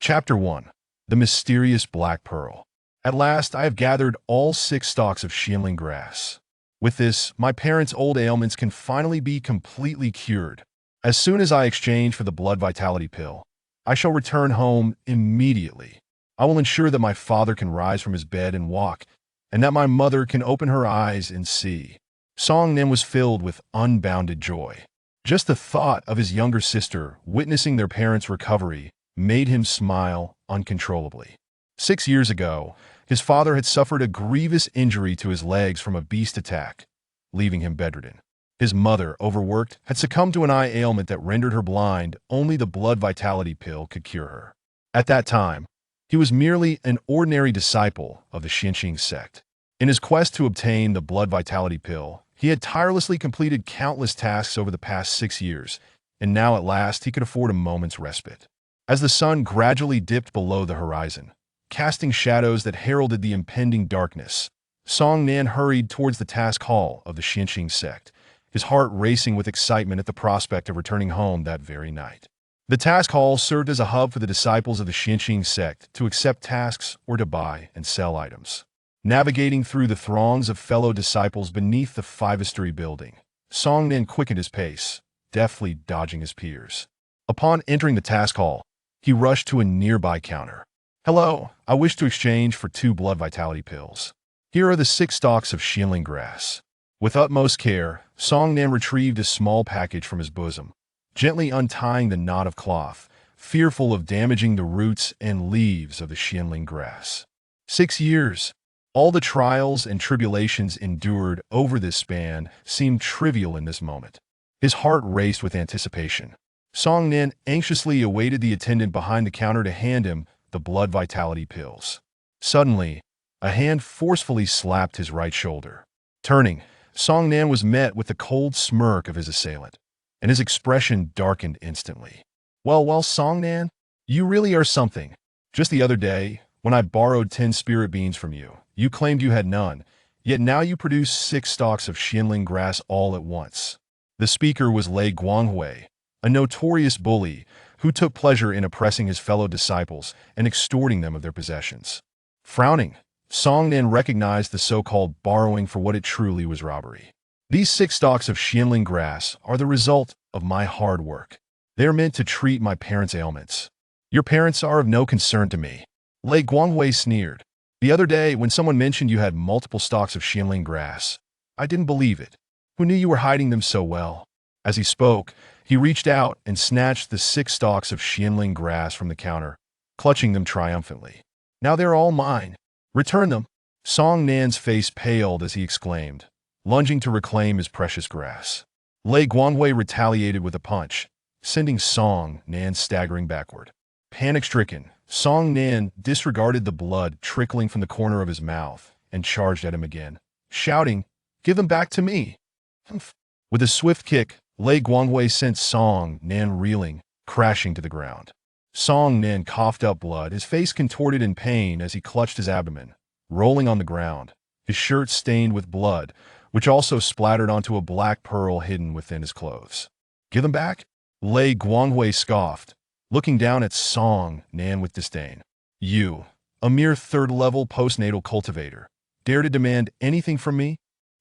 Chapter 1. The Mysterious Black Pearl. At last, I have gathered all 6 stalks of Xianling grass. With this, my parents' old ailments can finally be completely cured. As soon as I exchange for the blood vitality pill, I shall return home immediately. I will ensure that my father can rise from his bed and walk, and that my mother can open her eyes and see. Song Nim was filled with unbounded joy. Just the thought of his younger sister witnessing their parents' recovery made him smile uncontrollably. 6 years ago, his father had suffered a grievous injury to his legs from a beast attack, leaving him bedridden. His mother, overworked, had succumbed to an eye ailment that rendered her blind. Only the blood vitality pill could cure her. At that time, he was merely an ordinary disciple of the Xianxing sect. In his quest to obtain the blood vitality pill, he had tirelessly completed countless tasks over the past 6 years, and now at last he could afford a moment's respite. As the sun gradually dipped below the horizon, casting shadows that heralded the impending darkness, Song Nan hurried towards the task hall of the Xianxing sect, his heart racing with excitement at the prospect of returning home that very night. The task hall served as a hub for the disciples of the Xianxing sect to accept tasks or to buy and sell items. Navigating through the throngs of fellow disciples beneath the 5-story building, Song Nan quickened his pace, deftly dodging his peers. Upon entering the task hall, he rushed to a nearby counter. "Hello, I wish to exchange for 2 blood vitality pills. Here are the 6 stalks of Xianling grass." With utmost care, Song Nan retrieved a small package from his bosom, gently untying the knot of cloth, fearful of damaging the roots and leaves of the Xianling grass. 6 years. All the trials and tribulations endured over this span seemed trivial in this moment. His heart raced with anticipation. Song Nan anxiously awaited the attendant behind the counter to hand him the blood vitality pills. Suddenly, a hand forcefully slapped his right shoulder. Turning, Song Nan was met with the cold smirk of his assailant, and his expression darkened instantly. Well, Song Nan, you really are something. Just the other day, when I borrowed 10 spirit beans from you, you claimed you had none, yet now you produce 6 stalks of Xianling grass all at once." The speaker was Lei Guanghui, a notorious bully who took pleasure in oppressing his fellow disciples and extorting them of their possessions. Frowning, Song Nan recognized the so-called borrowing for what it truly was: robbery. "These 6 stalks of Xianling grass are the result of my hard work. They are meant to treat my parents' ailments. Your parents are of no concern to me." Lei Guanghui sneered. "The other day, when someone mentioned you had multiple stalks of Xianling grass, I didn't believe it. Who knew you were hiding them so well?" As he spoke, he reached out and snatched the 6 stalks of Xianling grass from the counter, clutching them triumphantly. "Now they're all mine. Return them." Song Nan's face paled as he exclaimed, lunging to reclaim his precious grass. Lei Guanghui retaliated with a punch, sending Song Nan staggering backward. Panic-stricken, Song Nan disregarded the blood trickling from the corner of his mouth and charged at him again, shouting, "Give them back to me!" With a swift kick, Lei Guanghui sent Song Nan reeling, crashing to the ground. Song Nan coughed up blood, his face contorted in pain as he clutched his abdomen, rolling on the ground, his shirt stained with blood, which also splattered onto a black pearl hidden within his clothes. "Give them back?" Lei Guanghui scoffed, looking down at Song Nan with disdain. "You, a mere 3rd-level postnatal cultivator, dare to demand anything from me?"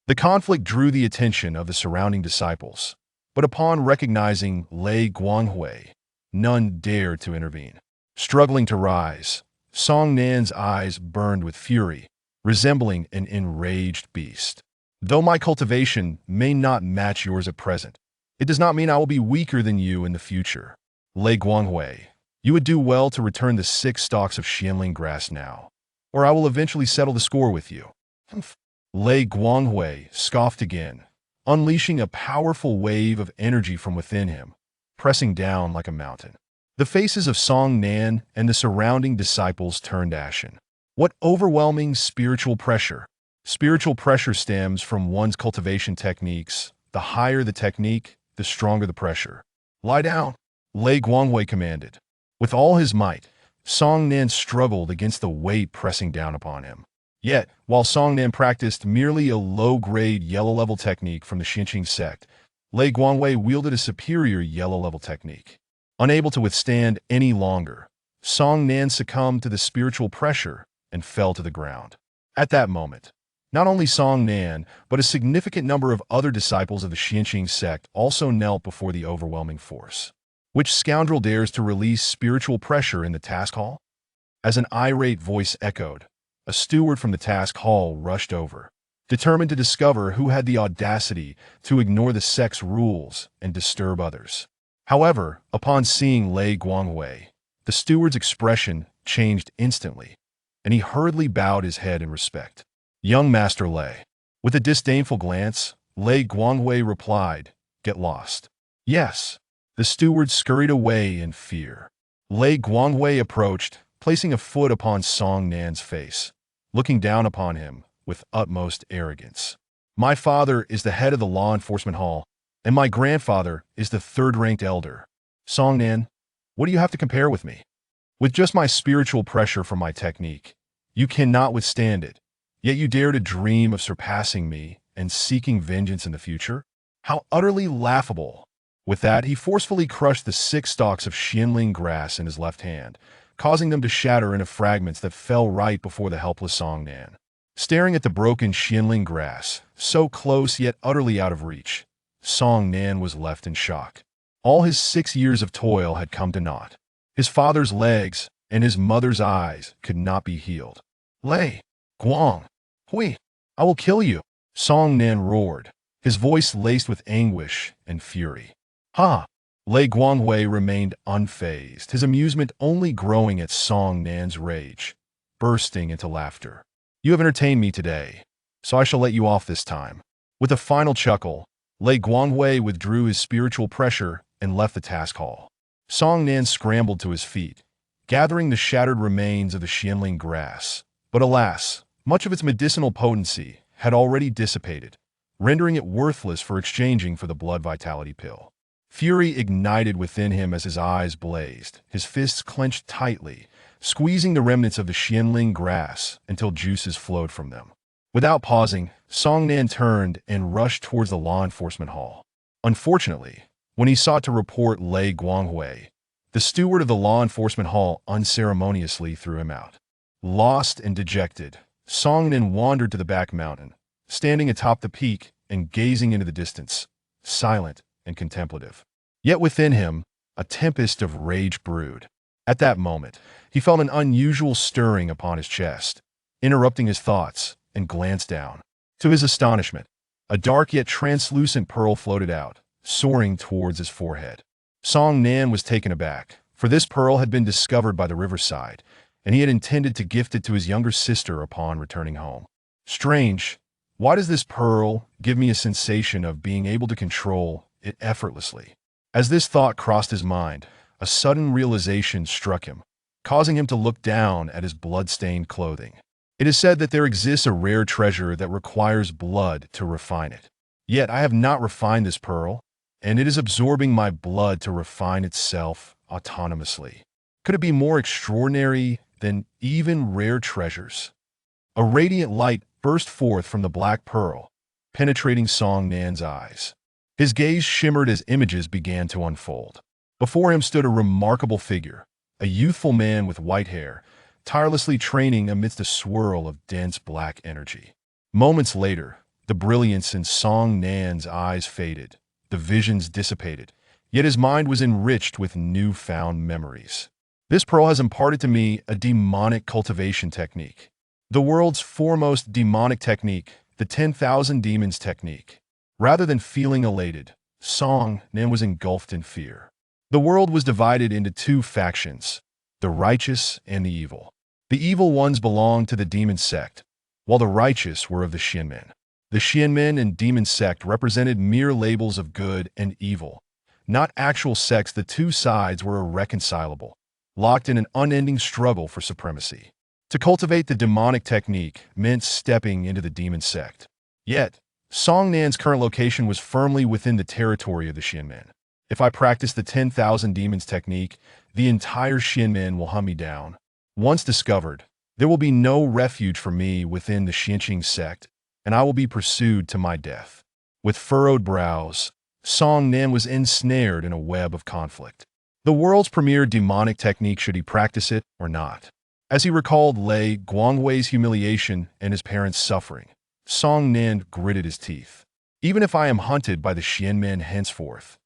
The conflict drew the attention of the surrounding disciples, but upon recognizing Lei Guanghui, none dared to intervene. Struggling to rise, Song Nan's eyes burned with fury, resembling an enraged beast. "Though my cultivation may not match yours at present, it does not mean I will be weaker than you in the future. Lei Guanghui, you would do well to return the 6 stalks of Xianling grass now, or I will eventually settle the score with you." Lei Guanghui scoffed again, unleashing a powerful wave of energy from within him, pressing down like a mountain. The faces of Song Nan and the surrounding disciples turned ashen. What overwhelming spiritual pressure! Spiritual pressure stems from one's cultivation techniques. The higher the technique, the stronger the pressure. "Lie down," Lei Guanghui commanded. With all his might, Song Nan struggled against the weight pressing down upon him. Yet, while Song Nan practiced merely a low-grade yellow-level technique from the Xianxing sect, Lei Guanghui wielded a superior yellow-level technique. Unable to withstand any longer, Song Nan succumbed to the spiritual pressure and fell to the ground. At that moment, not only Song Nan, but a significant number of other disciples of the Xianqing sect also knelt before the overwhelming force. Which scoundrel dares to release spiritual pressure in the task hall? As an irate voice echoed, a steward from the task hall rushed over, determined to discover who had the audacity to ignore the sect's rules and disturb others. However, upon seeing Lei Guanghui, the steward's expression changed instantly, and he hurriedly bowed his head in respect. Young Master Lei. With a disdainful glance, Lei Guanghui replied, "Get lost." Yes. The steward scurried away in fear. Lei Guanghui approached, placing a foot upon Song Nan's face, looking down upon him with utmost arrogance. "My father is the head of the law enforcement hall, and my grandfather is the third-ranked elder. Song Nan, what do you have to compare with me? With just my spiritual pressure from my technique, you cannot withstand it, yet you dare to dream of surpassing me and seeking vengeance in the future? How utterly laughable!" With that, he forcefully crushed the 6 stalks of Xianling grass in his left hand, causing them to shatter into fragments that fell right before the helpless Song Nan. Staring at the broken Xianling grass, so close yet utterly out of reach, Song Nan was left in shock. All his 6 years of toil had come to naught. His father's legs and his mother's eyes could not be healed. "Lei Guanghui, I will kill you!" Song Nan roared, his voice laced with anguish and fury. "Ha!" Lei Guanghui remained unfazed, his amusement only growing at Song Nan's rage, bursting into laughter. "You have entertained me today, so I shall let you off this time." With a final chuckle, Lei Guanghui withdrew his spiritual pressure and left the task hall. Song Nan scrambled to his feet, gathering the shattered remains of the Xianling grass. But alas, much of its medicinal potency had already dissipated, rendering it worthless for exchanging for the blood vitality pill. Fury ignited within him as his eyes blazed, his fists clenched tightly, squeezing the remnants of the Xianling grass until juices flowed from them. Without pausing, Song Nan turned and rushed towards the law enforcement hall. Unfortunately, when he sought to report Lei Guanghui, the steward of the law enforcement hall unceremoniously threw him out. Lost and dejected, Song Nan wandered to the back mountain, standing atop the peak and gazing into the distance, silent and contemplative. Yet within him, a tempest of rage brewed. At that moment, he felt an unusual stirring upon his chest, interrupting his thoughts, and glanced down. To his astonishment, a dark yet translucent pearl floated out, soaring towards his forehead. Song Nan was taken aback, for this pearl had been discovered by the riverside, and he had intended to gift it to his younger sister upon returning home. Strange, why does this pearl give me a sensation of being able to control it effortlessly? As this thought crossed his mind, a sudden realization struck him, causing him to look down at his blood-stained clothing. It is said that there exists a rare treasure that requires blood to refine it. Yet I have not refined this pearl, and it is absorbing my blood to refine itself autonomously. Could it be more extraordinary than even rare treasures? A radiant light burst forth from the black pearl, penetrating Song Nan's eyes. His gaze shimmered as images began to unfold. Before him stood a remarkable figure, a youthful man with white hair, tirelessly training amidst a swirl of dense black energy. Moments later, the brilliance in Song Nan's eyes faded, the visions dissipated, yet his mind was enriched with newfound memories. This pearl has imparted to me a demonic cultivation technique. The world's foremost demonic technique, the 10,000 demons technique. Rather than feeling elated, Song Nan was engulfed in fear. The world was divided into 2 factions, the righteous and the evil. The evil ones belonged to the demon sect, while the righteous were of the Xianmen. The Xianmen and demon sect represented mere labels of good and evil, not actual sects. The 2 sides were irreconcilable, locked in an unending struggle for supremacy. To cultivate the demonic technique meant stepping into the demon sect. Yet, Song Nan's current location was firmly within the territory of the Xianmen. If I practice the 10,000 demons technique, the entire Xianmen will hunt me down. Once discovered, there will be no refuge for me within the Xianqing sect, and I will be pursued to my death. With furrowed brows, Song Nan was ensnared in a web of conflict. The world's premier demonic technique, should he practice it or not? As he recalled Lei Guanghui's humiliation and his parents' suffering, Song Nan gritted his teeth. Even if I am hunted by the Xianmen henceforth,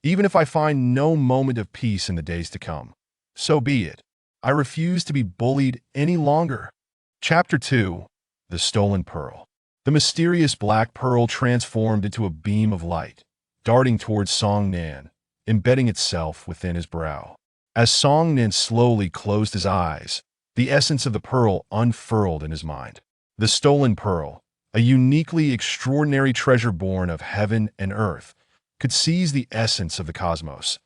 even if I find no moment of peace in the days to come, so be it. I refuse to be bullied any longer. Chapter 2. The Stolen Pearl. The mysterious black pearl transformed into a beam of light, darting towards Song Nan, embedding itself within his brow. As Song Nan slowly closed his eyes, the essence of the pearl unfurled in his mind. The stolen pearl, a uniquely extraordinary treasure born of heaven and earth, could seize the essence of the cosmos,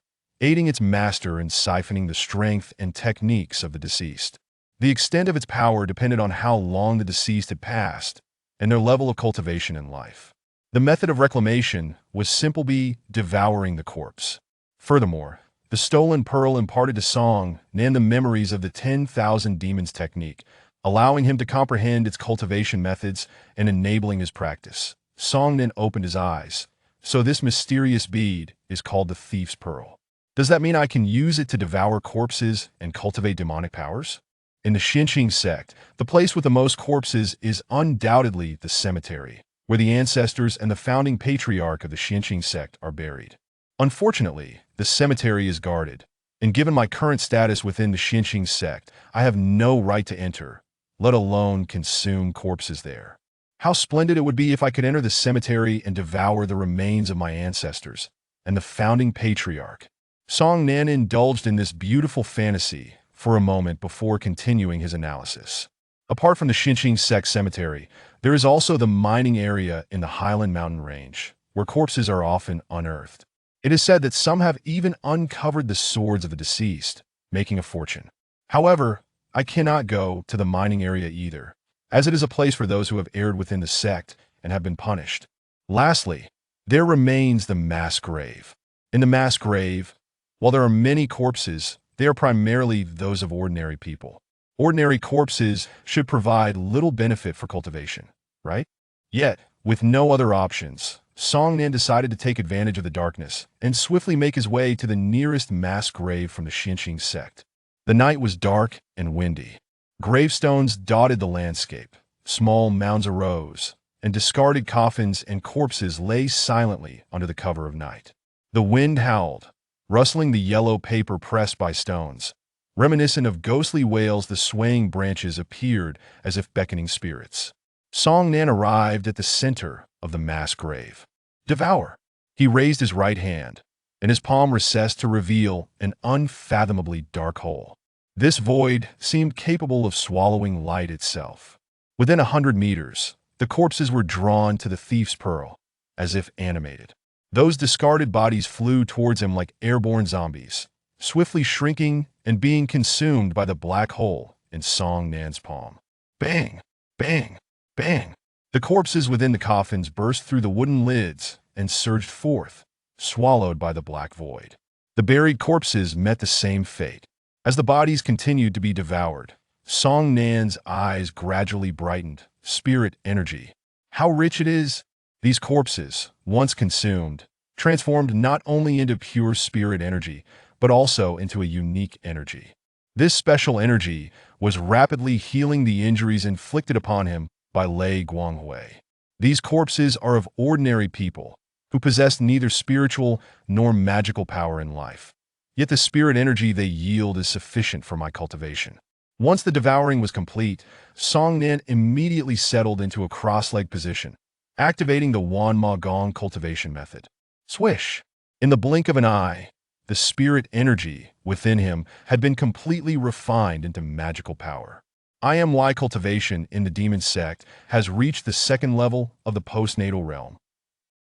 aiding its master in siphoning the strength and techniques of the deceased. The extent of its power depended on how long the deceased had passed and their level of cultivation in life. The method of reclamation was simply devouring the corpse. Furthermore, the stolen pearl imparted to Song Nan the memories of the 10,000 demons technique, allowing him to comprehend its cultivation methods and enabling his practice. Song Nan opened his eyes. So this mysterious bead is called the Thief's Pearl. Does that mean I can use it to devour corpses and cultivate demonic powers? In the Xinqing sect, the place with the most corpses is undoubtedly the cemetery, where the ancestors and the founding patriarch of the Xinqing sect are buried. Unfortunately, the cemetery is guarded, and given my current status within the Xinqing sect, I have no right to enter, let alone consume corpses there. How splendid it would be if I could enter the cemetery and devour the remains of my ancestors and the founding patriarch. Song Nan indulged in this beautiful fantasy for a moment before continuing his analysis. Apart from the Xinqing sect cemetery, there is also the mining area in the Highland Mountain Range, where corpses are often unearthed. It is said that some have even uncovered the swords of the deceased, making a fortune. However, I cannot go to the mining area either, as it is a place for those who have erred within the sect and have been punished. Lastly, there remains the mass grave. In the mass grave, while there are many corpses, they are primarily those of ordinary people. Ordinary corpses should provide little benefit for cultivation, right? Yet, with no other options, Song Nan decided to take advantage of the darkness and swiftly make his way to the nearest mass grave from the Xinqing sect. The night was dark and windy. Gravestones dotted the landscape, small mounds arose, and discarded coffins and corpses lay silently under the cover of night. The wind howled, rustling the yellow paper pressed by stones. Reminiscent of ghostly wails, the swaying branches appeared as if beckoning spirits. Song Nan arrived at the center of the mass grave. Devour! He raised his right hand, and his palm recessed to reveal an unfathomably dark hole. This void seemed capable of swallowing light itself. Within 100 meters, the corpses were drawn to the Thief's Pearl, as if animated. Those discarded bodies flew towards him like airborne zombies, swiftly shrinking and being consumed by the black hole in Song Nan's palm. Bang! Bang! Bang! The corpses within the coffins burst through the wooden lids and surged forth, swallowed by the black void. The buried corpses met the same fate. As the bodies continued to be devoured, Song Nan's eyes gradually brightened. Spirit energy. How rich it is! These corpses, once consumed, transformed not only into pure spirit energy, but also into a unique energy. This special energy was rapidly healing the injuries inflicted upon him by Lei Guanghui. These corpses are of ordinary people who possess neither spiritual nor magical power in life. Yet the spirit energy they yield is sufficient for my cultivation. Once the devouring was complete, Song Nan immediately settled into a cross-legged position, activating the Wan Ma Gong cultivation method. Swish! In the blink of an eye, the spirit energy within him had been completely refined into magical power. I Am Why cultivation in the demon sect has reached the second level of the postnatal realm.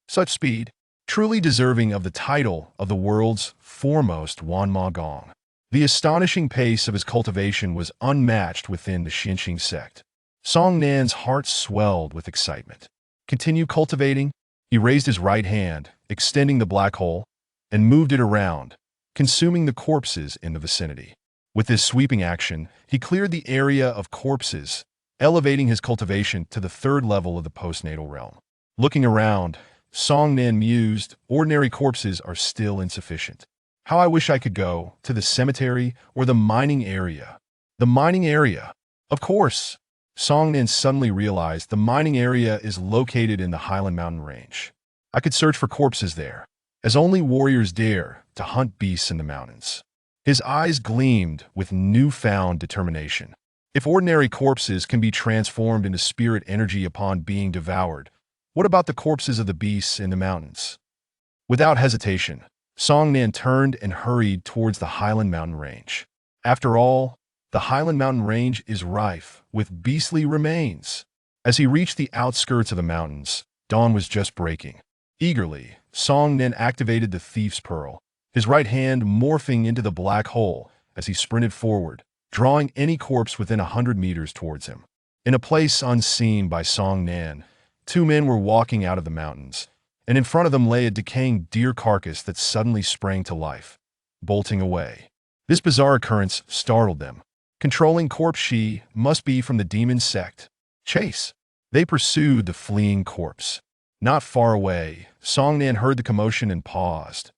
Such speed, truly deserving of the title of the world's foremost Wan Ma Gong. The astonishing pace of his cultivation was unmatched within the Xinqing sect. Song Nan's heart swelled with excitement. Continue cultivating. He raised his right hand, extending the black hole, and moved it around, consuming the corpses in the vicinity. With this sweeping action, he cleared the area of corpses, elevating his cultivation to the third level of the postnatal realm. Looking around, Song Nan mused, ordinary corpses are still insufficient. How I wish I could go to the cemetery or the mining area. The mining area. Of course. Song Nan suddenly realized the mining area is located in the Highland Mountain Range. I could search for corpses there, as only warriors dare to hunt beasts in the mountains. His eyes gleamed with newfound determination. If ordinary corpses can be transformed into spirit energy upon being devoured, what about the corpses of the beasts in the mountains? Without hesitation, Song Nan turned and hurried towards the Highland Mountain Range. After all, the Highland Mountain Range is rife with beastly remains. As he reached the outskirts of the mountains, dawn was just breaking. Eagerly, Song Nan activated the Thief's Pearl, his right hand morphing into the black hole as he sprinted forward, drawing any corpse within 100 meters towards him. In a place unseen by Song Nan, two men were walking out of the mountains, and in front of them lay a decaying deer carcass that suddenly sprang to life, bolting away. This bizarre occurrence startled them. Controlling corpse she must be from the demon sect. Chase. They pursued the fleeing corpse. Not far away, Song Nan heard the commotion and paused,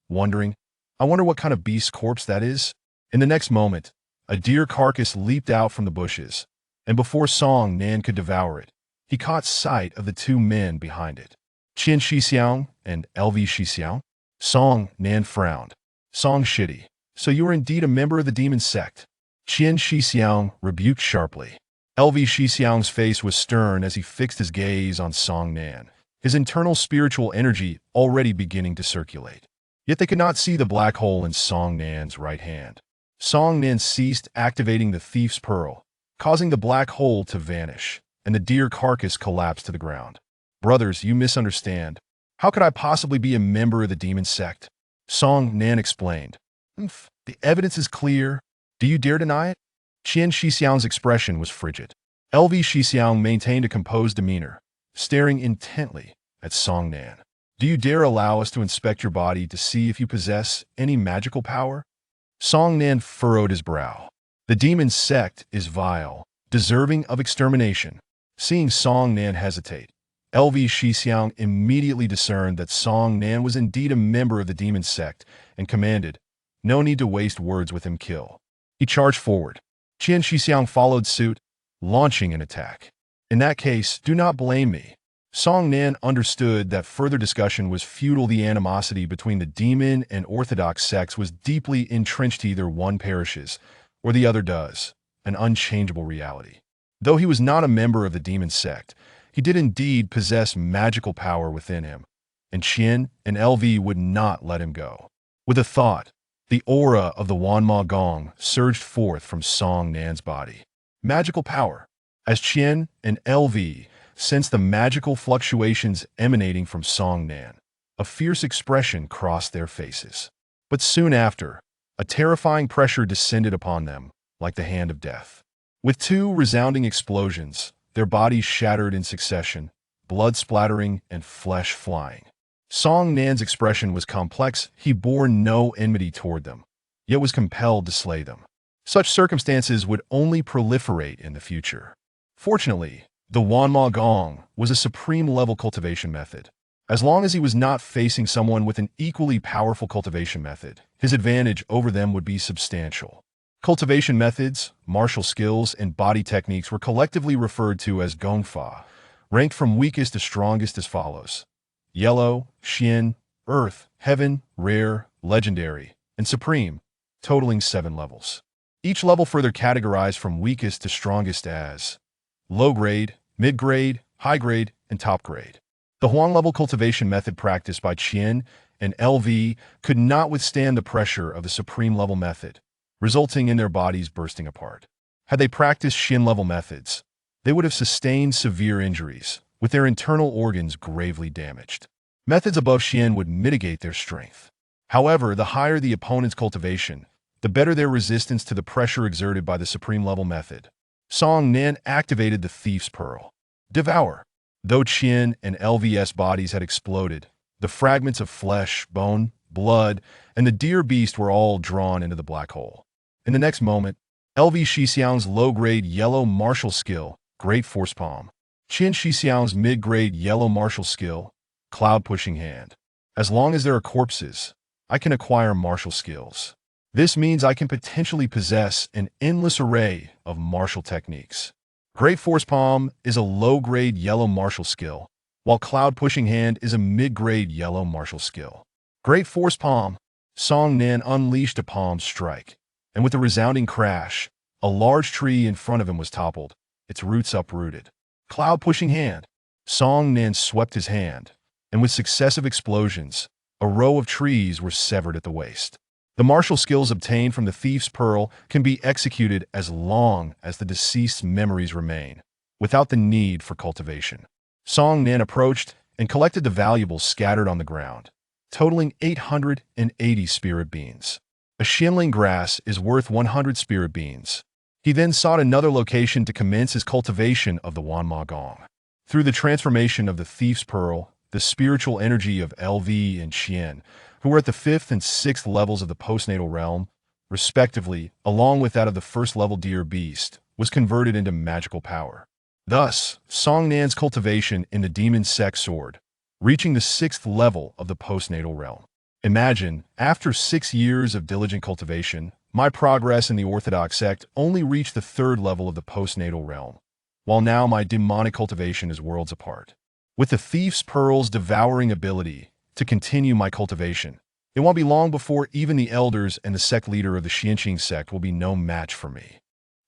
wondering, I wonder what kind of beast corpse that is? In the next moment, a deer carcass leaped out from the bushes, and before Song Nan could devour it, he caught sight of the two men behind it. Qian Shixiang and LV Shixiang. Song Nan frowned. Song Shitty. So you are indeed a member of the demon sect. Qian Shixiang rebuked sharply. LV Shixiang's face was stern as he fixed his gaze on Song Nan, his internal spiritual energy already beginning to circulate. Yet they could not see the black hole in Song Nan's right hand. Song Nan ceased activating the Thief's Pearl, causing the black hole to vanish, and the deer carcass collapsed to the ground. Brothers, you misunderstand. How could I possibly be a member of the demon sect? Song Nan explained. The evidence is clear. Do you dare deny it? Qian Shixiang's expression was frigid. LV Shixiang maintained a composed demeanor, staring intently at Song Nan. Do you dare allow us to inspect your body to see if you possess any magical power? Song Nan furrowed his brow. The demon sect is vile, deserving of extermination. Seeing Song Nan hesitate, LV Shixiang immediately discerned that Song Nan was indeed a member of the demon sect and commanded, no need to waste words with him, kill. He charged forward. Qian Shixiang followed suit, launching an attack. In that case, do not blame me. Song Nan understood that further discussion was futile. The animosity between the demon and orthodox sects was deeply entrenched. Either one perishes, or the other does, an unchangeable reality. Though he was not a member of the demon sect, he did indeed possess magical power within him, and Qian and LV would not let him go. With a thought, the aura of the Wanma Gong surged forth from Song Nan's body. Magical power. As Qian and LV sensed the magical fluctuations emanating from Song Nan, a fierce expression crossed their faces. But soon after, a terrifying pressure descended upon them, like the hand of death. With two resounding explosions, their bodies shattered in succession, blood splattering and flesh flying. Song Nan's expression was complex. He bore no enmity toward them, yet was compelled to slay them. Such circumstances would only proliferate in the future. Fortunately, the Wanma Gong was a supreme-level cultivation method. As long as he was not facing someone with an equally powerful cultivation method, his advantage over them would be substantial. Cultivation methods, martial skills, and body techniques were collectively referred to as Gongfa, ranked from weakest to strongest as follows: Yellow, Xian, Earth, Heaven, Rare, Legendary, and Supreme, totaling 7 levels. Each level further categorized from weakest to strongest as low grade, mid grade, high grade, and top grade. The Huang-level cultivation method practiced by Qian and LV could not withstand the pressure of the Supreme-level method, resulting in their bodies bursting apart. Had they practiced Xian-level methods, they would have sustained severe injuries, with their internal organs gravely damaged. Methods above Xian would mitigate their strength. However, the higher the opponent's cultivation, the better their resistance to the pressure exerted by the Supreme-level method. Song Nan activated the Thief's Pearl. Devour. Though Qian and LV's bodies had exploded, the fragments of flesh, bone, blood, and the deer beast were all drawn into the black hole. In the next moment, LV Shixiang's low-grade yellow martial skill, Great Force Palm. Qian Shixiang's mid-grade yellow martial skill, Cloud Pushing Hand. As long as there are corpses, I can acquire martial skills. This means I can potentially possess an endless array of martial techniques. Great Force Palm is a low-grade yellow martial skill, while Cloud Pushing Hand is a mid-grade yellow martial skill. Great Force Palm, Song Nan unleashed a palm strike, and with a resounding crash, a large tree in front of him was toppled, its roots uprooted. Cloud Pushing Hand, Song Nan swept his hand, and with successive explosions, a row of trees were severed at the waist. The martial skills obtained from the Thief's Pearl can be executed as long as the deceased's memories remain, without the need for cultivation. Song Nan approached and collected the valuables scattered on the ground, totaling 880 spirit beans. A Xianling grass is worth 100 spirit beans. He then sought another location to commence his cultivation of the Wanma Gong. Through the transformation of the Thief's Pearl, the spiritual energy of LV and Xian, who were at the 5th and 6th levels of the postnatal realm, respectively, along with that of the 1st level deer beast, was converted into magical power. Thus, Song Nan's cultivation in the demon sect soared, reaching the 6th level of the postnatal realm. Imagine, after 6 years of diligent cultivation, my progress in the orthodox sect only reached the 3rd level of the postnatal realm, while now my demonic cultivation is worlds apart. With the Thief's Pearl's devouring ability to continue my cultivation, it won't be long before even the elders and the sect leader of the Xianqing sect will be no match for me.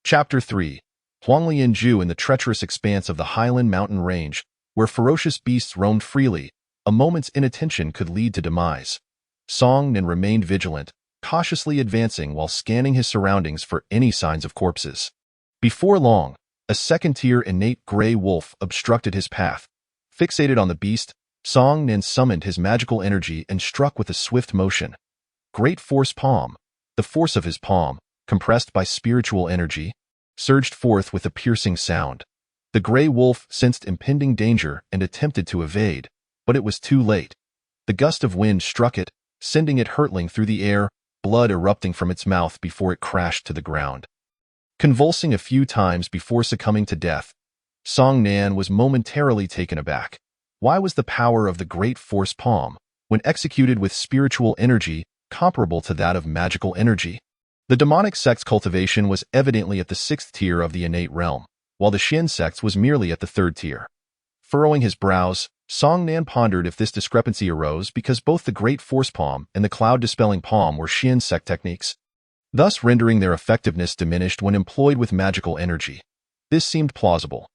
Chapter 3. Huanglian Ju in the treacherous expanse of the Highland Mountain Range, where ferocious beasts roamed freely, a moment's inattention could lead to demise. Song Nan remained vigilant, cautiously advancing while scanning his surroundings for any signs of corpses. Before long, a second-tier innate gray wolf obstructed his path. Fixated on the beast, Song Nan summoned his magical energy and struck with a swift motion. Great Force Palm, the force of his palm, compressed by spiritual energy, surged forth with a piercing sound. The gray wolf sensed impending danger and attempted to evade, but it was too late. The gust of wind struck it, sending it hurtling through the air, blood erupting from its mouth before it crashed to the ground. Convulsing a few times before succumbing to death, Song Nan was momentarily taken aback. Why was the power of the Great Force Palm, when executed with spiritual energy, comparable to that of magical energy? The demonic sect's cultivation was evidently at the 6th tier of the innate realm, while the Xian sect's was merely at the 3rd tier. Furrowing his brows, Song Nan pondered if this discrepancy arose because both the Great Force Palm and the Cloud-Dispelling Palm were Xian sect techniques, thus rendering their effectiveness diminished when employed with magical energy. This seemed plausible.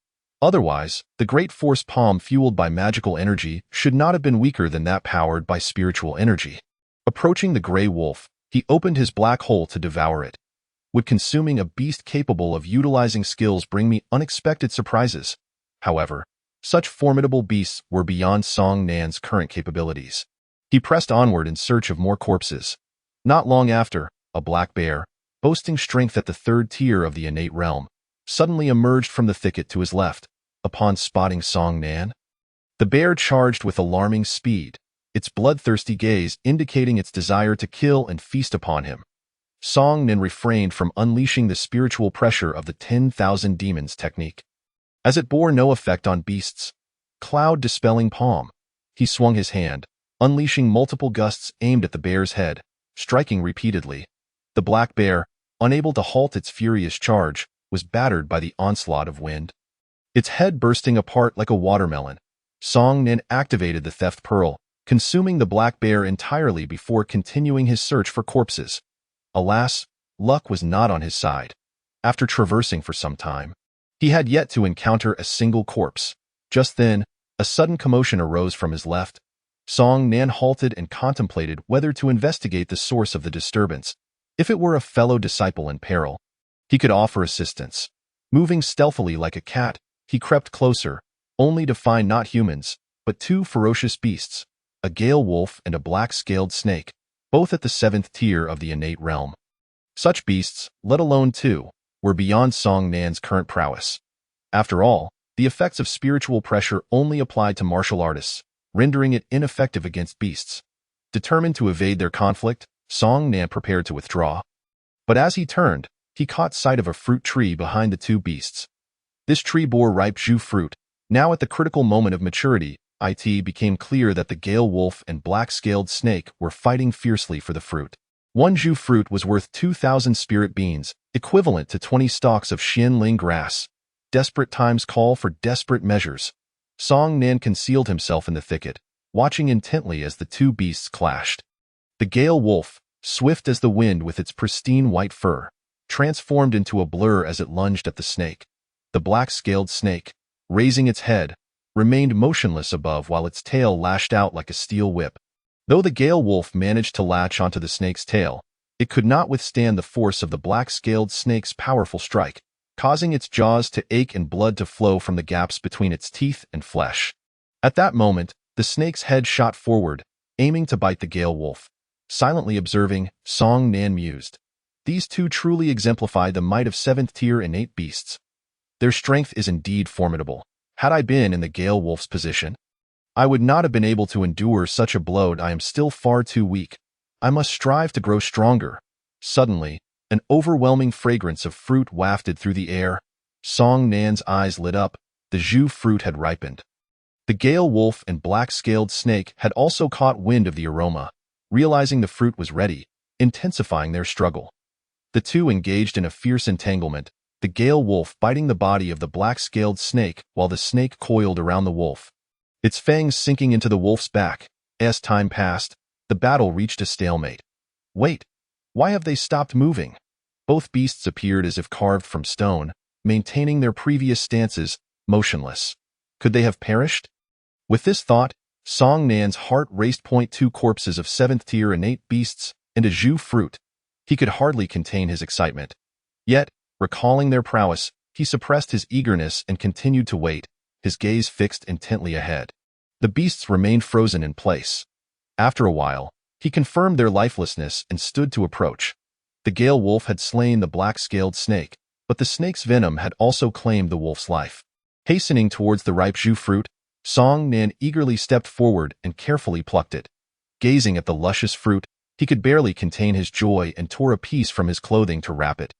Otherwise, the Great Force Palm fueled by magical energy should not have been weaker than that powered by spiritual energy. Approaching the gray wolf, he opened his black hole to devour it. Would consuming a beast capable of utilizing skills bring me unexpected surprises? However, such formidable beasts were beyond Song Nan's current capabilities. He pressed onward in search of more corpses. Not long after, a black bear, boasting strength at the 3rd tier of the innate realm, suddenly emerged from the thicket to his left. Upon spotting Song Nan, the bear charged with alarming speed, its bloodthirsty gaze indicating its desire to kill and feast upon him. Song Nan refrained from unleashing the spiritual pressure of the 10,000 demons technique. As it bore no effect on beasts, Cloud-Dispelling Palm, he swung his hand, unleashing multiple gusts aimed at the bear's head, striking repeatedly. The black bear, unable to halt its furious charge, was battered by the onslaught of wind. Its head bursting apart like a watermelon, Song Nan activated the Theft Pearl, consuming the black bear entirely before continuing his search for corpses. Alas, luck was not on his side. After traversing for some time, he had yet to encounter a single corpse. Just then, a sudden commotion arose from his left. Song Nan halted and contemplated whether to investigate the source of the disturbance. If it were a fellow disciple in peril, he could offer assistance. Moving stealthily like a cat, he crept closer, only to find not humans, but 2 ferocious beasts, a gale wolf and a black-scaled snake, both at the 7th tier of the innate realm. Such beasts, let alone 2, were beyond Song Nan's current prowess. After all, the effects of spiritual pressure only applied to martial artists, rendering it ineffective against beasts. Determined to evade their conflict, Song Nan prepared to withdraw. But as he turned, he caught sight of a fruit tree behind the 2 beasts. This tree bore ripe Zhu fruit, now at the critical moment of maturity, it became clear that the Gale Wolf and Black-Scaled Snake were fighting fiercely for the fruit. One Zhu fruit was worth 2,000 spirit beans, equivalent to 20 stalks of Xianling grass. Desperate times call for desperate measures. Song Nan concealed himself in the thicket, watching intently as the two beasts clashed. The Gale Wolf, swift as the wind with its pristine white fur, transformed into a blur as it lunged at the snake. The Black-Scaled Snake, raising its head, remained motionless above while its tail lashed out like a steel whip. Though the Gale Wolf managed to latch onto the snake's tail, it could not withstand the force of the Black-Scaled Snake's powerful strike, causing its jaws to ache and blood to flow from the gaps between its teeth and flesh. At that moment, the snake's head shot forward, aiming to bite the Gale Wolf. Silently observing, Song Nan mused. These two truly exemplify the might of seventh-tier innate beasts. Their strength is indeed formidable. Had I been in the Gale Wolf's position, I would not have been able to endure such a blow. I am still far too weak. I must strive to grow stronger. Suddenly, an overwhelming fragrance of fruit wafted through the air. Song Nan's eyes lit up. The Zhu fruit had ripened. The Gale Wolf and Black-Scaled Snake had also caught wind of the aroma, realizing the fruit was ready, intensifying their struggle. The two engaged in a fierce entanglement, the Gale Wolf biting the body of the Black-Scaled Snake while the snake coiled around the wolf, its fangs sinking into the wolf's back. As time passed, the battle reached a stalemate. Wait, why have they stopped moving? Both beasts appeared as if carved from stone, maintaining their previous stances, motionless. Could they have perished? With this thought, Song Nan's heart raced. Two corpses of seventh-tier innate beasts and a Zhu fruit. He could hardly contain his excitement. Yet, recalling their prowess, he suppressed his eagerness and continued to wait, his gaze fixed intently ahead. The beasts remained frozen in place. After a while, he confirmed their lifelessness and stood to approach. The Gale Wolf had slain the Black-Scaled Snake, but the snake's venom had also claimed the wolf's life. Hastening towards the ripe Zhu fruit, Song Nan eagerly stepped forward and carefully plucked it. Gazing at the luscious fruit, he could barely contain his joy and tore a piece from his clothing to wrap it.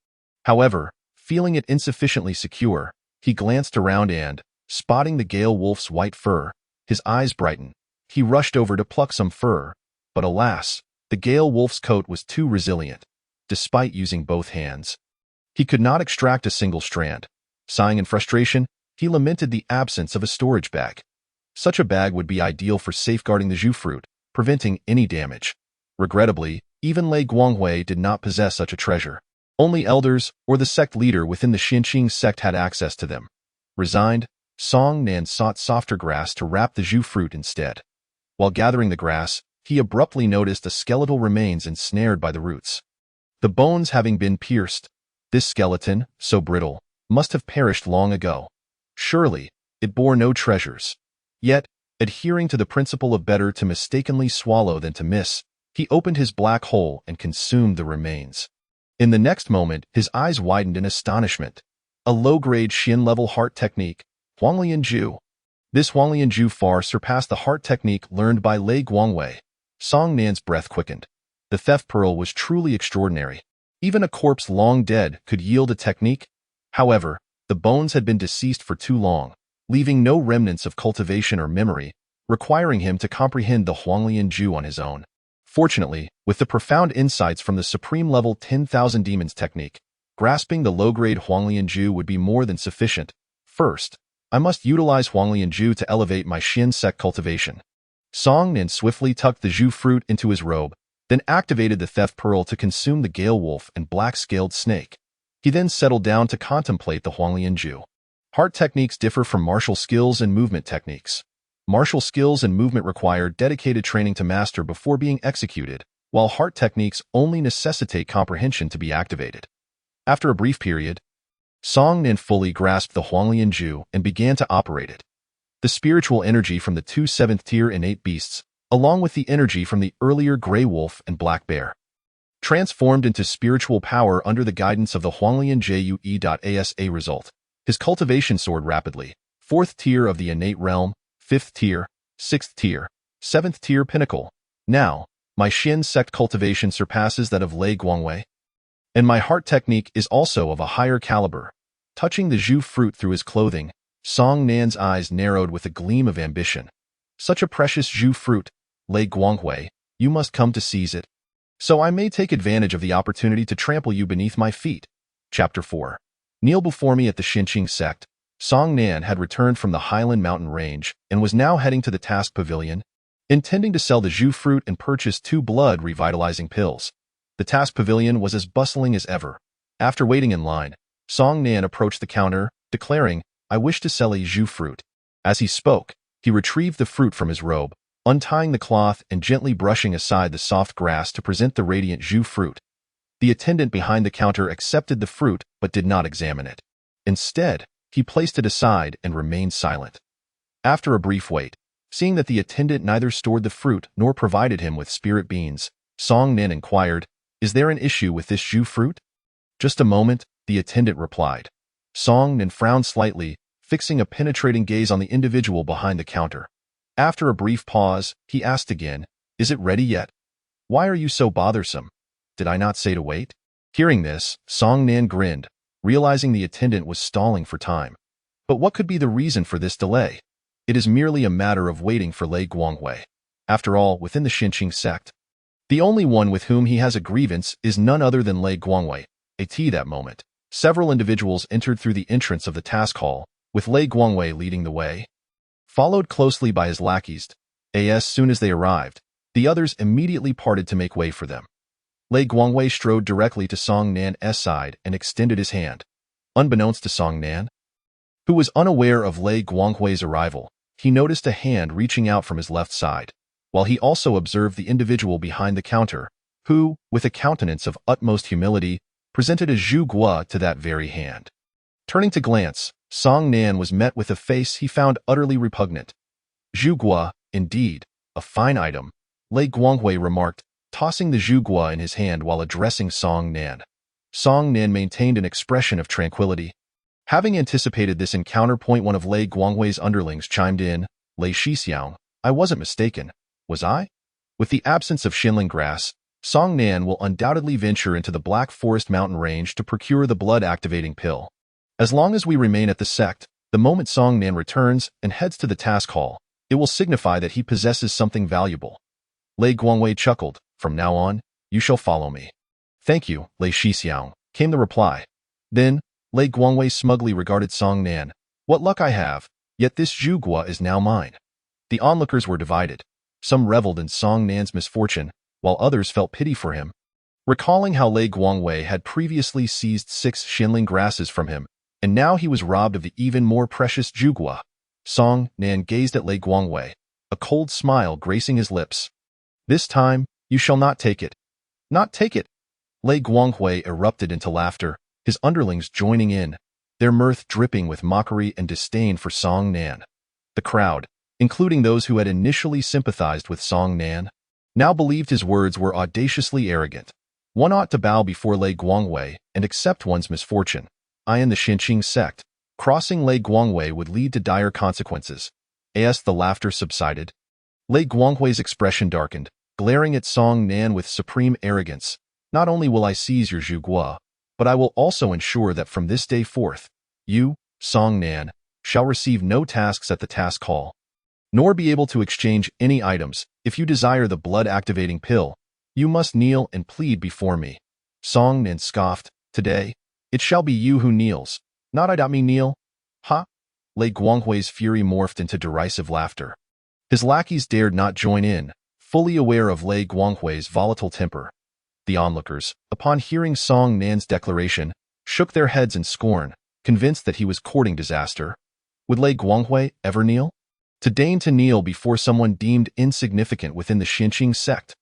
However, feeling it insufficiently secure, he glanced around and, spotting the Gale Wolf's white fur, his eyes brightened. He rushed over to pluck some fur, but alas, the Gale Wolf's coat was too resilient. Despite using both hands, he could not extract a single strand. Sighing in frustration, he lamented the absence of a storage bag. Such a bag would be ideal for safeguarding the Zhu fruit, preventing any damage. Regrettably, even Lei Guanghui did not possess such a treasure. Only elders or the sect leader within the Xinqing sect had access to them. Resigned, Song Nan sought softer grass to wrap the Zhu fruit instead. While gathering the grass, he abruptly noticed a skeletal remains ensnared by the roots. The bones having been pierced, this skeleton, so brittle, must have perished long ago. Surely, it bore no treasures. Yet, adhering to the principle of better to mistakenly swallow than to miss, he opened his black hole and consumed the remains. In the next moment, his eyes widened in astonishment. A low-grade Xian-level heart technique, Huanglian Ju. This Huanglian Ju far surpassed the heart technique learned by Lei Guanghui. Song Nan's breath quickened. The theft pearl was truly extraordinary. Even a corpse long dead could yield a technique. However, the bones had been deceased for too long, leaving no remnants of cultivation or memory, requiring him to comprehend the Huanglian Ju on his own. Fortunately, with the profound insights from the supreme-level 10,000 Demons technique, grasping the low-grade Huanglian Ju would be more than sufficient. First, I must utilize Huanglian Ju to elevate my Xin sect cultivation. Song Nan swiftly tucked the Zhu fruit into his robe, then activated the theft pearl to consume the Gale Wolf and Black-Scaled Snake. He then settled down to contemplate the Huanglian Ju. Heart techniques differ from martial skills and movement techniques. Martial skills and movement require dedicated training to master before being executed, while heart techniques only necessitate comprehension to be activated. After a brief period, Song Nan fully grasped the Huanglian Ju and began to operate it. The spiritual energy from the two seventh-tier innate beasts, along with the energy from the earlier Grey Wolf and Black Bear, transformed into spiritual power under the guidance of the Huanglian Jue.asa result. His cultivation soared rapidly. 4th tier of the innate realm, 5th tier, 6th tier, 7th tier pinnacle. Now, my Xin sect cultivation surpasses that of Lei Guanghui, and my heart technique is also of a higher caliber. Touching the Zhu fruit through his clothing, Song Nan's eyes narrowed with a gleam of ambition. Such a precious Zhu fruit, Lei Guanghui, you must come to seize it. So I may take advantage of the opportunity to trample you beneath my feet. Chapter 4. Kneel before me at the Xinqing sect. Song Nan had returned from the Highland Mountain Range and was now heading to the task pavilion, intending to sell the Zhu fruit and purchase 2 blood-revitalizing pills. The task pavilion was as bustling as ever. After waiting in line, Song Nan approached the counter, declaring, "I wish to sell a Zhu fruit." As he spoke, he retrieved the fruit from his robe, untying the cloth and gently brushing aside the soft grass to present the radiant Zhu fruit. The attendant behind the counter accepted the fruit but did not examine it. Instead, he placed it aside and remained silent. After a brief wait, seeing that the attendant neither stored the fruit nor provided him with spirit beans, Song Nan inquired, "Is there an issue with this Zhu fruit?" "Just a moment," the attendant replied. Song Nan frowned slightly, fixing a penetrating gaze on the individual behind the counter. After a brief pause, he asked again, "Is it ready yet? Why are you so bothersome? Did I not say to wait?" Hearing this, Song Nan grinned, realizing the attendant was stalling for time. But what could be the reason for this delay? It is merely a matter of waiting for Lei Guanghui. After all, within the Xinqing sect, the only one with whom he has a grievance is none other than Lei Guanghui. That moment, several individuals entered through the entrance of the task hall, with Lei Guanghui leading the way. Followed closely by his lackeys, as soon as they arrived, the others immediately parted to make way for them. Lei Guanghui strode directly to Song Nan's side and extended his hand. Unbeknownst to Song Nan, who was unaware of Lei Guanghui's arrival, he noticed a hand reaching out from his left side, while he also observed the individual behind the counter, who, with a countenance of utmost humility, presented a Zhu Gua to that very hand. Turning to glance, Song Nan was met with a face he found utterly repugnant. "Zhu Gua, indeed, a fine item," Lei Guanghui remarked, tossing the Zhu Gua in his hand while addressing Song Nan. Song Nan maintained an expression of tranquility. Having anticipated this encounter, one of Lei Guanghui's underlings chimed in, "Lei Shixiang, I wasn't mistaken, was I?" With the absence of Xinling grass, Song Nan will undoubtedly venture into the Black Forest mountain range to procure the blood-activating pill. As long as we remain at the sect, the moment Song Nan returns and heads to the task hall, it will signify that he possesses something valuable. Lei Guanghui chuckled, "From now on, you shall follow me." "Thank you, Lei Shixiang," came the reply. Then, Lei Guanghui smugly regarded Song Nan. "What luck I have, yet this Zhu Gua is now mine." The onlookers were divided. Some reveled in Song Nan's misfortune, while others felt pity for him. Recalling how Lei Guanghui had previously seized 6 Xinling grasses from him, and now he was robbed of the even more precious Zhu Gua, Song Nan gazed at Lei Guanghui, a cold smile gracing his lips. "This time, you shall not take it." "Not take it?" Lei Guanghui erupted into laughter, his underlings joining in, their mirth dripping with mockery and disdain for Song Nan. The crowd, including those who had initially sympathized with Song Nan, now believed his words were audaciously arrogant. One ought to bow before Lei Guanghui and accept one's misfortune. I in the Xinqing sect, crossing Lei Guanghui would lead to dire consequences. As the laughter subsided, Lei Guanghui's expression darkened, glaring at Song Nan with supreme arrogance. "Not only will I seize your Zhu Gua, but I will also ensure that from this day forth, you, Song Nan, shall receive no tasks at the task hall, nor be able to exchange any items. If you desire the blood-activating pill, you must kneel and plead before me." Song Nan scoffed, "Today, it shall be you who kneels, not I. Me kneel." "Ha!" Lei Guanghui's fury morphed into derisive laughter. His lackeys dared not join in, fully aware of Lei Guanghui's volatile temper. The onlookers, upon hearing Song Nan's declaration, shook their heads in scorn, convinced that he was courting disaster. Would Lei Guanghui ever kneel? To deign to kneel before someone deemed insignificant within the Xinqing sect?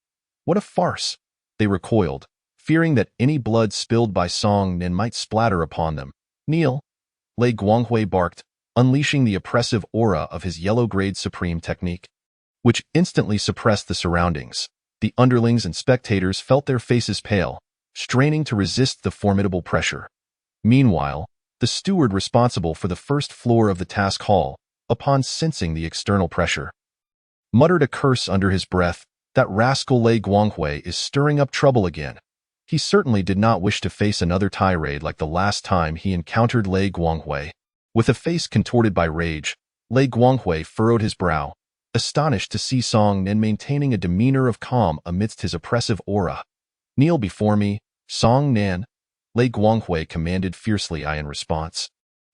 What a farce! They recoiled, fearing that any blood spilled by Song Nan might splatter upon them. "Kneel!" Lei Guanghui barked, unleashing the oppressive aura of his yellow-grade supreme technique, which instantly suppressed the surroundings. The underlings and spectators felt their faces pale, straining to resist the formidable pressure. Meanwhile, the steward responsible for the first floor of the task hall, upon sensing the external pressure, muttered a curse under his breath. That rascal Lei Guanghui is stirring up trouble again. He certainly did not wish to face another tirade like the last time he encountered Lei Guanghui. With a face contorted by rage, Lei Guanghui furrowed his brow. astonished to see Song Nen maintaining a demeanor of calm amidst his oppressive aura. "Kneel before me, Song Nan," Lei Guanghui commanded fiercely in response.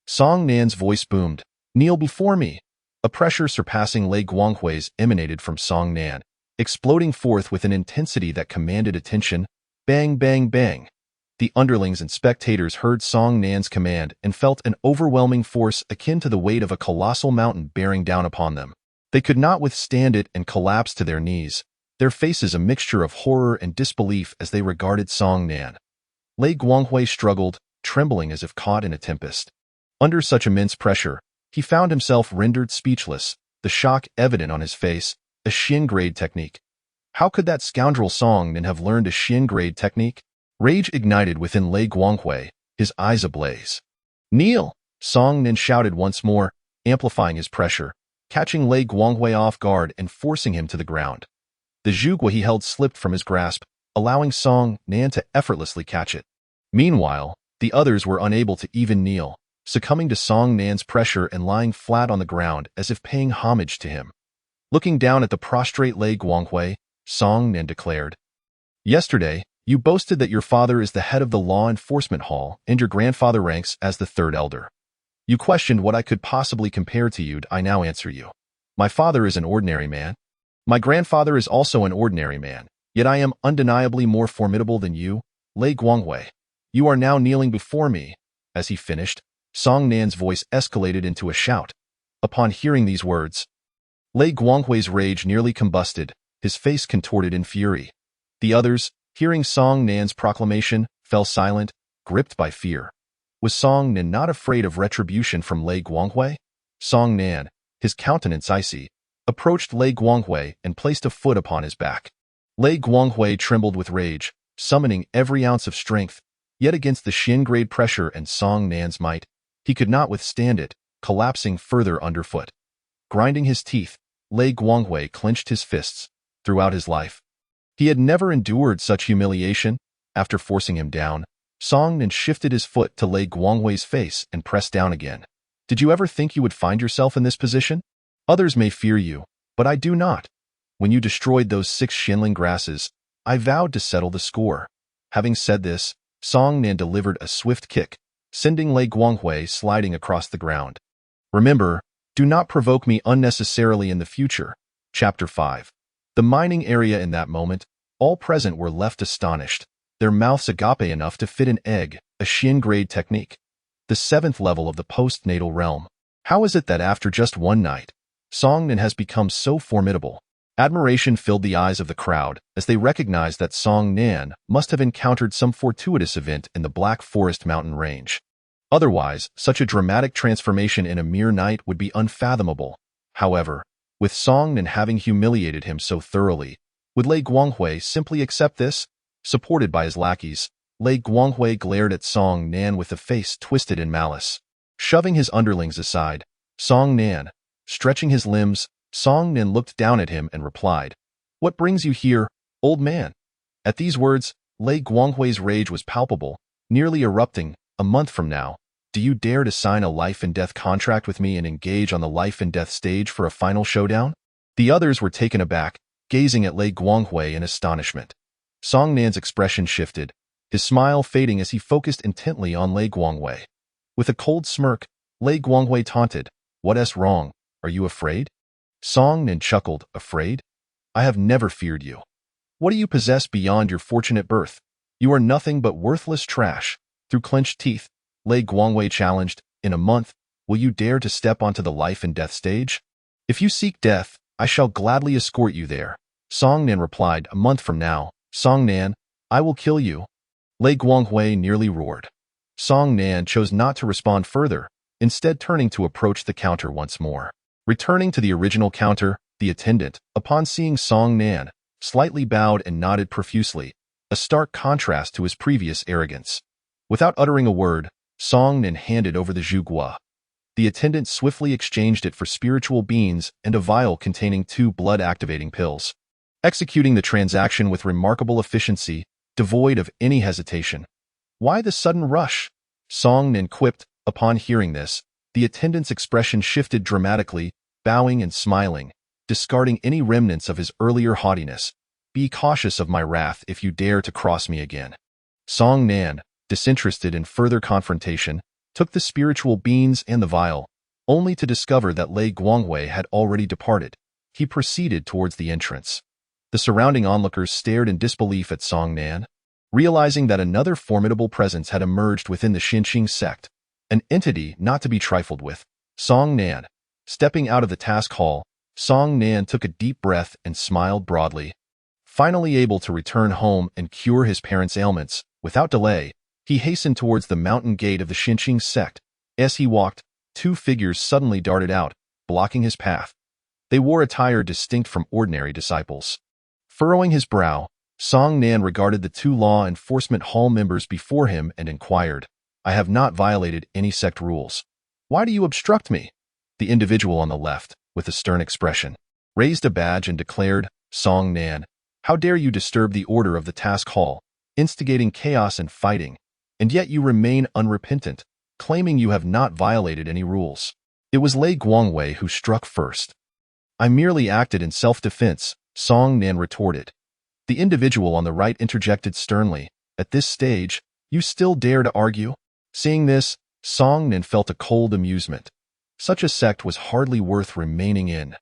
Song Nan's voice boomed. "Kneel before me." A pressure surpassing Lei Guanghui's emanated from Song Nan, exploding forth with an intensity that commanded attention. Bang, bang, bang. The underlings and spectators heard Song Nan's command and felt an overwhelming force akin to the weight of a colossal mountain bearing down upon them. They could not withstand it and collapsed to their knees, their faces a mixture of horror and disbelief as they regarded Song Nan. Lei Guanghui struggled, trembling as if caught in a tempest. Under such immense pressure, he found himself rendered speechless, the shock evident on his face. A Xin grade technique. How could that scoundrel Song Nan have learned a Xin grade technique? Rage ignited within Lei Guanghui, his eyes ablaze. "Kneel!" Song Nan shouted once more, amplifying his pressure, catching Lei Guanghui off guard and forcing him to the ground. The zhugua he held slipped from his grasp, allowing Song Nan to effortlessly catch it. Meanwhile, the others were unable to even kneel, succumbing to Song Nan's pressure and lying flat on the ground as if paying homage to him. Looking down at the prostrate Lei Guanghui, Song Nan declared, "Yesterday, you boasted that your father is the head of the law enforcement hall and your grandfather ranks as the third elder. You questioned what I could possibly compare to you. I now answer you. My father is an ordinary man. My grandfather is also an ordinary man, yet I am undeniably more formidable than you, Lei Guanghui. You are now kneeling before me." As he finished, Song Nan's voice escalated into a shout. Upon hearing these words, Lei Guanghui's rage nearly combusted, his face contorted in fury. The others, hearing Song Nan's proclamation, fell silent, gripped by fear. Was Song Nan not afraid of retribution from Lei Guanghui? Song Nan, his countenance icy, approached Lei Guanghui and placed a foot upon his back. Lei Guanghui trembled with rage, summoning every ounce of strength, yet against the Xin grade pressure and Song Nan's might, he could not withstand it, collapsing further underfoot. Grinding his teeth, Lei Guanghui clenched his fists. Throughout his life, he had never endured such humiliation. After forcing him down, Song Nan shifted his foot to Lei Guanghui's face and pressed down again. "Did you ever think you would find yourself in this position? Others may fear you, but I do not. When you destroyed those 6 Xianling grasses, I vowed to settle the score." Having said this, Song Nan delivered a swift kick, sending Lei Guanghui sliding across the ground. "Remember, do not provoke me unnecessarily in the future." Chapter 5. The mining area. In that moment, all present were left astonished, their mouths agape enough to fit an egg, a Xin grade technique. The 7th level of the postnatal realm. How is it that after just one night, Song Nan has become so formidable? Admiration filled the eyes of the crowd as they recognized that Song Nan must have encountered some fortuitous event in the Black Forest mountain range. Otherwise, such a dramatic transformation in a mere night would be unfathomable. However, with Song Nan having humiliated him so thoroughly, would Lei Guanghui simply accept this? Supported by his lackeys, Lei Guanghui glared at Song Nan with a face twisted in malice. Shoving his underlings aside, stretching his limbs, Song Nan looked down at him and replied, "What brings you here, old man?" At these words, Lei Guanghui's rage was palpable, nearly erupting. "A month from now, do you dare to sign a life-and-death contract with me and engage on the life-and-death stage for a final showdown?" The others were taken aback, gazing at Lei Guanghui in astonishment. Song Nan's expression shifted, his smile fading as he focused intently on Lei Guanghui. With a cold smirk, Lei Guanghui taunted, "What's wrong? Are you afraid?" Song Nan chuckled, "Afraid? I have never feared you. What do you possess beyond your fortunate birth? You are nothing but worthless trash." Through clenched teeth, Lei Guanghui challenged, "In a month, will you dare to step onto the life-and-death stage? If you seek death, I shall gladly escort you there." Song Nan replied, "A month from now, Song Nan, I will kill you." Lei Guanghui nearly roared. Song Nan chose not to respond further, instead turning to approach the counter once more. Returning to the original counter, the attendant, upon seeing Song Nan, slightly bowed and nodded profusely, a stark contrast to his previous arrogance. Without uttering a word, Song Nan handed over the zhugua. The attendant swiftly exchanged it for spiritual beans and a vial containing 2 blood-activating pills, executing the transaction with remarkable efficiency, devoid of any hesitation. "Why the sudden rush?" Song Nan quipped. Upon hearing this, the attendant's expression shifted dramatically, bowing and smiling, discarding any remnants of his earlier haughtiness. Be cautious of my wrath if you dare to cross me again. Song Nan, disinterested in further confrontation, took the spiritual beans and the vial, only to discover that Lei Guangwei had already departed. He proceeded towards the entrance. The surrounding onlookers stared in disbelief at Song Nan, realizing that another formidable presence had emerged within the Xinqing sect, an entity not to be trifled with. Song Nan. Stepping out of the task hall, Song Nan took a deep breath and smiled broadly. Finally able to return home and cure his parents' ailments, without delay, he hastened towards the mountain gate of the Xinqing sect. As he walked, two figures suddenly darted out, blocking his path. They wore attire distinct from ordinary disciples. Furrowing his brow, Song Nan regarded the two law enforcement hall members before him and inquired, "I have not violated any sect rules. Why do you obstruct me?" The individual on the left, with a stern expression, raised a badge and declared, "Song Nan, how dare you disturb the order of the task hall, instigating chaos and fighting, and yet you remain unrepentant, claiming you have not violated any rules." It was Lei Guangwei who struck first. "I merely acted in self-defense," Song Nan retorted. The individual on the right interjected sternly, "At this stage, you still dare to argue?" Seeing this, Song Nan felt a cold amusement. Such a sect was hardly worth remaining in.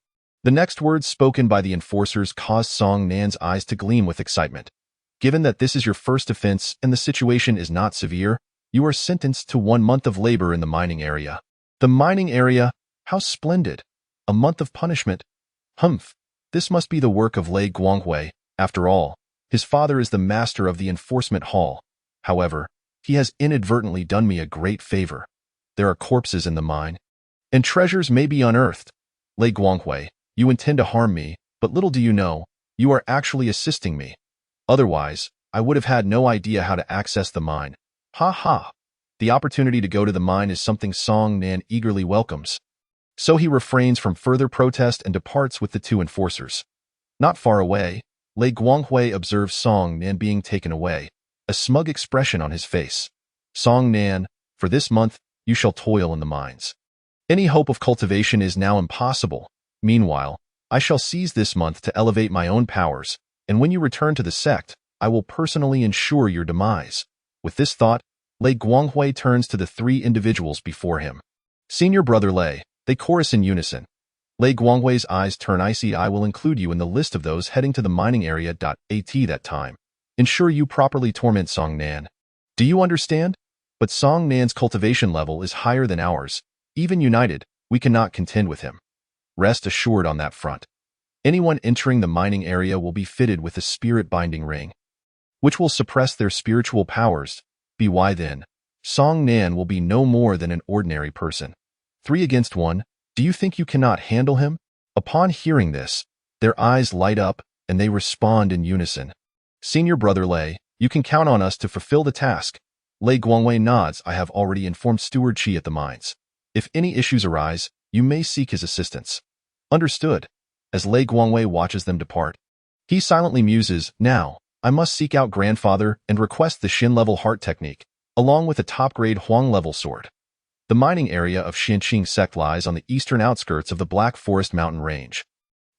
The next words spoken by the enforcers caused Song Nan's eyes to gleam with excitement. "Given that this is your first offense and the situation is not severe, you are sentenced to 1 month of labor in the mining area." The mining area? How splendid! A month of punishment? Humph! This must be the work of Lei Guangwei. After all, his father is the master of the enforcement hall. However, he has inadvertently done me a great favor. There are corpses in the mine, and treasures may be unearthed. Lei Guangwei, you intend to harm me, but little do you know, you are actually assisting me. Otherwise, I would have had no idea how to access the mine. Ha ha! The opportunity to go to the mine is something Song Nan eagerly welcomes. So he refrains from further protest and departs with the two enforcers. Not far away, Lei Guangwei observes Song Nan being taken away, a smug expression on his face. "Song Nan, for this month, you shall toil in the mines. Any hope of cultivation is now impossible. Meanwhile, I shall seize this month to elevate my own powers, and when you return to the sect, I will personally ensure your demise." With this thought, Lei Guangwei turns to the three individuals before him. "Senior brother Lei," they chorus in unison. Lei Guangwei's eyes turn icy. "I will include you in the list of those heading to the mining area. At that time, ensure you properly torment Song Nan. Do you understand? But Song Nan's cultivation level is higher than ours. Even united, we cannot contend with him. Rest assured on that front. Anyone entering the mining area will be fitted with a spirit-binding ring, which will suppress their spiritual powers. Why then, Song Nan will be no more than an ordinary person. 3 against 1, do you think you cannot handle him?" Upon hearing this, their eyes light up and they respond in unison. "Senior brother Lei, you can count on us to fulfill the task." Lei Guangwei nods. "I have already informed Steward Qi at the mines. If any issues arise, you may seek his assistance." "Understood." As Lei Guangwei watches them depart, he silently muses, "Now, I must seek out grandfather and request the Shin-level heart technique, along with a top-grade Huang-level sword." The mining area of Xinqing sect lies on the eastern outskirts of the Black Forest mountain range.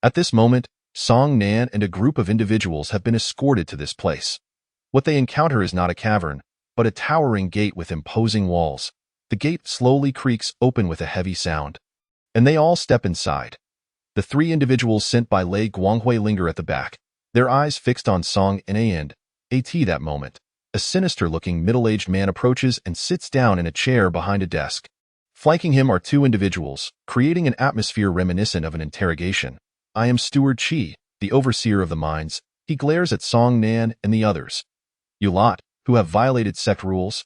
At this moment, Song Nan and a group of individuals have been escorted to this place. What they encounter is not a cavern, but a towering gate with imposing walls. The gate slowly creaks open with a heavy sound, and they all step inside. The 3 individuals sent by Lei Guangwei linger at the back, their eyes fixed on Song Nan. At that moment, a sinister-looking middle-aged man approaches and sits down in a chair behind a desk. Flanking him are 2 individuals, creating an atmosphere reminiscent of an interrogation. "I am Steward Qi, the overseer of the mines." He glares at Song Nan and the others. "You lot, who have violated sect rules,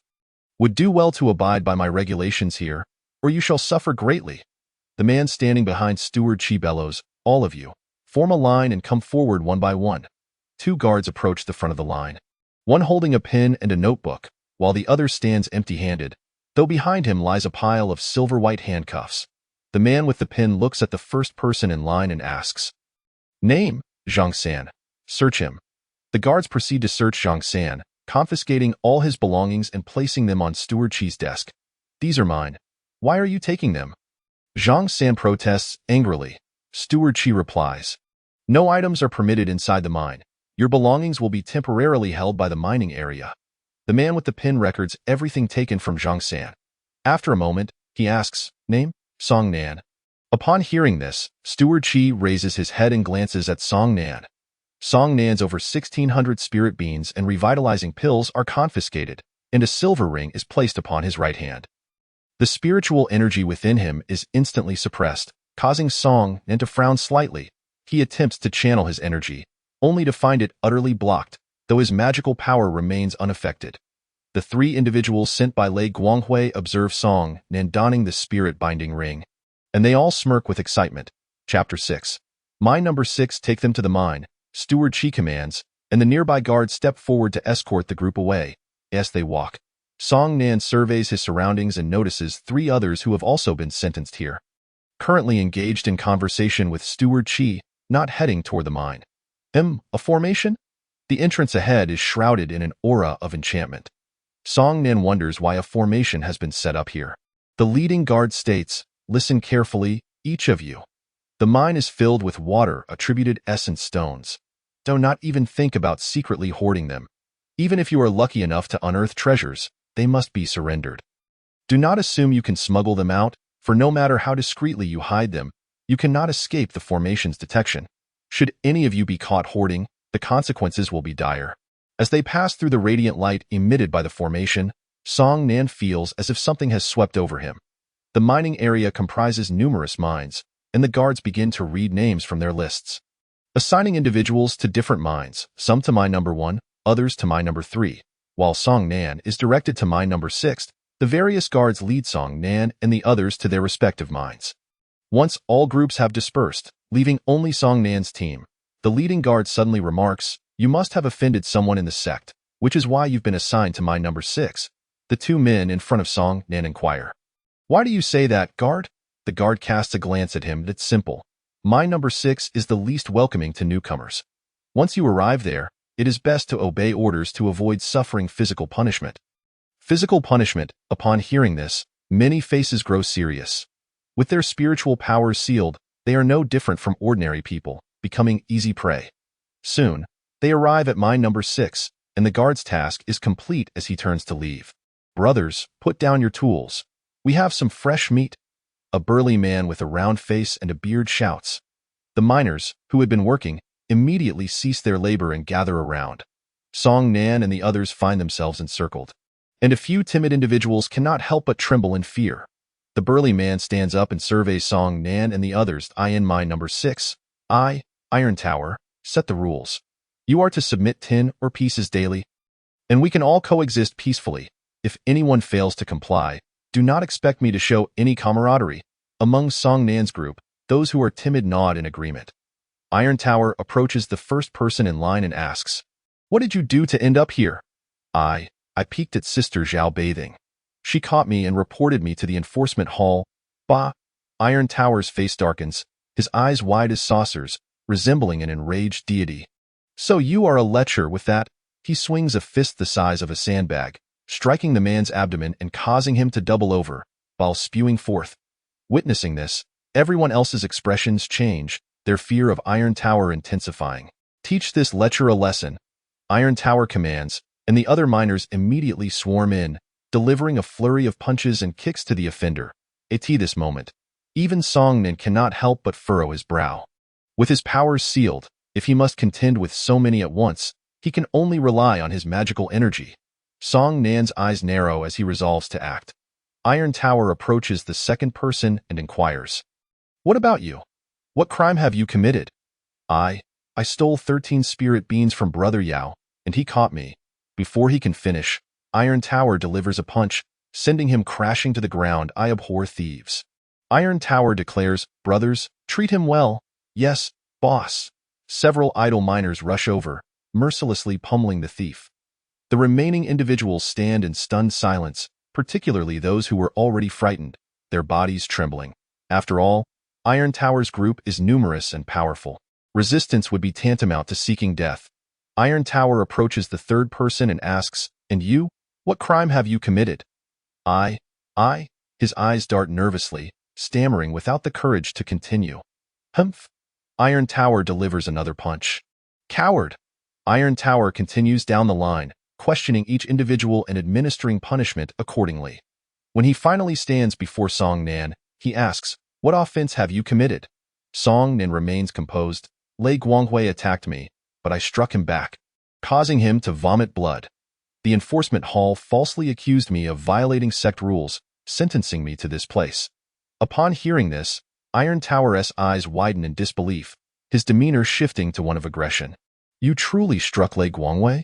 would do well to abide by my regulations here, or you shall suffer greatly." The man standing behind Steward Qi bellows, "All of you, form a line and come forward one by one." 2 guards approach the front of the line, one holding a pen and a notebook, while the other stands empty-handed, though behind him lies a pile of silver-white handcuffs. The man with the pen looks at the first person in line and asks, "Name, Zhang San. Search him." The guards proceed to search Zhang San, confiscating all his belongings and placing them on Steward Qi's desk. "These are mine. Why are you taking them?" Zhang San protests angrily. Steward Chi replies. No items are permitted inside the mine. Your belongings will be temporarily held by the mining area. The man with the pin records everything taken from Zhang San. After a moment, he asks, name? Song Nan. Upon hearing this, Steward Chi raises his head and glances at Song Nan. Song Nan's over 1,600 spirit beans and revitalizing pills are confiscated, and a silver ring is placed upon his right hand. The spiritual energy within him is instantly suppressed, causing Song Nan to frown slightly. He attempts to channel his energy, only to find it utterly blocked, though his magical power remains unaffected. The three individuals sent by Lei Guanghui observe Song Nan donning the spirit-binding ring, and they all smirk with excitement. Chapter 6. Mine number 6. Take them to the mine, Steward Chi commands, and the nearby guards step forward to escort the group away. As they walk, Song Nan surveys his surroundings and notices three others who have also been sentenced here. Currently engaged in conversation with Steward Chi, not heading toward the mine. A formation? The entrance ahead is shrouded in an aura of enchantment. Song Nan wonders why a formation has been set up here. The leading guard states, listen carefully, each of you. The mine is filled with water attributed essence stones. Do not even think about secretly hoarding them. Even if you are lucky enough to unearth treasures, they must be surrendered. Do not assume you can smuggle them out, for no matter how discreetly you hide them, you cannot escape the formation's detection. Should any of you be caught hoarding, the consequences will be dire. As they pass through the radiant light emitted by the formation, Song Nan feels as if something has swept over him. The mining area comprises numerous mines, and the guards begin to read names from their lists, assigning individuals to different mines, some to mine number 1, others to mine number 3. While Song Nan is directed to mine number 6, the various guards lead Song Nan and the others to their respective mines. Once all groups have dispersed, leaving only Song Nan's team, the leading guard suddenly remarks, you must have offended someone in the sect, which is why you've been assigned to mine number 6. The two men in front of Song Nan inquire. Why do you say that, guard? The guard casts a glance at him that's simple. Mine number 6 is the least welcoming to newcomers. Once you arrive there, it is best to obey orders to avoid suffering physical punishment. Physical punishment. Upon hearing this, many faces grow serious. With their spiritual powers sealed, they are no different from ordinary people, becoming easy prey. Soon, they arrive at mine number 6, and the guard's task is complete as he turns to leave. Brothers, put down your tools. We have some fresh meat. A burly man with a round face and a beard shouts. The miners, who had been working, immediately cease their labor and gather around. Song Nan and the others find themselves encircled, and a few timid individuals cannot help but tremble in fear. The burly man stands up and surveys Song Nan and the others. I in mine number 6. I, Iron Tower, set the rules. You are to submit 10 or pieces daily, and we can all coexist peacefully. If anyone fails to comply, do not expect me to show any camaraderie. Among Song Nan's group, those who are timid nod in agreement. Iron Tower approaches the first person in line and asks, what did you do to end up here? I peeked at Sister Zhao bathing. She caught me and reported me to the enforcement hall. Bah! Iron Tower's face darkens, his eyes wide as saucers, resembling an enraged deity. So you are a lecher with that? He swings a fist the size of a sandbag, striking the man's abdomen and causing him to double over, while spewing forth. Witnessing this, everyone else's expressions change, their fear of Iron Tower intensifying. Teach this lecher a lesson. Iron Tower commands, and the other miners immediately swarm in, delivering a flurry of punches and kicks to the offender. At this moment, even Song Nan cannot help but furrow his brow. With his powers sealed, if he must contend with so many at once, he can only rely on his magical energy. Song Nan's eyes narrow as he resolves to act. Iron Tower approaches the second person and inquires, what about you? What crime have you committed? I stole 13 spirit beans from Brother Yao, and he caught me. Before he can finish, Iron Tower delivers a punch, sending him crashing to the ground. I abhor thieves. Iron Tower declares, brothers, treat him well. Yes, boss. Several idle miners rush over, mercilessly pummeling the thief. The remaining individuals stand in stunned silence, particularly those who were already frightened, their bodies trembling. After all, Iron Tower's group is numerous and powerful. Resistance would be tantamount to seeking death. Iron Tower approaches the third person and asks, and you? What crime have you committed? I? His eyes dart nervously, stammering without the courage to continue. Humph! Iron Tower delivers another punch. Coward! Iron Tower continues down the line, questioning each individual and administering punishment accordingly. When he finally stands before Song Nan, he asks, "What offense have you committed?" Song Nan remains composed. "Lei Guanghui attacked me, but I struck him back, causing him to vomit blood. The enforcement hall falsely accused me of violating sect rules, sentencing me to this place." Upon hearing this, Iron Tower's eyes widen in disbelief, his demeanor shifting to one of aggression. "You truly struck Lei Guanghui?"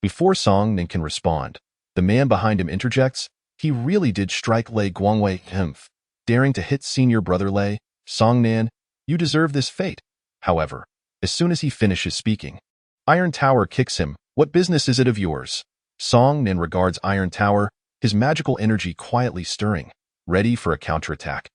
Before Song Nan can respond, the man behind him interjects, "He really did strike Lei Guanghui, humph. Daring to hit senior brother Lei, Song Nan, you deserve this fate." However, as soon as he finishes speaking, Iron Tower kicks him. "What business is it of yours?" Song Nan regards Iron Tower, his magical energy quietly stirring, ready for a counterattack.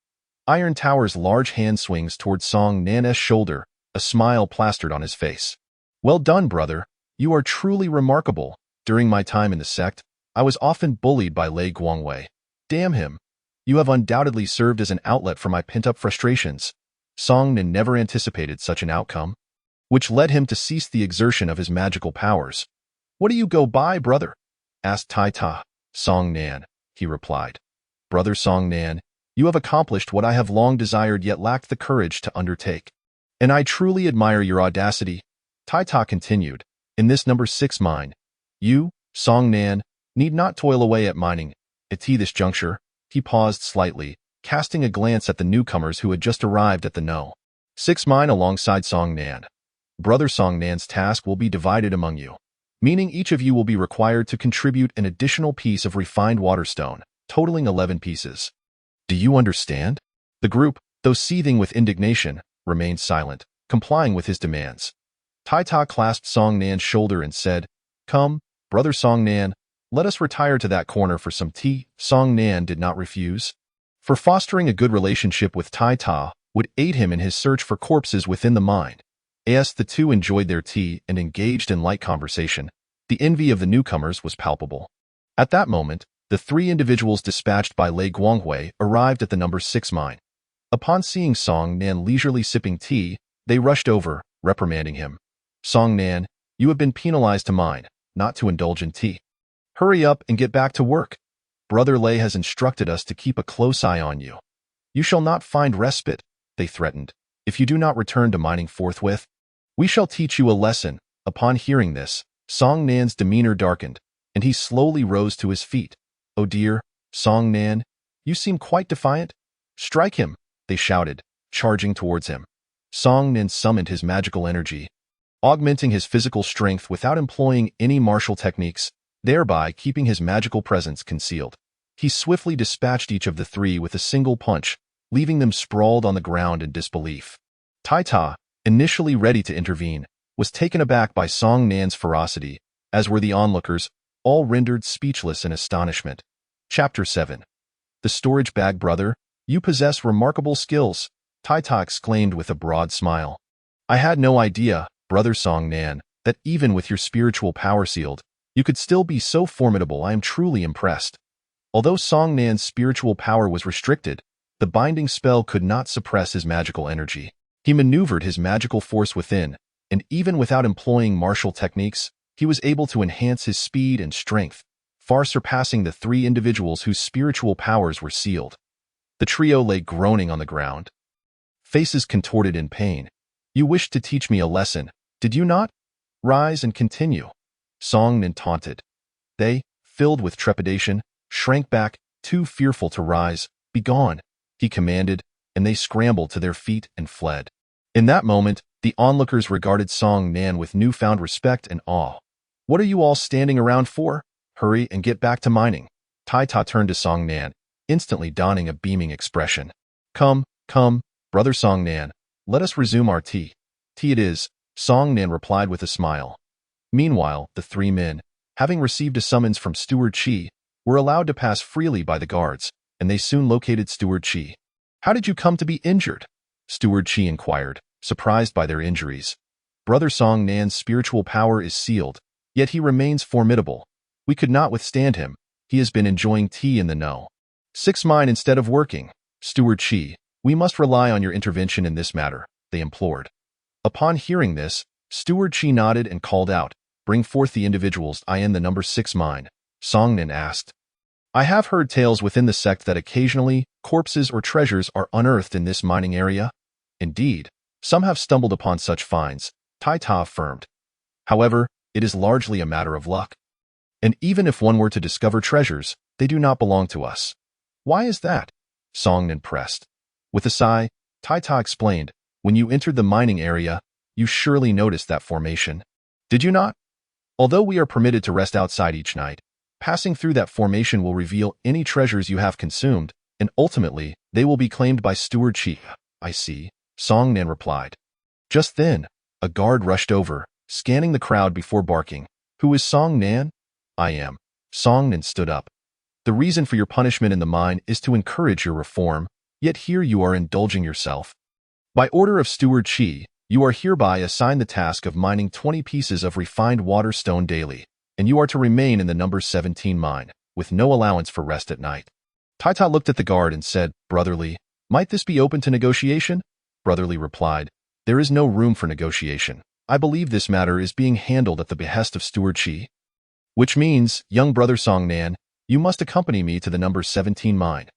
Iron Tower's large hand swings towards Song Nan's shoulder, a smile plastered on his face. "Well done, brother. You are truly remarkable. During my time in the sect, I was often bullied by Lei Guanghui. Damn him. You have undoubtedly served as an outlet for my pent-up frustrations." Song Nan never anticipated such an outcome, which led him to cease the exertion of his magical powers. "What do you go by, brother?" asked Tai Ta. "Song Nan," he replied. "Brother Song Nan, you have accomplished what I have long desired yet lacked the courage to undertake. And I truly admire your audacity." Tai Ta continued, "In this number 6 mine, you, Song Nan, need not toil away at mining. At this juncture," he paused slightly, casting a glance at the newcomers who had just arrived at the No. 6 mine alongside Song Nan. "Brother Song Nan's task will be divided among you, meaning each of you will be required to contribute an additional piece of refined waterstone, totaling 11 pieces. Do you understand?" The group, though seething with indignation, remained silent, complying with his demands. Tai Ta clasped Song Nan's shoulder and said, "Come, brother Song Nan, let us retire to that corner for some tea." Song Nan did not refuse, for fostering a good relationship with Tai Ta would aid him in his search for corpses within the mine. As the two enjoyed their tea and engaged in light conversation, the envy of the newcomers was palpable. At that moment, the 3 individuals dispatched by Lei Guanghui arrived at the number 6 mine. Upon seeing Song Nan leisurely sipping tea, they rushed over, reprimanding him. "Song Nan, you have been penalized to mine, not to indulge in tea. Hurry up and get back to work. Brother Lei has instructed us to keep a close eye on you. You shall not find respite," they threatened. "If you do not return to mining forthwith, we shall teach you a lesson." Upon hearing this, Song Nan's demeanor darkened, and he slowly rose to his feet. "Oh dear, Song Nan, you seem quite defiant. Strike him," they shouted, charging towards him. Song Nan summoned his magical energy, augmenting his physical strength without employing any martial techniques, thereby keeping his magical presence concealed. He swiftly dispatched each of the 3 with a single punch, leaving them sprawled on the ground in disbelief. Tai Ta, initially ready to intervene, was taken aback by Song Nan's ferocity, as were the onlookers, all rendered speechless in astonishment. Chapter 7. The Storage Bag. "Brother, you possess remarkable skills," Tai Ta exclaimed with a broad smile. "I had no idea, brother Song Nan, that even with your spiritual power sealed, you could still be so formidable. I am truly impressed." Although Song Nan's spiritual power was restricted, the binding spell could not suppress his magical energy. He maneuvered his magical force within, and even without employing martial techniques, he was able to enhance his speed and strength, far surpassing the 3 individuals whose spiritual powers were sealed. The trio lay groaning on the ground, faces contorted in pain. "You wished to teach me a lesson, did you not? Rise and continue," Song Nan taunted. They, filled with trepidation, shrank back, too fearful to rise. "Begone," he commanded, and they scrambled to their feet and fled. In that moment, the onlookers regarded Song Nan with newfound respect and awe. "What are you all standing around for? Hurry and get back to mining." Tai Ta turned to Song Nan, instantly donning a beaming expression. Come, brother Song Nan, let us resume our tea." "Tea it is," Song Nan replied with a smile. Meanwhile, the 3 men, having received a summons from Steward Chi, were allowed to pass freely by the guards, and they soon located Steward Chi. "How did you come to be injured?" Steward Chi inquired, surprised by their injuries. "Brother Song Nan's spiritual power is sealed, yet he remains formidable. We could not withstand him. He has been enjoying tea in the No. 6 mine instead of working. Steward Chi, we must rely on your intervention in this matter." they implored. Upon hearing this, Steward Chi nodded and called out, "Bring forth the individuals in the number 6 mine." Songnan asked, "I have heard tales within the sect that occasionally corpses or treasures are unearthed in this mining area. Indeed, some have stumbled upon such finds," Tai Ta affirmed. "However, it is largely a matter of luck. And even if one were to discover treasures, they do not belong to us." "Why is that?" Songnan pressed. With a sigh, Tai Ta explained, "When you entered the mining area, you surely noticed that formation. Did you not? Although we are permitted to rest outside each night, passing through that formation will reveal any treasures you have consumed, and ultimately, they will be claimed by Steward Chi." "I see," Songnan replied. Just then, a guard rushed over, scanning the crowd before barking, "Who is Songnan?" "I am." Songnan stood up. "The reason for your punishment in the mine is to encourage your reform, yet here you are indulging yourself. By order of Steward Chi, you are hereby assigned the task of mining 20 pieces of refined water stone daily, and you are to remain in the number 17 mine, with no allowance for rest at night." Tai Ta looked at the guard and said, "Brotherly, might this be open to negotiation?" Brotherly replied, "There is no room for negotiation. I believe this matter is being handled at the behest of Steward Chi. Which means, young brother Songnan, you must accompany me to the number 17 mine."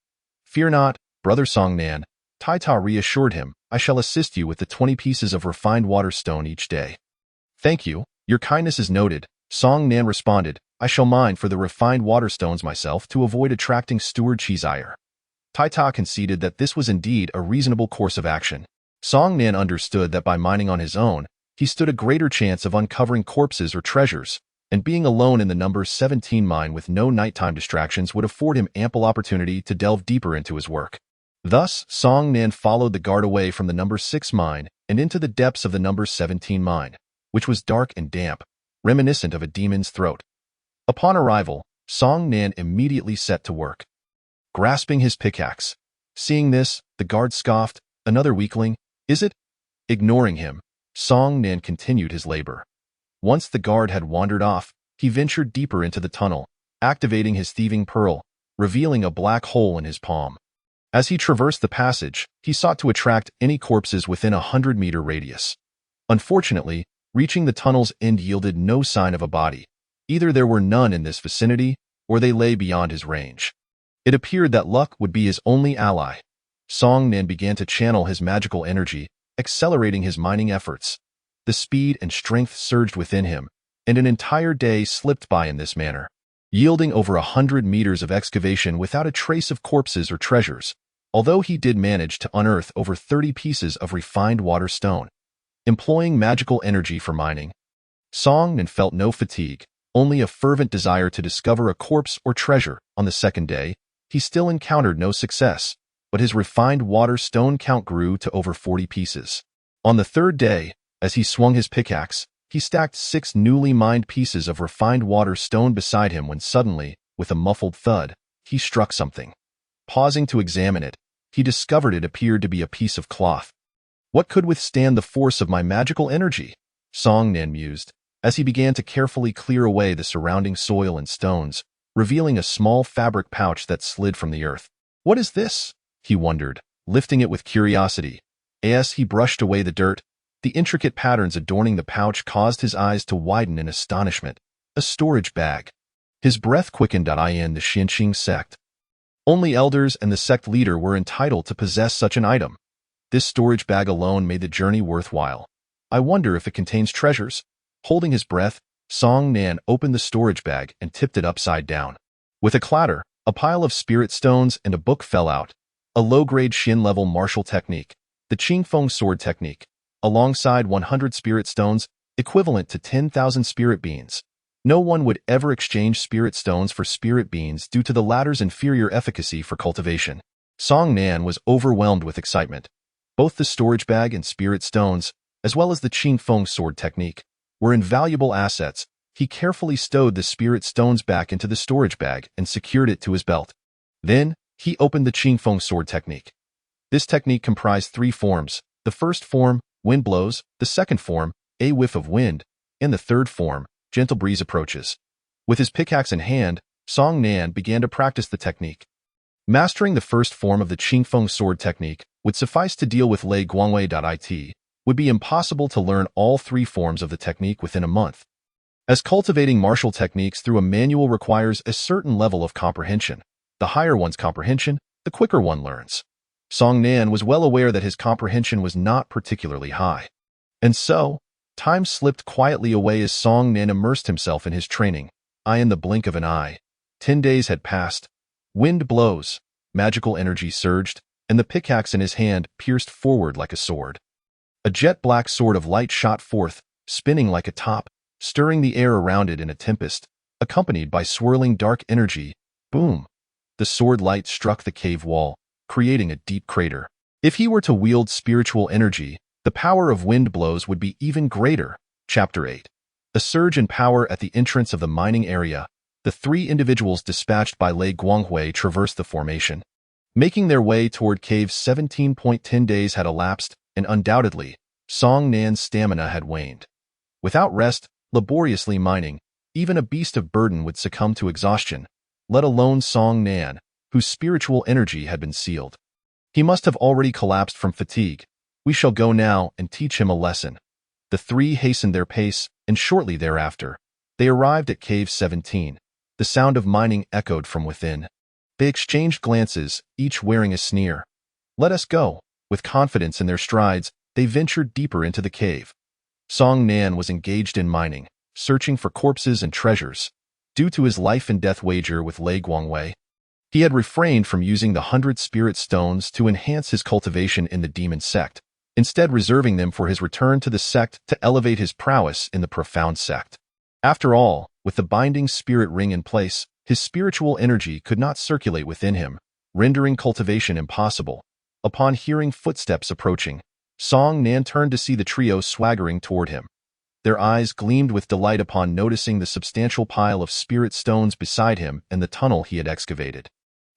"Fear not, brother Songnan," Tai Ta reassured him, "I shall assist you with the 20 pieces of refined water stone each day." "Thank you, your kindness is noted," Songnan responded. "I shall mine for the refined water stones myself to avoid attracting Steward Chi's ire." Tai Ta conceded that this was indeed a reasonable course of action. Songnan understood that by mining on his own, he stood a greater chance of uncovering corpses or treasures, and being alone in the number 17 mine with no nighttime distractions would afford him ample opportunity to delve deeper into his work. Thus, Songnan followed the guard away from the number 6 mine and into the depths of the number 17 mine, which was dark and damp, reminiscent of a demon's throat. Upon arrival, Songnan immediately set to work, grasping his pickaxe. Seeing this, the guard scoffed, "Another weakling, is it?" Ignoring him, Songnan continued his labor. Once the guard had wandered off, he ventured deeper into the tunnel, activating his thieving pearl, revealing a black hole in his palm. As he traversed the passage, he sought to attract any corpses within a 100-meter radius. Unfortunately, reaching the tunnel's end yielded no sign of a body. Either there were none in this vicinity, or they lay beyond his range. It appeared that luck would be his only ally. Songnan began to channel his magical energy, accelerating his mining efforts. The speed and strength surged within him, and an entire day slipped by in this manner, yielding over 100 meters of excavation without a trace of corpses or treasures, although he did manage to unearth over 30 pieces of refined water stone. Employing magical energy for mining, Songnan felt no fatigue, only a fervent desire to discover a corpse or treasure. On the second day, he still encountered no success, but his refined water stone count grew to over 40 pieces. On the third day, as he swung his pickaxe, he stacked 6 newly mined pieces of refined water stone beside him when suddenly, with a muffled thud, he struck something. Pausing to examine it, he discovered it appeared to be a piece of cloth. "What could withstand the force of my magical energy?" Songnan mused, as he began to carefully clear away the surrounding soil and stones, revealing a small fabric pouch that slid from the earth. "What is this?" he wondered, lifting it with curiosity. As he brushed away the dirt, the intricate patterns adorning the pouch caused his eyes to widen in astonishment. A storage bag. His breath quickened. In the Xianqing sect, only elders and the sect leader were entitled to possess such an item. This storage bag alone made the journey worthwhile. "I wonder if it contains treasures." Holding his breath, Songnan opened the storage bag and tipped it upside down. With a clatter, a pile of spirit stones and a book fell out. A low-grade Xin-level martial technique, the Qingfeng sword technique, alongside 100 spirit stones, equivalent to 10,000 spirit beans. No one would ever exchange spirit stones for spirit beans due to the latter's inferior efficacy for cultivation. Songnan was overwhelmed with excitement. Both the storage bag and spirit stones, as well as the Qingfeng sword technique, were invaluable assets. He carefully stowed the spirit stones back into the storage bag and secured it to his belt. Then, he opened the Qingfeng sword technique. This technique comprised 3 forms. The first form, wind blows; the second form, a whiff of wind; and the third form, gentle breeze approaches. With his pickaxe in hand, Songnan began to practice the technique. Mastering the first form of the Qingfeng sword technique would suffice to deal with Lei Guangwei.it, would be impossible to learn all three forms of the technique within a month, as cultivating martial techniques through a manual requires a certain level of comprehension. The higher one's comprehension, the quicker one learns. Song Nan was well aware that his comprehension was not particularly high. And so, time slipped quietly away as Song Nan immersed himself in his training. In the blink of an eye, 10 days had passed. Wind blows, magical energy surged, and the pickaxe in his hand pierced forward like a sword. A jet-black sword of light shot forth, spinning like a top, stirring the air around it in a tempest, accompanied by swirling dark energy. Boom! The sword light struck the cave wall, creating a deep crater. If he were to wield spiritual energy, the power of wind blows would be even greater. Chapter 8. A surge in power at the entrance of the mining area. The three individuals dispatched by Lei Guanghui traversed the formation, making their way toward cave 17. 10 days had elapsed, and undoubtedly, Song Nan's stamina had waned. Without rest, laboriously mining, even a beast of burden would succumb to exhaustion, let alone Song Nan, whose spiritual energy had been sealed. He must have already collapsed from fatigue. We shall go now and teach him a lesson. The three hastened their pace, and shortly thereafter, they arrived at cave 17. The sound of mining echoed from within. They exchanged glances, each wearing a sneer. Let us go. With confidence in their strides, they ventured deeper into the cave. Song Nan was engaged in mining, searching for corpses and treasures. Due to his life-and-death wager with Lei Guanghui, he had refrained from using the 100 spirit stones to enhance his cultivation in the demon sect, instead reserving them for his return to the sect to elevate his prowess in the profound sect. After all, with the binding spirit ring in place, his spiritual energy could not circulate within him, rendering cultivation impossible. Upon hearing footsteps approaching, Song Nan turned to see the trio swaggering toward him. Their eyes gleamed with delight upon noticing the substantial pile of spirit stones beside him and the tunnel he had excavated.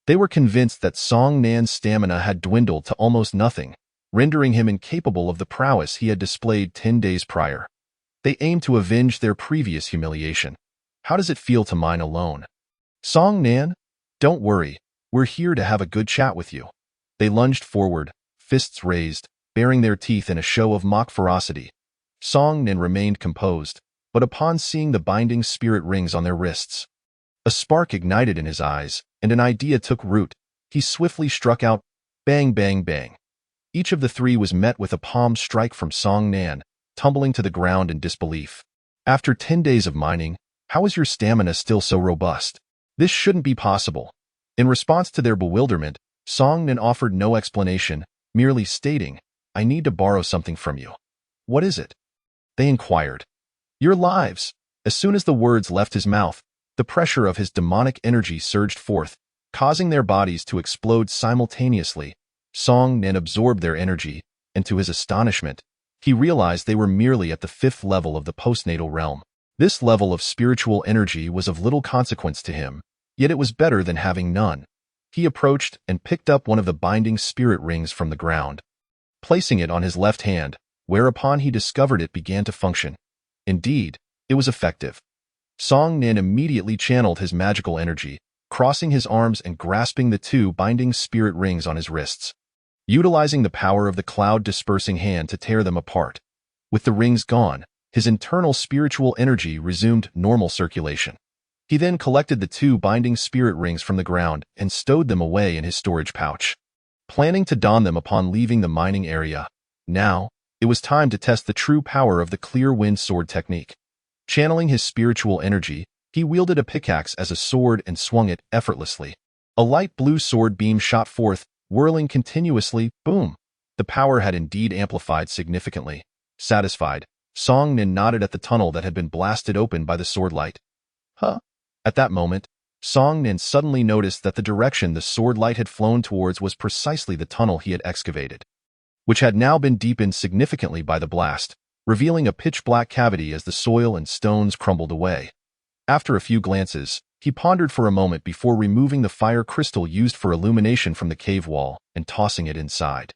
They were convinced that Song Nan's stamina had dwindled to almost nothing, rendering him incapable of the prowess he had displayed 10 days prior. They aimed to avenge their previous humiliation. How does it feel to mine alone? Song Nan, don't worry, we're here to have a good chat with you. They lunged forward, fists raised, baring their teeth in a show of mock ferocity. Song Nan remained composed, but upon seeing the binding spirit rings on their wrists, a spark ignited in his eyes, and an idea took root. He swiftly struck out, bang, bang, bang. Each of the three was met with a palm strike from Song Nan, tumbling to the ground in disbelief. After 10 days of mining, how is your stamina still so robust? This shouldn't be possible. In response to their bewilderment, Song Nan offered no explanation, merely stating, I need to borrow something from you. What is it? They inquired. Your lives. As soon as the words left his mouth, the pressure of his demonic energy surged forth, causing their bodies to explode simultaneously. Song Nan absorbed their energy, and to his astonishment, he realized they were merely at the 5th level of the postnatal realm. This level of spiritual energy was of little consequence to him, yet it was better than having none. He approached and picked up one of the binding spirit rings from the ground, placing it on his left hand, whereupon he discovered it began to function. Indeed, it was effective. Song Nan immediately channeled his magical energy, crossing his arms and grasping the two binding spirit rings on his wrists, utilizing the power of the cloud-dispersing hand to tear them apart. With the rings gone, his internal spiritual energy resumed normal circulation. He then collected the two binding spirit rings from the ground and stowed them away in his storage pouch, planning to don them upon leaving the mining area. Now, it was time to test the true power of the clear wind sword technique. Channeling his spiritual energy, he wielded a pickaxe as a sword and swung it effortlessly. A light blue sword beam shot forth, whirling continuously. Boom! The power had indeed amplified significantly. Satisfied, Song Nan nodded at the tunnel that had been blasted open by the sword light. Huh? At that moment, Song Nan suddenly noticed that the direction the sword light had flown towards was precisely the tunnel he had excavated, which had now been deepened significantly by the blast, revealing a pitch-black cavity as the soil and stones crumbled away. After a few glances, he pondered for a moment before removing the fire crystal used for illumination from the cave wall and tossing it inside.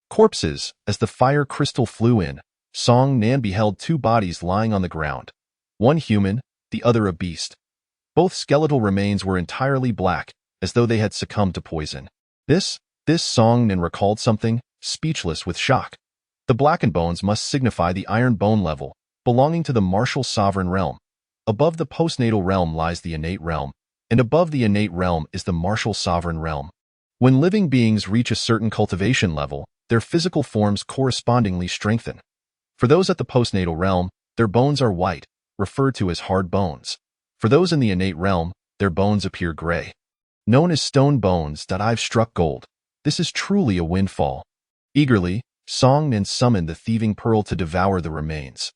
Corpses. As the fire crystal flew in, Song Nan beheld two bodies lying on the ground. One human, the other a beast. Both skeletal remains were entirely black, as though they had succumbed to poison. This Song Nan recalled something, speechless with shock. The blackened bones must signify the iron bone level, belonging to the martial sovereign realm. Above the postnatal realm lies the innate realm, and above the innate realm is the martial sovereign realm. When living beings reach a certain cultivation level, their physical forms correspondingly strengthen. For those at the postnatal realm, their bones are white, referred to as hard bones. For those in the innate realm, their bones appear gray. Known as stone bones, that I've struck gold. This is truly a windfall. Eagerly, Song Nen summoned the thieving pearl to devour the remains.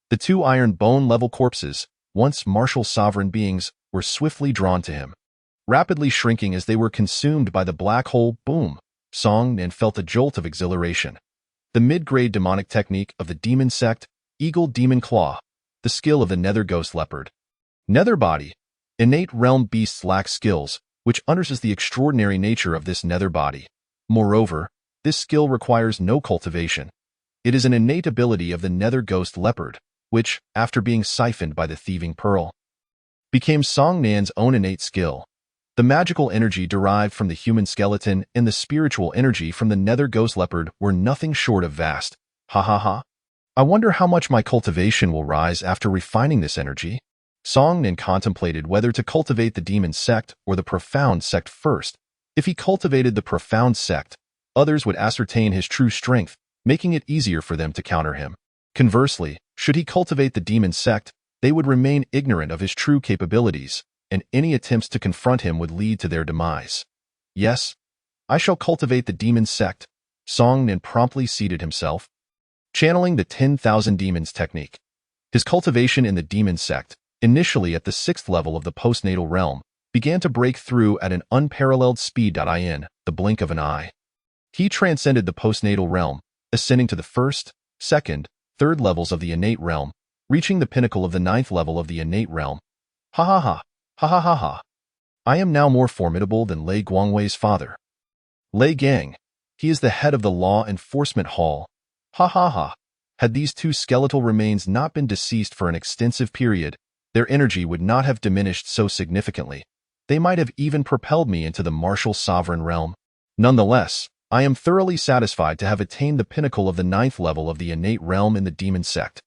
The two iron bone-level corpses, once martial sovereign beings, were swiftly drawn to him. Rapidly shrinking as they were consumed by the black hole, boom, Song Nen felt a jolt of exhilaration. The mid-grade demonic technique of the demon sect, Eagle Demon Claw, the skill of the Nether Ghost Leopard. Nether Body. Innate realm beasts lack skills, which underscores the extraordinary nature of this nether body. Moreover, this skill requires no cultivation. It is an innate ability of the Nether Ghost Leopard, which, after being siphoned by the thieving pearl, became Song Nan's own innate skill. The magical energy derived from the human skeleton and the spiritual energy from the Nether Ghost Leopard were nothing short of vast. Ha ha ha. I wonder how much my cultivation will rise after refining this energy. Song Nan contemplated whether to cultivate the demon sect or the profound sect first. If he cultivated the profound sect, others would ascertain his true strength, making it easier for them to counter him. Conversely, should he cultivate the demon sect, they would remain ignorant of his true capabilities, and any attempts to confront him would lead to their demise. Yes, I shall cultivate the demon sect. Song Nan promptly seated himself, channeling the 10,000 demons technique. His cultivation in the demon sect, initially at the 6th level of the postnatal realm, began to break through at an unparalleled speed. In the blink of an eye, he transcended the postnatal realm, ascending to the 1st, 2nd, 3rd levels of the innate realm, reaching the pinnacle of the 9th level of the innate realm. Ha ha ha, ha ha ha ha. I am now more formidable than Lei Guangwei's father. Lei Gang. He is the head of the Law Enforcement Hall. Ha ha ha. Had these two skeletal remains not been deceased for an extensive period, their energy would not have diminished so significantly. They might have even propelled me into the martial sovereign realm. Nonetheless, I am thoroughly satisfied to have attained the pinnacle of the 9th level of the innate realm in the demon sect.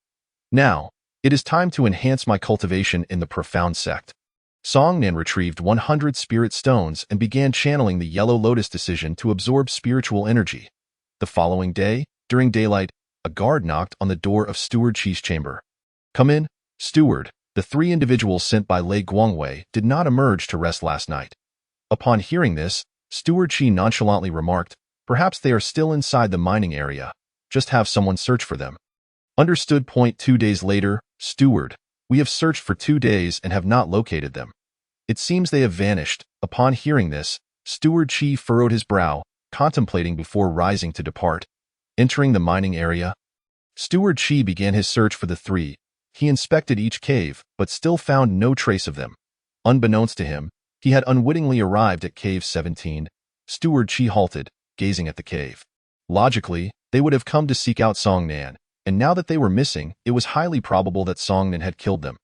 Now, it is time to enhance my cultivation in the profound sect. Song Nan retrieved 100 spirit stones and began channeling the Yellow Lotus decision to absorb spiritual energy. The following day, during daylight, a guard knocked on the door of Steward Chi's chamber. Come in, Steward. The 3 individuals sent by Lei Guangwei did not emerge to rest last night. Upon hearing this, Steward Chi nonchalantly remarked, perhaps they are still inside the mining area. Just have someone search for them. Understood. 2 days later, Steward. We have searched for 2 days and have not located them. It seems they have vanished. Upon hearing this, Steward Chi furrowed his brow, contemplating before rising to depart. Entering the mining area, Steward Chi began his search for the 3. He inspected each cave, but still found no trace of them. Unbeknownst to him, he had unwittingly arrived at Cave 17. Steward Chi halted, gazing at the cave. Logically, they would have come to seek out Song Nan, and now that they were missing, it was highly probable that Song Nan had killed them.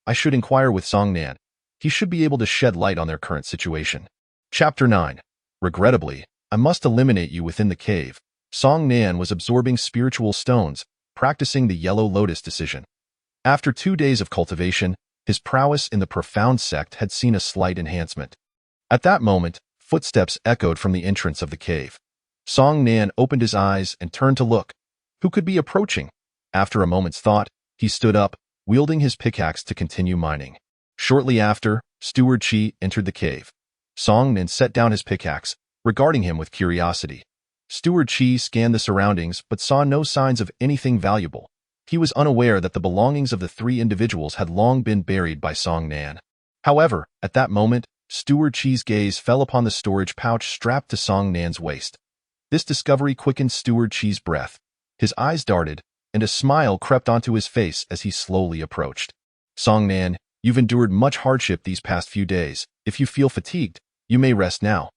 I should inquire with Song Nan. He should be able to shed light on their current situation. Chapter 9. Regrettably, I must eliminate you within the cave. Song Nan was absorbing spiritual stones, practicing the Yellow Lotus decision. After 2 days of cultivation, his prowess in the profound sect had seen a slight enhancement. At that moment, footsteps echoed from the entrance of the cave. Song Nan opened his eyes and turned to look. Who could be approaching? After a moment's thought, he stood up, wielding his pickaxe to continue mining. Shortly after, Steward Chi entered the cave. Song Nan set down his pickaxe, regarding him with curiosity. Steward Chi scanned the surroundings but saw no signs of anything valuable. He was unaware that the belongings of the 3 individuals had long been buried by Song Nan. However, at that moment, Steward Chi's gaze fell upon the storage pouch strapped to Song Nan's waist. This discovery quickened Steward Chi's breath. His eyes darted, and a smile crept onto his face as he slowly approached. Song Nan, you've endured much hardship these past few days. If you feel fatigued, you may rest now.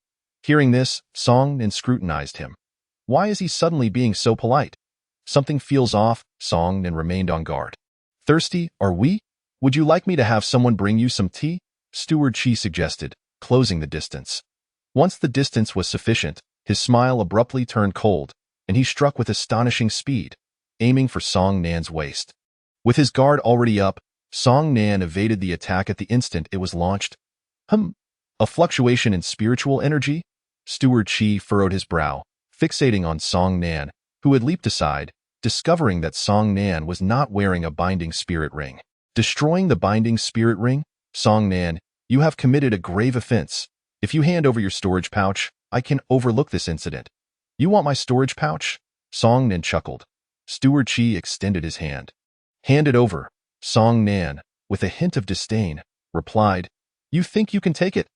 Hearing this, Song Nan scrutinized him. Why is he suddenly being so polite? Something feels off. Song Nan remained on guard. Thirsty, are we? Would you like me to have someone bring you some tea? Steward Chi suggested, closing the distance. Once the distance was sufficient, his smile abruptly turned cold, and he struck with astonishing speed, aiming for Song Nan's waist. With his guard already up, Song Nan evaded the attack at the instant it was launched. A fluctuation in spiritual energy? Steward Chi furrowed his brow, fixating on Song Nan, who had leaped aside, discovering that Song Nan was not wearing a binding spirit ring. Destroying the binding spirit ring? Song Nan, you have committed a grave offense. If you hand over your storage pouch, I can overlook this incident. You want my storage pouch? Song Nan chuckled. Steward Chi extended his hand. Hand it over. Song Nan, with a hint of disdain, replied, You think you can take it?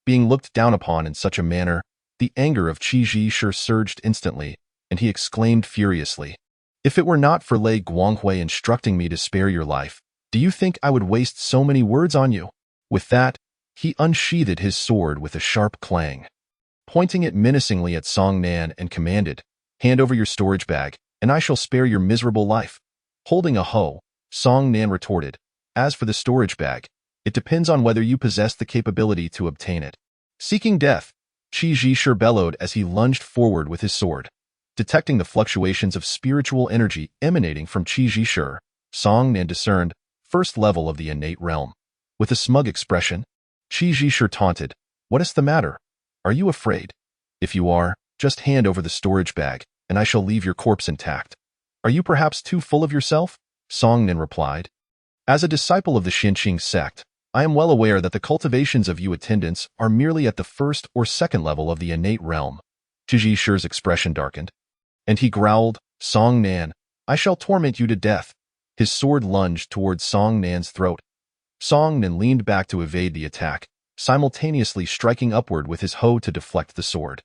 Being looked down upon in such a manner, the anger of Qi Zhishur surged instantly, and he exclaimed furiously, If it were not for Lei Guanghui instructing me to spare your life, do you think I would waste so many words on you? With that, he unsheathed his sword with a sharp clang, pointing it menacingly at Song Nan and commanded, Hand over your storage bag, and I shall spare your miserable life. Holding a hoe, Song Nan retorted, As for the storage bag, it depends on whether you possess the capability to obtain it. Seeking death, Qi Zhishur bellowed as he lunged forward with his sword. Detecting the fluctuations of spiritual energy emanating from Qi Zhishur, Song Nan discerned first level of the innate realm. With a smug expression, Qi Zhishur taunted, What is the matter? Are you afraid? If you are, just hand over the storage bag, and I shall leave your corpse intact. Are you perhaps too full of yourself? Song Nan replied. As a disciple of the Xinqing sect, I am well aware that the cultivations of you attendants are merely at the first or second level of the innate realm. Qi Zhishur's expression darkened, and he growled, Song Nan, I shall torment you to death. His sword lunged towards Song Nan's throat. Song Nan leaned back to evade the attack, simultaneously striking upward with his hoe to deflect the sword.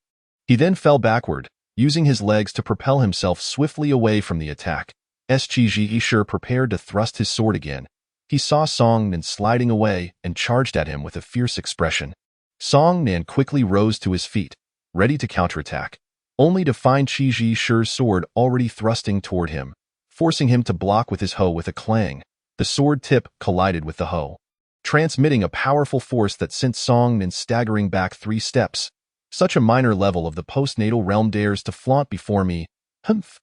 He then fell backward, using his legs to propel himself swiftly away from the attack. As Qi Zhishur prepared to thrust his sword again, he saw Song Nan sliding away and charged at him with a fierce expression. Song Nan quickly rose to his feet, ready to counterattack, only to find Qi Zhishur's sword already thrusting toward him, forcing him to block with his hoe with a clang. The sword tip collided with the hoe, transmitting a powerful force that sent Song Nan staggering back 3 steps. Such a minor level of the postnatal realm dares to flaunt before me. Humph!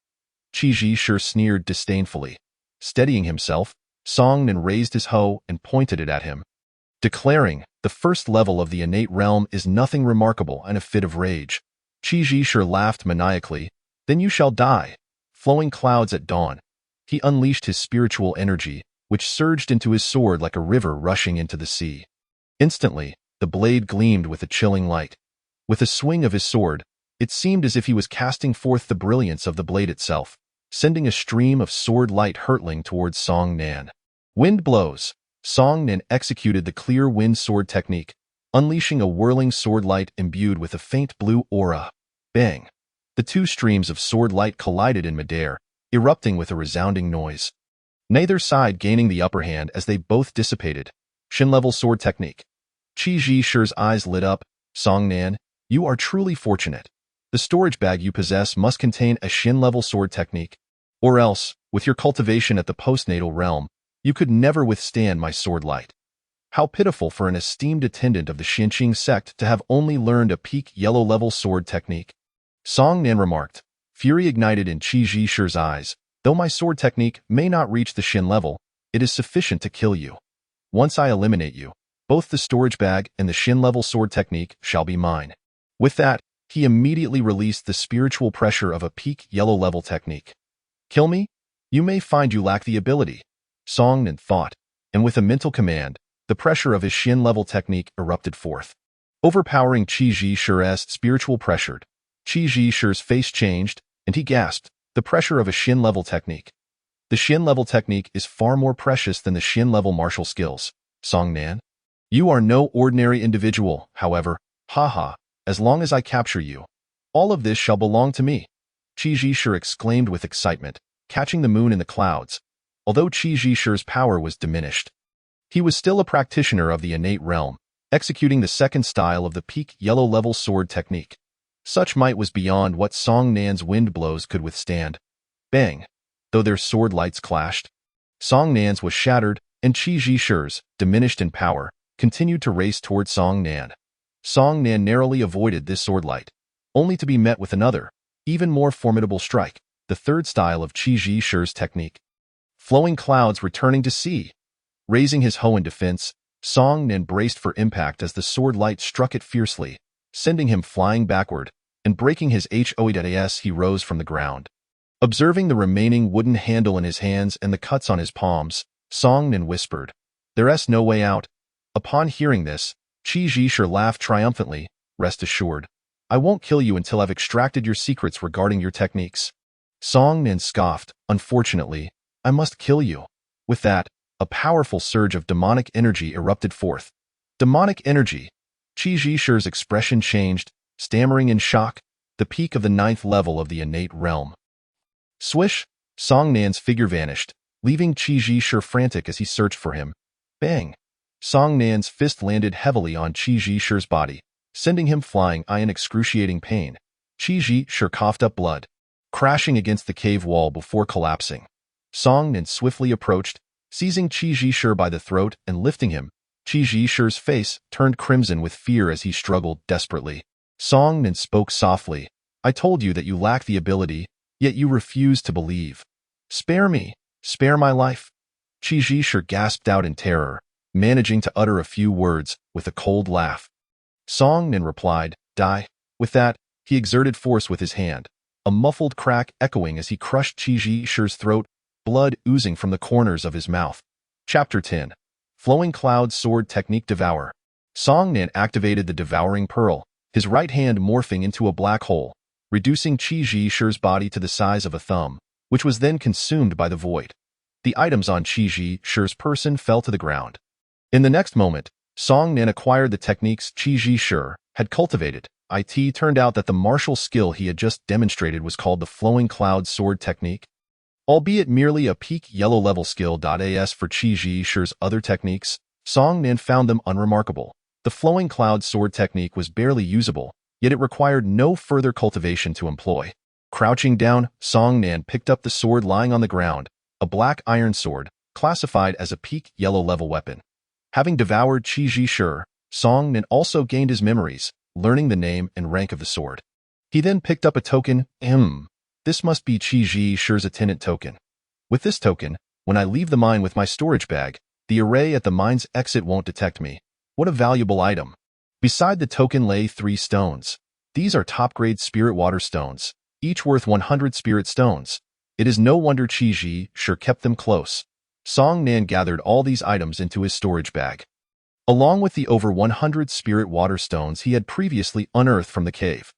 Qi Zhishur sneered disdainfully. Steadying himself, Song Nan raised his hoe and pointed it at him, declaring, The first level of the innate realm is nothing remarkable, and a fit of rage. Qi Zhishur laughed maniacally. Then you shall die. Flowing clouds at dawn. He unleashed his spiritual energy, which surged into his sword like a river rushing into the sea. Instantly, the blade gleamed with a chilling light. With a swing of his sword, it seemed as if he was casting forth the brilliance of the blade itself, sending a stream of sword light hurtling towards Song Nan. Wind blows. Song Nan executed the clear wind sword technique, unleashing a whirling sword light imbued with a faint blue aura. Bang! The 2 streams of sword light collided in midair, erupting with a resounding noise. Neither side gaining the upper hand as they both dissipated. Shin-level sword technique. Qi Zhishur's eyes lit up. Song Nan, you are truly fortunate. The storage bag you possess must contain a Shin-level sword technique. Or else, with your cultivation at the postnatal realm, you could never withstand my sword light. How pitiful for an esteemed attendant of the Xinqing sect to have only learned a peak yellow-level sword technique. Song Nan remarked. Fury ignited in Qi Zhishur's eyes. Though my sword technique may not reach the Shin level, it is sufficient to kill you. Once I eliminate you, both the storage bag and the Shin-level sword technique shall be mine. With that, he immediately released the spiritual pressure of a peak yellow-level technique. Kill me? You may find you lack the ability. Song Nan thought, and with a mental command, the pressure of his Shin-level technique erupted forth, overpowering Qi Zhishur's spiritual pressure. Qi Zhishur's face changed, and he gasped, the pressure of a Shin-level technique. The Shin-level technique is far more precious than the Shin-level martial skills. Song Nan, you are no ordinary individual, however, haha, as long as I capture you. All of this shall belong to me. Qi Zhishur exclaimed with excitement, catching the moon in the clouds. Although Qi Zhishur's power was diminished, he was still a practitioner of the innate realm, executing the second style of the peak yellow-level sword technique. Such might was beyond what Song Nan's wind blows could withstand. Bang! Though their sword lights clashed, Song Nan's was shattered, and Qi Zhishur's, diminished in power, continued to race toward Song Nan. Song Nan narrowly avoided this sword light, only to be met with another. Even more formidable strike, the third style of Qi Ji Shi's technique. Flowing clouds returning to sea. Raising his hoe in defense, Song Nan braced for impact as the sword light struck it fiercely, sending him flying backward, and breaking his HOE. He rose from the ground. Observing the remaining wooden handle in his hands and the cuts on his palms, Song Nan whispered, "There's no way out." Upon hearing this, Qi Ji Shi laughed triumphantly. "Rest assured, I won't kill you until I've extracted your secrets regarding your techniques." Song Nan scoffed, "Unfortunately, I must kill you." With that, a powerful surge of demonic energy erupted forth. Demonic energy. Qi Ji Shi's expression changed, stammering in shock, the peak of the 9th level of the innate realm. Swish! Song Nan's figure vanished, leaving Qi Ji Shi frantic as he searched for him. Bang! Song Nan's fist landed heavily on Qi Ji Shi's body, sending him flying in excruciating pain. Qi Ji Shi coughed up blood, crashing against the cave wall before collapsing. Song Nan swiftly approached, seizing Qi Ji Shi by the throat and lifting him. Qi Ji Shi's face turned crimson with fear as he struggled desperately. Song Nan spoke softly, "I told you that you lack the ability, yet you refuse to believe. Spare me, spare my life." Qi Ji Shi gasped out in terror, managing to utter a few words with a cold laugh. Song Nan replied, "Die." With that, he exerted force with his hand, a muffled crack echoing as he crushed Qi Ji Shi's throat, blood oozing from the corners of his mouth. Chapter 10. Flowing Cloud Sword Technique. Devour. Song Nan activated the Devouring Pearl, his right hand morphing into a black hole, reducing Qi Ji Shi's body to the size of a thumb, which was then consumed by the void. The items on Qi Ji Shi's person fell to the ground. In the next moment, Song Nan acquired the techniques Qi Ji Shi had cultivated. It turned out that the martial skill he had just demonstrated was called the Flowing Cloud Sword Technique. Albeit merely a peak yellow level skill. As for Qi Ji Shi's other techniques, Song Nan found them unremarkable. The Flowing Cloud Sword Technique was barely usable, yet it required no further cultivation to employ. Crouching down, Song Nan picked up the sword lying on the ground, a black iron sword, classified as a peak yellow level weapon. Having devoured Qi Ji Shi, Song Nan also gained his memories, learning the name and rank of the sword. He then picked up a token. This must be Qi Ji Shi's attendant token. With this token, when I leave the mine with my storage bag, the array at the mine's exit won't detect me. What a valuable item. Beside the token lay 3 stones. These are top-grade spirit water stones, each worth 100 spirit stones. It is no wonder Qi Ji Shi kept them close. Song Nan gathered all these items into his storage bag, along with the over 100 spirit water stones he had previously unearthed from the cave.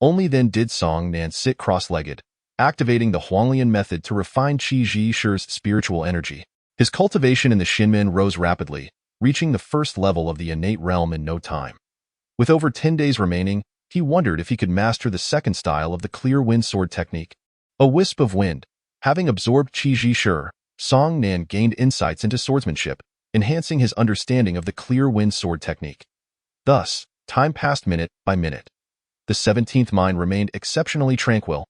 Only then did Song Nan sit cross-legged, activating the Huanglian method to refine Qi Ji Shi's spiritual energy. His cultivation in the Shinmen rose rapidly, reaching the first level of the innate realm in no time. With over 10 days remaining, he wondered if he could master the second style of the clear wind sword technique. A wisp of wind. Having absorbed Qi Ji Shi, Song Nan gained insights into swordsmanship, enhancing his understanding of the clear wind sword technique. Thus, time passed minute by minute. The 17th mine remained exceptionally tranquil,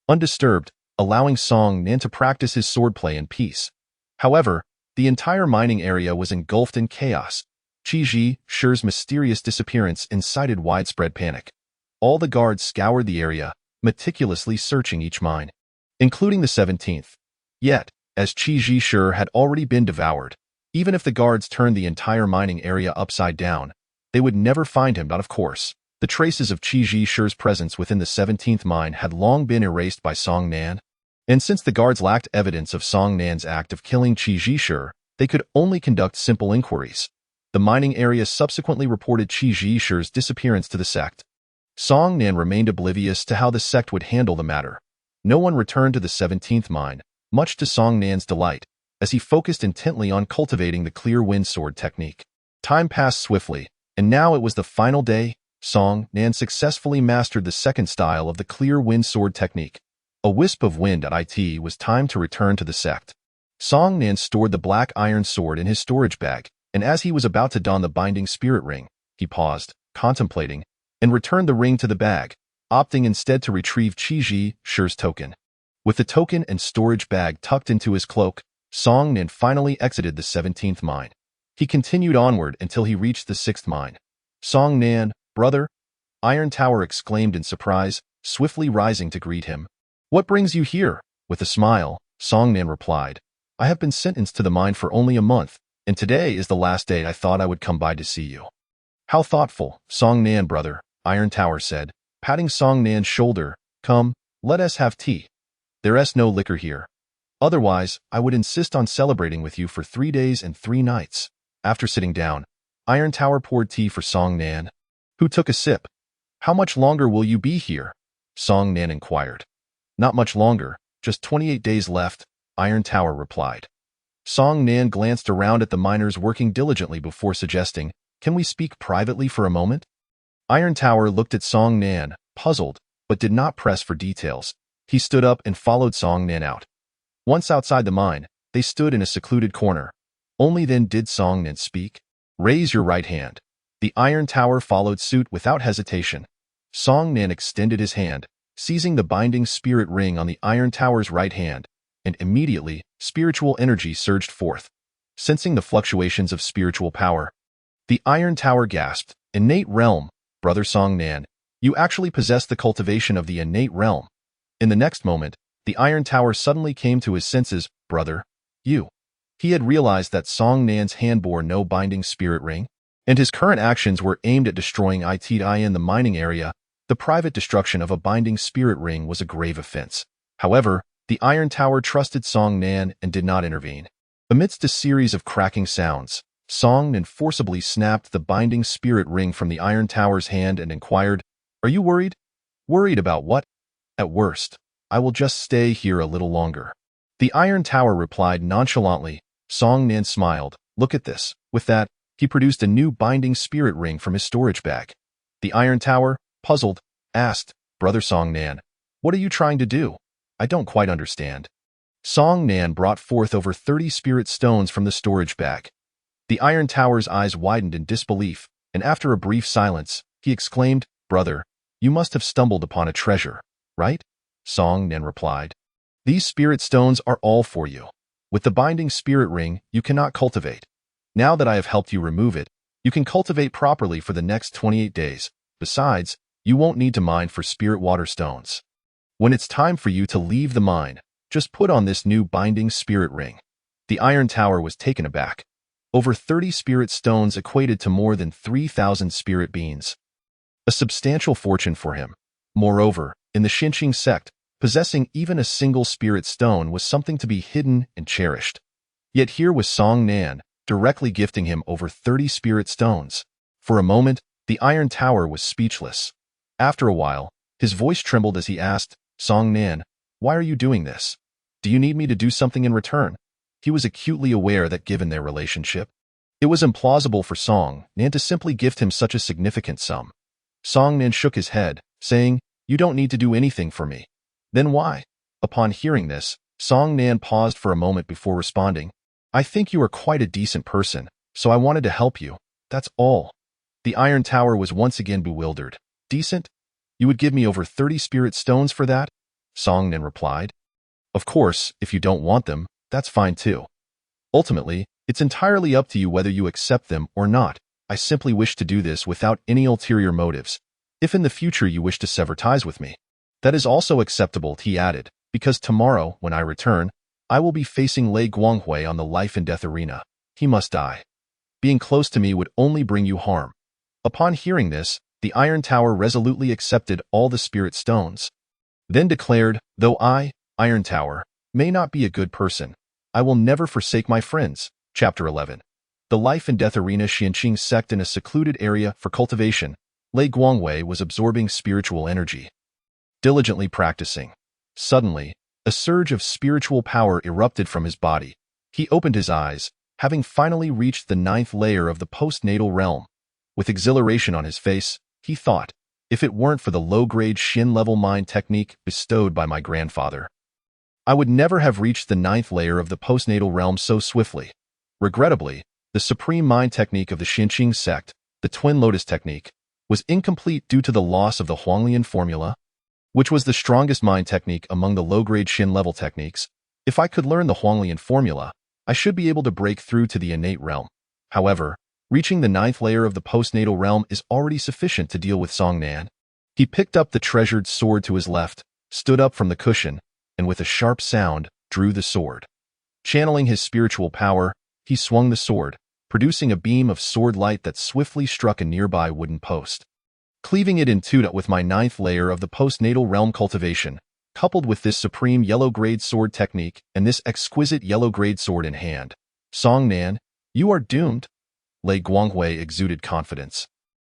undisturbed, allowing Song Nan to practice his swordplay in peace. However, the entire mining area was engulfed in chaos. Qi Ji Shi's mysterious disappearance incited widespread panic. All the guards scoured the area, meticulously searching each mine, including the 17th. Yet, as Qi Ji Shi had already been devoured, even if the guards turned the entire mining area upside down, they would never find him. Of course, the traces of Qi Ji Shi's presence within the 17th mine had long been erased by Song Nan. And since the guards lacked evidence of Song Nan's act of killing Qi Ji Shi, they could only conduct simple inquiries. The mining area subsequently reported Qi Ji Shi's disappearance to the sect. Song Nan remained oblivious to how the sect would handle the matter. No one returned to the 17th mine, much to Song Nan's delight, as he focused intently on cultivating the clear wind sword technique. Time passed swiftly, and now it was the final day. Song Nan successfully mastered the second style of the clear wind sword technique. A wisp of wind. It was time to return to the sect. Song Nan stored the black iron sword in his storage bag, and as he was about to don the binding spirit ring, he paused, contemplating, and returned the ring to the bag, opting instead to retrieve Qi Ji Shi's token. With the token and storage bag tucked into his cloak, Song Nan finally exited the 17th mine. He continued onward until he reached the 6th mine. Song Nan, brother? Iron Tower exclaimed in surprise, swiftly rising to greet him. "What brings you here?" With a smile, Song Nan replied, "I have been sentenced to the mine for only a month, and today is the last day I thought I would come by to see you." "How thoughtful, Song Nan, brother," Iron Tower said, patting Song Nan's shoulder. "Come, let us have tea. There's no liquor here. Otherwise, I would insist on celebrating with you for 3 days and 3 nights. After sitting down, Iron Tower poured tea for Song Nan, who took a sip. "How much longer will you be here?" Song Nan inquired. "Not much longer, just 28 days left," Iron Tower replied. Song Nan glanced around at the miners working diligently before suggesting, "Can we speak privately for a moment?" Iron Tower looked at Song Nan, puzzled, but did not press for details. He stood up and followed Song Nan out. Once outside the mine, they stood in a secluded corner. Only then did Song Nan speak. "Raise your right hand." The Iron Tower followed suit without hesitation. Song Nan extended his hand, seizing the binding spirit ring on the Iron Tower's right hand, and immediately, spiritual energy surged forth. Sensing the fluctuations of spiritual power, the Iron Tower gasped, "Innate realm, brother Song Nan, you actually possess the cultivation of the innate realm." In the next moment, the Iron Tower suddenly came to his senses. "Brother, you." He had realized that Song Nan's hand bore no binding spirit ring, and his current actions were aimed at destroying it in the mining area. The private destruction of a binding spirit ring was a grave offense. However, the Iron Tower trusted Song Nan and did not intervene. Amidst a series of cracking sounds, Song Nan forcibly snapped the binding spirit ring from the Iron Tower's hand and inquired, "Are you worried?" "Worried about what?" "At worst, I will just stay here a little longer." The Iron Tower replied nonchalantly. Song Nan smiled. "Look at this." With that, he produced a new binding spirit ring from his storage bag. The Iron Tower, puzzled, asked, "Brother Song Nan, what are you trying to do? I don't quite understand." Song Nan brought forth over 30 spirit stones from the storage bag. The Iron Tower's eyes widened in disbelief, and after a brief silence, he exclaimed, "Brother, you must have stumbled upon a treasure, right?" Song Nan replied, "These spirit stones are all for you. With the binding spirit ring, you cannot cultivate. Now that I have helped you remove it, you can cultivate properly for the next 28 days. Besides, you won't need to mine for spirit water stones. When it's time for you to leave the mine, just put on this new binding spirit ring." The Iron Tower was taken aback. Over 30 spirit stones equated to more than 3,000 spirit beans. A substantial fortune for him. Moreover, in the Xinqing sect, possessing even a single spirit stone was something to be hidden and cherished. Yet here was Song Nan, directly gifting him over 30 spirit stones. For a moment, the Iron Tower was speechless. After a while, his voice trembled as he asked, "Song Nan, why are you doing this? Do you need me to do something in return?" He was acutely aware that given their relationship, it was implausible for Song Nan to simply gift him such a significant sum. Song Nan shook his head, saying, "You don't need to do anything for me." "Then why?" Upon hearing this, Song Nan paused for a moment before responding, "I think you are quite a decent person, so I wanted to help you. That's all." The Iron Tower was once again bewildered. "Decent? You would give me over 30 spirit stones for that?" Song Nan replied. "Of course, if you don't want them, that's fine too. Ultimately, it's entirely up to you whether you accept them or not. I simply wish to do this without any ulterior motives. If in the future you wish to sever ties with me, that is also acceptable," he added, "because tomorrow, when I return, I will be facing Lei Guanghui on the life and death arena. He must die. Being close to me would only bring you harm." Upon hearing this, the Iron Tower resolutely accepted all the spirit stones. Then declared, "Though I, Iron Tower, may not be a good person, I will never forsake my friends." Chapter 11. The life and death arena. Xinqing sect. In a secluded area for cultivation, Lei Guanghui was absorbing spiritual energy, diligently practicing. Suddenly, a surge of spiritual power erupted from his body. He opened his eyes, having finally reached the 9th layer of the postnatal realm. With exhilaration on his face, he thought, if it weren't for the low-grade Shin-level mind technique bestowed by my grandfather, I would never have reached the 9th layer of the postnatal realm so swiftly. Regrettably, the supreme mind technique of the Xinqing sect, the Twin Lotus technique, was incomplete due to the loss of the Huanglian formula, which was the strongest mind technique among the low-grade Shin-level techniques. If I could learn the Huanglian formula, I should be able to break through to the innate realm. However, reaching the 9th layer of the postnatal realm is already sufficient to deal with Song Nan. He picked up the treasured sword to his left, stood up from the cushion, and with a sharp sound, drew the sword. Channeling his spiritual power, he swung the sword, producing a beam of sword light that swiftly struck a nearby wooden post. Cleaving it in two with my 9th layer of the postnatal realm cultivation, coupled with this supreme yellow-grade sword technique and this exquisite yellow-grade sword in hand. Song Nan, you are doomed. Lei Guanghui exuded confidence.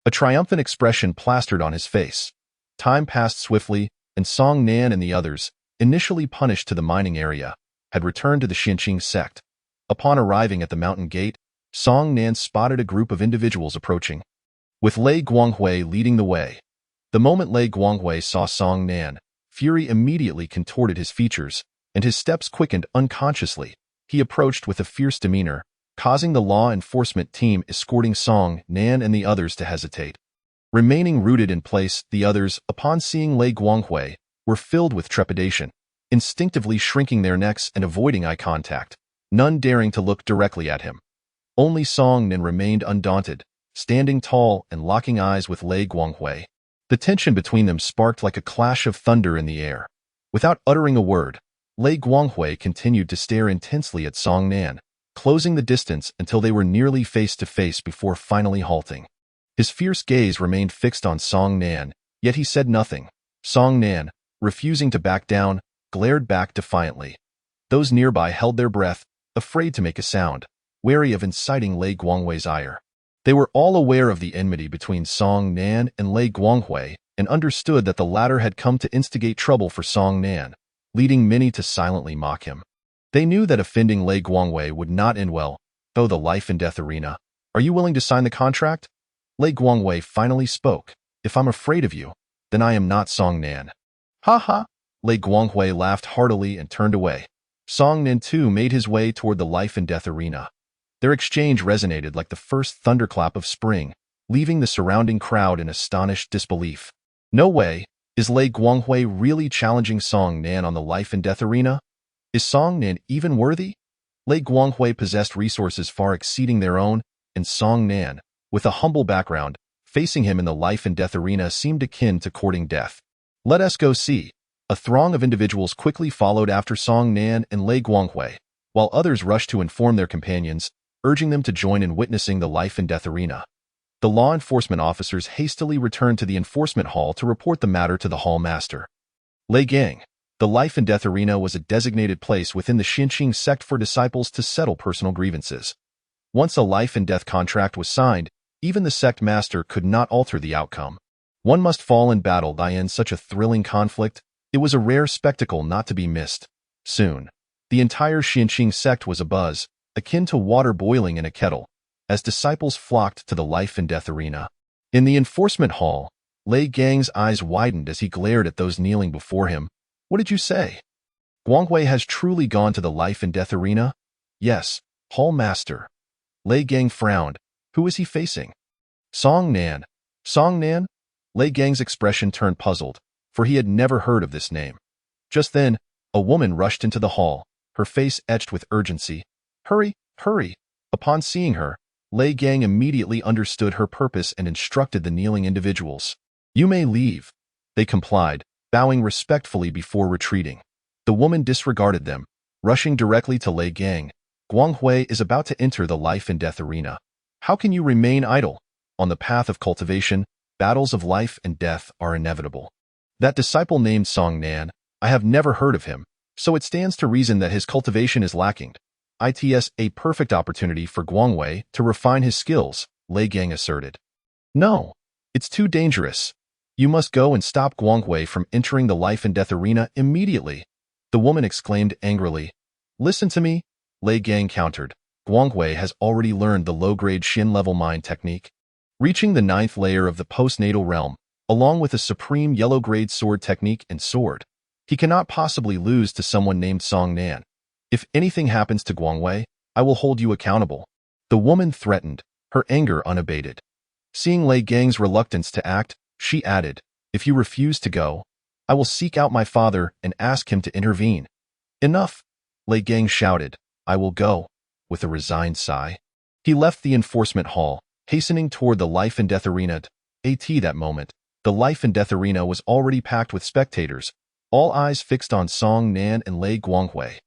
A triumphant expression plastered on his face. Time passed swiftly, and Song Nan and the others, initially punished to the mining area, had returned to the Xinqing sect. Upon arriving at the mountain gate, Song Nan spotted a group of individuals approaching, with Lei Guanghui leading the way. The moment Lei Guanghui saw Song Nan, fury immediately contorted his features, and his steps quickened unconsciously. He approached with a fierce demeanor, causing the law enforcement team escorting Song Nan and the others to hesitate. Remaining rooted in place, the others, upon seeing Lei Guanghui, were filled with trepidation, instinctively shrinking their necks and avoiding eye contact, none daring to look directly at him. Only Song Nan remained undaunted, standing tall and locking eyes with Lei Guanghui. The tension between them sparked like a clash of thunder in the air. Without uttering a word, Lei Guanghui continued to stare intensely at Song Nan, closing the distance until they were nearly face to face before finally halting. His fierce gaze remained fixed on Song Nan, yet he said nothing. Song Nan, refusing to back down, glared back defiantly. Those nearby held their breath, afraid to make a sound, wary of inciting Lei Guanghui's ire. They were all aware of the enmity between Song Nan and Lei Guanghui and understood that the latter had come to instigate trouble for Song Nan, leading many to silently mock him. They knew that offending Lei Guanghui would not end well, though the life and death arena. Are you willing to sign the contract? Lei Guanghui finally spoke. If I'm afraid of you, then I am not Song Nan. Ha ha! Lei Guanghui laughed heartily and turned away. Song Nan too made his way toward the life and death arena. Their exchange resonated like the first thunderclap of spring, leaving the surrounding crowd in astonished disbelief. No way! Is Lei Guanghui really challenging Song Nan on the life and death arena? Is Song Nan even worthy? Lei Guanghui possessed resources far exceeding their own, and Song Nan, with a humble background, facing him in the life and death arena seemed akin to courting death. Let us go see. A throng of individuals quickly followed after Song Nan and Lei Guanghui, while others rushed to inform their companions, urging them to join in witnessing the life and death arena. The law enforcement officers hastily returned to the enforcement hall to report the matter to the hall master. Lei Gang, the life and death arena was a designated place within the Xinqing sect for disciples to settle personal grievances. Once a life and death contract was signed, even the sect master could not alter the outcome. One must fall in battle to end such a thrilling conflict. It was a rare spectacle not to be missed. Soon, the entire Xinqing sect was abuzz, akin to water boiling in a kettle, as disciples flocked to the life and death arena. In the enforcement hall, Lei Gang's eyes widened as he glared at those kneeling before him. What did you say? Guanghui has truly gone to the life and death arena? Yes, hall master. Lei Gang frowned. Who is he facing? Song Nan. Song Nan? Lei Gang's expression turned puzzled, for he had never heard of this name. Just then, a woman rushed into the hall, her face etched with urgency. Hurry, hurry! Upon seeing her, Lei Gang immediately understood her purpose and instructed the kneeling individuals. You may leave. They complied, bowing respectfully before retreating. The woman disregarded them, rushing directly to Lei Gang. Guanghui is about to enter the life and death arena. How can you remain idle? On the path of cultivation, battles of life and death are inevitable. That disciple named Song Nan, I have never heard of him, so it stands to reason that his cultivation is lacking. It's a perfect opportunity for Guanghui to refine his skills, Lei Gang asserted. No, it's too dangerous. You must go and stop Guanghui from entering the life and death arena immediately, the woman exclaimed angrily. Listen to me, Lei Gang countered. Guanghui has already learned the low-grade Xin-level mind technique. Reaching the 9th layer of the postnatal realm, along with a supreme yellow-grade sword technique and sword, he cannot possibly lose to someone named Song Nan. If anything happens to Guanghui, I will hold you accountable. The woman threatened, her anger unabated. Seeing Lei Gang's reluctance to act, she added, if you refuse to go, I will seek out my father and ask him to intervene. Enough, Lei Gang shouted. I will go, with a resigned sigh. He left the enforcement hall, hastening toward the life and death arena. That moment, The life and death arena was already packed with spectators, all eyes fixed on Song Nan and Lei Guanghui.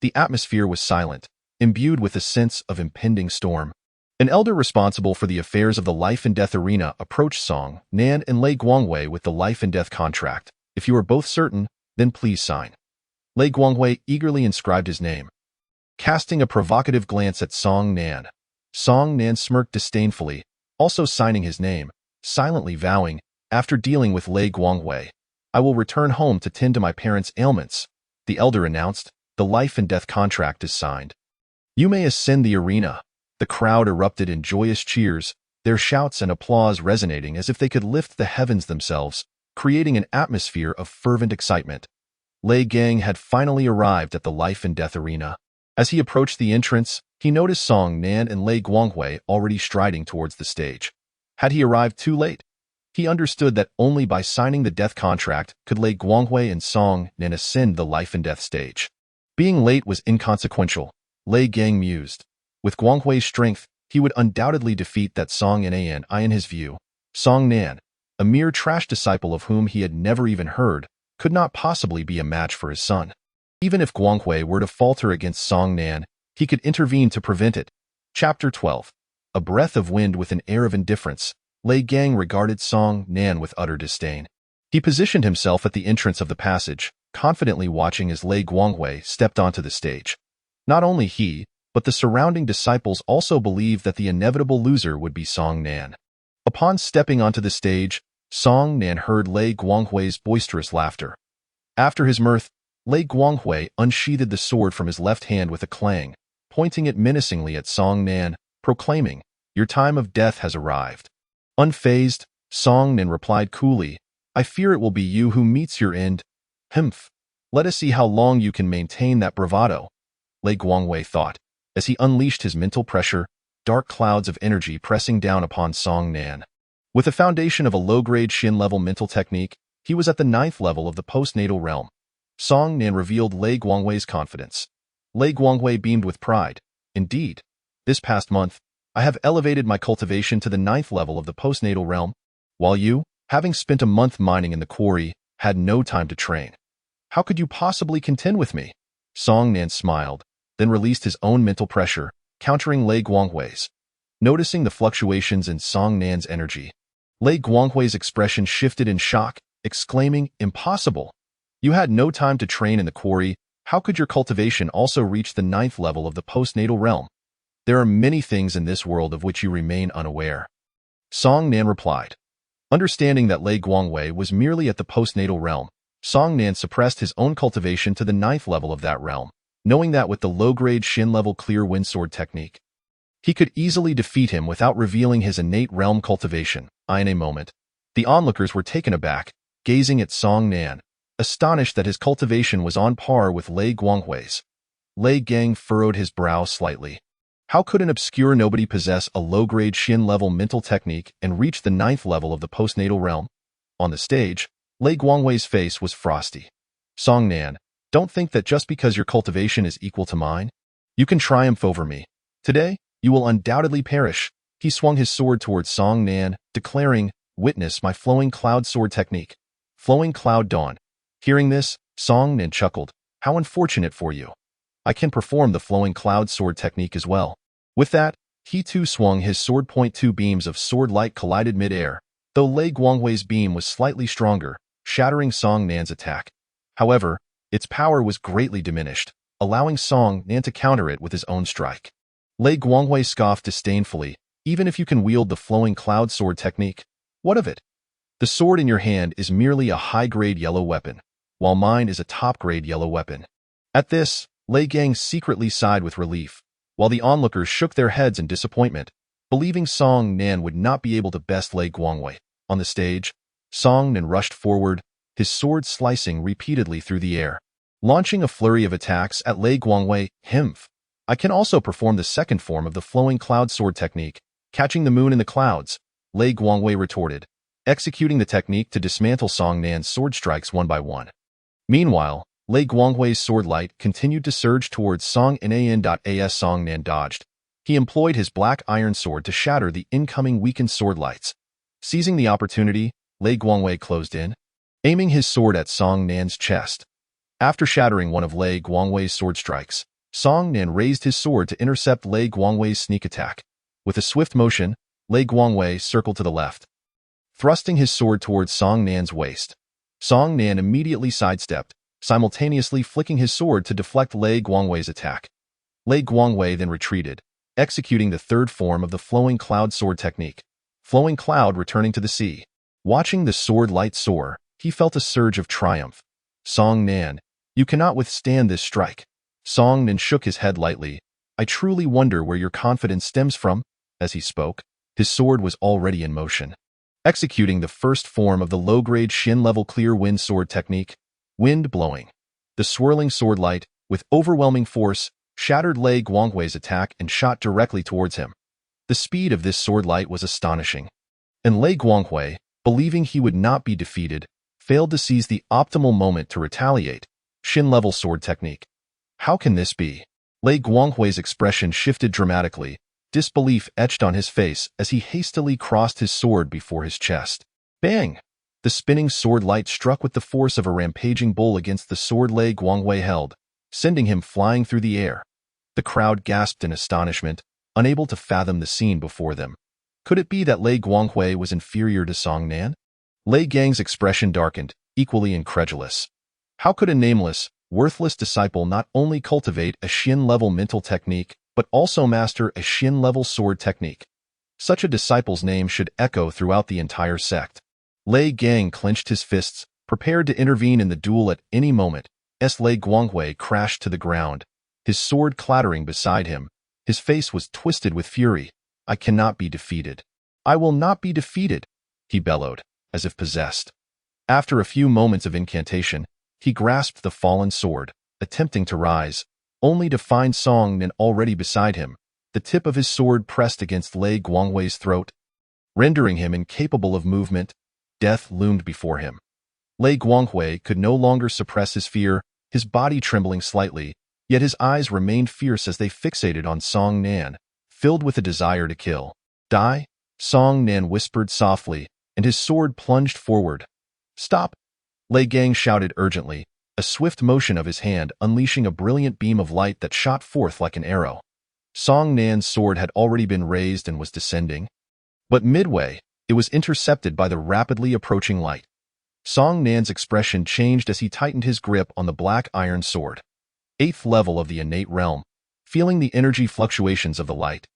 The atmosphere was silent, imbued with a sense of impending storm. An elder responsible for the affairs of the life and death arena approached Song Nan and Lei Guanghui with the life and death contract. If you are both certain, then please sign. Lei Guanghui eagerly inscribed his name. Casting a provocative glance at Song Nan, Song Nan smirked disdainfully, also signing his name, silently vowing, after dealing with Lei Guanghui, I will return home to tend to my parents' ailments. The elder announced, the life and death contract is signed. You may ascend the arena. The crowd erupted in joyous cheers, their shouts and applause resonating as if they could lift the heavens themselves, creating an atmosphere of fervent excitement. Lei Gang had finally arrived at the life and death arena. As he approached the entrance, he noticed Song Nan and Lei Guanghui already striding towards the stage. Had he arrived too late? He understood that only by signing the death contract could Lei Guanghui and Song Nan ascend the life and death stage. Being late was inconsequential, Lei Gang mused. With Guanghui's strength, he would undoubtedly defeat that Song Nan. In his view, Song Nan, a mere trash disciple of whom he had never even heard, could not possibly be a match for his son. Even if Guanghui were to falter against Song Nan, he could intervene to prevent it. Chapter 12. A breath of wind with an air of indifference, Lei Gang regarded Song Nan with utter disdain. He positioned himself at the entrance of the passage, confidently watching as Lei Guanghui stepped onto the stage. Not only he, but the surrounding disciples also believed that the inevitable loser would be Song Nan. Upon stepping onto the stage, Song Nan heard Lei Guanghui's boisterous laughter. After his mirth, Lei Guanghui unsheathed the sword from his left hand with a clang, pointing it menacingly at Song Nan, proclaiming, Your time of death has arrived. Unfazed, Song Nan replied coolly, I fear it will be you who meets your end. Humph. Let us see how long you can maintain that bravado, Lei Guanghui thought, as he unleashed his mental pressure, dark clouds of energy pressing down upon Song Nan. With a foundation of a low-grade Shin-level mental technique, he was at the 9th level of the postnatal realm. Song Nan revealed Lei Guanghui's confidence. Lei Guanghui beamed with pride. Indeed, this past month, I have elevated my cultivation to the 9th level of the postnatal realm, while you, having spent a month mining in the quarry, had no time to train. How could you possibly contend with me? Song Nan smiled, then released his own mental pressure, countering Lei Guanghui's. Noticing the fluctuations in Song Nan's energy, Lei Guanghui's expression shifted in shock, exclaiming, Impossible! You had no time to train in the quarry. How could your cultivation also reach the 9th level of the postnatal realm? There are many things in this world of which you remain unaware. Song Nan replied. Understanding that Lei Guanghui was merely at the postnatal realm, Song Nan suppressed his own cultivation to the 9th level of that realm, knowing that with the low-grade Shin-level clear wind sword technique, he could easily defeat him without revealing his innate realm cultivation. In a moment, the onlookers were taken aback, gazing at Song Nan, astonished that his cultivation was on par with Lei Guanghui's. Lei Gang furrowed his brow slightly. How could an obscure nobody possess a low-grade Shin-level mental technique and reach the 9th level of the postnatal realm? On the stage, Lei Guanghui's face was frosty. Song Nan, don't think that just because your cultivation is equal to mine, you can triumph over me. Today, you will undoubtedly perish. He swung his sword towards Song Nan, declaring, Witness my flowing cloud sword technique. Flowing cloud dawn. Hearing this, Song Nan chuckled. How unfortunate for you. I can perform the flowing cloud sword technique as well. With that, he too swung his sword. Two beams of sword light collided mid-air, though Lei Guanghui's beam was slightly stronger, shattering Song Nan's attack. However, its power was greatly diminished, allowing Song Nan to counter it with his own strike. Lei Guanghui scoffed disdainfully. Even if you can wield the flowing cloud sword technique, what of it? The sword in your hand is merely a high-grade yellow weapon, while mine is a top-grade yellow weapon. At this, Lei Gang secretly sighed with relief, while the onlookers shook their heads in disappointment, believing Song Nan would not be able to best Lei Guanghui. On the stage, Song Nan rushed forward, his sword slicing repeatedly through the air, launching a flurry of attacks at Lei Guanghui. Humph. I can also perform the second form of the flowing cloud sword technique, catching the moon in the clouds, Lei Guanghui retorted, executing the technique to dismantle Song Nan's sword strikes one by one. Meanwhile, Lei Guanghui's sword light continued to surge towards Song Nan. As Song Nan dodged, he employed his black iron sword to shatter the incoming weakened sword lights. Seizing the opportunity, Lei Guangwei closed in, aiming his sword at Song Nan's chest. After shattering one of Lei Guangwei's sword strikes, Song Nan raised his sword to intercept Lei Guangwei's sneak attack. With a swift motion, Lei Guangwei circled to the left, thrusting his sword towards Song Nan's waist. Song Nan immediately sidestepped, simultaneously flicking his sword to deflect Lei Guangwei's attack. Lei Guangwei then retreated, executing the third form of the Flowing Cloud sword technique. Flowing Cloud returning to the sea. Watching the sword light soar, he felt a surge of triumph. Song Nan, you cannot withstand this strike. Song Nan shook his head lightly. I truly wonder where your confidence stems from. As he spoke, his sword was already in motion. Executing the first form of the low-grade Shin-level clear wind sword technique, Wind Blowing. The swirling sword light, with overwhelming force, shattered Lei Guangwei's attack and shot directly towards him. The speed of this sword light was astonishing. And Lei Guangwei, believing he would not be defeated, failed to seize the optimal moment to retaliate. Shin-level sword technique. How can this be? Lei Guangwei's expression shifted dramatically, disbelief etched on his face as he hastily crossed his sword before his chest. Bang! The spinning sword light struck with the force of a rampaging bull against the sword Lei Guangwei held, sending him flying through the air. The crowd gasped in astonishment, unable to fathom the scene before them. Could it be that Lei Guangwei was inferior to Song Nan? Lei Gang's expression darkened, equally incredulous. How could a nameless, worthless disciple not only cultivate a Shin-level mental technique, but also master a Shin-level sword technique? Such a disciple's name should echo throughout the entire sect. Lei Gang clenched his fists, prepared to intervene in the duel at any moment. Lei Guangwei crashed to the ground, his sword clattering beside him. His face was twisted with fury. I cannot be defeated. I will not be defeated, he bellowed, as if possessed. After a few moments of incantation, he grasped the fallen sword, attempting to rise, only to find Song Nan already beside him, the tip of his sword pressed against Lei Guangwei's throat. Rendering him incapable of movement, death loomed before him. Lei Guangwei could no longer suppress his fear, his body trembling slightly, yet his eyes remained fierce as they fixated on Song Nan, filled with a desire to kill. Die? Song Nan whispered softly, and his sword plunged forward. Stop! Lei Gang shouted urgently, a swift motion of his hand unleashing a brilliant beam of light that shot forth like an arrow. Song Nan's sword had already been raised and was descending, but midway, it was intercepted by the rapidly approaching light. Song Nan's expression changed as he tightened his grip on the black iron sword. 8th level of the innate realm. Feeling the energy fluctuations of the light,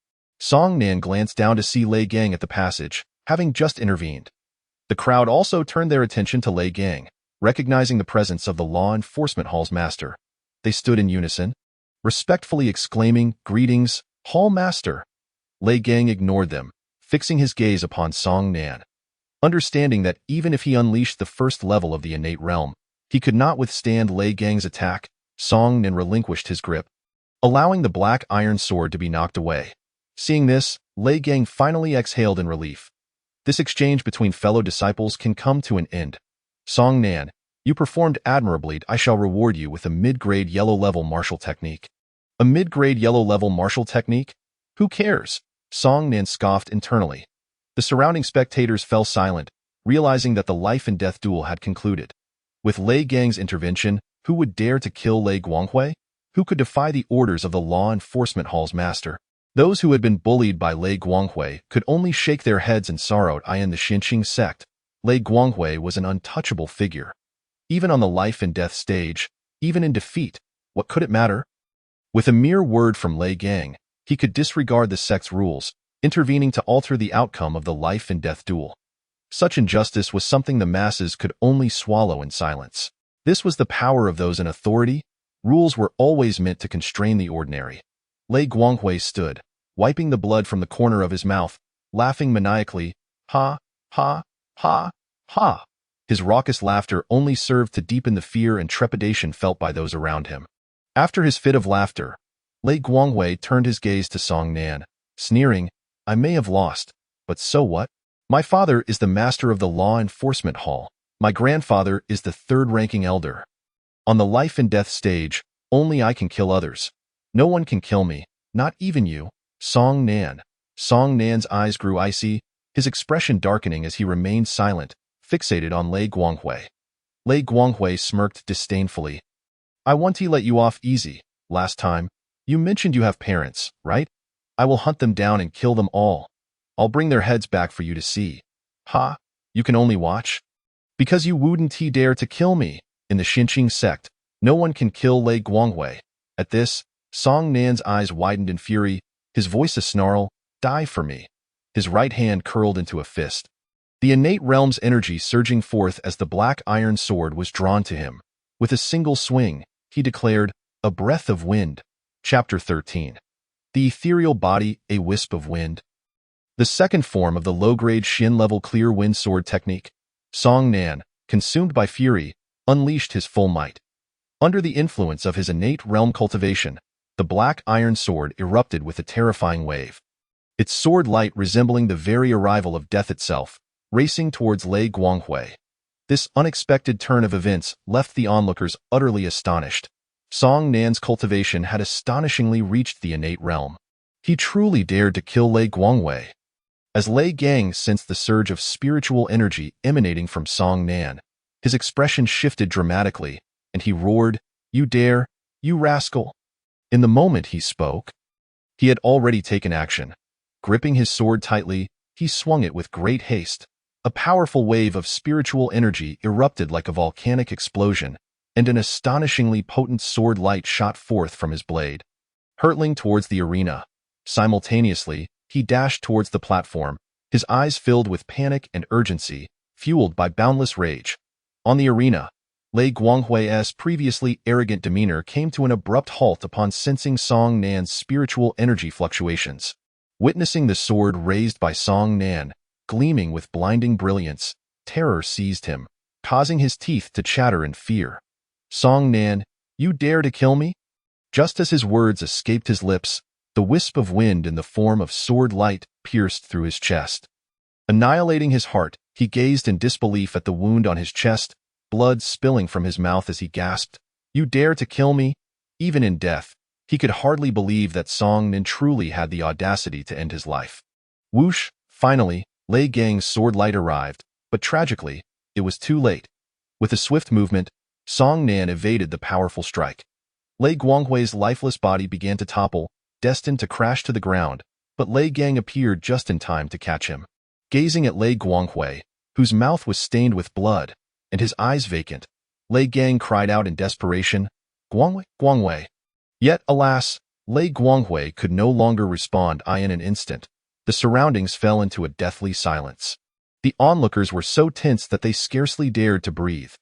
Song Nan glanced down to see Lei Gang at the passage, having just intervened. The crowd also turned their attention to Lei Gang, recognizing the presence of the law enforcement hall's master. They stood in unison, respectfully exclaiming, "Greetings, Hall Master." Lei Gang ignored them, fixing his gaze upon Song Nan. Understanding that even if he unleashed the first level of the innate realm, he could not withstand Lei Gang's attack, Song Nan relinquished his grip, allowing the black iron sword to be knocked away. Seeing this, Lei Gang finally exhaled in relief. This exchange between fellow disciples can come to an end. Song Nan, you performed admirably. I shall reward you with a mid-grade yellow-level martial technique. A mid-grade yellow-level martial technique? Who cares? Song Nan scoffed internally. The surrounding spectators fell silent, realizing that the life-and-death duel had concluded. With Lei Gang's intervention, who would dare to kill Lei Guangwei? Who could defy the orders of the law enforcement hall's master? Those who had been bullied by Lei Guangwei could only shake their heads in sorrow. In the Xinqing sect, Lei Guangwei was an untouchable figure. Even on the life-and-death stage, even in defeat, what could it matter? With a mere word from Lei Gang, he could disregard the sect's rules, intervening to alter the outcome of the life-and-death duel. Such injustice was something the masses could only swallow in silence. This was the power of those in authority. Rules were always meant to constrain the ordinary. Lei Guangwei stood, wiping the blood from the corner of his mouth, laughing maniacally. Ha, ha, ha, ha. His raucous laughter only served to deepen the fear and trepidation felt by those around him. After his fit of laughter, Lei Guangwei turned his gaze to Song Nan, sneering, I may have lost, but so what? My father is the master of the law enforcement hall. My grandfather is the third-ranking elder. On the life-and-death stage, only I can kill others. No one can kill me, not even you, Song Nan. Song Nan's eyes grew icy, his expression darkening as he remained silent, fixated on Lei Guanghui. Lei Guanghui smirked disdainfully. I want to let you off easy. Last time, you mentioned you have parents, right? I will hunt them down and kill them all. I'll bring their heads back for you to see. Ha! You can only watch? Because you wouldn't dare to kill me. In the Xinqing sect, no one can kill Lei Guanghui. At this, Song Nan's eyes widened in fury, his voice a snarl, die for me. His right hand curled into a fist. The innate realm's energy surging forth as the black iron sword was drawn to him. With a single swing, he declared, a breath of wind. Chapter 13. The ethereal body, a wisp of wind. The second form of the low-grade Xin-level clear wind sword technique, Song Nan, consumed by fury, unleashed his full might. Under the influence of his innate realm cultivation, the black iron sword erupted with a terrifying wave. Its sword light resembling the very arrival of death itself, racing towards Lei Guanghui. This unexpected turn of events left the onlookers utterly astonished. Song Nan's cultivation had astonishingly reached the innate realm. He truly dared to kill Lei Guanghui. As Lei Gang sensed the surge of spiritual energy emanating from Song Nan, his expression shifted dramatically, and he roared, "You dare, you rascal!" In the moment he spoke, he had already taken action. Gripping his sword tightly, he swung it with great haste. A powerful wave of spiritual energy erupted like a volcanic explosion, and an astonishingly potent sword light shot forth from his blade, hurtling towards the arena. Simultaneously, he dashed towards the platform, his eyes filled with panic and urgency, fueled by boundless rage. On the arena, Lei Guanghui's previously arrogant demeanor came to an abrupt halt upon sensing Song Nan's spiritual energy fluctuations. Witnessing the sword raised by Song Nan, gleaming with blinding brilliance, terror seized him, causing his teeth to chatter in fear. Song Nan, you dare to kill me? Just as his words escaped his lips, the wisp of wind in the form of sword light pierced through his chest. Annihilating his heart, he gazed in disbelief at the wound on his chest, blood spilling from his mouth as he gasped, "You dare to kill me?" Even in death, he could hardly believe that Song Nan truly had the audacity to end his life. Whoosh! Finally, Lei Gang's sword light arrived, but tragically, it was too late. With a swift movement, Song Nan evaded the powerful strike. Lei Guanghui's lifeless body began to topple, destined to crash to the ground, but Lei Gang appeared just in time to catch him. Gazing at Lei Guanghui, whose mouth was stained with blood, and his eyes vacant, Lei Gang cried out in desperation, "Guanghui, Guanghui!" Yet, alas, Lei Guanghui could no longer respond. In an instant, the surroundings fell into a deathly silence. The onlookers were so tense that they scarcely dared to breathe.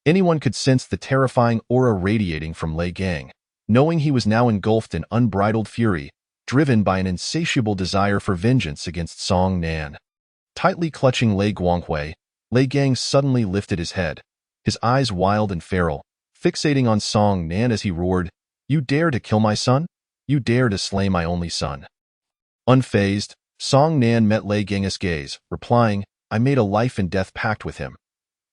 Anyone could sense the terrifying aura radiating from Lei Gang, knowing he was now engulfed in unbridled fury, driven by an insatiable desire for vengeance against Song Nan. Tightly clutching Lei Guanghui, Lei Gang suddenly lifted his head, his eyes wild and feral, fixating on Song Nan as he roared, "You dare to kill my son? You dare to slay my only son?" Unfazed, Song Nan met Lei Gang's gaze, replying, "I made a life and death pact with him.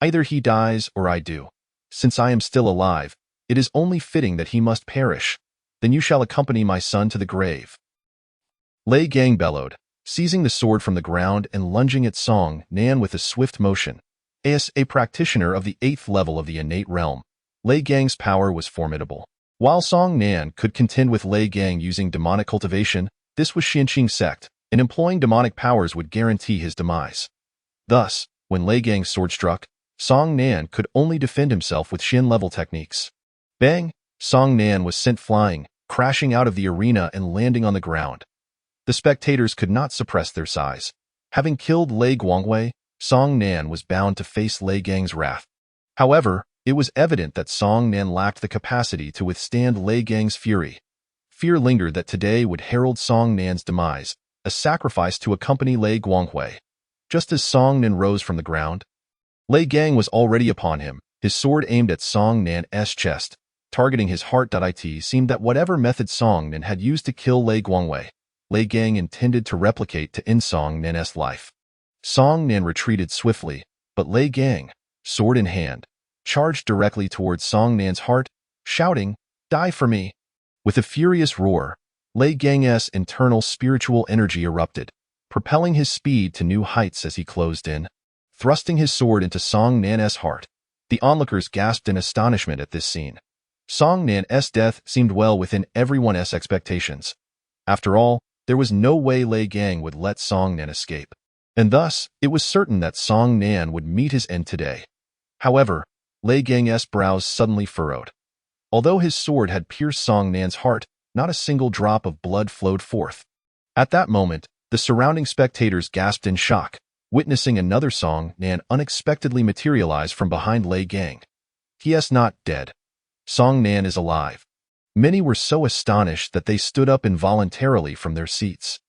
Either he dies or I do. Since I am still alive, it is only fitting that he must perish. Then you shall accompany my son to the grave." Lei Gang bellowed, seizing the sword from the ground and lunging at Song Nan with a swift motion. As a practitioner of the 8th level of the innate realm, Lei Gang's power was formidable. While Song Nan could contend with Lei Gang using demonic cultivation, this was Xinqing sect, and employing demonic powers would guarantee his demise. Thus, when Lei Gang's sword struck, Song Nan could only defend himself with Xin-level techniques. Bang! Song Nan was sent flying, crashing out of the arena and landing on the ground. The spectators could not suppress their sighs. Having killed Lei Guanghui, Song Nan was bound to face Lei Gang's wrath. However, it was evident that Song Nan lacked the capacity to withstand Lei Gang's fury. Fear lingered that today would herald Song Nan's demise, a sacrifice to accompany Lei Guanghui. Just as Song Nan rose from the ground, Lei Gang was already upon him, his sword aimed at Song Nan's chest, targeting his heart. It seemed that whatever method Song Nan had used to kill Lei Guanghui, Lei Gang intended to replicate to end Song Nan's life. Song Nan retreated swiftly, but Lei Gang, sword in hand, charged directly towards Song Nan's heart, shouting, "Die for me!" With a furious roar, Lei Gang's internal spiritual energy erupted, propelling his speed to new heights as he closed in. thrusting his sword into Song Nan's heart. The onlookers gasped in astonishment at this scene. Song Nan's death seemed well within everyone's expectations. After all, there was no way Lei Gang would let Song Nan escape. And thus, it was certain that Song Nan would meet his end today. However, Lei Gang's brows suddenly furrowed. Although his sword had pierced Song Nan's heart, not a single drop of blood flowed forth. At that moment, the surrounding spectators gasped in shock, witnessing another Song Nan unexpectedly materialize from behind Lei Gang. He is not dead. Song Nan is alive. Many were so astonished that they stood up involuntarily from their seats.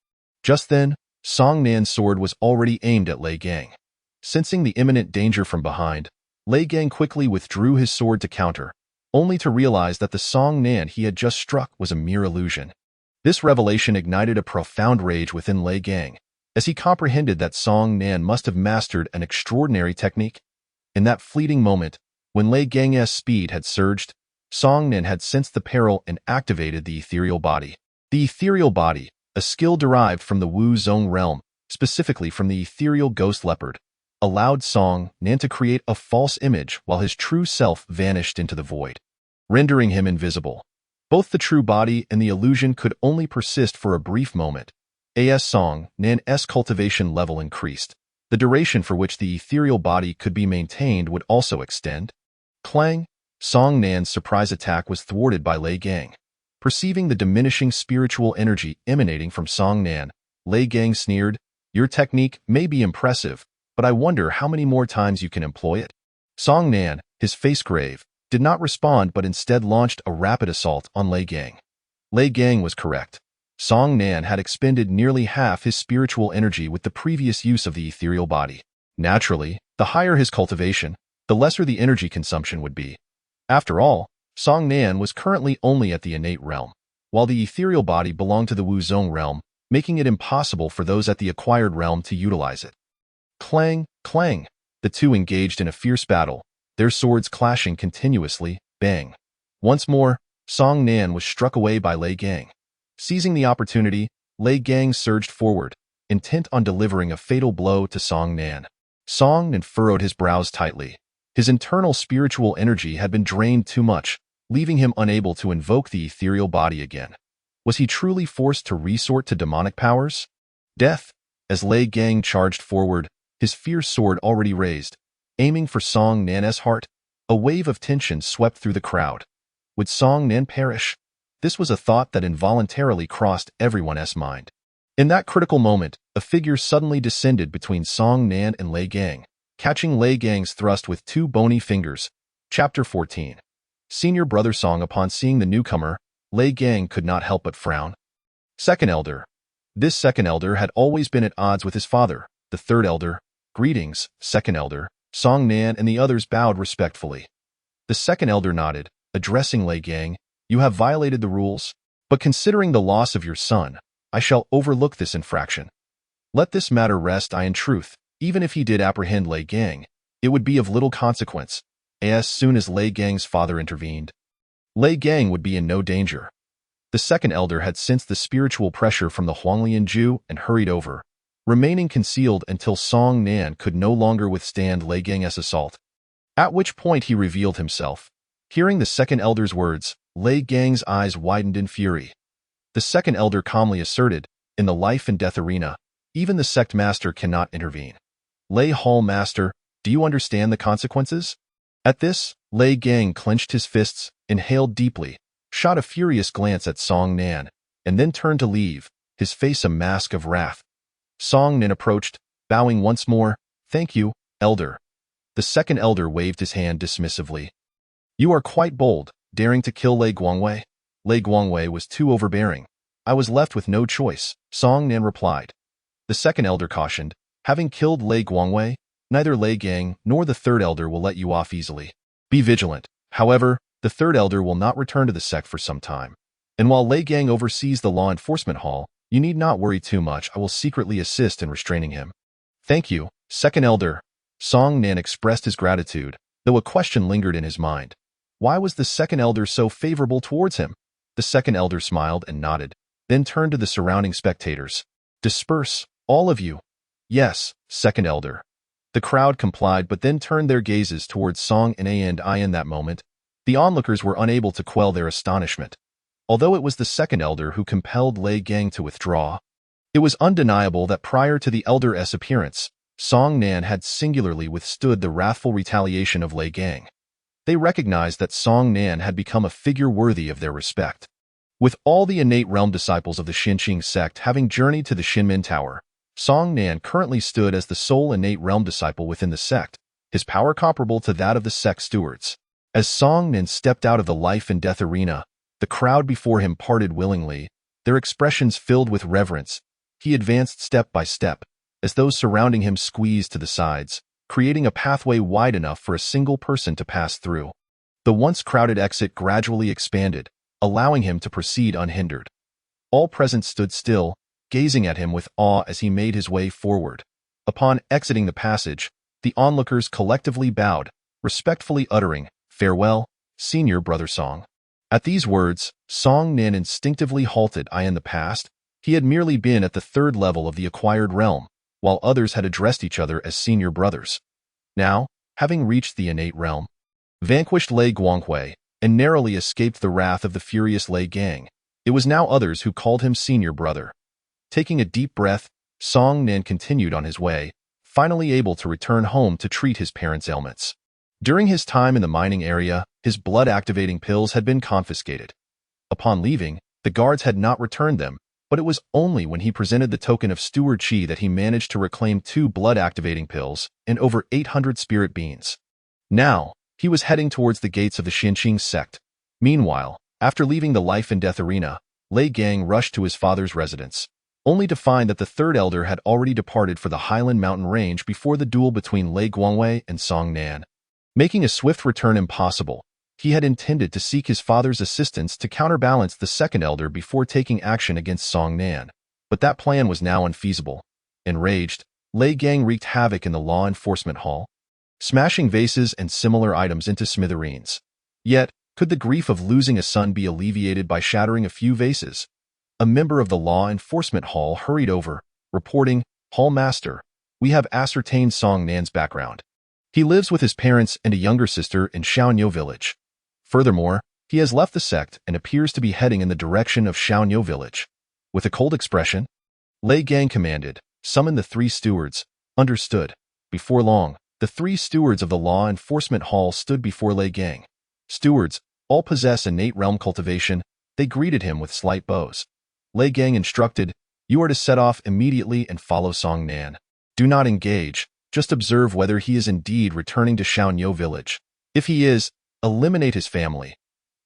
Just then, Song Nan's sword was already aimed at Lei Gang. Sensing the imminent danger from behind, Lei Gang quickly withdrew his sword to counter, only to realize that the Song Nan he had just struck was a mere illusion. This revelation ignited a profound rage within Lei Gang, as he comprehended that Song Nan must have mastered an extraordinary technique. In that fleeting moment, when Lei Gang's speed had surged, Song Nan had sensed the peril and activated the ethereal body. The ethereal body, a skill derived from the Wu Zong realm, specifically from the ethereal ghost leopard, allowed Song Nan to create a false image while his true self vanished into the void, rendering him invisible. Both the true body and the illusion could only persist for a brief moment. As Song Nan's cultivation level increased, the duration for which the ethereal body could be maintained would also extend. Clang! Song Nan's surprise attack was thwarted by Lei Gang. Perceiving the diminishing spiritual energy emanating from Song Nan, Lei Gang sneered, "Your technique may be impressive, but I wonder how many more times you can employ it." Song Nan, his face grave, did not respond but instead launched a rapid assault on Lei Gang. Lei Gang was correct. Song Nan had expended nearly half his spiritual energy with the previous use of the ethereal body. Naturally, the higher his cultivation, the lesser the energy consumption would be. After all, Song Nan was currently only at the innate realm, while the ethereal body belonged to the Wu Zong realm, making it impossible for those at the acquired realm to utilize it. Clang! Clang! The two engaged in a fierce battle, their swords clashing continuously. Bang! Once more, Song Nan was struck away by Lei Gang. Seizing the opportunity, Lei Gang surged forward, intent on delivering a fatal blow to Song Nan. Song Nan furrowed his brows tightly. His internal spiritual energy had been drained too much, leaving him unable to invoke the ethereal body again. Was he truly forced to resort to demonic powers? Death! As Lei Gang charged forward, his fierce sword already raised, aiming for Song Nan's heart, a wave of tension swept through the crowd. Would Song Nan perish? This was a thought that involuntarily crossed everyone's mind. In that critical moment, a figure suddenly descended between Song Nan and Lei Gang, catching Lei Gang's thrust with two bony fingers. Chapter 14. Senior Brother Song. Upon seeing the newcomer, Lei Gang could not help but frown. Second Elder. This second elder had always been at odds with his father, the third elder. Greetings, second elder. Song Nan and the others bowed respectfully. The second elder nodded, addressing Lei Gang. You have violated the rules, but considering the loss of your son, I shall overlook this infraction. Let this matter rest. In truth, even if he did apprehend Lei Gang, it would be of little consequence. As soon as Lei Gang's father intervened, Lei Gang would be in no danger. The second elder had sensed the spiritual pressure from the Huanglian Jew and hurried over, remaining concealed until Song Nan could no longer withstand Lei Gang's assault, at which point he revealed himself. Hearing the second elder's words, Lei Gang's eyes widened in fury. The second elder calmly asserted, in the life and death arena, even the sect master cannot intervene. Lei Hall Master, do you understand the consequences? At this, Lei Gang clenched his fists, inhaled deeply, shot a furious glance at Song Nan, and then turned to leave, his face a mask of wrath. Song Nan approached, bowing once more. Thank you, Elder. The second elder waved his hand dismissively. You are quite bold, daring to kill Lei Guangwei. Lei Guangwei was too overbearing. I was left with no choice, Song Nan replied. The second elder cautioned, having killed Lei Guangwei, neither Lei Gang nor the third elder will let you off easily. Be vigilant. However, the third elder will not return to the sect for some time. And while Lei Gang oversees the law enforcement hall, you need not worry too much. I will secretly assist in restraining him. Thank you, second elder. Song Nan expressed his gratitude, though a question lingered in his mind. Why was the second elder so favorable towards him? The second elder smiled and nodded, then turned to the surrounding spectators. Disperse, all of you. Yes, second elder. The crowd complied but then turned their gazes towards Song Na and I. In that moment, the onlookers were unable to quell their astonishment. Although it was the second elder who compelled Lei Gang to withdraw, it was undeniable that prior to the elder's appearance, Song Nan had singularly withstood the wrathful retaliation of Lei Gang. They recognized that Song Nan had become a figure worthy of their respect. With all the innate realm disciples of the Xinqing sect having journeyed to the Xinmin Tower, Song Nan currently stood as the sole innate realm disciple within the sect, his power comparable to that of the sect stewards. As Song Nan stepped out of the life and death arena, the crowd before him parted willingly, their expressions filled with reverence. He advanced step by step, as those surrounding him squeezed to the sides, creating a pathway wide enough for a single person to pass through. The once crowded exit gradually expanded, allowing him to proceed unhindered. All present stood still, gazing at him with awe as he made his way forward. Upon exiting the passage, the onlookers collectively bowed, respectfully uttering, "Farewell, Senior Brother Song." At these words, Song Nan instinctively halted. In the past, he had merely been at the third level of the acquired realm, while others had addressed each other as senior brothers. Now, having reached the innate realm, vanquished Lei Guanghui, and narrowly escaped the wrath of the furious Lei Gang, it was now others who called him senior brother. Taking a deep breath, Song Nan continued on his way, finally able to return home to treat his parents' ailments. During his time in the mining area, his blood-activating pills had been confiscated. Upon leaving, the guards had not returned them, but it was only when he presented the token of Steward Qi that he managed to reclaim 2 blood-activating pills and over 800 spirit beans. Now, he was heading towards the gates of the Xinqing sect. Meanwhile, after leaving the life and death arena, Lei Gang rushed to his father's residence, only to find that the third elder had already departed for the Highland Mountain Range before the duel between Lei Guangwei and Song Nan. Making a swift return impossible, he had intended to seek his father's assistance to counterbalance the second elder before taking action against Song Nan. But that plan was now unfeasible. Enraged, Lei Gang wreaked havoc in the law enforcement hall, smashing vases and similar items into smithereens. Yet, could the grief of losing a son be alleviated by shattering a few vases? A member of the law enforcement hall hurried over, reporting, "Hall Master, we have ascertained Song Nan's background. He lives with his parents and a younger sister in Shaonyo village. Furthermore, he has left the sect and appears to be heading in the direction of Shaonyo village." With a cold expression, Lei Gang commanded, "Summon the 3 stewards." Understood. Before long, the 3 stewards of the law enforcement hall stood before Lei Gang. Stewards, all possess innate realm cultivation. They greeted him with slight bows. Lei Gang instructed, "You are to set off immediately and follow Song Nan. Do not engage, just observe whether he is indeed returning to Shaonyo village. If he is, eliminate his family.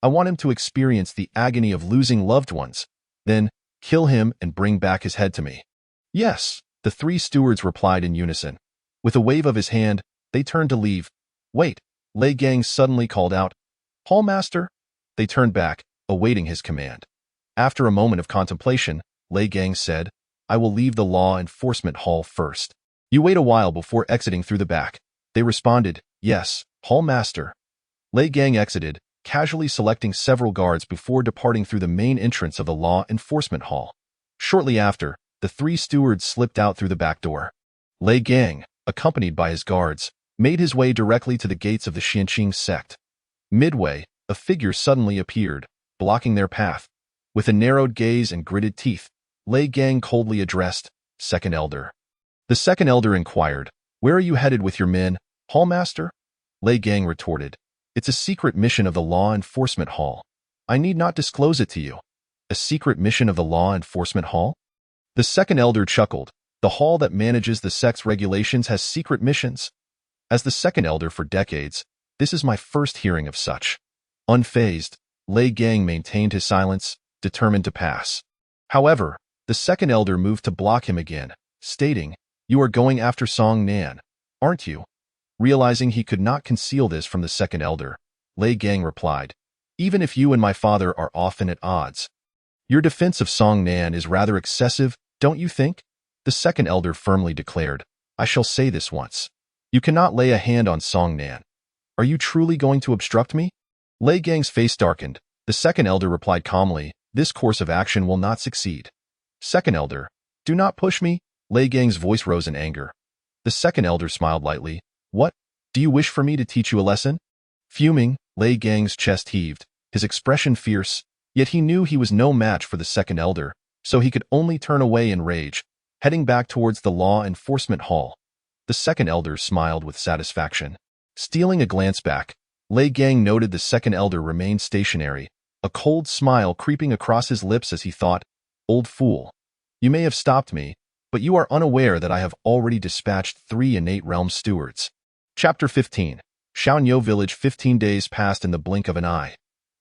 I want him to experience the agony of losing loved ones. Then, kill him and bring back his head to me." "Yes," the 3 stewards replied in unison. With a wave of his hand, they turned to leave. "Wait," Lei Gang suddenly called out. "Hall Master?" They turned back, awaiting his command. After a moment of contemplation, Lei Gang said, "I will leave the law enforcement hall first. You wait a while before exiting through the back." They responded, "Yes, Hall Master." Lei Gang exited, casually selecting several guards before departing through the main entrance of the law enforcement hall. Shortly after, the 3 stewards slipped out through the back door. Lei Gang, accompanied by his guards, made his way directly to the gates of the Xinqing sect. Midway, a figure suddenly appeared, blocking their path. With a narrowed gaze and gritted teeth, Lei Gang coldly addressed, "Second Elder." The second elder inquired, "Where are you headed with your men, Hall Master?" Lei Gang retorted, "It's a secret mission of the law enforcement hall. I need not disclose it to you." "A secret mission of the law enforcement hall?" The second elder chuckled. "The hall that manages the sect's regulations has secret missions?" As the second elder for decades, this is my first hearing of such. Unfazed, Lei Gang maintained his silence, determined to pass. However, the second elder moved to block him again, stating, "You are going after Song Nan, aren't you?" Realizing he could not conceal this from the second elder, Lei Gang replied, "Even if you and my father are often at odds. Your defense of Song Nan is rather excessive, don't you think?" The second elder firmly declared, "I shall say this once. You cannot lay a hand on Song Nan. Are you truly going to obstruct me?" Lei Gang's face darkened. The second elder replied calmly, "This course of action will not succeed." "Second elder, do not push me." Lei Gang's voice rose in anger. The second elder smiled lightly. What? Do you wish for me to teach you a lesson? Fuming, Lei Gang's chest heaved, his expression fierce, yet he knew he was no match for the second elder, so he could only turn away in rage, heading back towards the law enforcement hall. The second elder smiled with satisfaction. Stealing a glance back, Lei Gang noted the second elder remained stationary, a cold smile creeping across his lips as he thought, "Old fool. You may have stopped me, but you are unaware that I have already dispatched 3 innate realm stewards." Chapter 15. Shaonyo Village. 15 days passed in the blink of an eye.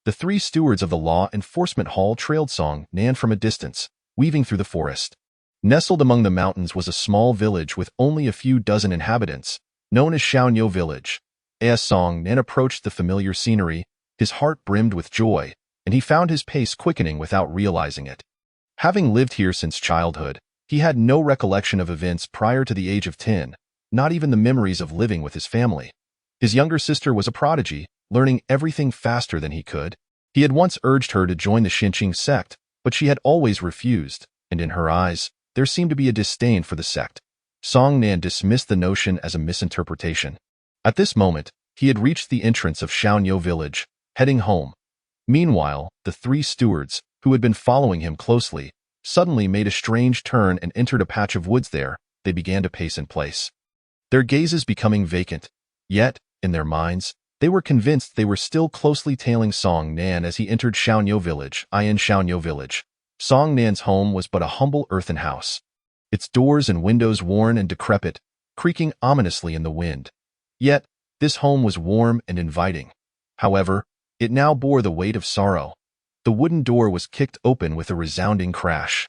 The 3 stewards of the law enforcement hall trailed Song Nan from a distance, weaving through the forest. Nestled among the mountains was a small village with only a few dozen inhabitants, known as Shaonyo Village. As Song Nan approached the familiar scenery, his heart brimmed with joy, and he found his pace quickening without realizing it. Having lived here since childhood, he had no recollection of events prior to the age of 10, not even the memories of living with his family. His younger sister was a prodigy, learning everything faster than he could. He had once urged her to join the Xinqing sect, but she had always refused, and in her eyes, there seemed to be a disdain for the sect. Song Nan dismissed the notion as a misinterpretation. At this moment, he had reached the entrance of Shaonyo Village, heading home. Meanwhile, the 3 stewards, who had been following him closely, suddenly made a strange turn and entered a patch of woods there. They began to pace in place, their gazes becoming vacant. Yet, in their minds, they were convinced they were still closely tailing Song Nan as he entered Shaonyo Village. In Shaonyo Village, Song Nan's home was but a humble earthen house, its doors and windows worn and decrepit, creaking ominously in the wind. Yet, this home was warm and inviting. However, it now bore the weight of sorrow. The wooden door was kicked open with a resounding crash.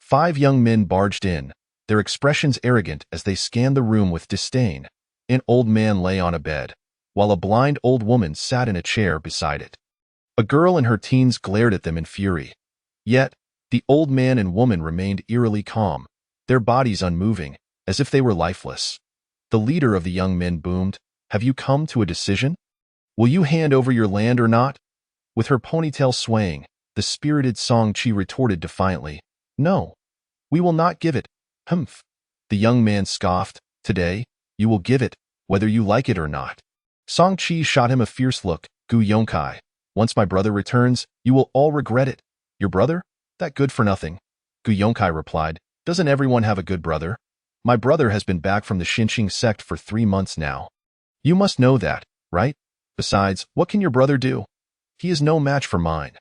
5 young men barged in, their expressions arrogant as they scanned the room with disdain. An old man lay on a bed, while a blind old woman sat in a chair beside it. A girl in her teens glared at them in fury. Yet, the old man and woman remained eerily calm, their bodies unmoving, as if they were lifeless. The leader of the young men boomed, "Have you come to a decision? Will you hand over your land or not?" With her ponytail swaying, the spirited Song Chi retorted defiantly, "No, we will not give it." "Humph." The young man scoffed, "Today, you will give it, whether you like it or not." Song Chi shot him a fierce look. "Gu Yongkai, once my brother returns, you will all regret it." "Your brother? That good for nothing." Gu Yongkai replied, "Doesn't everyone have a good brother? My brother has been back from the Xinqing sect for 3 months now. You must know that, right? Besides, what can your brother do? He is no match for mine.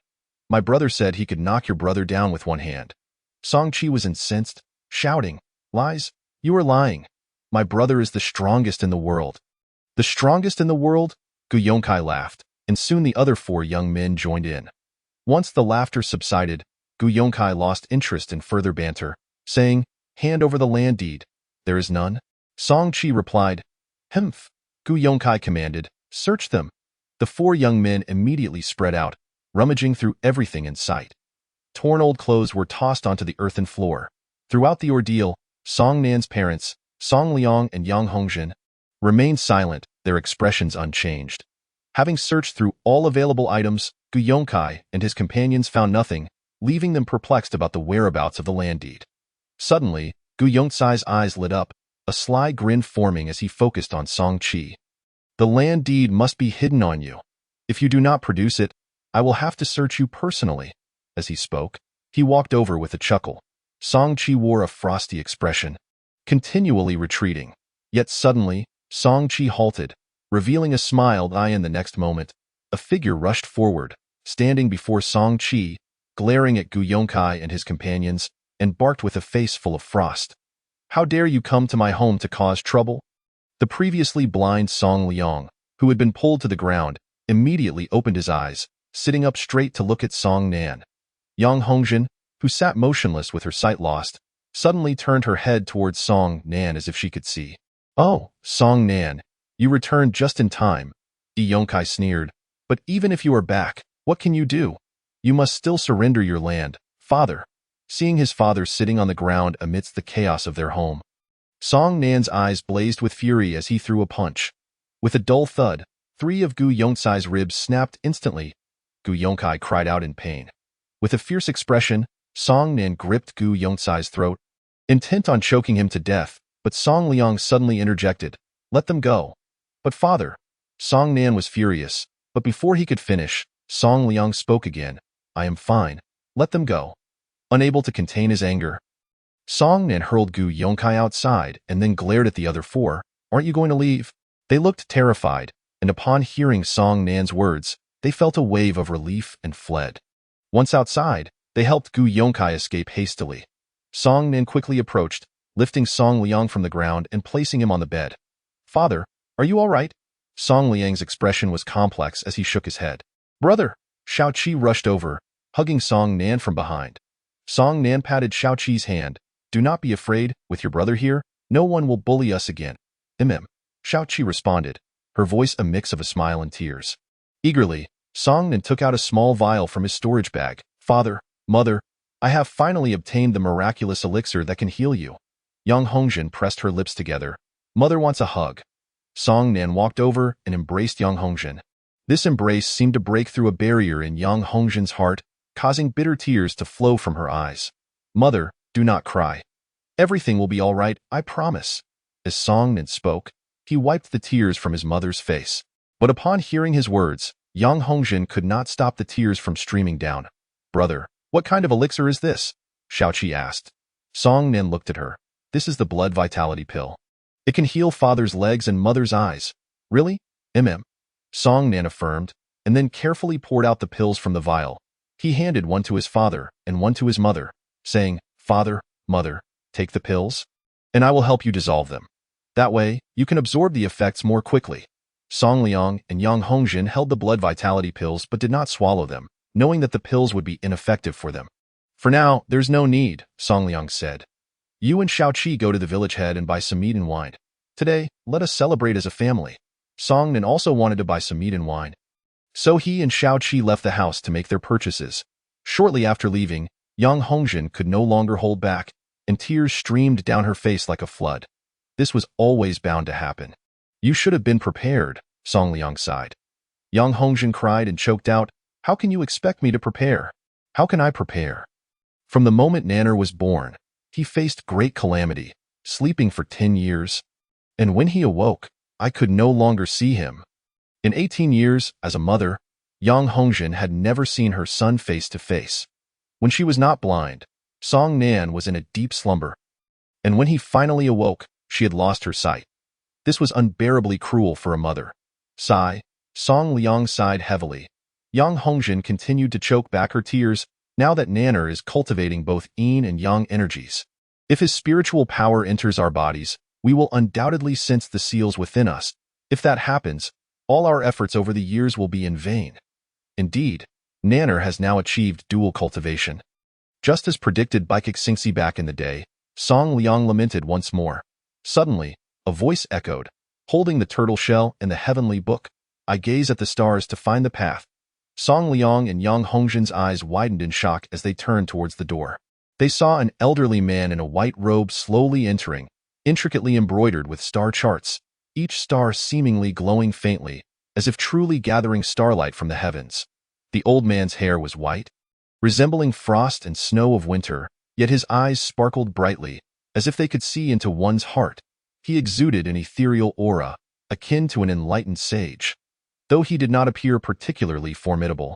My brother said he could knock your brother down with one hand." Song Chi was incensed, shouting, "Lies! You are lying. My brother is the strongest in the world." "The strongest in the world?" Gu Yongkai laughed, and soon the other 4 young men joined in. Once the laughter subsided, Gu Yongkai lost interest in further banter, saying, "Hand over the land deed." "There is none." Song Chi replied. "Humph." Gu Yongkai commanded, "Search them." The 4 young men immediately spread out, rummaging through everything in sight. Torn old clothes were tossed onto the earthen floor. Throughout the ordeal, Song Nan's parents, Song Liang and Yang Hongjin, remained silent, their expressions unchanged. Having searched through all available items, Gu Yongkai and his companions found nothing, leaving them perplexed about the whereabouts of the land deed. Suddenly, Gu Yongcai's eyes lit up, a sly grin forming as he focused on Song Chi. "The land deed must be hidden on you. If you do not produce it, I will have to search you personally." As he spoke, he walked over with a chuckle. Song Chi wore a frosty expression, continually retreating. Yet suddenly, Song Chi halted, revealing a smile. In the next moment, a figure rushed forward, standing before Song Chi, glaring at Gu Yongkai and his companions, and barked with a face full of frost. "How dare you come to my home to cause trouble?" The previously blind Song Liang, who had been pulled to the ground, immediately opened his eyes, sitting up straight to look at Song Nan. Yang Hongjin, who sat motionless with her sight lost, suddenly turned her head towards Song Nan as if she could see. "Oh, Song Nan, you returned just in time," Yi Yongkai sneered. "But even if you are back, what can you do? You must still surrender your land, father." Seeing his father sitting on the ground amidst the chaos of their home, Song Nan's eyes blazed with fury as he threw a punch. With a dull thud, 3 of Gu Yongcai's ribs snapped instantly. Gu Yongkai cried out in pain. With a fierce expression, Song Nan gripped Gu Yongcai's throat, intent on choking him to death, But Song Liang suddenly interjected, "Let them go." "But father," Song Nan was furious, but before he could finish, Song Liang spoke again, "I am fine. Let them go." Unable to contain his anger, Song Nan hurled Gu Yongkai outside and then glared at the other four. "Aren't you going to leave?" They looked terrified, and upon hearing Song Nan's words, they felt a wave of relief and fled. Once outside, they helped Gu Yongkai escape hastily. Song Nan quickly approached, lifting Song Liang from the ground and placing him on the bed. "Father, are you all right?" Song Liang's expression was complex as he shook his head. "Brother!" Xiao Qi rushed over, hugging Song Nan from behind. Song Nan patted Xiao Qi's hand. "Do not be afraid, with your brother here, no one will bully us again." "Xiao Qi responded, her voice a mix of a smile and tears. Eagerly, Song Nan took out a small vial from his storage bag. "Father, mother, I have finally obtained the miraculous elixir that can heal you." Yang Hongjin pressed her lips together. "Mother wants a hug." Song Nan walked over and embraced Yang Hongjin. This embrace seemed to break through a barrier in Yang Hongjin's heart, causing bitter tears to flow from her eyes. "Mother, do not cry. Everything will be all right, I promise." As Song Nan spoke, he wiped the tears from his mother's face. But upon hearing his words, Yang Hongjin could not stop the tears from streaming down. "Brother, what kind of elixir is this?" Xiao Qi asked. Song Nan looked at her. "This is the blood vitality pill. It can heal father's legs and mother's eyes." "Really?" Song Nan affirmed, and then carefully poured out the pills from the vial. He handed one to his father and one to his mother, saying, "Father, mother, take the pills, and I will help you dissolve them. That way, you can absorb the effects more quickly." Song Liang and Yang Hongjin held the blood vitality pills but did not swallow them, knowing that the pills would be ineffective for them. "For now, there's no need," Song Liang said. "You and Xiao Qi go to the village head and buy some meat and wine. Today, let us celebrate as a family." Song Nan also wanted to buy some meat and wine. So he and Xiao Qi left the house to make their purchases. Shortly after leaving, Yang Hongjin could no longer hold back, and tears streamed down her face like a flood. This was always bound to happen. "You should have been prepared," Song Liang sighed. Yang Hongjin cried and choked out, "How can you expect me to prepare? How can I prepare?" From the moment Nanner was born, he faced great calamity, sleeping for 10 years. And when he awoke, I could no longer see him. In 18 years, as a mother, Yang Hongjin had never seen her son face to face. When she was not blind, Song Nan was in a deep slumber. And when he finally awoke, she had lost her sight. This was unbearably cruel for a mother. Sigh, Song Liang sighed heavily. Yang Hongjin continued to choke back her tears now that Nanner is cultivating both yin and yang energies. If his spiritual power enters our bodies, we will undoubtedly sense the seals within us. If that happens, all our efforts over the years will be in vain. Indeed, Nanner has now achieved dual cultivation. Just as predicted by Kixingxi back in the day, Song Liang lamented once more. Suddenly, a voice echoed, "Holding the turtle shell and the heavenly book, I gaze at the stars to find the path." Song Liang and Yang Hongjin's eyes widened in shock as they turned towards the door. They saw an elderly man in a white robe slowly entering, intricately embroidered with star charts, each star seemingly glowing faintly, as if truly gathering starlight from the heavens. The old man's hair was white, resembling frost and snow of winter, yet his eyes sparkled brightly, as if they could see into one's heart. He exuded an ethereal aura, akin to an enlightened sage, though he did not appear particularly formidable.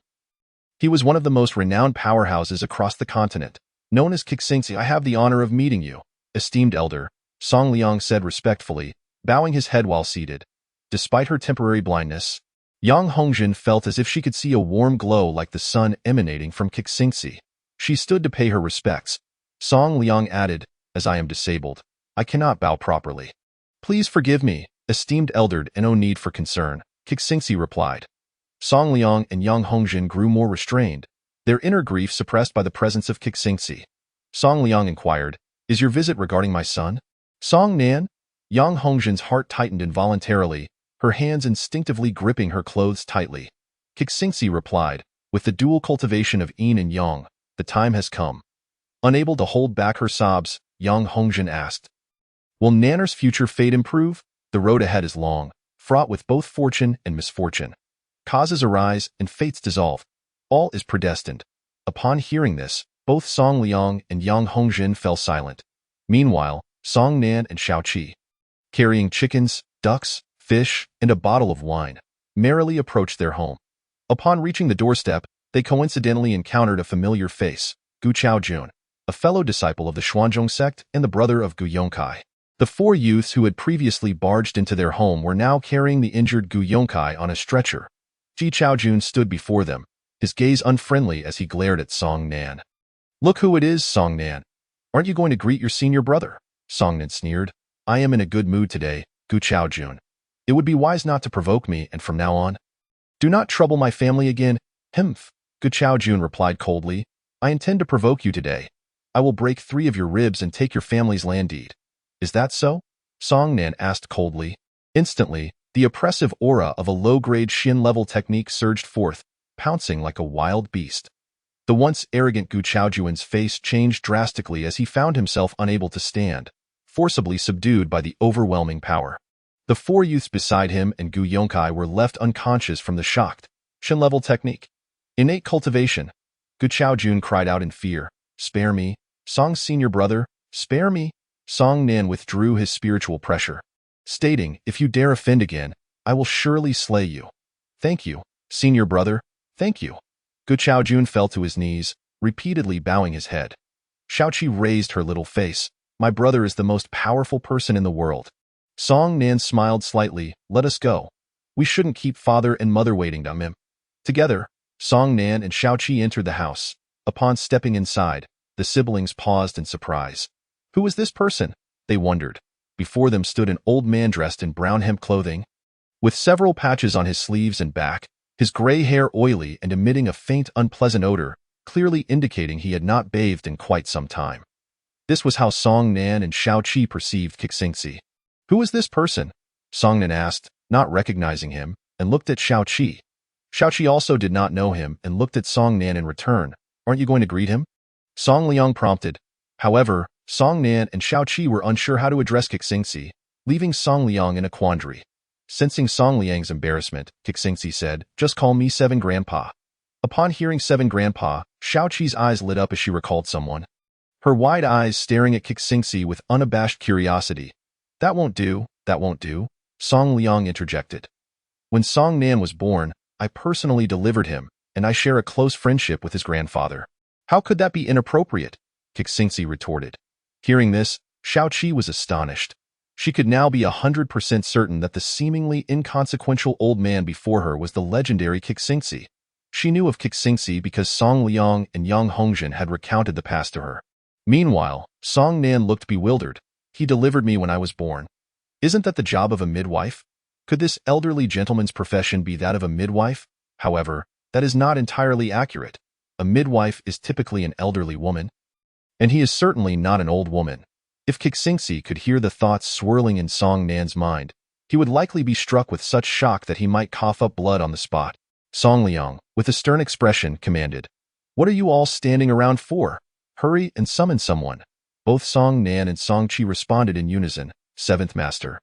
He was one of the most renowned powerhouses across the continent, known as Kixingxi. "I have the honor of meeting you, esteemed elder," Song Liang said respectfully, bowing his head while seated. Despite her temporary blindness, Yang Hongjin felt as if she could see a warm glow like the sun emanating from Kixingxi. She stood to pay her respects. Song Liang added, "As I am disabled, I cannot bow properly." "Please forgive me, esteemed elder, and no need for concern," Kixingxi replied. Song Liang and Yang Hongjin grew more restrained, their inner grief suppressed by the presence of Kixingxi. Song Liang inquired, "Is your visit regarding my son?" "Song Nan?" Yang Hongjin's heart tightened involuntarily, her hands instinctively gripping her clothes tightly. Kixingxi replied, "With the dual cultivation of yin and yang, the time has come." Unable to hold back her sobs, Yang Hongjin asked, "Will Nanner's future fate improve? The road ahead is long, fraught with both fortune and misfortune. Causes arise and fates dissolve. All is predestined." Upon hearing this, both Song Liang and Yang Hongjin fell silent. Meanwhile, Song Nan and Xiao Qi, carrying chickens, ducks, fish, and a bottle of wine, merrily approached their home. Upon reaching the doorstep, they coincidentally encountered a familiar face, Gu Chaojun, a fellow disciple of the Xuanzhong sect and the brother of Gu Yongkai. The four youths who had previously barged into their home were now carrying the injured Gu Yongkai on a stretcher. Ji Chaojun stood before them, his gaze unfriendly as he glared at Song Nan. "Look who it is, Song Nan. Aren't you going to greet your senior brother?" Song Nan sneered. "I am in a good mood today, Gu Chaojun. It would be wise not to provoke me, and from now on, do not trouble my family again." "Humph," Gu Chaojun replied coldly. "I intend to provoke you today. I will break 3 of your ribs and take your family's land deed." "Is that so?" Song Nan asked coldly. Instantly, the oppressive aura of a low-grade Shin-level technique surged forth, pouncing like a wild beast. The once arrogant Gu Chaojun's face changed drastically as he found himself unable to stand, forcibly subdued by the overwhelming power. The 4 youths beside him and Gu Yongkai were left unconscious from the shocked Shin-level technique. "Innate cultivation," Gu Chaojun cried out in fear. "Spare me, Song's senior brother, spare me." Song Nan withdrew his spiritual pressure, stating, "If you dare offend again, I will surely slay you." "Thank you, senior brother, thank you." Gu Chaojun fell to his knees, repeatedly bowing his head. Xiaoqi raised her little face. "My brother is the most powerful person in the world." Song Nan smiled slightly. "Let us go. We shouldn't keep father and mother waiting on him." Together, Song Nan and Xiaoqi entered the house. Upon stepping inside, the siblings paused in surprise. Who was this person? They wondered. Before them stood an old man dressed in brown hemp clothing, with several patches on his sleeves and back, his gray hair oily and emitting a faint, unpleasant odor, clearly indicating he had not bathed in quite some time. This was how Song Nan and Xiaoqi perceived Kixingxi. "Who is this person?" Song Nan asked, not recognizing him, and looked at Xiaoqi. Xiaoqi also did not know him and looked at Song Nan in return. "Aren't you going to greet him?" Song Liang prompted. However, Song Nan and Xiaoqi were unsure how to address Kixingxi, leaving Song Liang in a quandary. Sensing Song Liang's embarrassment, Kixingxi said, "Just call me Seven Grandpa." Upon hearing Seven Grandpa, Xiaoqi's eyes lit up as she recalled someone, her wide eyes staring at Kixingxi with unabashed curiosity. "That won't do, that won't do," Song Liang interjected. "When Song Nan was born, I personally delivered him, and I share a close friendship with his grandfather." "How could that be inappropriate?" Kixingxi retorted. Hearing this, Xiaoqi was astonished. She could now be 100% certain that the seemingly inconsequential old man before her was the legendary Kixingxi. She knew of Kixingxi because Song Liang and Yang Hongjin had recounted the past to her. Meanwhile, Song Nan looked bewildered. "He delivered me when I was born. Isn't that the job of a midwife? Could this elderly gentleman's profession be that of a midwife? However, that is not entirely accurate. A midwife is typically an elderly woman, and he is certainly not an old woman." If Kixingxi could hear the thoughts swirling in Song Nan's mind, he would likely be struck with such shock that he might cough up blood on the spot. Song Liang, with a stern expression, commanded, "What are you all standing around for? Hurry and summon someone." Both Song Nan and Song Qi responded in unison, "Seventh Master."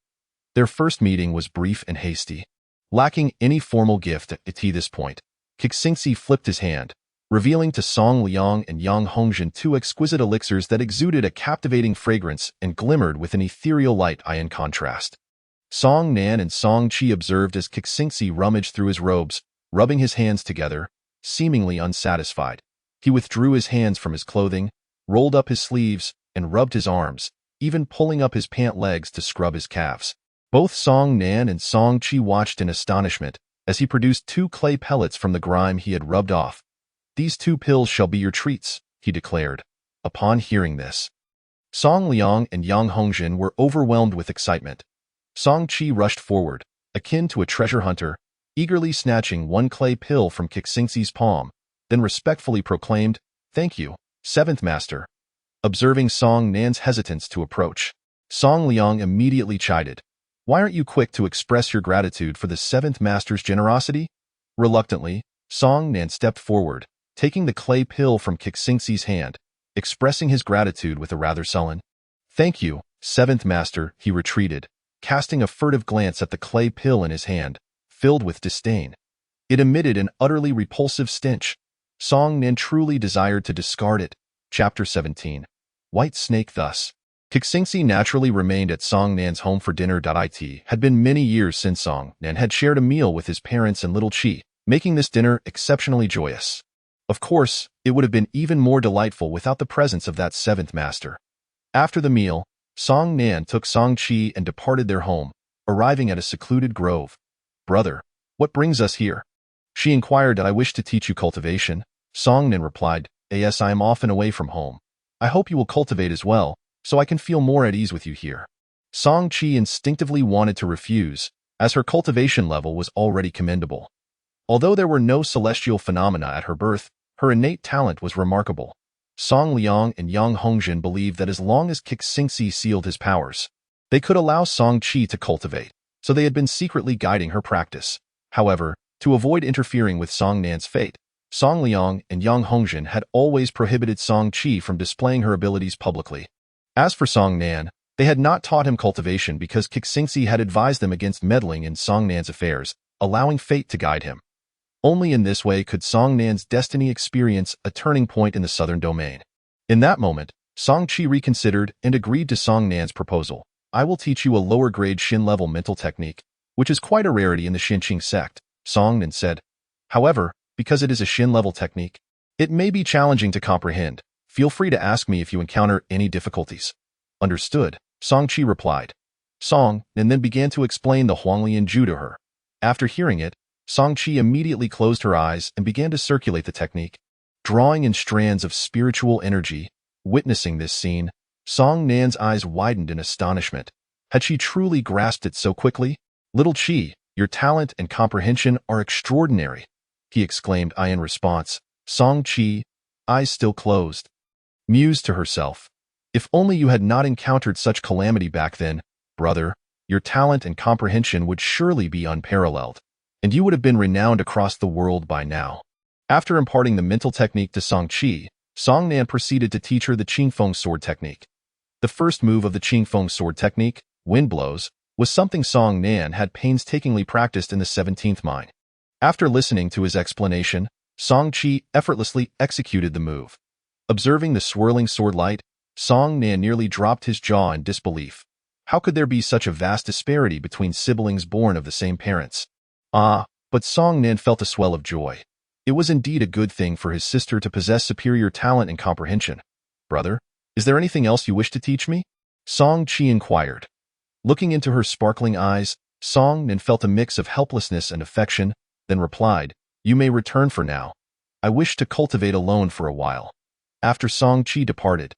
Their first meeting was brief and hasty. Lacking any formal gift at this point, Kixingxi flipped his hand, revealing to Song Liang and Yang Hongjin 2 exquisite elixirs that exuded a captivating fragrance and glimmered with an ethereal light in contrast. Song Nan and Song Qi observed as Kixingxi rummaged through his robes, rubbing his hands together, seemingly unsatisfied. He withdrew his hands from his clothing, rolled up his sleeves, and rubbed his arms, even pulling up his pant legs to scrub his calves. Both Song Nan and Song Qi watched in astonishment as he produced 2 clay pellets from the grime he had rubbed off. "These 2 pills shall be your treats," he declared. Upon hearing this, Song Liang and Yang Hongjin were overwhelmed with excitement. Song Qi rushed forward, akin to a treasure hunter, eagerly snatching 1 clay pill from Kixingxi's palm, then respectfully proclaimed, "Thank you, Seventh Master." Observing Song Nan's hesitance to approach, Song Liang immediately chided, "Why aren't you quick to express your gratitude for the 7th Master's generosity?" Reluctantly, Song Nan stepped forward, taking the clay pill from Kixingxi's hand, expressing his gratitude with a rather sullen, "Thank you, 7th Master." He retreated, casting a furtive glance at the clay pill in his hand, filled with disdain. It emitted an utterly repulsive stench. Song Nan truly desired to discard it. Chapter 17. White Snake. Thus, Kixingxi naturally remained at Song Nan's home for dinner. It had been many years since Song Nan had shared a meal with his parents and little Chi, making this dinner exceptionally joyous. Of course, it would have been even more delightful without the presence of that seventh master. After the meal, Song Nan took Song Chi and departed their home, arriving at a secluded grove. "Brother, what brings us here?" She inquired. "I wish to teach you cultivation." Song Nan replied, "Yes, I am often away from home. I hope you will cultivate as well, so I can feel more at ease with you here." Song Chi instinctively wanted to refuse, as her cultivation level was already commendable. Although there were no celestial phenomena at her birth, her innate talent was remarkable. Song Liang and Yang Hongjin believed that as long as Kixingxi sealed his powers, they could allow Song Chi to cultivate, so they had been secretly guiding her practice. However, to avoid interfering with Song Nan's fate, Song Liang and Yang Hongjin had always prohibited Song Chi from displaying her abilities publicly. As for Song Nan, they had not taught him cultivation because Kixingxi had advised them against meddling in Song Nan's affairs, allowing fate to guide him. Only in this way could Song Nan's destiny experience a turning point in the southern domain. In that moment, Song Chi reconsidered and agreed to Song Nan's proposal. "I will teach you a lower-grade Shin-level mental technique, which is quite a rarity in the Shinqing sect," Song Nan said. "However, because it is a Shin-level technique, it may be challenging to comprehend. Feel free to ask me if you encounter any difficulties." "Understood," Song Chi replied. Song Nan then began to explain the Huanglian Ju to her. After hearing it, Song Chi immediately closed her eyes and began to circulate the technique, drawing in strands of spiritual energy. Witnessing this scene, Song Nan's eyes widened in astonishment. Had she truly grasped it so quickly? "Little Chi, your talent and comprehension are extraordinary," he exclaimed in response. Song Chi, eyes still closed, mused to herself. "If only you had not encountered such calamity back then, brother, your talent and comprehension would surely be unparalleled, and you would have been renowned across the world by now." After imparting the mental technique to Song Chi, Song Nan proceeded to teach her the Qingfeng sword technique. The first move of the Qingfeng sword technique, wind blows, was something Song Nan had painstakingly practiced in the 17th mine. After listening to his explanation, Song Chi effortlessly executed the move. Observing the swirling sword light, Song Nan nearly dropped his jaw in disbelief. How could there be such a vast disparity between siblings born of the same parents? But Song Nan felt a swell of joy. It was indeed a good thing for his sister to possess superior talent and comprehension. "Brother, is there anything else you wish to teach me?" Song Chi inquired. Looking into her sparkling eyes, Song Nan felt a mix of helplessness and affection, then replied, "You may return for now. I wish to cultivate alone for a while." After Song Chi departed,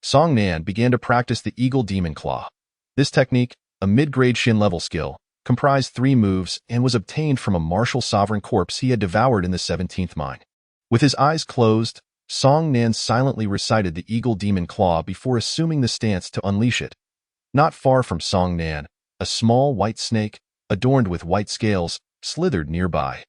Song Nan began to practice the Eagle Demon Claw. This technique, a mid-grade Shin-level skill, comprised 3 moves and was obtained from a martial sovereign corpse he had devoured in the 17th mine. With his eyes closed, Song Nan silently recited the Eagle Demon Claw before assuming the stance to unleash it. Not far from Song Nan, a small white snake, adorned with white scales, slithered nearby.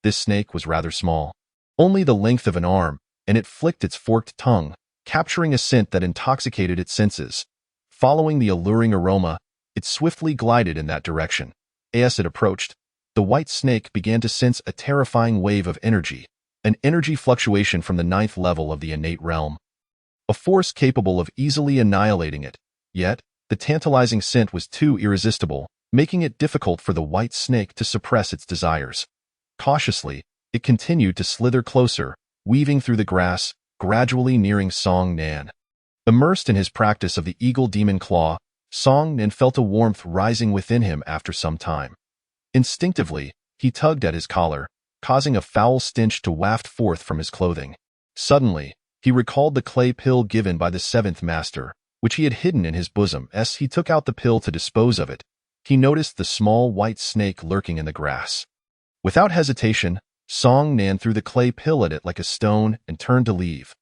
This snake was rather small, only the length of an arm, and it flicked its forked tongue, capturing a scent that intoxicated its senses. Following the alluring aroma, it swiftly glided in that direction. As it approached, the white snake began to sense a terrifying wave of energy, an energy fluctuation from the 9th level of the innate realm, a force capable of easily annihilating it. Yet, the tantalizing scent was too irresistible, making it difficult for the white snake to suppress its desires. Cautiously, it continued to slither closer, weaving through the grass, gradually nearing Song Nan. Immersed in his practice of the Eagle Demon Claw, Song Nan felt a warmth rising within him after some time. Instinctively, he tugged at his collar, causing a foul stench to waft forth from his clothing. Suddenly, he recalled the clay pill given by the 7th master, which he had hidden in his bosom. As he took out the pill to dispose of it, he noticed the small white snake lurking in the grass. Without hesitation, Song Nan threw the clay pill at it like a stone and turned to leave.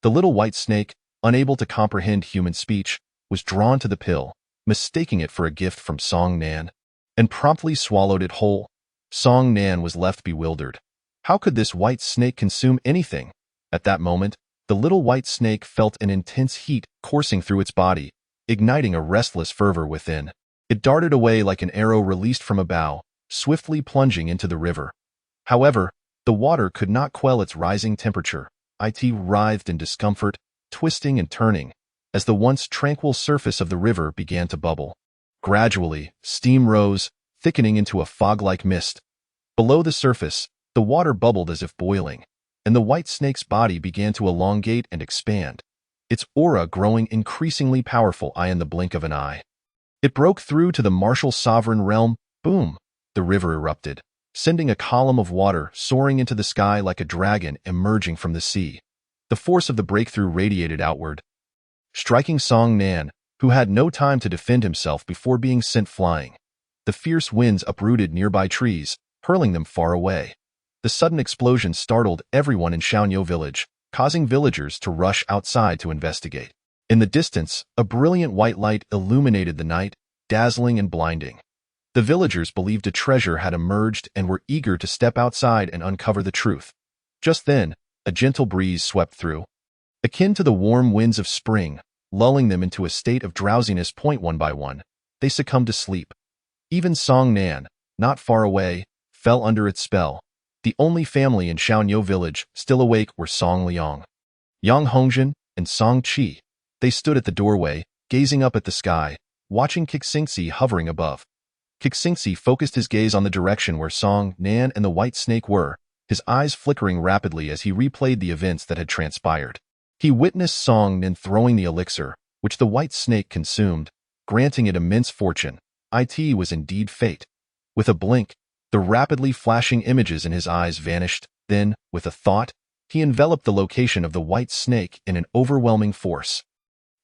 The little white snake, unable to comprehend human speech, was drawn to the pill, mistaking it for a gift from Song Nan, and promptly swallowed it whole. Song Nan was left bewildered. How could this white snake consume anything? At that moment, the little white snake felt an intense heat coursing through its body, igniting a restless fervor within. It darted away like an arrow released from a bow, swiftly plunging into the river. However, the water could not quell its rising temperature. It writhed in discomfort, twisting and turning, as the once tranquil surface of the river began to bubble. Gradually, steam rose, thickening into a fog-like mist. Below the surface, the water bubbled as if boiling, and the white snake's body began to elongate and expand, its aura growing increasingly powerful in the blink of an eye. It broke through to the martial sovereign realm. Boom! The river erupted, sending a column of water soaring into the sky like a dragon emerging from the sea. The force of the breakthrough radiated outward, striking Song Nan, who had no time to defend himself before being sent flying. The fierce winds uprooted nearby trees, hurling them far away. The sudden explosion startled everyone in Xiaonyo village, causing villagers to rush outside to investigate. In the distance, a brilliant white light illuminated the night, dazzling and blinding. The villagers believed a treasure had emerged and were eager to step outside and uncover the truth. Just then, a gentle breeze swept through, akin to the warm winds of spring, lulling them into a state of drowsiness. One by one, they succumbed to sleep. Even Song Nan, not far away, fell under its spell. The only family in Xiaonyo village still awake were Song Liang, Yang Hongzhen, and Song Qi. They stood at the doorway, gazing up at the sky, watching Kixingxi hovering above. Kixingxi focused his gaze on the direction where Song Nan and the white snake were, his eyes flickering rapidly as he replayed the events that had transpired. He witnessed Song Nan throwing the elixir, which the white snake consumed, granting it immense fortune. It was indeed fate. With a blink, the rapidly flashing images in his eyes vanished. Then, with a thought, he enveloped the location of the white snake in an overwhelming force,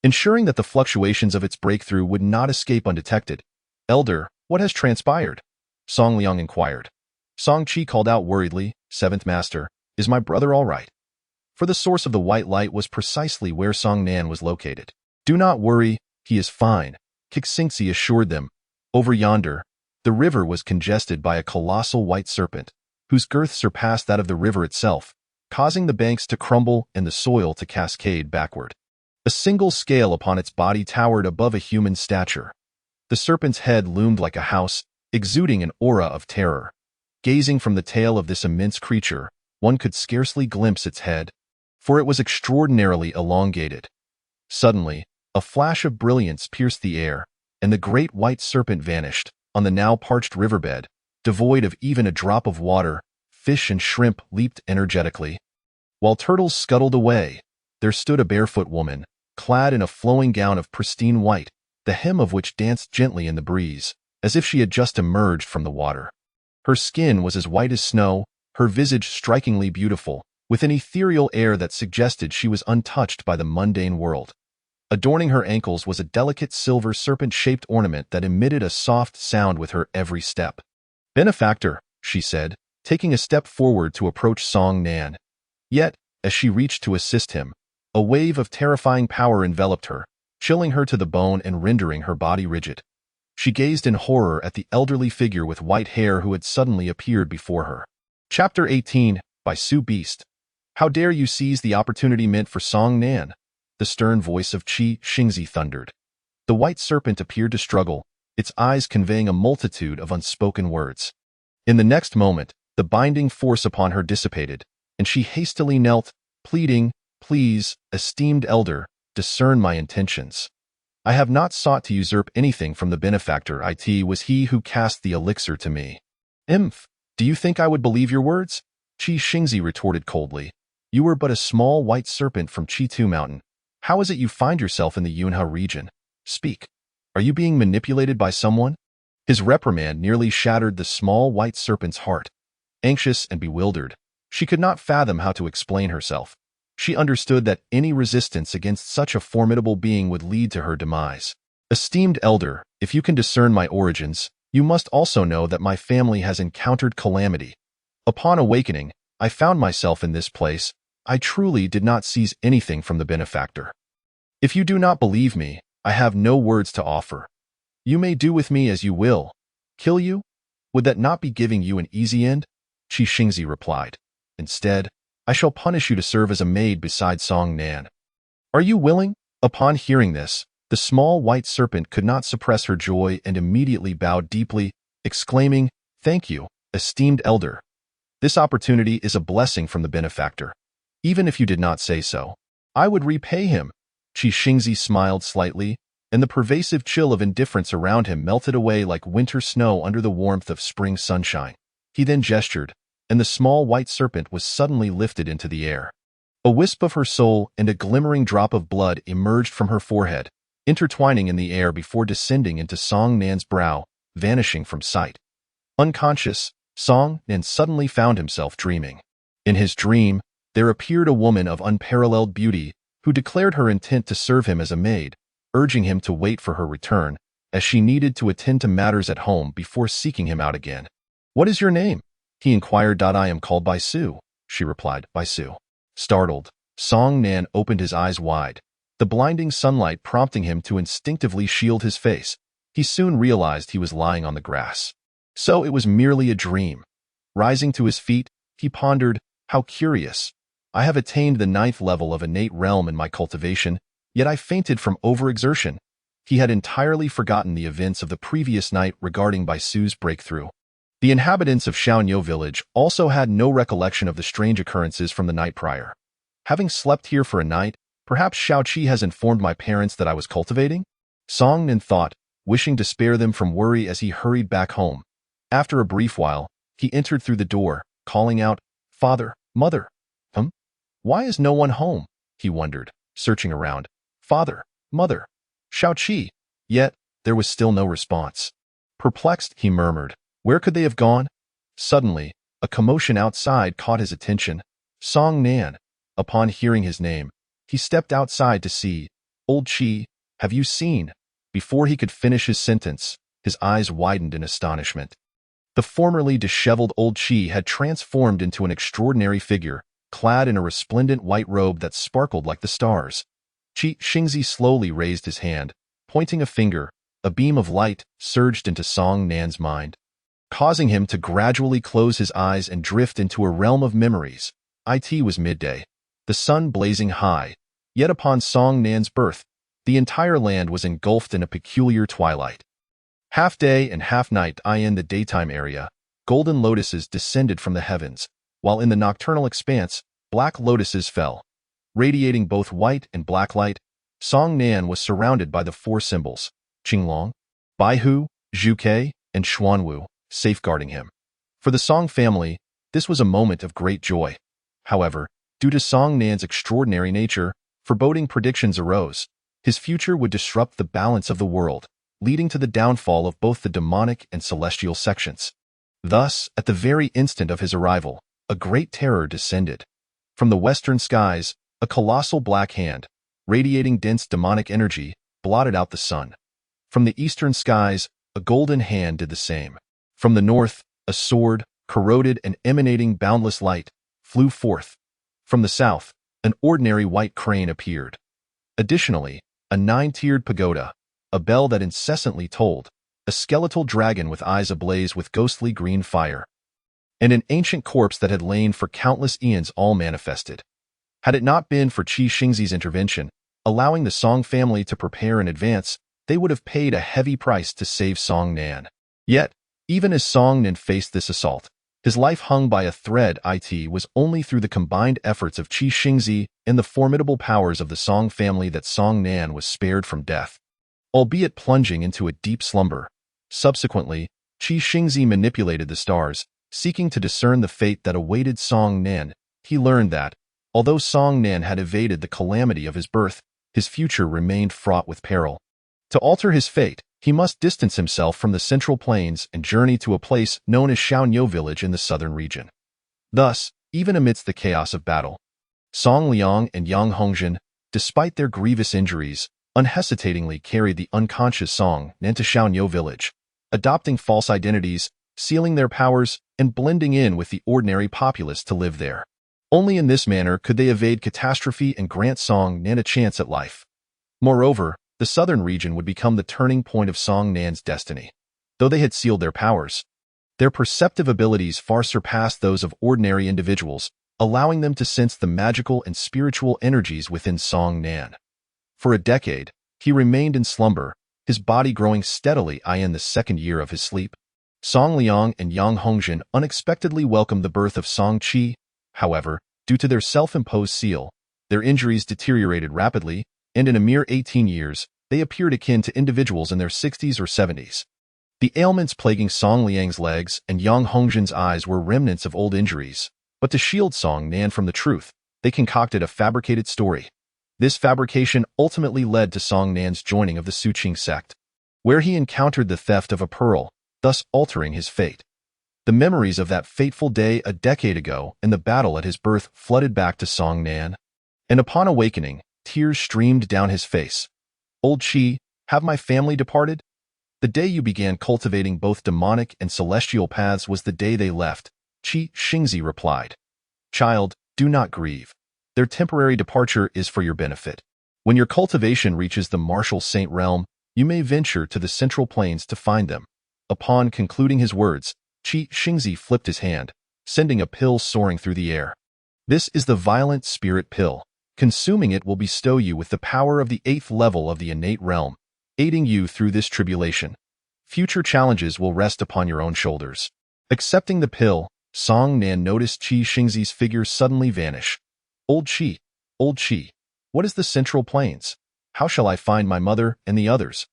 ensuring that the fluctuations of its breakthrough would not escape undetected. "Elder, what has transpired?" Song Liang inquired. Song Qi called out worriedly, "Seventh Master, is my brother all right?" For the source of the white light was precisely where Song Nan was located. "Do not worry, he is fine," Kixingxi assured them. Over yonder, the river was congested by a colossal white serpent, whose girth surpassed that of the river itself, causing the banks to crumble and the soil to cascade backward. A single scale upon its body towered above a human stature. The serpent's head loomed like a house, exuding an aura of terror. Gazing from the tail of this immense creature, one could scarcely glimpse its head, for it was extraordinarily elongated. Suddenly, a flash of brilliance pierced the air, and the great white serpent vanished. On the now parched riverbed, devoid of even a drop of water, fish and shrimp leaped energetically. While turtles scuttled away, there stood a barefoot woman, clad in a flowing gown of pristine white, the hem of which danced gently in the breeze, as if she had just emerged from the water. Her skin was as white as snow, her visage strikingly beautiful, with an ethereal air that suggested she was untouched by the mundane world. Adorning her ankles was a delicate silver serpent-shaped ornament that emitted a soft sound with her every step. "Benefactor," she said, taking a step forward to approach Song Nan. Yet, as she reached to assist him, a wave of terrifying power enveloped her, chilling her to the bone and rendering her body rigid. She gazed in horror at the elderly figure with white hair who had suddenly appeared before her. Chapter 18, by Sue Beast. "How dare you seize the opportunity meant for Song Nan?" The stern voice of Qi Xingzi thundered. The white serpent appeared to struggle, its eyes conveying a multitude of unspoken words. In the next moment, the binding force upon her dissipated, and she hastily knelt, pleading, "Please, esteemed elder, discern my intentions. I have not sought to usurp anything from the benefactor. It was he who cast the elixir to me." "Imph! Do you think I would believe your words?" Qi Xingzi retorted coldly. "You were but a small white serpent from Qitu Mountain. How is it you find yourself in the Yunhe region? Speak. Are you being manipulated by someone?" His reprimand nearly shattered the small white serpent's heart. Anxious and bewildered, she could not fathom how to explain herself. She understood that any resistance against such a formidable being would lead to her demise. "Esteemed elder, if you can discern my origins, you must also know that my family has encountered calamity. Upon awakening, I found myself in this place. I truly did not seize anything from the benefactor. If you do not believe me, I have no words to offer. You may do with me as you will. Kill you? Would that not be giving you an easy end?" Qi Xingzi replied. "Instead, I shall punish you to serve as a maid beside Song Nan. Are you willing?" Upon hearing this, the small white serpent could not suppress her joy and immediately bowed deeply, exclaiming, "Thank you, esteemed elder. This opportunity is a blessing from the benefactor. Even if you did not say so, I would repay him." Qi Xingzi smiled slightly, and the pervasive chill of indifference around him melted away like winter snow under the warmth of spring sunshine. He then gestured, and the small white serpent was suddenly lifted into the air. A wisp of her soul and a glimmering drop of blood emerged from her forehead, intertwining in the air before descending into Song Nan's brow, vanishing from sight. Unconscious, Song Nan suddenly found himself dreaming. In his dream, there appeared a woman of unparalleled beauty who declared her intent to serve him as a maid, urging him to wait for her return, as she needed to attend to matters at home before seeking him out again. "What is your name?" he inquired. "I am called Bai Su," she replied. "Bai Su." Startled, Song Nan opened his eyes wide, the blinding sunlight prompting him to instinctively shield his face. He soon realized he was lying on the grass. So it was merely a dream. Rising to his feet, he pondered, "How curious. I have attained the 9th level of innate realm in my cultivation, yet I fainted from overexertion." He had entirely forgotten the events of the previous night regarding Bai Su's breakthrough. The inhabitants of Xiaonyo village also had no recollection of the strange occurrences from the night prior. Having slept here for a night, perhaps Xiaoqi has informed my parents that I was cultivating? Song Nan thought, wishing to spare them from worry as he hurried back home. After a brief while, he entered through the door, calling out, "Father, Mother." Why is no one home? He wondered, searching around. "Father, Mother, Xiaoqi." Yet, there was still no response. Perplexed, he murmured, "Where could they have gone?" Suddenly, a commotion outside caught his attention. Song Nan. Upon hearing his name, he stepped outside to see. "Old Qi, have you seen?" Before he could finish his sentence, his eyes widened in astonishment. The formerly disheveled old Qi had transformed into an extraordinary figure, clad in a resplendent white robe that sparkled like the stars. Qi Xingzi slowly raised his hand, pointing a finger. A beam of light surged into Song Nan's mind, causing him to gradually close his eyes and drift into a realm of memories. It was midday, the sun blazing high, yet upon Song Nan's birth, the entire land was engulfed in a peculiar twilight. Half day and half night in the daytime area, golden lotuses descended from the heavens, while in the nocturnal expanse, black lotuses fell. Radiating both white and black light, Song Nan was surrounded by the 4 symbols, Qinglong, Baihu, Zhuke, and Xuanwu, safeguarding him. For the Song family, this was a moment of great joy. However, due to Song Nan's extraordinary nature, foreboding predictions arose. His future would disrupt the balance of the world, leading to the downfall of both the demonic and celestial sections. Thus, at the very instant of his arrival, a great terror descended. From the western skies, a colossal black hand, radiating dense demonic energy, blotted out the sun. From the eastern skies, a golden hand did the same. From the north, a sword, corroded and emanating boundless light, flew forth. From the south, an ordinary white crane appeared. Additionally, a 9-tiered pagoda, a bell that incessantly tolled, a skeletal dragon with eyes ablaze with ghostly green fire, and an ancient corpse that had lain for countless eons all manifested. Had it not been for Qi Xingzi's intervention, allowing the Song family to prepare in advance, they would have paid a heavy price to save Song Nan. Yet, even as Song Nan faced this assault, his life hung by a thread. It was only through the combined efforts of Qi Xingzi and the formidable powers of the Song family that Song Nan was spared from death, albeit plunging into a deep slumber. Subsequently, Qi Xingzi manipulated the stars, seeking to discern the fate that awaited Song Nan. He learned that, although Song Nan had evaded the calamity of his birth, his future remained fraught with peril. To alter his fate, he must distance himself from the central plains and journey to a place known as Xiaonyo village in the southern region. Thus, even amidst the chaos of battle, Song Liang and Yang Hongjin, despite their grievous injuries, unhesitatingly carried the unconscious Song Nan to Xiaonyo village, adopting false identities, sealing their powers, and blending in with the ordinary populace to live there. Only in this manner could they evade catastrophe and grant Song Nan a chance at life. Moreover, the southern region would become the turning point of Song Nan's destiny. Though they had sealed their powers, their perceptive abilities far surpassed those of ordinary individuals, allowing them to sense the magical and spiritual energies within Song Nan. For a decade, he remained in slumber, his body growing steadily in the 2nd year of his sleep. Song Liang and Yang Hongjin unexpectedly welcomed the birth of Song Qi. However, due to their self-imposed seal, their injuries deteriorated rapidly, and in a mere 18 years, they appeared akin to individuals in their 60s or 70s. The ailments plaguing Song Liang's legs and Yang Hongzhen's eyes were remnants of old injuries, but to shield Song Nan from the truth, they concocted a fabricated story. This fabrication ultimately led to Song Nan's joining of the Suqing sect, where he encountered the theft of a pearl, thus altering his fate. The memories of that fateful day a decade ago and the battle at his birth flooded back to Song Nan, and upon awakening, tears streamed down his face. "Old Qi, have my family departed?" The day you began cultivating both demonic and celestial paths was the day they left, Qi Xingzi replied. "Child, do not grieve. Their temporary departure is for your benefit. When your cultivation reaches the martial saint realm, you may venture to the central plains to find them." Upon concluding his words, Qi Xingzi flipped his hand, sending a pill soaring through the air. "This is the violent spirit pill. Consuming it will bestow you with the power of the 8th level of the innate realm, aiding you through this tribulation. Future challenges will rest upon your own shoulders." Accepting the pill, Song Nan noticed Qi Xingzi's figure suddenly vanish. Old Qi, what is the Central Plains? How shall I find my mother and the others?"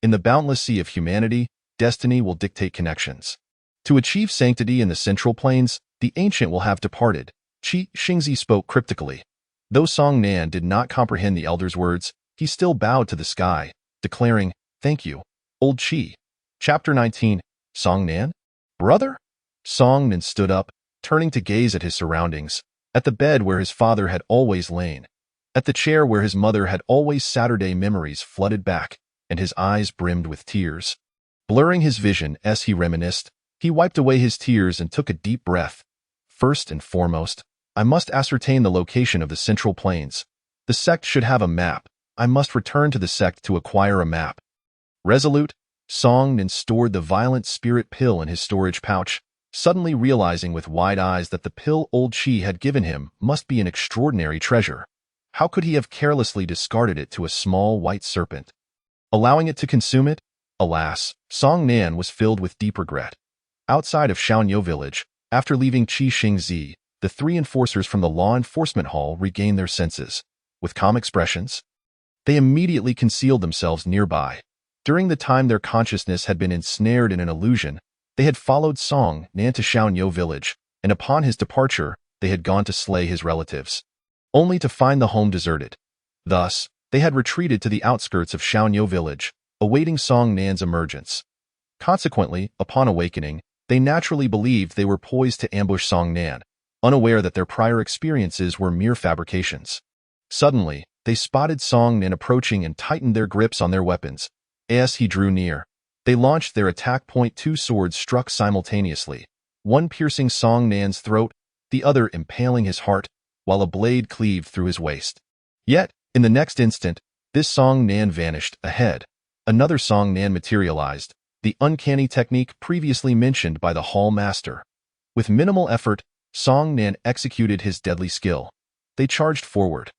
In the boundless sea of humanity, destiny will dictate connections. To achieve sanctity in the Central Plains, the ancient will have departed. Qi Xingzi spoke cryptically. Though Song Nan did not comprehend the elder's words, he still bowed to the sky, declaring, "Thank you, Old Qi." Chapter 19. Song Nan? Brother? Song Nan stood up, turning to gaze at his surroundings, at the bed where his father had always lain, at the chair where his mother had always Saturday memories flooded back, and his eyes brimmed with tears. Blurring his vision as he reminisced, he wiped away his tears and took a deep breath. "First and foremost, I must ascertain the location of the Central Plains. The sect should have a map. I must return to the sect to acquire a map." Resolute, Song Nan stored the violent spirit pill in his storage pouch, suddenly realizing with wide eyes that the pill Old Qi had given him must be an extraordinary treasure. How could he have carelessly discarded it to a small white serpent, allowing it to consume it? Alas, Song Nan was filled with deep regret. Outside of Shaonyo village, after leaving Qi Xingzi, the 3 enforcers from the law enforcement hall regained their senses. With calm expressions, they immediately concealed themselves nearby. During the time their consciousness had been ensnared in an illusion, they had followed Song Nan to Shaonyo village, and upon his departure, they had gone to slay his relatives, only to find the home deserted. Thus, they had retreated to the outskirts of Shaonyo village, awaiting Song Nan's emergence. Consequently, upon awakening, they naturally believed they were poised to ambush Song Nan, unaware that their prior experiences were mere fabrications. Suddenly, they spotted Song Nan approaching and tightened their grips on their weapons. As he drew near, they launched their attack. 2 swords struck simultaneously, one piercing Song Nan's throat, the other impaling his heart, while a blade cleaved through his waist. Yet, in the next instant, this Song Nan vanished. Ahead, another Song Nan materialized, the uncanny technique previously mentioned by the Hall Master. With minimal effort, Song Nan executed his deadly skill. They charged forward.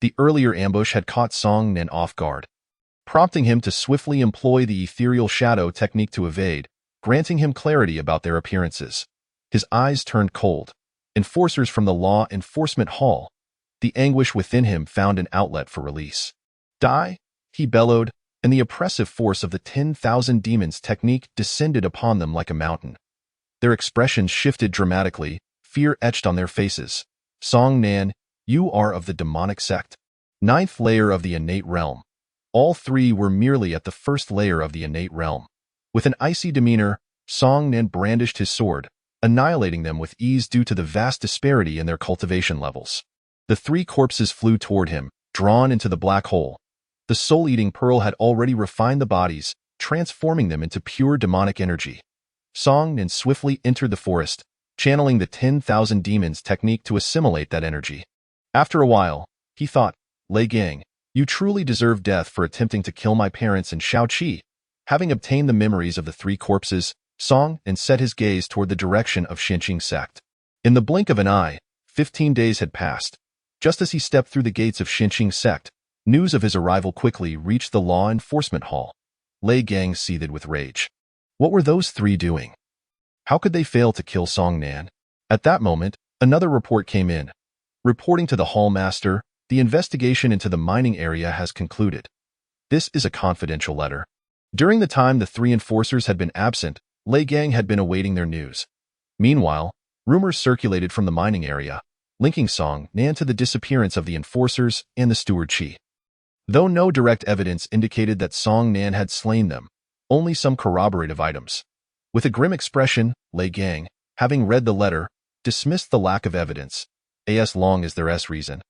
The earlier ambush had caught Song Nan off guard, prompting him to swiftly employ the ethereal shadow technique to evade, granting him clarity about their appearances. His eyes turned cold. Enforcers from the law enforcement hall. The anguish within him found an outlet for release. "Die!" he bellowed, and the oppressive force of the 10,000 demons technique descended upon them like a mountain. Their expressions shifted dramatically, fear etched on their faces. "Song Nan, you are of the demonic sect. 9th layer of the innate realm." All 3 were merely at the 1st layer of the innate realm. With an icy demeanor, Song Nan brandished his sword, annihilating them with ease due to the vast disparity in their cultivation levels. The 3 corpses flew toward him, drawn into the black hole. The soul-eating pearl had already refined the bodies, transforming them into pure demonic energy. Song Nan swiftly entered the forest, channeling the 10,000 demons technique to assimilate that energy. After a while, he thought, "Lei Gang, you truly deserve death for attempting to kill my parents and Shao Qi." Having obtained the memories of the 3 corpses, Song Nan set his gaze toward the direction of Xinqing sect. In the blink of an eye, 15 days had passed. Just as he stepped through the gates of Xinqing sect, news of his arrival quickly reached the law enforcement hall. Lei Gang seethed with rage. What were those 3 doing? How could they fail to kill Song Nan? At that moment, another report came in. Reporting to the hall master, The investigation into the mining area has concluded. This is a confidential letter. During the time the three enforcers had been absent, Lei Gang had been awaiting their news. Meanwhile, rumors circulated from the mining area, linking Song Nan to the disappearance of the enforcers and the steward Chi. Though no direct evidence indicated that Song Nan had slain them, only some corroborative items. With a grim expression, Lei Gang, having read the letter, dismissed the lack of evidence, as long as there is reason.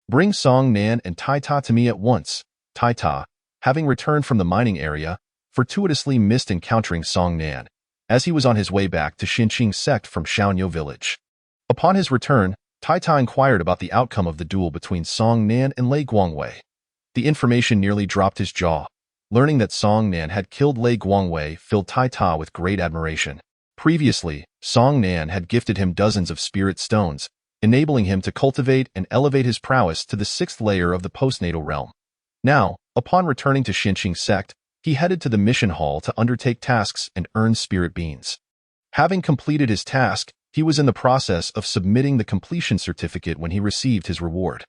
Bring Song Nan and Tai Ta to me at once. Tai Ta, having returned from the mining area, fortuitously missed encountering Song Nan, as he was on his way back to Xinqing sect from Shaonyo village. Upon his return, Tai Ta inquired about the outcome of the duel between Song Nan and Lei Guangwei. The information nearly dropped his jaw. Learning that Song Nan had killed Lei Guangwei filled Tai Ta with great admiration. Previously, Song Nan had gifted him dozens of spirit stones, enabling him to cultivate and elevate his prowess to the 6th layer of the postnatal realm. Now, upon returning to Xinqing sect, he headed to the mission hall to undertake tasks and earn spirit beans. Having completed his task, he was in the process of submitting the completion certificate when he received his reward.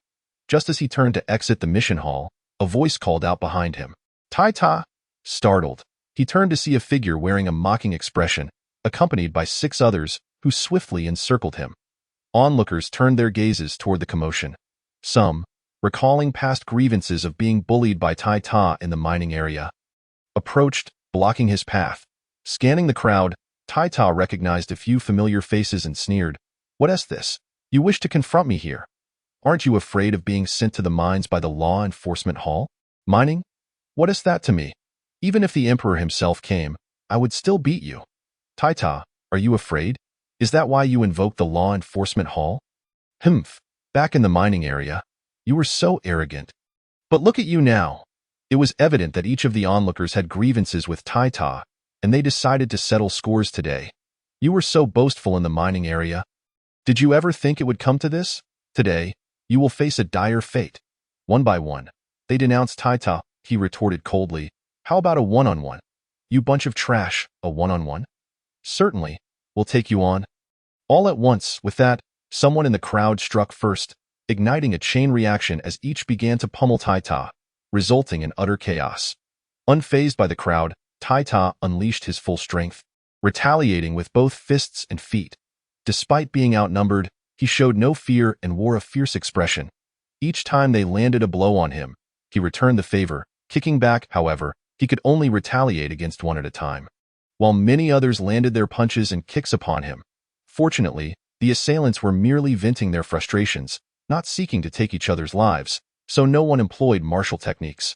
Just as he turned to exit the mission hall, a voice called out behind him. Tai Ta! Startled, he turned to see a figure wearing a mocking expression, accompanied by 6 others, who swiftly encircled him. Onlookers turned their gazes toward the commotion. Some, recalling past grievances of being bullied by Tai Ta in the mining area, approached, blocking his path. Scanning the crowd, Tai Ta recognized a few familiar faces and sneered. What is this? You wish to confront me here? Aren't you afraid of being sent to the mines by the law enforcement hall? Mining? What is that to me? Even if the emperor himself came, I would still beat you. Tai Ta, are you afraid? Is that why you invoked the law enforcement hall? Humph, back in the mining area, you were so arrogant. But look at you now. It was evident that each of the onlookers had grievances with Tai Ta, and they decided to settle scores today. You were so boastful in the mining area. Did you ever think it would come to this? Today, you will face a dire fate. One by one, they denounced Tai Ta. He retorted coldly. How about a one-on-one? You bunch of trash, a one-on-one? Certainly, we'll take you on. All at once, with that, someone in the crowd struck first, igniting a chain reaction as each began to pummel Tai Ta, resulting in utter chaos. Unfazed by the crowd, Tai Ta unleashed his full strength, retaliating with both fists and feet. Despite being outnumbered, he showed no fear and wore a fierce expression. Each time they landed a blow on him, he returned the favor. Kicking back, however, he could only retaliate against one at a time, while many others landed their punches and kicks upon him. Fortunately, the assailants were merely venting their frustrations, not seeking to take each other's lives, so no one employed martial techniques.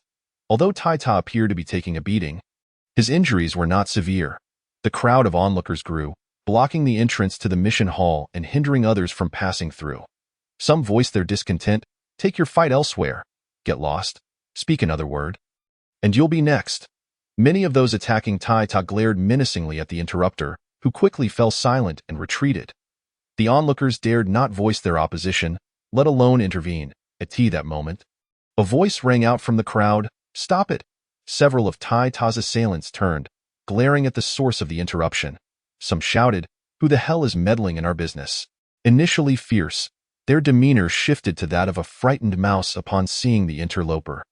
Although Tai Ta appeared to be taking a beating, his injuries were not severe. The crowd of onlookers grew, blocking the entrance to the mission hall and hindering others from passing through. Some voiced their discontent. Take your fight elsewhere. Get lost. Speak another word, and you'll be next. Many of those attacking Tai Ta glared menacingly at the interrupter, who quickly fell silent and retreated. The onlookers dared not voice their opposition, let alone intervene. At that moment, a voice rang out from the crowd. Stop it! Several of Tai Ta's assailants turned, glaring at the source of the interruption. Some shouted, Who the hell is meddling in our business? Initially fierce, their demeanor shifted to that of a frightened mouse upon seeing the interloper,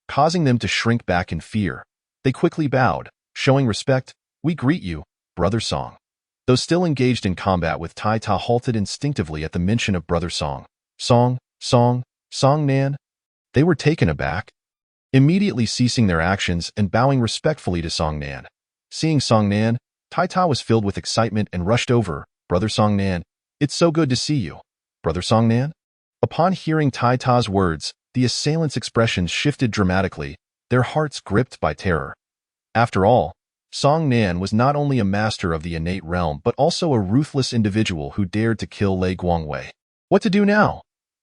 causing them to shrink back in fear. They quickly bowed, showing respect. We greet you, Brother Song. Those still engaged in combat with Tai Ta halted instinctively at the mention of Brother Song. Song Nan? They were taken aback, immediately ceasing their actions and bowing respectfully to Song Nan. Seeing Song Nan, Tai Ta was filled with excitement and rushed over. Brother Song Nan, it's so good to see you. Brother Song Nan? Upon hearing Tai Ta's words, the assailants' expressions shifted dramatically, their hearts gripped by terror. After all, Song Nan was not only a master of the innate realm but also a ruthless individual who dared to kill Lei Guangwei. What to do now?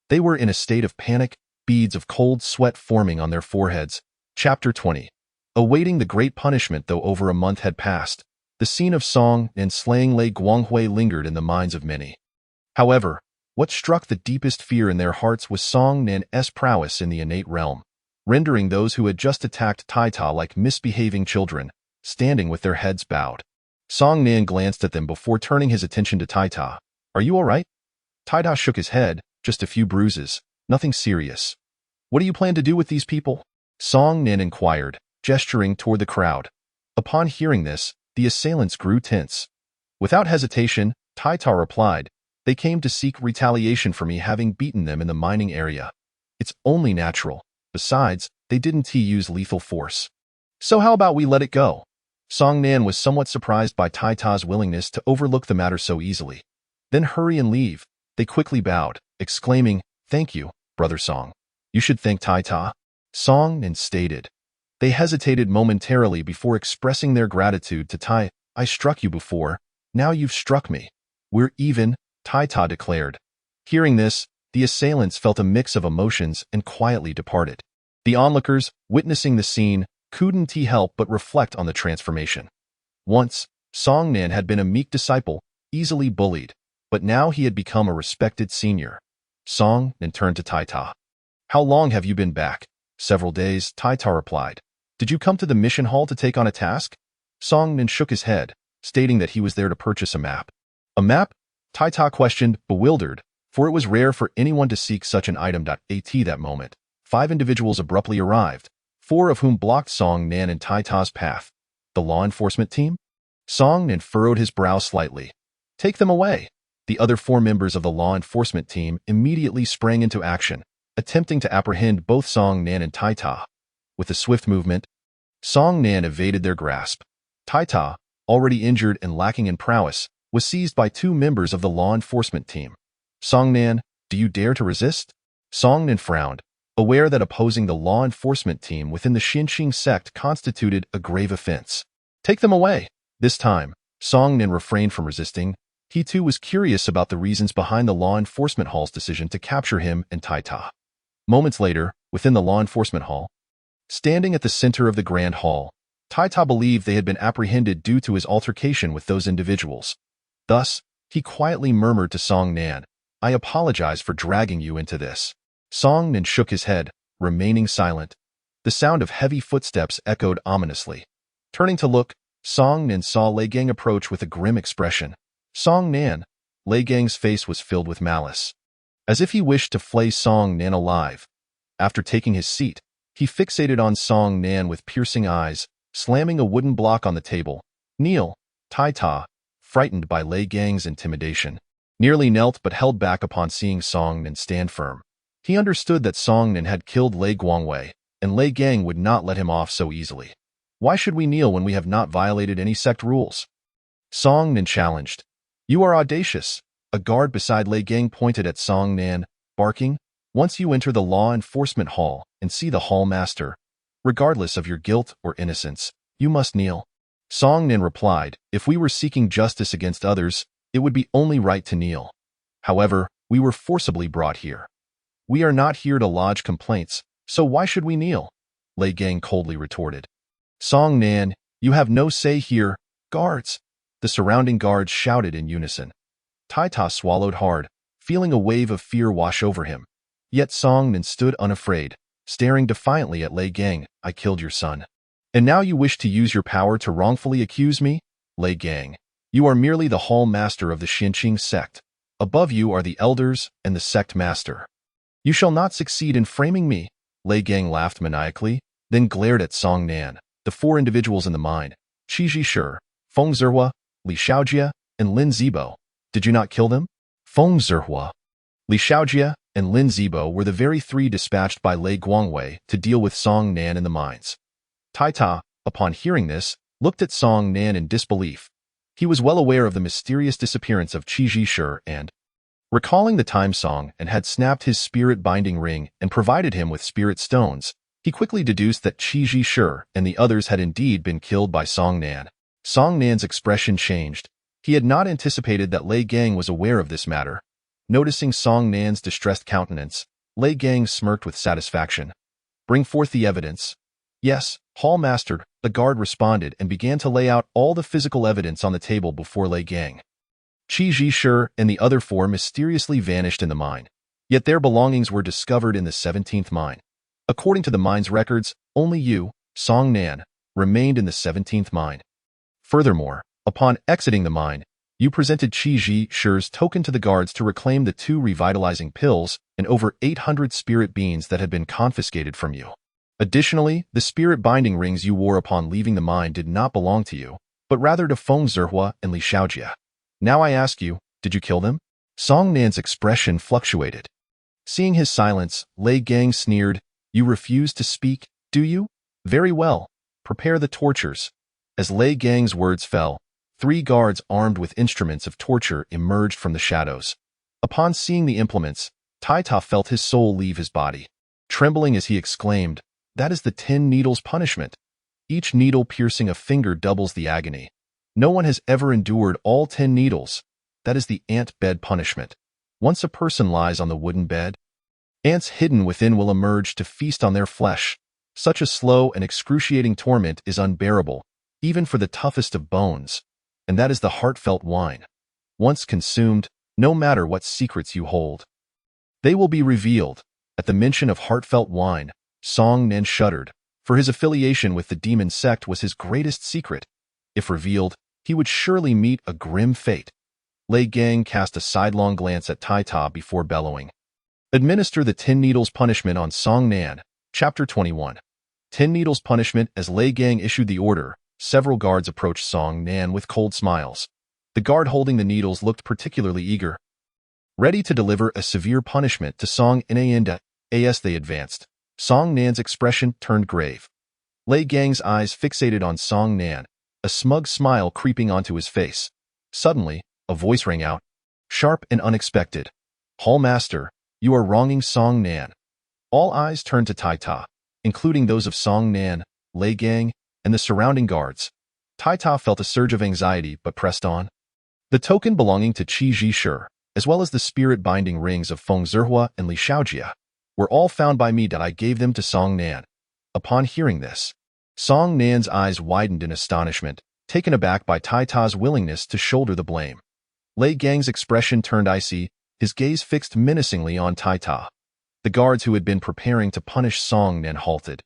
They were in a state of panic, beads of cold sweat forming on their foreheads. Chapter 20. Awaiting the great punishment. Though over a month had passed, the scene of Song Nan slaying Lei Guangwei lingered in the minds of many. However, what struck the deepest fear in their hearts was Song Nan's prowess in the innate realm, rendering those who had just attacked Tai Ta like misbehaving children, standing with their heads bowed. Song Nan glanced at them before turning his attention to Tai Ta. Are you all right? Tai Ta shook his head. Just a few bruises, nothing serious. What do you plan to do with these people? Song Nin inquired, gesturing toward the crowd. Upon hearing this, the assailants grew tense. Without hesitation, Taita replied, "They came to seek retaliation for me having beaten them in the mining area. It's only natural. Besides, they didn't use lethal force. So how about we let it go?" Song Nan was somewhat surprised by Taita's willingness to overlook the matter so easily. "Then hurry and leave." They quickly bowed, exclaiming, "Thank you, Brother Song." "You should thank Taita," Song Nan stated. They hesitated momentarily before expressing their gratitude to Tai. "I struck you before. Now you've struck me. We're even," Taita declared. Hearing this, the assailants felt a mix of emotions and quietly departed. The onlookers, witnessing the scene, couldn't help but reflect on the transformation. Once, Song Nan had been a meek disciple, easily bullied, but now he had become a respected senior. Song Nan turned to Taita. "How long have you been back?" "Several days," Taita replied. "Did you come to the mission hall to take on a task?" Song Nan shook his head, stating that he was there to purchase a map. "A map?" Taita questioned, bewildered, for it was rare for anyone to seek such an item. At that moment, 5 individuals abruptly arrived, 4 of whom blocked Song Nan and Taita's path. The law enforcement team? Song Nan furrowed his brow slightly. "Take them away." The other 4 members of the law enforcement team immediately sprang into action, attempting to apprehend both Song Nan and Taita. With a swift movement, Song Nan evaded their grasp. Taita, already injured and lacking in prowess, was seized by 2 members of the law enforcement team. "Song Nan, do you dare to resist?" Song Nan frowned, aware that opposing the law enforcement team within the Xinqing sect constituted a grave offense. "Take them away." This time, Song Nan refrained from resisting. He too was curious about the reasons behind the law enforcement hall's decision to capture him and Taita. Moments later, within the law enforcement hall, standing at the center of the grand hall, Taita believed they had been apprehended due to his altercation with those individuals. Thus, he quietly murmured to Song Nan, "I apologize for dragging you into this." Song Nan shook his head, remaining silent. The sound of heavy footsteps echoed ominously. Turning to look, Song Nan saw Lei Gang approach with a grim expression. "Song Nan." Lei Gang's face was filled with malice, as if he wished to flay Song Nan alive. After taking his seat, he fixated on Song Nan with piercing eyes, slamming a wooden block on the table. "Kneel." Taita, frightened by Lei Gang's intimidation, nearly knelt but held back upon seeing Song Nan stand firm. He understood that Song Nan had killed Lei Guangwei, and Lei Gang would not let him off so easily. "Why should we kneel when we have not violated any sect rules?" Song Nan challenged. "You are audacious." A guard beside Lei Gang pointed at Song Nan, barking, "Once you enter the law enforcement hall and see the hall master, regardless of your guilt or innocence, you must kneel." Song Nan replied, "If we were seeking justice against others, it would be only right to kneel. However, we were forcibly brought here. We are not here to lodge complaints, so why should we kneel?" Lei Gang coldly retorted. "Song Nan, you have no say here. Guards!" The surrounding guards shouted in unison. Taita swallowed hard, feeling a wave of fear wash over him. Yet Song Nan stood unafraid, staring defiantly at Lei Gang. "I killed your son. And now you wish to use your power to wrongfully accuse me? Lei Gang, you are merely the hall master of the Xinqing sect. Above you are the elders and the sect master. You shall not succeed in framing me." Lei Gang laughed maniacally, then glared at Song Nan. The 4 individuals in the mine, Qi Zhishi, Feng Zihua, Li Shaojie, and Lin Zibo. "Did you not kill them?" Feng Zihua, Li Shaojie, and Lin Zibo were the very 3 dispatched by Lei Guangwei to deal with Song Nan in the mines. Taita, upon hearing this, looked at Song Nan in disbelief. He was well aware of the mysterious disappearance of Qi Zhishi and, recalling the time Song and had snapped his spirit-binding ring and provided him with spirit stones, he quickly deduced that Qi Zhishi and the others had indeed been killed by Song Nan. Song Nan's expression changed. He had not anticipated that Lei Gang was aware of this matter. Noticing Song Nan's distressed countenance, Lei Gang smirked with satisfaction. "Bring forth the evidence." "Yes, Hall Master," the guard responded and began to lay out all the physical evidence on the table before Lei Gang. Qi Zhishi and the other 4 mysteriously vanished in the mine, yet their belongings were discovered in the 17th mine. According to the mine's records, only you, Song Nan, remained in the 17th mine. Furthermore, upon exiting the mine, You presented Qi Ji Shi's token to the guards to reclaim the 2 revitalizing pills and over 800 spirit beans that had been confiscated from you. Additionally, the spirit binding rings you wore upon leaving the mine did not belong to you, but rather to Feng Zihua and Li Xiaojia. Now I ask you, did you kill them? Song Nan's expression fluctuated. Seeing his silence, Lei Gang sneered, You refuse to speak, do you? Very well. Prepare the tortures. As Lei Gang's words fell, 3 guards armed with instruments of torture emerged from the shadows. Upon seeing the implements, Tai Ta felt his soul leave his body. Trembling as he exclaimed, That is the 10 needles punishment. Each needle piercing a finger doubles the agony. No one has ever endured all 10 needles. That is the ant bed punishment. Once a person lies on the wooden bed, ants hidden within will emerge to feast on their flesh. Such a slow and excruciating torment is unbearable, even for the toughest of bones. And that is the heartfelt wine. Once consumed, no matter what secrets you hold, they will be revealed. At the mention of heartfelt wine, Song Nan shuddered, for his affiliation with the demon sect was his greatest secret. If revealed, he would surely meet a grim fate. Lei Gang cast a sidelong glance at Tai Ta before bellowing. Administer the 10 needles punishment on Song Nan. Chapter 21. 10 needles punishment. As Lei Gang issued the order, several guards approached Song Nan with cold smiles. The guard holding the needles looked particularly eager, ready to deliver a severe punishment to Song Nan. As they advanced, Song Nan's expression turned grave. Lei Gang's eyes fixated on Song Nan, a smug smile creeping onto his face. Suddenly, a voice rang out, sharp and unexpected. Hall Master, you are wronging Song Nan. All eyes turned to Tai Ta, including those of Song Nan, Lei Gang, and the surrounding guards. Tai Ta felt a surge of anxiety but pressed on. The token belonging to Qi Ji Shi, as well as the spirit-binding rings of Feng Zihua and Li Xiaojia, were all found by me that I gave them to Song Nan. Upon hearing this, Song Nan's eyes widened in astonishment, taken aback by Tai Ta's willingness to shoulder the blame. Lei Gang's expression turned icy, his gaze fixed menacingly on Tai Ta. The guards who had been preparing to punish Song Nan halted,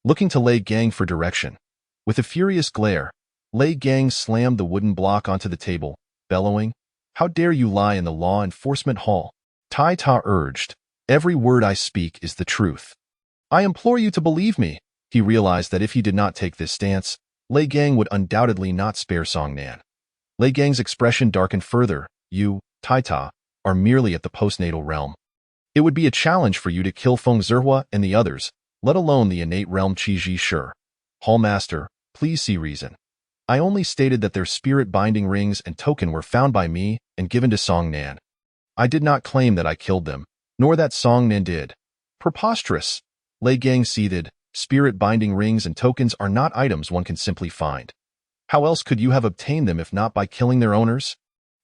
looking to Lei Gang for direction. With a furious glare, Lei Gang slammed the wooden block onto the table, bellowing, How dare you lie in the law enforcement hall? Tai Ta urged, Every word I speak is the truth. I implore you to believe me. He realized that if he did not take this stance, Lei Gang would undoubtedly not spare Song Nan. Lei Gang's expression darkened further. You, Tai Ta, are merely at the postnatal realm. It would be a challenge for you to kill Feng Zihua and the others, let alone the innate realm Qi Ji Shi. Hall Master, please see reason. I only stated that their spirit-binding rings and token were found by me and given to Song Nan. I did not claim that I killed them, nor that Song Nan did. Preposterous! Lei Gang seethed. Spirit-binding rings and tokens are not items one can simply find. How else could you have obtained them if not by killing their owners?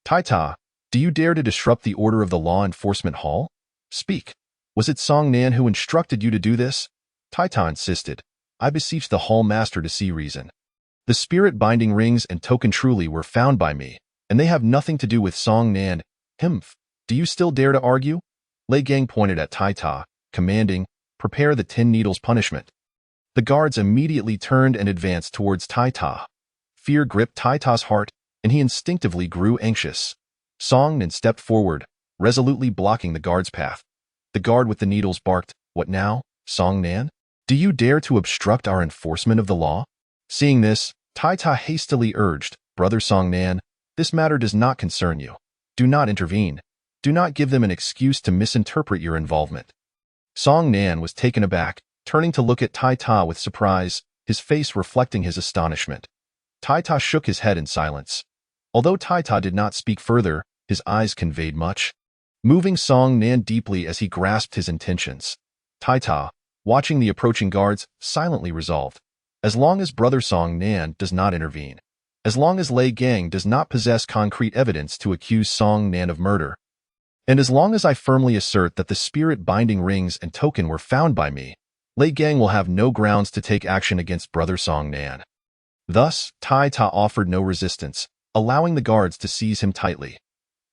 Tai Ta, do you dare to disrupt the order of the law enforcement hall? Speak. Was it Song Nan who instructed you to do this? Tai Ta insisted. I beseech the Hall Master to see reason. The spirit-binding rings and token truly were found by me, and they have nothing to do with Song Nan. Humph. Do you still dare to argue? Lei Gang pointed at Tai Ta, commanding, Prepare the 10 needles punishment. The guards immediately turned and advanced towards Tai Ta. Fear gripped Tai Ta's heart, and he instinctively grew anxious. Song Nan stepped forward, resolutely blocking the guard's path. The guard with the needles barked, What now, Song Nan? Do you dare to obstruct our enforcement of the law? Seeing this, Tai Ta hastily urged, Brother Song Nan, this matter does not concern you. Do not intervene. Do not give them an excuse to misinterpret your involvement. Song Nan was taken aback, turning to look at Tai Ta with surprise, his face reflecting his astonishment. Tai Ta shook his head in silence. Although Tai Ta did not speak further, his eyes conveyed much, moving Song Nan deeply as he grasped his intentions. Tai Ta, watching the approaching guards, silently resolved. As long as Brother Song Nan does not intervene, as long as Lei Gang does not possess concrete evidence to accuse Song Nan of murder, and as long as I firmly assert that the spirit-binding rings and token were found by me, Lei Gang will have no grounds to take action against Brother Song Nan. Thus, Tai Ta offered no resistance, allowing the guards to seize him tightly.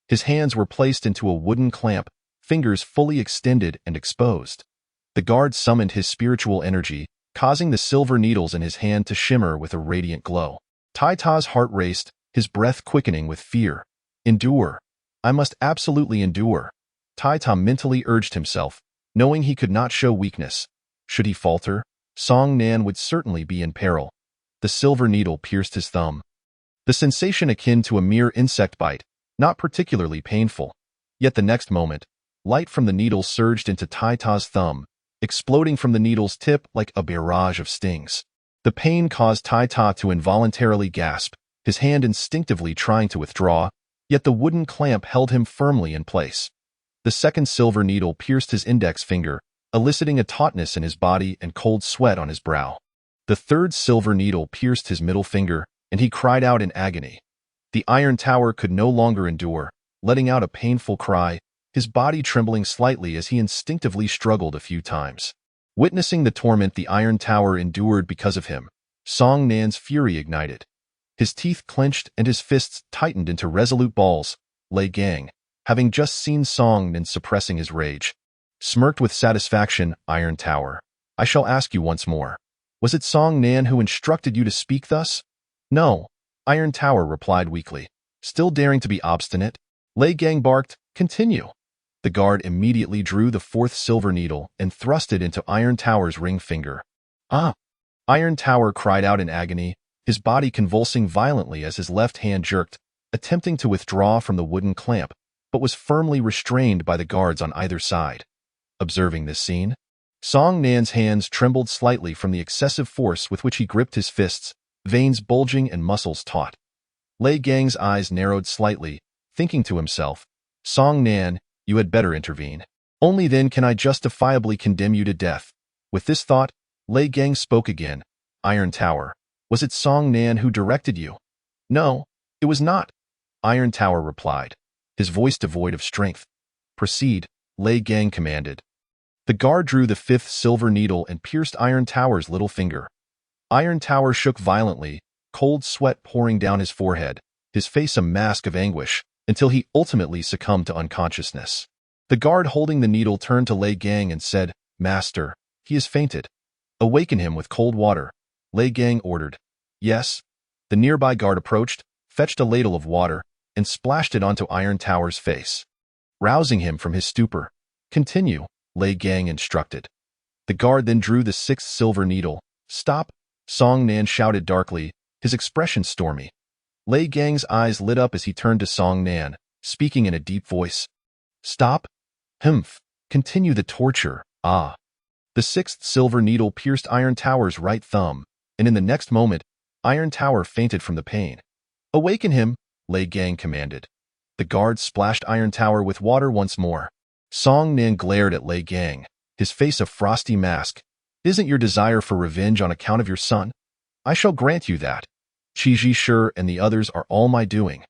His hands were placed into a wooden clamp, fingers fully extended and exposed. The guard summoned his spiritual energy, causing the silver needles in his hand to shimmer with a radiant glow. Tai Ta's heart raced, his breath quickening with fear. Endure. I must absolutely endure. Tai Ta mentally urged himself, knowing he could not show weakness. Should he falter, Song Nan would certainly be in peril. The silver needle pierced his thumb. The sensation akin to a mere insect bite, not particularly painful. Yet the next moment, light from the needle surged into Tai Ta's thumb, exploding from the needle's tip like a barrage of stings. The pain caused Tai Ta to involuntarily gasp, his hand instinctively trying to withdraw, yet the wooden clamp held him firmly in place. The second silver needle pierced his index finger, eliciting a tautness in his body and cold sweat on his brow. The third silver needle pierced his middle finger, and he cried out in agony. The iron tower could no longer endure, letting out a painful cry, his body trembling slightly as he instinctively struggled a few times. Witnessing the torment the iron tower endured because of him, Song Nan's fury ignited. His teeth clenched and his fists tightened into resolute balls. Lei Gang, having just seen Song Nan suppressing his rage, smirked with satisfaction. Iron Tower, I shall ask you once more. Was it Song Nan who instructed you to speak thus? No, Iron Tower replied weakly, still daring to be obstinate. Lei Gang barked, continue. The guard immediately drew the fourth silver needle and thrust it into Iron Tower's ring finger. Ah! Iron Tower cried out in agony, his body convulsing violently as his left hand jerked, attempting to withdraw from the wooden clamp, but was firmly restrained by the guards on either side. Observing this scene, Song Nan's hands trembled slightly from the excessive force with which he gripped his fists, veins bulging and muscles taut. Lei Gang's eyes narrowed slightly, thinking to himself, Song Nan, you had better intervene. Only then can I justifiably condemn you to death. With this thought, Lei Gang spoke again. Iron Tower, was it Song Nan who directed you? No, it was not, Iron Tower replied, his voice devoid of strength. Proceed, Lei Gang commanded. The guard drew the fifth silver needle and pierced Iron Tower's little finger. Iron Tower shook violently, cold sweat pouring down his forehead, his face a mask of anguish, until he ultimately succumbed to unconsciousness. The guard holding the needle turned to Lei Gang and said, Master, he has fainted. Awaken him with cold water, Lei Gang ordered. Yes. The nearby guard approached, fetched a ladle of water, and splashed it onto Iron Tower's face. Rousing him from his stupor. Continue, Lei Gang instructed. The guard then drew the sixth silver needle. Stop, Song Nan shouted darkly, his expression stormy. Lei Gang's eyes lit up as he turned to Song Nan, speaking in a deep voice. Stop? Humph. Continue the torture. Ah. The sixth silver needle pierced Iron Tower's right thumb, and in the next moment, Iron Tower fainted from the pain. Awaken him, Lei Gang commanded. The guard splashed Iron Tower with water once more. Song Nan glared at Lei Gang, his face a frosty mask. Isn't your desire for revenge on account of your son? I shall grant you that. Qi Ji Shi and the others are all my doing.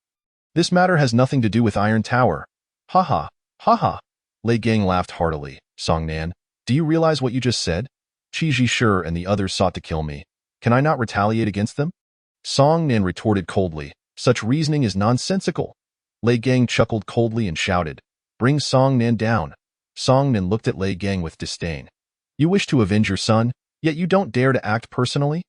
This matter has nothing to do with Iron Tower. Ha ha, ha ha. Lei Gang laughed heartily. Song Nan, do you realize what you just said? Qi Ji Shi and the others sought to kill me. Can I not retaliate against them? Song Nan retorted coldly. Such reasoning is nonsensical. Lei Gang chuckled coldly and shouted, Bring Song Nan down. Song Nan looked at Lei Gang with disdain. You wish to avenge your son, yet you don't dare to act personally?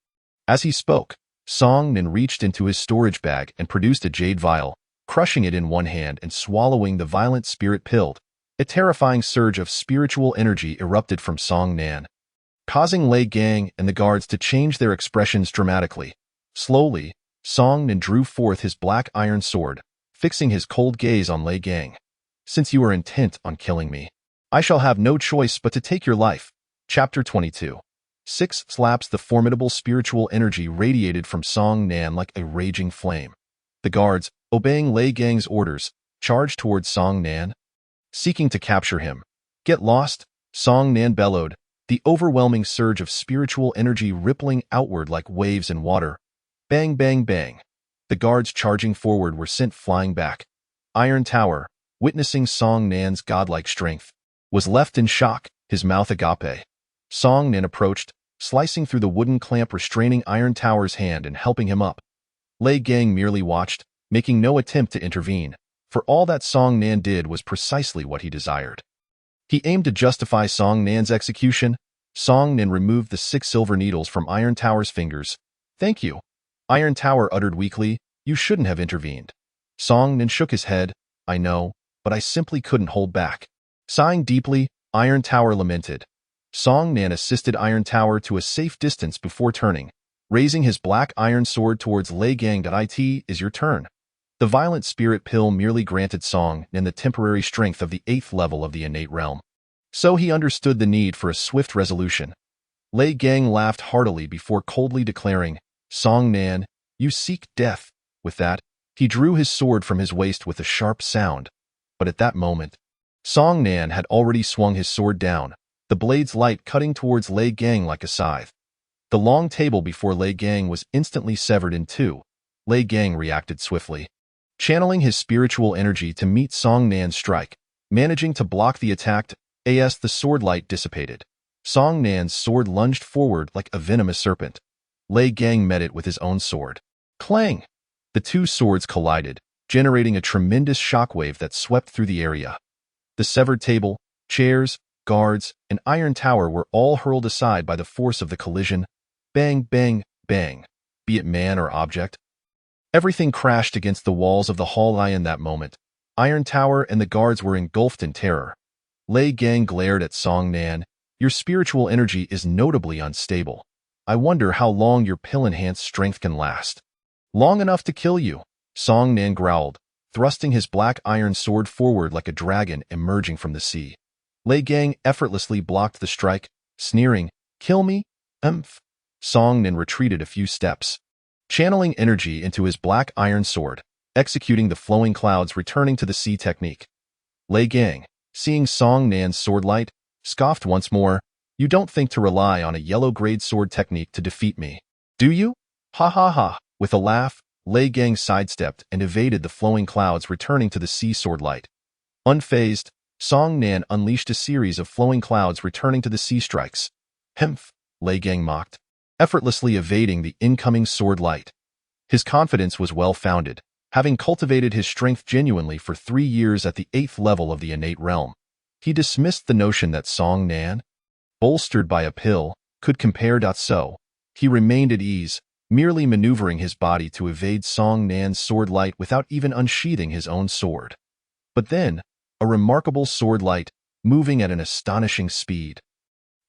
As he spoke, Song Nan reached into his storage bag and produced a jade vial, crushing it in one hand and swallowing the violent spirit pilled. A terrifying surge of spiritual energy erupted from Song Nan, causing Lei Gang and the guards to change their expressions dramatically. Slowly, Song Nan drew forth his black iron sword, fixing his cold gaze on Lei Gang. Since you are intent on killing me, I shall have no choice but to take your life. Chapter 22. 6 slaps. The formidable spiritual energy radiated from Song Nan like a raging flame. The guards, obeying Lei Gang's orders, charged towards Song Nan, seeking to capture him. Get lost, Song Nan bellowed, the overwhelming surge of spiritual energy rippling outward like waves in water. Bang, bang, bang. The guards charging forward were sent flying back. Iron Tower, witnessing Song Nan's godlike strength, was left in shock, his mouth agape. Song Nan approached, slicing through the wooden clamp restraining Iron Tower's hand and helping him up. Lei Gang merely watched, making no attempt to intervene, for all that Song Nan did was precisely what he desired. He aimed to justify Song Nan's execution. Song Nan removed the 6 silver needles from Iron Tower's fingers. Thank you. Iron Tower uttered weakly, you shouldn't have intervened. Song Nan shook his head. I know, but I simply couldn't hold back. Sighing deeply, Iron Tower lamented. Song Nan assisted Iron Tower to a safe distance before turning, raising his black iron sword towards Lei Gang. It is your turn. The violent spirit pill merely granted Song Nan the temporary strength of the 8th level of the innate realm. So he understood the need for a swift resolution. Lei Gang laughed heartily before coldly declaring, Song Nan, you seek death. With that, he drew his sword from his waist with a sharp sound. But at that moment, Song Nan had already swung his sword down, the blade's light cutting towards Lei Gang like a scythe. The long table before Lei Gang was instantly severed in two. Lei Gang reacted swiftly, channeling his spiritual energy to meet Song Nan's strike, managing to block the attack as the sword light dissipated. Song Nan's sword lunged forward like a venomous serpent. Lei Gang met it with his own sword. Clang! The two swords collided, generating a tremendous shockwave that swept through the area. The severed table, chairs, guards, and Iron Tower were all hurled aside by the force of the collision. Bang, bang, bang. Be it man or object. Everything crashed against the walls of the hall. In that moment, Iron Tower and the guards were engulfed in terror. Lei Gang glared at Song Nan. Your spiritual energy is notably unstable. I wonder how long your pill-enhanced strength can last. Long enough to kill you, Song Nan growled, thrusting his black iron sword forward like a dragon emerging from the sea. Lei Gang effortlessly blocked the strike, sneering, Kill me? Song Nan retreated a few steps, channeling energy into his black iron sword, executing the flowing clouds returning to the sea technique. Lei Gang, seeing Song Nan's sword light, scoffed once more. You don't think to rely on a yellow-grade sword technique to defeat me, do you? Ha ha ha. With a laugh, Lei Gang sidestepped and evaded the flowing clouds returning to the sea sword light. Unfazed, Song Nan unleashed a series of flowing clouds returning to the sea strikes. Lei Gang mocked, effortlessly evading the incoming sword light. His confidence was well-founded, having cultivated his strength genuinely for 3 years at the 8th level of the innate realm. He dismissed the notion that Song Nan, bolstered by a pill, could compare. So, he remained at ease, merely maneuvering his body to evade Song Nan's sword light without even unsheathing his own sword. But then, a remarkable sword light, moving at an astonishing speed,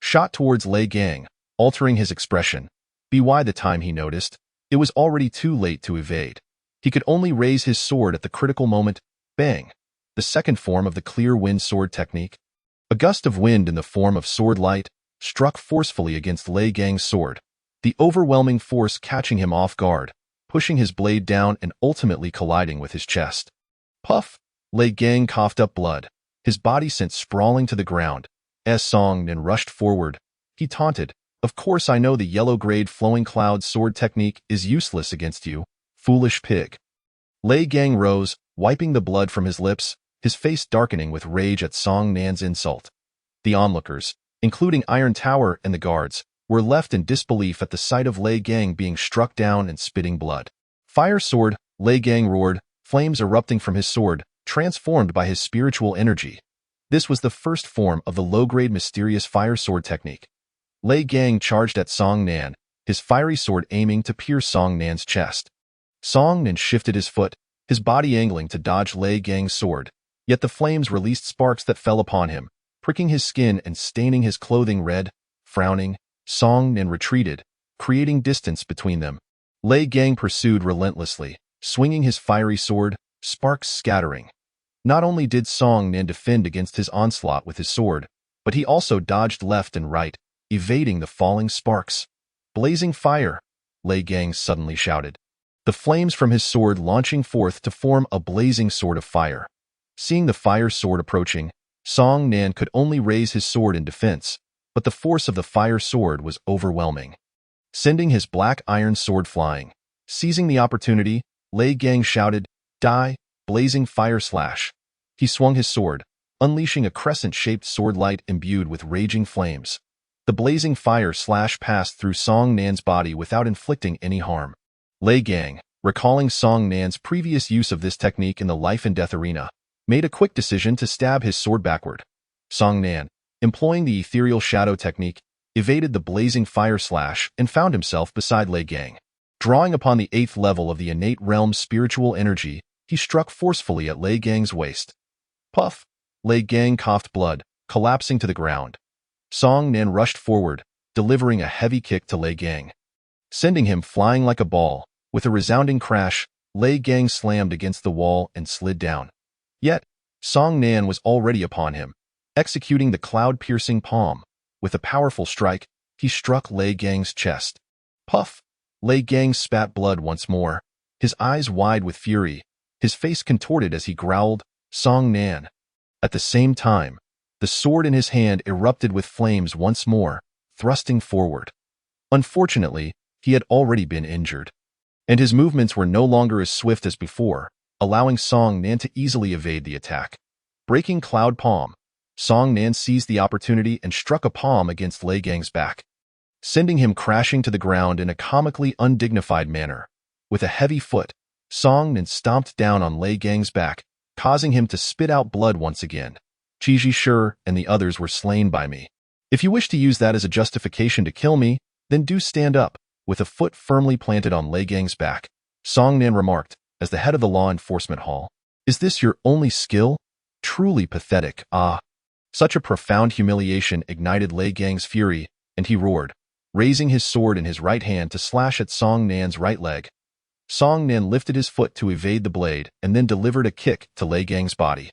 shot towards Lei Gang, altering his expression. By the time he noticed, it was already too late to evade. He could only raise his sword at the critical moment. Bang! The second form of the clear wind sword technique. A gust of wind in the form of sword light struck forcefully against Lei Gang's sword, the overwhelming force catching him off guard, pushing his blade down and ultimately colliding with his chest. Puff! Lei Gang coughed up blood, his body sent sprawling to the ground. As Song Nan rushed forward, he taunted, Of course I know the yellow-grade flowing cloud sword technique is useless against you, foolish pig. Lei Gang rose, wiping the blood from his lips, his face darkening with rage at Song Nan's insult. The onlookers, including Iron Tower and the guards, were left in disbelief at the sight of Lei Gang being struck down and spitting blood. Fire sword, Lei Gang roared, flames erupting from his sword, transformed by his spiritual energy. This was the first form of the low-grade mysterious fire sword technique. Lei Gang charged at Song Nan, his fiery sword aiming to pierce Song Nan's chest. Song Nan shifted his foot, his body angling to dodge Lei Gang's sword, yet the flames released sparks that fell upon him, pricking his skin and staining his clothing red. Frowning, Song Nan retreated, creating distance between them. Lei Gang pursued relentlessly, swinging his fiery sword, sparks scattering. Not only did Song Nan defend against his onslaught with his sword, but he also dodged left and right, evading the falling sparks. Blazing fire! Lei Gang suddenly shouted, the flames from his sword launching forth to form a blazing sword of fire. Seeing the fire sword approaching, Song Nan could only raise his sword in defense, but the force of the fire sword was overwhelming. Sending his black iron sword flying, seizing the opportunity, Lei Gang shouted, Die, blazing fire slash. He swung his sword, unleashing a crescent-shaped sword light imbued with raging flames. The blazing fire slash passed through Song Nan's body without inflicting any harm. Lei Gang, recalling Song Nan's previous use of this technique in the life and death arena, made a quick decision to stab his sword backward. Song Nan, employing the ethereal shadow technique, evaded the blazing fire slash and found himself beside Lei Gang. Drawing upon the 8th level of the innate realm's spiritual energy, he struck forcefully at Lei Gang's waist. Puff! Lei Gang coughed blood, collapsing to the ground. Song Nan rushed forward, delivering a heavy kick to Lei Gang, sending him flying like a ball. With a resounding crash, Lei Gang slammed against the wall and slid down. Yet, Song Nan was already upon him, executing the cloud-piercing palm. With a powerful strike, he struck Lei Gang's chest. Puff! Lei Gang spat blood once more, his eyes wide with fury, his face contorted as he growled, "Song Nan." At the same time, the sword in his hand erupted with flames once more, thrusting forward. Unfortunately, he had already been injured, and his movements were no longer as swift as before, allowing Song Nan to easily evade the attack. Breaking Cloud Palm, Song Nan seized the opportunity and struck a palm against Lei Gang's back, sending him crashing to the ground in a comically undignified manner. With a heavy foot, Song Nan stomped down on Lei Gang's back, causing him to spit out blood once again. "Qiji Shi and the others were slain by me. If you wish to use that as a justification to kill me, then do stand up." With a foot firmly planted on Lei Gang's back, Song Nan remarked, as the head of the law enforcement hall, "Is this your only skill? Truly pathetic." Such a profound humiliation ignited Lei Gang's fury, and he roared, raising his sword in his right hand to slash at Song Nan's right leg. Song Nan lifted his foot to evade the blade and then delivered a kick to Lei Gang's body,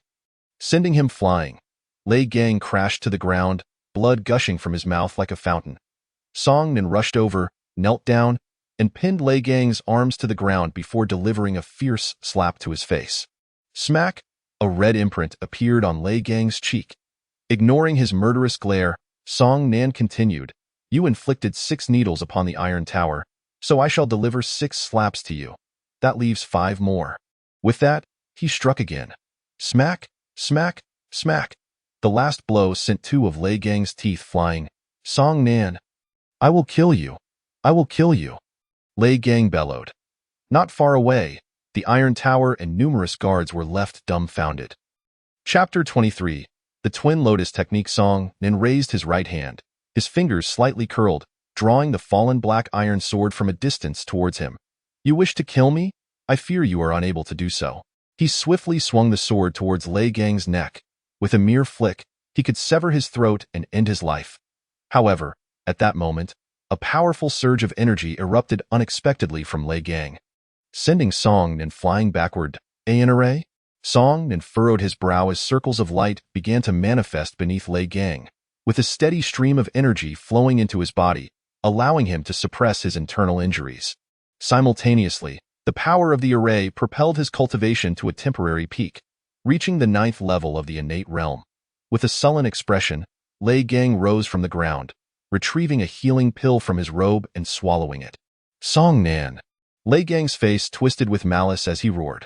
sending him flying. Lei Gang crashed to the ground, blood gushing from his mouth like a fountain. Song Nan rushed over, knelt down, and pinned Lei Gang's arms to the ground before delivering a fierce slap to his face. Smack! A red imprint appeared on Lei Gang's cheek. Ignoring his murderous glare, Song Nan continued, "You inflicted 6 needles upon the Iron Tower, so I shall deliver 6 slaps to you. That leaves 5 more." With that, he struck again. Smack! Smack! Smack! The last blow sent 2 of Lei Gang's teeth flying. "Song Nan, I will kill you. I will kill you," Lei Gang bellowed. Not far away, the Iron Tower and numerous guards were left dumbfounded. Chapter 23. The Twin Lotus Technique. Song Nan raised his right hand, his fingers slightly curled, drawing the fallen black iron sword from a distance towards him. "You wish to kill me? I fear you are unable to do so." He swiftly swung the sword towards Lei Gang's neck. With a mere flick, he could sever his throat and end his life. However, at that moment, a powerful surge of energy erupted unexpectedly from Lei Gang, sending Song Nan flying backward. An array? Song Nan furrowed his brow as circles of light began to manifest beneath Lei Gang, with a steady stream of energy flowing into his body, allowing him to suppress his internal injuries. Simultaneously, the power of the array propelled his cultivation to a temporary peak, reaching the 9th level of the innate realm. With a sullen expression, Lei Gang rose from the ground, retrieving a healing pill from his robe and swallowing it. "Song Nan!" Lei Gang's face twisted with malice as he roared.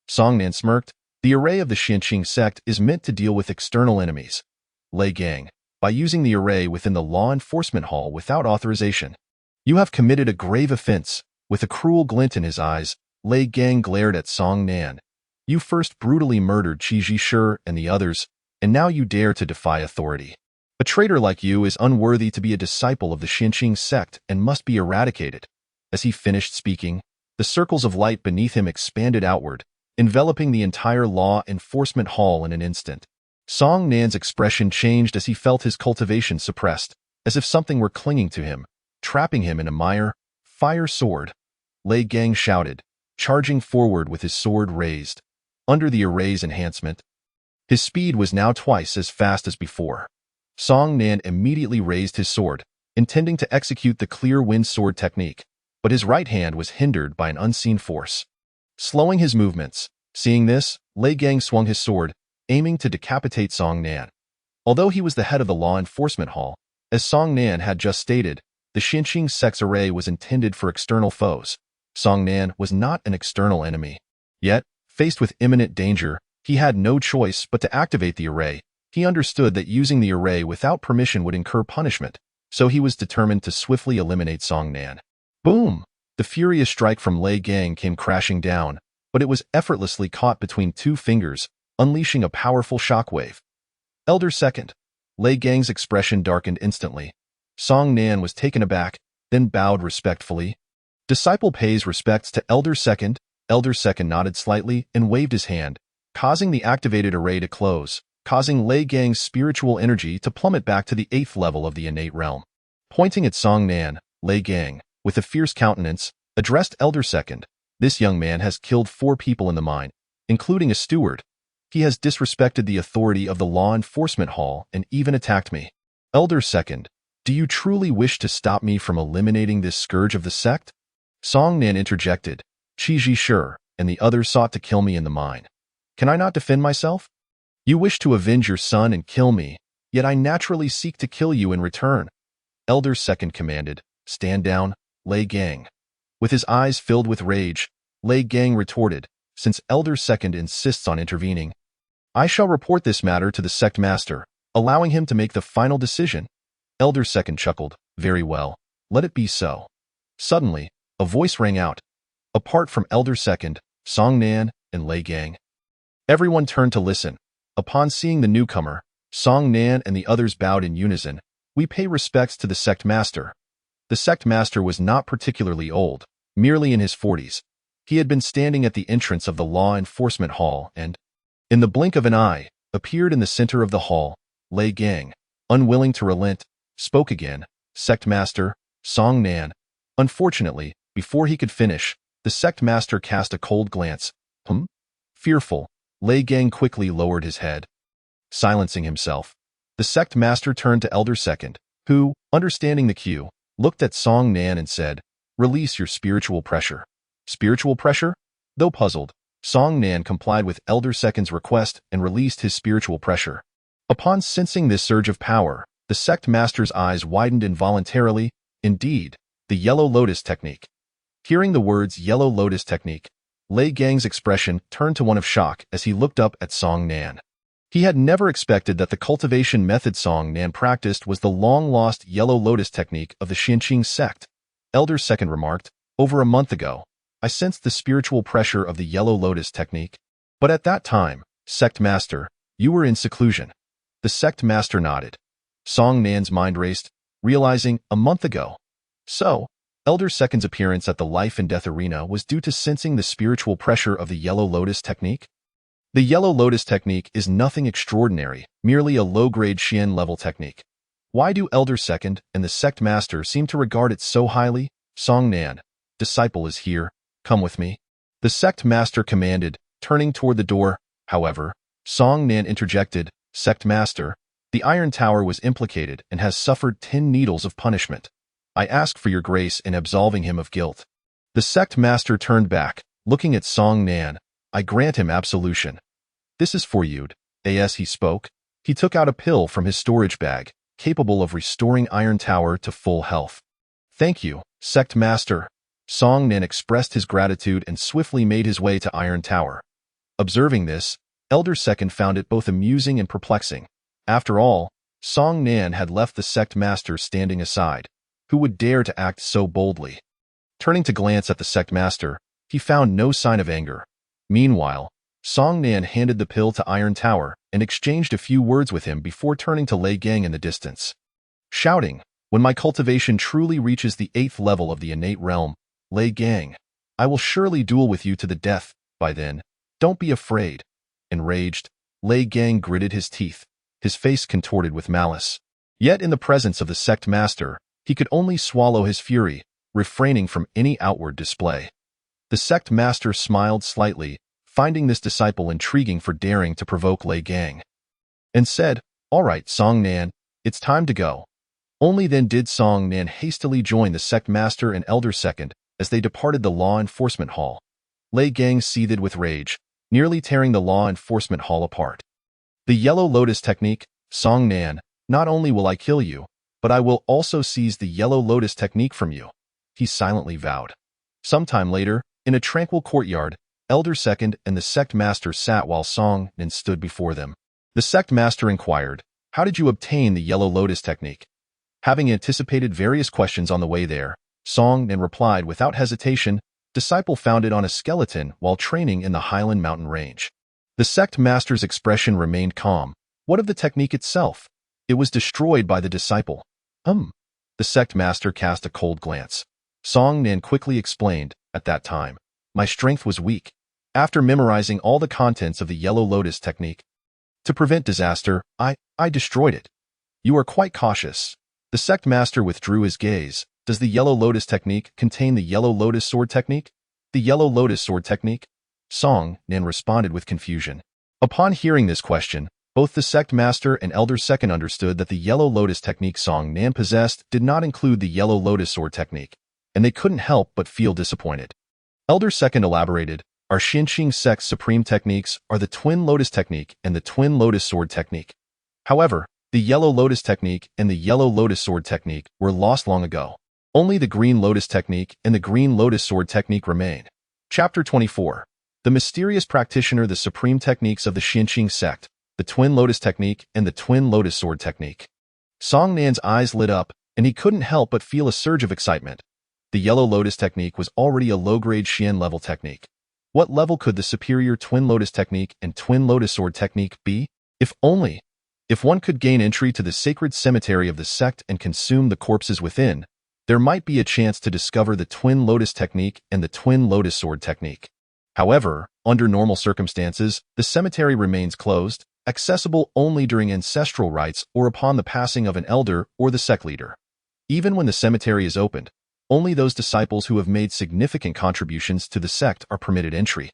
Song Nan smirked. "The array of the Xianqing sect is meant to deal with external enemies. Lei Gang, by using the array within the law enforcement hall without authorization, you have committed a grave offense." With a cruel glint in his eyes, Lei Gang glared at Song Nan. "You first brutally murdered Qiji Shi and the others, and now you dare to defy authority. A traitor like you is unworthy to be a disciple of the Xianqing sect and must be eradicated." As he finished speaking, the circles of light beneath him expanded outward, enveloping the entire law enforcement hall in an instant. Song Nan's expression changed as he felt his cultivation suppressed, as if something were clinging to him, trapping him in a mire. "Fire sword!" Lei Gang shouted, charging forward with his sword raised. Under the array's enhancement, his speed was now twice as fast as before. Song Nan immediately raised his sword, intending to execute the clear wind sword technique, but his right hand was hindered by an unseen force, slowing his movements. Seeing this, Lei Gang swung his sword, aiming to decapitate Song Nan. Although he was the head of the law enforcement hall, as Song Nan had just stated, the Xianqing sect's array was intended for external foes. Song Nan was not an external enemy. Yet, faced with imminent danger, he had no choice but to activate the array. He understood that using the array without permission would incur punishment, so he was determined to swiftly eliminate Song Nan. Boom! The furious strike from Lei Gang came crashing down, but it was effortlessly caught between 2 fingers, unleashing a powerful shockwave. Elder Second. Lei Gang's expression darkened instantly. Song Nan was taken aback, then bowed respectfully. "Disciple pays respects to Elder Second," Elder Second nodded slightly and waved his hand, causing the activated array to close, causing Lei Gang's spiritual energy to plummet back to the 8th level of the innate realm. Pointing at Song Nan, Lei Gang, with a fierce countenance, addressed Elder Second. This young man has killed 4 people in the mine, including a steward. He has disrespected the authority of the law enforcement hall and even attacked me. Elder Second, do you truly wish to stop me from eliminating this scourge of the sect? Song Nan interjected. Qiji sure, and the others sought to kill me in the mine. Can I not defend myself? You wish to avenge your son and kill me, yet I naturally seek to kill you in return. Elder Second commanded. Stand down, Lei Gang. With his eyes filled with rage, Lei Gang retorted, since Elder Second insists on intervening, I shall report this matter to the sect master, allowing him to make the final decision. Elder Second chuckled. Very well, let it be so. Suddenly, a voice rang out. Apart from Elder Second, Song Nan, and Lei Gang. Everyone turned to listen. Upon seeing the newcomer, Song Nan and the others bowed in unison. We pay respects to the sect master. The sect master was not particularly old, merely in his 40s. He had been standing at the entrance of the law enforcement hall and, in the blink of an eye, appeared in the center of the hall. Lei Gang, unwilling to relent, spoke again. Sect master, Song Nan. Unfortunately, before he could finish, the sect master cast a cold glance. Fearful, Lei Gang quickly lowered his head. Silencing himself, the sect master turned to Elder Second, who, understanding the cue, looked at Song Nan and said, Release your spiritual pressure. Spiritual pressure? Though puzzled, Song Nan complied with Elder Second's request and released his spiritual pressure. Upon sensing this surge of power, the sect master's eyes widened involuntarily. Indeed, the Yellow Lotus technique. Hearing the words Yellow Lotus technique, Lei Gang's expression turned to one of shock as he looked up at Song Nan. He had never expected that the cultivation method Song Nan practiced was the long-lost Yellow Lotus technique of the Xinqing sect. Elder Second remarked, Over a month ago, I sensed the spiritual pressure of the Yellow Lotus technique. But at that time, sect master, you were in seclusion. The sect master nodded. Song Nan's mind raced, realizing a month ago. So, Elder Second's appearance at the life and death arena was due to sensing the spiritual pressure of the Yellow Lotus technique? The Yellow Lotus technique is nothing extraordinary, merely a low-grade Xian-level technique. Why do Elder Second and the sect master seem to regard it so highly? Song Nan, disciple is here, come with me. The sect master commanded, turning toward the door. However, Song Nan interjected, Sect master, the Iron Tower was implicated and has suffered 10 needles of punishment. I ask for your grace in absolving him of guilt. The sect master turned back, looking at Song Nan. I grant him absolution. This is for you. As he spoke, he took out a pill from his storage bag, capable of restoring Iron Tower to full health. Thank you, sect master. Song Nan expressed his gratitude and swiftly made his way to Iron Tower. Observing this, Elder Second found it both amusing and perplexing. After all, Song Nan had left the sect master standing aside. Who would dare to act so boldly? Turning to glance at the sect master, he found no sign of anger. Meanwhile, Song Nan handed the pill to Iron Tower and exchanged a few words with him before turning to Lei Gang in the distance. Shouting, when my cultivation truly reaches the 8th level of the innate realm, Lei Gang, I will surely duel with you to the death. By then, don't be afraid. Enraged, Lei Gang gritted his teeth, his face contorted with malice. Yet in the presence of the sect master, he could only swallow his fury, refraining from any outward display. The sect master smiled slightly, finding this disciple intriguing for daring to provoke Lei Gang, and said, All right, Song Nan, it's time to go. Only then did Song Nan hastily join the sect master and Elder Second as they departed the law enforcement hall. Lei Gang seethed with rage, nearly tearing the law enforcement hall apart. The Yellow Lotus technique, Song Nan, not only will I kill you, but I will also seize the Yellow Lotus technique from you, he silently vowed. Sometime later, in a tranquil courtyard, Elder Second and the sect master sat while Song Nan stood before them. The sect master inquired, How did you obtain the Yellow Lotus technique? Having anticipated various questions on the way there, Song Nan replied without hesitation, Disciple found it on a skeleton while training in the Highland Mountain Range. The sect master's expression remained calm. What of the technique itself? It was destroyed by the disciple. The sect master cast a cold glance. Song Nan quickly explained, At that time, My strength was weak. After memorizing all the contents of the Yellow Lotus technique, to prevent disaster, I destroyed it. You are quite cautious. The sect master withdrew his gaze. Does the Yellow Lotus technique contain the Yellow Lotus sword technique? The Yellow Lotus sword technique? Song Nan responded with confusion. Upon hearing this question, both the sect master and Elder Second understood that the Yellow Lotus technique Song Nan possessed did not include the Yellow Lotus sword technique, and they couldn't help but feel disappointed. Elder Second elaborated, our Xinqing sect's supreme techniques are the Twin Lotus technique and the Twin Lotus sword technique. However, the Yellow Lotus technique and the Yellow Lotus sword technique were lost long ago. Only the Green Lotus technique and the Green Lotus sword technique remain. Chapter 24. The Mysterious Practitioner. The supreme techniques of the Xinqing sect, the Twin Lotus technique and the Twin Lotus sword technique. Song Nan's eyes lit up, and he couldn't help but feel a surge of excitement. The Yellow Lotus technique was already a low-grade Xian level technique. What level could the superior Twin Lotus technique and Twin Lotus sword technique be? If one could gain entry to the sacred cemetery of the sect and consume the corpses within, there might be a chance to discover the Twin Lotus technique and the Twin Lotus sword technique. However, under normal circumstances, the cemetery remains closed, accessible only during ancestral rites or upon the passing of an elder or the sect leader. Even when the cemetery is opened, only those disciples who have made significant contributions to the sect are permitted entry.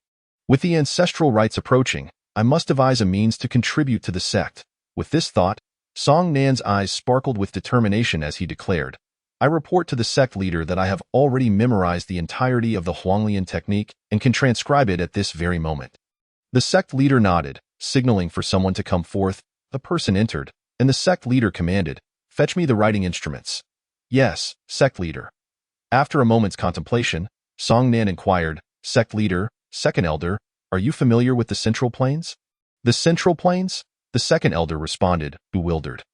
With the ancestral rites approaching, I must devise a means to contribute to the sect. With this thought, Song Nan's eyes sparkled with determination as he declared, I report to the sect leader that I have already memorized the entirety of the Huanglian technique and can transcribe it at this very moment. The sect leader nodded, signaling for someone to come forth. A person entered, and the sect leader commanded, fetch me the writing instruments. Yes, sect leader. After a moment's contemplation, Song Nan inquired, sect leader, second elder, are you familiar with the Central Plains? The Central Plains? The second elder responded, bewildered.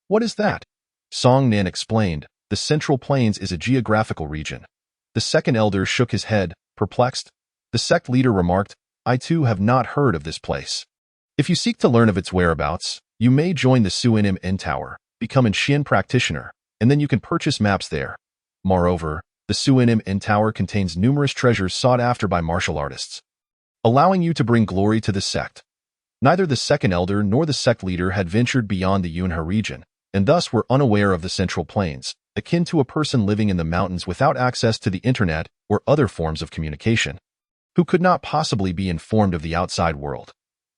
What is that? Song Nan explained, the Central Plains is a geographical region. The second elder shook his head, perplexed. The sect leader remarked, I too have not heard of this place. If you seek to learn of its whereabouts, you may join the Suinim Inn Tower, become a Xian practitioner, and then you can purchase maps there. Moreover, the Suinim Inn Tower contains numerous treasures sought after by martial artists, allowing you to bring glory to the sect. Neither the second elder nor the sect leader had ventured beyond the Yunhe region, and thus were unaware of the Central Plains, akin to a person living in the mountains without access to the internet or other forms of communication, who could not possibly be informed of the outside world.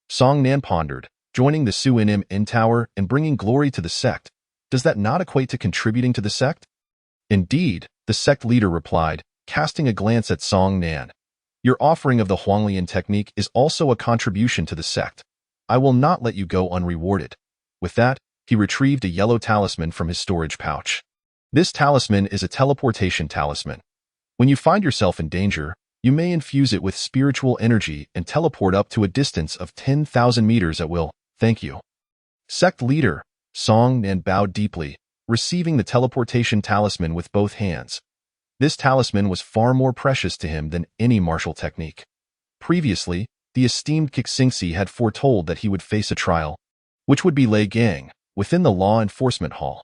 Song Nan pondered, joining the Suinim Inn Tower and bringing glory to the sect. Does that not equate to contributing to the sect? Indeed, the sect leader replied, casting a glance at Song Nan. Your offering of the Huanglian technique is also a contribution to the sect. I will not let you go unrewarded. With that, he retrieved a yellow talisman from his storage pouch. This talisman is a teleportation talisman. When you find yourself in danger, you may infuse it with spiritual energy and teleport up to a distance of 10,000 meters at will. Thank you. Sect leader, Song Nan bowed deeply, receiving the teleportation talisman with both hands. This talisman was far more precious to him than any martial technique. Previously, the esteemed Kixingxi had foretold that he would face a trial, which would be Lei Gang, within the law enforcement hall.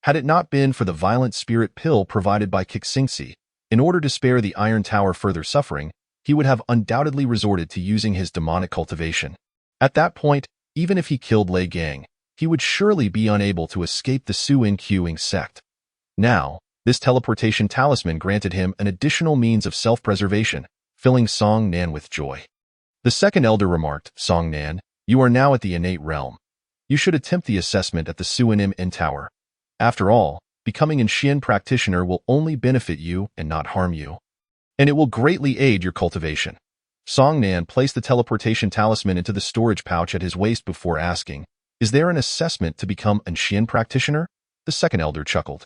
Had it not been for the violent spirit pill provided by Kixingxi, in order to spare the Iron Tower further suffering, he would have undoubtedly resorted to using his demonic cultivation. At that point, even if he killed Lei Gang, he would surely be unable to escape the Suin-Quing sect. Now, this teleportation talisman granted him an additional means of self-preservation, filling Song Nan with joy. The second elder remarked, Song Nan, you are now at the innate realm. You should attempt the assessment at the Suinim Inn Tower. After all, becoming an Xian practitioner will only benefit you and not harm you, and it will greatly aid your cultivation. Song Nan placed the teleportation talisman into the storage pouch at his waist before asking, is there an assessment to become an Xian practitioner? The second elder chuckled.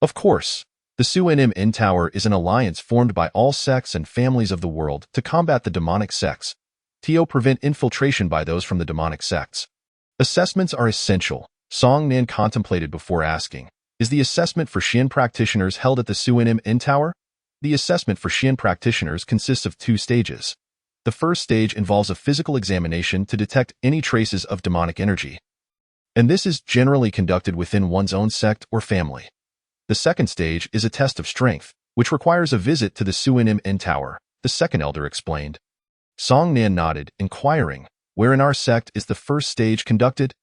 Of course, the Suinim Inn Tower is an alliance formed by all sects and families of the world to combat the demonic sects, to prevent infiltration by those from the demonic sects. Assessments are essential, Song Nan contemplated before asking, is the assessment for Xian practitioners held at the Suinim Inn Tower? The assessment for Xian practitioners consists of 2 stages. The first stage involves a physical examination to detect any traces of demonic energy, and this is generally conducted within one's own sect or family. The second stage is a test of strength, which requires a visit to the Suinim Inn Tower, the second elder explained. Song Nan nodded, inquiring, "Where in our sect is the first stage conducted?"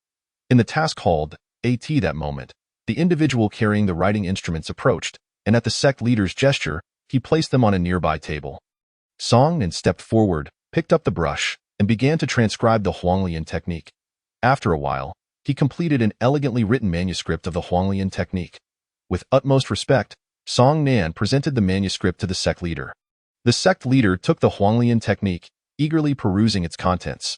In the task hall, AT that moment, the individual carrying the writing instruments approached, and at the sect leader's gesture, he placed them on a nearby table. Song Nan stepped forward, picked up the brush, and began to transcribe the Huanglian technique. After a while, he completed an elegantly written manuscript of the Huanglian technique. With utmost respect, Song Nan presented the manuscript to the sect leader. The sect leader took the Huanglian technique, eagerly perusing its contents.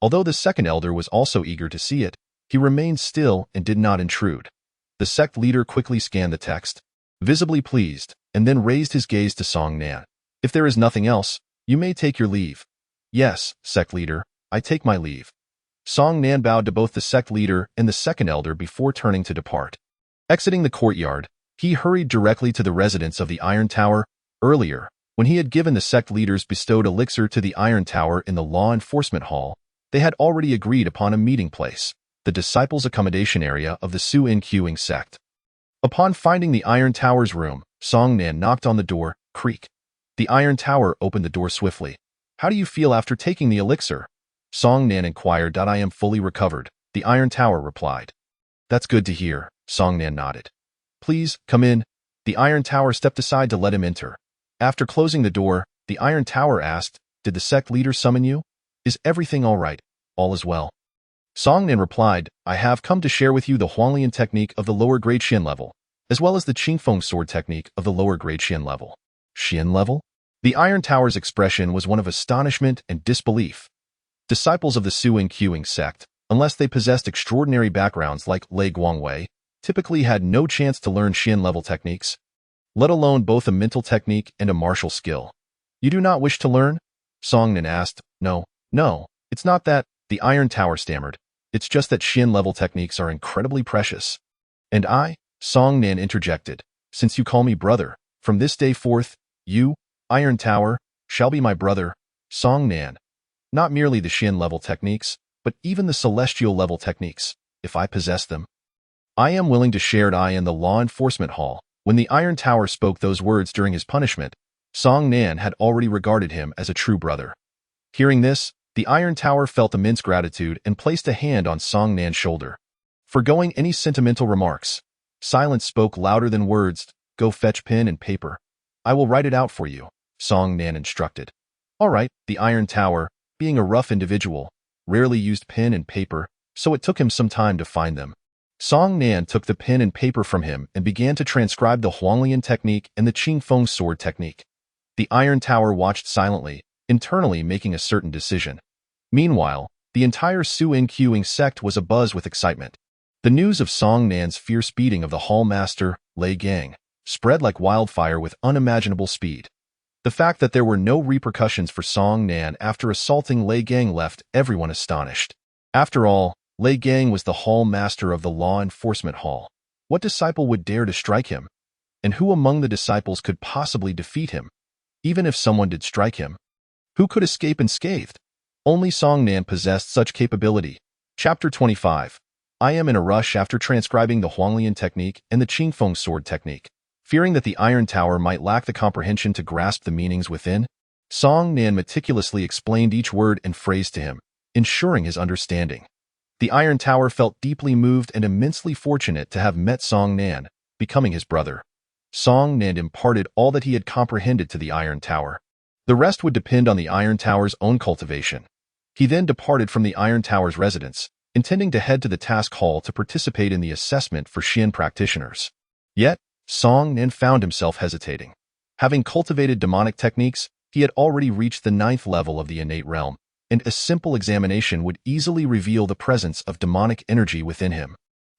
Although the second elder was also eager to see it, he remained still and did not intrude. The sect leader quickly scanned the text, visibly pleased, and then raised his gaze to Song Nan. "If there is nothing else, you may take your leave." "Yes, sect leader, I take my leave." Song Nan bowed to both the sect leader and the second elder before turning to depart. Exiting the courtyard, he hurried directly to the residence of the Iron Tower. Earlier, when he had given the sect leaders bestowed elixir to the Iron Tower in the Law Enforcement Hall, they had already agreed upon a meeting place, the disciples' accommodation area of the Su-In-Quing sect. Upon finding the Iron Tower's room, Song Nan knocked on the door, creak. The Iron Tower opened the door swiftly. "How do you feel after taking the elixir?" Song Nan inquired. "I am fully recovered," the Iron Tower replied. "That's good to hear," Song Nan nodded. "Please, come in." The Iron Tower stepped aside to let him enter. After closing the door, the Iron Tower asked, "Did the sect leader summon you? Is everything all right? All is well." Song Nan replied, "I have come to share with you the Huanglian technique of the lower grade Xian level, as well as the Qingfeng sword technique of the lower grade Xian level." Xian level? The Iron Tower's expression was one of astonishment and disbelief. Disciples of the Su-In-Quing sect, unless they possessed extraordinary backgrounds like Lei Guangwei, typically had no chance to learn Xian level techniques, let alone both a mental technique and a martial skill. "You do not wish to learn?" Song Nan asked. No, it's not that," the Iron Tower stammered. "It's just that Xian level techniques are incredibly precious." "And I," Song Nan interjected, "since you call me brother, from this day forth, you, Iron Tower, shall be my brother." Song Nan. "Not merely the Xian level techniques, but even the celestial level techniques, if I possess them. I am willing to share it." I in the Law Enforcement Hall. When the Iron Tower spoke those words during his punishment, Song Nan had already regarded him as a true brother. Hearing this, the Iron Tower felt immense gratitude and placed a hand on Song Nan's shoulder. Foregoing any sentimental remarks, silence spoke louder than words. "Go fetch pen and paper. I will write it out for you," Song Nan instructed. "All right," the Iron Tower, being a rough individual, rarely used pen and paper, so it took him some time to find them. Song Nan took the pen and paper from him and began to transcribe the Huanglian technique and the Qingfeng sword technique. The Iron Tower watched silently, internally making a certain decision. Meanwhile, the entire Su-In-Quing sect was abuzz with excitement. The news of Song Nan's fierce beating of the hall master, Lei Gang, spread like wildfire with unimaginable speed. The fact that there were no repercussions for Song Nan after assaulting Lei Gang left everyone astonished. After all, Lei Gang was the hall master of the Law Enforcement Hall. What disciple would dare to strike him? And who among the disciples could possibly defeat him? Even if someone did strike him, who could escape unscathed? Only Song Nan possessed such capability. Chapter 25. I am in a rush after transcribing the Huanglian technique and the Qingfeng sword technique. Fearing that the Iron Tower might lack the comprehension to grasp the meanings within, Song Nan meticulously explained each word and phrase to him, ensuring his understanding. The Iron Tower felt deeply moved and immensely fortunate to have met Song Nan, becoming his brother. Song Nan imparted all that he had comprehended to the Iron Tower. The rest would depend on the Iron Tower's own cultivation. He then departed from the Iron Tower's residence, intending to head to the task hall to participate in the assessment for Xian practitioners. Yet, Song Nan found himself hesitating. Having cultivated demonic techniques, he had already reached the 9th level of the innate realm, and a simple examination would easily reveal the presence of demonic energy within him.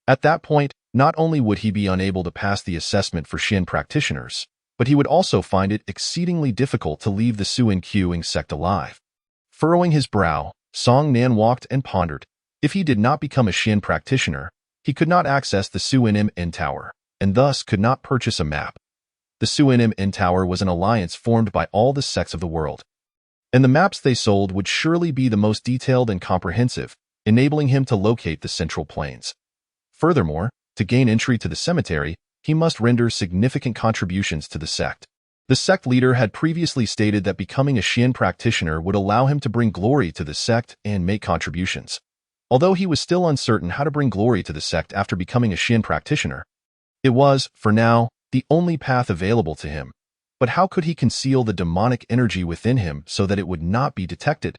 At that point, not only would he be unable to pass the assessment for Xian practitioners, but he would also find it exceedingly difficult to leave the Su-In-Quing sect alive. Furrowing his brow, Song Nan walked and pondered. If he did not become a Xian practitioner, he could not access the Su-In-Quing Tower, and thus could not purchase a map. The Su-In-Quing Tower was an alliance formed by all the sects of the world, and the maps they sold would surely be the most detailed and comprehensive, enabling him to locate the central plains. Furthermore, to gain entry to the cemetery, he must render significant contributions to the sect. The sect leader had previously stated that becoming a Xian practitioner would allow him to bring glory to the sect and make contributions. Although he was still uncertain how to bring glory to the sect after becoming a Xian practitioner, it was, for now, the only path available to him. But how could he conceal the demonic energy within him so that it would not be detected?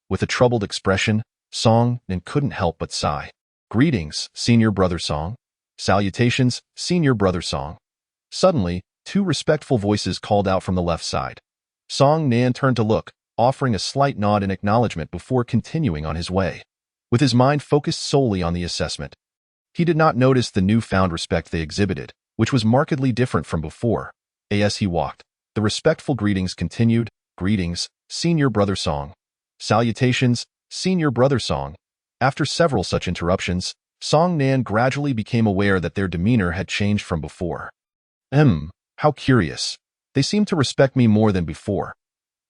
With a troubled expression, Song Nan couldn't help but sigh. "Greetings, Senior Brother Song." "Salutations, Senior Brother Song." Suddenly, two respectful voices called out from the left side. Song Nan turned to look, offering a slight nod in acknowledgement before continuing on his way. With his mind focused solely on the assessment, he did not notice the newfound respect they exhibited, which was markedly different from before. As he walked, the respectful greetings continued. "Greetings, Senior Brother Song." "Salutations, Senior Brother Song." After several such interruptions, Song Nan gradually became aware that their demeanor had changed from before. How curious. They seemed to respect me more than before.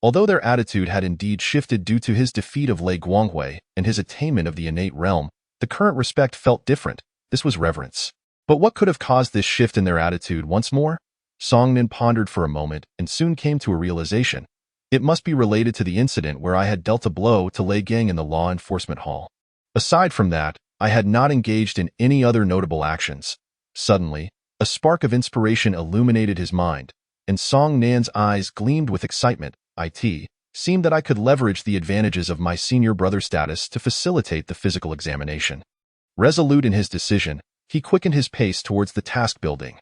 Although their attitude had indeed shifted due to his defeat of Lei Guanghui and his attainment of the innate realm, the current respect felt different. This was reverence. But what could have caused this shift in their attitude once more? Song Nan pondered for a moment and soon came to a realization. It must be related to the incident where I had dealt a blow to Lei Gang in the law enforcement hall. Aside from that, I had not engaged in any other notable actions. Suddenly, a spark of inspiration illuminated his mind, and Song Nan's eyes gleamed with excitement. It seemed that I could leverage the advantages of my senior brother status to facilitate the physical examination. Resolute in his decision, he quickened his pace towards the task building.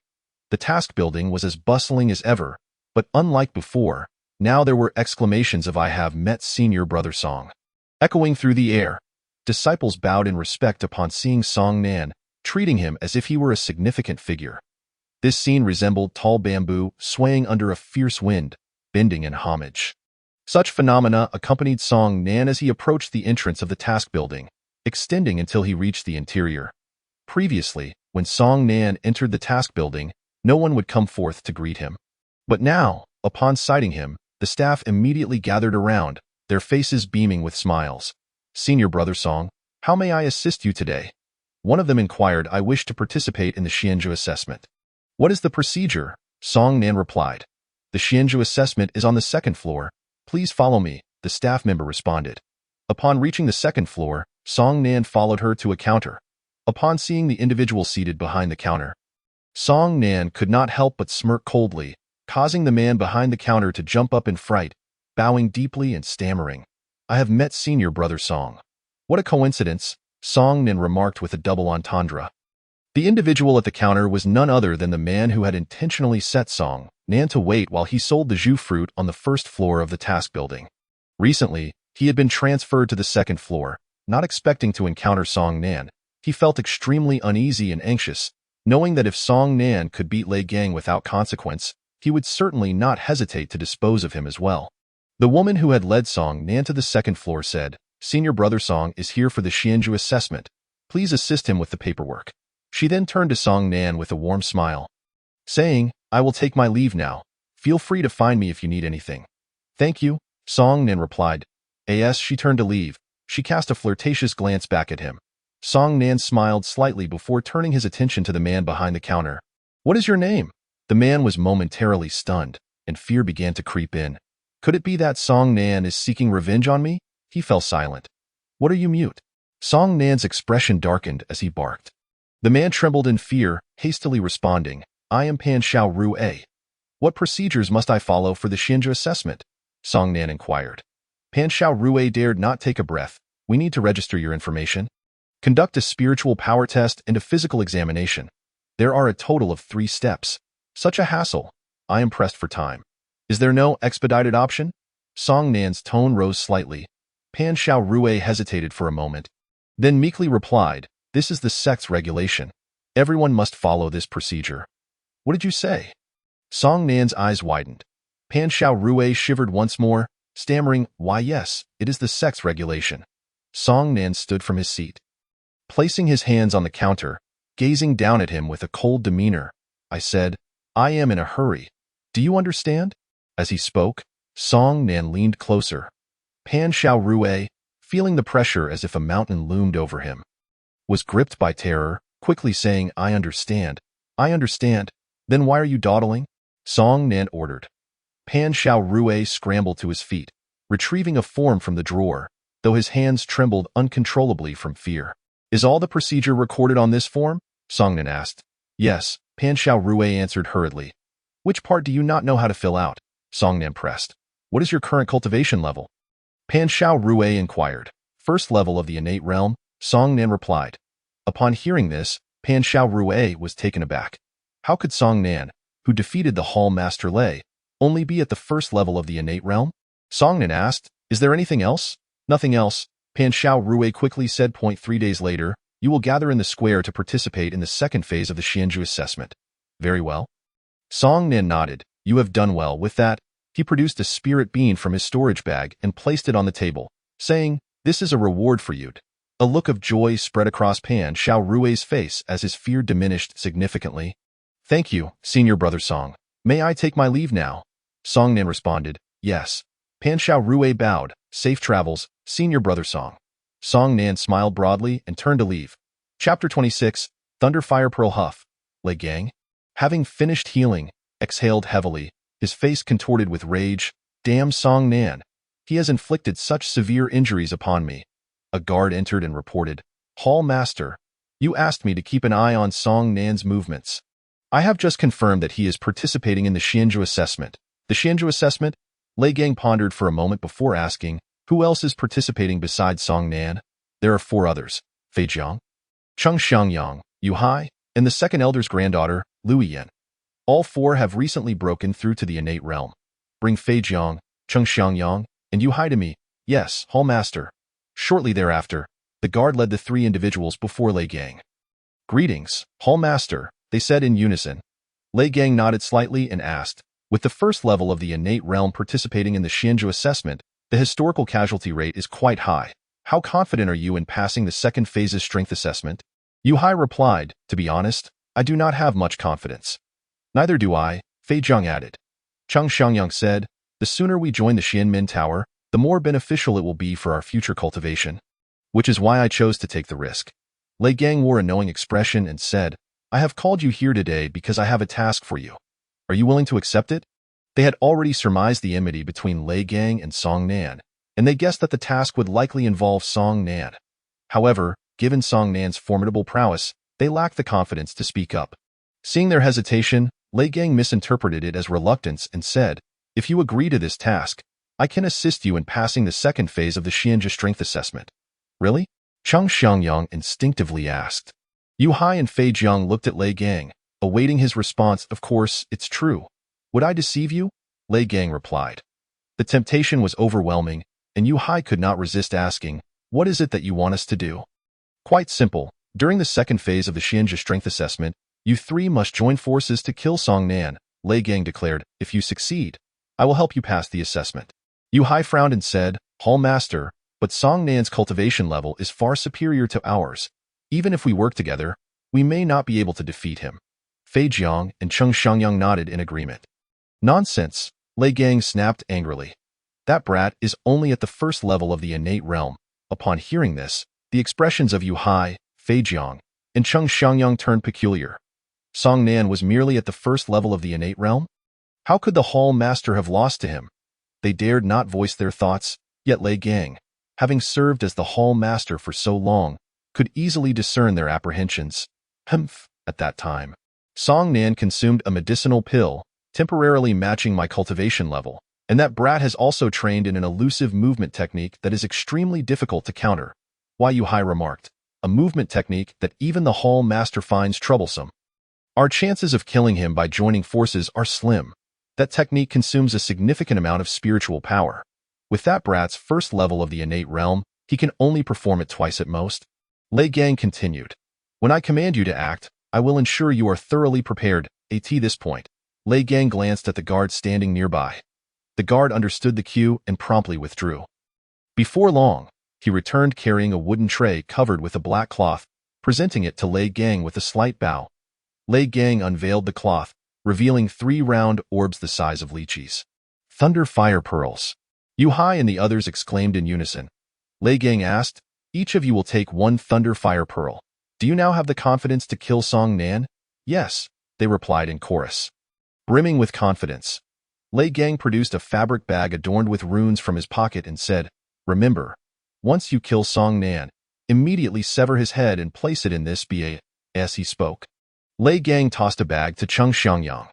The task building was as bustling as ever, but unlike before, now there were exclamations of "I have met Senior Brother Song" echoing through the air. Disciples bowed in respect upon seeing Song Nan, treating him as if he were a significant figure. This scene resembled tall bamboo swaying under a fierce wind, bending in homage. Such phenomena accompanied Song Nan as he approached the entrance of the task building, extending until he reached the interior. Previously, when Song Nan entered the task building, no one would come forth to greet him. But now, upon sighting him, the staff immediately gathered around, their faces beaming with smiles. "Senior Brother Song, how may I assist you today?" One of them inquired. "I wish to participate in the Xianzhu assessment." "What is the procedure?" Song Nan replied. "The Xianzhu assessment is on the second floor. Please follow me," the staff member responded. Upon reaching the second floor, Song Nan followed her to a counter. Upon seeing the individual seated behind the counter, Song Nan could not help but smirk coldly, causing the man behind the counter to jump up in fright, bowing deeply and stammering. "I have met Senior Brother Song." "What a coincidence," Song Nan remarked with a double entendre. The individual at the counter was none other than the man who had intentionally set Song Nan to wait while he sold the zhu fruit on the first floor of the task building. Recently, he had been transferred to the second floor. Not expecting to encounter Song Nan, he felt extremely uneasy and anxious, knowing that if Song Nan could beat Lei Gang without consequence, he would certainly not hesitate to dispose of him as well. The woman who had led Song Nan to the second floor said, "Senior Brother Song is here for the Xianzhu assessment. Please assist him with the paperwork." She then turned to Song Nan with a warm smile, saying, "I will take my leave now. Feel free to find me if you need anything." "Thank you," Song Nan replied. As she turned to leave, she cast a flirtatious glance back at him. Song Nan smiled slightly before turning his attention to the man behind the counter. "What is your name?" The man was momentarily stunned, and fear began to creep in. Could it be that Song Nan is seeking revenge on me? He fell silent. "What are you mute?" Song Nan's expression darkened as he barked. The man trembled in fear, hastily responding, "I am Pan Xiao Rue. What procedures must I follow for the Xianzhu assessment?" Song Nan inquired. Pan Xiao Rue dared not take a breath. "We need to register your information, conduct a spiritual power test, and a physical examination. There are a total of 3 steps. Such a hassle. I am pressed for time. Is there no expedited option?" Song Nan's tone rose slightly. Pan Xiao Rue hesitated for a moment, then meekly replied, "This is the sect's regulation. Everyone must follow this procedure." "What did you say?" Song Nan's eyes widened. Pan Xiao Rue shivered once more, stammering, "Why yes, it is the sect's regulation." Song Nan stood from his seat, placing his hands on the counter, gazing down at him with a cold demeanor. "I said, I am in a hurry. Do you understand?" As he spoke, Song Nan leaned closer. Pan Xiao Rue, feeling the pressure as if a mountain loomed over him, was gripped by terror, quickly saying, "I understand. I understand. Then why are you dawdling?" Song Nan ordered. Pan Xiao Rue scrambled to his feet, retrieving a form from the drawer, though his hands trembled uncontrollably from fear. Is all the procedure recorded on this form? Songnan asked. Yes, Pan Xiao Rue answered hurriedly. Which part do you not know how to fill out? Songnan pressed. What is your current cultivation level? Pan Xiao Rue inquired. First level of the innate realm, Songnan replied. Upon hearing this, Pan Xiao Rue was taken aback. How could Songnan, who defeated the Hall Master Lei, only be at the first level of the innate realm? Songnan asked, Is there anything else? Nothing else, Pan Xiao Rue quickly said. 3 days later, you will gather in the square to participate in the second phase of the Xianzhu assessment. Very well. Songnan nodded. You have done well. With that, he produced a spirit bean from his storage bag and placed it on the table, saying, This is a reward for you. A look of joy spread across Pan Xiao Rue's face as his fear diminished significantly. Thank you, Senior Brother Song. May I take my leave now? Songnan responded, Yes. Pan Xiao Rue bowed. Safe travels, Senior Brother Song. Songnan smiled broadly and turned to leave. Chapter 26, Thunder Fire Pearl Huff. Lei Gang, having finished healing, exhaled heavily, his face contorted with rage. Damn Songnan. He has inflicted such severe injuries upon me. A guard entered and reported, Hall Master, you asked me to keep an eye on Songnan's movements. I have just confirmed that he is participating in the Xianzhu assessment. The Xianzhu assessment? Lei Gang pondered for a moment before asking, Who else is participating besides Songnan? There are 4 others, Fei Jiang, Cheng Xiangyang, Yu Hai, and the second elder's granddaughter, Lu Yan. All 4 have recently broken through to the innate realm. Bring Fei Jiang, Cheng Xiangyang, and Yu Hai to me. Yes, Hall Master. Shortly thereafter, the guard led the 3 individuals before Lei Gang. Greetings, Hall Master, they said in unison. Lei Gang nodded slightly and asked, With the first level of the innate realm participating in the Xianzhu assessment, the historical casualty rate is quite high. How confident are you in passing the second phase's strength assessment? Yu Hai replied, To be honest, I do not have much confidence. Neither do I, Fei Jiang added. Cheng Xiangyang said, The sooner we join the Xianmin Tower, the more beneficial it will be for our future cultivation. Which is why I chose to take the risk. Lei Gang wore a knowing expression and said, I have called you here today because I have a task for you. Are you willing to accept it? They had already surmised the enmity between Lei Gang and Songnan, and they guessed that the task would likely involve Songnan. However, given Songnan's formidable prowess, they lacked the confidence to speak up. Seeing their hesitation, Lei Gang misinterpreted it as reluctance and said, If you agree to this task, I can assist you in passing the second phase of the Xianzhu strength assessment. Really? Cheng Xiangyang instinctively asked. Yu Hai and Fei Jiang looked at Lei Gang, awaiting his response. Of course, it's true. Would I deceive you? Lei Gang replied. The temptation was overwhelming, and Yu Hai could not resist asking, What is it that you want us to do? Quite simple. During the second phase of the Xianzhu strength assessment, you 3 must join forces to kill Songnan, Lei Gang declared. If you succeed, I will help you pass the assessment. Yu Hai frowned and said, Hall Master, but Songnan's cultivation level is far superior to ours. Even if we work together, we may not be able to defeat him. Fei Jiang and Cheng Xiangyang nodded in agreement. Nonsense, Lei Gang snapped angrily. That brat is only at the first level of the innate realm. Upon hearing this, the expressions of Yu Hai, Fei Jiang, and Cheng Xiangyang turned peculiar. Songnan was merely at the first level of the innate realm? How could the Hall Master have lost to him? They dared not voice their thoughts, yet Lei Gang, having served as the Hall Master for so long, could easily discern their apprehensions. At that time, Songnan consumed a medicinal pill, temporarily matching my cultivation level, and that brat has also trained in an elusive movement technique that is extremely difficult to counter. Why, Yu Hai remarked, a movement technique that even the Hall Master finds troublesome. Our chances of killing him by joining forces are slim. That technique consumes a significant amount of spiritual power. With that brat's first level of the innate realm, he can only perform it twice at most. Lei Gang continued. When I command you to act, I will ensure you are thoroughly prepared. At this point, Lei Gang glanced at the guard standing nearby. The guard understood the cue and promptly withdrew. Before long, he returned carrying a wooden tray covered with a black cloth, presenting it to Lei Gang with a slight bow. Lei Gang unveiled the cloth, revealing 3 round orbs the size of lychees. Thunder Fire Pearls. Yu Hai and the others exclaimed in unison. Lei Gang asked, Each of you will take 1 Thunder Fire Pearl. Do you now have the confidence to kill Songnan? Yes, they replied in chorus. Brimming with confidence. Lei Gang produced a fabric bag adorned with runes from his pocket and said, "Remember, once you kill Song Nan, immediately sever his head and place it in this ba." As he spoke, Lei Gang tossed a bag to Cheng Xiangyang.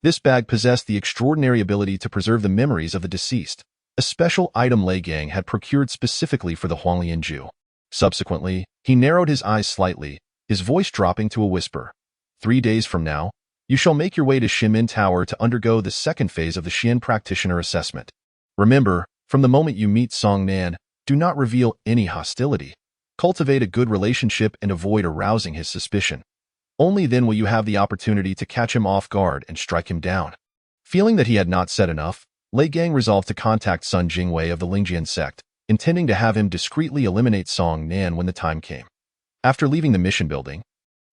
This bag possessed the extraordinary ability to preserve the memories of the deceased, a special item Lei Gang had procured specifically for the Huanglian Jew. Subsequently, he narrowed his eyes slightly, his voice dropping to a whisper. 3 days from now, you shall make your way to Xinmin Tower to undergo the second phase of the Xian Practitioner Assessment. Remember, from the moment you meet Song Nan, do not reveal any hostility. Cultivate a good relationship and avoid arousing his suspicion. Only then will you have the opportunity to catch him off guard and strike him down. Feeling that he had not said enough, Lei Gang resolved to contact Sun Jingwei of the Lingjian sect, intending to have him discreetly eliminate Song Nan when the time came. After leaving the mission building,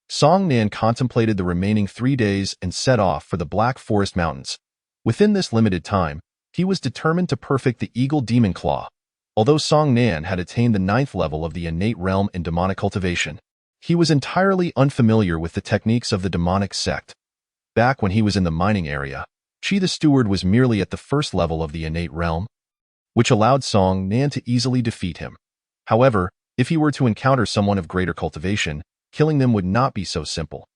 Song Nan contemplated the remaining 3 days and set off for the Black Forest Mountains. Within this limited time, he was determined to perfect the Eagle Demon Claw. Although Song Nan had attained the 9th level of the innate realm in demonic cultivation, he was entirely unfamiliar with the techniques of the demonic sect. Back when he was in the mining area, Qi the Steward was merely at the 1st level of the innate realm, which allowed Song Nan to easily defeat him. However, if he were to encounter someone of greater cultivation, killing them would not be so simple.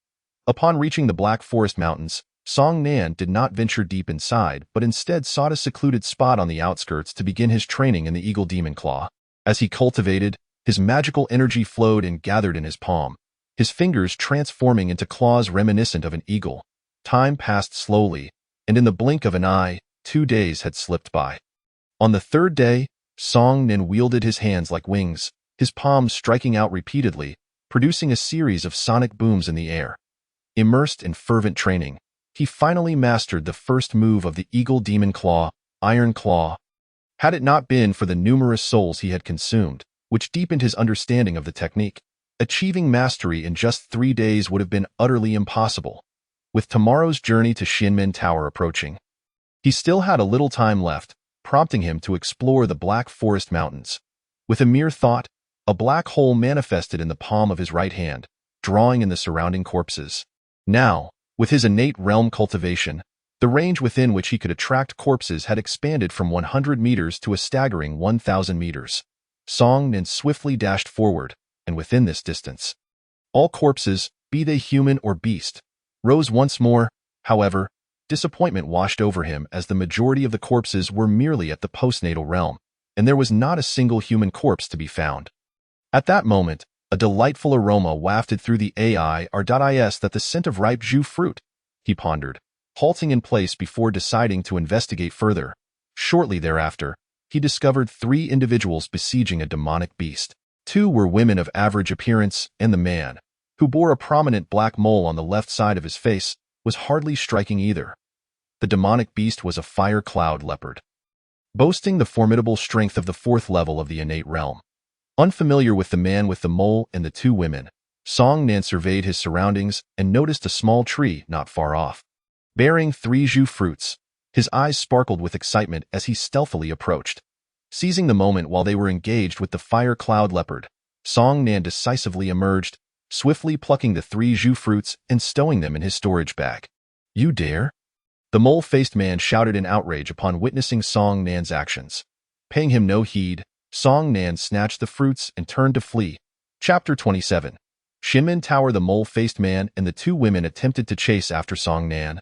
Upon reaching the Black Forest Mountains, Song Nan did not venture deep inside, but instead sought a secluded spot on the outskirts to begin his training in the Eagle Demon Claw. As he cultivated, his magical energy flowed and gathered in his palm, his fingers transforming into claws reminiscent of an eagle. Time passed slowly, and in the blink of an eye, 2 days had slipped by. On the 3rd day, Song Nan wielded his hands like wings, his palms striking out repeatedly, producing a series of sonic booms in the air. Immersed in fervent training, he finally mastered the first move of the Eagle Demon Claw, Iron Claw. Had it not been for the numerous souls he had consumed, which deepened his understanding of the technique, achieving mastery in just 3 days would have been utterly impossible. With tomorrow's journey to Xinmin Tower approaching, he still had a little time left, prompting him to explore the Black Forest Mountains. With a mere thought, a black hole manifested in the palm of his right hand, drawing in the surrounding corpses. Now, with his innate realm cultivation, the range within which he could attract corpses had expanded from 100 meters to a staggering 1,000 meters. Song Nan swiftly dashed forward, and within this distance, all corpses, be they human or beast, rose once more. However, disappointment washed over him as the majority of the corpses were merely at the postnatal realm, and there was not a single human corpse to be found. At that moment, a delightful aroma wafted through the air.is that the scent of ripe Zhu fruit, he pondered, halting in place before deciding to investigate further. Shortly thereafter, he discovered 3 individuals besieging a demonic beast. 2 were women of average appearance, and the man, who bore a prominent black mole on the left side of his face, was hardly striking either. The demonic beast was a fire cloud leopard, boasting the formidable strength of the 4th level of the innate realm. Unfamiliar with the man with the mole and the 2 women, Song Nan surveyed his surroundings and noticed a small tree not far off, bearing 3 Zhu fruits. His eyes sparkled with excitement as he stealthily approached. Seizing the moment while they were engaged with the fire cloud leopard, Song Nan decisively emerged, swiftly plucking the 3 Zhu fruits and stowing them in his storage bag. "You dare?" The mole-faced man shouted in outrage upon witnessing Song Nan's actions. Paying him no heed, Song Nan snatched the fruits and turned to flee. Chapter 27. Xinmin Tower. The mole-faced man and the 2 women attempted to chase after Song Nan,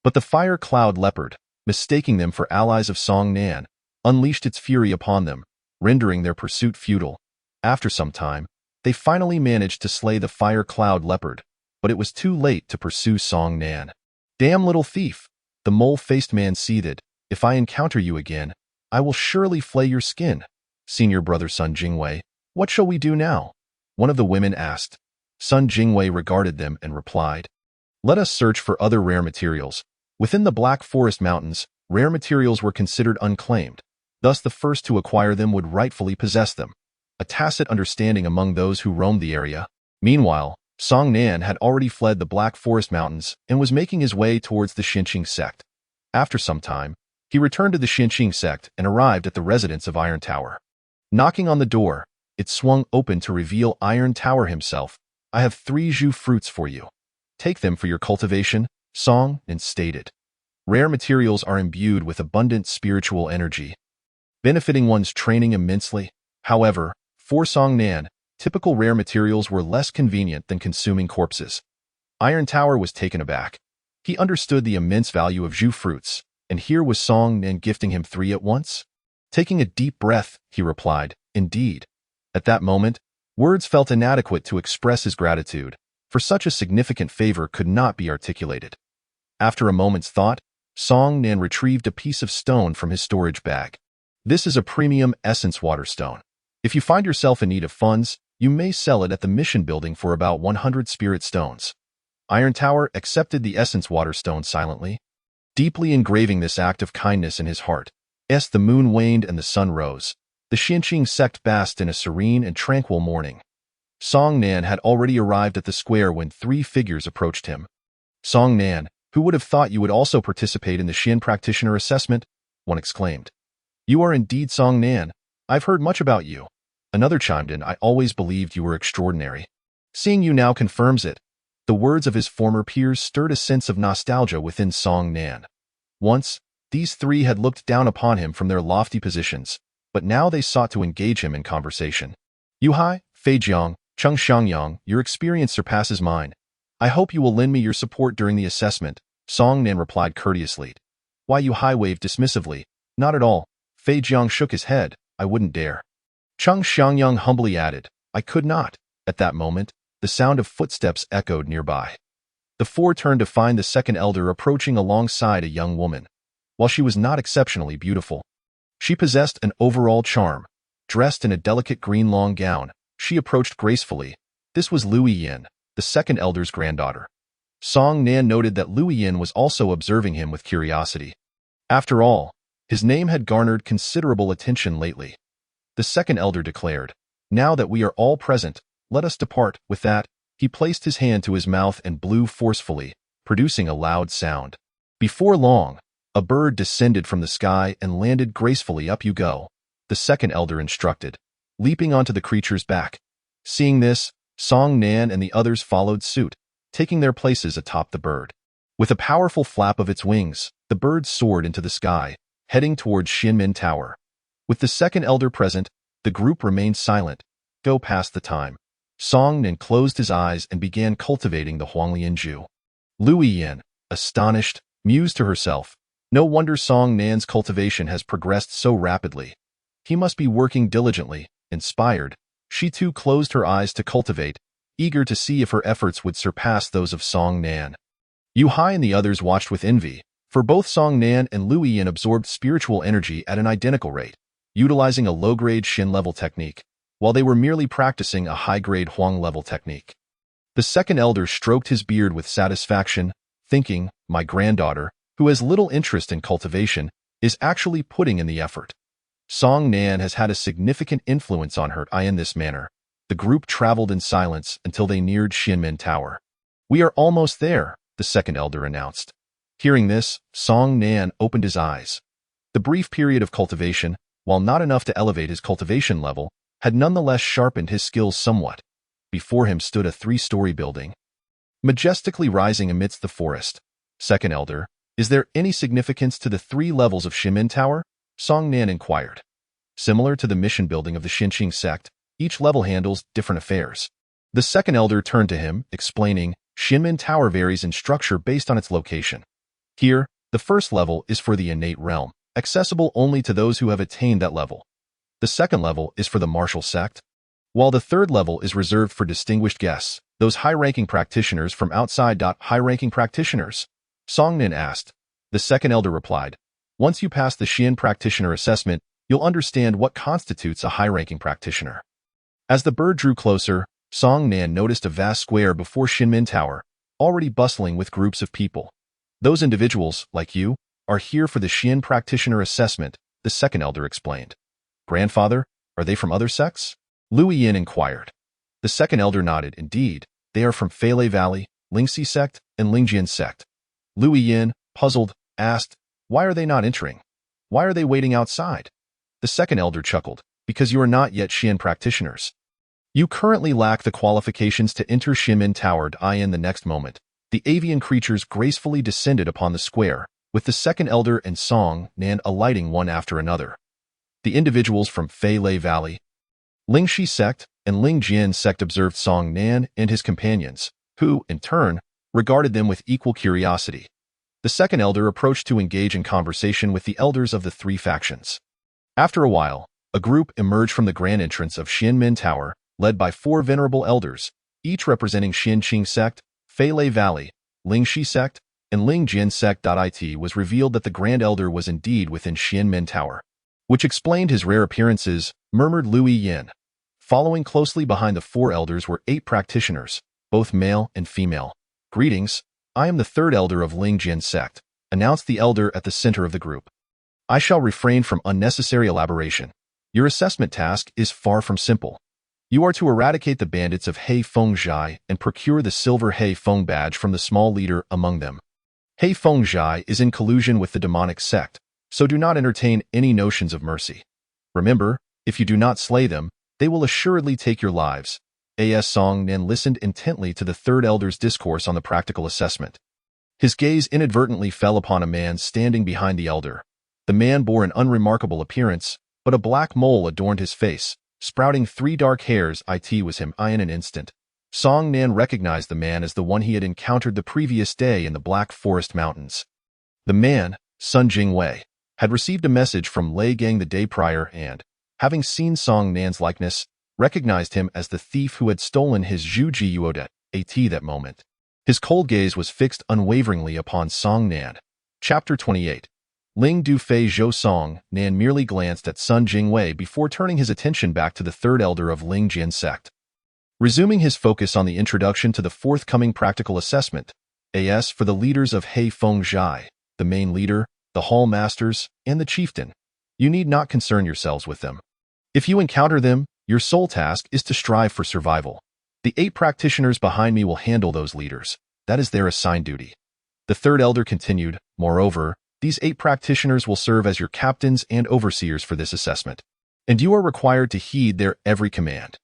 but the fire cloud leopard, mistaking them for allies of Song Nan, unleashed its fury upon them, rendering their pursuit futile. After some time, they finally managed to slay the fire cloud leopard, but it was too late to pursue Song Nan. "Damn little thief," the mole-faced man seethed. "If I encounter you again, I will surely flay your skin." "Senior brother Sun Jingwei, what shall we do now?" one of the women asked. Sun Jingwei regarded them and replied, "Let us search for other rare materials." Within the Black Forest Mountains, rare materials were considered unclaimed, thus the first to acquire them would rightfully possess them, a tacit understanding among those who roamed the area. Meanwhile, Song Nan had already fled the Black Forest Mountains and was making his way towards the Xinqing sect. After some time, he returned to the Xinqing sect and arrived at the residence of Iron Tower. Knocking on the door, it swung open to reveal Iron Tower himself. "I have 3 Zhu fruits for you. Take them for your cultivation," Song Nan stated. Rare materials are imbued with abundant spiritual energy, benefiting one's training immensely. However, for Song Nan, typical rare materials were less convenient than consuming corpses. Iron Tower was taken aback. He understood the immense value of Zhu fruits, and here was Song Nan gifting him 3 at once. Taking a deep breath, he replied, "Indeed." At that moment, words felt inadequate to express his gratitude, for such a significant favor could not be articulated. After a moment's thought, Song Nan retrieved a piece of stone from his storage bag. This is a premium essence water stone. If you find yourself in need of funds, you may sell it at the mission building for about 100 spirit stones. Iron Tower accepted the essence water stone silently, deeply engraving this act of kindness in his heart. As the moon waned and the sun rose, the Xinqing sect basked in a serene and tranquil morning. Song Nan had already arrived at the square when 3 figures approached him. "Song Nan, who would have thought you would also participate in the Xian practitioner assessment?" one exclaimed. "You are indeed Song Nan. I've heard much about you." Another chimed in, "I always believed you were extraordinary. Seeing you now confirms it." The words of his former peers stirred a sense of nostalgia within Song Nan. Once, these 3 had looked down upon him from their lofty positions, but now they sought to engage him in conversation. "Yu Hai, Fei Jiang, Cheng Xiangyang, your experience surpasses mine. I hope you will lend me your support during the assessment," Song Nan replied courteously. Why Yu Hai waved dismissively. "Not at all." Fei Jiang shook his head. "I wouldn't dare." Cheng Xiangyang humbly added, "I could not." At that moment, the sound of footsteps echoed nearby. The 4 turned to find the second elder approaching alongside a young woman. While she was not exceptionally beautiful, she possessed an overall charm. Dressed in a delicate green long gown, she approached gracefully. This was Lui Yin, the second elder's granddaughter. Song Nan noted that Lui Yin was also observing him with curiosity. After all, his name had garnered considerable attention lately. The second elder declared, "Now that we are all present, let us depart." With that, he placed his hand to his mouth and blew forcefully, producing a loud sound. Before long, a bird descended from the sky and landed gracefully. "Up you go," the second elder instructed, leaping onto the creature's back. Seeing this, Song Nan and the others followed suit, taking their places atop the bird. With a powerful flap of its wings, the bird soared into the sky, heading towards Xinmin Tower. With the second elder present, the group remained silent. Go past the time. Song Nan closed his eyes and began cultivating the Huanglian Ju. Lui Yin, astonished, mused to herself, "No wonder Song Nan's cultivation has progressed so rapidly. He must be working diligently." Inspired, she too closed her eyes to cultivate, eager to see if her efforts would surpass those of Song Nan. Yu Hai and the others watched with envy, for both Song Nan and Lui Yin absorbed spiritual energy at an identical rate, utilizing a low-grade Xin-level technique, while they were merely practicing a high-grade Huang-level technique. The second elder stroked his beard with satisfaction, thinking, "My granddaughter, who has little interest in cultivation, is actually putting in the effort. Song Nan has had a significant influence on her." In this manner, the group traveled in silence until they neared Xinmin Tower. "We are almost there," the second elder announced. Hearing this, Song Nan opened his eyes. The brief period of cultivation, while not enough to elevate his cultivation level, had nonetheless sharpened his skills somewhat. Before him stood a 3-story building, majestically rising amidst the forest. "Second elder, is there any significance to the 3 levels of Xinmin Tower?" Song Nan inquired. "Similar to the mission building of the Xinqing sect, each level handles different affairs." The second elder turned to him, explaining, "Xinmin Tower varies in structure based on its location. Here, the first level is for the innate realm, accessible only to those who have attained that level. The second level is for the martial sect, while the third level is reserved for distinguished guests, those high-ranking practitioners from outside. High-ranking practitioners?" Song Nan asked. The second elder replied, "Once you pass the Xian practitioner assessment, you'll understand what constitutes a high-ranking practitioner." As the bird drew closer, Song Nan noticed a vast square before Xinmin Tower, already bustling with groups of people. "Those individuals, like you, are here for the Xian practitioner assessment," the second elder explained. "Grandfather, are they from other sects?" Lui Yin inquired. The second elder nodded. "Indeed, they are from Feilei Valley, Lingxi sect, and Lingjian sect." Lui Yin, puzzled, asked, "Why are they not entering? Why are they waiting outside?" The second elder chuckled, "Because you are not yet Xian practitioners. You currently lack the qualifications to enter Xinmin Tower." In the next moment, the avian creatures gracefully descended upon the square, with the second elder and Song Nan alighting one after another. The individuals from Fei Lei Valley, Lingxi sect, and Lingjian sect observed Song Nan and his companions, who, in turn, regarded them with equal curiosity. The second elder approached to engage in conversation with the elders of the three factions. After a while, a group emerged from the grand entrance of Xianmen Tower, led by four venerable elders, each representing Xianqing sect, Fei Lei Valley, Lingxi sect, and Lingjian sect. It was revealed that the grand elder was indeed within Xianmen Tower, which explained his rare appearances, murmured Lui Yin. Following closely behind the four elders were 8 practitioners, both male and female. Greetings, I am the third elder of Lingjian sect, announced the elder at the center of the group. I shall refrain from unnecessary elaboration. Your assessment task is far from simple. You are to eradicate the bandits of Hei Feng Zhai and procure the silver Hei Feng badge from the small leader among them. Hei Feng Zhai is in collusion with the demonic sect, so do not entertain any notions of mercy. Remember, if you do not slay them, they will assuredly take your lives. A.S. Song Nan listened intently to the third elder's discourse on the practical assessment. His gaze inadvertently fell upon a man standing behind the elder. The man bore an unremarkable appearance, but a black mole adorned his face, sprouting 3 dark hairs. It was him. In an instant, Song Nan recognized the man as the one he had encountered the previous day in the Black Forest Mountains. The man, Sun Jingwei, had received a message from Lei Gang the day prior and, having seen Song Nan's likeness, recognized him as the thief who had stolen his Zhu Ji Yuodet, that moment. His cold gaze was fixed unwaveringly upon Song Nan. Chapter 28. Ling Du Fei Zhou. Song Nan merely glanced at Sun Jingwei before turning his attention back to the third elder of Lingjian sect. Resuming his focus on the introduction to the forthcoming practical assessment, as for the leaders of Hei Feng Zhai, the main leader, the hall masters, and the chieftain, you need not concern yourselves with them. If you encounter them, your sole task is to strive for survival. The 8 practitioners behind me will handle those leaders. That is their assigned duty. The third elder continued, moreover, these 8 practitioners will serve as your captains and overseers for this assessment, and you are required to heed their every command.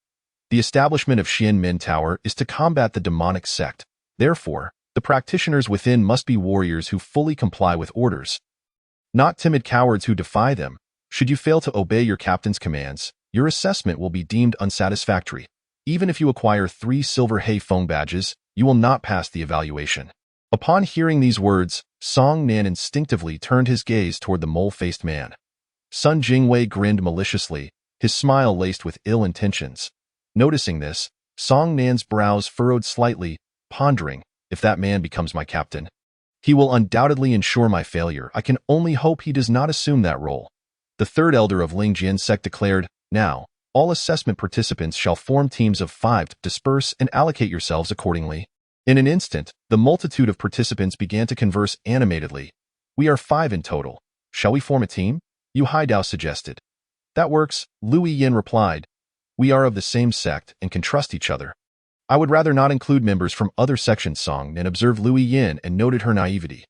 The establishment of Xianmen Tower is to combat the demonic sect. Therefore, the practitioners within must be warriors who fully comply with orders, not timid cowards who defy them. Should you fail to obey your captain's commands, your assessment will be deemed unsatisfactory. Even if you acquire 3 silver Hei Feng badges, you will not pass the evaluation. Upon hearing these words, Song Nan instinctively turned his gaze toward the mole-faced man. Sun Jingwei grinned maliciously, his smile laced with ill intentions. Noticing this, Song Nan's brows furrowed slightly, pondering, if that man becomes my captain, he will undoubtedly ensure my failure. I can only hope he does not assume that role. The third elder of Lingjian sect declared, now, all assessment participants shall form teams of 5 to disperse and allocate yourselves accordingly. In an instant, the multitude of participants began to converse animatedly. We are 5 in total. Shall we form a team? Yu Haidao suggested. That works, Lui Yin replied. We are of the same sect and can trust each other. I would rather not include members from other sections. Song Nan observed Lui Yin and noted her naivety.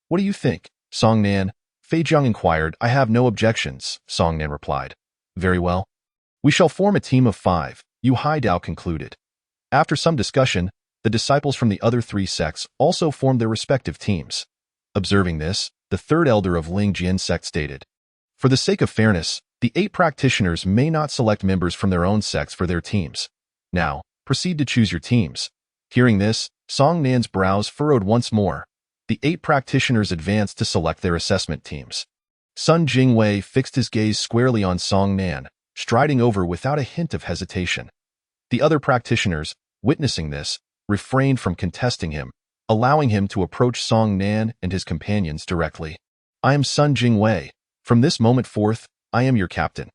What do you think, Song Nan? Fei Zhang inquired. I have no objections, Song Nan replied. Very well. We shall form a team of 5, Yu Haidao concluded. After some discussion, the disciples from the other 3 sects also formed their respective teams. Observing this, the third elder of Lingjian sect stated, for the sake of fairness, the 8 practitioners may not select members from their own sects for their teams. Now, proceed to choose your teams. Hearing this, Song Nan's brows furrowed once more. The 8 practitioners advanced to select their assessment teams. Sun Jingwei fixed his gaze squarely on Song Nan, striding over without a hint of hesitation. The other practitioners, witnessing this, refrained from contesting him, allowing him to approach Song Nan and his companions directly. I am Sun Jingwei. From this moment forth, I am your captain.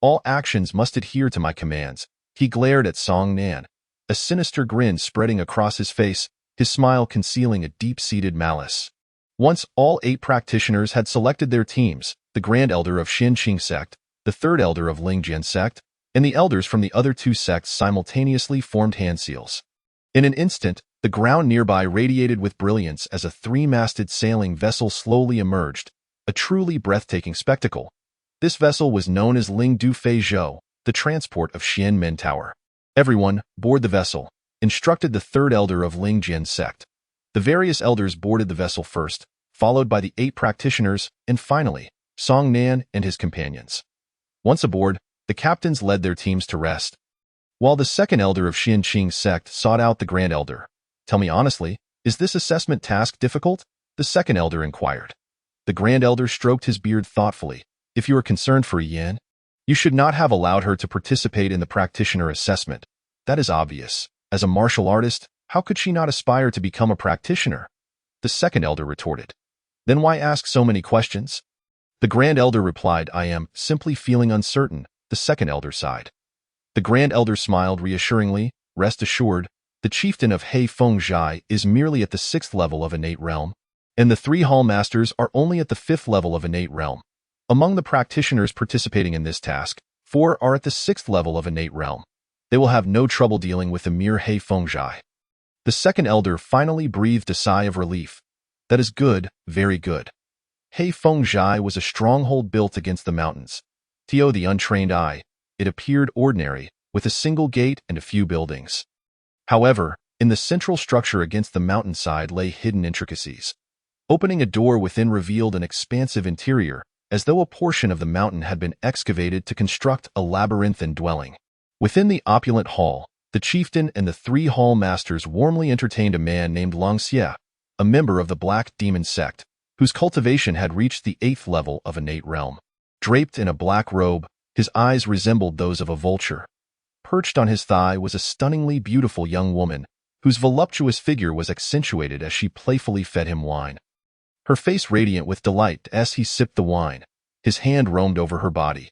All actions must adhere to my commands. He glared at Song Nan, a sinister grin spreading across his face, his smile concealing a deep-seated malice. Once all 8 practitioners had selected their teams, the Grand Elder of Xianqing sect, the Third Elder of Lingjian sect, and the elders from the other 2 sects simultaneously formed hand seals. In an instant, the ground nearby radiated with brilliance as a 3-masted sailing vessel slowly emerged, a truly breathtaking spectacle. This vessel was known as Ling Du Fei Zhou, the transport of Xianmen Tower. Everyone, board the vessel, instructed the third elder of Lingjian sect. The various elders boarded the vessel first, followed by the 8 practitioners, and finally, Song Nan and his companions. Once aboard, the captains led their teams to rest, while the second elder of Xin Qing's sect sought out the Grand Elder. "Tell me honestly, is this assessment task difficult?" the second elder inquired. The Grand Elder stroked his beard thoughtfully. "If you are concerned for Yin, you should not have allowed her to participate in the practitioner assessment. That is obvious. As a martial artist, how could she not aspire to become a practitioner?" the second elder retorted. "Then why ask so many questions?" The Grand Elder replied. "I am simply feeling uncertain," the second elder sighed. The Grand Elder smiled reassuringly. "Rest assured, the chieftain of He Feng Zhai is merely at the 6th level of innate realm, and the 3 hall masters are only at the 5th level of innate realm. Among the practitioners participating in this task, 4 are at the 6th level of innate realm. They will have no trouble dealing with the mere He Feng Zhai." The second elder finally breathed a sigh of relief. "That is good, very good." He Feng Zhai was a stronghold built against the mountains. To the untrained eye, it appeared ordinary, with a single gate and a few buildings. However, in the central structure against the mountainside lay hidden intricacies. Opening a door within revealed an expansive interior, as though a portion of the mountain had been excavated to construct a labyrinthine dwelling. Within the opulent hall, the chieftain and the 3 hall masters warmly entertained a man named Long Xie, a member of the Black Demon sect, whose cultivation had reached the 8th level of innate realm. Draped in a black robe, his eyes resembled those of a vulture. Perched on his thigh was a stunningly beautiful young woman, whose voluptuous figure was accentuated as she playfully fed him wine. Her face radiant with delight as he sipped the wine. His hand roamed over her body.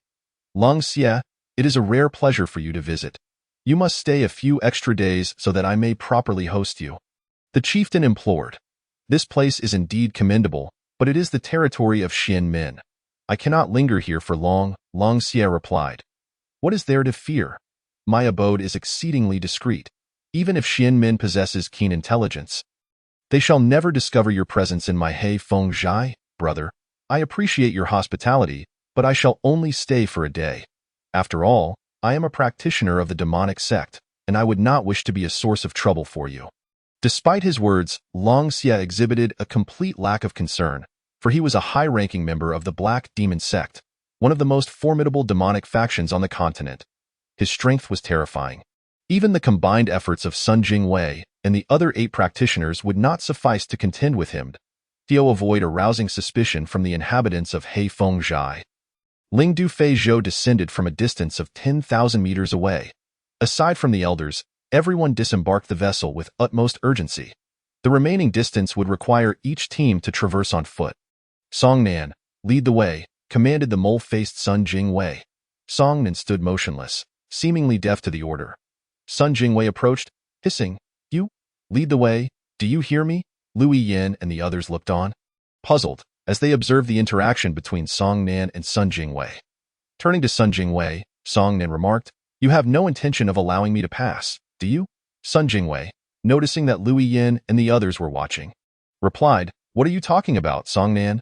"Long Xie, it is a rare pleasure for you to visit. You must stay a few extra days so that I may properly host you," the chieftain implored. "This place is indeed commendable, but it is the territory of Xian Min. I cannot linger here for long," Long Xie replied. "What is there to fear? My abode is exceedingly discreet. Even if Xian Min possesses keen intelligence, they shall never discover your presence in my He Feng Zhai, brother. I appreciate your hospitality, but I shall only stay for a day. After all, I am a practitioner of the demonic sect, and I would not wish to be a source of trouble for you." Despite his words, Long Xie exhibited a complete lack of concern, for he was a high-ranking member of the Black Demon sect, one of the most formidable demonic factions on the continent. His strength was terrifying. Even the combined efforts of Sun Jingwei and the other 8 practitioners would not suffice to contend with him. To avoid arousing suspicion from the inhabitants of He Feng Zhai, Ling Du Fei Zhou descended from a distance of 10,000 meters away. Aside from the elders, everyone disembarked the vessel with utmost urgency. The remaining distance would require each team to traverse on foot. "Song Nan, lead the way," commanded the mole-faced Sun Jingwei. Song Nan stood motionless, seemingly deaf to the order. Sun Jingwei approached, hissing, "You? Lead the way, do you hear me?" Lui Yin and the others looked on, puzzled, as they observed the interaction between Song Nan and Sun Jingwei. Turning to Sun Jingwei, Song Nan remarked, "You have no intention of allowing me to pass, do you?" Sun Jingwei, noticing that Lui Yin and the others were watching, replied, "What are you talking about, Song Nan?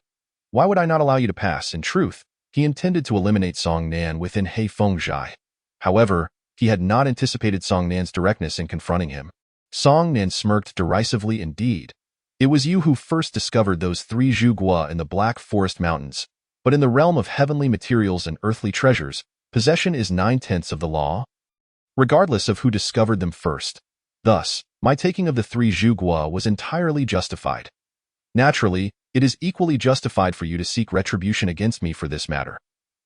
Why would I not allow you to pass?" In truth, he intended to eliminate Song Nan within He Feng Zhai. However, he had not anticipated Song Nan's directness in confronting him. Song Nan smirked derisively. "Indeed. It was you who first discovered those 3 Zhuguo in the Black Forest Mountains, but in the realm of heavenly materials and earthly treasures, possession is 9/10 of the law, regardless of who discovered them first. Thus, my taking of the 3 Zhuguo was entirely justified. Naturally, it is equally justified for you to seek retribution against me for this matter.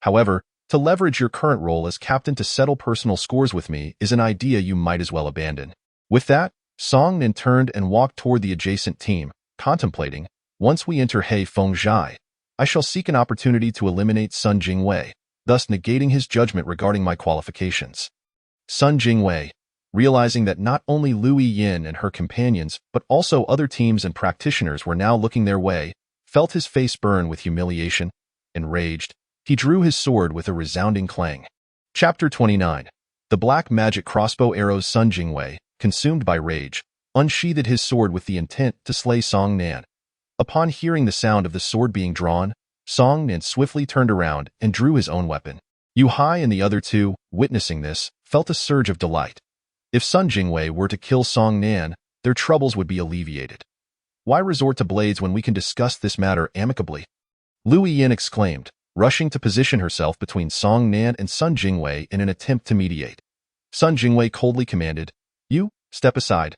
However, to leverage your current role as captain to settle personal scores with me is an idea you might as well abandon." With that, Song Nan turned and walked toward the adjacent team, contemplating, "Once we enter He Feng Zhai, I shall seek an opportunity to eliminate Sun Jingwei, thus negating his judgment regarding my qualifications." Sun Jingwei, realizing that not only Lui Yin and her companions, but also other teams and practitioners were now looking their way, felt his face burn with humiliation. Enraged, he drew his sword with a resounding clang. Chapter 29. The black magic crossbow arrows. Sun Jingwei, consumed by rage, unsheathed his sword with the intent to slay Song Nan. Upon hearing the sound of the sword being drawn, Song Nan swiftly turned around and drew his own weapon. Yu Hai and the other 2, witnessing this, felt a surge of delight. If Sun Jingwei were to kill Song Nan, their troubles would be alleviated. Why resort to blades when we can discuss this matter amicably? Lu Yin exclaimed, rushing to position herself between Song Nan and Sun Jingwei in an attempt to mediate. Sun Jingwei coldly commanded, "You, step aside."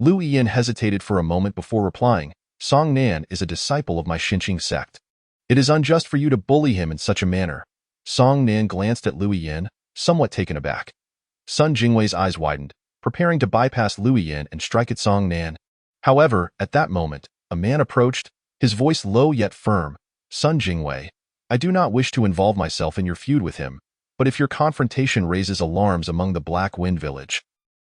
Lu Yin hesitated for a moment before replying, "Song Nan is a disciple of my Xinqing sect. It is unjust for you to bully him in such a manner." Song Nan glanced at Lu Yin, somewhat taken aback. Sun Jingwei's eyes widened, preparing to bypass Lu Yin and strike at Song Nan. However, at that moment, a man approached, his voice low yet firm. "Sun Jingwei, I do not wish to involve myself in your feud with him, but if your confrontation raises alarms among the Black Wind Village,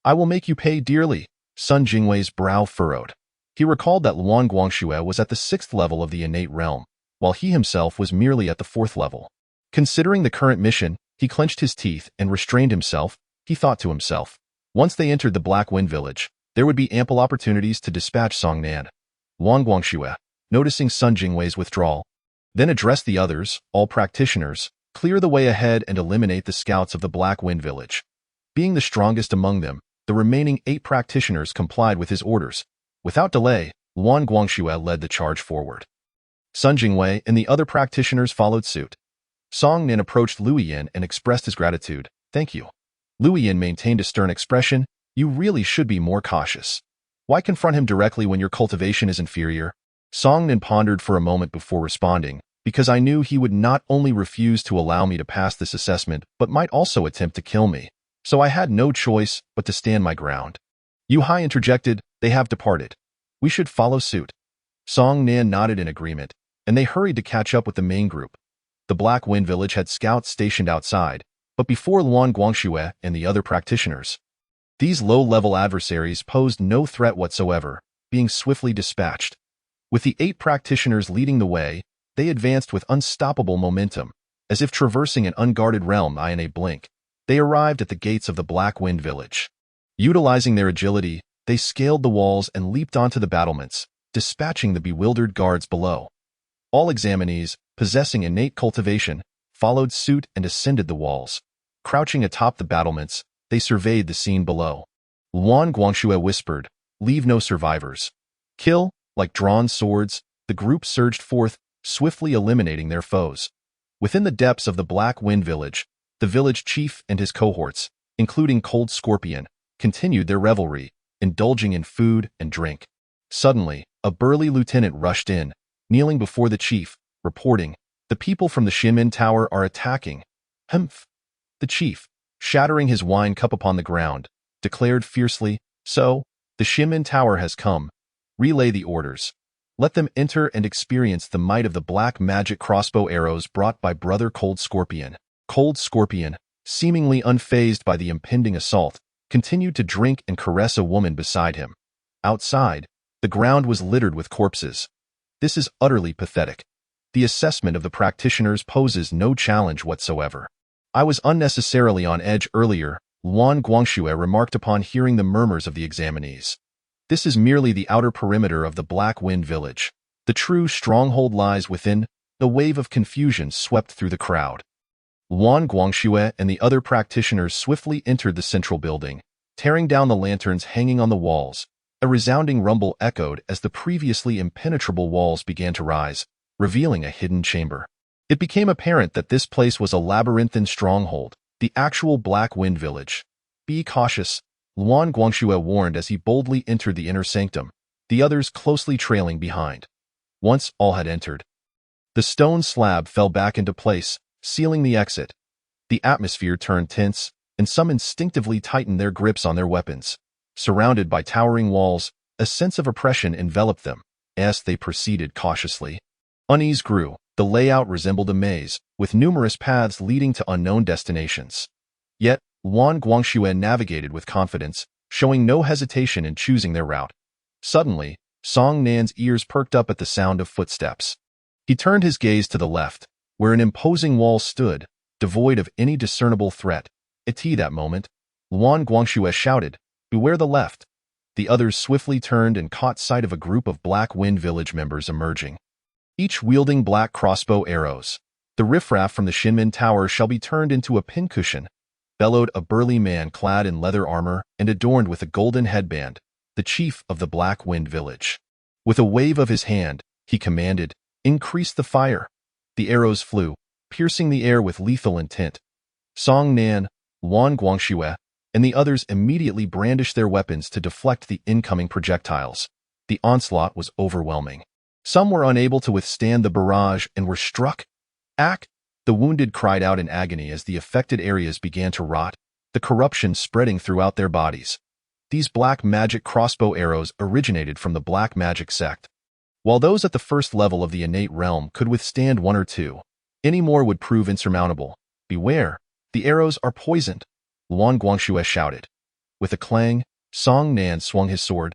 I will make you pay dearly." Sun Jingwei's brow furrowed. He recalled that Luan Guangxue was at the 6th level of the innate realm, while he himself was merely at the 4th level. Considering the current mission, he clenched his teeth and restrained himself. He thought to himself, once they entered the Black Wind Village, there would be ample opportunities to dispatch Song Nan. Luan Guangxue, noticing Sun Jingwei's withdrawal, then addressed the others, all practitioners, clear the way ahead and eliminate the scouts of the Black Wind Village. Being the strongest among them, the remaining 8 practitioners complied with his orders. Without delay, Luan Guangxue led the charge forward. Sun Jingwei and the other practitioners followed suit. Song Nan approached Lu Yin and expressed his gratitude. "Thank you." Lu Yin maintained a stern expression. "You really should be more cautious. Why confront him directly when your cultivation is inferior?" Song Nan pondered for a moment before responding, "Because I knew he would not only refuse to allow me to pass this assessment, but might also attempt to kill me. So I had no choice but to stand my ground." Yu Hai interjected, "They have departed. We should follow suit." Song Nan nodded in agreement, and they hurried to catch up with the main group. The Black Wind Village had scouts stationed outside, but before Luan Guangxue and the other practitioners. These low-level adversaries posed no threat whatsoever, being swiftly dispatched. With the 8 practitioners leading the way, they advanced with unstoppable momentum, as if traversing an unguarded realm in a blink. They arrived at the gates of the Black Wind Village. Utilizing their agility, they scaled the walls and leaped onto the battlements, dispatching the bewildered guards below. All examinees, possessing innate cultivation, followed suit and ascended the walls. Crouching atop the battlements, they surveyed the scene below. Luan Guangxue whispered, "Leave no survivors." Kill, like drawn swords, the group surged forth, swiftly eliminating their foes. Within the depths of the Black Wind Village, the village chief and his cohorts, including Cold Scorpion, continued their revelry, indulging in food and drink. Suddenly, a burly lieutenant rushed in, kneeling before the chief, reporting, "The people from the Ximen Tower are attacking." "Humph!" The chief, shattering his wine cup upon the ground, declared fiercely, "So, the Ximen Tower has come. Relay the orders. Let them enter and experience the might of the black magic crossbow arrows brought by Brother Cold Scorpion." Cold Scorpion, seemingly unfazed by the impending assault, continued to drink and caress a woman beside him. Outside, the ground was littered with corpses. This is utterly pathetic. The assessment of the practitioners poses no challenge whatsoever. "I was unnecessarily on edge earlier," Luan Guangxue remarked upon hearing the murmurs of the examinees. "This is merely the outer perimeter of the Black Wind Village. The true stronghold lies within." The wave of confusion swept through the crowd. Luan Guangxue and the other practitioners swiftly entered the central building, tearing down the lanterns hanging on the walls. A resounding rumble echoed as the previously impenetrable walls began to rise, revealing a hidden chamber. It became apparent that this place was a labyrinthine stronghold, the actual Black Wind Village. "Be cautious," Luan Guangxue warned as he boldly entered the inner sanctum, the others closely trailing behind. Once all had entered, the stone slab fell back into place, sealing the exit. The atmosphere turned tense, and some instinctively tightened their grips on their weapons. Surrounded by towering walls, a sense of oppression enveloped them, as they proceeded cautiously. Unease grew. The layout resembled a maze, with numerous paths leading to unknown destinations. Yet, Luan Guangxue navigated with confidence, showing no hesitation in choosing their route. Suddenly, Song Nan's ears perked up at the sound of footsteps. He turned his gaze to the left, where an imposing wall stood, devoid of any discernible threat. At that moment, Luan Guangxue shouted, "Beware the left." The others swiftly turned and caught sight of a group of Black Wind Village members emerging, each wielding black crossbow arrows. "The riffraff from the Ximen Tower shall be turned into a pincushion," bellowed a burly man clad in leather armor and adorned with a golden headband, the chief of the Black Wind Village. With a wave of his hand, he commanded, "Increase the fire." The arrows flew, piercing the air with lethal intent. Song Nan, Wan Guangxue, and the others immediately brandished their weapons to deflect the incoming projectiles. The onslaught was overwhelming. Some were unable to withstand the barrage and were struck. Ack! The wounded cried out in agony as the affected areas began to rot, the corruption spreading throughout their bodies. These black magic crossbow arrows originated from the black magic sect. While those at the first level of the innate realm could withstand one or two, any more would prove insurmountable. "Beware! The arrows are poisoned," Luan Guangxue shouted. With a clang, Song Nan swung his sword,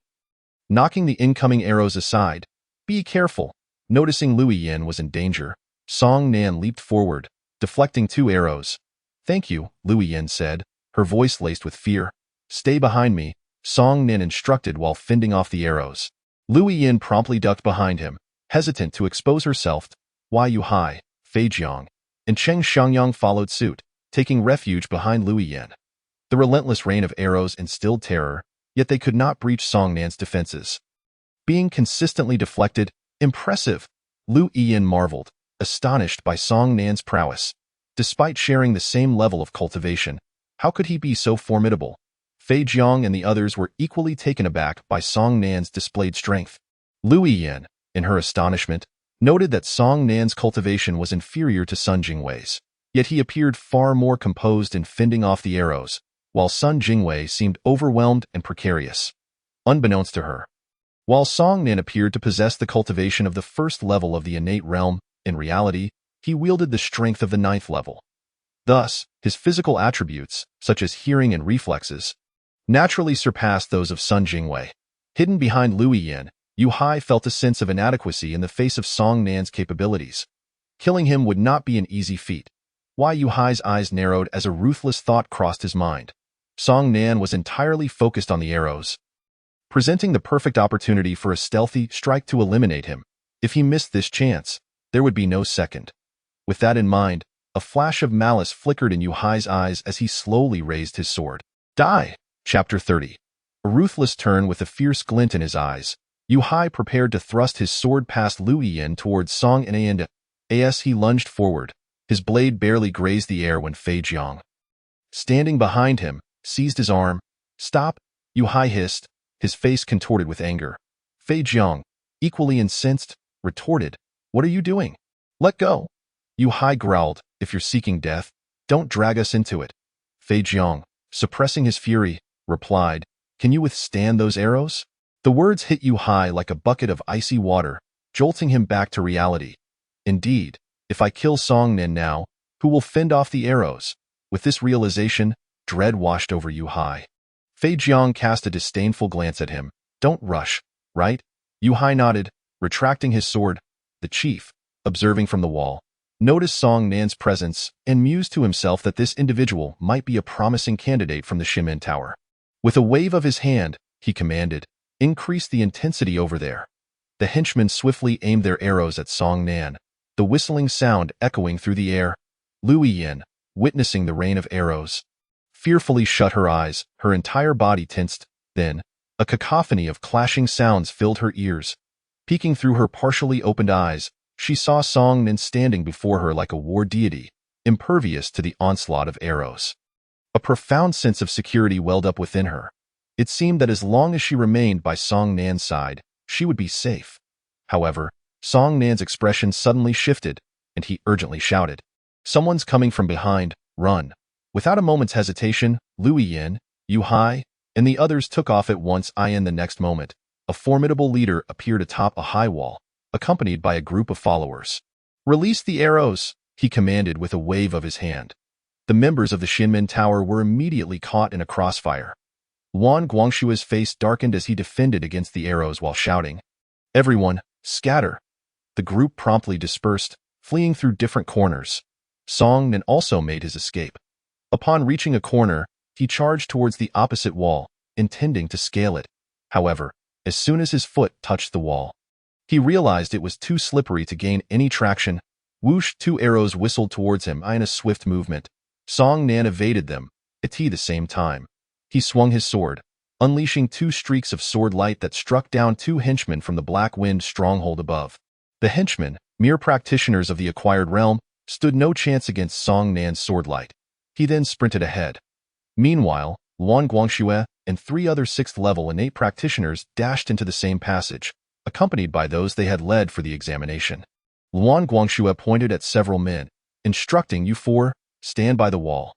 knocking the incoming arrows aside. "Be careful!" Noticing Lui Yin was in danger, Song Nan leaped forward, deflecting 2 arrows. "Thank you," Lui Yin said, her voice laced with fear. "Stay behind me," Song Nan instructed while fending off the arrows. Lui Yin promptly ducked behind him, hesitant to expose herself. Wei Yuhai, Fei Jiang, and Cheng Xiangyang followed suit, taking refuge behind Lui Yin. The relentless rain of arrows instilled terror, yet they could not breach Song Nan's defenses. Being consistently deflected, impressive, Lui Yin marveled, astonished by Song Nan's prowess. Despite sharing the same level of cultivation, how could he be so formidable? Fei Jiang and the others were equally taken aback by Song Nan's displayed strength. Lui Yin, in her astonishment, noted that Song Nan's cultivation was inferior to Sun Jingwei's, yet he appeared far more composed in fending off the arrows, while Sun Jingwei seemed overwhelmed and precarious. Unbeknownst to her, while Song Nan appeared to possess the cultivation of the first level of the innate realm, in reality, he wielded the strength of the 9th level. Thus, his physical attributes, such as hearing and reflexes, naturally surpassed those of Sun Jingwei. Hidden behind Lui Yin, Yu Hai felt a sense of inadequacy in the face of Song Nan's capabilities. Killing him would not be an easy feat. Why Yu Hai's eyes narrowed as a ruthless thought crossed his mind. Song Nan was entirely focused on the arrows, presenting the perfect opportunity for a stealthy strike to eliminate him. If he missed this chance, there would be no second. With that in mind, a flash of malice flickered in Yu Hai's eyes as he slowly raised his sword. Die! Chapter 30. A ruthless turn with a fierce glint in his eyes, Yu Hai prepared to thrust his sword past Lui Yin towards Song Nan. As he lunged forward, his blade barely grazed the air when Fei Jiang, standing behind him, seized his arm. "Stop!" Yu Hai hissed, his face contorted with anger. Fei Jiang, equally incensed, retorted, "What are you doing? Let go!" Yu Hai growled, "If you're seeking death, don't drag us into it." Fei Jiang, suppressing his fury, replied, "Can you withstand those arrows?" The words hit Yu Hai like a bucket of icy water, jolting him back to reality. Indeed, if I kill Song Nan now, who will fend off the arrows? With this realization, dread washed over Yu Hai. Fei Jiang cast a disdainful glance at him. "Don't rush, right?" Yu Hai nodded, retracting his sword. The chief, observing from the wall, noticed Song Nan's presence and mused to himself that this individual might be a promising candidate from the Shimen Tower. With a wave of his hand, he commanded, "Increase the intensity over there." The henchmen swiftly aimed their arrows at Song Nan, the whistling sound echoing through the air. Lui Yin, witnessing the rain of arrows, fearfully shut her eyes, her entire body tensed. Then, a cacophony of clashing sounds filled her ears. Peeking through her partially opened eyes, she saw Song Nan standing before her like a war deity, impervious to the onslaught of arrows. A profound sense of security welled up within her. It seemed that as long as she remained by Song Nan's side, she would be safe. However, Song Nan's expression suddenly shifted, and he urgently shouted, "Someone's coming from behind, run." Without a moment's hesitation, Lui Yin, Yu Hai, and the others took off at once. In the next moment, a formidable leader appeared atop a high wall, accompanied by a group of followers. "Release the arrows," he commanded with a wave of his hand. The members of the Shinmen Tower were immediately caught in a crossfire. Wan Guangshua's face darkened as he defended against the arrows while shouting, "Everyone, scatter!" The group promptly dispersed, fleeing through different corners. Song Nan also made his escape. Upon reaching a corner, he charged towards the opposite wall, intending to scale it. However, as soon as his foot touched the wall, he realized it was too slippery to gain any traction. Whoosh! 2 arrows whistled towards him in a swift movement. Song Nan evaded them, at the same time. He swung his sword, unleashing two streaks of sword light that struck down two henchmen from the Black Wind stronghold above. The henchmen, mere practitioners of the acquired realm, stood no chance against Song Nan's sword light. He then sprinted ahead. Meanwhile, Luan Guangxue and three other 6th-level innate practitioners dashed into the same passage, accompanied by those they had led for the examination. Luan Guangxue pointed at several men, instructing you four, stand by the wall.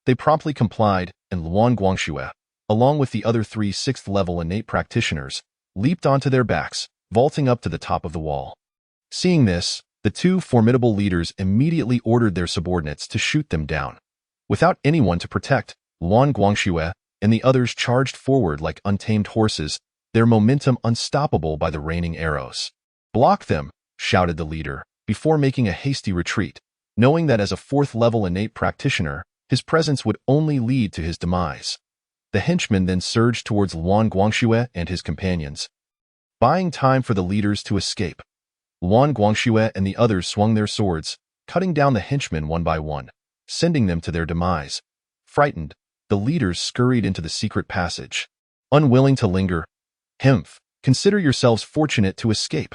They promptly complied, and Luan Guangxue, along with the other three 6th-level innate practitioners, leaped onto their backs, vaulting up to the top of the wall. Seeing this, the two formidable leaders immediately ordered their subordinates to shoot them down. Without anyone to protect, Luan Guangxue and the others charged forward like untamed horses, their momentum unstoppable by the raining arrows. "Block them," shouted the leader, before making a hasty retreat, knowing that as a 4th-level innate practitioner, his presence would only lead to his demise. The henchmen then surged towards Luan Guangxue and his companions, buying time for the leaders to escape. Luan Guangxue and the others swung their swords, cutting down the henchmen one by one, sending them to their demise. Frightened, the leaders scurried into the secret passage. Unwilling to linger, "Hmph, consider yourselves fortunate to escape."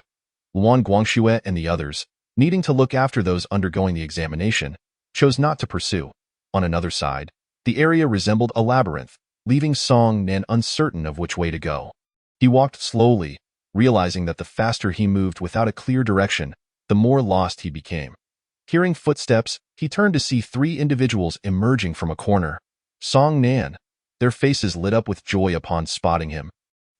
Luan Guangxue and the others, needing to look after those undergoing the examination, chose not to pursue. On another side, the area resembled a labyrinth, leaving Song Nan uncertain of which way to go. He walked slowly, realizing that the faster he moved without a clear direction, the more lost he became. Hearing footsteps, he turned to see three individuals emerging from a corner. Song Nan. Their faces lit up with joy upon spotting him,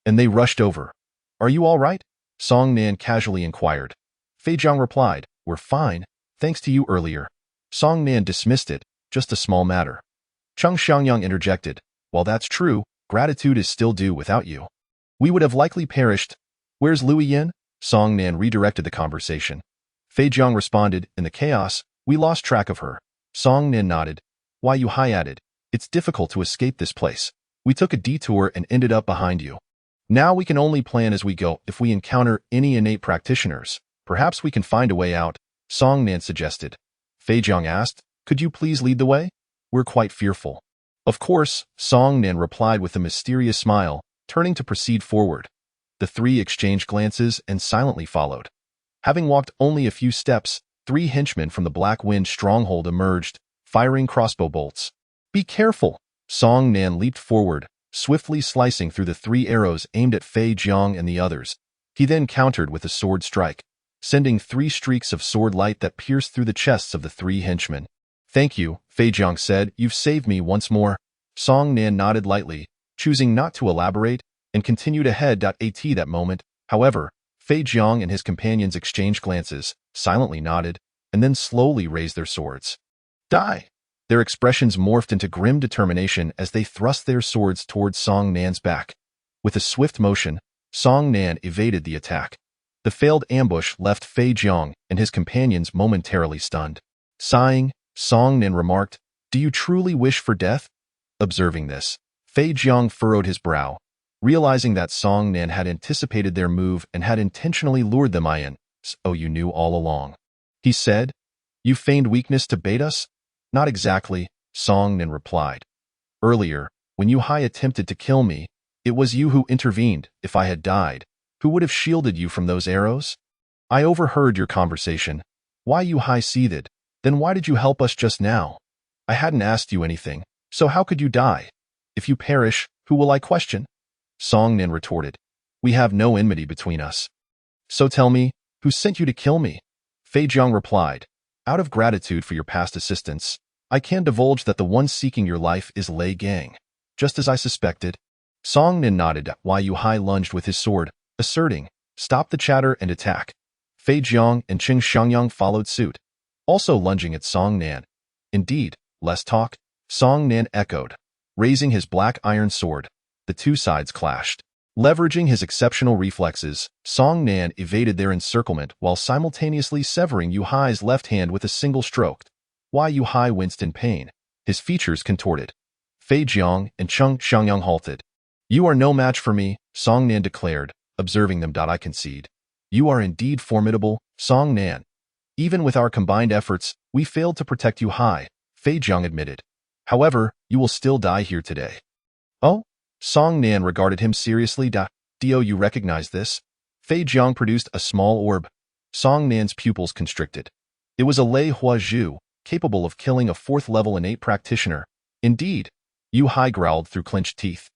and they rushed over. "Are you all right?" Song Nan casually inquired. Fei Jiang replied, "We're fine, thanks to you earlier." Song Nan dismissed it, just a small matter. Cheng Xiangyang interjected, "While that's true, gratitude is still due without you. We would have likely perished." "Where's Lu Yin?" Song Nan redirected the conversation. Fei Jiang responded, "In the chaos, we lost track of her." Song Nan nodded. "Why you Hai added, it's difficult to escape this place. We took a detour and ended up behind you. Now we can only plan as we go. If we encounter any innate practitioners, perhaps we can find a way out," Song Nan suggested. Fei Jiang asked, "Could you please lead the way? We're quite fearful." "Of course," Song Nan replied with a mysterious smile, turning to proceed forward. The three exchanged glances and silently followed. Having walked only a few steps, three henchmen from the Black Wind stronghold emerged, firing crossbow bolts. "Be careful!" Song Nan leaped forward, swiftly slicing through the three arrows aimed at Fei Jiang and the others. He then countered with a sword strike, sending three streaks of sword light that pierced through the chests of the three henchmen. "Thank you," Fei Jiang said. "You've saved me once more." Song Nan nodded lightly, choosing not to elaborate, and continued ahead. At that moment, however, Fei Jiang and his companions exchanged glances, silently nodded, and then slowly raised their swords. "Die!" Their expressions morphed into grim determination as they thrust their swords towards Song Nan's back. With a swift motion, Song Nan evaded the attack. The failed ambush left Fei Jiang and his companions momentarily stunned. Sighing, Song Nan remarked, "Do you truly wish for death?" Observing this, Fei Jiang furrowed his brow, realizing that Song Nan had anticipated their move and had intentionally lured them in. "So you knew all along," he said. "You feigned weakness to bait us?" "Not exactly," Song Nan replied. "Earlier, when Yu Hai attempted to kill me, it was you who intervened. If I had died, who would have shielded you from those arrows? I overheard your conversation." "Why?" Yu Hai seethed. "Then why did you help us just now? I hadn't asked you anything, so how could you die? If you perish, who will I question?" Song Nan retorted, "We have no enmity between us." "So tell me, who sent you to kill me?" Fei Jiang replied, "Out of gratitude for your past assistance, I can divulge that the one seeking your life is Lei Gang, just as I suspected." Song Nan nodded. Why Yu Hai lunged with his sword, asserting, "Stop the chatter and attack." Fei Jiang and Cheng Xiangyang followed suit, also lunging at Song Nan. "Indeed, less talk," Song Nan echoed, raising his black iron sword. The two sides clashed. Leveraging his exceptional reflexes, Song Nan evaded their encirclement while simultaneously severing Yu Hai's left hand with a single stroke. Why Yu Hai winced in pain, his features contorted. Fei Jiang and Cheng Xiangyang halted. "You are no match for me," Song Nan declared, observing them. "I concede. You are indeed formidable, Song Nan. Even with our combined efforts, we failed to protect Yu Hai," Fei Jiang admitted. "However, you will still die here today." "Oh?" Song Nan regarded him seriously. "Do you recognize this?" Fei Jiang produced a small orb. Song Nan's pupils constricted. It was a Lei Hua Zhu, capable of killing a 4th-level innate practitioner. "Indeed," Yu Hai growled through clenched teeth.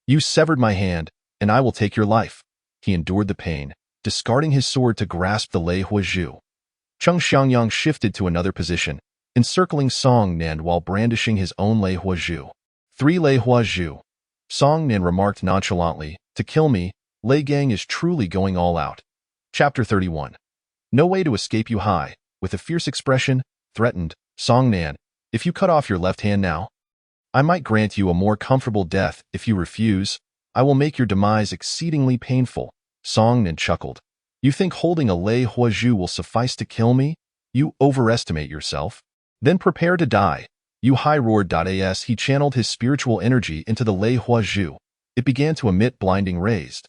"You severed my hand, and I will take your life." He endured the pain, discarding his sword to grasp the Lei Hua Zhu. Cheng Xiangyang shifted to another position, encircling Song Nan while brandishing his own Lei Hua Zhu. "3 Lei Hua Zhu," Song Nan remarked nonchalantly. "To kill me, Lei Gang is truly going all out." Chapter 31. No way to escape. Yu Hai, with a fierce expression, threatened, "Song Nan, if you cut off your left hand now, I might grant you a more comfortable death. If you refuse, I will make your demise exceedingly painful." Song Nan chuckled. "You think holding a Lei Hua Zhu will suffice to kill me? You overestimate yourself. Then prepare to die." Yu Hai roared. As he channeled his spiritual energy into the Lei Hua Zhu, it began to emit blinding rays.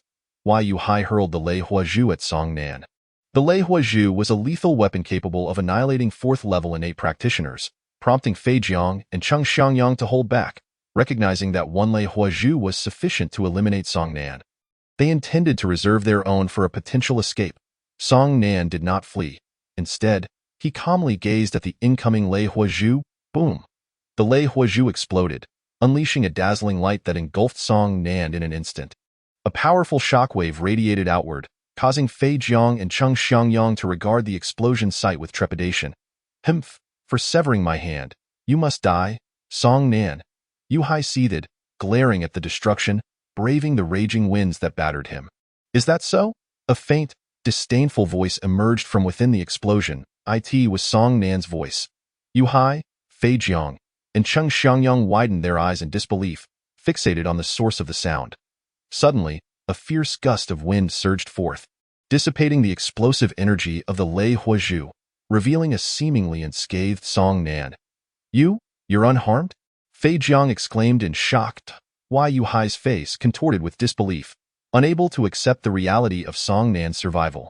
Yu Hai hurled the Lei Hua Zhu at Song Nan. The Lei Hua Zhu was a lethal weapon capable of annihilating 4th-level innate practitioners, prompting Fei Jiang and Cheng Xiangyang to hold back, recognizing that one Lei Hua Zhu was sufficient to eliminate Song Nan. They intended to reserve their own for a potential escape. Song Nan did not flee. Instead, he calmly gazed at the incoming Lei Hua Zhu. Boom! The Lei Hua Zhu exploded, unleashing a dazzling light that engulfed Song Nan in an instant. A powerful shockwave radiated outward, causing Fei Jiang and Cheng Xiangyang to regard the explosion site with trepidation. "Humph! For severing my hand, you must die, Song Nan." Yu Hai seethed, glaring at the destruction, braving the raging winds that battered him. "Is that so?" A faint, disdainful voice emerged from within the explosion. It was Song Nan's voice. Yu Hai, Fei Jiang, and Cheng Xiangyang widened their eyes in disbelief, fixated on the source of the sound. Suddenly, a fierce gust of wind surged forth, dissipating the explosive energy of the Lei Hua Zhu, revealing a seemingly unscathed Song Nan. You're unharmed?" Fei Jiang exclaimed in shock. Yu Hai's face contorted with disbelief, unable to accept the reality of Song Nan's survival.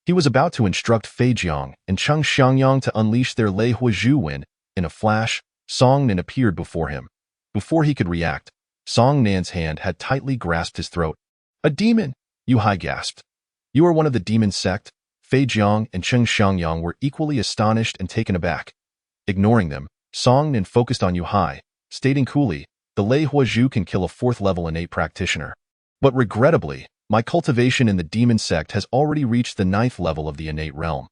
He was about to instruct Fei Jiang and Cheng Xiangyang to unleash their Lei Hua Zhu when, in a flash, Song Nan appeared before him. Before he could react, Song Nan's hand had tightly grasped his throat. "A demon!" Yu Hai gasped. "You are one of the demon sect?" Fei Jiang and Cheng Xiangyang were equally astonished and taken aback. Ignoring them, Song Nan focused on Yu Hai, stating coolly, "The Lei Hua Zhu can kill a 4th-level innate practitioner. But regrettably, my cultivation in the demon sect has already reached the 9th level of the innate realm.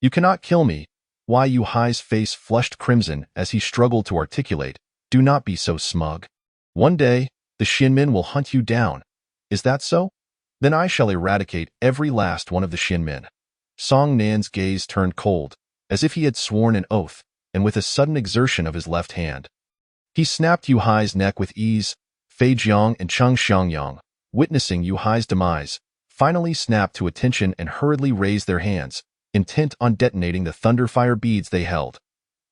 You cannot kill me." Yu Hai's face flushed crimson as he struggled to articulate, "Do not be so smug. One day, the Xinmen will hunt you down. Is that so? Then I shall eradicate every last one of the Xinmen." Song Nan's gaze turned cold, as if he had sworn an oath, and with a sudden exertion of his left hand, he snapped Yu Hai's neck with ease. Fei Jiang and Cheng Xiangyang, witnessing Yu Hai's demise, finally snapped to attention and hurriedly raised their hands, intent on detonating the thunderfire beads they held.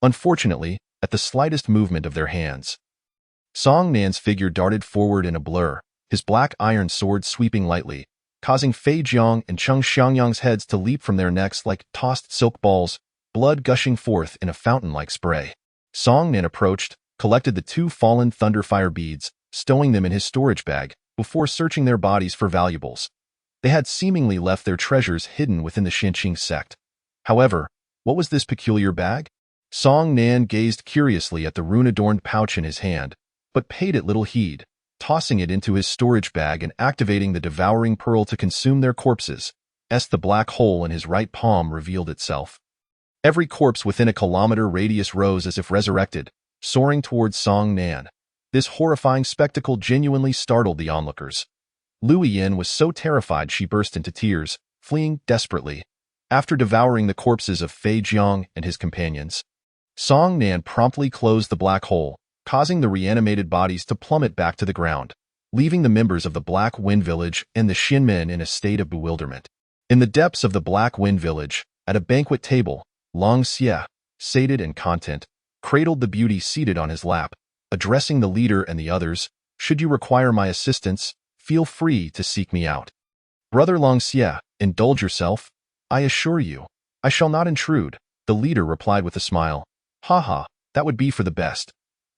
Unfortunately, at the slightest movement of their hands, Song Nan's figure darted forward in a blur, his black iron sword sweeping lightly, causing Fei Jiang and Cheng Xiangyang's heads to leap from their necks like tossed silk balls, blood gushing forth in a fountain-like spray. Song Nan approached, collected the 2 fallen thunderfire beads, stowing them in his storage bag, before searching their bodies for valuables. They had seemingly left their treasures hidden within the Xinqing sect. However, what was this peculiar bag? Song Nan gazed curiously at the rune-adorned pouch in his hand, but paid it little heed, tossing it into his storage bag and activating the devouring pearl to consume their corpses. The black hole in his right palm revealed itself. Every corpse within a kilometer radius rose as if resurrected, soaring towards Song Nan. This horrifying spectacle genuinely startled the onlookers. Lu Yin was so terrified she burst into tears, fleeing desperately. After devouring the corpses of Fei Jiang and his companions, Song Nan promptly closed the black hole, causing the reanimated bodies to plummet back to the ground, leaving the members of the Black Wind Village and the Xinmen in a state of bewilderment. In the depths of the Black Wind Village, at a banquet table, Long Xie, sated and content, cradled the beauty seated on his lap, addressing the leader and the others. "Should you require my assistance, feel free to seek me out. Brother Long Xie, indulge yourself. I assure you, I shall not intrude," the leader replied with a smile. "Ha, that would be for the best."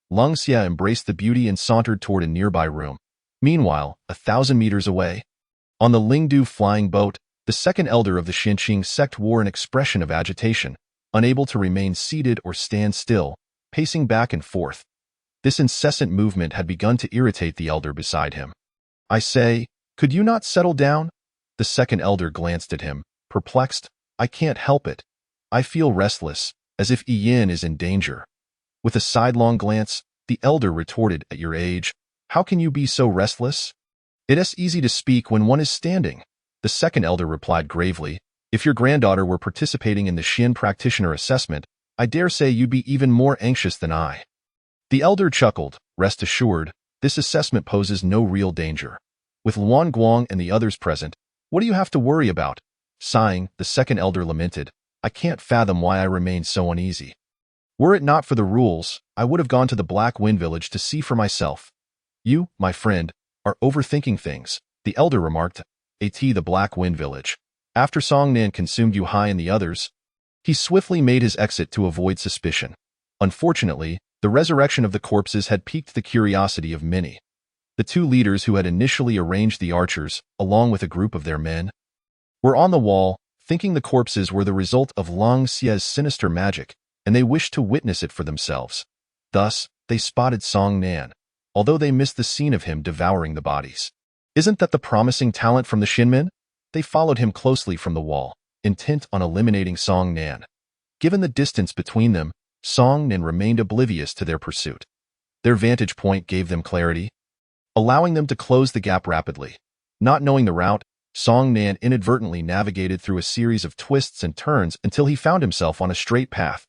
Long Xie embraced the beauty and sauntered toward a nearby room. Meanwhile, 1,000 meters away, on the Lingdu flying boat, the second elder of the Xinqing sect wore an expression of agitation, unable to remain seated or stand still, pacing back and forth. This incessant movement had begun to irritate the elder beside him. "I say, could you not settle down?" The second elder glanced at him, perplexed. "I can't help it. I feel restless, as if Yin is in danger." With a sidelong glance, the elder retorted, "At your age, how can you be so restless? It is easy to speak when one is standing." The second elder replied gravely, "If your granddaughter were participating in the Xin practitioner assessment, I dare say you'd be even more anxious than I." The elder chuckled. "Rest assured, this assessment poses no real danger. With Luan Guang and the others present, what do you have to worry about?" Sighing, the second elder lamented, "I can't fathom why I remain so uneasy. Were it not for the rules, I would have gone to the Black Wind Village to see for myself." "You, my friend, are overthinking things," the elder remarked. "The Black Wind Village. After Song Nan consumed you high and the others." He swiftly made his exit to avoid suspicion. Unfortunately, the resurrection of the corpses had piqued the curiosity of many. The two leaders who had initially arranged the archers, along with a group of their men, were on the wall, thinking the corpses were the result of Long Xie's sinister magic, and they wished to witness it for themselves. Thus, they spotted Song Nan, although they missed the scene of him devouring the bodies. "Isn't that the promising talent from the Xinmen?" They followed him closely from the wall, intent on eliminating Song Nan. Given the distance between them, Song Nan remained oblivious to their pursuit. Their vantage point gave them clarity, allowing them to close the gap rapidly. Not knowing the route, Song Nan inadvertently navigated through a series of twists and turns until he found himself on a straight path.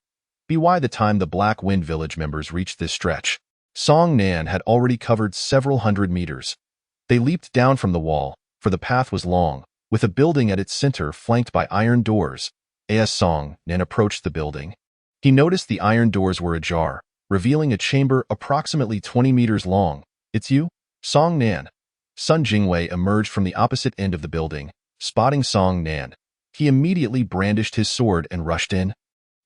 By the time the Black Wind Village members reached this stretch, Song Nan had already covered several hundred meters. They leaped down from the wall, for the path was long, with a building at its center flanked by iron doors. As Song Nan approached the building, he noticed the iron doors were ajar, revealing a chamber approximately 20 meters long. "It's you, Song Nan." Sun Jingwei emerged from the opposite end of the building. Spotting Song Nan, he immediately brandished his sword and rushed in.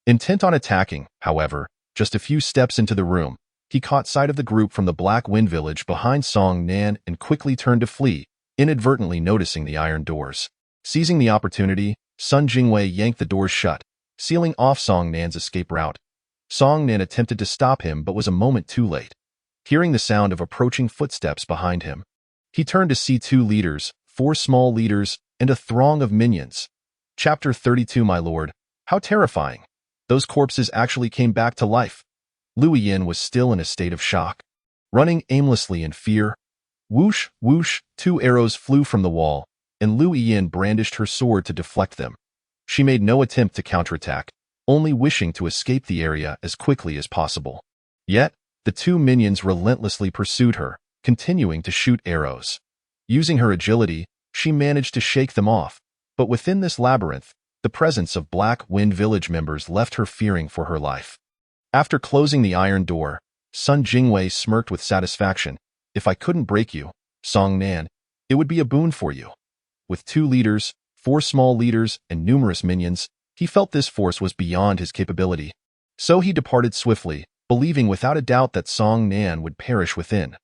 Intent on attacking, however, just a few steps into the room, he caught sight of the group from the Black Wind Village behind Song Nan and quickly turned to flee, inadvertently noticing the iron doors. Seizing the opportunity, Sun Jingwei yanked the doors shut, sealing off Song Nan's escape route. Song Nan attempted to stop him but was a moment too late. Hearing the sound of approaching footsteps behind him, he turned to see two leaders, 4 small leaders, and a throng of minions. Chapter 32. My lord, how terrifying. Those corpses actually came back to life. Liu Yin was still in a state of shock, running aimlessly in fear. Whoosh, whoosh, 2 arrows flew from the wall, and Liu Yin brandished her sword to deflect them. She made no attempt to counterattack, only wishing to escape the area as quickly as possible. Yet, the 2 minions relentlessly pursued her, continuing to shoot arrows. Using her agility, she managed to shake them off, but within this labyrinth, the presence of Black Wind Village members left her fearing for her life. After closing the iron door, Sun Jingwei smirked with satisfaction. "If I couldn't break you, Song Nan, it would be a boon for you." With 2 leaders, 4 small leaders, and numerous minions, he felt this force was beyond his capability. So he departed swiftly, believing without a doubt that Song Nan would perish within.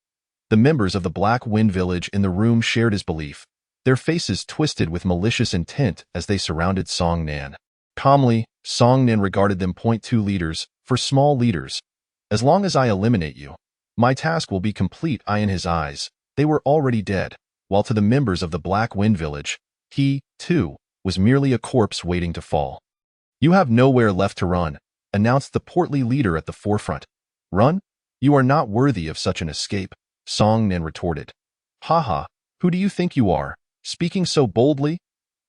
The members of the Black Wind Village in the room shared his belief, their faces twisted with malicious intent as they surrounded Song Nan. Calmly, Song Nan regarded them. "2 leaders, for small leaders. As long as I eliminate you, my task will be complete." In his eyes, they were already dead, while to the members of the Black Wind Village, he, too, was merely a corpse waiting to fall. "You have nowhere left to run," announced the portly leader at the forefront. "Run? You are not worthy of such an escape," Song Nan retorted. "Haha, who do you think you are, speaking so boldly?"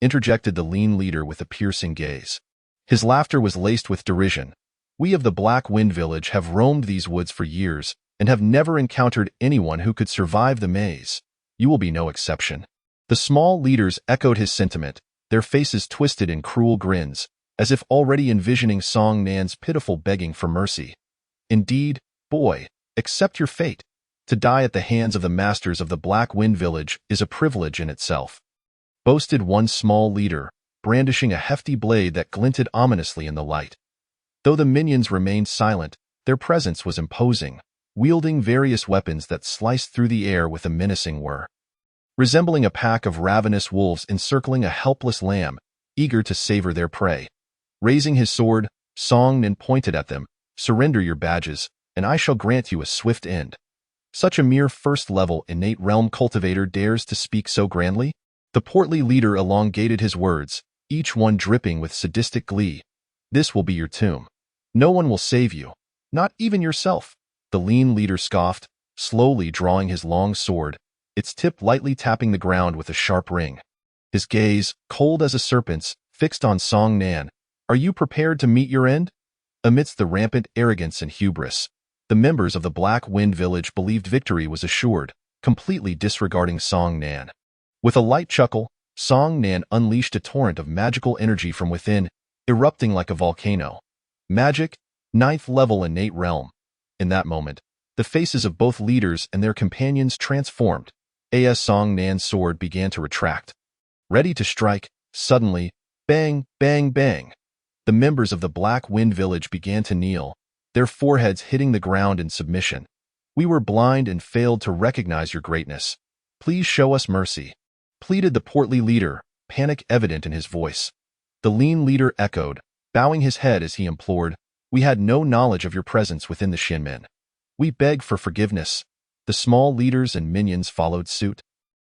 interjected the lean leader with a piercing gaze. His laughter was laced with derision. "We of the Black Wind Village have roamed these woods for years and have never encountered anyone who could survive the maze. You will be no exception." The small leaders echoed his sentiment, their faces twisted in cruel grins, as if already envisioning Song Nan's pitiful begging for mercy. "Indeed, boy, accept your fate. To die at the hands of the masters of the Black Wind Village is a privilege in itself," boasted one small leader, brandishing a hefty blade that glinted ominously in the light. Though the minions remained silent, their presence was imposing. wielding various weapons that sliced through the air with a menacing whir. Resembling a pack of ravenous wolves encircling a helpless lamb, eager to savor their prey. Raising his sword, Song Nin pointed at them, "Surrender your badges, and I shall grant you a swift end." Such a mere first-level innate realm cultivator dares to speak so grandly? The portly leader elongated his words, each one dripping with sadistic glee. "This will be your tomb. No one will save you, not even yourself." The lean leader scoffed, slowly drawing his long sword, its tip lightly tapping the ground with a sharp ring. His gaze, cold as a serpent's, fixed on Song Nan. "Are you prepared to meet your end?" Amidst the rampant arrogance and hubris, the members of the Black Wind Village believed victory was assured, completely disregarding Song Nan. With a light chuckle, Song Nan unleashed a torrent of magical energy from within, erupting like a volcano. Magic, 9th level innate realm. In that moment, the faces of both leaders and their companions transformed. As Song Nan's sword began to retract. Ready to strike, suddenly, bang, bang, bang. The members of the Black Wind Village began to kneel, their foreheads hitting the ground in submission. "We were blind and failed to recognize your greatness. Please show us mercy," pleaded the portly leader, panic evident in his voice. The lean leader echoed, bowing his head as he implored, "We had no knowledge of your presence within the Shinmen. We beg for forgiveness." The small leaders and minions followed suit,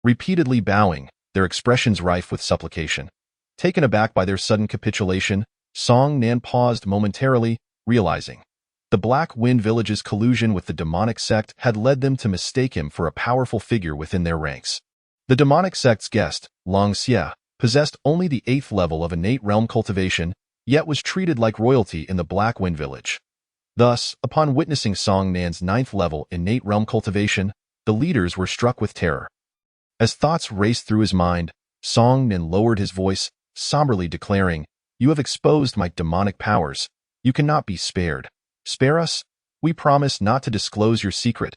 repeatedly bowing, their expressions rife with supplication. Taken aback by their sudden capitulation, Song Nan paused momentarily, realizing the Black Wind Village's collusion with the demonic sect had led them to mistake him for a powerful figure within their ranks. The demonic sect's guest, Long Xia, possessed only the 8th level of innate realm cultivation, yet was treated like royalty in the Black Wind Village. Thus, upon witnessing Song Nan's 9th level innate realm cultivation, the leaders were struck with terror. As thoughts raced through his mind, Song Nan lowered his voice, somberly declaring, "You have exposed my demonic powers. You cannot be spared. Spare us? We promise not to disclose your secret.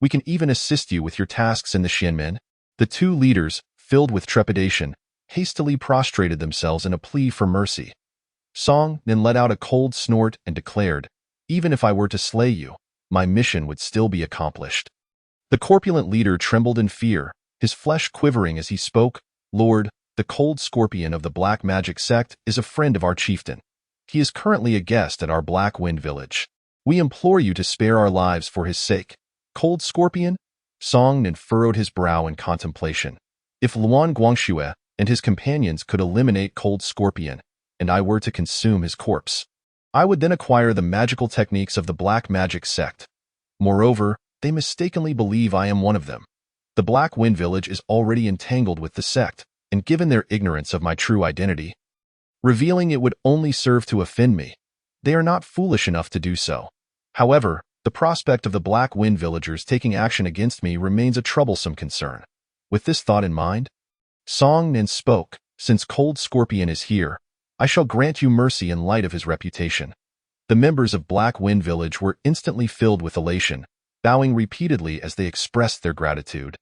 We can even assist you with your tasks in the Shinmen." The two leaders, filled with trepidation, hastily prostrated themselves in a plea for mercy. Song Nan let out a cold snort and declared, "Even if I were to slay you, my mission would still be accomplished." The corpulent leader trembled in fear, his flesh quivering as he spoke, "Lord, the cold scorpion of the black magic sect is a friend of our chieftain. He is currently a guest at our Black Wind Village. We implore you to spare our lives for his sake." Cold scorpion? Song Nan furrowed his brow in contemplation. If Luan Guangxue and his companions could eliminate Cold Scorpion, and I were to consume his corpse, I would then acquire the magical techniques of the black magic sect. Moreover, they mistakenly believe I am one of them. The Black Wind Village is already entangled with the sect, and given their ignorance of my true identity, revealing it would only serve to offend me. They are not foolish enough to do so. However, the prospect of the Black Wind villagers taking action against me remains a troublesome concern. With this thought in mind, Song Nin spoke, "Since Cold Scorpion is here, I shall grant you mercy in light of his reputation." The members of Black Wind Village were instantly filled with elation, bowing repeatedly as they expressed their gratitude.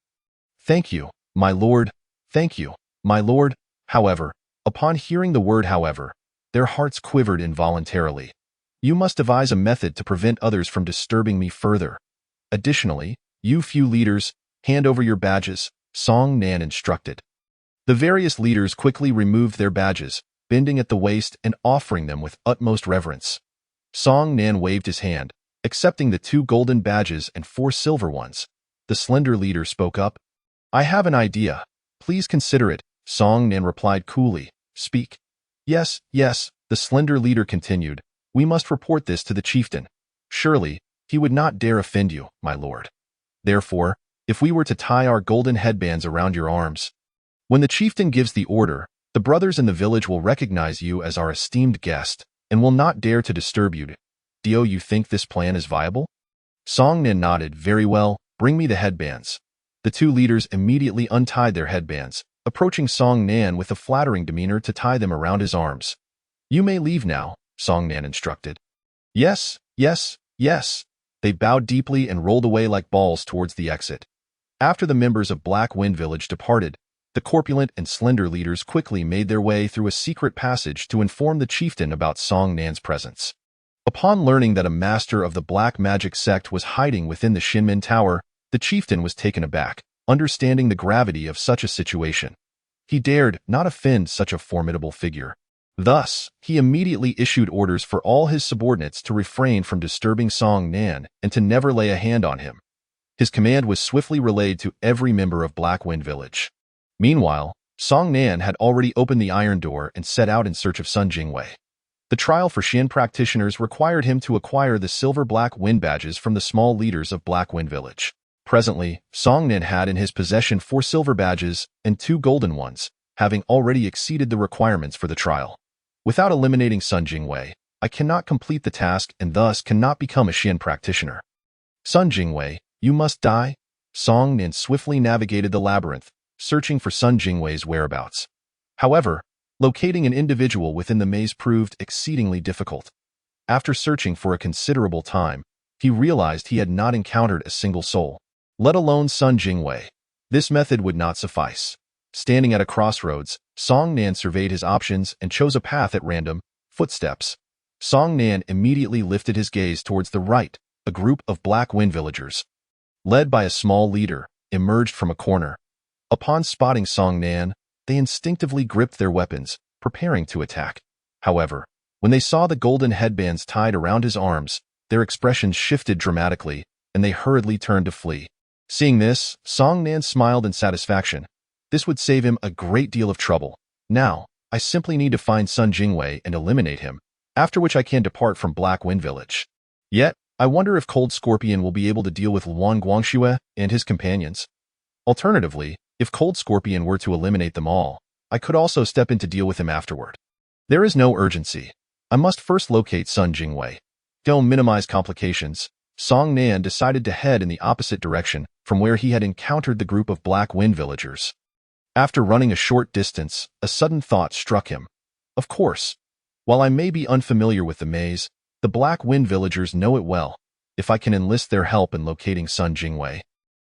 "Thank you, my lord. Thank you, my lord." However, upon hearing the word however, their hearts quivered involuntarily. "You must devise a method to prevent others from disturbing me further. Additionally, you few leaders, hand over your badges," Song Nan instructed. The various leaders quickly removed their badges, bending at the waist and offering them with utmost reverence. Song Nan waved his hand, accepting the 2 golden badges and 4 silver ones. The slender leader spoke up. "I have an idea. Please consider it," Song Nan replied coolly. "Speak." Yes, the slender leader continued. "We must report this to the chieftain. Surely, he would not dare offend you, my lord. Therefore, if we were to tie our golden headbands around your arms, when the chieftain gives the order, the brothers in the village will recognize you as our esteemed guest and will not dare to disturb you. Do you think this plan is viable?" Song Nin nodded. "Very well, bring me the headbands." The 2 leaders immediately untied their headbands, approaching Song Nan with a flattering demeanor to tie them around his arms. "You may leave now," Song Nan instructed. Yes. They bowed deeply and rolled away like balls towards the exit. After the members of Black Wind Village departed, the corpulent and slender leaders quickly made their way through a secret passage to inform the chieftain about Song Nan's presence. Upon learning that a master of the black magic sect was hiding within the Shinmin Tower, the chieftain was taken aback, understanding the gravity of such a situation. He dared not offend such a formidable figure. Thus, he immediately issued orders for all his subordinates to refrain from disturbing Song Nan and to never lay a hand on him. His command was swiftly relayed to every member of Black Wind Village. Meanwhile, Song Nan had already opened the iron door and set out in search of Sun Jingwei. The trial for Shin practitioners required him to acquire the silver Black Wind badges from the small leaders of Black Wind Village. Presently, Song Nan had in his possession 4 silver badges and 2 golden ones, having already exceeded the requirements for the trial. Without eliminating Sun Jingwei, I cannot complete the task and thus cannot become a Shin practitioner. Sun Jingwei, you must die. Song Nan swiftly navigated the labyrinth, searching for Sun Jingwei's whereabouts. However, locating an individual within the maze proved exceedingly difficult. After searching for a considerable time, he realized he had not encountered a single soul, let alone Sun Jingwei. This method would not suffice. Standing at a crossroads, Song Nan surveyed his options and chose a path at random, footsteps. Song Nan immediately lifted his gaze towards the right. A group of Black Wind villagers, led by a small leader, emerged from a corner. Upon spotting Song Nan, they instinctively gripped their weapons, preparing to attack. However, when they saw the golden headbands tied around his arms, their expressions shifted dramatically, and they hurriedly turned to flee. Seeing this, Song Nan smiled in satisfaction. This would save him a great deal of trouble. Now, I simply need to find Sun Jingwei and eliminate him, after which I can depart from Black Wind Village. Yet, I wonder if Cold Scorpion will be able to deal with Luan Guangxue and his companions. Alternatively, if Cold Scorpion were to eliminate them all, I could also step in to deal with him afterward. There is no urgency. I must first locate Sun Jingwei. To minimize complications, Song Nan decided to head in the opposite direction from where he had encountered the group of Black Wind villagers. After running a short distance, a sudden thought struck him. Of course, while I may be unfamiliar with the maze, the Black Wind villagers know it well. If I can enlist their help in locating Sun Jingwei,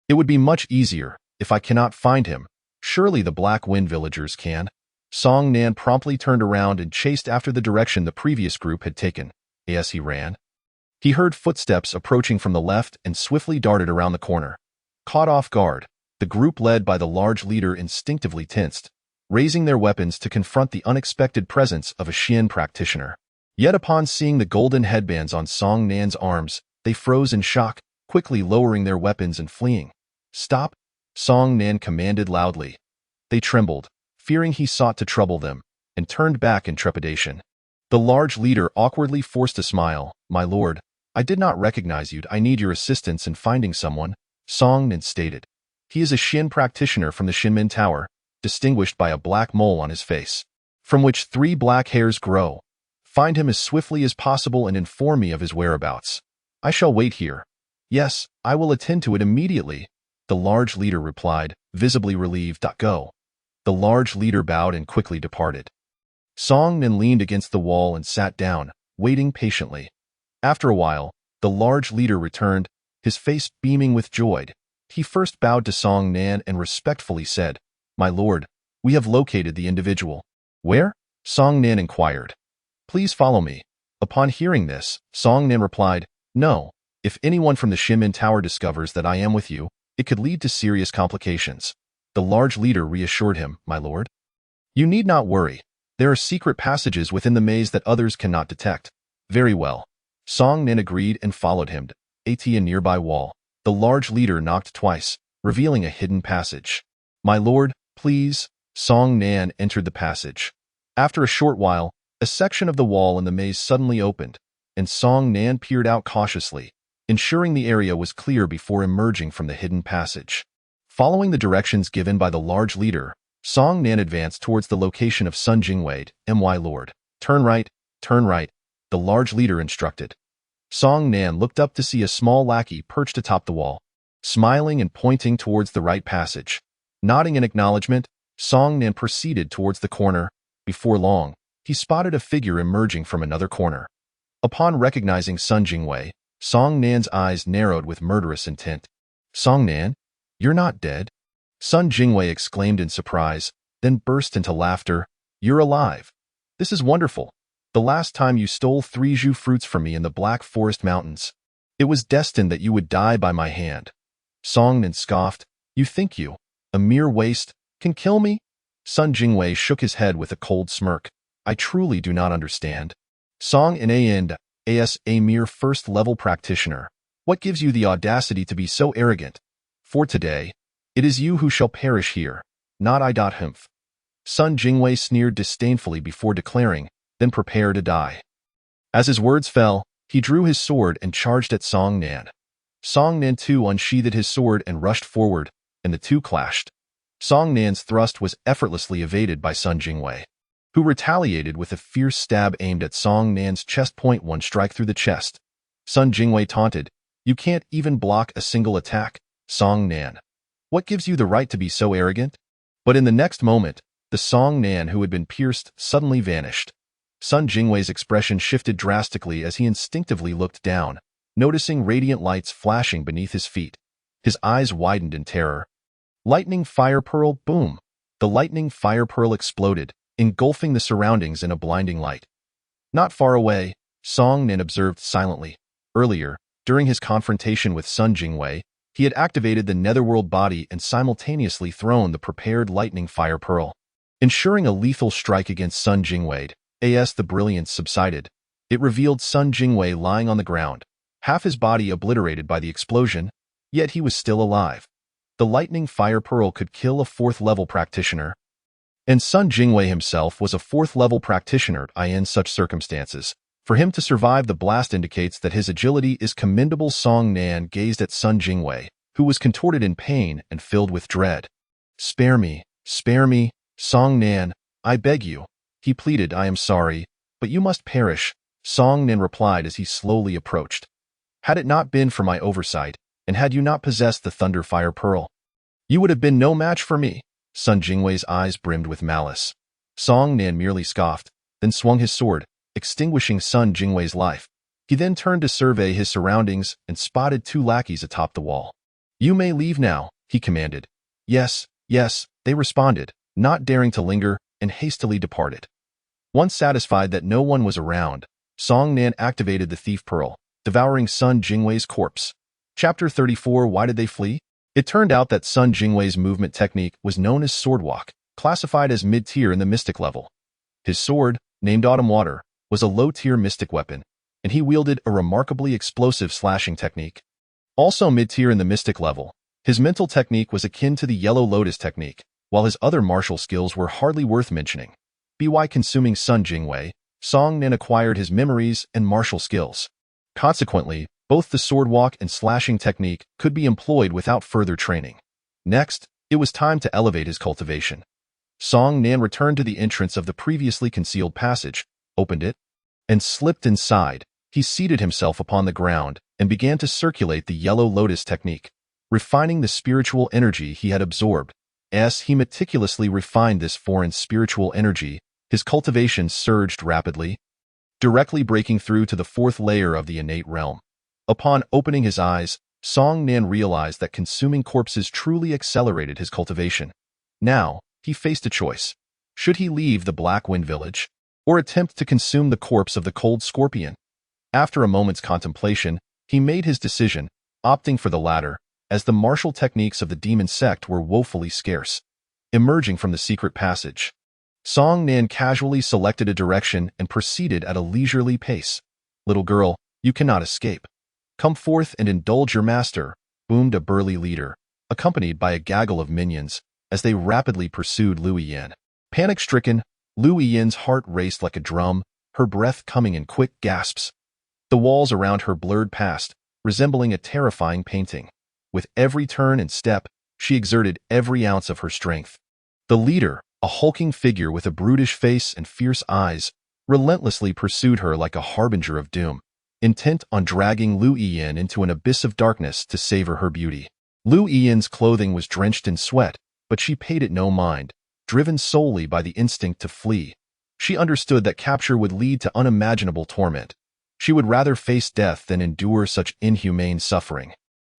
it would be much easier. If I cannot find him, surely the Black Wind villagers can. Song Nan promptly turned around and chased after the direction the previous group had taken. As he ran, he heard footsteps approaching from the left and swiftly darted around the corner. Caught off guard, the group led by the large leader instinctively tensed, raising their weapons to confront the unexpected presence of a Shin practitioner. Yet upon seeing the golden headbands on Song Nan's arms, they froze in shock, quickly lowering their weapons and fleeing. Stop! Song Nan commanded loudly. They trembled, fearing he sought to trouble them, and turned back in trepidation. The large leader awkwardly forced a smile. My lord, I did not recognize you. I need your assistance in finding someone, Song Nan stated. He is a Shin practitioner from the Shinmin Tower, distinguished by a black mole on his face, from which 3 black hairs grow. Find him as swiftly as possible and inform me of his whereabouts. I shall wait here. Yes, I will attend to it immediately, the large leader replied, visibly relieved. Go. The large leader bowed and quickly departed. Song Nan leaned against the wall and sat down, waiting patiently. After a while, the large leader returned, his face beaming with joy. He first bowed to Song Nan and respectfully said, My lord, we have located the individual. Where? Song Nan inquired. Please follow me. Upon hearing this, Song Nan replied, No, if anyone from the Shinmin Tower discovers that I am with you, it could lead to serious complications. The large leader reassured him, My lord. You need not worry. There are secret passages within the maze that others cannot detect. Very well. Song Nan agreed and followed him to a nearby wall. The large leader knocked twice, revealing a hidden passage. My lord, please. Song Nan entered the passage. After a short while, a section of the wall in the maze suddenly opened, and Song Nan peered out cautiously, ensuring the area was clear before emerging from the hidden passage. Following the directions given by the large leader, Song Nan advanced towards the location of Sun Jingwei. My lord. Turn right, the large leader instructed. Song Nan looked up to see a small lackey perched atop the wall, smiling and pointing towards the right passage. Nodding in acknowledgement, Song Nan proceeded towards the corner. Before long, he spotted a figure emerging from another corner. Upon recognizing Sun Jingwei, Song Nan's eyes narrowed with murderous intent. Song Nan, you're not dead? Sun Jingwei exclaimed in surprise, then burst into laughter. You're alive. This is wonderful. The last time you stole 3 fruits from me in the Black Forest Mountains. It was destined that you would die by my hand. Song Nan scoffed. You think you, a mere waste, can kill me? Sun Jingwei shook his head with a cold smirk. I truly do not understand. Song Nan as a mere first-level practitioner. What gives you the audacity to be so arrogant? For today, it is you who shall perish here, not I. Humph. Sun Jingwei sneered disdainfully before declaring, then prepare to die. As his words fell, he drew his sword and charged at Song Nan. Song Nan too unsheathed his sword and rushed forward, and the two clashed. Song Nan's thrust was effortlessly evaded by Sun Jingwei, who retaliated with a fierce stab aimed at Song Nan's chest. One strike through the chest. Sun Jingwei taunted, You can't even block a single attack, Song Nan. What gives you the right to be so arrogant? But in the next moment, the Song Nan who had been pierced suddenly vanished. Sun Jingwei's expression shifted drastically as he instinctively looked down, noticing radiant lights flashing beneath his feet. His eyes widened in terror. Lightning fire pearl, boom! The lightning fire pearl exploded, engulfing the surroundings in a blinding light. Not far away, Song Nan observed silently. Earlier, during his confrontation with Sun Jingwei, he had activated the netherworld body and simultaneously thrown the prepared lightning fire pearl, ensuring a lethal strike against Sun Jingwei. As the brilliance subsided, it revealed Sun Jingwei lying on the ground, half his body obliterated by the explosion, yet he was still alive. The lightning fire pearl could kill a 4th-level practitioner, and Sun Jingwei himself was a 4th-level practitioner. In such circumstances, for him to survive the blast indicates that his agility is commendable. Song Nan gazed at Sun Jingwei, who was contorted in pain and filled with dread. Spare me, Song Nan, I beg you. He pleaded, I am sorry, but you must perish, Song Nan replied as he slowly approached. Had it not been for my oversight, and had you not possessed the Thunder Fire Pearl, you would have been no match for me. Sun Jingwei's eyes brimmed with malice. Song Nan merely scoffed, then swung his sword, extinguishing Sun Jingwei's life. He then turned to survey his surroundings and spotted 2 lackeys atop the wall. You may leave now, he commanded. Yes, they responded, not daring to linger, and hastily departed. Once satisfied that no one was around, Song Nan activated the Thief Pearl, devouring Sun Jingwei's corpse. Chapter 34 Why did they flee? It turned out that Sun Jingwei's movement technique was known as Swordwalk, classified as mid-tier in the Mystic level. His sword, named Autumn Water, was a low-tier Mystic weapon, and he wielded a remarkably explosive slashing technique. Also mid-tier in the Mystic level, his mental technique was akin to the Yellow Lotus technique, while his other martial skills were hardly worth mentioning. By consuming Sun Jingwei, Song Nan acquired his memories and martial skills. Consequently, both the swordwalk and slashing technique could be employed without further training. Next, it was time to elevate his cultivation. Song Nan returned to the entrance of the previously concealed passage, opened it, and slipped inside. He seated himself upon the ground and began to circulate the Yellow Lotus technique, refining the spiritual energy he had absorbed. As he meticulously refined this foreign spiritual energy, his cultivation surged rapidly, directly breaking through to the 4th layer of the innate realm. Upon opening his eyes, Song Nan realized that consuming corpses truly accelerated his cultivation. Now, he faced a choice. Should he leave the Black Wind Village, or attempt to consume the corpse of the Cold Scorpion? After a moment's contemplation, he made his decision, opting for the latter, as the martial techniques of the demon sect were woefully scarce. Emerging from the secret passage, Song Nan casually selected a direction and proceeded at a leisurely pace. Little girl, you cannot escape. Come forth and indulge your master, boomed a burly leader, accompanied by a gaggle of minions, as they rapidly pursued Lu Yan. Panic-stricken, Lu Yan's heart raced like a drum, her breath coming in quick gasps. The walls around her blurred past, resembling a terrifying painting. With every turn and step, she exerted every ounce of her strength. The leader, a hulking figure with a brutish face and fierce eyes, relentlessly pursued her like a harbinger of doom, intent on dragging Lu Yan into an abyss of darkness to savor her beauty. Lu Yan's clothing was drenched in sweat, but she paid it no mind, driven solely by the instinct to flee. She understood that capture would lead to unimaginable torment. She would rather face death than endure such inhumane suffering.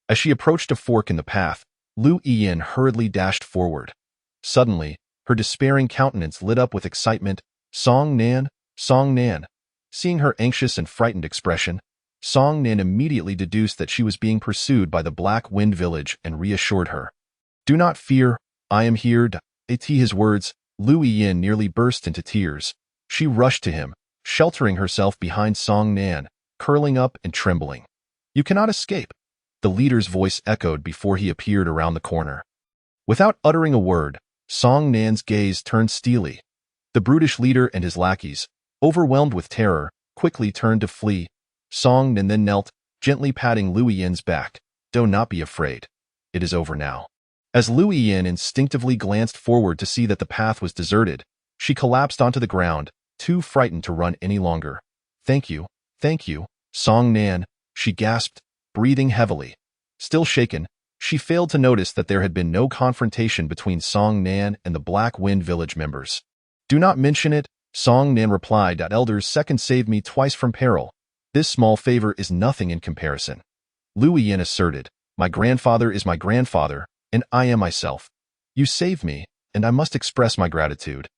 As she approached a fork in the path, Lu Yan hurriedly dashed forward. Suddenly, her despairing countenance lit up with excitement. Song Nan, Seeing her anxious and frightened expression, Song Nan immediately deduced that she was being pursued by the Black Wind Village and reassured her. "Do not fear, I am here." At his words, Lu Yin nearly burst into tears. She rushed to him, sheltering herself behind Song Nan, curling up and trembling. "You cannot escape," the leader's voice echoed before he appeared around the corner. Without uttering a word, Song Nan's gaze turned steely. The brutish leader and his lackeys, overwhelmed with terror, quickly turned to flee. Song Nan then knelt, gently patting Lu Yin's back. "Do not be afraid. It is over now." As Lu Yin instinctively glanced forward to see that the path was deserted, she collapsed onto the ground, too frightened to run any longer. Thank you, Song Nan," she gasped, breathing heavily. Still shaken, she failed to notice that there had been no confrontation between Song Nan and the Black Wind Village members. "Do not mention it," Song Nan replied. "Elders second saved me twice from peril. This small favor is nothing in comparison." Lu Yin asserted, "My grandfather is my grandfather, and I am myself. You saved me, and I must express my gratitude."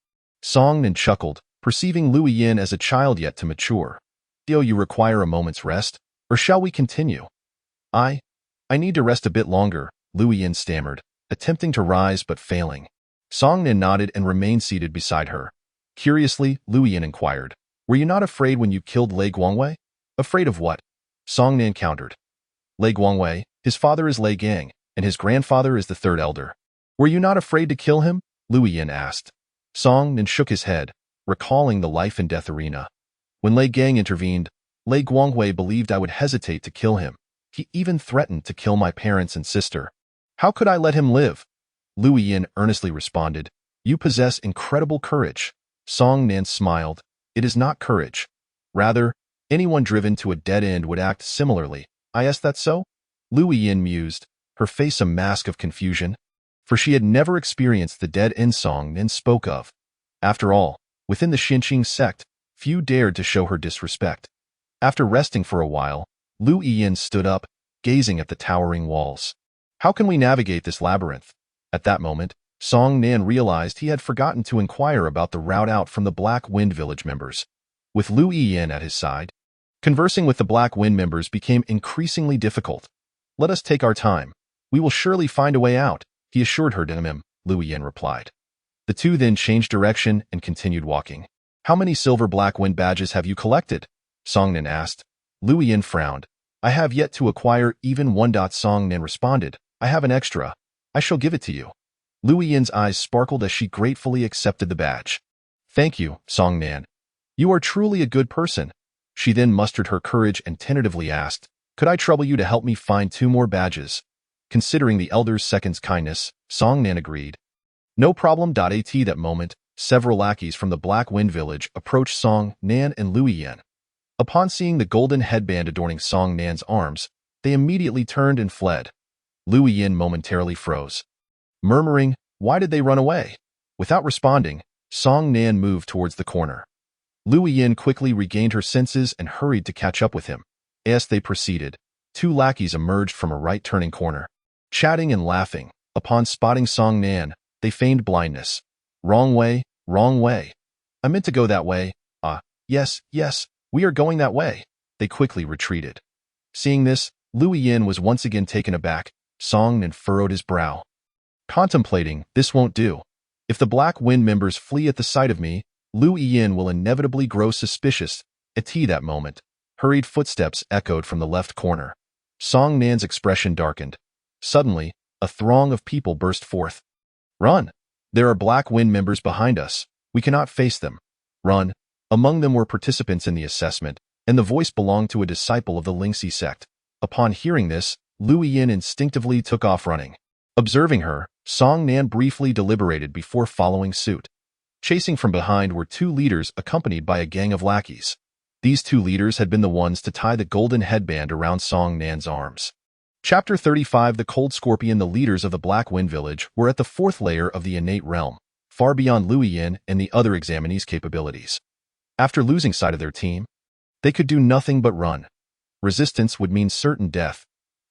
Song Nan chuckled, perceiving Lu Yin as a child yet to mature. "Do you require a moment's rest, or shall we continue?" I need to rest a bit longer," Lu Yin stammered, attempting to rise but failing. Song Nan nodded and remained seated beside her. Curiously, Lu Yin inquired, "Were you not afraid when you killed Lei Guangwei?" "Afraid of what?" Song Nan countered. "Lei Guangwei, his father is Lei Gang, and his grandfather is the third elder. Were you not afraid to kill him?" Lu Yin asked. Song Nan shook his head, recalling the life and death arena. "When Lei Gang intervened, Lei Guangwei believed I would hesitate to kill him. He even threatened to kill my parents and sister. How could I let him live?" Lu Yin earnestly responded, "You possess incredible courage." Song Nan smiled. "It is not courage. Rather, anyone driven to a dead end would act similarly. Is that so?" Lu Yin mused, her face a mask of confusion, for she had never experienced the dead end Song Nan spoke of. After all, within the Xinqing sect, few dared to show her disrespect. After resting for a while, Lu Yin stood up, gazing at the towering walls. "How can we navigate this labyrinth?" At that moment, Song Nan realized he had forgotten to inquire about the route out from the Black Wind Village members. With Lu Yin at his side, conversing with the Black Wind members became increasingly difficult. "Let us take our time. We will surely find a way out," he assured her. Lu Yin replied. The two then changed direction and continued walking. "How many silver Black Wind badges have you collected?" Song Nan asked. Lu Yin frowned. "I have yet to acquire even one." Song Nan responded, "I have an extra. I shall give it to you." Lu Yin's eyes sparkled as she gratefully accepted the badge. "Thank you, Song Nan. You are truly a good person." She then mustered her courage and tentatively asked, "Could I trouble you to help me find 2 more badges?" Considering the elder's second's kindness, Song Nan agreed. "No problem." At that moment, several lackeys from the Black Wind Village approached Song Nan and Lu Yin. Upon seeing the golden headband adorning Song Nan's arms, they immediately turned and fled. Lu Yin momentarily froze, murmuring, "Why did they run away?" Without responding, Song Nan moved towards the corner. Lu Yin quickly regained her senses and hurried to catch up with him. As they proceeded, 2 lackeys emerged from a right-turning corner. Chatting and laughing, upon spotting Song Nan, they feigned blindness. Wrong way. I meant to go that way." Yes, we are going that way." They quickly retreated. Seeing this, Lu Yin was once again taken aback. Song Nan furrowed his brow, contemplating, "This won't do. If the Black Wind members flee at the sight of me, Lu Yin will inevitably grow suspicious." At that moment, hurried footsteps echoed from the left corner. Song Nan's expression darkened. Suddenly, a throng of people burst forth. "Run! There are Black Wind members behind us. We cannot face them. Run!" Among them were participants in the assessment, and the voice belonged to a disciple of the Lingxi sect. Upon hearing this, Lu Yin instinctively took off running. Observing her, Song Nan briefly deliberated before following suit. Chasing from behind were 2 leaders accompanied by a gang of lackeys. These 2 leaders had been the ones to tie the golden headband around Song Nan's arms. Chapter 35. The Cold Scorpion. The leaders of the Black Wind Village were at the 4th layer of the innate realm, far beyond Lu Yin and the other examinees' capabilities. After losing sight of their team, they could do nothing but run. Resistance would mean certain death.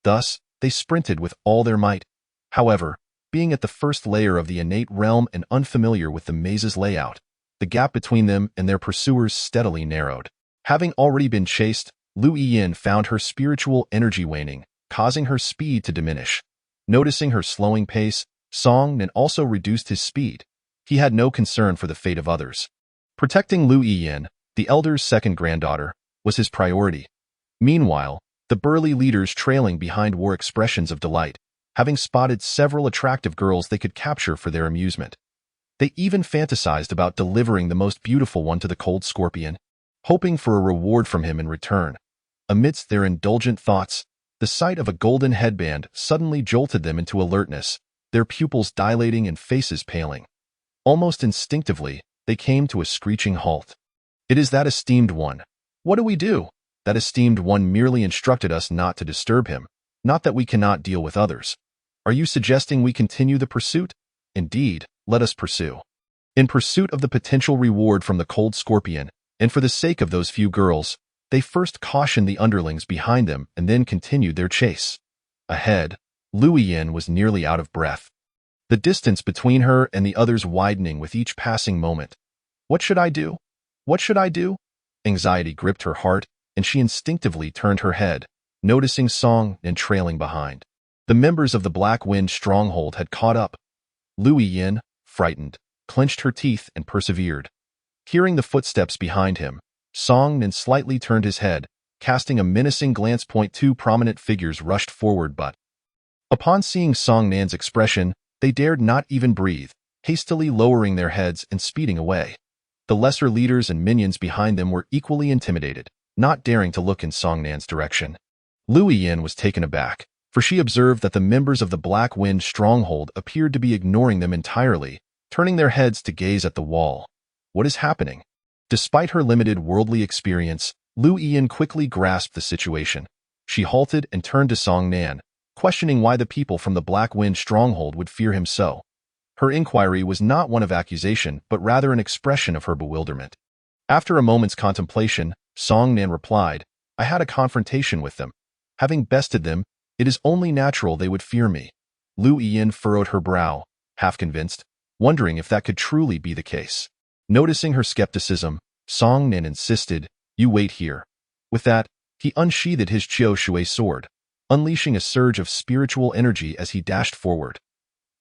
Thus, they sprinted with all their might. However, being at the 1st layer of the innate realm and unfamiliar with the maze's layout, the gap between them and their pursuers steadily narrowed. Having already been chased, Lu Yiyin found her spiritual energy waning, causing her speed to diminish. Noticing her slowing pace, Song Nan also reduced his speed. He had no concern for the fate of others. Protecting Lu Yiyin, the elder's second granddaughter, was his priority. Meanwhile, the burly leaders trailing behind wore expressions of delight, having spotted several attractive girls they could capture for their amusement. They even fantasized about delivering the most beautiful one to the cold scorpion, hoping for a reward from him in return. Amidst their indulgent thoughts, the sight of a golden headband suddenly jolted them into alertness, their pupils dilating and faces paling. Almost instinctively, they came to a screeching halt. "It is that esteemed one. What do we do?" That esteemed one merely instructed us not to disturb him, not that we cannot deal with others. Are you suggesting we continue the pursuit? Indeed, let us pursue. In pursuit of the potential reward from the cold scorpion, and for the sake of those few girls, they first cautioned the underlings behind them and then continued their chase. Ahead, Lu Yiyin was nearly out of breath, the distance between her and the others widening with each passing moment. What should I do? What should I do? Anxiety gripped her heart, and she instinctively turned her head, noticing Song Nan trailing behind. The members of the Black Wind stronghold had caught up. Lu Yiyin, frightened, clenched her teeth and persevered. Hearing the footsteps behind him, Song Nan slightly turned his head, casting a menacing glance. Two prominent figures rushed forward, but upon seeing Song Nan's expression, they dared not even breathe, hastily lowering their heads and speeding away. The lesser leaders and minions behind them were equally intimidated, not daring to look in Song Nan's direction. Lu Yiyin was taken aback, for she observed that the members of the Black Wind stronghold appeared to be ignoring them entirely, turning their heads to gaze at the wall. What is happening? Despite her limited worldly experience, Lu Yiyin quickly grasped the situation. She halted and turned to Song Nan, questioning why the people from the Black Wind stronghold would fear him so. Her inquiry was not one of accusation, but rather an expression of her bewilderment. After a moment's contemplation, Song Nan replied, "I had a confrontation with them. Having bested them, it is only natural they would fear me." Lu Yiyin furrowed her brow, half convinced, wondering if that could truly be the case. Noticing her skepticism, Song Nan insisted, "You wait here." With that, he unsheathed his Chiu Shui sword, unleashing a surge of spiritual energy as he dashed forward.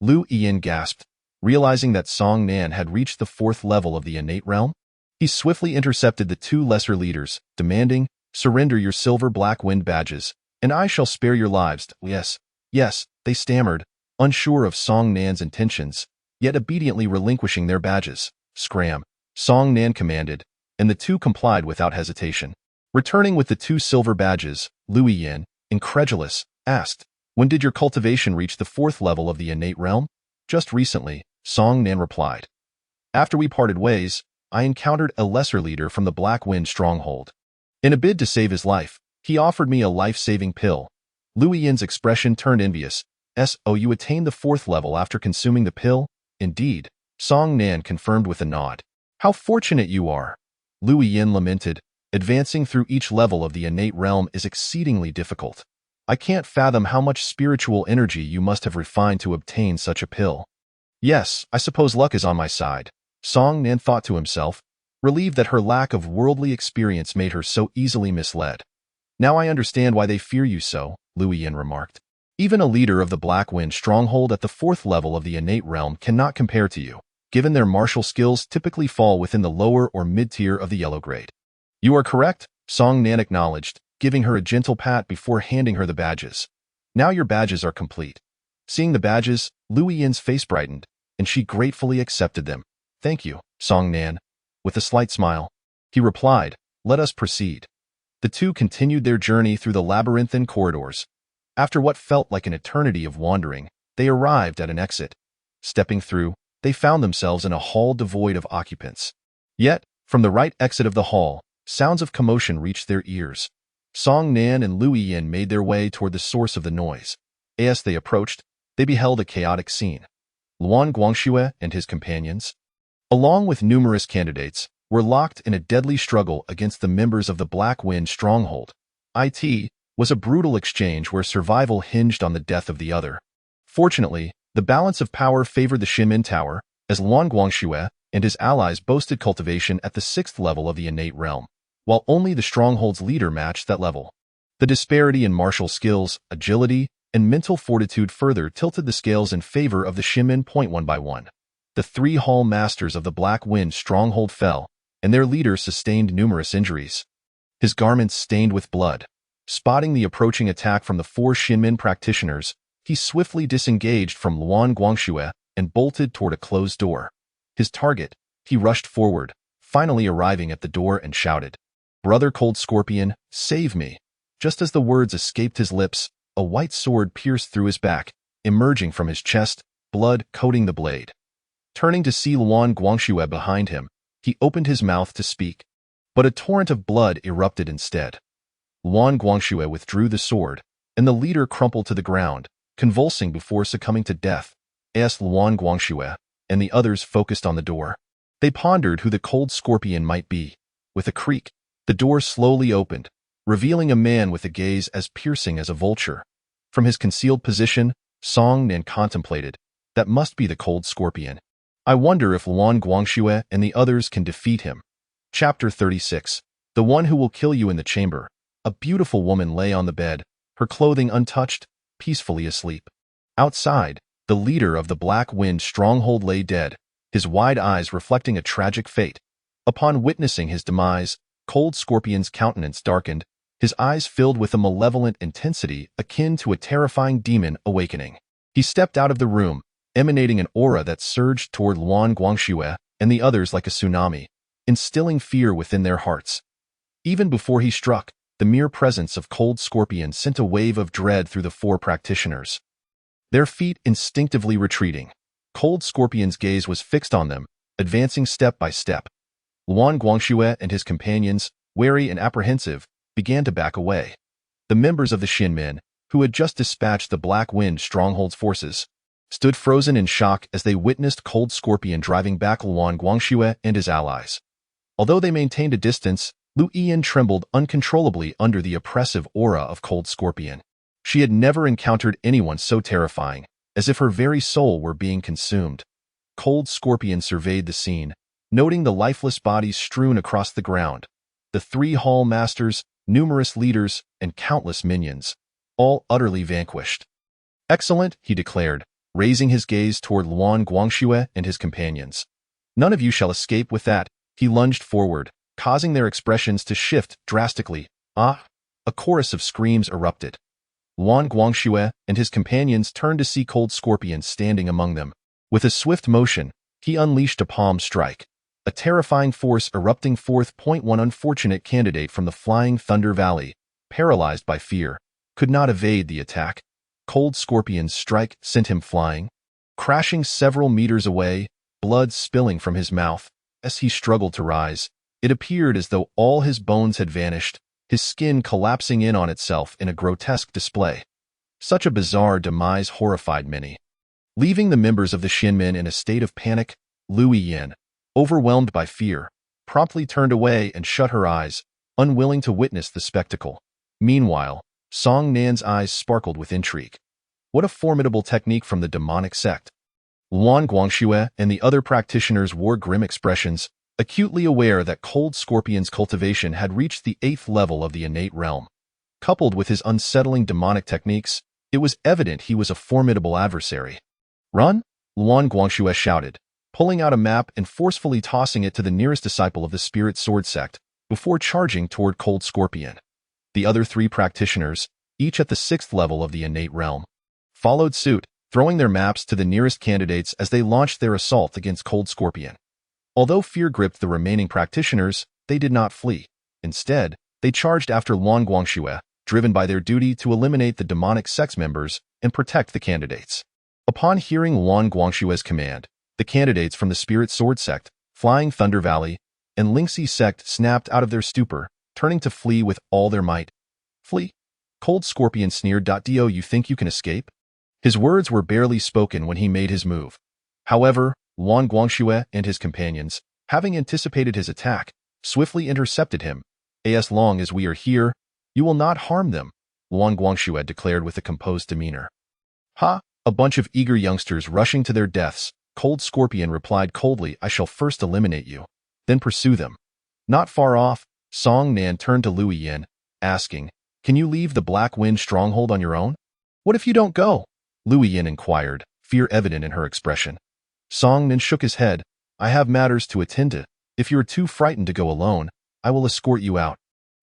Lu Yiyin gasped, realizing that Song Nan had reached the 4th level of the innate realm. He swiftly intercepted the two lesser leaders, demanding, "Surrender your silver Black Wind badges, and I shall spare your lives." "Yes, yes," they stammered, unsure of Song Nan's intentions, yet obediently relinquishing their badges. "Scram," Song Nan commanded, and the two complied without hesitation. Returning with the 2 silver badges, Lu Yiyin, incredulous, asked, "When did your cultivation reach the 4th level of the innate realm?" "Just recently," Song Nan replied. "After we parted ways, I encountered a lesser leader from the Black Wind stronghold. In a bid to save his life, he offered me a life-saving pill." Lu Yin's expression turned envious. "So you attained the 4th level after consuming the pill?" "Indeed," Song Nan confirmed with a nod. "How fortunate you are." Lu Yin lamented, "Advancing through each level of the innate realm is exceedingly difficult. I can't fathom how much spiritual energy you must have refined to obtain such a pill." "Yes, I suppose luck is on my side," Song Nan thought to himself, relieved that her lack of worldly experience made her so easily misled. "Now I understand why they fear you so," Lu Yin remarked. "Even a leader of the Black Wind stronghold at the 4th level of the innate realm cannot compare to you, given their martial skills typically fall within the lower or mid-tier of the yellow grade." "You are correct," Song Nan acknowledged, giving her a gentle pat before handing her the badges. "Now your badges are complete." Seeing the badges, Lu Yin's face brightened, and she gratefully accepted them. "Thank you, Song Nan." With a slight smile, he replied, "Let us proceed." The two continued their journey through the labyrinthine corridors. After what felt like an eternity of wandering, they arrived at an exit. Stepping through, they found themselves in a hall devoid of occupants. Yet, from the right exit of the hall, sounds of commotion reached their ears. Song Nan and Lu Yin made their way toward the source of the noise. As they approached, they beheld a chaotic scene. Luan Guangxue and his companions, along with numerous candidates, were locked in a deadly struggle against the members of the Black Wind stronghold. It was a brutal exchange where survival hinged on the death of the other. Fortunately, the balance of power favored the Shimin Tower, as Luan Guangxue and his allies boasted cultivation at the 6th level of the innate realm, while only the stronghold's leader matched that level. The disparity in martial skills, agility, and mental fortitude further tilted the scales in favor of the Shinmen. One by one, the three hall masters of the Black Wind stronghold fell, and their leader sustained numerous injuries. His garments stained with blood. Spotting the approaching attack from the four Shinmen practitioners, he swiftly disengaged from Luan Guangxue and bolted toward a closed door. His target, he rushed forward, finally arriving at the door and shouted, "Brother Cold Scorpion, save me!" Just as the words escaped his lips, a white sword pierced through his back, emerging from his chest, blood coating the blade. Turning to see Luan Guangxue behind him, he opened his mouth to speak, but a torrent of blood erupted instead. Luan Guangxue withdrew the sword, and the leader crumpled to the ground, convulsing before succumbing to death. As Luan Guangxue and the others focused on the door, they pondered who the Cold Scorpion might be. With a creak, the door slowly opened, revealing a man with a gaze as piercing as a vulture. From his concealed position, Song Nan contemplated, "That must be the Cold Scorpion. I wonder if Luan Guangxue and the others can defeat him." Chapter 36. The One Who Will Kill You in the Chamber. A beautiful woman lay on the bed, her clothing untouched, peacefully asleep. Outside, the leader of the Black Wind stronghold lay dead, his wide eyes reflecting a tragic fate. Upon witnessing his demise, Cold Scorpion's countenance darkened, his eyes filled with a malevolent intensity akin to a terrifying demon awakening. He stepped out of the room, emanating an aura that surged toward Luan Guangxue and the others like a tsunami, instilling fear within their hearts. Even before he struck, the mere presence of Cold Scorpion sent a wave of dread through the four practitioners. Their feet instinctively retreating, Cold Scorpion's gaze was fixed on them, advancing step by step. Luan Guangxue and his companions, wary and apprehensive, began to back away. The members of the Shinmen, who had just dispatched the Black Wind stronghold's forces, stood frozen in shock as they witnessed Cold Scorpion driving back Luan Guangxue and his allies. Although they maintained a distance, Lu Yian trembled uncontrollably under the oppressive aura of Cold Scorpion. She had never encountered anyone so terrifying, as if her very soul were being consumed. Cold Scorpion surveyed the scene, noting the lifeless bodies strewn across the ground, the three hall masters, numerous leaders, and countless minions, all utterly vanquished. "Excellent," he declared, raising his gaze toward Luan Guangxue and his companions. "None of you shall escape with that." He lunged forward, causing their expressions to shift drastically. "Ah!" A chorus of screams erupted. Luan Guangxue and his companions turned to see Cold Scorpion standing among them. With a swift motion, he unleashed a palm strike, a terrifying force erupting forth. One unfortunate candidate from the Flying Thunder Valley, paralyzed by fear, could not evade the attack. Cold Scorpion's strike sent him flying, crashing several meters away, blood spilling from his mouth. As he struggled to rise, it appeared as though all his bones had vanished, his skin collapsing in on itself in a grotesque display. Such a bizarre demise horrified many. Leaving the members of the Shinmen in a state of panic, Lu Yian, overwhelmed by fear, promptly turned away and shut her eyes, unwilling to witness the spectacle. Meanwhile, Song Nan's eyes sparkled with intrigue. What a formidable technique from the demonic sect! Luan Guangxue and the other practitioners wore grim expressions, acutely aware that Cold Scorpion's cultivation had reached the 8th level of the innate realm. Coupled with his unsettling demonic techniques, it was evident he was a formidable adversary. "Run!" Luan Guangxue shouted, pulling out a map and forcefully tossing it to the nearest disciple of the Spirit Sword sect, before charging toward Cold Scorpion. The other three practitioners, each at the 6th level of the innate realm, followed suit, throwing their maps to the nearest candidates as they launched their assault against Cold Scorpion. Although fear gripped the remaining practitioners, they did not flee. Instead, they charged after Luan Guangxue, driven by their duty to eliminate the demonic sect's members and protect the candidates. Upon hearing Luan Guangxue's command, the candidates from the Spirit Sword sect, Flying Thunder Valley, and Lingxi sect snapped out of their stupor, turning to flee with all their might. "Flee?" Cold Scorpion sneered. "Do you think you can escape?" His words were barely spoken when he made his move. However, Luan Guangxue and his companions, having anticipated his attack, swiftly intercepted him. "As long as we are here, you will not harm them," Luan Guangxue declared with a composed demeanor. "Ha!" A bunch of eager youngsters rushing to their deaths, Cold Scorpion replied coldly, "I shall first eliminate you, then pursue them." Not far off, Song Nan turned to Liu Yin, asking, "Can you leave the Black Wind stronghold on your own? What if you don't go?" Liu Yin inquired, fear evident in her expression. Song Nan shook his head. "I have matters to attend to. If you are too frightened to go alone, I will escort you out."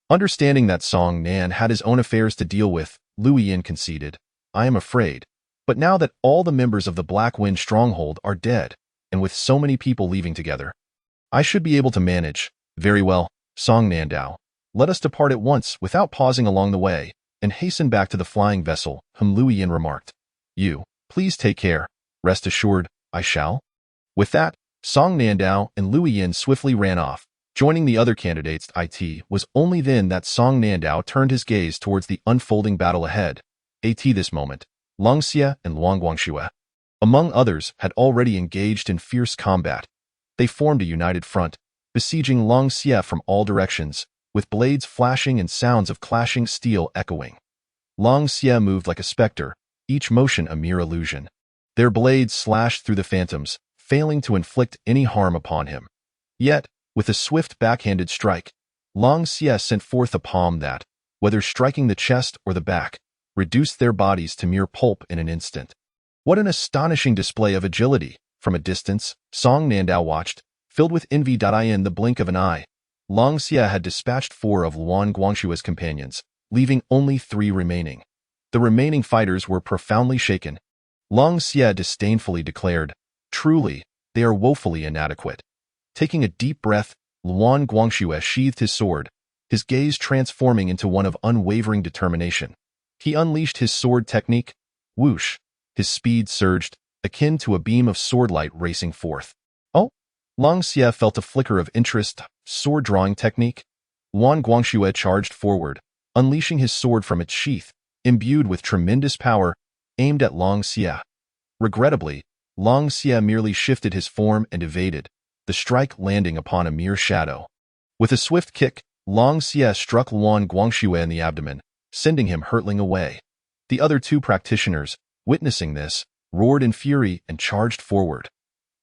Understanding that Song Nan had his own affairs to deal with, Liu Yin conceded, "I am afraid. But now that all the members of the Black Wind stronghold are dead, and with so many people leaving together, I should be able to manage." "Very well, Song Nandao. Let us depart at once without pausing along the way, and hasten back to the flying vessel," whom Liu Yin remarked. "You, please take care. Rest assured, I shall." With that, Song Nandao and Liu Yin swiftly ran off, joining the other candidates. It was only then that Song Nandao turned his gaze towards the unfolding battle ahead. At this moment, Long Xie and Luan Guangxue, among others, had already engaged in fierce combat. They formed a united front, besieging Long Xie from all directions, with blades flashing and sounds of clashing steel echoing. Long Xie moved like a specter, each motion a mere illusion. Their blades slashed through the phantoms, failing to inflict any harm upon him. Yet, with a swift backhanded strike, Long Xie sent forth a palm that, whether striking the chest or the back, reduced their bodies to mere pulp in an instant. What an astonishing display of agility! From a distance, Song Nandao watched, filled with envy. In the blink of an eye, Long Xie had dispatched 4 of Luan Guangxue's companions, leaving only 3 remaining. The remaining fighters were profoundly shaken. Long Xie disdainfully declared, "Truly, they are woefully inadequate." Taking a deep breath, Luan Guangxue sheathed his sword, his gaze transforming into one of unwavering determination. He unleashed his sword technique. Whoosh! His speed surged, akin to a beam of swordlight racing forth. "Oh!" Long Xie felt a flicker of interest. Sword drawing technique? Luan Guangxue charged forward, unleashing his sword from its sheath, imbued with tremendous power, aimed at Long Xie. Regrettably, Long Xie merely shifted his form and evaded, the strike landing upon a mere shadow. With a swift kick, Long Xie struck Luan Guangxue in the abdomen, sending him hurtling away. The other 2 practitioners, witnessing this, roared in fury and charged forward.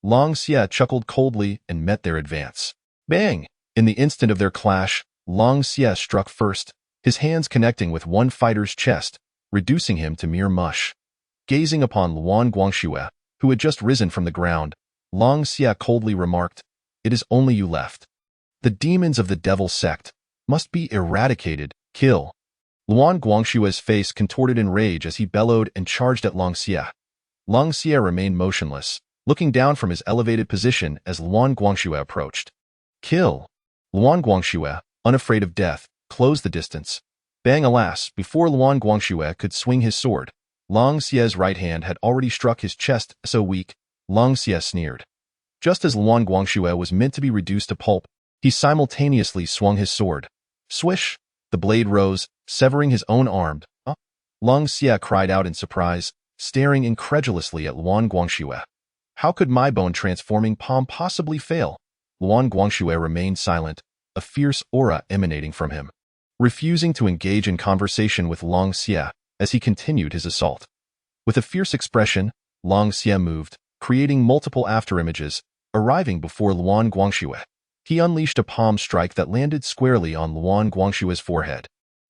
Long Xie chuckled coldly and met their advance. Bang! In the instant of their clash, Long Xie struck first, his hands connecting with one fighter's chest, reducing him to mere mush. Gazing upon Luan Guangxue, who had just risen from the ground, Long Xie coldly remarked, "It is only you left. The demons of the devil sect must be eradicated. Kill." Luan Guangxue's face contorted in rage as he bellowed and charged at Long Xie. Long Xie remained motionless, looking down from his elevated position as Luan Guangxue approached. "Kill." Luan Guangxue, unafraid of death, closed the distance. Bang! Alas, before Luan Guangxue could swing his sword, Long Xie's right hand had already struck his chest. So weak, Long Xie sneered. Just as Luan Guangxue was meant to be reduced to pulp, he simultaneously swung his sword. Swish! The blade rose, severing his own arm. Long Xie cried out in surprise, staring incredulously at Luan Guangxue. How could my bone-transforming palm possibly fail? Luan Guangxue remained silent, a fierce aura emanating from him, refusing to engage in conversation with Long Xie as he continued his assault. With a fierce expression, Long Xie moved, creating multiple afterimages, arriving before Luan Guangxue. He unleashed a palm strike that landed squarely on Luan Guangxue's forehead,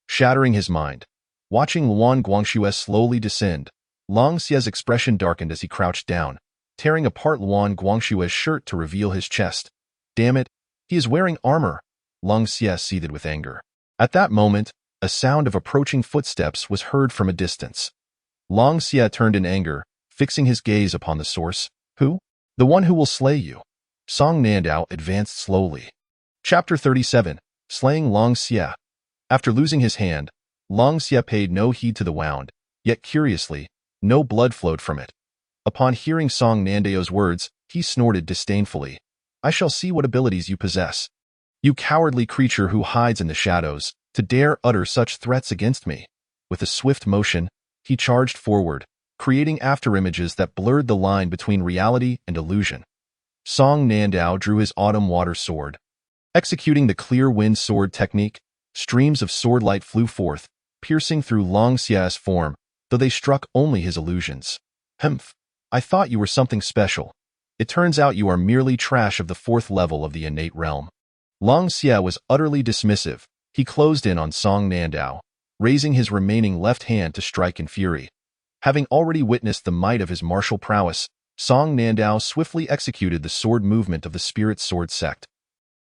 shattering his mind. Watching Luan Guangxue slowly descend, Long Xie's expression darkened as he crouched down, tearing apart Luan Guangxue's shirt to reveal his chest. "Damn it, he is wearing armor!" Long Xie seethed with anger. At that moment, a sound of approaching footsteps was heard from a distance. Long Xie turned in anger, fixing his gaze upon the source. "Who?" "The one who will slay you." Song Nandao advanced slowly. Chapter 37, Slaying Long Xie. After losing his hand, Long Xie paid no heed to the wound, yet curiously, no blood flowed from it. Upon hearing Song Nandao's words, he snorted disdainfully. "I shall see what abilities you possess. You cowardly creature who hides in the shadows, to dare utter such threats against me." With a swift motion, he charged forward, creating afterimages that blurred the line between reality and illusion. Song Nandao drew his autumn water sword. Executing the clear wind sword technique, streams of sword light flew forth, piercing through Long Xie's form, though they struck only his illusions. "Humph! I thought you were something special. It turns out you are merely trash of the 4th level of the innate realm." Long Xie was utterly dismissive. He closed in on Song Nandao, raising his remaining left hand to strike in fury. Having already witnessed the might of his martial prowess, Song Nandao swiftly executed the sword movement of the Spirit Sword sect.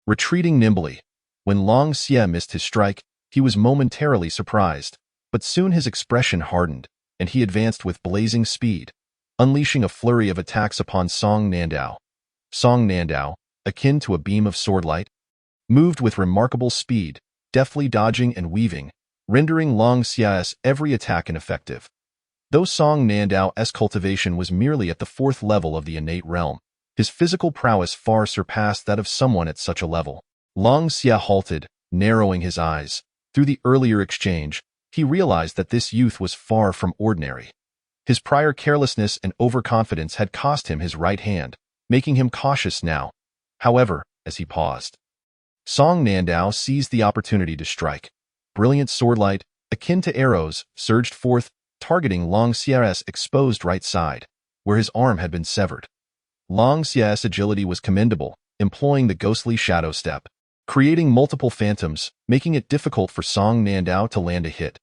Retreating nimbly, when Long Xie missed his strike, he was momentarily surprised, but soon his expression hardened, and he advanced with blazing speed, unleashing a flurry of attacks upon Song Nandao. Song Nandao, akin to a beam of swordlight, moved with remarkable speed, deftly dodging and weaving, rendering Long Xie's every attack ineffective. Though Song Nandao's cultivation was merely at the 4th level of the innate realm, his physical prowess far surpassed that of someone at such a level. Long Xie halted, narrowing his eyes. Through the earlier exchange, he realized that this youth was far from ordinary. His prior carelessness and overconfidence had cost him his right hand, making him cautious now. However, as he paused, Song Nandao seized the opportunity to strike. Brilliant swordlight, akin to arrows, surged forth, targeting Long Xie's exposed right side, where his arm had been severed. Long Xie's agility was commendable, employing the ghostly shadow step, creating multiple phantoms, making it difficult for Song Nandao to land a hit.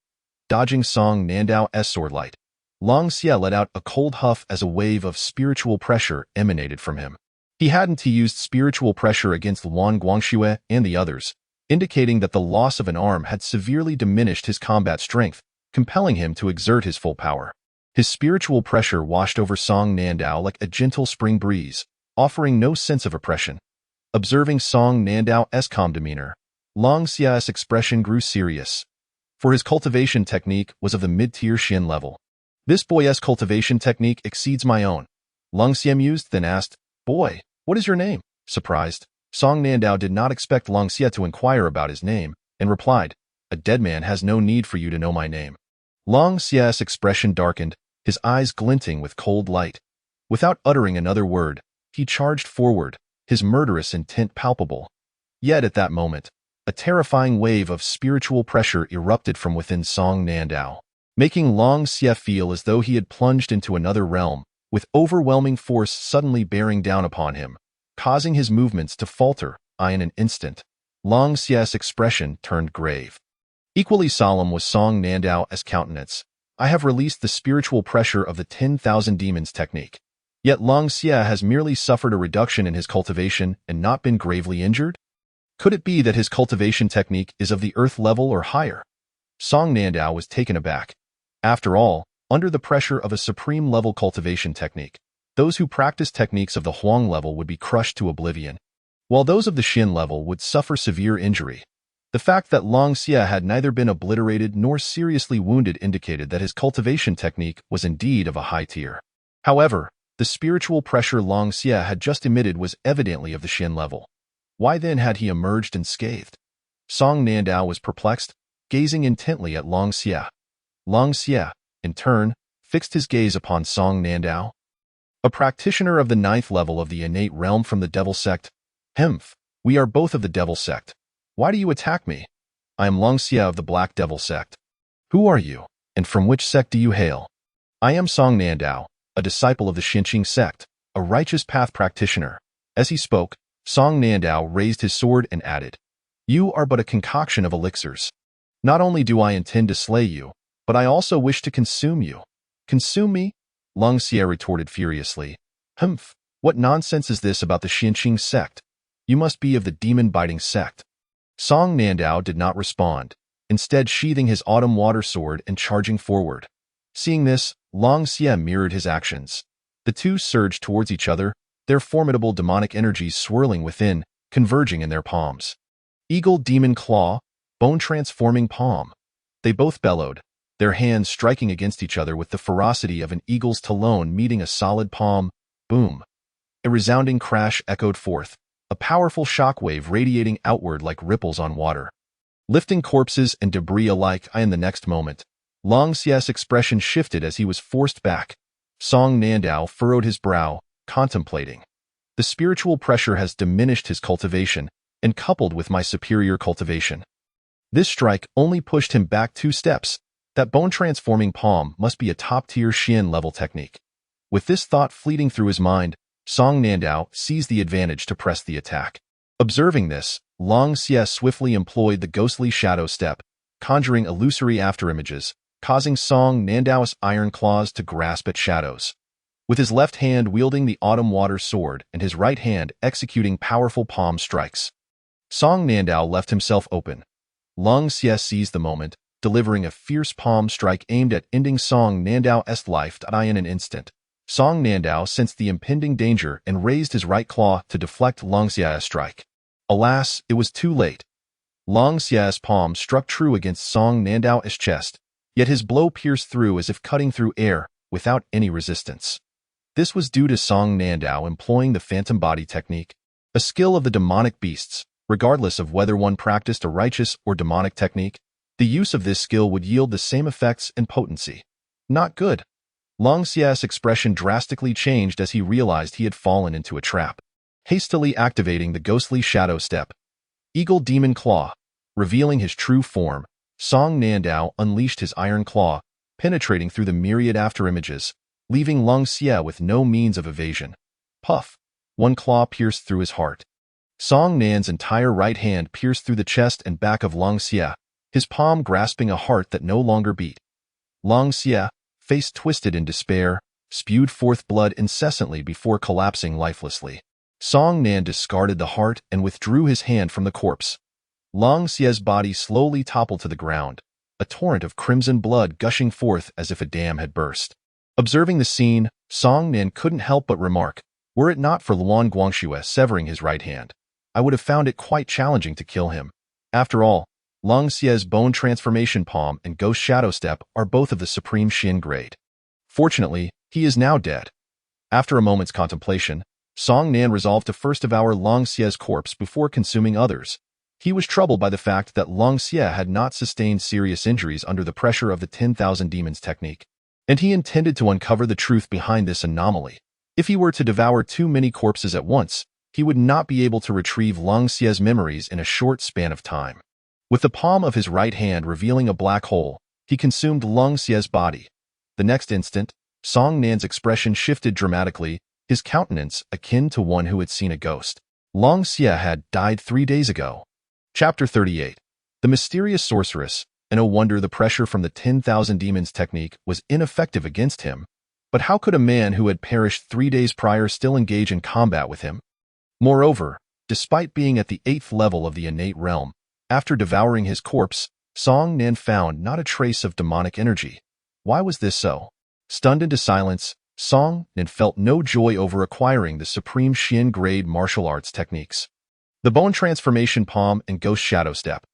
Dodging Song Nandao's swordlight, Long Xie let out a cold huff as a wave of spiritual pressure emanated from him. He hadn't used spiritual pressure against Luan Guangxue and the others, indicating that the loss of an arm had severely diminished his combat strength, compelling him to exert his full power. His spiritual pressure washed over Song Nandao like a gentle spring breeze, offering no sense of oppression. Observing Song Nandao's calm demeanor, Long Xie's expression grew serious, for his cultivation technique was of the mid-tier Xin level. This boy's cultivation technique exceeds my own. Long Xie mused, then asked, "Boy, what is your name?" Surprised, Song Nandao did not expect Long Xie to inquire about his name, and replied, "A dead man has no need for you to know my name." Long Xie's expression darkened, his eyes glinting with cold light. Without uttering another word, he charged forward, his murderous intent palpable. Yet at that moment, a terrifying wave of spiritual pressure erupted from within Song Nandao, making Long Xie feel as though he had plunged into another realm, with overwhelming force suddenly bearing down upon him, causing his movements to falter. In an instant, Long Xie's expression turned grave. Equally solemn was Song Nandao's countenance. "I have released the spiritual pressure of the 10,000 demons technique. Yet Long Xie has merely suffered a reduction in his cultivation and not been gravely injured? Could it be that his cultivation technique is of the earth level or higher?" Song Nandao was taken aback. After all, under the pressure of a supreme level cultivation technique, those who practice techniques of the Huang level would be crushed to oblivion, while those of the Xin level would suffer severe injury. The fact that Long Xie had neither been obliterated nor seriously wounded indicated that his cultivation technique was indeed of a high tier. However, the spiritual pressure Long Xie had just emitted was evidently of the Xin level. Why then had he emerged unscathed? Song Nandao was perplexed, gazing intently at Long Xie. Long Xie, in turn, fixed his gaze upon Song Nandao. "A practitioner of the 9th level of the innate realm from the Devil sect. Hemph, we are both of the Devil sect. Why do you attack me? I am Long Xie of the Black Devil sect. Who are you, and from which sect do you hail?" "I am Song Nandao, a disciple of the Xinqing sect, a righteous path practitioner." As he spoke, Song Nandao raised his sword and added, "You are but a concoction of elixirs. Not only do I intend to slay you, but I also wish to consume you." "Consume me?" Long Xie retorted furiously. "Humph, what nonsense is this about the Xinqing sect? You must be of the demon-biting sect." Song Nandao did not respond, instead sheathing his autumn water sword and charging forward. Seeing this, Long Xie mirrored his actions. The two surged towards each other, their formidable demonic energies swirling within, converging in their palms. Eagle Demon Claw, Bone-Transforming Palm. They both bellowed, their hands striking against each other with the ferocity of an eagle's talon meeting a solid palm. Boom! A resounding crash echoed forth, a powerful shockwave radiating outward like ripples on water, lifting corpses and debris alike. In the next moment, Long Xie's expression shifted as he was forced back. Song Nandao furrowed his brow, contemplating. "The spiritual pressure has diminished his cultivation, and coupled with my superior cultivation, this strike only pushed him back 2 steps. That bone-transforming palm must be a top-tier Xian level technique." With this thought fleeting through his mind, Song Nandao seized the advantage to press the attack. Observing this, Long Xie swiftly employed the ghostly shadow step, conjuring illusory afterimages, causing Song Nandao's iron claws to grasp at shadows. With his left hand wielding the autumn water sword and his right hand executing powerful palm strikes, Song Nandao left himself open. Long Xie seized the moment, delivering a fierce palm strike aimed at ending Song Nandao's life in an instant. Song Nandao sensed the impending danger and raised his right claw to deflect Long Xie's strike. Alas, it was too late. Long Xie's palm struck true against Song Nandao's chest, yet his blow pierced through as if cutting through air, without any resistance. This was due to Song Nandao employing the phantom body technique, a skill of the demonic beasts. Regardless of whether one practiced a righteous or demonic technique, the use of this skill would yield the same effects and potency. Not good. Long Xie's expression drastically changed as he realized he had fallen into a trap. Hastily activating the ghostly shadow step, Eagle Demon Claw, revealing his true form, Song Nandao unleashed his iron claw, penetrating through the myriad afterimages, leaving Long Xie with no means of evasion. Puff! One claw pierced through his heart. Song Nan's entire right hand pierced through the chest and back of Long Xie, his palm grasping a heart that no longer beat. Long Xie, face twisted in despair, spewed forth blood incessantly before collapsing lifelessly. Song Nan discarded the heart and withdrew his hand from the corpse. Long Xie's body slowly toppled to the ground, a torrent of crimson blood gushing forth as if a dam had burst. Observing the scene, Song Nan couldn't help but remark, were it not for Luan Guangxue severing his right hand, I would have found it quite challenging to kill him. After all, Long Xie's Bone Transformation Palm and Ghost Shadow Step are both of the Supreme Xin grade. Fortunately, he is now dead. After a moment's contemplation, Song Nan resolved to first devour Long Xie's corpse before consuming others. He was troubled by the fact that Long Xie had not sustained serious injuries under the pressure of the 10,000 Demons technique, and he intended to uncover the truth behind this anomaly. If he were to devour too many corpses at once, he would not be able to retrieve Long Xie's memories in a short span of time. With the palm of his right hand revealing a black hole, he consumed Long Xie's body. The next instant, Song Nan's expression shifted dramatically, his countenance akin to one who had seen a ghost. Long Xie had died 3 days ago. Chapter 38. The Mysterious Sorceress, and no wonder the pressure from the 10,000 Demons technique was ineffective against him. But how could a man who had perished 3 days prior still engage in combat with him? Moreover, despite being at the 8th level of the innate realm, after devouring his corpse, Song Nan found not a trace of demonic energy. Why was this so? Stunned into silence, Song Nan felt no joy over acquiring the Supreme Xin grade martial arts techniques, the Bone Transformation Palm and Ghost Shadow Step.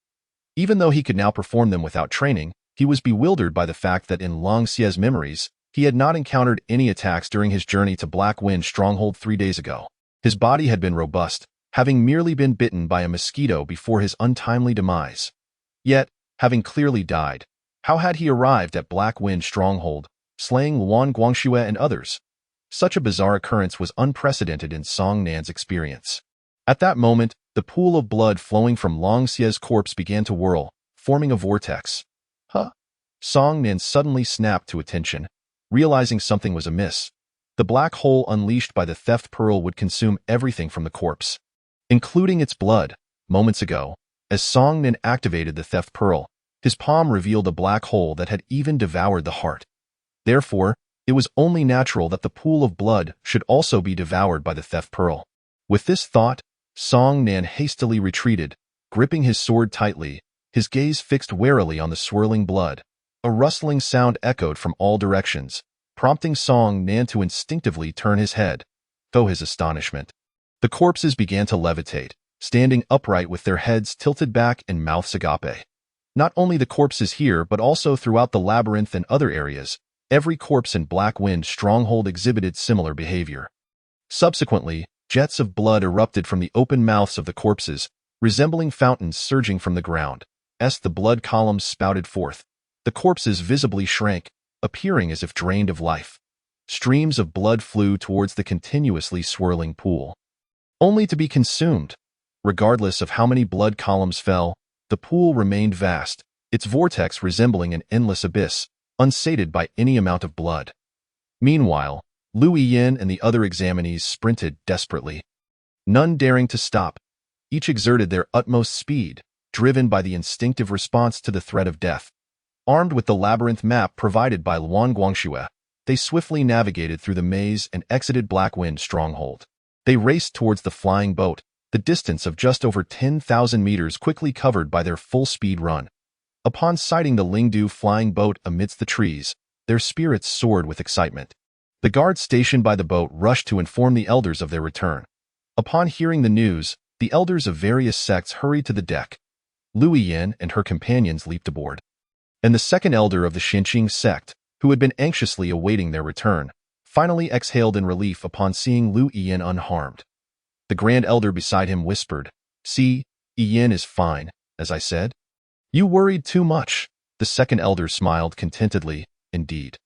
Even though he could now perform them without training, he was bewildered by the fact that in Long Xie's memories, he had not encountered any attacks during his journey to Black Wind Stronghold 3 days ago. His body had been robust, having merely been bitten by a mosquito before his untimely demise. Yet, having clearly died, how had he arrived at Black Wind Stronghold, slaying Luan Guangxue and others? Such a bizarre occurrence was unprecedented in Song Nan's experience. At that moment, the pool of blood flowing from Long Xie's corpse began to whirl, forming a vortex. Huh? Song Nan suddenly snapped to attention, realizing something was amiss. The black hole unleashed by the theft pearl would consume everything from the corpse, including its blood. Moments ago, as Song Nan activated the theft pearl, his palm revealed a black hole that had even devoured the heart. Therefore, it was only natural that the pool of blood should also be devoured by the theft pearl. With this thought, Song Nan hastily retreated, gripping his sword tightly, his gaze fixed warily on the swirling blood. A rustling sound echoed from all directions, prompting Song Nan to instinctively turn his head. To his astonishment, the corpses began to levitate, standing upright with their heads tilted back and mouths agape. Not only the corpses here but also throughout the labyrinth and other areas, every corpse in Black Wind Stronghold exhibited similar behavior. Subsequently, jets of blood erupted from the open mouths of the corpses, resembling fountains surging from the ground. As the blood columns spouted forth, the corpses visibly shrank, appearing as if drained of life. Streams of blood flew towards the continuously swirling pool, only to be consumed. Regardless of how many blood columns fell, the pool remained vast, its vortex resembling an endless abyss, unsated by any amount of blood. Meanwhile, Lu Yin and the other examinees sprinted desperately, none daring to stop. Each exerted their utmost speed, driven by the instinctive response to the threat of death. Armed with the labyrinth map provided by Luan Guangxue, they swiftly navigated through the maze and exited Blackwind Stronghold. They raced towards the flying boat, the distance of just over 10,000 meters quickly covered by their full-speed run. Upon sighting the Lingdu flying boat amidst the trees, their spirits soared with excitement. The guards stationed by the boat rushed to inform the elders of their return. Upon hearing the news, the elders of various sects hurried to the deck. Lu Yin and her companions leaped aboard. And the second elder of the Xinqing sect, who had been anxiously awaiting their return, finally exhaled in relief upon seeing Lu Yin unharmed. The grand elder beside him whispered, "See, Yin is fine, as I said." "You worried too much." The second elder smiled contentedly, indeed.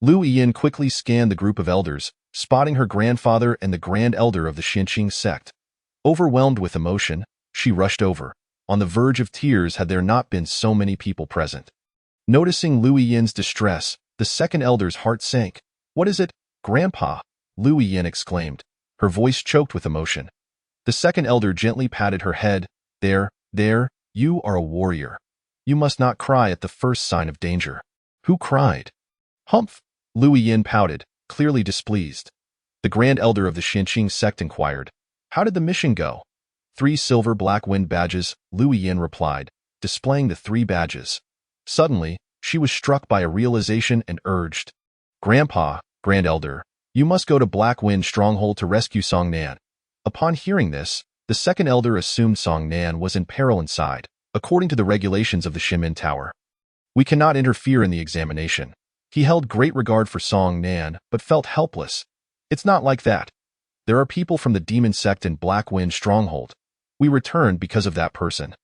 Lu Yin quickly scanned the group of elders, spotting her grandfather and the grand elder of the Xinqing sect. Overwhelmed with emotion, she rushed over, on the verge of tears had there not been so many people present. Noticing Lu Yin's distress, the second elder's heart sank. "What is it, Grandpa?" Lu Yin exclaimed, her voice choked with emotion. The second elder gently patted her head. There, you are a warrior. You must not cry at the first sign of danger." "Who cried?" "Humph." Lu Yin pouted, clearly displeased. The grand elder of the Xinqing sect inquired, "How did the mission go?" 3 silver Blackwind badges, Lu Yin replied, displaying the 3 badges. Suddenly, she was struck by a realization and urged, "Grandpa, grand elder, you must go to Blackwind Stronghold to rescue Song Nan." Upon hearing this, the second elder assumed Song Nan was in peril inside, according to the regulations of the Shimin Tower. "We cannot interfere in the examination." He held great regard for Song Nan, but felt helpless. "It's not like that. There are people from the demon sect in Blackwind Stronghold. We returned because of that person."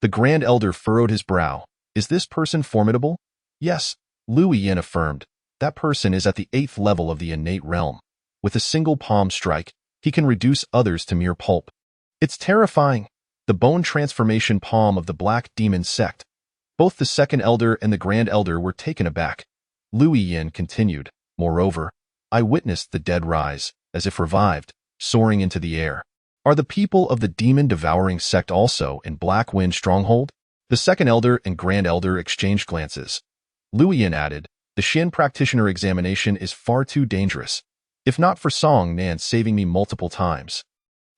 The grand elder furrowed his brow. "Is this person formidable?" "Yes," Lu Yin affirmed. "That person is at the 8th level of the innate realm. With a single palm strike, he can reduce others to mere pulp. It's terrifying." The bone transformation palm of the black demon sect. Both the second elder and the grand elder were taken aback. Lu Yin continued, "Moreover, I witnessed the dead rise, as if revived, soaring into the air. Are the people of the demon devouring sect also in Blackwind Stronghold?" The second elder and grand elder exchanged glances. Lu Yin added, "The Xin practitioner examination is far too dangerous. If not for Song Nan saving me multiple times,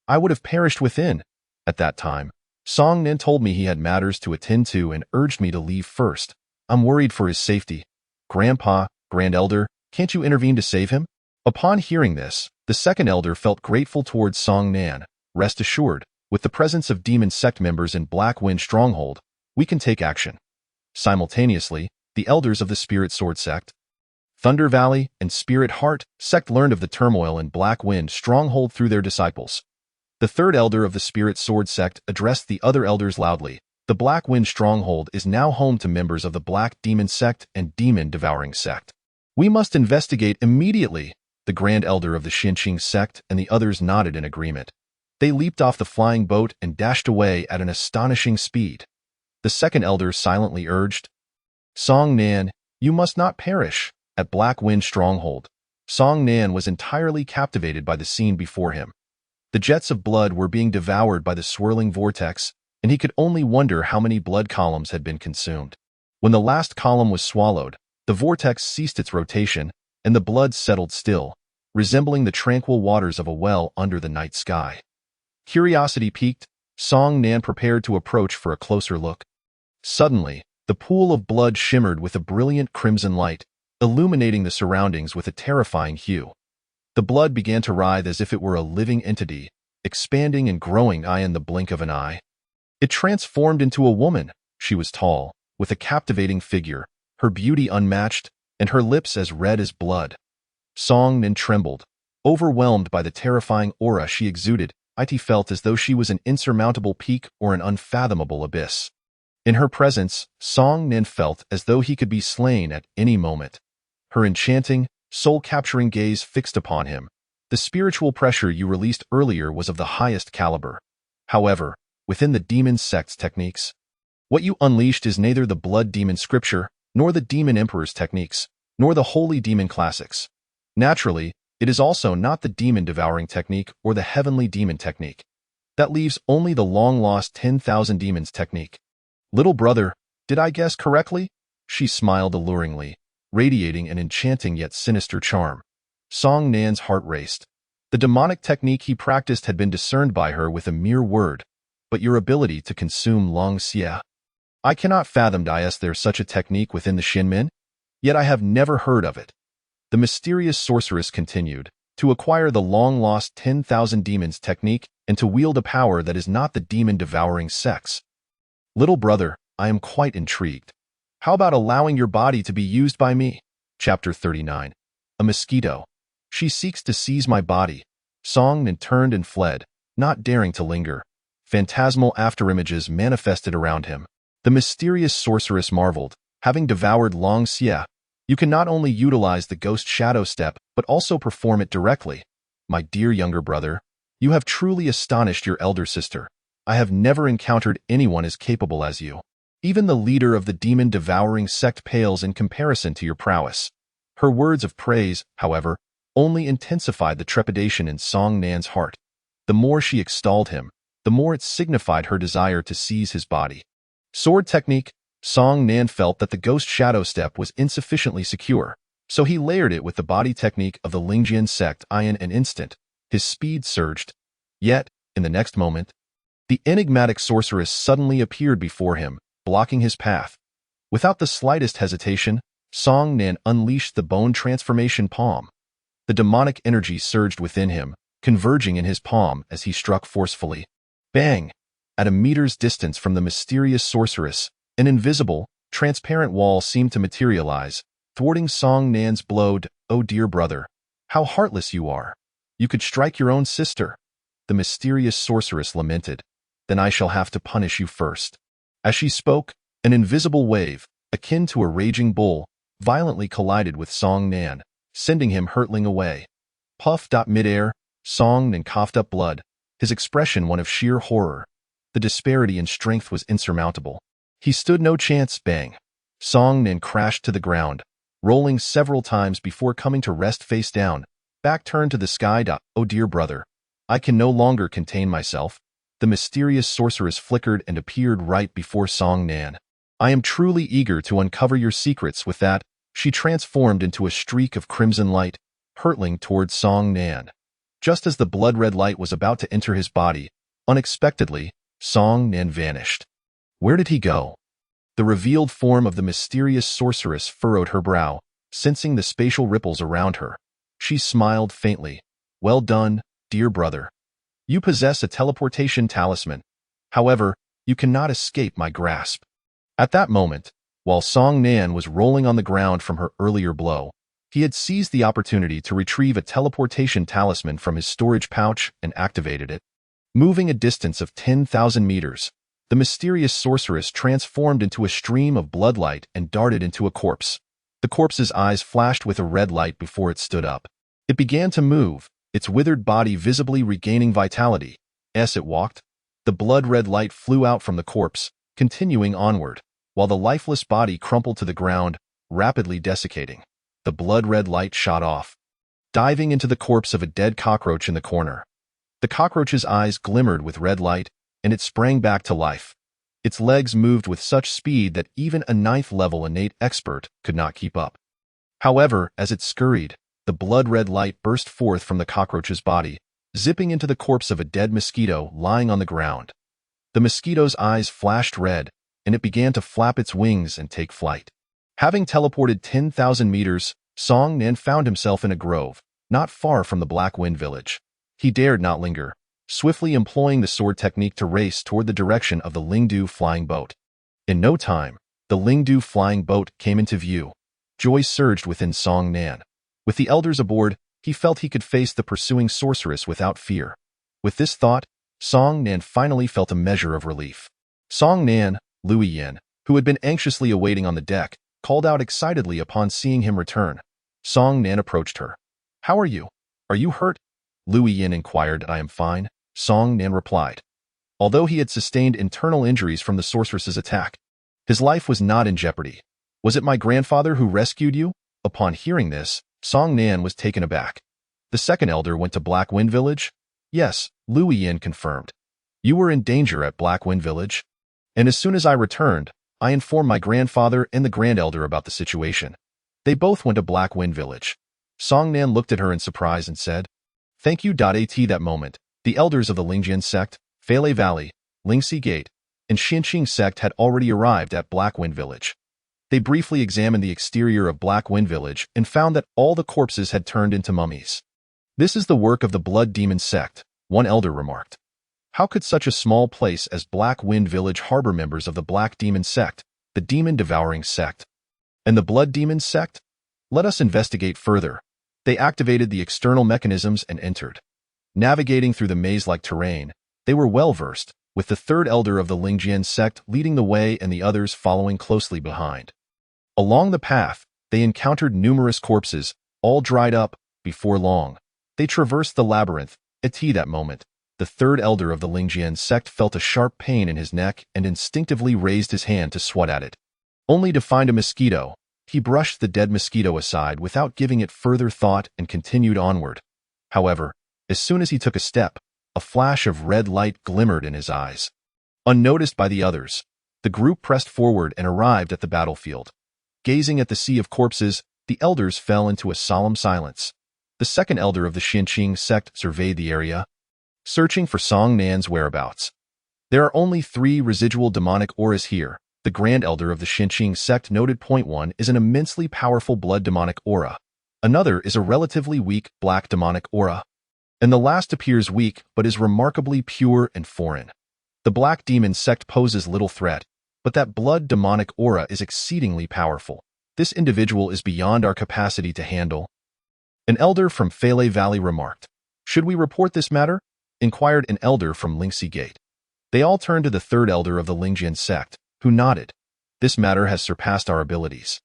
I would have perished within. At that time, Song Nan told me he had matters to attend to and urged me to leave first. I'm worried for his safety. Grandpa, grand elder, can't you intervene to save him?" Upon hearing this, the second elder felt grateful towards Song Nan. "Rest assured, with the presence of demon sect members in Blackwind Stronghold, we can take action." Simultaneously, the elders of the Spirit Sword sect, Thunder Valley, and Spirit Heart sect learned of the turmoil in Blackwind Stronghold through their disciples. The third elder of the Spirit Sword sect addressed the other elders loudly. "The Blackwind Stronghold is now home to members of the Black Demon sect and Demon Devouring sect. We must investigate immediately." The grand elder of the Xinqing sect and the others nodded in agreement. They leaped off the flying boat and dashed away at an astonishing speed. The second elder silently urged, "Song Nan, you must not perish." At Blackwind Stronghold, Song Nan was entirely captivated by the scene before him. The jets of blood were being devoured by the swirling vortex, and he could only wonder how many blood columns had been consumed. When the last column was swallowed, the vortex ceased its rotation, and the blood settled still, resembling the tranquil waters of a well under the night sky. Curiosity piqued, Song Nan prepared to approach for a closer look. Suddenly, the pool of blood shimmered with a brilliant crimson light, illuminating the surroundings with a terrifying hue. The blood began to writhe as if it were a living entity, expanding and growing in the blink of an eye. It transformed into a woman. She was tall, with a captivating figure, her beauty unmatched, and her lips as red as blood. Song Nan trembled, overwhelmed by the terrifying aura she exuded. It felt as though she was an insurmountable peak or an unfathomable abyss. In her presence, Song Nan felt as though he could be slain at any moment. Her enchanting, soul-capturing gaze fixed upon him. The spiritual pressure you released earlier was of the highest caliber. However, within the demon sect's techniques, what you unleashed is neither the blood demon scripture, nor the demon emperor's techniques, nor the holy demon classics. Naturally, it is also not the demon devouring technique or the heavenly demon technique. That leaves only the long-lost 10,000 demons technique. Little brother, did I guess correctly? She smiled alluringly, radiating an enchanting yet sinister charm. Song Nan's heart raced. The demonic technique he practiced had been discerned by her with a mere word, but your ability to consume Long Xia. I cannot fathom there's such a technique within the Shinmin, yet I have never heard of it. The mysterious sorceress continued, to acquire the long-lost 10,000 demons technique and to wield a power that is not the demon-devouring sex. Little brother, I am quite intrigued. How about allowing your body to be used by me? Chapter 39. A mosquito. She seeks to seize my body. Song Nan turned and fled, not daring to linger. Phantasmal afterimages manifested around him. The mysterious sorceress marveled, having devoured Long Xia. You can not only utilize the ghost shadow step, but also perform it directly. My dear younger brother, you have truly astonished your elder sister. I have never encountered anyone as capable as you. Even the leader of the demon-devouring sect pales in comparison to your prowess. Her words of praise, however, only intensified the trepidation in Song Nan's heart. The more she extolled him, the more it signified her desire to seize his body. Sword technique. Song Nan felt that the ghost shadow step was insufficiently secure, so he layered it with the body technique of the Lingjian sect. In an instant, his speed surged. Yet, in the next moment, the enigmatic sorceress suddenly appeared before him, blocking his path. Without the slightest hesitation, Song Nan unleashed the bone transformation palm. The demonic energy surged within him, converging in his palm as he struck forcefully. Bang! At a meter's distance from the mysterious sorceress, an invisible, transparent wall seemed to materialize, thwarting Song Nan's blow. Oh dear brother, how heartless you are. You could strike your own sister. The mysterious sorceress lamented. Then I shall have to punish you first. As she spoke, an invisible wave, akin to a raging bull, violently collided with Song Nan, sending him hurtling away. Puffed mid-air, Song Nan coughed up blood, his expression one of sheer horror. The disparity in strength was insurmountable. He stood no chance. Bang! Song Nan crashed to the ground, rolling several times before coming to rest face down, back turned to the sky. Oh dear brother, I can no longer contain myself. The mysterious sorceress flickered and appeared right before Song Nan. I am truly eager to uncover your secrets. With that, she transformed into a streak of crimson light, hurtling towards Song Nan. Just as the blood-red light was about to enter his body, unexpectedly, Song Nan vanished. Where did he go? The revealed form of the mysterious sorceress furrowed her brow, sensing the spatial ripples around her. She smiled faintly. Well done, dear brother. You possess a teleportation talisman. However, you cannot escape my grasp. At that moment, while Song Nan was rolling on the ground from her earlier blow, he had seized the opportunity to retrieve a teleportation talisman from his storage pouch and activated it. Moving a distance of 10,000 meters, the mysterious sorceress transformed into a stream of bloodlight and darted into a corpse. The corpse's eyes flashed with a red light before it stood up. It began to move, its withered body visibly regaining vitality. As it walked, the blood-red light flew out from the corpse, continuing onward, while the lifeless body crumpled to the ground, rapidly desiccating. The blood-red light shot off, diving into the corpse of a dead cockroach in the corner. The cockroach's eyes glimmered with red light, and it sprang back to life. Its legs moved with such speed that even a ninth-level innate expert could not keep up. However, as it scurried, the blood-red light burst forth from the cockroach's body, zipping into the corpse of a dead mosquito lying on the ground. The mosquito's eyes flashed red, and it began to flap its wings and take flight. Having teleported 10,000 meters, Song Nan found himself in a grove, not far from the Black Wind village. He dared not linger, swiftly employing the sword technique to race toward the direction of the Lingdu flying boat. In no time, the Lingdu flying boat came into view. Joy surged within Song Nan. With the elders aboard, he felt he could face the pursuing sorceress without fear. With this thought, Song Nan finally felt a measure of relief. Song Nan, Lui Yin, who had been anxiously awaiting on the deck, called out excitedly upon seeing him return. Song Nan approached her. How are you? Are you hurt? Lui Yin inquired. I am fine, Song Nan replied. Although he had sustained internal injuries from the sorceress's attack, his life was not in jeopardy. Was it my grandfather who rescued you? Upon hearing this, Song Nan was taken aback. The second elder went to Black Wind Village? Yes, Lui Yin confirmed. You were in danger at Black Wind Village? And as soon as I returned, I informed my grandfather and the Grand Elder about the situation. They both went to Black Wind Village. Song Nan looked at her in surprise and said, Thank you. At that moment, the elders of the Lingjian sect, Feilei Valley, Lingxi Gate, and Xinqing sect had already arrived at Black Wind Village. They briefly examined the exterior of Black Wind Village and found that all the corpses had turned into mummies. This is the work of the Blood Demon sect, one elder remarked. How could such a small place as Black Wind Village harbor members of the Black Demon sect, the Demon Devouring sect, and the Blood Demon sect? Let us investigate further. They activated the external mechanisms and entered. Navigating through the maze-like terrain, they were well-versed, with the third elder of the Lingjian sect leading the way and the others following closely behind. Along the path, they encountered numerous corpses, all dried up. Before long, they traversed the labyrinth. At that moment, the third elder of the Lingjian sect felt a sharp pain in his neck and instinctively raised his hand to swat at it. Only to find a mosquito, he brushed the dead mosquito aside without giving it further thought and continued onward. However, as soon as he took a step, a flash of red light glimmered in his eyes. Unnoticed by the others, the group pressed forward and arrived at the battlefield. Gazing at the sea of corpses, the elders fell into a solemn silence. The second elder of the Xinqing sect surveyed the area, searching for Song Nan's whereabouts. There are only 3 residual demonic auras here. The Grand Elder of the Xinqing sect noted. Point 1 is an immensely powerful blood demonic aura. Another is a relatively weak black demonic aura. And the last appears weak but is remarkably pure and foreign. The Black Demon sect poses little threat, but that blood demonic aura is exceedingly powerful. This individual is beyond our capacity to handle. An elder from Feilei Valley remarked. Should we report this matter? Inquired an elder from Lingxi Gate. They all turned to the third elder of the Lingjian sect, who nodded. This matter has surpassed our abilities.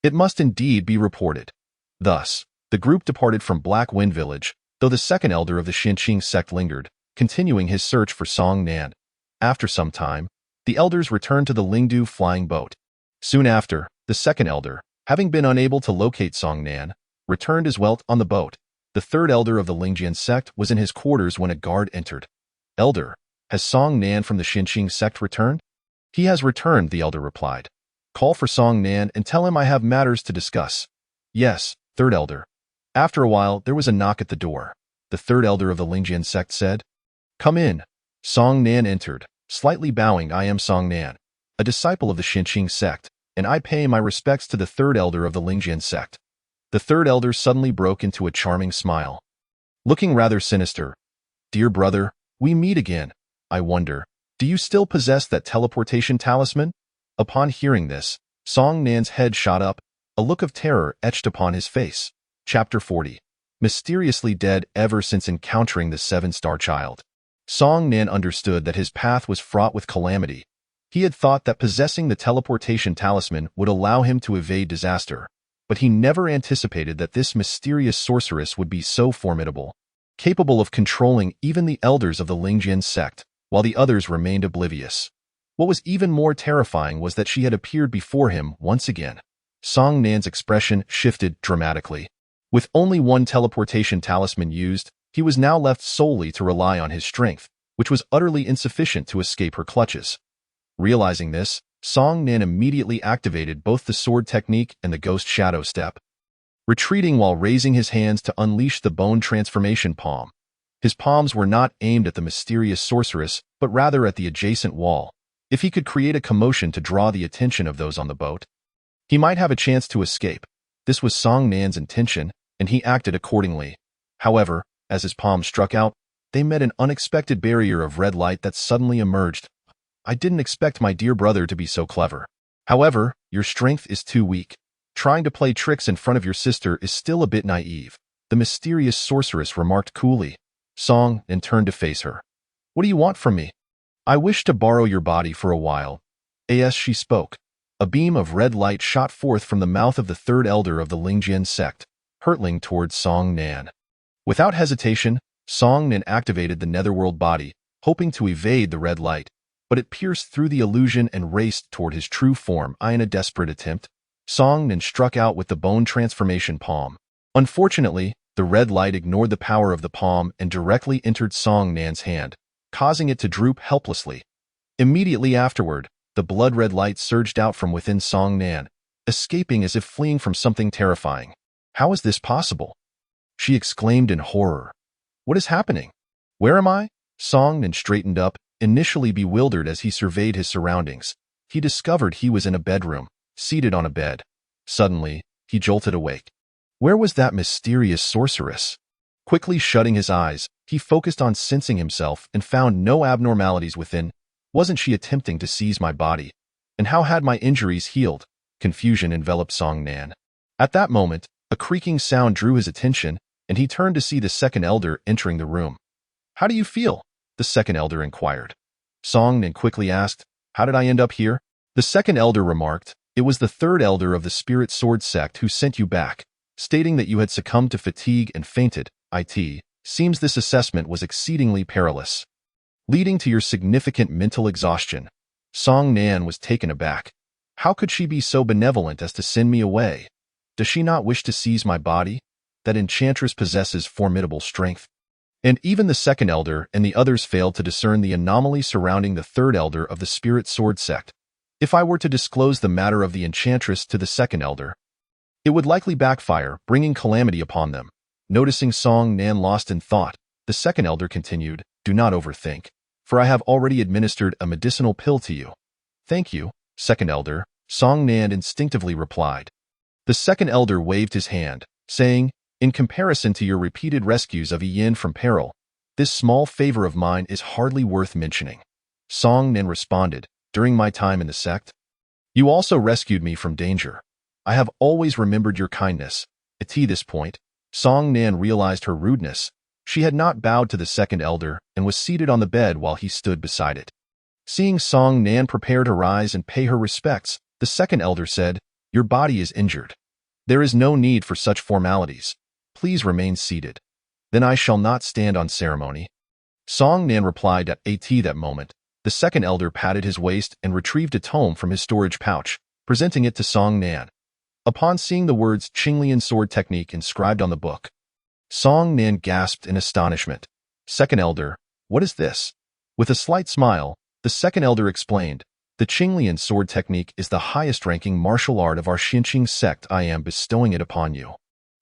It must indeed be reported. Thus, the group departed from Black Wind Village, though the second elder of the Xinqing sect lingered, continuing his search for Song Nan. After some time, the elders returned to the Lingdu flying boat. Soon after, the second elder, having been unable to locate Song Nan, returned as well on the boat. The third elder of the Lingjian sect was in his quarters when a guard entered. Elder, has Song Nan from the Xinqing sect returned? He has returned, the elder replied. Call for Song Nan and tell him I have matters to discuss. Yes, third elder. After a while, there was a knock at the door. The third elder of the Lingjian sect said, Come in. Song Nan entered, slightly bowing. I am Song Nan, a disciple of the Xinqing sect, and I pay my respects to the third elder of the Lingjian sect. The third elder suddenly broke into a charming smile. Looking rather sinister, Dear brother, we meet again. I wonder, do you still possess that teleportation talisman? Upon hearing this, Song Nan's head shot up, a look of terror etched upon his face. Chapter 40. Mysteriously dead ever since encountering the 7-star child. Song Nan understood that his path was fraught with calamity. He had thought that possessing the teleportation talisman would allow him to evade disaster, but he never anticipated that this mysterious sorceress would be so formidable, capable of controlling even the elders of the Lingjian sect, while the others remained oblivious. What was even more terrifying was that she had appeared before him once again. Song Nan's expression shifted dramatically. With only one teleportation talisman used, he was now left solely to rely on his strength, which was utterly insufficient to escape her clutches. Realizing this, Song Nan immediately activated both the sword technique and the ghost shadow step, retreating while raising his hands to unleash the bone transformation palm. His palms were not aimed at the mysterious sorceress, but rather at the adjacent wall. If he could create a commotion to draw the attention of those on the boat, he might have a chance to escape. This was Song Nan's intention, and he acted accordingly. However, as his palms struck out, they met an unexpected barrier of red light that suddenly emerged. I didn't expect my dear brother to be so clever. However, your strength is too weak. Trying to play tricks in front of your sister is still a bit naive, the mysterious sorceress remarked coolly. Song Nan turned to face her. What do you want from me? I wish to borrow your body for a while. As she spoke, a beam of red light shot forth from the mouth of the third elder of the Lingjian sect, hurtling towards Song Nan. Without hesitation, Song Nan activated the netherworld body, hoping to evade the red light, but it pierced through the illusion and raced toward his true form. In a desperate attempt, Song Nan struck out with the bone transformation palm. Unfortunately, the red light ignored the power of the palm and directly entered Song Nan's hand. causing it to droop helplessly. Immediately afterward, the blood-red light surged out from within Song Nan, escaping as if fleeing from something terrifying. "How is this possible?" she exclaimed in horror. "What is happening? Where am I?" Song Nan straightened up, initially bewildered as he surveyed his surroundings. He discovered he was in a bedroom, seated on a bed. Suddenly, he jolted awake. Where was that mysterious sorceress? Quickly shutting his eyes, he focused on sensing himself and found no abnormalities within. Wasn't she attempting to seize my body? And how had my injuries healed? Confusion enveloped Song Nan. At that moment, a creaking sound drew his attention, and he turned to see the second elder entering the room. "How do you feel?" the second elder inquired. Song Nan quickly asked, "How did I end up here?" The second elder remarked, "It was the third elder of the Spirit Sword sect who sent you back, stating that you had succumbed to fatigue and fainted. It seems this assessment was exceedingly perilous, leading to your significant mental exhaustion." Song Nan was taken aback. How could she be so benevolent as to send me away? Does she not wish to seize my body? That enchantress possesses formidable strength. And even the second elder and the others failed to discern the anomaly surrounding the third elder of the Spirit Sword sect. If I were to disclose the matter of the enchantress to the second elder, it would likely backfire, bringing calamity upon them. Noticing Song Nan lost in thought, the second elder continued, "Do not overthink, for I have already administered a medicinal pill to you." "Thank you, second elder," Song Nan instinctively replied. The second elder waved his hand, saying, "In comparison to your repeated rescues of Yin from peril, this small favor of mine is hardly worth mentioning." Song Nan responded, "During my time in the sect, you also rescued me from danger. I have always remembered your kindness." At this point, Song Nan realized her rudeness. She had not bowed to the second elder and was seated on the bed while he stood beside it. Seeing Song Nan prepare to rise and pay her respects, the second elder said, "Your body is injured. There is no need for such formalities. Please remain seated. Then I shall not stand on ceremony." Song Nan replied at that moment. The second elder patted his waist and retrieved a tome from his storage pouch, presenting it to Song Nan. Upon seeing the words Qinglian Sword Technique inscribed on the book, Song Nan gasped in astonishment. "Second elder, what is this?" With a slight smile, the second elder explained, "The Qinglian Sword Technique is the highest-ranking martial art of our Xinqing sect. I am bestowing it upon you.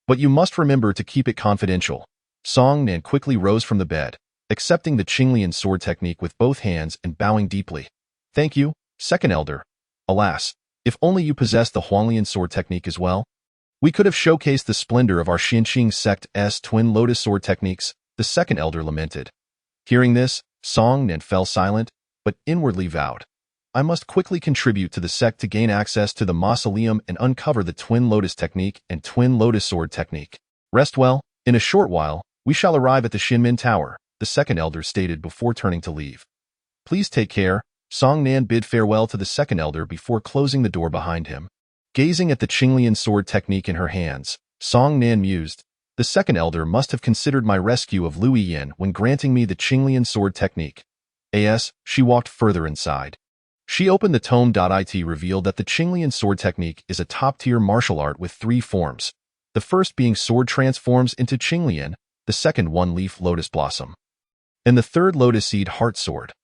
But you must remember to keep it confidential." Song Nan quickly rose from the bed, accepting the Qinglian Sword Technique with both hands and bowing deeply. "Thank you, second elder. Alas, if only you possessed the Huanglian Sword Technique as well. We could have showcased the splendor of our Xinqing sect's twin lotus sword techniques," the second elder lamented. Hearing this, Song Nan fell silent, but inwardly vowed, "I must quickly contribute to the sect to gain access to the mausoleum and uncover the twin lotus technique and twin lotus sword technique. Rest well, in a short while, we shall arrive at the Xinmin Tower," the second elder stated before turning to leave. "Please take care." Song Nan bid farewell to the second elder before closing the door behind him. Gazing at the Qinglian sword technique in her hands, Song Nan mused, "The second elder must have considered my rescue of Lu Yin when granting me the Qinglian sword technique." She walked further inside. She opened the tome. It revealed that the Qinglian sword technique is a top-tier martial art with 3 forms. The first being sword transforms into Qinglian, the second one-leaf lotus blossom, and the third lotus seed heart sword.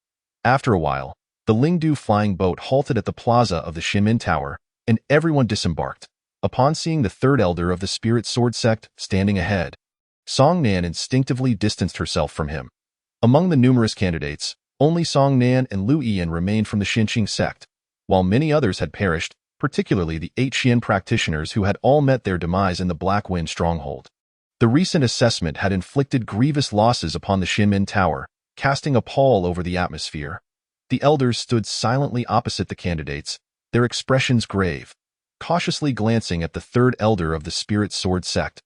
After a while, the Lingdu flying boat halted at the plaza of the Xinmin Tower, and everyone disembarked. Upon seeing the third elder of the Spirit Sword sect standing ahead, Song Nan instinctively distanced herself from him. Among the numerous candidates, only Song Nan and Lu Yin remained from the Xinqing sect, while many others had perished, particularly the 8 Xian practitioners who had all met their demise in the Black Wind stronghold. The recent assessment had inflicted grievous losses upon the Xinmin Tower, casting a pall over the atmosphere. The elders stood silently opposite the candidates, their expressions grave, cautiously glancing at the third elder of the Spirit Sword sect.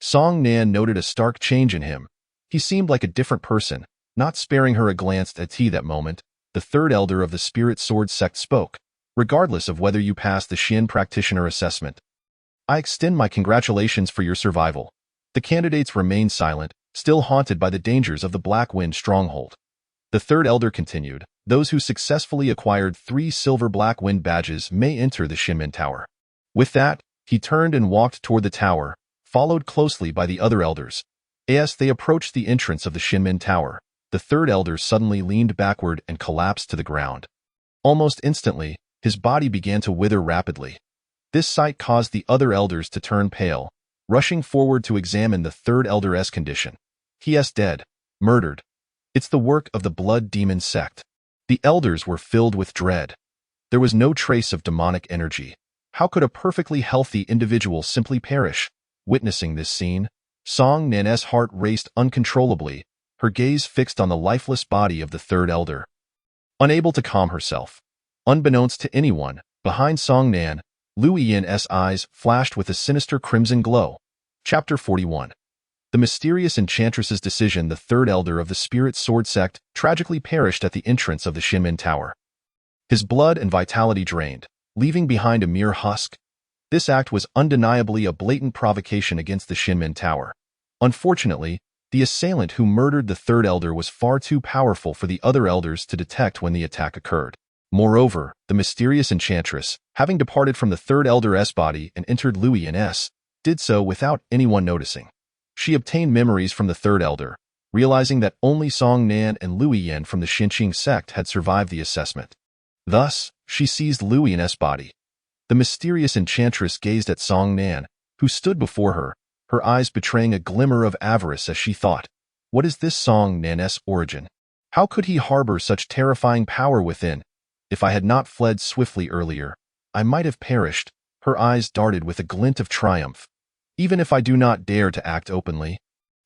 Song Nan noted a stark change in him. He seemed like a different person. Not sparing her a glance at that moment, the third elder of the Spirit Sword sect spoke, "Regardless of whether you pass the Xian practitioner assessment, I extend my congratulations for your survival." The candidates remained silent, still haunted by the dangers of the Black Wind stronghold. The third elder continued, "Those who successfully acquired 3 silver Black Wind badges may enter the Xinmin Tower." With that, he turned and walked toward the tower, followed closely by the other elders. As they approached the entrance of the Xinmin Tower, the third elder suddenly leaned backward and collapsed to the ground. Almost instantly, his body began to wither rapidly. This sight caused the other elders to turn pale, rushing forward to examine the third elder's condition. He is dead, murdered. It's the work of the blood demon sect. The elders were filled with dread. There was no trace of demonic energy. How could a perfectly healthy individual simply perish? Witnessing this scene, Song Nan's heart raced uncontrollably, her gaze fixed on the lifeless body of the third elder. Unable to calm herself, unbeknownst to anyone, behind Song Nan, Liu Yin's eyes flashed with a sinister crimson glow. Chapter 41. The mysterious enchantress's decision. The third elder of the Spirit Sword sect tragically perished at the entrance of the Shinmin Tower. His blood and vitality drained, leaving behind a mere husk. This act was undeniably a blatant provocation against the Shinmin Tower. Unfortunately, the assailant who murdered the third elder was far too powerful for the other elders to detect when the attack occurred. Moreover, the mysterious enchantress, having departed from the third elder's body and entered Liu Yin's, did so without anyone noticing. She obtained memories from the third elder, realizing that only Song Nan and Liu Yin from the Xinqing sect had survived the assessment. Thus, she seized Liu Yin's body. The mysterious enchantress gazed at Song Nan, who stood before her, her eyes betraying a glimmer of avarice as she thought, "What is this Song Nan's origin? How could he harbor such terrifying power within? If I had not fled swiftly earlier, I might have perished." Her eyes darted with a glint of triumph. "Even if I do not dare to act openly,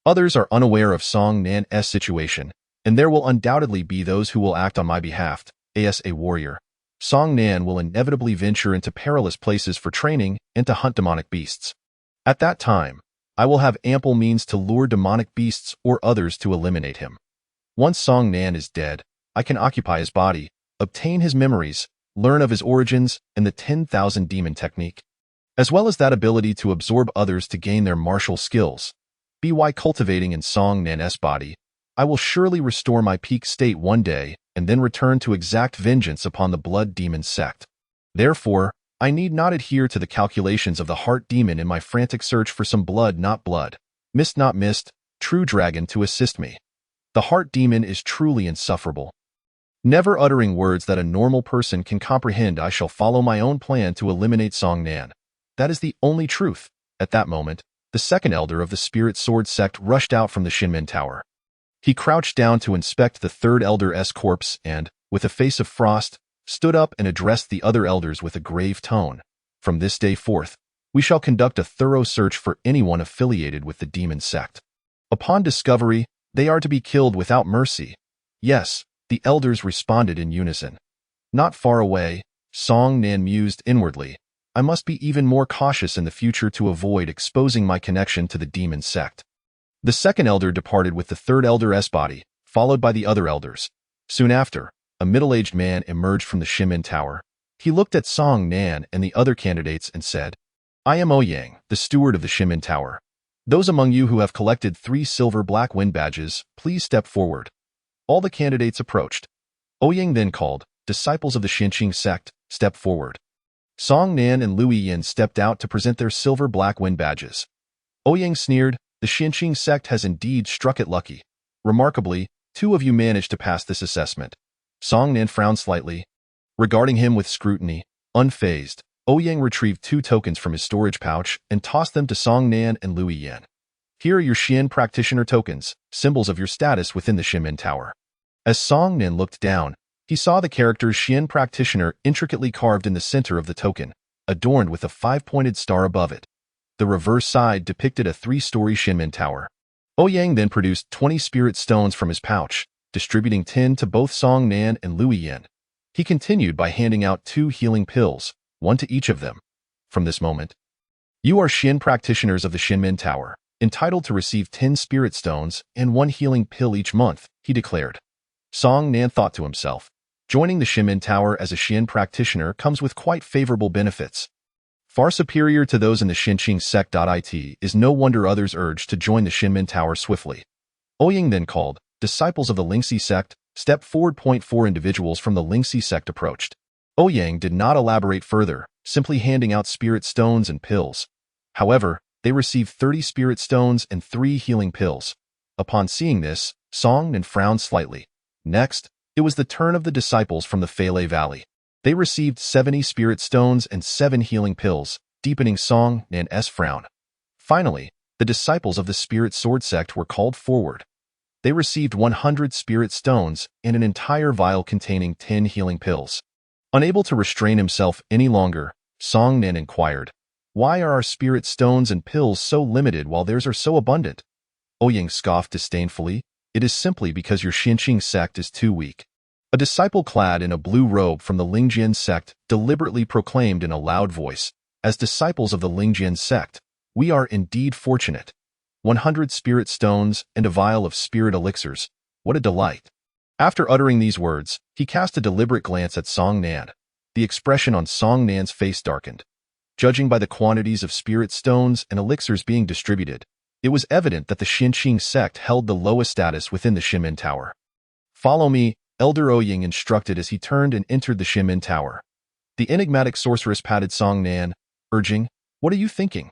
others are unaware of Song Nan's situation, and there will undoubtedly be those who will act on my behalf. As a warrior, Song Nan will inevitably venture into perilous places for training and to hunt demonic beasts. At that time, I will have ample means to lure demonic beasts or others to eliminate him. Once Song Nan is dead, I can occupy his body, obtain his memories, learn of his origins and the 10,000 demon technique, as well as that ability to absorb others to gain their martial skills. By cultivating in Song Nan's body, I will surely restore my peak state one day and then return to exact vengeance upon the blood demon sect. Therefore, I need not adhere to the calculations of the heart demon in my frantic search for some blood not blood, mist not mist, true dragon to assist me. The heart demon is truly insufferable. Never uttering words that a normal person can comprehend, I shall follow my own plan to eliminate Song Nan. That is the only truth." At that moment, the second elder of the Spirit Sword sect rushed out from the Shinmin Tower. He crouched down to inspect the third elder's corpse and, with a face of frost, stood up and addressed the other elders with a grave tone. "From this day forth, we shall conduct a thorough search for anyone affiliated with the demon sect. Upon discovery, they are to be killed without mercy." "Yes," the elders responded in unison. Not far away, Song Nan mused inwardly, "I must be even more cautious in the future to avoid exposing my connection to the demon sect." The second elder departed with the third elder's body, followed by the other elders. Soon after, a middle-aged man emerged from the Shinmin Tower. He looked at Song Nan and the other candidates and said, "I am Ouyang, the steward of the Shinmin Tower. Those among you who have collected 3 silver black wind badges, please step forward." All the candidates approached. Ouyang then called, "Disciples of the Xinqing sect, step forward." Song Nan and Liu Yin stepped out to present their silver black wind badges. Ouyang sneered, "The Xinqing sect has indeed struck it lucky. Remarkably, 2 of you managed to pass this assessment." Song Nan frowned slightly. Regarding him with scrutiny, unfazed, Ouyang retrieved 2 tokens from his storage pouch and tossed them to Song Nan and Liu Yin. "Here are your Xian practitioner tokens, symbols of your status within the Shinmin Tower." As Song Nan looked down, he saw the characters Xian practitioner intricately carved in the center of the token, adorned with a 5-pointed star above it. The reverse side depicted a 3-story Shinmin Tower. Ouyang then produced 20 spirit stones from his pouch, distributing 10 to both Song Nan and Liu Yin. He continued by handing out 2 healing pills, 1 to each of them. From this moment, "You are Xian practitioners of the Shinmin Tower, entitled to receive 10 spirit stones and 1 healing pill each month," he declared. Song Nan thought to himself, joining the Shinmin Tower as a Xian practitioner comes with quite favorable benefits. Far superior to those in the Xinqing sect. It is no wonder others urged to join the Shinmin Tower swiftly. Ouyang then called, "Disciples of the Lingxi sect, step forward." 4 individuals from the Lingxi sect approached. Ouyang did not elaborate further, simply handing out spirit stones and pills. However, they received 30 spirit stones and 3 healing pills. Upon seeing this, Song Nan frowned slightly. Next, it was the turn of the disciples from the Fele Valley. They received 70 spirit stones and 7 healing pills, deepening Song Nan's frown. Finally, the disciples of the Spirit Sword sect were called forward. They received 100 spirit stones and an entire vial containing 10 healing pills. Unable to restrain himself any longer, Song Nan inquired, "Why are our spirit stones and pills so limited while theirs are so abundant?" Ouyang scoffed disdainfully, "It is simply because your Xinqing sect is too weak." A disciple clad in a blue robe from the Lingjian sect deliberately proclaimed in a loud voice, "As disciples of the Lingjian sect, we are indeed fortunate. 100 spirit stones and a vial of spirit elixirs. What a delight." After uttering these words, he cast a deliberate glance at Song Nan. The expression on Song Nan's face darkened. Judging by the quantities of spirit stones and elixirs being distributed, it was evident that the Xinqing sect held the lowest status within the Shimin Tower. "Follow me," Elder Ouyang instructed as he turned and entered the Shimin Tower. The enigmatic sorceress patted Song Nan, urging, "What are you thinking?"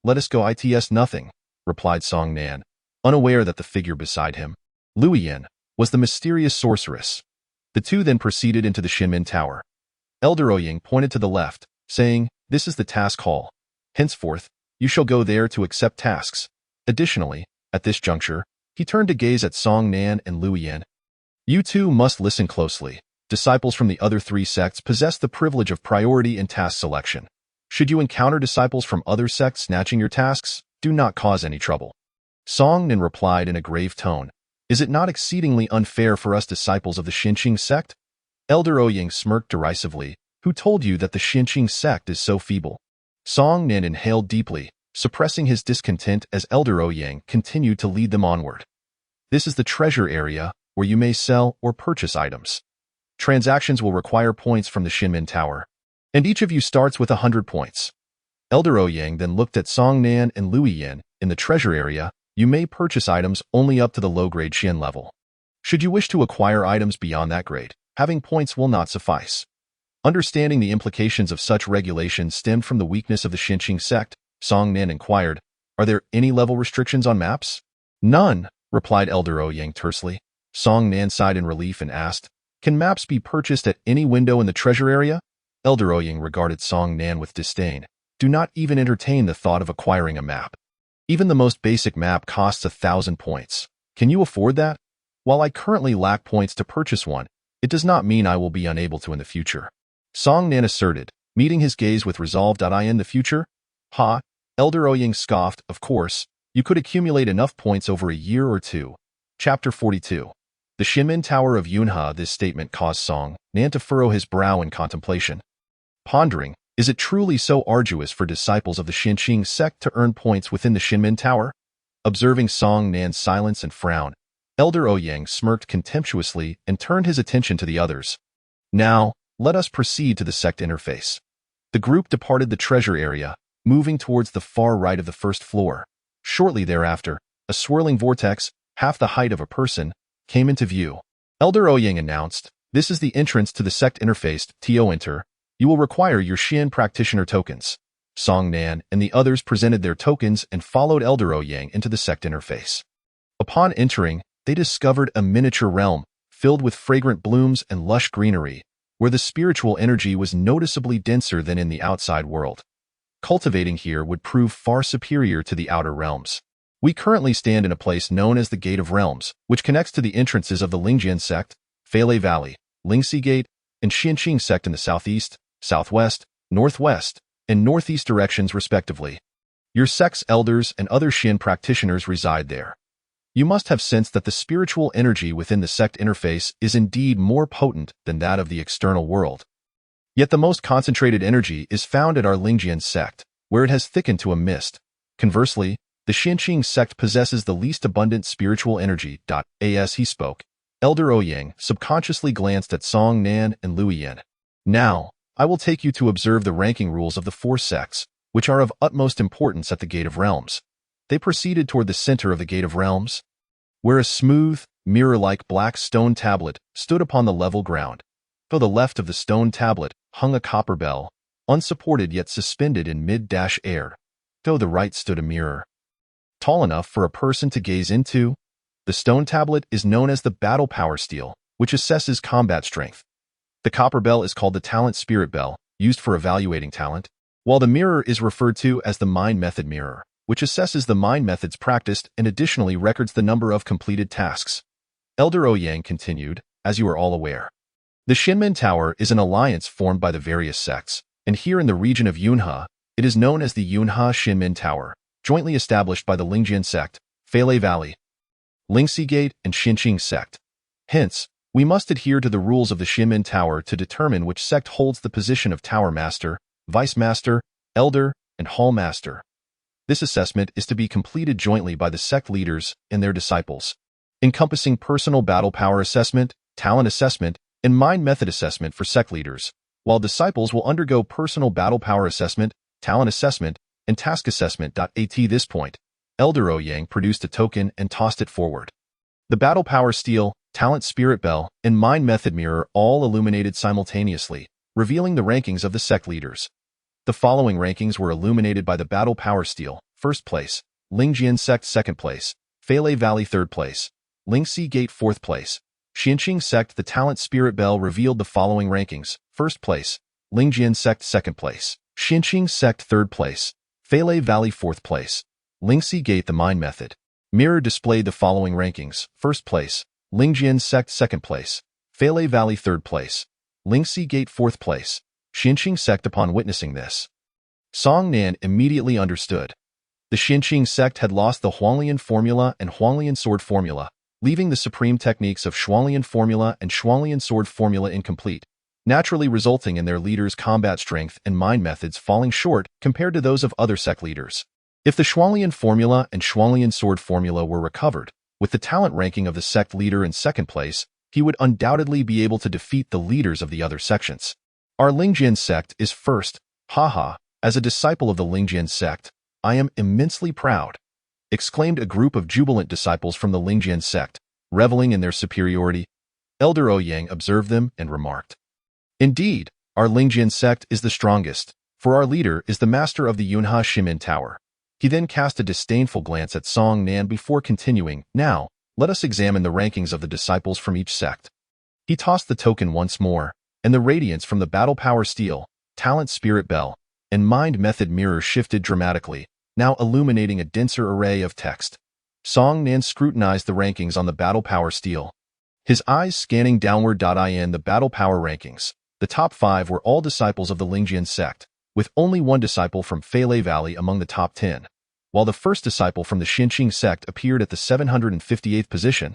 "Let us go." "It's nothing," replied Song Nan, unaware that the figure beside him, Luoyan, was the mysterious sorceress. The two then proceeded into the Shinmin Tower. Elder Ouyang pointed to the left, saying, "This is the task hall. Henceforth, you shall go there to accept tasks." Additionally, at this juncture, he turned to gaze at Song Nan and Luoyan. "You two must listen closely. Disciples from the other 3 sects possess the privilege of priority in task selection. Should you encounter disciples from other sects snatching your tasks, do not cause any trouble." Song Nan replied in a grave tone, "Is it not exceedingly unfair for us disciples of the Xinqing sect?" Elder Ouyang smirked derisively. "Who told you that the Xinqing sect is so feeble?" Song Nan inhaled deeply, suppressing his discontent as Elder Ouyang continued to lead them onward. "This is the treasure area, where you may sell or purchase items. Transactions will require points from the Shinmin Tower, and each of you starts with 100 points. Elder Ouyang then looked at Song Nan and Luoyan. "In the treasure area, you may purchase items only up to the low-grade Xin level. Should you wish to acquire items beyond that grade, having points will not suffice." Understanding the implications of such regulations stemmed from the weakness of the Xinqing sect, Song Nan inquired, "Are there any level restrictions on maps?" "None," replied Elder Ouyang tersely. Song Nan sighed in relief and asked, "Can maps be purchased at any window in the treasure area?" Elder Ouyang regarded Song Nan with disdain. "Do not even entertain the thought of acquiring a map. Even the most basic map costs 1,000 points. Can you afford that? While I currently lack points to purchase one, it does not mean I will be unable to in the future." Song Nan asserted, meeting his gaze with resolve. "In the future? Ha!" Elder Ouyang scoffed. "Of course, you could accumulate enough points over a year or two." Chapter 42. The Shinmin Tower of Yunhe. This statement caused Song Nan to furrow his brow in contemplation. Pondering, is it truly so arduous for disciples of the Xinqing sect to earn points within the Shinmin Tower? Observing Song Nan's silence and frown, Elder Ouyang smirked contemptuously and turned his attention to the others. "Now, let us proceed to the sect interface." The group departed the treasure area, moving towards the far right of the first floor. Shortly thereafter, a swirling vortex, half the height of a person, came into view. Elder Ouyang announced, "This is the entrance to the sect interface. To enter, you will require your Xian practitioner tokens." Song Nan and the others presented their tokens and followed Elder Ouyang into the sect interface. Upon entering, they discovered a miniature realm, filled with fragrant blooms and lush greenery, where the spiritual energy was noticeably denser than in the outside world. Cultivating here would prove far superior to the outer realms. We currently stand in a place known as the Gate of Realms, which connects to the entrances of the Lingjian sect, Fele Valley, Lingxi Gate, and Xinqing sect in the southeast, southwest, northwest, and northeast directions respectively. Your sect's elders and other Xin practitioners reside there. You must have sensed that the spiritual energy within the sect interface is indeed more potent than that of the external world. Yet the most concentrated energy is found at our Lingjian sect, where it has thickened to a mist. Conversely, the Xinqing sect possesses the least abundant spiritual energy. As he spoke, Elder Ouyang subconsciously glanced at Song Nan and Luoyan. "Now, I will take you to observe the ranking rules of the 4 sects, which are of utmost importance at the Gate of Realms." They proceeded toward the center of the Gate of Realms, where a smooth, mirror-like black stone tablet stood upon the level ground. To the left of the stone tablet hung a copper bell, unsupported yet suspended in mid-air. To the right stood a mirror, tall enough for a person to gaze into. The stone tablet is known as the battle power steel, which assesses combat strength. The copper bell is called the talent spirit bell, used for evaluating talent, while the mirror is referred to as the mind method mirror, which assesses the mind methods practiced and additionally records the number of completed tasks. Elder Ouyang continued, as you are all aware. The Shinmen Tower is an alliance formed by the various sects, and here in the region of Yunhe, it is known as the Yunhe Shinmen Tower, jointly established by the Lingjian sect, Feilei Valley, Lingxi Gate, and Xinqing sect. Hence, we must adhere to the rules of the Shinmen Tower to determine which sect holds the position of Tower Master, Vice Master, Elder, and Hall Master. This assessment is to be completed jointly by the sect leaders and their disciples, encompassing personal battle power assessment, talent assessment, and mind method assessment for sect leaders, while disciples will undergo personal battle power assessment, talent assessment, and task assessment. At this point, Elder Ouyang produced a token and tossed it forward. The battle power steel, talent spirit bell, and mind method mirror all illuminated simultaneously, revealing the rankings of the sect leaders. The following rankings were illuminated by the battle power steel: first place, Lingjian sect; second place, Feilei Valley; third place, Lingxi Gate; fourth place, Xinqing sect. The talent spirit bell revealed the following rankings: first place, Lingjian sect; second place, Xinqing sect; third place, Feilei Valley; fourth place, Lingxi Gate. The mind method mirror displayed the following rankings: first place, Lingjian sect; second place, Feilei Valley; third place, Lingxi Gate; fourth place, Xinqing sect. Upon witnessing this, Song Nan immediately understood. The Xinqing sect had lost the Huanglian formula and Huanglian sword formula, leaving the supreme techniques of Shuanglian formula and Shuanglian sword formula incomplete, naturally resulting in their leaders' combat strength and mind methods falling short compared to those of other sect leaders. If the Shuanglian formula and Shuanglian sword formula were recovered, with the talent ranking of the sect leader in second place, he would undoubtedly be able to defeat the leaders of the other sections. Our Lingjian sect is first. Haha, as a disciple of the Lingjian sect, I am immensely proud, exclaimed a group of jubilant disciples from the Lingjian sect, reveling in their superiority. Elder Ouyang observed them and remarked, "Indeed, our Lingjian sect is the strongest, for our leader is the master of the Yunhe Shimin Tower." He then cast a disdainful glance at Song Nan before continuing, "Now, let us examine the rankings of the disciples from each sect." He tossed the token once more, and the radiance from the battle power steel, talent spirit bell, and mind method mirror shifted dramatically, now illuminating a denser array of text. Song Nan scrutinized the rankings on the battle power steel, his eyes scanning downward. In the battle power rankings, the top 5 were all disciples of the Lingjian sect, with only one disciple from Feilei Valley among the top 10, while the first disciple from the Xinqing sect appeared at the 758th position.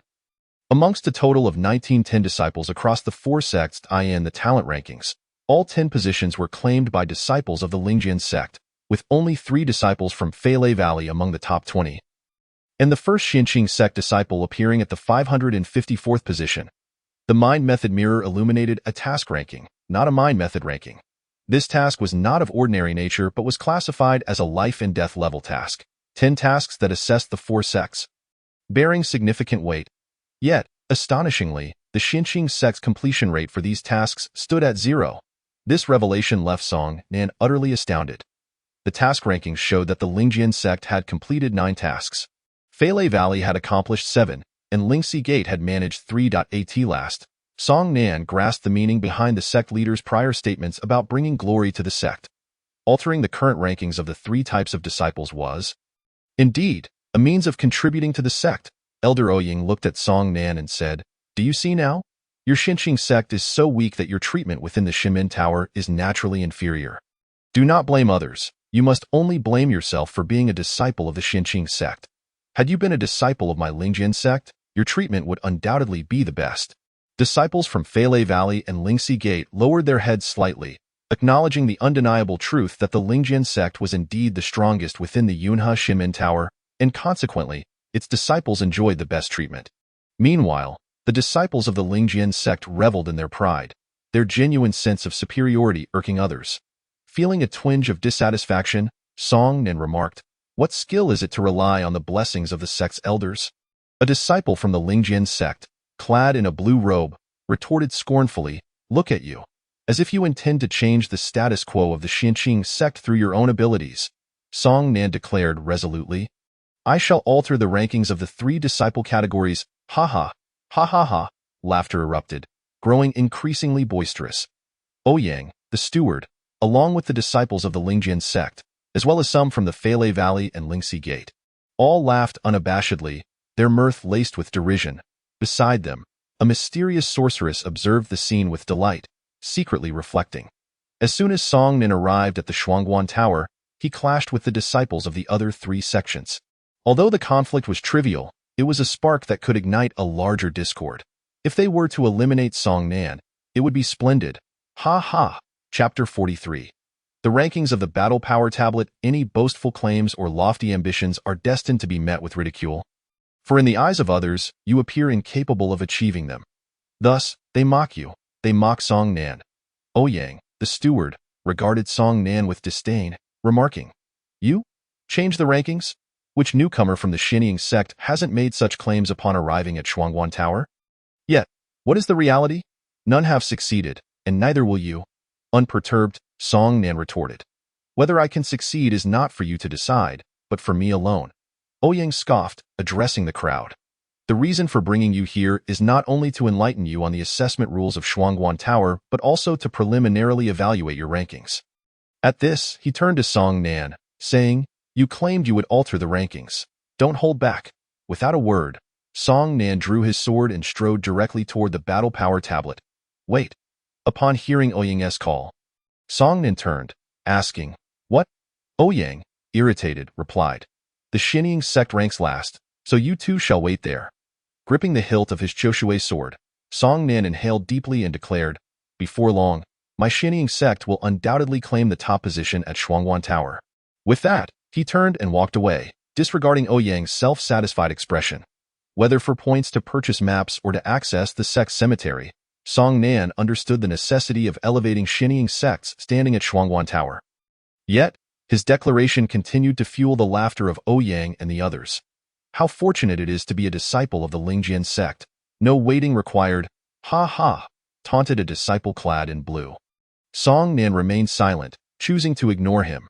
Amongst a total of 1910 disciples across the 4 sects in the talent rankings, all 10 positions were claimed by disciples of the Lingjian sect, with only 3 disciples from Feilei Valley among the top 20, and the first Xinqing sect disciple appearing at the 554th position. The mind method mirror illuminated a task ranking, not a mind method ranking. This task was not of ordinary nature but was classified as a life and death level task, 10 tasks that assessed the 4 sects, bearing significant weight. Yet, astonishingly, the Xinqing sect's completion rate for these tasks stood at 0. This revelation left Song Nan utterly astounded. The task rankings showed that the Lingjian sect had completed 9 tasks. Feilei Valley had accomplished 7, and Lingxi Gate had managed 3. At last, Song Nan grasped the meaning behind the sect leader's prior statements about bringing glory to the sect. Altering the current rankings of the 3 types of disciples was, indeed, a means of contributing to the sect. Elder Ouyang looked at Song Nan and said, "Do you see now? Your Xinqing sect is so weak that your treatment within the Shimin Tower is naturally inferior. Do not blame others. You must only blame yourself for being a disciple of the Xinqing sect. Had you been a disciple of my Lingjian sect, your treatment would undoubtedly be the best." Disciples from Feilei Valley and Lingxi Gate lowered their heads slightly, acknowledging the undeniable truth that the Lingjian sect was indeed the strongest within the Yunhe Shimin Tower, and consequently, its disciples enjoyed the best treatment. Meanwhile, the disciples of the Lingjian sect reveled in their pride, their genuine sense of superiority irking others. Feeling a twinge of dissatisfaction, Song Nan remarked, "What skill is it to rely on the blessings of the sect's elders?" A disciple from the Lingjian sect, clad in a blue robe, retorted scornfully, "Look at you, as if you intend to change the status quo of the Xinqing sect through your own abilities," Song Nan declared resolutely. I shall alter the rankings of the 3 disciple categories. Ha ha, ha ha ha. Laughter erupted, growing increasingly boisterous. Ouyang, the steward, along with the disciples of the Lingjian sect, as well as some from the Feilei Valley and Lingxi Gate, all laughed unabashedly, their mirth laced with derision. Beside them, a mysterious sorceress observed the scene with delight, secretly reflecting. As soon as Song Nin arrived at the Shuangguan Tower, he clashed with the disciples of the other 3 sections. Although the conflict was trivial, it was a spark that could ignite a larger discord. If they were to eliminate Song Nan, it would be splendid. Ha ha. Chapter 43. The rankings of the Battle Power Tablet. Any boastful claims or lofty ambitions are destined to be met with ridicule. For in the eyes of others, you appear incapable of achieving them. Thus, they mock you. They mock Song Nan. Ouyang, the steward, regarded Song Nan with disdain, remarking, "You? Change the rankings? Which newcomer from the Shinying sect hasn't made such claims upon arriving at Shuangguan Tower? Yet, what is the reality? None have succeeded, and neither will you." Unperturbed, Song Nan retorted, "Whether I can succeed is not for you to decide, but for me alone." Ouyang scoffed, addressing the crowd. "The reason for bringing you here is not only to enlighten you on the assessment rules of Shuangguan Tower, but also to preliminarily evaluate your rankings." At this, he turned to Song Nan, saying, "You claimed you would alter the rankings. Don't hold back." Without a word, Song Nan drew his sword and strode directly toward the Battle Power Tablet. "Wait." Upon hearing Ouyang's call, Song Nan turned, asking, "What?" Ouyang, irritated, replied, "The Shinying sect ranks last, so you too shall wait there." Gripping the hilt of his Choshui sword, Song Nan inhaled deeply and declared, "Before long, my Shinying sect will undoubtedly claim the top position at Shuangguan Tower." With that, he turned and walked away, disregarding Ouyang's self-satisfied expression. Whether for points to purchase maps or to access the sect's cemetery, Song Nan understood the necessity of elevating Shinying sects standing at Shuangguan Tower. Yet, his declaration continued to fuel the laughter of Ouyang and the others. "How fortunate it is to be a disciple of the Lingjian sect. No waiting required. Ha ha," taunted a disciple clad in blue. Song Nan remained silent, choosing to ignore him.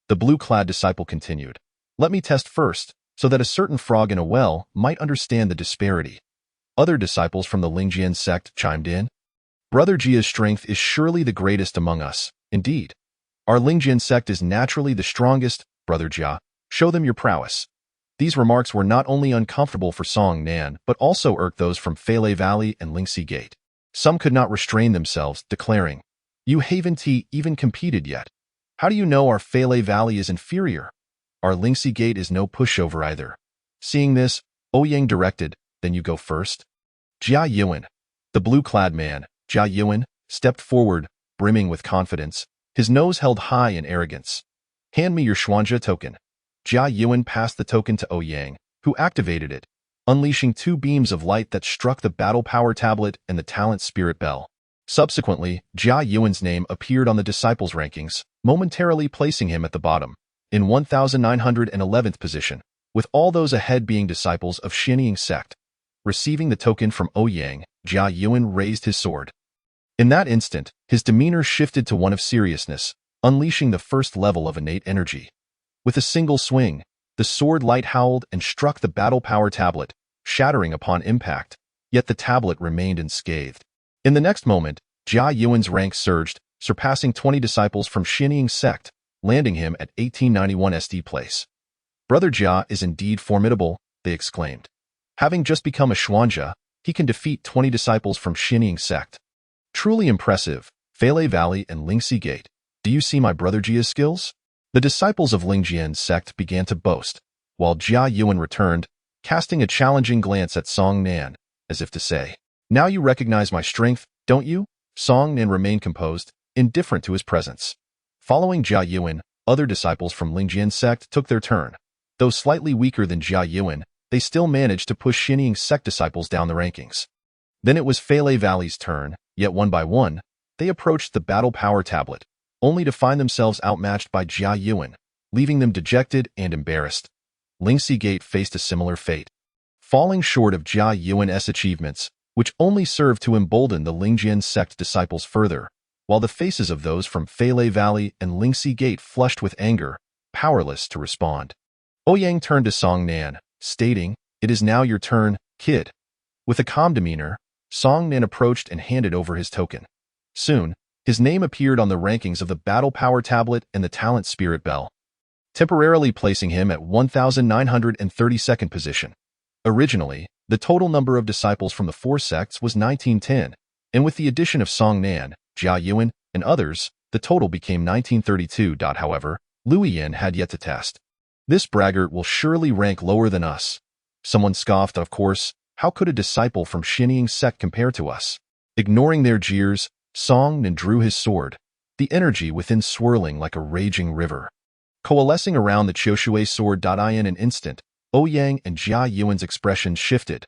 The blue-clad disciple continued, "Let me test first, so that a certain frog in a well might understand the disparity." Other disciples from the Lingjian sect chimed in. "Brother Jia's strength is surely the greatest among us. Indeed, our Lingjian sect is naturally the strongest. Brother Jia, show them your prowess." These remarks were not only uncomfortable for Song Nan, but also irked those from Feilei Valley and Lingxi Gate. Some could not restrain themselves, declaring, "You haven't even competed yet. How do you know our Feilei Valley is inferior? Our Lingxi Gate is no pushover either." Seeing this, Ouyang directed, "Then you go first." Jia Yuan, the blue-clad man, Jia Yuan, stepped forward, brimming with confidence, his nose held high in arrogance. "Hand me your Xuanzhe token." Jia Yuan passed the token to Ouyang, who activated it, unleashing 2 beams of light that struck the Battle Power Tablet and the Talent Spirit Bell. Subsequently, Jia Yuan's name appeared on the disciples' rankings, momentarily placing him at the bottom, in 1911th position, with all those ahead being disciples of Shinying sect. Receiving the token from Ouyang, Jia Yuan raised his sword. In that instant, his demeanor shifted to one of seriousness, unleashing the first level of innate energy. With a single swing, the sword light howled and struck the Battle Power Tablet, shattering upon impact, yet the tablet remained unscathed. In the next moment, Jia Yuan's rank surged, surpassing 20 disciples from Shinying sect, landing him at 1891 SD place. "Brother Jia is indeed formidable," they exclaimed. "Having just become a Xuanzhe, he can defeat 20 disciples from Shinying sect. Truly impressive. Feilei Valley and Lingxi Gate. Do you see my brother Jia's skills?" The disciples of Lingjian sect began to boast, while Jia Yuan returned, casting a challenging glance at Song Nan, as if to say, "Now you recognize my strength, don't you?" Song Nan remained composed, indifferent to his presence. Following Jia Yuan, other disciples from Lingjian sect took their turn. Though slightly weaker than Jia Yuan, they still managed to push Shinying sect disciples down the rankings. Then it was Feilei Valley's turn, yet one by one, they approached the Battle Power Tablet, only to find themselves outmatched by Jia Yuan, leaving them dejected and embarrassed. Lingxi Gate faced a similar fate. Falling short of Jia Yuan's achievements, which only served to embolden the Lingjian sect disciples further, while the faces of those from Feilei Valley and Lingxi Gate flushed with anger, powerless to respond. Ouyang turned to Song Nan, stating, "It is now your turn, kid." With a calm demeanor, Song Nan approached and handed over his token. Soon, his name appeared on the rankings of the Battle Power Tablet and the Talent Spirit Bell, temporarily placing him at 1932nd position. Originally, the total number of disciples from the four sects was 1910, and with the addition of Song Nan, Jia Yuan, and others, the total became 1932. However, Liu Yin had yet to test. "This braggart will surely rank lower than us." Someone scoffed, "Of course, how could a disciple from Shinying sect compare to us?" Ignoring their jeers, Song Nan drew his sword, the energy within swirling like a raging river. Coalescing around the Qiushui sword. In an instant, Ouyang and Jia Yuan's expressions shifted.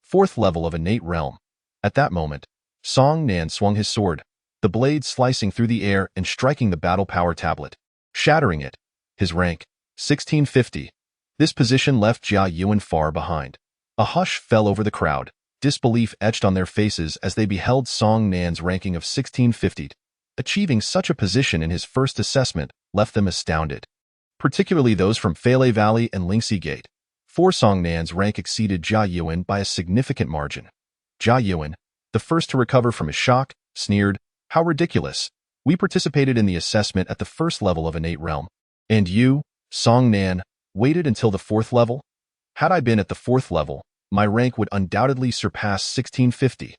Fourth level of innate realm. At that moment, Song Nan swung his sword, the blade slicing through the air and striking the battle power tablet, shattering it. His rank, 1650. This position left Jia Yuan far behind. A hush fell over the crowd, disbelief etched on their faces as they beheld Song Nan's ranking of 1650. Achieving such a position in his first assessment left them astounded, particularly those from Falei Valley and Lingxi Gate. For Song Nan's rank exceeded Jia Yuan by a significant margin. Jia Yuan, the first to recover from his shock, sneered, "How ridiculous. We participated in the assessment at the first level of innate realm. And you, Song Nan, waited until the fourth level? Had I been at the fourth level, my rank would undoubtedly surpass 1650.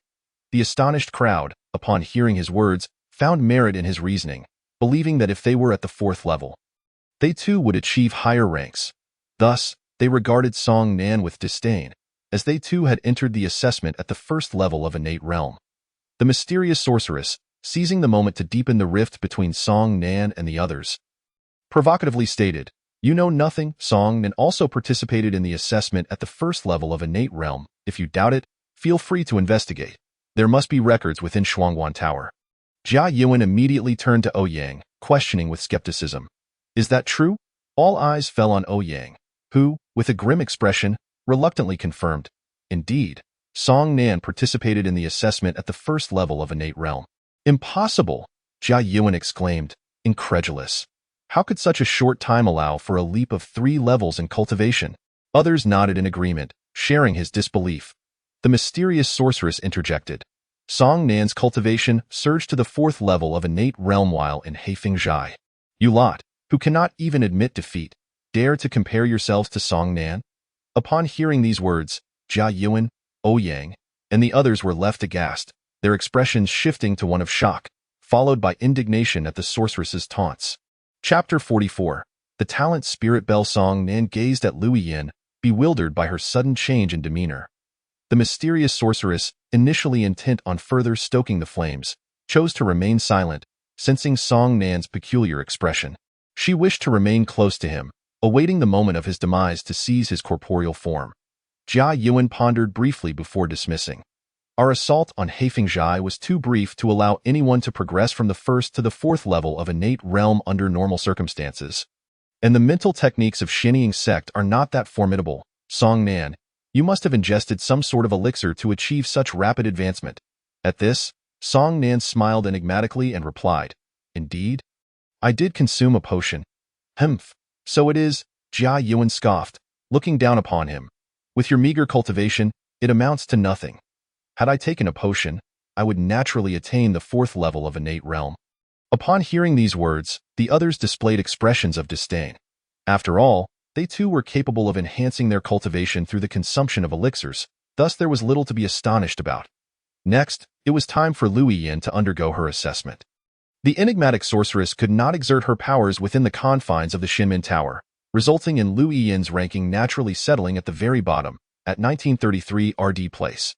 The astonished crowd, upon hearing his words, found merit in his reasoning, believing that if they were at the fourth level, they too would achieve higher ranks. Thus, they regarded Song Nan with disdain, as they too had entered the assessment at the first level of innate realm. The mysterious sorceress, seizing the moment to deepen the rift between Song Nan and the others, provocatively stated, "You know nothing. Song Nan also participated in the assessment at the first level of innate realm. If you doubt it, feel free to investigate. There must be records within Shuangguan Tower." Jia Yuan immediately turned to Ouyang, questioning with skepticism, "Is that true?" All eyes fell on Ouyang, who, with a grim expression, reluctantly confirmed, "Indeed, Song Nan participated in the assessment at the first level of innate realm." "Impossible!" Jia Yuan exclaimed, incredulous. "How could such a short time allow for a leap of 3 levels in cultivation?" Others nodded in agreement, sharing his disbelief. The mysterious sorceress interjected. "Song Nan's cultivation surged to the 4th level of innate realm while in Heifeng Zhai. You lot, who cannot even admit defeat, dare to compare yourselves to Song Nan?" Upon hearing these words, Jia Yuan, Ouyang, and the others were left aghast, their expressions shifting to one of shock, followed by indignation at the sorceress's taunts. Chapter 44. The Talent Spirit Bell. Song Nan gazed at Liu Yin, bewildered by her sudden change in demeanor. The mysterious sorceress, initially intent on further stoking the flames, chose to remain silent, sensing Song Nan's peculiar expression. She wished to remain close to him, awaiting the moment of his demise to seize his corporeal form. Jia Yuan pondered briefly before dismissing. "Our assault on Heifeng Zhai was too brief to allow anyone to progress from the 1st to the 4th level of innate realm under normal circumstances. And the mental techniques of Shinying sect are not that formidable. Song Nan, you must have ingested some sort of elixir to achieve such rapid advancement." At this, Song Nan smiled enigmatically and replied, "Indeed, I did consume a potion." "Humph, so it is," Jia Yuan scoffed, looking down upon him. "With your meager cultivation, it amounts to nothing. Had I taken a potion, I would naturally attain the 4th level of innate realm." Upon hearing these words, the others displayed expressions of disdain. After all, they too were capable of enhancing their cultivation through the consumption of elixirs, thus there was little to be astonished about. Next, it was time for Liu Yin to undergo her assessment. The enigmatic sorceress could not exert her powers within the confines of the Shinmin Tower, resulting in Liu Yin's ranking naturally settling at the very bottom, at 1933 RD place.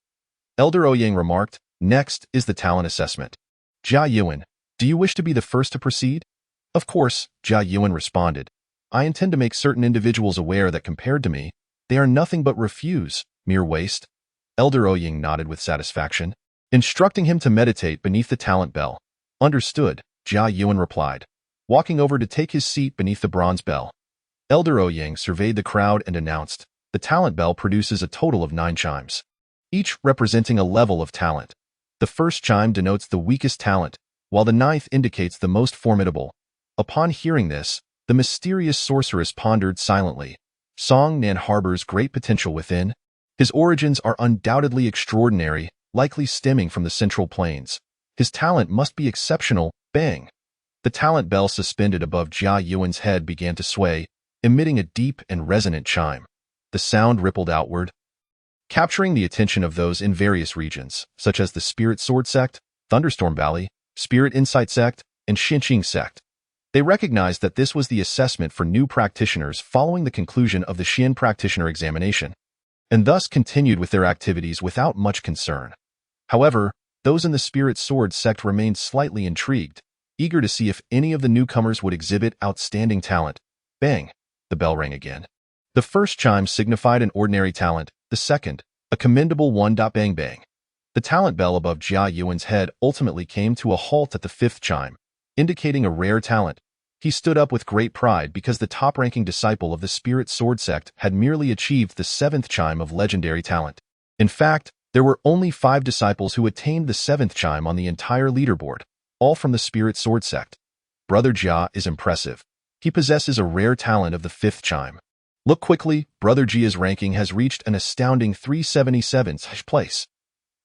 Elder Ouyang remarked, "Next is the talent assessment. Jia Yuan, do you wish to be the first to proceed?" "Of course," Jia Yuan responded. "I intend to make certain individuals aware that compared to me, they are nothing but refuse, mere waste." Elder Ouyang nodded with satisfaction, instructing him to meditate beneath the talent bell. "Understood," Jia Yuan replied, walking over to take his seat beneath the bronze bell. Elder Ouyang surveyed the crowd and announced, "The talent bell produces a total of 9 chimes, each representing a level of talent. The first chime denotes the weakest talent, while the 9th indicates the most formidable." Upon hearing this, the mysterious sorceress pondered silently, Song Nan harbors great potential within. His origins are undoubtedly extraordinary, likely stemming from the Central Plains. His talent must be exceptional. Bang! The talent bell suspended above Jia Yuan's head began to sway, emitting a deep and resonant chime. The sound rippled outward, capturing the attention of those in various regions, such as the Spirit Sword Sect, Thunderstorm Valley, Spirit Insight Sect, and Xinqing Sect. They recognized that this was the assessment for new practitioners following the conclusion of the Xian practitioner examination, and thus continued with their activities without much concern. However, those in the Spirit Sword Sect remained slightly intrigued, eager to see if any of the newcomers would exhibit outstanding talent. Bang! The bell rang again. The first chime signified an ordinary talent, the second, a commendable one. Bang bang. The talent bell above Jia Yuan's head ultimately came to a halt at the fifth chime, indicating a rare talent. He stood up with great pride because the top-ranking disciple of the Spirit Sword Sect had merely achieved the seventh chime of legendary talent. In fact, there were only 5 disciples who attained the seventh chime on the entire leaderboard, all from the Spirit Sword Sect. Brother Jia is impressive. He possesses a rare talent of the fifth chime. Look quickly, Brother Jia's ranking has reached an astounding 377th place.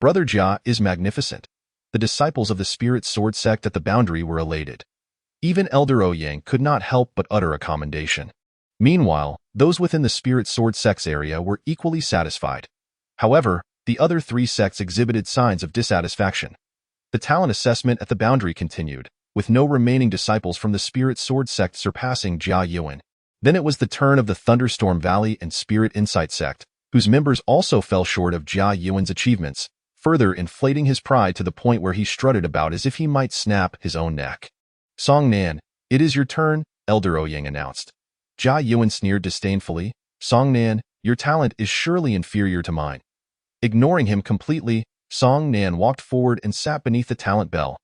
Brother Jia is magnificent. The disciples of the Spirit Sword Sect at the boundary were elated. Even Elder Ouyang could not help but utter a commendation. Meanwhile, those within the Spirit Sword Sect's area were equally satisfied. However, the other 3 sects exhibited signs of dissatisfaction. The talent assessment at the boundary continued, with no remaining disciples from the Spirit Sword Sect surpassing Jia Yuan. Then it was the turn of the Thunderstorm Valley and Spirit Insight Sect, whose members also fell short of Jia Yuan's achievements, further inflating his pride to the point where he strutted about as if he might snap his own neck. Song Nan, it is your turn, Elder Ouyang announced. Jia Yuan sneered disdainfully. Song Nan, your talent is surely inferior to mine. Ignoring him completely, Song Nan walked forward and sat beneath the talent bell.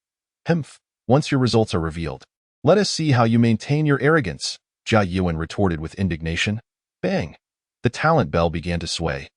Humph, once your results are revealed, let us see how you maintain your arrogance, Jia Yuan retorted with indignation. Bang! The talent bell began to sway.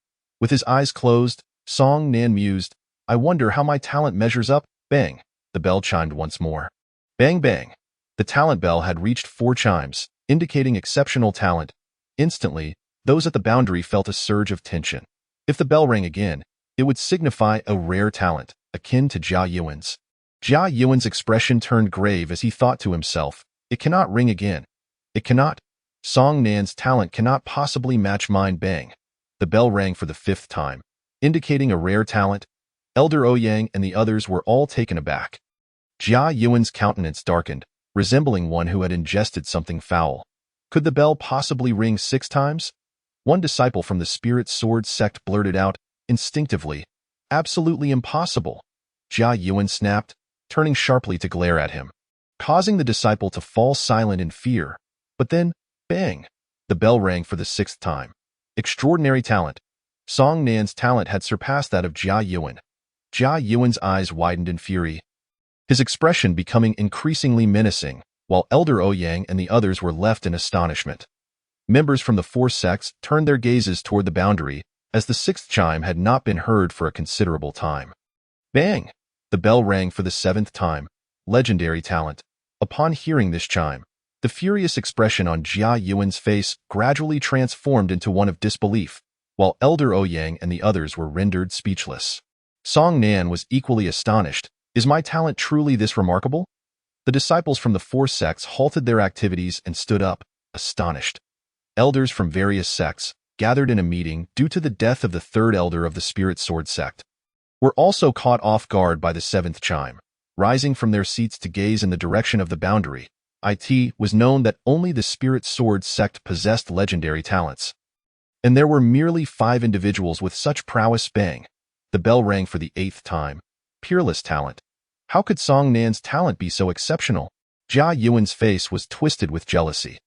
With his eyes closed, Song Nan mused, I wonder how my talent measures up. Bang! The bell chimed once more. Bang bang! The talent bell had reached 4 chimes, indicating exceptional talent. Instantly, those at the boundary felt a surge of tension. If the bell rang again, it would signify a rare talent, akin to Jia Yuan's. Jia Yuan's expression turned grave as he thought to himself, it cannot ring again. It cannot. Song Nan's talent cannot possibly match mine. Bang! The bell rang for the 5th time, indicating a rare talent. Elder Ouyang and the others were all taken aback. Jia Yuan's countenance darkened, resembling one who had ingested something foul. Could the bell possibly ring 6 times? One disciple from the Spirit Sword Sect blurted out, instinctively, absolutely impossible. Jia Yuan snapped, turning sharply to glare at him, causing the disciple to fall silent in fear. But then, bang! The bell rang for the 6th time. Extraordinary talent. Song Nan's talent had surpassed that of Jia Yuan. Jia Yuan's eyes widened in fury, his expression becoming increasingly menacing, while Elder Ouyang and the others were left in astonishment. Members from the 4 sects turned their gazes toward the boundary, as the 6th chime had not been heard for a considerable time. Bang! The bell rang for the 7th time. Legendary talent. Upon hearing this chime, the furious expression on Jia Yuan's face gradually transformed into one of disbelief, while Elder Ouyang and the others were rendered speechless. Song Nan was equally astonished. Is my talent truly this remarkable? The disciples from the 4 sects halted their activities and stood up, astonished. Elders from various sects, gathered in a meeting due to the death of the 3rd elder of the Spirit Sword Sect, were also caught off guard by the 7th chime. Rising from their seats to gaze in the direction of the boundary, it was known that only the Spirit Sword Sect possessed legendary talents. And there were merely 5 individuals with such prowess. Bang! The bell rang for the 8th time. Peerless talent. How could Song Nan's talent be so exceptional? Jia Yuan's face was twisted with jealousy.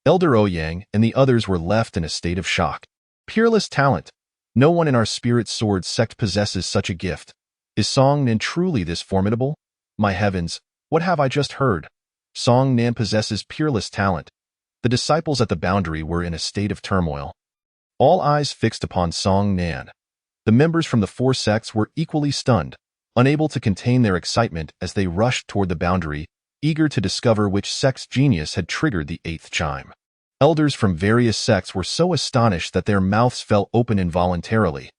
Elder Ouyang and the others were left in a state of shock. Peerless talent. No one in our Spirit Sword Sect possesses such a gift. Is Song Nan truly this formidable? My heavens, what have I just heard? Song Nan possesses peerless talent. The disciples at the boundary were in a state of turmoil. All eyes fixed upon Song Nan. The members from the 4 sects were equally stunned, unable to contain their excitement as they rushed toward the boundary, eager to discover which sect's genius had triggered the 8th chime. Elders from various sects were so astonished that their mouths fell open involuntarily.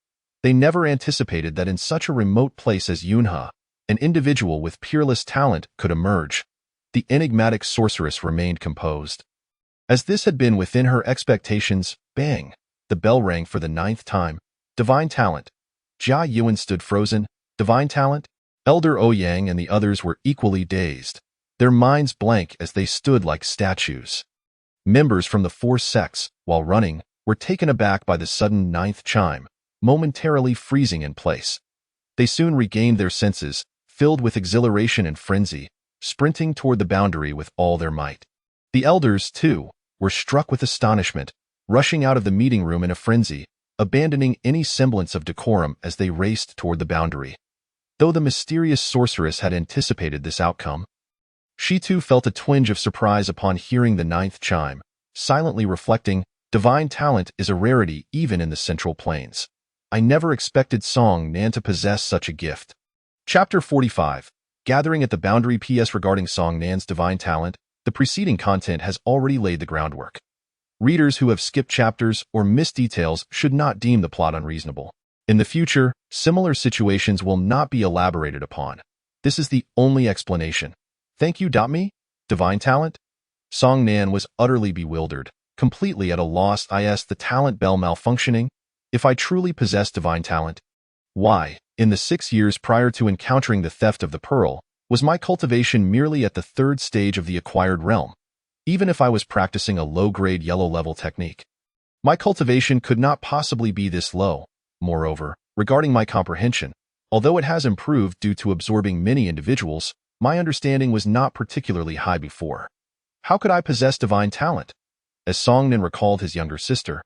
They never anticipated that in such a remote place as Yunhe, an individual with peerless talent could emerge. The enigmatic sorceress remained composed. As this had been within her expectations, bang! The bell rang for the 9th time. Divine talent. Jia Yuan stood frozen. Divine talent? Elder Ouyang and the others were equally dazed, their minds blank as they stood like statues. Members from the 4 sects, while running, were taken aback by the sudden 9th chime, momentarily freezing in place. They soon regained their senses, filled with exhilaration and frenzy, sprinting toward the boundary with all their might. The elders, too, were struck with astonishment, rushing out of the meeting room in a frenzy, abandoning any semblance of decorum as they raced toward the boundary. Though the mysterious sorceress had anticipated this outcome, she too felt a twinge of surprise upon hearing the 9th chime, silently reflecting, divine talent is a rarity even in the Central Plains. I never expected Song Nan to possess such a gift. Chapter 45. Gathering at the Boundary. PS regarding Song Nan's divine talent, the preceding content has already laid the groundwork. Readers who have skipped chapters or missed details should not deem the plot unreasonable. In the future, similar situations will not be elaborated upon. This is the only explanation. Thank you. Me? Divine talent? Song Nan was utterly bewildered, completely at a loss. The talent bell malfunctioning? If I truly possess divine talent, why, in the 6 years prior to encountering the theft of the pearl, was my cultivation merely at the 3rd stage of the acquired realm? Even if I was practicing a low-grade yellow-level technique, my cultivation could not possibly be this low. Moreover, regarding my comprehension, although it has improved due to absorbing many individuals, my understanding was not particularly high before. How could I possess divine talent? As Song Nan recalled his younger sister,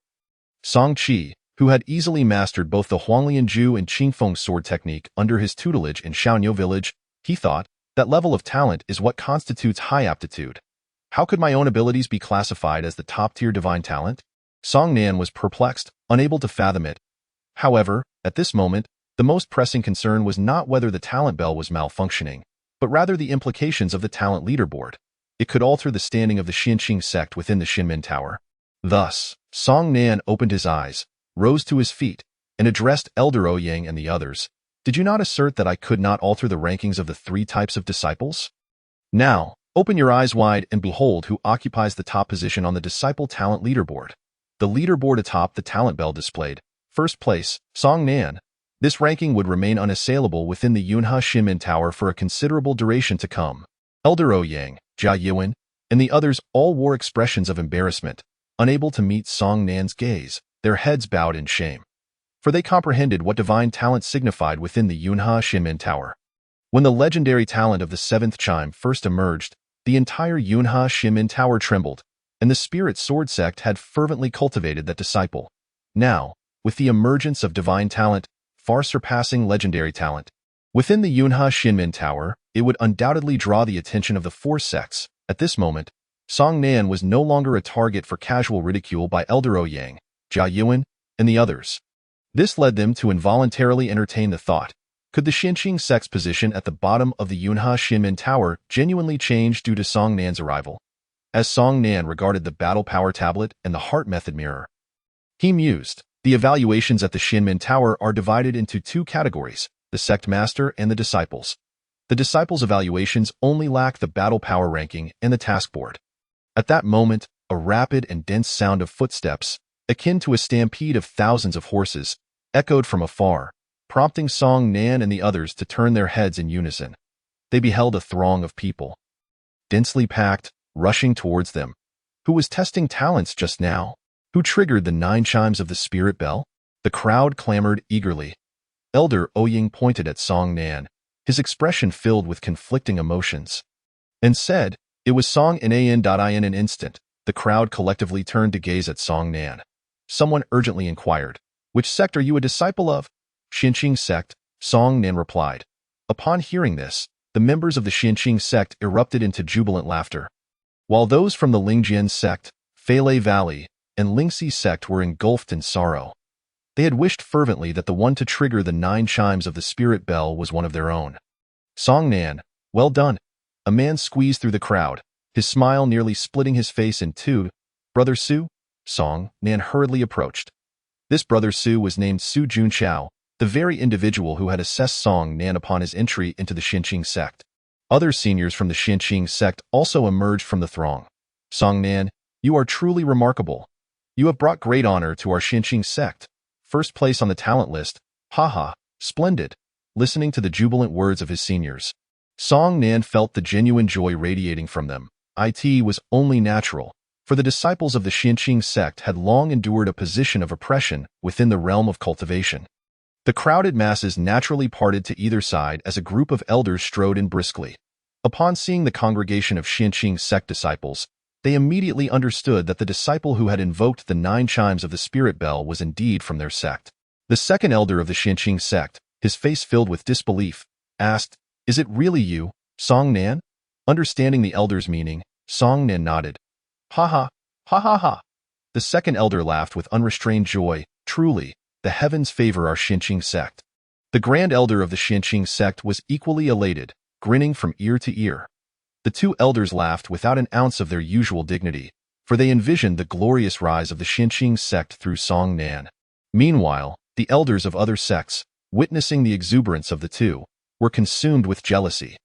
Song Qi, who had easily mastered both the Huanglian Ju and Qingfeng sword technique under his tutelage in Shaoniu village, he thought, that level of talent is what constitutes high aptitude. How could my own abilities be classified as the top-tier divine talent? Song Nan was perplexed, unable to fathom it. However, at this moment, the most pressing concern was not whether the talent bell was malfunctioning, but rather the implications of the talent leaderboard. It could alter the standing of the Xianqing sect within the Xinmin Tower. Thus, Song Nan opened his eyes, rose to his feet, and addressed Elder Ouyang and the others. Did you not assert that I could not alter the rankings of the 3 types of disciples? Now, open your eyes wide and behold who occupies the top position on the disciple talent leaderboard. The leaderboard atop the talent bell displayed, 1st place, Song Nan. This ranking would remain unassailable within the Yunhe Xinmin Tower for a considerable duration to come. Elder Ouyang, Jia Yuan, and the others all wore expressions of embarrassment, unable to meet Song Nan's gaze, their heads bowed in shame. For they comprehended what divine talent signified within the Yunhe Xinmin Tower. When the legendary talent of the 7th chime first emerged, the entire Yunhe Xinmin Tower trembled, and the spirit sword sect had fervently cultivated that disciple. Now, with the emergence of divine talent, far surpassing legendary talent, within the Yunhe Xinmin Tower, it would undoubtedly draw the attention of the 4 sects. At this moment, Song Nan was no longer a target for casual ridicule by Elder Ouyang, Jia Yuan, and the others. This led them to involuntarily entertain the thought, could the Xianqing sect's position at the bottom of the Yunhe Xinmin Tower genuinely change due to Song Nan's arrival? As Song Nan regarded the battle power tablet and the heart method mirror, he mused, the evaluations at the Xinmin Tower are divided into 2 categories, the sect master and the disciples. The disciples' evaluations only lack the battle power ranking and the task board. At that moment, a rapid and dense sound of footsteps, akin to a stampede of thousands of horses, echoed from afar, prompting Song Nan and the others to turn their heads in unison. They beheld a throng of people, densely packed, rushing towards them. Who was testing talents just now? Who triggered the 9 chimes of the spirit bell? The crowd clamored eagerly. Elder Ouyang pointed at Song Nan, his expression filled with conflicting emotions, and said, it was Song Nan. In an instant, the crowd collectively turned to gaze at Song Nan. Someone urgently inquired, which sect are you a disciple of? Xianqing sect, Song Nan replied. Upon hearing this, the members of the Xianqing sect erupted into jubilant laughter, while those from the Lingjian sect, Feilei Valley, and Lingxi sect were engulfed in sorrow. They had wished fervently that the one to trigger the 9 chimes of the spirit bell was one of their own. Song Nan, well done. A man squeezed through the crowd, his smile nearly splitting his face in 2. Brother Su? Song Nan hurriedly approached. This Brother Su was named Su Junqiao, the very individual who had assessed Song Nan upon his entry into the Xinqing sect. Other seniors from the Xinqing sect also emerged from the throng. Song Nan, you are truly remarkable. You have brought great honor to our Xinqing sect. First place on the talent list. Haha, splendid. Listening to the jubilant words of his seniors, Song Nan felt the genuine joy radiating from them. It was only natural, for the disciples of the Xinqing sect had long endured a position of oppression within the realm of cultivation. The crowded masses naturally parted to either side as a group of elders strode in briskly. Upon seeing the congregation of Xinqing sect disciples, they immediately understood that the disciple who had invoked the 9 chimes of the spirit bell was indeed from their sect. The second elder of the Xinqing sect, his face filled with disbelief, asked, "Is it really you, Song Nan?" Understanding the elder's meaning, Song Nan nodded. Ha ha, ha ha ha. The second elder laughed with unrestrained joy. Truly, the heavens favor our Xinqing sect. The grand elder of the Xinqing sect was equally elated, grinning from ear to ear. The 2 elders laughed without an ounce of their usual dignity, for they envisioned the glorious rise of the Xinqing sect through Song Nan. Meanwhile, the elders of other sects, witnessing the exuberance of the 2, were consumed with jealousy.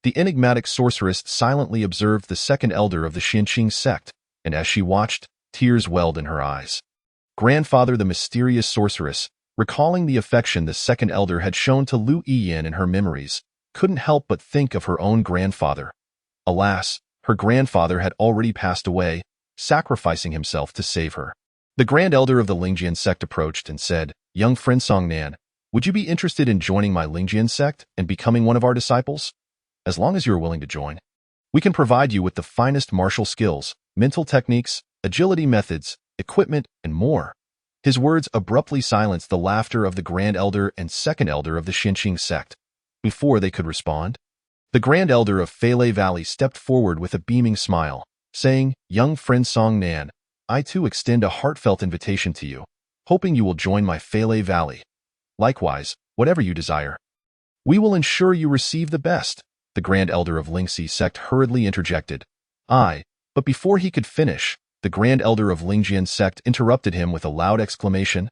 The enigmatic sorceress silently observed the second elder of the Xinqing sect, and as she watched, tears welled in her eyes. Grandfather, the mysterious sorceress, recalling the affection the second elder had shown to Lu Yiyan in her memories, couldn't help but think of her own grandfather. Alas, her grandfather had already passed away, sacrificing himself to save her. The grand elder of the Lingjian sect approached and said, "Young friend Song Nan, would you be interested in joining my Lingjian sect and becoming one of our disciples? As long as you are willing to join, we can provide you with the finest martial skills, mental techniques, agility methods, equipment, and more." His words abruptly silenced the laughter of the grand elder and second elder of the Xinqing sect. Before they could respond, the grand elder of Feilei Valley stepped forward with a beaming smile, saying, "Young friend Song Nan, I too extend a heartfelt invitation to you, hoping you will join my Feilei Valley. Likewise, whatever you desire, we will ensure you receive the best." The grand elder of Lingxi sect hurriedly interjected. But before he could finish, the grand elder of Lingjian sect interrupted him with a loud exclamation.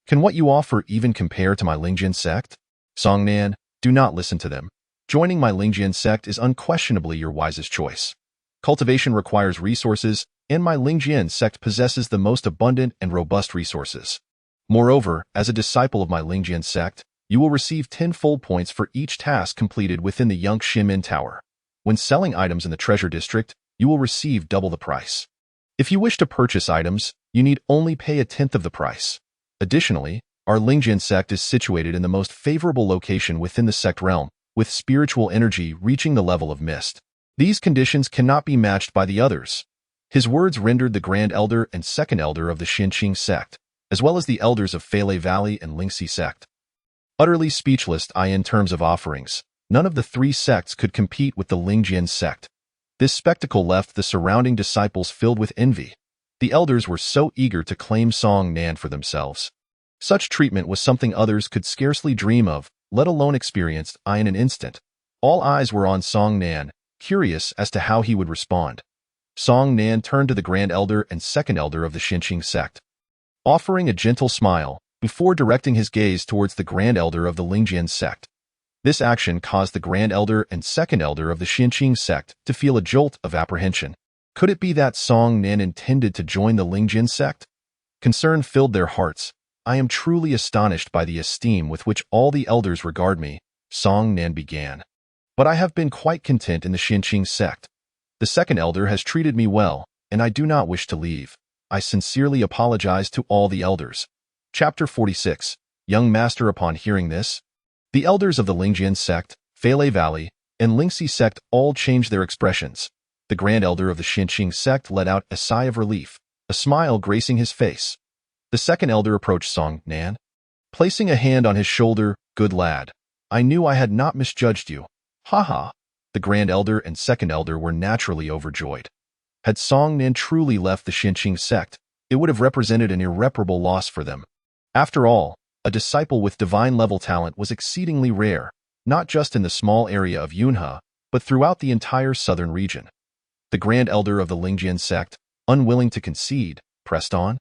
"Can what you offer even compare to my Lingjian sect? Song Nan, do not listen to them. Joining my Lingjian sect is unquestionably your wisest choice. Cultivation requires resources, and my Lingjian sect possesses the most abundant and robust resources. Moreover, as a disciple of my Lingjian sect, you will receive 10-fold points for each task completed within the Yangtze Shimin Tower. When selling items in the Treasure District, you will receive double the price. If you wish to purchase items, you need only pay a tenth of the price. Additionally, our Lingjian sect is situated in the most favorable location within the sect realm, with spiritual energy reaching the level of mist. These conditions cannot be matched by the others." His words rendered the grand elder and second elder of the Xinqing sect, as well as the elders of Feilei Valley and Lingxi sect, utterly speechless. In terms of offerings, none of the 3 sects could compete with the Lingjian sect. This spectacle left the surrounding disciples filled with envy. The elders were so eager to claim Song Nan for themselves. Such treatment was something others could scarcely dream of, let alone experience in an instant. All eyes were on Song Nan, curious as to how he would respond. Song Nan turned to the grand elder and second elder of the Xinqing sect, offering a gentle smile, before directing his gaze towards the grand elder of the Lingjian sect. This action caused the grand elder and second elder of the Xinqing sect to feel a jolt of apprehension. Could it be that Song Nan intended to join the Lingjian sect? Concern filled their hearts. "I am truly astonished by the esteem with which all the elders regard me," Song Nan began. "But I have been quite content in the Xinqing sect. The second elder has treated me well, and I do not wish to leave. I sincerely apologize to all the elders." Chapter 46. Young Master. Upon hearing this, the elders of the Lingjian sect, Feilei Valley, and Lingxi sect all changed their expressions. The grand elder of the Xinqing sect let out a sigh of relief, a smile gracing his face. The second elder approached Song Nan, placing a hand on his shoulder. "Good lad, I knew I had not misjudged you. Ha ha." The grand elder and second elder were naturally overjoyed. Had Song Nan truly left the Xinqing sect, it would have represented an irreparable loss for them. After all, a disciple with divine-level talent was exceedingly rare, not just in the small area of Yunhe, but throughout the entire southern region. The grand elder of the Lingjian sect, unwilling to concede, pressed on.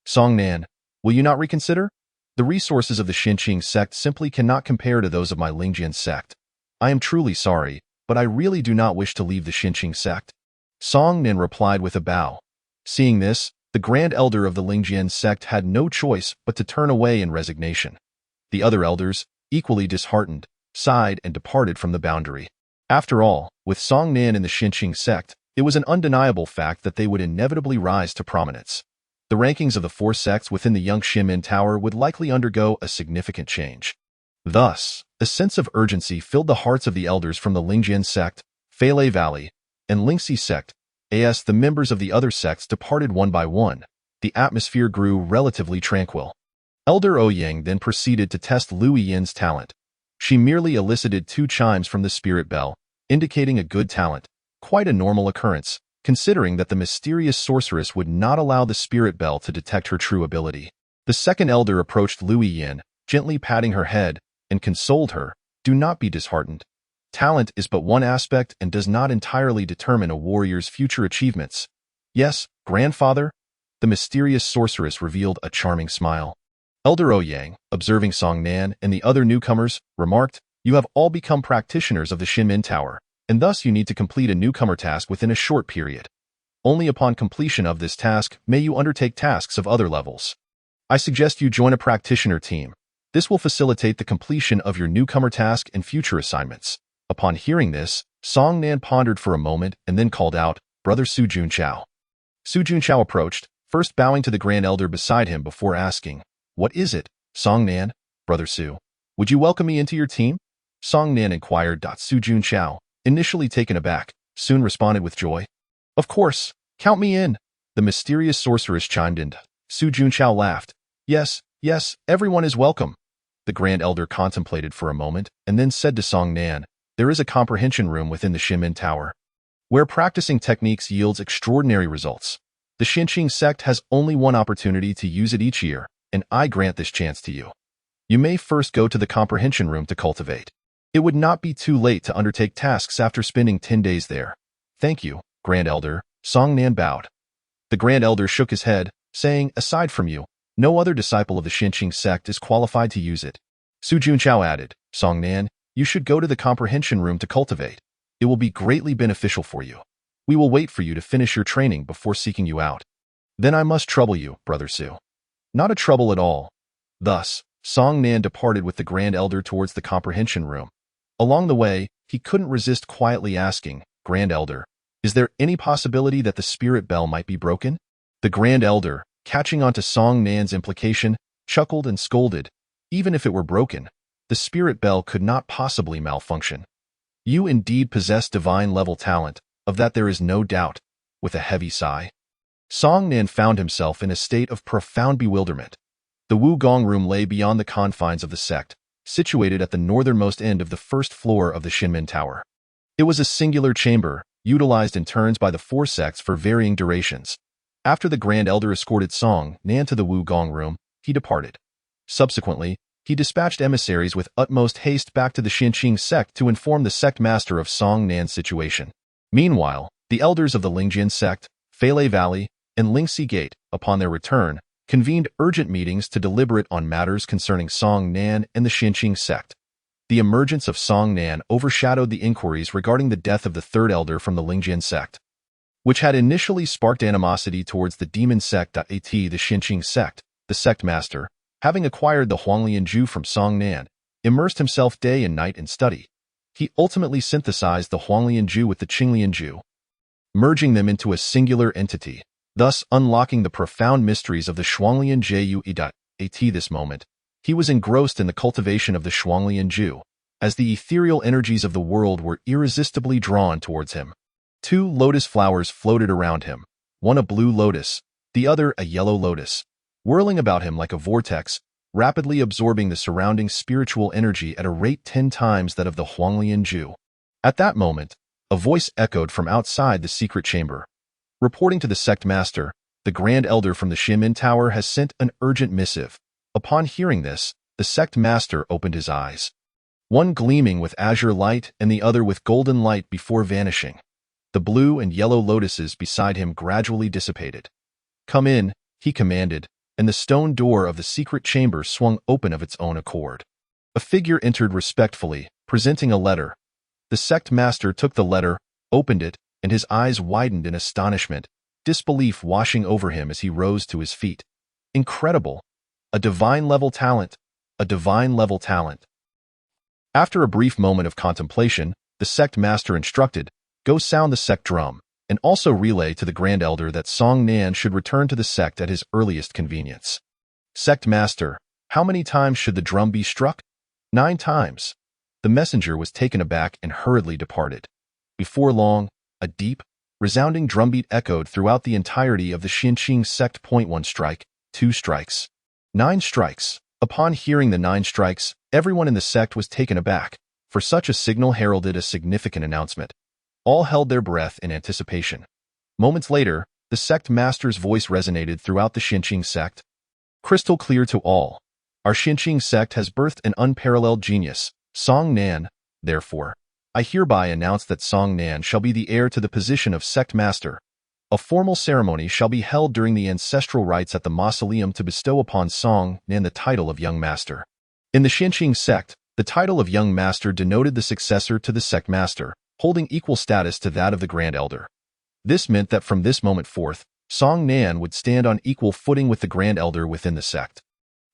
Song Nan, will you not reconsider? The resources of the Xinqing sect simply cannot compare to those of my Lingjian sect. I am truly sorry, but I really do not wish to leave the Xinqing sect. Song Nan replied with a bow. Seeing this, the Grand Elder of the Lingjian sect had no choice but to turn away in resignation. The other elders, equally disheartened, sighed and departed from the boundary. After all, with Song Nan in the Xinqing sect, it was an undeniable fact that they would inevitably rise to prominence. The rankings of the four sects within the Young Shimin Tower would likely undergo a significant change. Thus, a sense of urgency filled the hearts of the elders from the Lingjian sect, Feilei Valley, and Lingxi sect. As the members of the other sects departed one by one, the atmosphere grew relatively tranquil. Elder Ouyang then proceeded to test Lu Yin's talent. She merely elicited 2 chimes from the spirit bell, indicating a good talent, quite a normal occurrence, considering that the mysterious sorceress would not allow the spirit bell to detect her true ability. The second elder approached Lu Yin, gently patting her head, and consoled her, "Do not be disheartened. Talent is but one aspect and does not entirely determine a warrior's future achievements." "Yes, grandfather?" The mysterious sorceress revealed a charming smile. Elder Ouyang, observing Song Nan and the other newcomers, remarked, "You have all become practitioners of the Xinmin Tower, and thus you need to complete a newcomer task within a short period. Only upon completion of this task may you undertake tasks of other levels. I suggest you join a practitioner team. This will facilitate the completion of your newcomer task and future assignments." Upon hearing this, Song Nan pondered for a moment and then called out, "Brother Su Junchao." Su Junchao approached, first bowing to the Grand Elder beside him before asking, "What is it, Song Nan, Brother Su? Would you welcome me into your team?" Song Nan inquired. Su Junchao, initially taken aback, soon responded with joy. "Of course, count me in." The mysterious sorceress chimed in. Su Junchao laughed. Yes, everyone is welcome." The Grand Elder contemplated for a moment and then said to Song Nan, "There is a comprehension room within the Xinmin Tower, where practicing techniques yields extraordinary results. The Xinqing sect has only one opportunity to use it each year, and I grant this chance to you. You may first go to the comprehension room to cultivate. It would not be too late to undertake tasks after spending 10 days there." "Thank you, Grand Elder." Song Nan bowed. The Grand Elder shook his head, saying, "Aside from you, no other disciple of the Xinqing sect is qualified to use it." Su Junchao added, "Song Nan, you should go to the comprehension room to cultivate. It will be greatly beneficial for you. We will wait for you to finish your training before seeking you out." "Then I must trouble you, Brother Su." "Not a trouble at all." Thus, Song Nan departed with the Grand Elder towards the comprehension room. Along the way, he couldn't resist quietly asking, "Grand Elder, is there any possibility that the spirit bell might be broken?" The Grand Elder, catching on to Song Nan's implication, chuckled and scolded. "Even if it were broken, the spirit bell could not possibly malfunction. You indeed possess divine-level talent, of that there is no doubt." With a heavy sigh, Song Nan found himself in a state of profound bewilderment. The Wugong room lay beyond the confines of the sect, situated at the northernmost end of the first floor of the Xinmin Tower. It was a singular chamber, utilized in turns by the four sects for varying durations. After the Grand Elder escorted Song Nan to the Wugong room, he departed. Subsequently, he dispatched emissaries with utmost haste back to the Xinqing sect to inform the sect master of Song Nan's situation. Meanwhile, the elders of the Lingjian sect, Feilei Valley, and Lingxi Gate, upon their return, convened urgent meetings to deliberate on matters concerning Song Nan and the Xinqing sect. The emergence of Song Nan overshadowed the inquiries regarding the death of the third elder from the Lingjian sect, which had initially sparked animosity towards the demon sect. The Xinqing sect, the sect master, having acquired the Huanglian Ju from Song Nan, immersed himself day and night in study. He ultimately synthesized the Huanglian Ju with the Qinglian Ju, merging them into a singular entity, thus unlocking the profound mysteries of the Shuanglian Ju. At this moment, he was engrossed in the cultivation of the Shuanglian Ju, as the ethereal energies of the world were irresistibly drawn towards him. 2 lotus flowers floated around him, one a blue lotus, the other a yellow lotus, whirling about him like a vortex, rapidly absorbing the surrounding spiritual energy at a rate 10 times that of the Huanglian Ju. At that moment, a voice echoed from outside the secret chamber, reporting to the sect master, "The Grand Elder from the Xinmin Tower has sent an urgent missive." Upon hearing this, the sect master opened his eyes, one gleaming with azure light and the other with golden light before vanishing. The blue and yellow lotuses beside him gradually dissipated. "Come in," he commanded, and the stone door of the secret chamber swung open of its own accord. A figure entered respectfully, presenting a letter. The sect master took the letter, opened it, and his eyes widened in astonishment, disbelief washing over him as he rose to his feet. Incredible! A divine-level talent! A divine-level talent! After a brief moment of contemplation, the sect master instructed, "Go sound the sect drum, and also relay to the Grand Elder that Song Nan should return to the sect at his earliest convenience." "Sect master, how many times should the drum be struck?" "9 times." The messenger was taken aback and hurriedly departed. Before long, a deep, resounding drumbeat echoed throughout the entirety of the Xinqing sect. 1 strike, 2 strikes, 9 strikes. Upon hearing the 9 strikes, everyone in the sect was taken aback, for such a signal heralded a significant announcement. All held their breath in anticipation. Moments later, the sect master's voice resonated throughout the Xinqing sect. "Crystal clear to all. Our Xinqing sect has birthed an unparalleled genius, Song Nan. Therefore, I hereby announce that Song Nan shall be the heir to the position of sect master. A formal ceremony shall be held during the ancestral rites at the mausoleum to bestow upon Song Nan the title of Young Master." In the Xinqing sect, the title of Young Master denoted the successor to the sect master, holding equal status to that of the Grand Elder. This meant that from this moment forth, Song Nan would stand on equal footing with the Grand Elder within the sect.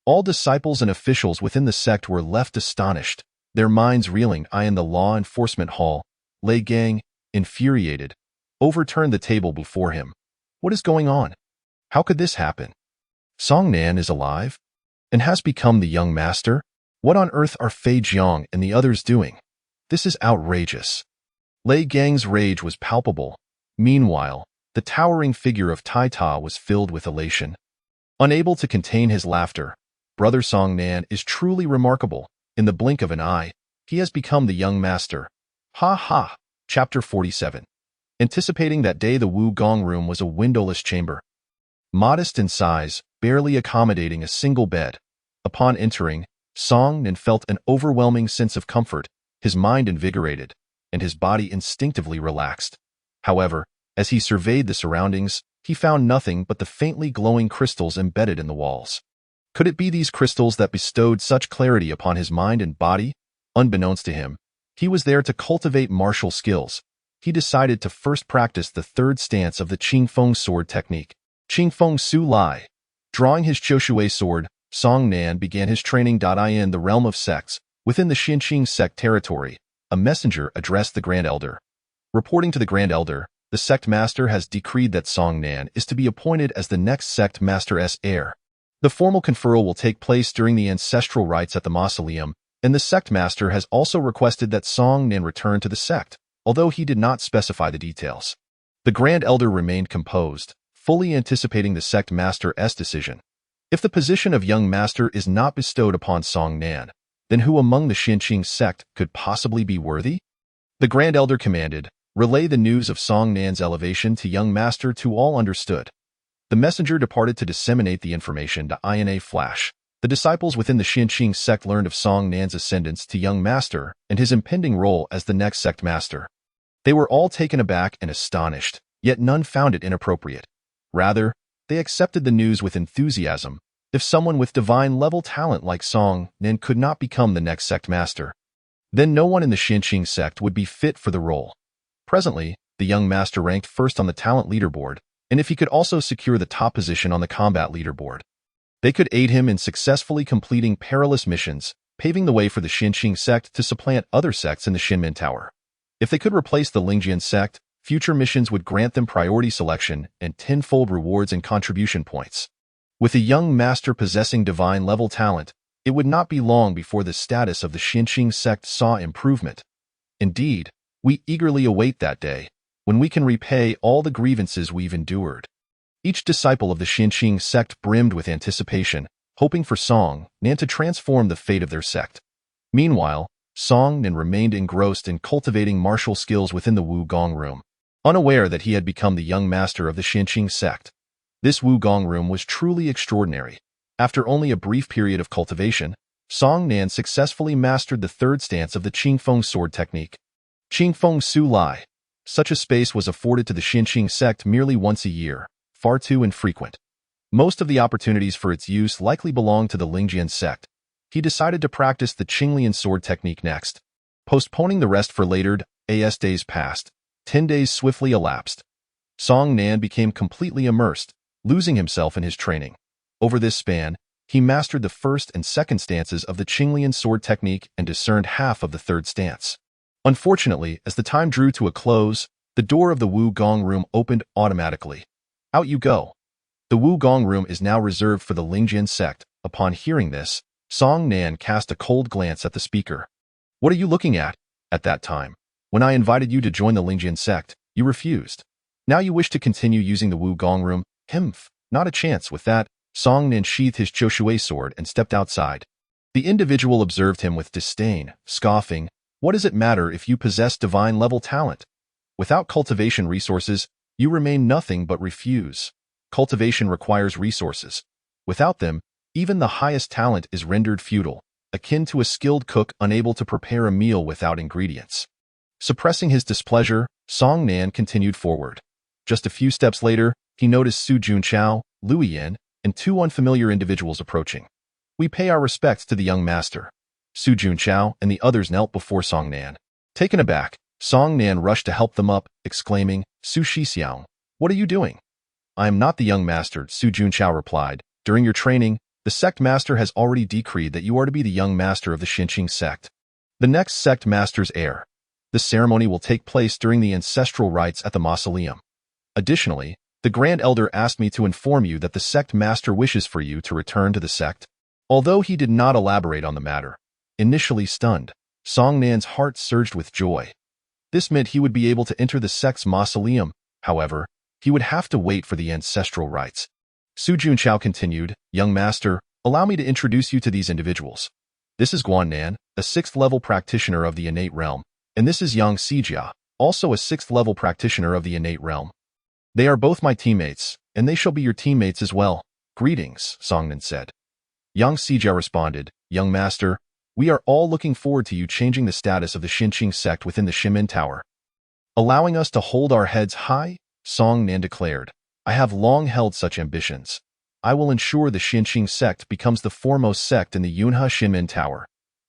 All disciples and officials within the sect were left astonished, their minds reeling. In the law enforcement hall, Lei Gang, infuriated, overturned the table before him. "What is going on? How could this happen? Song Nan is alive? And has become the Young Master? What on earth are Fei Jiang and the others doing? This is outrageous." Lei Gang's rage was palpable. Meanwhile, the towering figure of Tai Ta was filled with elation. Unable to contain his laughter, Brother Song Nan is truly remarkable. In the blink of an eye, he has become the Young Master. Ha ha! Chapter 47. Anticipating that day, the Wu Gong room was a windowless chamber. Modest in size, barely accommodating a single bed. Upon entering, Song Nan felt an overwhelming sense of comfort, his mind invigorated, and his body instinctively relaxed. However, as he surveyed the surroundings, he found nothing but the faintly glowing crystals embedded in the walls. Could it be these crystals that bestowed such clarity upon his mind and body? Unbeknownst to him, he was there to cultivate martial skills. He decided to first practice the third stance of the Qingfeng sword technique, Qingfeng Su Lai. Drawing his Choshui sword, Song Nan began his training. In the realm of sects, within the Xinqing sect territory, a messenger addressed the Grand Elder. Reporting to the Grand Elder, the sect master has decreed that Song Nan is to be appointed as the next sect master's heir. The formal conferral will take place during the ancestral rites at the mausoleum, and the sect master has also requested that Song Nan return to the sect, although he did not specify the details. The Grand Elder remained composed, fully anticipating the sect master's decision. If the position of Young Master is not bestowed upon Song Nan, then who among the Xinqing sect could possibly be worthy? The Grand Elder commanded, "Relay the news of Song Nan's elevation to Young Master to all understood." The messenger departed to disseminate the information in a flash. The disciples within the Xinqing sect learned of Song Nan's ascendance to Young Master and his impending role as the next sect master. They were all taken aback and astonished, yet none found it inappropriate. Rather, they accepted the news with enthusiasm. If someone with divine-level talent like Song Nan could not become the next sect master, then no one in the Xinqing sect would be fit for the role. Presently, the Young Master ranked first on the talent leaderboard, and if he could also secure the top position on the combat leaderboard, they could aid him in successfully completing perilous missions, paving the way for the Xinqing sect to supplant other sects in the Xinmin Tower. If they could replace the Lingjian sect, future missions would grant them priority selection and tenfold rewards and contribution points. With a Young Master possessing divine-level talent, it would not be long before the status of the Xinqing sect saw improvement. Indeed, we eagerly await that day, when we can repay all the grievances we've endured. Each disciple of the Xinqing sect brimmed with anticipation, hoping for Song Nan to transform the fate of their sect. Meanwhile, Song Nan remained engrossed in cultivating martial skills within the Wu Gong room, unaware that he had become the Young Master of the Xinqing sect. This Wu Gong room was truly extraordinary. After only a brief period of cultivation, Song Nan successfully mastered the third stance of the Qingfeng sword technique, Qingfeng Su Lai. Such a space was afforded to the Xinqing sect merely once a year, far too infrequent. Most of the opportunities for its use likely belonged to the Lingjian sect. He decided to practice the Qinglian sword technique next. Postponing the rest for later, days passed. 10 days swiftly elapsed. Song Nan became completely immersed, losing himself in his training. Over this span, he mastered the first and second stances of the Qinglian sword technique and discerned half of the third stance. Unfortunately, as the time drew to a close, the door of the Wu Gong room opened automatically. Out you go. The Wu Gong room is now reserved for the Lingjian sect. Upon hearing this, Song Nan cast a cold glance at the speaker. What are you looking at? At that time, when I invited you to join the Lingjian sect, you refused. Now you wish to continue using the Wu Gong room? Humph, not a chance. With that, Song Nan sheathed his Choshui sword and stepped outside. The individual observed him with disdain, scoffing, "What does it matter if you possess divine-level talent? Without cultivation resources, you remain nothing but refuse. Cultivation requires resources. Without them, even the highest talent is rendered futile, akin to a skilled cook unable to prepare a meal without ingredients." Suppressing his displeasure, Song Nan continued forward. Just a few steps later, he noticed Su Junchao, Lu Yin, and two unfamiliar individuals approaching. "We pay our respects to the young master." Su Junchao and the others knelt before Song Nan. Taken aback, Song Nan rushed to help them up, exclaiming, "Su Shixiang, what are you doing?" "I am not the young master," Su Junchao replied. "During your training, the sect master has already decreed that you are to be the young master of the Xinqing sect, the next sect master's heir. The ceremony will take place during the ancestral rites at the mausoleum. Additionally, the Grand Elder asked me to inform you that the sect master wishes for you to return to the sect." Although he did not elaborate on the matter, initially stunned, Song Nan's heart surged with joy. This meant he would be able to enter the sect's mausoleum. However, he would have to wait for the ancestral rites. Su Junchao continued, "Young master, allow me to introduce you to these individuals. This is Guan Nan, a 6th-level practitioner of the innate realm, and this is Yang Xijia, also a 6th-level practitioner of the innate realm. They are both my teammates, and they shall be your teammates as well." "Greetings," Song Nan said. Yang Xijia responded, "Young master, we are all looking forward to you changing the status of the Xinqing sect within the Shimin Tower." "Allowing us to hold our heads high?" Song Nan declared. "I have long held such ambitions. I will ensure the Xinqing sect becomes the foremost sect in the Yunhe Shimin Tower.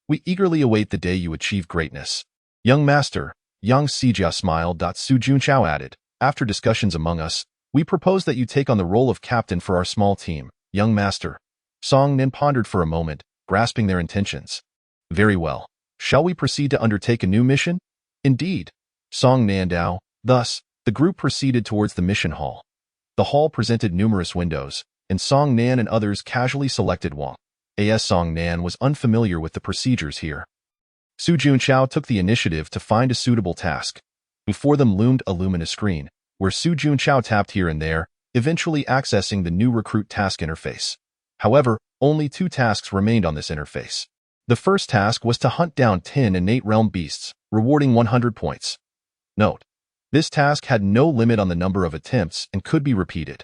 We eagerly await the day you achieve greatness." "Young master," Yang Xijia smiled. Su Junchao added, "After discussions among us, we propose that you take on the role of captain for our small team, young master." Song Nan pondered for a moment, grasping their intentions. "Very well. Shall we proceed to undertake a new mission?" "Indeed." Song Nan Dao. Thus, the group proceeded towards the mission hall. The hall presented numerous windows, and Song Nan and others casually selected one. Song Nan was unfamiliar with the procedures here. Su Junchao took the initiative to find a suitable task. Before them loomed a luminous screen, where Su Junchao tapped here and there, eventually accessing the new recruit task interface. However, only 2 tasks remained on this interface. The first task was to hunt down 10 innate realm beasts, rewarding 100 points. Note: this task had no limit on the number of attempts and could be repeated.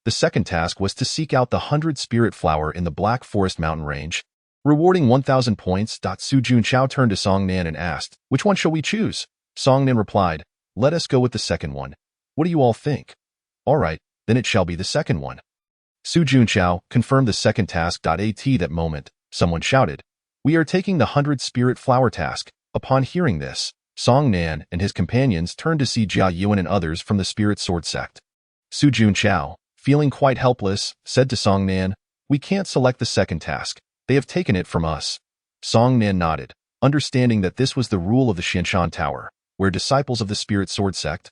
The second task was to seek out the 100 spirit flower in the Black Forest mountain range, rewarding 1,000 points. Su Junchao turned to Song Nan and asked, "Which one shall we choose?" Song Nan replied, "Let us go with the second one. What do you all think?" "All right, then it shall be the second one." Su Junchao confirmed the second task. At that moment, someone shouted, "We are taking the 100 spirit flower task." Upon hearing this, Song Nan and his companions turned to see Jia Yuan and others from the spirit sword sect. Su Junchao, feeling quite helpless, said to Song Nan, "We can't select the second task. They have taken it from us." Song Nan nodded, understanding that this was the rule of the Xinshan Tower, where disciples of the spirit sword sect,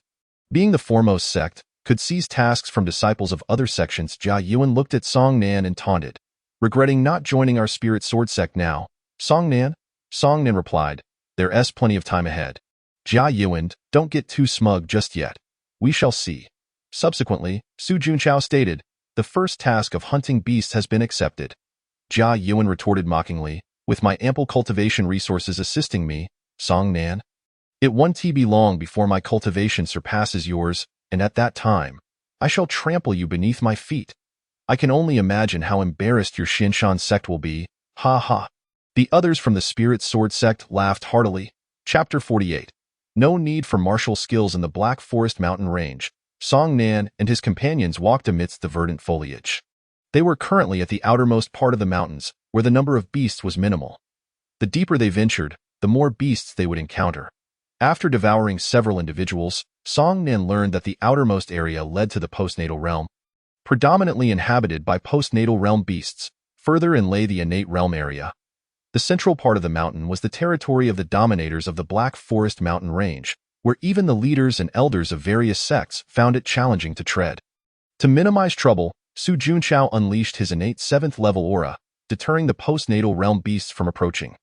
being the foremost sect, could seize tasks from disciples of other sections. Jia Yuan looked at Song Nan and taunted, "Regretting not joining our spirit sword sect now, Song Nan?" Song Nan replied, "There's plenty of time ahead. Jia Yuan, don't get too smug just yet. We shall see." Subsequently, Su Junchao stated, "The first task of hunting beasts has been accepted." Jia Yuan retorted mockingly, "With my ample cultivation resources assisting me, Song Nan, it won't be long before my cultivation surpasses yours, and at that time, I shall trample you beneath my feet. I can only imagine how embarrassed your Xinshan sect will be. Ha ha." The others from the Spirit Sword sect laughed heartily. Chapter 48. No need for martial skills in the Black Forest mountain range. Song Nan and his companions walked amidst the verdant foliage. They were currently at the outermost part of the mountains, where the number of beasts was minimal. The deeper they ventured, the more beasts they would encounter. After devouring several individuals, Song Nan learned that the outermost area led to the postnatal realm, predominantly inhabited by postnatal realm beasts. Further in lay the innate realm area. The central part of the mountain was the territory of the dominators of the Black Forest mountain range, where even the leaders and elders of various sects found it challenging to tread. To minimize trouble, Su Junqiao unleashed his innate 7th-level aura, deterring the postnatal realm beasts from approaching.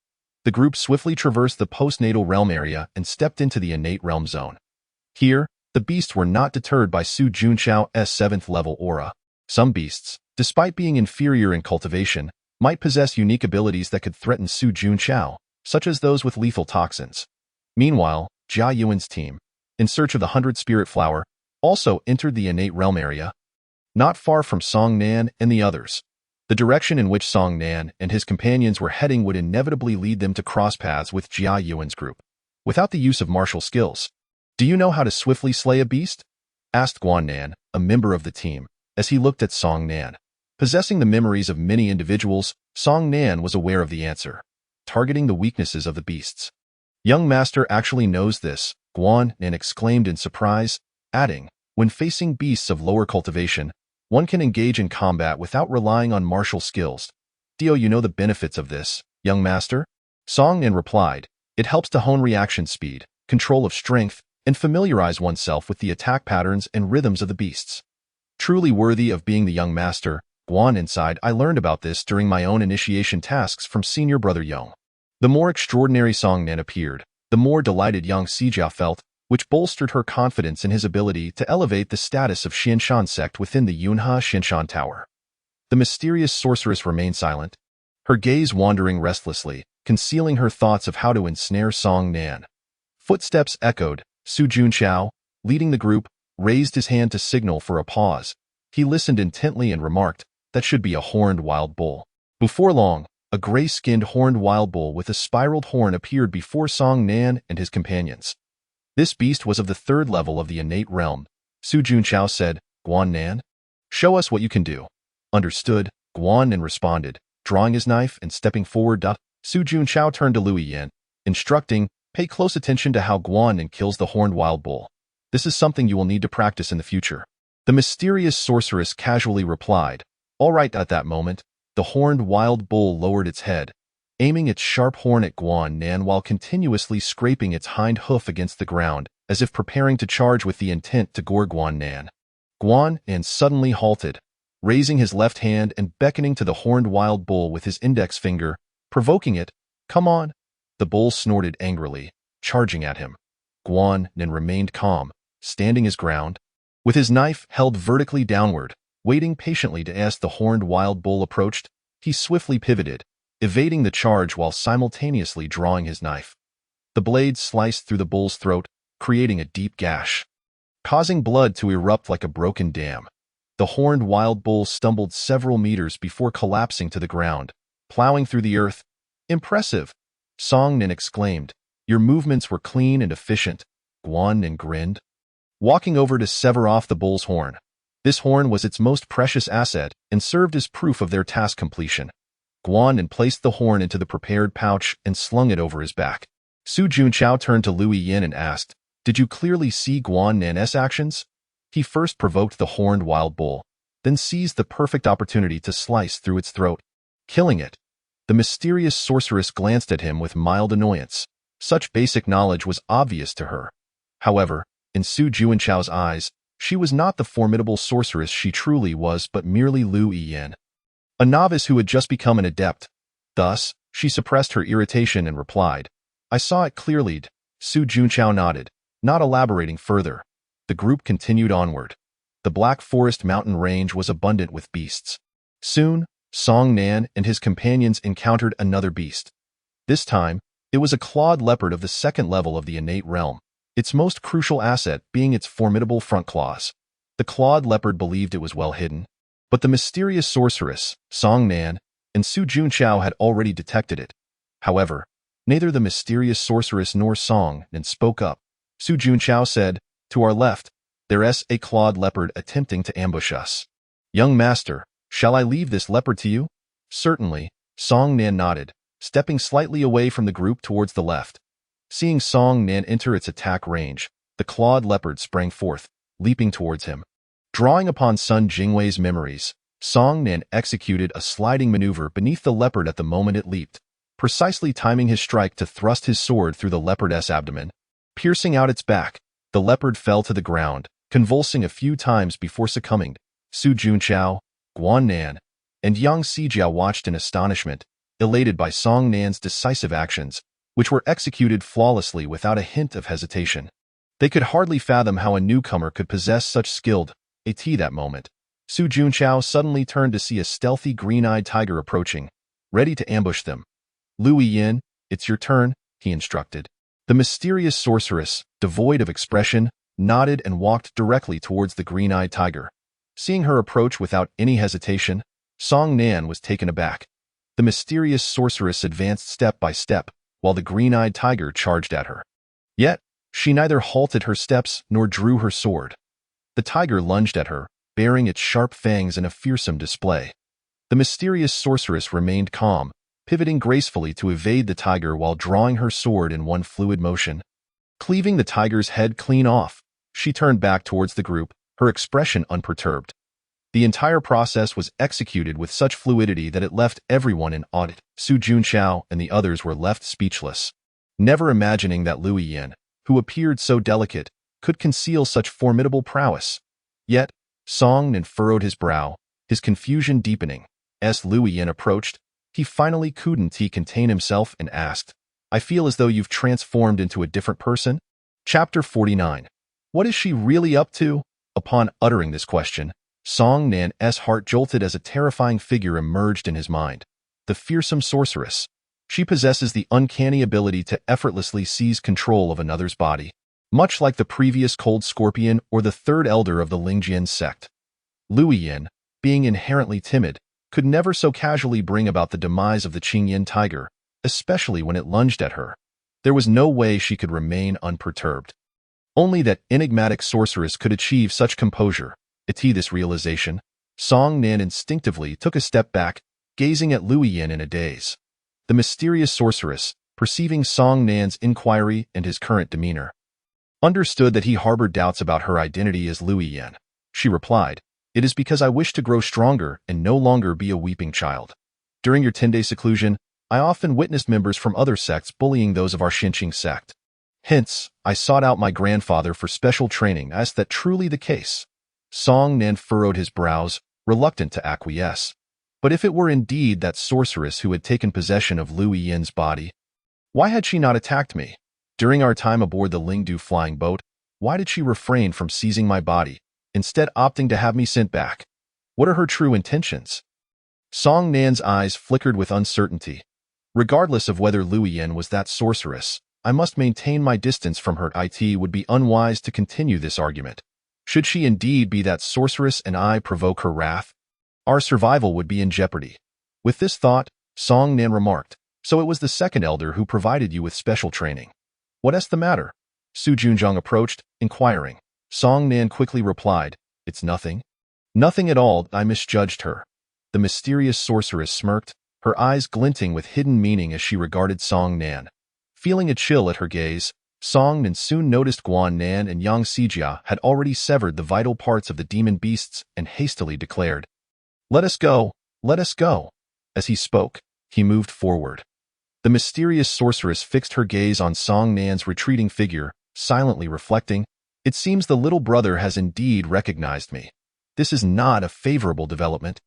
The group swiftly traversed the postnatal realm area and stepped into the innate realm zone. Here, the beasts were not deterred by Su Junqiao's 7th-level aura. Some beasts, despite being inferior in cultivation, might possess unique abilities that could threaten Su Junqiao, such as those with lethal toxins. Meanwhile, Jia Yuan's team, in search of the 100 Spirit Flower, also entered the innate realm area, not far from Song Nan and the others. The direction in which Song Nan and his companions were heading would inevitably lead them to cross paths with Jia Yuan's group. Without the use of martial skills, "Do you know how to swiftly slay a beast?" asked Guan Nan, a member of the team, as he looked at Song Nan. Possessing the memories of many individuals, Song Nan was aware of the answer, targeting the weaknesses of the beasts. "Young master actually knows this," Guan Nan exclaimed in surprise, adding, "When facing beasts of lower cultivation, one can engage in combat without relying on martial skills. Do you know the benefits of this, young master?" Song Nan replied, "It helps to hone reaction speed, control of strength, and familiarize oneself with the attack patterns and rhythms of the beasts. Truly worthy of being the young master." Guan inside, "I learned about this during my own initiation tasks from senior brother Yong." The more extraordinary Song Nan appeared, the more delighted young Sijia felt, which bolstered her confidence in his ability to elevate the status of Xianshan sect within the Yunhe Xianshan Tower. The mysterious sorceress remained silent, her gaze wandering restlessly, concealing her thoughts of how to ensnare Song Nan. Footsteps echoed. Su Junqiao, leading the group, raised his hand to signal for a pause. He listened intently and remarked, "That should be a horned wild bull." Before long, a gray-skinned horned wild bull with a spiraled horn appeared before Song Nan and his companions. This beast was of the 3rd level of the innate realm. Su Junqiao said, "Guan Nan, show us what you can do." "Understood," Guan Nan responded, drawing his knife and stepping forward. Su Junqiao turned to Liu Yan, instructing, "Pay close attention to how Guan Nan kills the horned wild bull. This is something you will need to practice in the future." The mysterious sorceress casually replied, "All right." At that moment, the horned wild bull lowered its head, aiming its sharp horn at Guan Nan while continuously scraping its hind hoof against the ground, as if preparing to charge with the intent to gore Guan Nan. Guan Nan suddenly halted, raising his left hand and beckoning to the horned wild bull with his index finger, provoking it. "Come on." The bull snorted angrily, charging at him. Guan Nan remained calm, standing his ground, with his knife held vertically downward, waiting patiently as the horned wild bull approached. He swiftly pivoted, evading the charge while simultaneously drawing his knife. The blade sliced through the bull's throat, creating a deep gash, causing blood to erupt like a broken dam. The horned wild bull stumbled several meters before collapsing to the ground, plowing through the earth. "Impressive," Song Nan exclaimed. "Your movements were clean and efficient." Guan Nan grinned, walking over to sever off the bull's horn. This horn was its most precious asset and served as proof of their task completion. Guan Nan placed the horn into the prepared pouch and slung it over his back. Su Junqiao turned to Liu Yan and asked, "Did you clearly see Guan Nan's actions?" He first provoked the horned wild bull, then seized the perfect opportunity to slice through its throat, killing it. The mysterious sorceress glanced at him with mild annoyance. Such basic knowledge was obvious to her. However, in Su Junqiao's eyes, she was not the formidable sorceress she truly was but merely Liu Yan, a novice who had just become an adept. Thus, she suppressed her irritation and replied, "I saw it clearly." Su Junqiao nodded, not elaborating further. The group continued onward. The Black Forest mountain range was abundant with beasts. Soon, Song Nan and his companions encountered another beast. This time, it was a clawed leopard of the 2nd level of the innate realm, its most crucial asset being its formidable front claws. The clawed leopard believed it was well hidden, but the mysterious sorceress, Song Nan, and Su Junqiao had already detected it. However, neither the mysterious sorceress nor Song Nan spoke up. Su Junqiao said. To our left, there's a clawed leopard attempting to ambush us. Young master, shall I leave this leopard to you? Certainly, Song Nan nodded, stepping slightly away from the group towards the left. Seeing Song Nan enter its attack range, the clawed leopard sprang forth, leaping towards him. Drawing upon Sun Jingwei's memories, Song Nan executed a sliding maneuver beneath the leopard at the moment it leaped, precisely timing his strike to thrust his sword through the leopard's abdomen. Piercing out its back, the leopard fell to the ground, convulsing a few times before succumbing. Su Junqiao, Guan Nan, and Yang Sijia watched in astonishment, elated by Song Nan's decisive actions, which were executed flawlessly without a hint of hesitation. They could hardly fathom how a newcomer could possess such skilled ability that moment. Su Junqiao suddenly turned to see a stealthy green-eyed tiger approaching, ready to ambush them. Lui Yin, it's your turn, he instructed. The mysterious sorceress, devoid of expression, nodded and walked directly towards the green-eyed tiger. Seeing her approach without any hesitation, Song Nan was taken aback. The mysterious sorceress advanced step by step, while the green-eyed tiger charged at her. Yet, she neither halted her steps nor drew her sword. The tiger lunged at her, baring its sharp fangs in a fearsome display. The mysterious sorceress remained calm, pivoting gracefully to evade the tiger while drawing her sword in one fluid motion. Cleaving the tiger's head clean off, she turned back towards the group, her expression unperturbed. The entire process was executed with such fluidity that it left everyone in awe. Su Junqiao and the others were left speechless, never imagining that Lui Yin, who appeared so delicate, could conceal such formidable prowess. Yet, Song Nan furrowed his brow, his confusion deepening. As Lui Yin approached, he finally couldn't contain himself and asked, I feel as though you've transformed into a different person? Chapter 49. What is she really up to? Upon uttering this question, Song Nan's heart jolted as a terrifying figure emerged in his mind. The fearsome sorceress. She possesses the uncanny ability to effortlessly seize control of another's body, much like the previous cold scorpion or the third elder of the Lingjian sect. Lui Yin, being inherently timid, could never so casually bring about the demise of the Qingyin tiger, especially when it lunged at her. There was no way she could remain unperturbed. Only that enigmatic sorceress could achieve such composure. This realization, Song Nan instinctively took a step back, gazing at Lui Yin in a daze. The mysterious sorceress, perceiving Song Nan's inquiry and his current demeanor, understood that he harbored doubts about her identity as Lui Yin. She replied, It is because I wish to grow stronger and no longer be a weeping child. During your 10-day seclusion, I often witnessed members from other sects bullying those of our Xinqing sect. Hence, I sought out my grandfather for special training. Is that truly the case? Song Nan furrowed his brows, reluctant to acquiesce. But if it were indeed that sorceress who had taken possession of Lui Yin's body, why had she not attacked me? During our time aboard the Lingdu flying boat, why did she refrain from seizing my body, instead opting to have me sent back? What are her true intentions? Song Nan's eyes flickered with uncertainty. Regardless of whether Lui Yin was that sorceress, I must maintain my distance from her. It would be unwise to continue this argument. Should she indeed be that sorceress and I provoke her wrath, our survival would be in jeopardy. With this thought, Song Nan remarked, So it was the second elder who provided you with special training. What's the matter? Su Junqiao approached, inquiring. Song Nan quickly replied, It's nothing. Nothing at all. I misjudged her. The mysterious sorceress smirked, her eyes glinting with hidden meaning as she regarded Song Nan. Feeling a chill at her gaze, Song Nan soon noticed Guan Nan and Yang Sijia had already severed the vital parts of the demon beasts and hastily declared, Let us go, let us go. As he spoke, he moved forward. The mysterious sorceress fixed her gaze on Song Nan's retreating figure, silently reflecting, It seems the little brother has indeed recognized me. This is not a favorable development.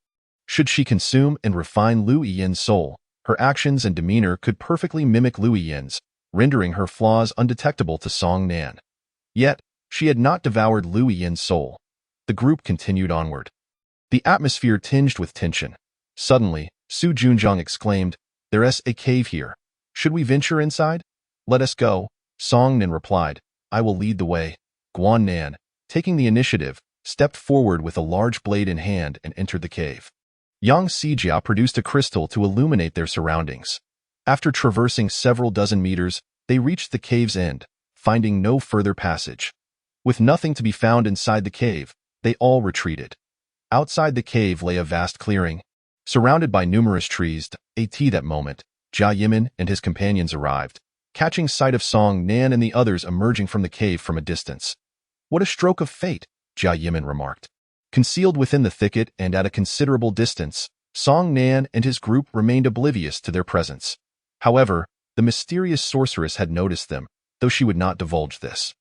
Should she consume and refine Lui Yin's soul, her actions and demeanor could perfectly mimic Lui Yin's, rendering her flaws undetectable to Song Nan. Yet, she had not devoured Lui Yin's soul. The group continued onward. The atmosphere tinged with tension. Suddenly, Su Junqiao exclaimed, There's a cave here. Should we venture inside? Let us go. Song Nan replied, I will lead the way. Guan Nan, taking the initiative, stepped forward with a large blade in hand and entered the cave. Yang Sijia produced a crystal to illuminate their surroundings. After traversing several dozen meters, they reached the cave's end, finding no further passage. With nothing to be found inside the cave, they all retreated. Outside the cave lay a vast clearing, surrounded by numerous trees. At that moment, Jia Yimin and his companions arrived, catching sight of Song Nan and the others emerging from the cave from a distance. "What a stroke of fate," Jia Yimin remarked. Concealed within the thicket and at a considerable distance, Song Nan and his group remained oblivious to their presence. However, the mysterious sorceress had noticed them, though she would not divulge this.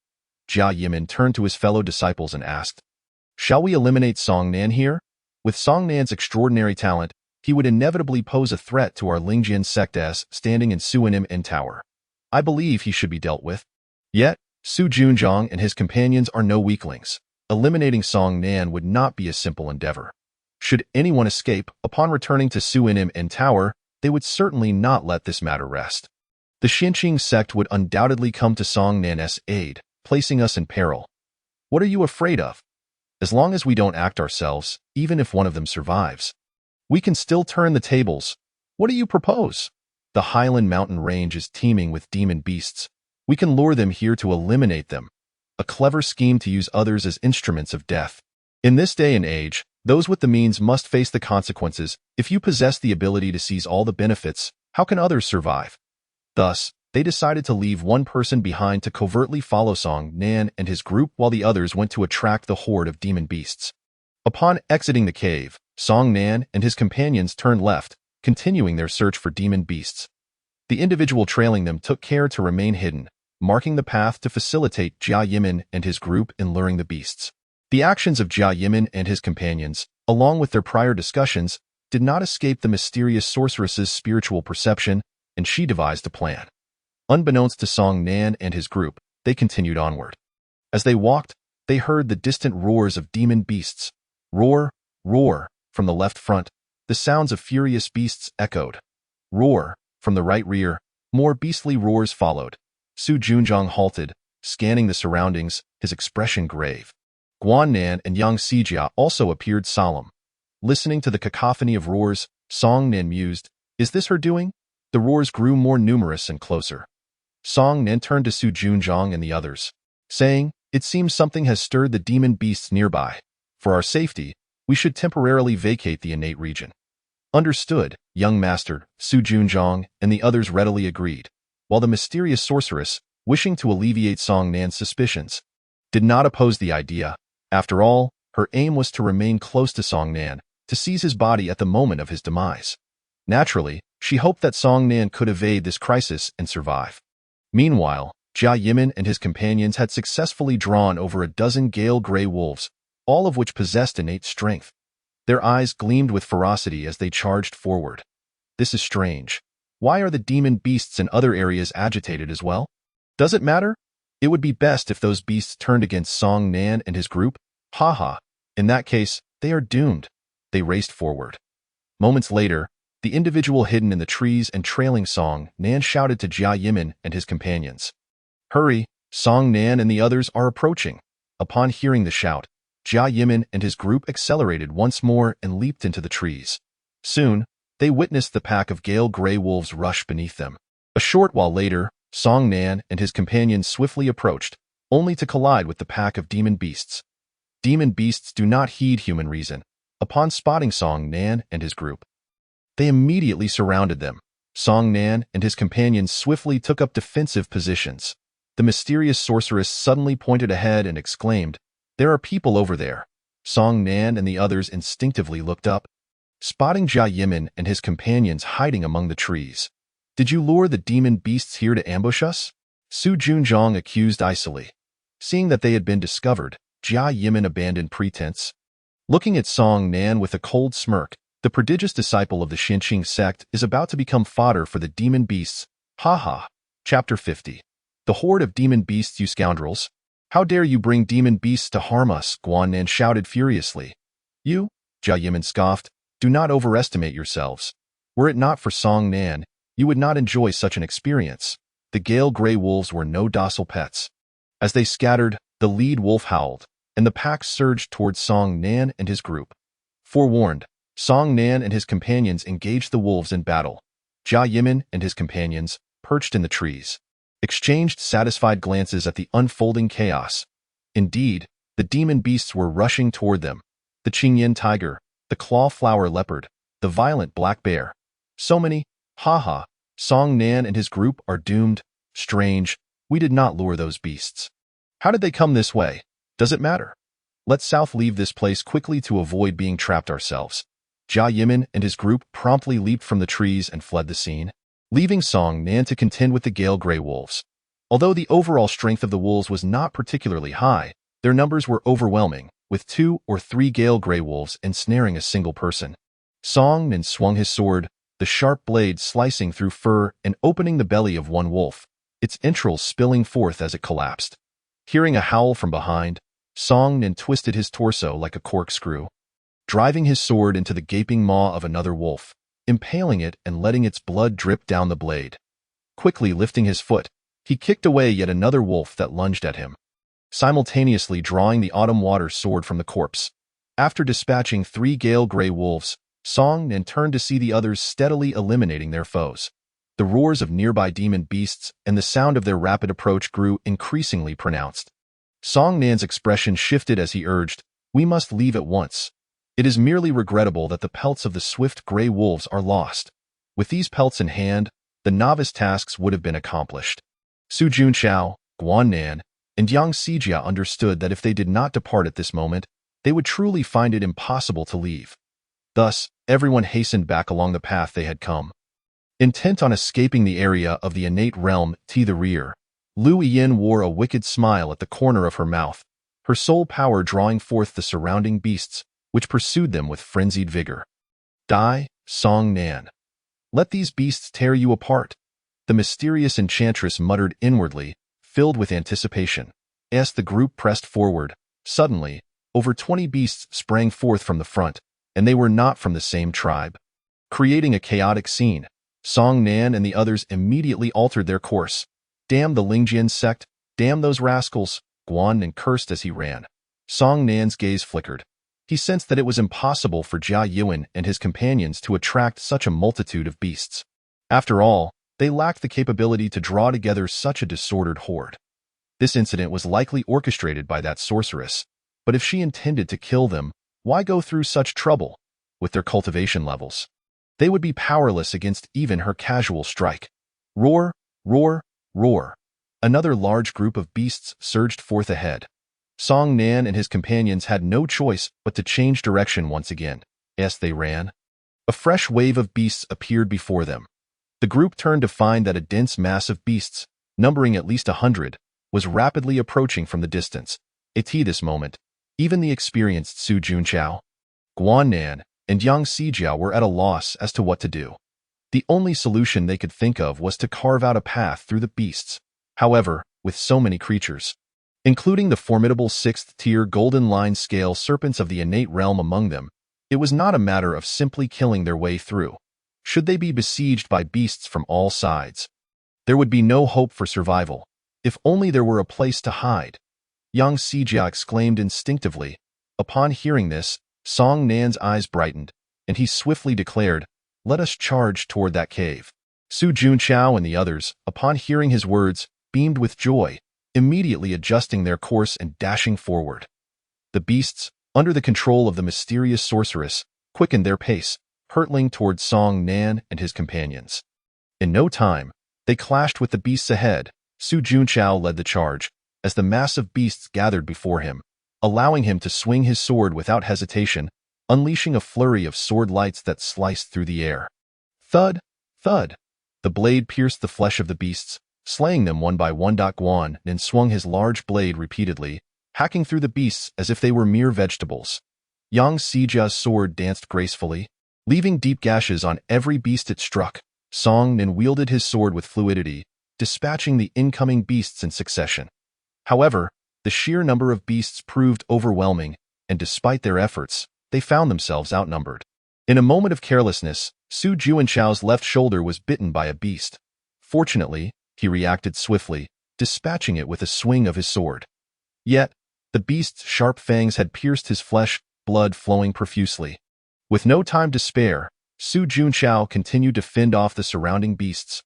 Jia Yimin turned to his fellow disciples and asked, "Shall we eliminate Song Nan here? With Song Nan's extraordinary talent, he would inevitably pose a threat to our Lingjian sect as standing in Suanim N Tower. I believe he should be dealt with. Yet, Su Junzhong and his companions are no weaklings. Eliminating Song Nan would not be a simple endeavor. Should anyone escape, upon returning to Suanim N Tower, they would certainly not let this matter rest. The Xinqing sect would undoubtedly come to Song Nan's aid, placing us in peril. What are you afraid of? As long as we don't act ourselves, even if one of them survives, we can still turn the tables. What do you propose? The Highland Mountain Range is teeming with demon beasts. We can lure them here to eliminate them. A clever scheme to use others as instruments of death. In this day and age, those with the means must face the consequences. If you possess the ability to seize all the benefits, how can others survive? Thus, they decided to leave one person behind to covertly follow Song Nan and his group while the others went to attract the horde of demon beasts. Upon exiting the cave, Song Nan and his companions turned left, continuing their search for demon beasts. The individual trailing them took care to remain hidden, marking the path to facilitate Jia Yimin and his group in luring the beasts. The actions of Jia Yimin and his companions, along with their prior discussions, did not escape the mysterious sorceress's spiritual perception, and she devised a plan. Unbeknownst to Song Nan and his group, they continued onward. As they walked, they heard the distant roars of demon beasts. Roar, roar, from the left front, the sounds of furious beasts echoed. Roar, from the right rear, more beastly roars followed. Su Junzhong halted, scanning the surroundings, his expression grave. Guan Nan and Yang Xijia also appeared solemn. Listening to the cacophony of roars, Song Nan mused, "Is this her doing?" The roars grew more numerous and closer. Song Nan turned to Su Junzhong and the others, saying, "It seems something has stirred the demon beasts nearby. For our safety, we should temporarily vacate the innate region." "Understood, young master," Su Junzhong and the others readily agreed, while the mysterious sorceress, wishing to alleviate Song Nan's suspicions, did not oppose the idea. After all, her aim was to remain close to Song Nan, to seize his body at the moment of his demise. Naturally, she hoped that Song Nan could evade this crisis and survive. Meanwhile, Jia Yimin and his companions had successfully drawn over a dozen gale gray wolves, all of which possessed innate strength. Their eyes gleamed with ferocity as they charged forward. This is strange. Why are the demon beasts in other areas agitated as well? Does it matter? It would be best if those beasts turned against Song Nan and his group. Haha. In that case, they are doomed. They raced forward. Moments later, the individual hidden in the trees and trailing Song Nan shouted to Jia Yimin and his companions, "Hurry, Song Nan and the others are approaching." Upon hearing the shout, Jia Yimin and his group accelerated once more and leaped into the trees. Soon, they witnessed the pack of gale gray wolves rush beneath them. A short while later, Song Nan and his companions swiftly approached, only to collide with the pack of demon beasts. Demon beasts do not heed human reason. Upon spotting Song Nan and his group, they immediately surrounded them. Song Nan and his companions swiftly took up defensive positions. The mysterious sorceress suddenly pointed ahead and exclaimed, "There are people over there." Song Nan and the others instinctively looked up, spotting Jia Yimin and his companions hiding among the trees. "Did you lure the demon beasts here to ambush us?" Su Junzhong accused icily. Seeing that they had been discovered, Jia Yimin abandoned pretense. Looking at Song Nan with a cold smirk, the prodigious disciple of the Xinqing sect is about to become fodder for the demon beasts. Haha. Chapter 50. The horde of demon beasts, you scoundrels. How dare you bring demon beasts to harm us? Guan Nan shouted furiously. You, Jia Yimin scoffed, do not overestimate yourselves. Were it not for Song Nan, you would not enjoy such an experience. The gale gray wolves were no docile pets. As they scattered, the lead wolf howled, and the pack surged towards Song Nan and his group. Forewarned, Song Nan and his companions engaged the wolves in battle. Jia Yimin and his companions, perched in the trees, exchanged satisfied glances at the unfolding chaos. Indeed, the demon beasts were rushing toward them. The Qingyan tiger, the claw-flower leopard, the violent black bear. So many. Ha. Song Nan and his group are doomed. Strange, we did not lure those beasts. How did they come this way? Does it matter? Let's south leave this place quickly to avoid being trapped ourselves. Jia Yimin and his group promptly leaped from the trees and fled the scene, leaving Song Nan to contend with the Gale Grey Wolves. Although the overall strength of the wolves was not particularly high, their numbers were overwhelming, with 2 or 3 Gale Grey Wolves ensnaring a single person. Song Nan swung his sword, the sharp blade slicing through fur and opening the belly of one wolf, its entrails spilling forth as it collapsed. Hearing a howl from behind, Song Nan twisted his torso like a corkscrew, driving his sword into the gaping maw of another wolf, impaling it and letting its blood drip down the blade. Quickly lifting his foot, he kicked away yet another wolf that lunged at him, simultaneously drawing the autumn water sword from the corpse. After dispatching 3 Gale Grey Wolves, Song Nan turned to see the others steadily eliminating their foes. The roars of nearby demon beasts and the sound of their rapid approach grew increasingly pronounced. Song Nan's expression shifted as he urged, "We must leave at once. It is merely regrettable that the pelts of the swift gray wolves are lost. With these pelts in hand, the novice tasks would have been accomplished." Su Junqiao, Guan Nan, and Yang Sijia understood that if they did not depart at this moment, they would truly find it impossible to leave. Thus, everyone hastened back along the path they had come. Intent on escaping the area of the innate realm to the rear, Lu Yin wore a wicked smile at the corner of her mouth, her soul power drawing forth the surrounding beasts, which pursued them with frenzied vigor. "Die, Song Nan. Let these beasts tear you apart," the mysterious enchantress muttered inwardly, filled with anticipation. As the group pressed forward, suddenly, over 20 beasts sprang forth from the front, and they were not from the same tribe. Creating a chaotic scene, Song Nan and the others immediately altered their course. "Damn the Lingjian sect, damn those rascals," Guan Nan cursed as he ran. Song Nan's gaze flickered. He sensed that it was impossible for Jia Yuan and his companions to attract such a multitude of beasts. After all, they lacked the capability to draw together such a disordered horde. This incident was likely orchestrated by that sorceress, but if she intended to kill them, why go through such trouble? With their cultivation levels, they would be powerless against even her casual strike. Roar, roar, roar. Another large group of beasts surged forth ahead. Song Nan and his companions had no choice but to change direction once again. As they ran, a fresh wave of beasts appeared before them. The group turned to find that a dense mass of beasts, numbering at least 100, was rapidly approaching from the distance. At this moment, even the experienced Su Junqiao, Guan Nan, and Yang Sijia were at a loss as to what to do. The only solution they could think of was to carve out a path through the beasts. However, with so many creatures, including the formidable 6th-tier golden line scale serpents of the innate realm among them, it was not a matter of simply killing their way through. Should they be besieged by beasts from all sides, there would be no hope for survival. If only there were a place to hide. Yang Sijia exclaimed instinctively. Upon hearing this, Song Nan's eyes brightened, and he swiftly declared, "Let us charge toward that cave." Su Junqiao and the others, upon hearing his words, beamed with joy, immediately adjusting their course and dashing forward. The beasts, under the control of the mysterious sorceress, quickened their pace, hurtling toward Song Nan and his companions. In no time, they clashed with the beasts ahead. Su Junqiao led the charge, as the mass of beasts gathered before him, allowing him to swing his sword without hesitation, unleashing a flurry of sword lights that sliced through the air. Thud, thud. The blade pierced the flesh of the beasts, slaying them one by one. Guan Nan swung his large blade repeatedly, hacking through the beasts as if they were mere vegetables. Yang Sijia's sword danced gracefully, leaving deep gashes on every beast it struck. Song Nan wielded his sword with fluidity, dispatching the incoming beasts in succession. However, the sheer number of beasts proved overwhelming, and despite their efforts, they found themselves outnumbered. In a moment of carelessness, Su Junqiao's left shoulder was bitten by a beast. Fortunately, he reacted swiftly, dispatching it with a swing of his sword. Yet, the beast's sharp fangs had pierced his flesh, blood flowing profusely. With no time to spare, Su Junqiao continued to fend off the surrounding beasts.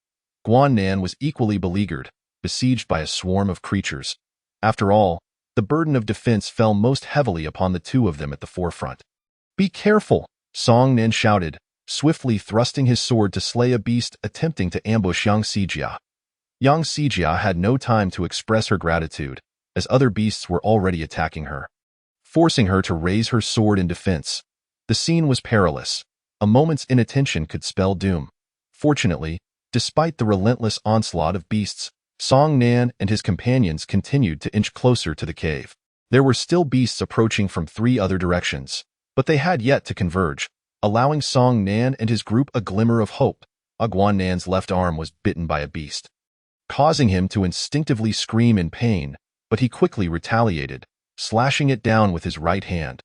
Guan Nan was equally beleaguered, besieged by a swarm of creatures. After all, the burden of defense fell most heavily upon the two of them at the forefront. "Be careful!" Song Nan shouted, swiftly thrusting his sword to slay a beast attempting to ambush Yang Sijia. Yang Sijia had no time to express her gratitude, as other beasts were already attacking her, forcing her to raise her sword in defense. The scene was perilous. A moment's inattention could spell doom. Fortunately, despite the relentless onslaught of beasts, Song Nan and his companions continued to inch closer to the cave. There were still beasts approaching from 3 other directions, but they had yet to converge, allowing Song Nan and his group a glimmer of hope. Guan Nan's left arm was bitten by a beast, causing him to instinctively scream in pain, but he quickly retaliated, slashing it down with his right hand.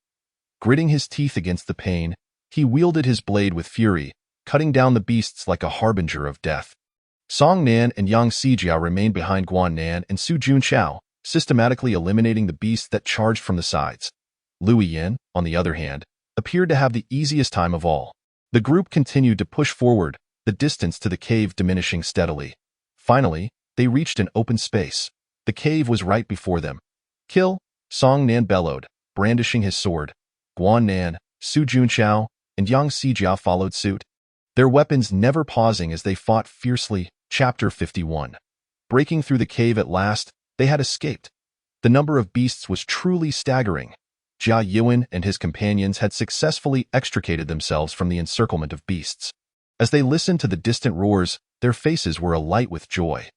Gritting his teeth against the pain, he wielded his blade with fury, cutting down the beasts like a harbinger of death. Song Nan and Yang Sijia remained behind Guan Nan and Su Junqiao, systematically eliminating the beasts that charged from the sides. Lu Yin, on the other hand, appeared to have the easiest time of all. The group continued to push forward, the distance to the cave diminishing steadily. Finally, they reached an open space. The cave was right before them. "Kill!" Song Nan bellowed, brandishing his sword. Guan Nan, Su Junqiao, and Yang Sijia followed suit, their weapons never pausing as they fought fiercely. Chapter 51. Breaking through the cave at last, they had escaped. The number of beasts was truly staggering. Jia Yuan and his companions had successfully extricated themselves from the encirclement of beasts. As they listened to the distant roars, their faces were alight with joy.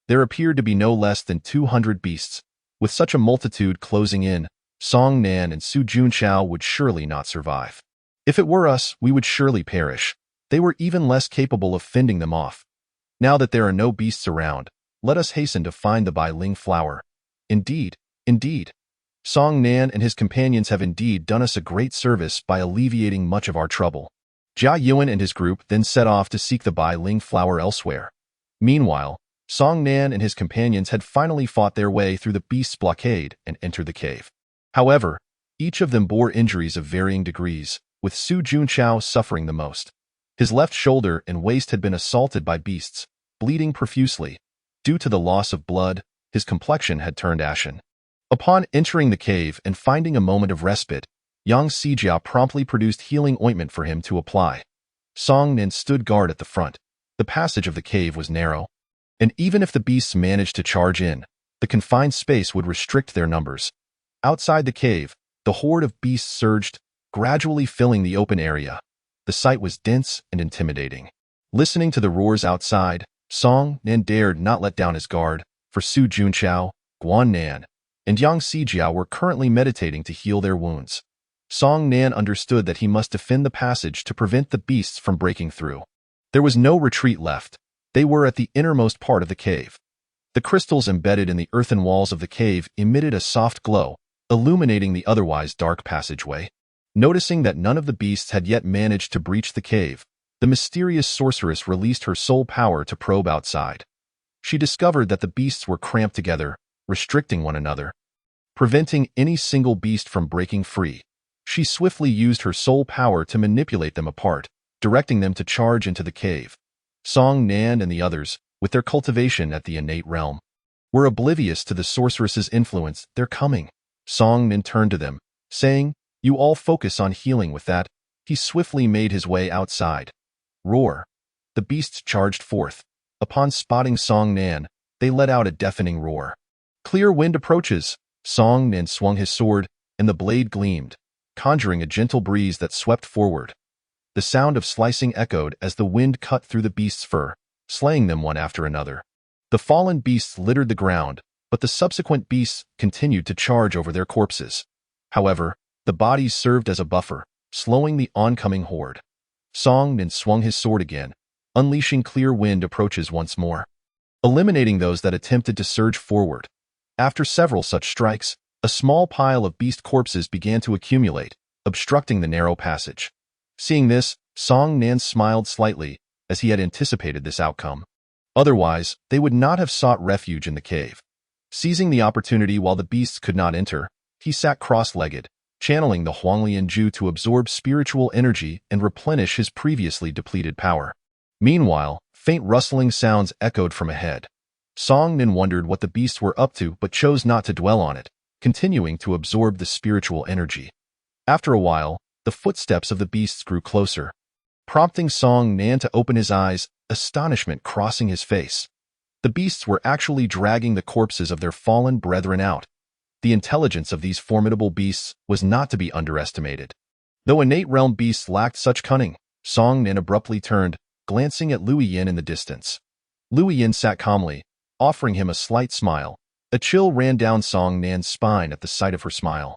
There appeared to be no less than 200 beasts. With such a multitude closing in, Song Nan and Su Junqiao would surely not survive. "If it were us, we would surely perish." They were even less capable of fending them off. "Now that there are no beasts around, let us hasten to find the Bai Ling flower." Indeed, indeed. Song Nan and his companions have indeed done us a great service by alleviating much of our trouble. Jia Yuan and his group then set off to seek the Bai Ling flower elsewhere. Meanwhile, Song Nan and his companions had finally fought their way through the beast's blockade and entered the cave. However, each of them bore injuries of varying degrees, with Su Junqiao suffering the most. His left shoulder and waist had been assaulted by beasts, bleeding profusely. Due to the loss of blood, his complexion had turned ashen. Upon entering the cave and finding a moment of respite, Yang Sijia promptly produced healing ointment for him to apply. Song Nan stood guard at the front. The passage of the cave was narrow, and even if the beasts managed to charge in, the confined space would restrict their numbers. Outside the cave, the horde of beasts surged, gradually filling the open area. The sight was dense and intimidating. Listening to the roars outside, Song Nan dared not let down his guard, for Su Junqiao, Guan Nan, and Yang Sijia were currently meditating to heal their wounds. Song Nan understood that he must defend the passage to prevent the beasts from breaking through. There was no retreat left. They were at the innermost part of the cave. The crystals embedded in the earthen walls of the cave emitted a soft glow, illuminating the otherwise dark passageway. Noticing that none of the beasts had yet managed to breach the cave, the mysterious sorceress released her soul power to probe outside. She discovered that the beasts were cramped together, restricting one another, preventing any single beast from breaking free. She swiftly used her soul power to manipulate them apart, directing them to charge into the cave. Song Nan and the others, with their cultivation at the innate realm, were oblivious to the sorceress's influence. "They're coming." Song Nan turned to them, saying, "You all focus on healing with that." He swiftly made his way outside. Roar. The beasts charged forth. Upon spotting Song Nan, they let out a deafening roar. "Clear wind approaches." Song Nan swung his sword, and the blade gleamed, conjuring a gentle breeze that swept forward. The sound of slicing echoed as the wind cut through the beast's fur, slaying them one after another. The fallen beasts littered the ground, but the subsequent beasts continued to charge over their corpses. However, the bodies served as a buffer, slowing the oncoming horde. Song Nan swung his sword again, unleashing clear wind approaches once more, eliminating those that attempted to surge forward. After several such strikes, a small pile of beast corpses began to accumulate, obstructing the narrow passage. Seeing this, Song Nan smiled slightly, as he had anticipated this outcome. Otherwise, they would not have sought refuge in the cave. Seizing the opportunity while the beasts could not enter, he sat cross-legged, channeling the Huanglian Ju to absorb spiritual energy and replenish his previously depleted power. Meanwhile, faint rustling sounds echoed from ahead. Song Nin wondered what the beasts were up to but chose not to dwell on it, continuing to absorb the spiritual energy. After a while, the footsteps of the beasts grew closer, prompting Song Nan to open his eyes, astonishment crossing his face. The beasts were actually dragging the corpses of their fallen brethren out. The intelligence of these formidable beasts was not to be underestimated. Though innate realm beasts lacked such cunning, Song Nin abruptly turned, glancing at Lui Yin in the distance. Lui Yin sat calmly, offering him a slight smile. A chill ran down Song Nan's spine at the sight of her smile.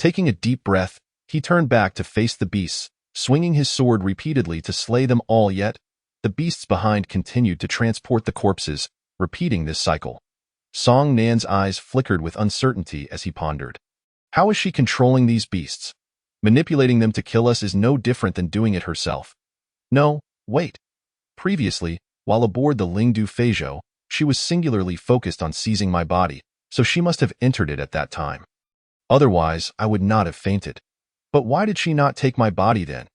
Taking a deep breath, he turned back to face the beasts, swinging his sword repeatedly to slay them all. Yet the beasts behind continued to transport the corpses, repeating this cycle. Song Nan's eyes flickered with uncertainty as he pondered. How is she controlling these beasts? Manipulating them to kill us is no different than doing it herself. No, wait. Previously, while aboard the Lingdu Feizhou, she was singularly focused on seizing my body, so she must have entered it at that time. Otherwise, I would not have fainted. But why did she not take my body then?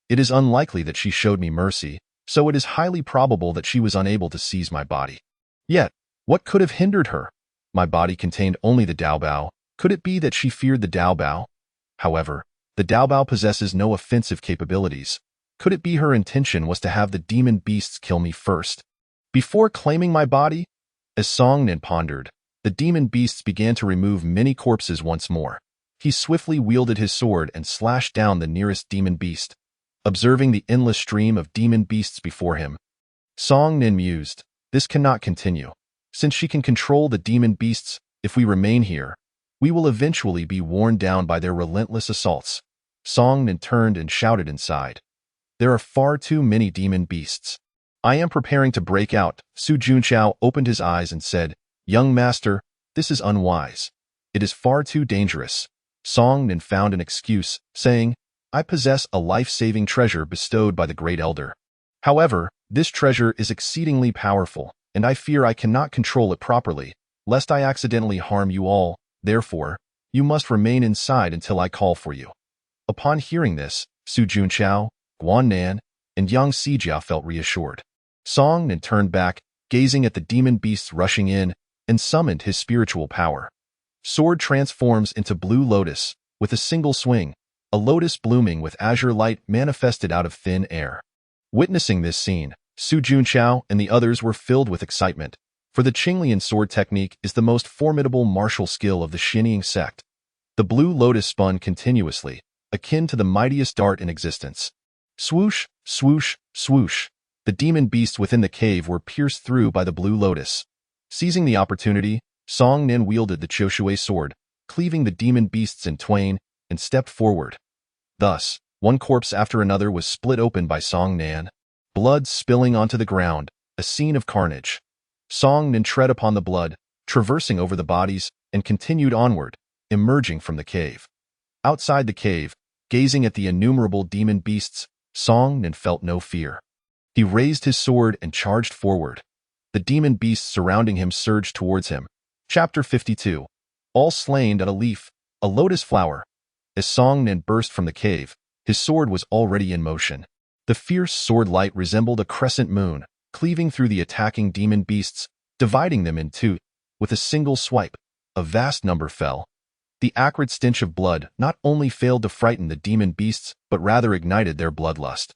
It is unlikely that she showed me mercy, so it is highly probable that she was unable to seize my body. Yet, what could have hindered her? My body contained only the Daobao. Could it be that she feared the Daobao? However, the Daobao possesses no offensive capabilities. Could it be her intention was to have the demon beasts kill me first, before claiming my body? As Song Nin pondered, the demon beasts began to remove many corpses once more. He swiftly wielded his sword and slashed down the nearest demon beast. Observing the endless stream of demon beasts before him, Song Nin mused, this cannot continue. Since she can control the demon beasts, if we remain here, we will eventually be worn down by their relentless assaults. Song Nin turned and shouted inside. There are far too many demon beasts. I am preparing to break out. Su Junqiao opened his eyes and said, Young master, this is unwise. It is far too dangerous. Song Nin found an excuse, saying, I possess a life-saving treasure bestowed by the Great Elder. However, this treasure is exceedingly powerful, and I fear I cannot control it properly, lest I accidentally harm you all. Therefore, you must remain inside until I call for you. Upon hearing this, Su Junqiao, Guan Nan, and Yang Sijia felt reassured. Song Nin turned back, gazing at the demon beasts rushing in, and summoned his spiritual power. Sword transforms into Blue Lotus. With a single swing, a lotus blooming with azure light manifested out of thin air. Witnessing this scene, Su Junqiao and the others were filled with excitement, for the Qinglian sword technique is the most formidable martial skill of the Xinjiang sect. The Blue Lotus spun continuously, akin to the mightiest dart in existence. Swoosh, swoosh, swoosh. The demon beasts within the cave were pierced through by the Blue Lotus. Seizing the opportunity, Song Nin wielded the Qiushui sword, cleaving the demon beasts in twain, and stepped forward. Thus, one corpse after another was split open by Song Nan, blood spilling onto the ground, a scene of carnage. Song Nin tread upon the blood, traversing over the bodies, and continued onward, emerging from the cave. Outside the cave, gazing at the innumerable demon beasts, Song Nin felt no fear. He raised his sword and charged forward. The demon beasts surrounding him surged towards him. Chapter 52. All slain at a leaf, a lotus flower. As Song Nin burst from the cave, his sword was already in motion. The fierce sword light resembled a crescent moon, cleaving through the attacking demon beasts, dividing them in two. With a single swipe, a vast number fell. The acrid stench of blood not only failed to frighten the demon beasts, but rather ignited their bloodlust,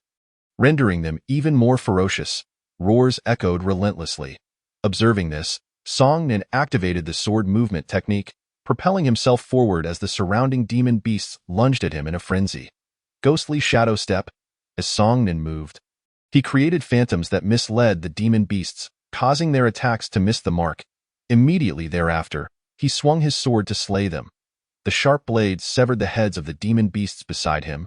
rendering them even more ferocious. Roars echoed relentlessly. Observing this, Song Nin activated the sword movement technique, propelling himself forward as the surrounding demon beasts lunged at him in a frenzy. Ghostly shadow step. As Song Nin moved, he created phantoms that misled the demon beasts, causing their attacks to miss the mark. Immediately thereafter, he swung his sword to slay them. The sharp blades severed the heads of the demon beasts beside him,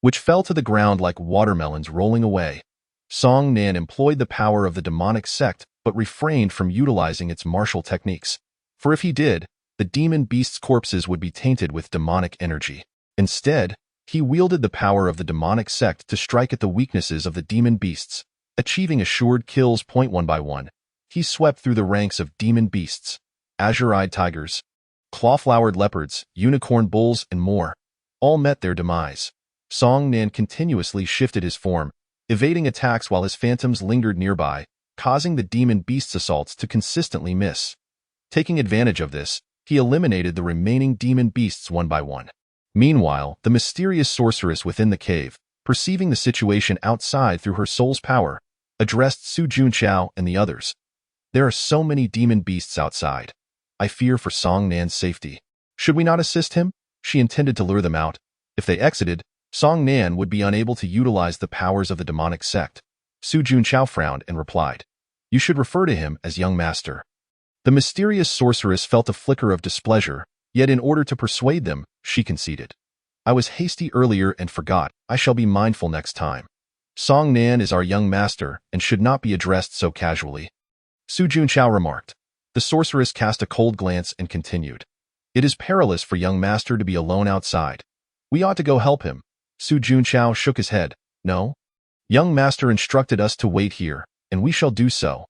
which fell to the ground like watermelons rolling away. Song Nin employed the power of the demonic sect, but refrained from utilizing its martial techniques. For if he did, the demon beasts' corpses would be tainted with demonic energy. Instead, he wielded the power of the demonic sect to strike at the weaknesses of the demon beasts, achieving assured kills. One by one, he swept through the ranks of demon beasts, azure-eyed tigers, claw-flowered leopards, unicorn bulls, and more. All met their demise. Song Nin continuously shifted his form, evading attacks while his phantoms lingered nearby, causing the demon beast's assaults to consistently miss. Taking advantage of this, he eliminated the remaining demon beasts one by one. Meanwhile, the mysterious sorceress within the cave, perceiving the situation outside through her soul's power, addressed Su Junqiao and the others. There are so many demon beasts outside. I fear for Song Nan's safety. Should we not assist him? She intended to lure them out. If they exited, Song Nan would be unable to utilize the powers of the demonic sect. Su Junqiao frowned and replied, "You should refer to him as young master." The mysterious sorceress felt a flicker of displeasure, yet in order to persuade them, she conceded. "I was hasty earlier and forgot. I shall be mindful next time. Song Nan is our young master and should not be addressed so casually." Su Junqiao remarked. The sorceress cast a cold glance and continued. "It is perilous for young master to be alone outside. We ought to go help him." Su Junqiao shook his head. "No. Young master instructed us to wait here, and we shall do so.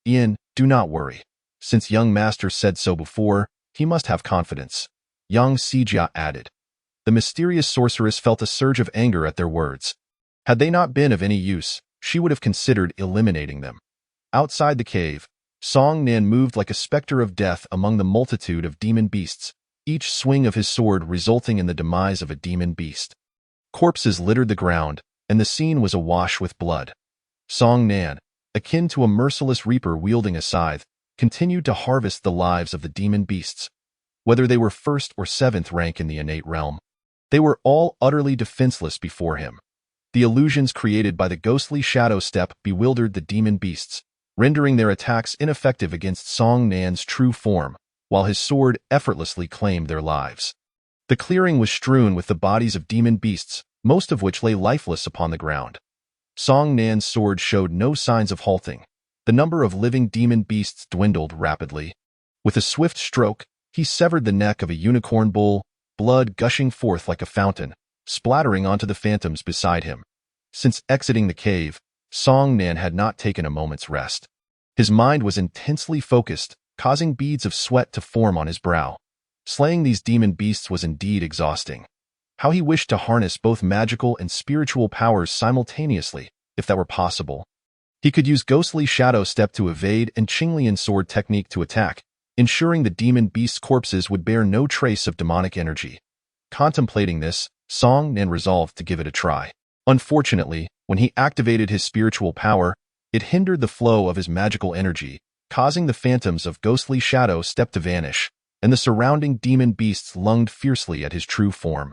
Ian, do not worry. Since young master said so before, he must have confidence." Yang Sijia added. The mysterious sorceress felt a surge of anger at their words. Had they not been of any use, she would have considered eliminating them. Outside the cave, Song Nan moved like a specter of death among the multitude of demon beasts, each swing of his sword resulting in the demise of a demon beast. Corpses littered the ground, and the scene was awash with blood. Song Nan, akin to a merciless reaper wielding a scythe, continued to harvest the lives of the demon beasts. Whether they were first or seventh rank in the innate realm, they were all utterly defenseless before him. The illusions created by the ghostly shadow step bewildered the demon beasts, rendering their attacks ineffective against Song Nan's true form, while his sword effortlessly claimed their lives. The clearing was strewn with the bodies of demon beasts, most of which lay lifeless upon the ground. Song Nan's sword showed no signs of halting. The number of living demon beasts dwindled rapidly. With a swift stroke, he severed the neck of a unicorn bull, blood gushing forth like a fountain, splattering onto the phantoms beside him. Since exiting the cave, Song Nan had not taken a moment's rest. His mind was intensely focused, causing beads of sweat to form on his brow. Slaying these demon beasts was indeed exhausting. How he wished to harness both magical and spiritual powers simultaneously, if that were possible. He could use ghostly shadow step to evade and Qinglian sword technique to attack, ensuring the demon beast's corpses would bear no trace of demonic energy. Contemplating this, Song Nan resolved to give it a try. Unfortunately, when he activated his spiritual power, it hindered the flow of his magical energy, causing the phantoms of ghostly shadow step to vanish, and the surrounding demon beasts lunged fiercely at his true form.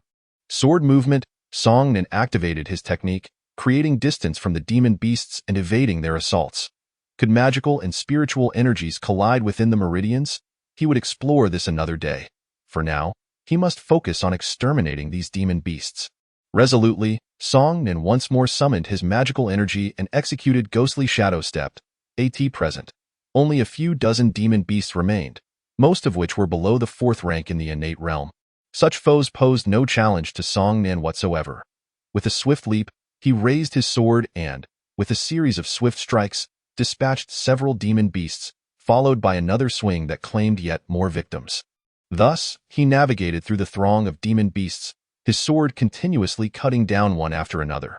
Sword movement, Song Nan activated his technique, creating distance from the demon beasts and evading their assaults. Could magical and spiritual energies collide within the meridians? He would explore this another day. For now, he must focus on exterminating these demon beasts. Resolutely, Song Nan once more summoned his magical energy and executed ghostly shadow step, at present. Only a few dozen demon beasts remained, most of which were below the fourth rank in the innate realm. Such foes posed no challenge to Song Nan whatsoever. With a swift leap, he raised his sword and, with a series of swift strikes, dispatched several demon beasts, followed by another swing that claimed yet more victims. Thus, he navigated through the throng of demon beasts, his sword continuously cutting down one after another.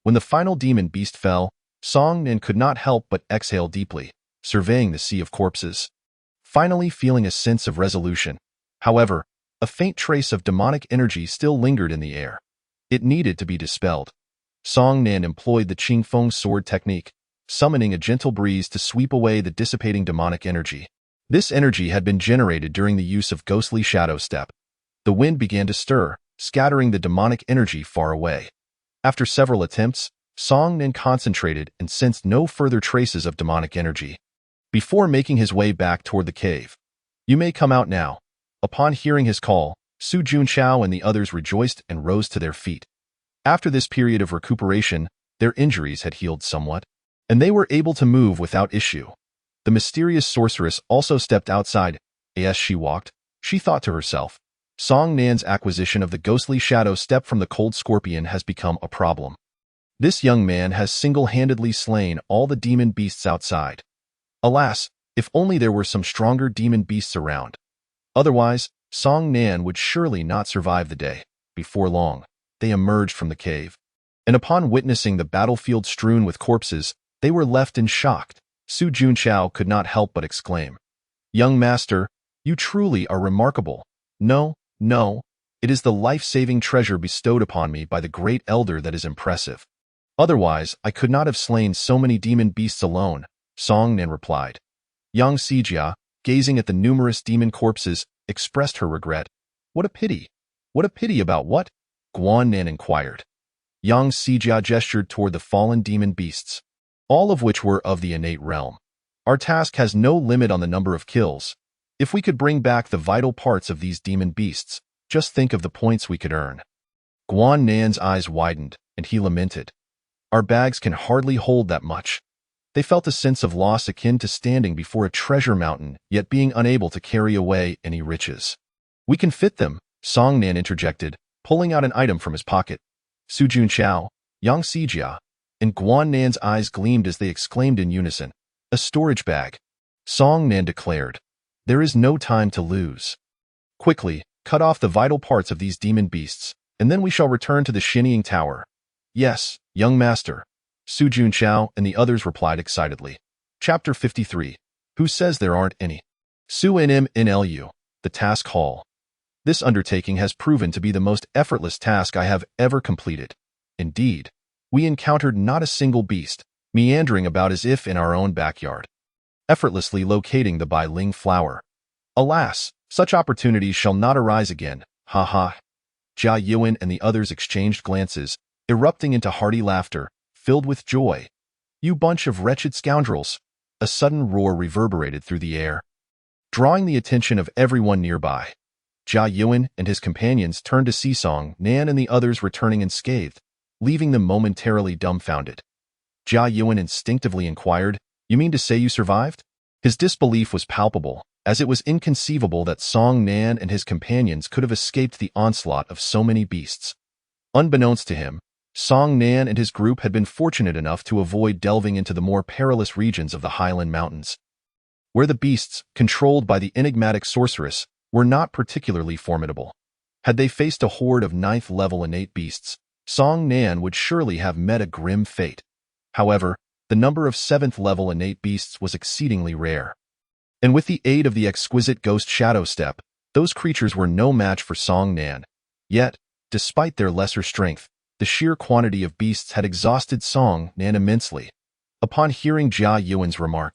When the final demon beast fell, Song Nan could not help but exhale deeply, surveying the sea of corpses. Finally feeling a sense of resolution. However, a faint trace of demonic energy still lingered in the air. It needed to be dispelled. Song Nan employed the Qingfeng sword technique, summoning a gentle breeze to sweep away the dissipating demonic energy. This energy had been generated during the use of ghostly shadow step. The wind began to stir, scattering the demonic energy far away. After several attempts, Song Nan concentrated and sensed no further traces of demonic energy. Before making his way back toward the cave, "You may come out now." Upon hearing his call, Su Junqiao and the others rejoiced and rose to their feet. After this period of recuperation, their injuries had healed somewhat, and they were able to move without issue. The mysterious sorceress also stepped outside. As she walked, she thought to herself, Song Nan's acquisition of the ghostly shadow step from the cold scorpion has become a problem. This young man has single-handedly slain all the demon beasts outside. Alas, if only there were some stronger demon beasts around. Otherwise, Song Nan would surely not survive the day. Before long, they emerged from the cave, and upon witnessing the battlefield strewn with corpses, they were left in shock. Su Junchao could not help but exclaim. Young master, you truly are remarkable. No, no, it is the life-saving treasure bestowed upon me by the great elder that is impressive. Otherwise, I could not have slain so many demon beasts alone, Song Nan replied. Yang Sijia, gazing at the numerous demon corpses, expressed her regret. What a pity. What a pity about what? Guan Nan inquired. Yang Sijia gestured toward the fallen demon beasts, all of which were of the innate realm. Our task has no limit on the number of kills. If we could bring back the vital parts of these demon beasts, just think of the points we could earn. Guan Nan's eyes widened, and he lamented. Our bags can hardly hold that much. They felt a sense of loss akin to standing before a treasure mountain, yet being unable to carry away any riches. We can fit them, Song Nan interjected, pulling out an item from his pocket. Su Junchao, Yang Sijia, and Guan Nan's eyes gleamed as they exclaimed in unison. A storage bag. Song Nan declared. There is no time to lose. Quickly, cut off the vital parts of these demon beasts, and then we shall return to the shinning tower. Yes, young master. Su Junchao and the others replied excitedly. Chapter 53. Who says there aren't any? Su NMNLU, the task hall. This undertaking has proven to be the most effortless task I have ever completed. Indeed, we encountered not a single beast, meandering about as if in our own backyard, effortlessly locating the Bai Ling flower. Alas, such opportunities shall not arise again, ha ha. Jia Yuan and the others exchanged glances, erupting into hearty laughter, filled with joy. You bunch of wretched scoundrels! A sudden roar reverberated through the air, drawing the attention of everyone nearby. Jia Yuan and his companions turned to see Song Nan and the others returning unscathed, leaving them momentarily dumbfounded. Jia Yuan instinctively inquired, You mean to say you survived? His disbelief was palpable, as it was inconceivable that Song Nan and his companions could have escaped the onslaught of so many beasts. Unbeknownst to him, Song Nan and his group had been fortunate enough to avoid delving into the more perilous regions of the Highland Mountains, where the beasts, controlled by the enigmatic sorceress, were not particularly formidable. Had they faced a horde of 9th-level innate beasts, Song Nan would surely have met a grim fate. However, the number of 7th-level innate beasts was exceedingly rare. And with the aid of the exquisite ghost shadow step, those creatures were no match for Song Nan. Yet, despite their lesser strength, the sheer quantity of beasts had exhausted Song Nan immensely. Upon hearing Jia Yuan's remark,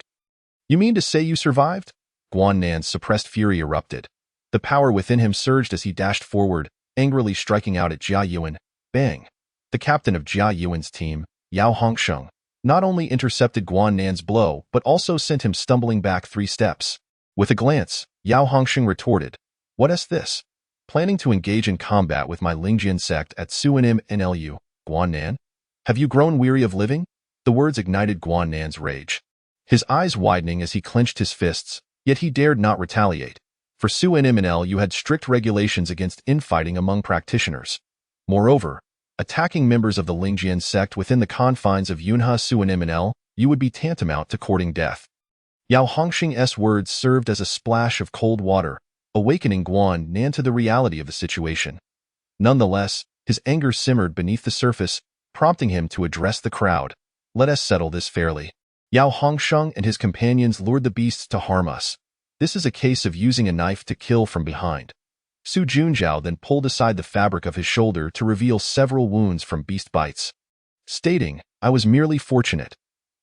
You mean to say you survived? Guan Nan's suppressed fury erupted. The power within him surged as he dashed forward, angrily striking out at Jia Yuan. Bang! The captain of Jia Yuan's team, Yao Hongsheng, not only intercepted Guan Nan's blow, but also sent him stumbling back 3 steps. With a glance, Yao Hongsheng retorted, What is this? Planning to engage in combat with my Lingjian sect at Suanim NLU, Guan Nan? Have you grown weary of living? The words ignited Guan Nan's rage, his eyes widening as he clenched his fists, yet he dared not retaliate. For Suanim NLU had strict regulations against infighting among practitioners. Moreover, attacking members of the Lingjian sect within the confines of Yunhe Suanim NL, you would be tantamount to courting death. Yao Hongsheng's words served as a splash of cold water, awakening Guan Nan to the reality of the situation. Nonetheless, his anger simmered beneath the surface, prompting him to address the crowd. Let us settle this fairly. Yao Hongsheng and his companions lured the beasts to harm us. This is a case of using a knife to kill from behind. Su Junchao then pulled aside the fabric of his shoulder to reveal several wounds from beast bites, stating, I was merely fortunate.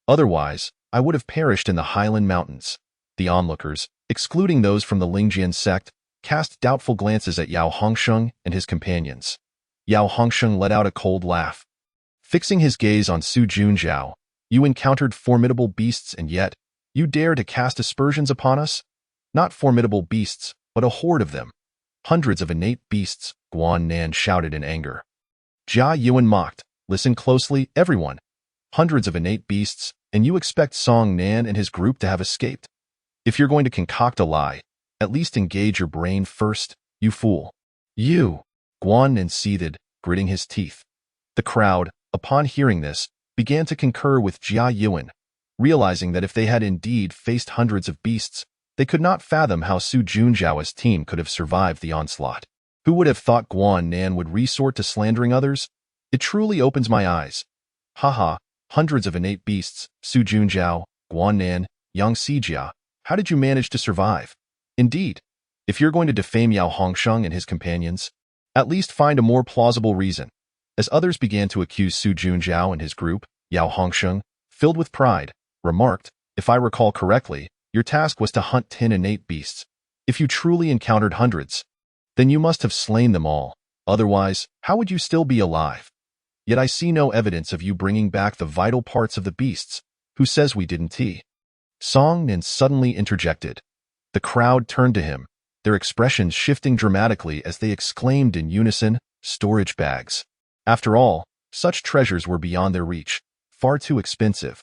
Otherwise, I would have perished in the Highland Mountains. The onlookers, excluding those from the Lingjian sect, cast doubtful glances at Yao Hongsheng and his companions. Yao Hongsheng let out a cold laugh. Fixing his gaze on Su Junchao, You encountered formidable beasts and yet, you dare to cast aspersions upon us? Not formidable beasts, but a horde of them. Hundreds of innate beasts, Guan Nan shouted in anger. Jia Yuan mocked, Listen closely, everyone. Hundreds of innate beasts, and you expect Song Nan and his group to have escaped? If you're going to concoct a lie, at least engage your brain first, you fool. You! Guan Nan seethed, gritting his teeth. The crowd, upon hearing this, began to concur with Jia Yuan, realizing that if they had indeed faced hundreds of beasts, they could not fathom how Su Junchao's team could have survived the onslaught. Who would have thought Guan Nan would resort to slandering others? It truly opens my eyes. Haha, hundreds of innate beasts, Su Junchao, Guan Nan, Yang Xijia, how did you manage to survive? Indeed, if you're going to defame Yao Hongsheng and his companions, at least find a more plausible reason. As others began to accuse Su Junjiao and his group, Yao Hongsheng, filled with pride, remarked, if I recall correctly, your task was to hunt 10 innate beasts. If you truly encountered hundreds, then you must have slain them all. Otherwise, how would you still be alive? Yet I see no evidence of you bringing back the vital parts of the beasts. Who says we didn't? Song Nin suddenly interjected. The crowd turned to him, their expressions shifting dramatically as they exclaimed in unison, storage bags. After all, such treasures were beyond their reach, far too expensive.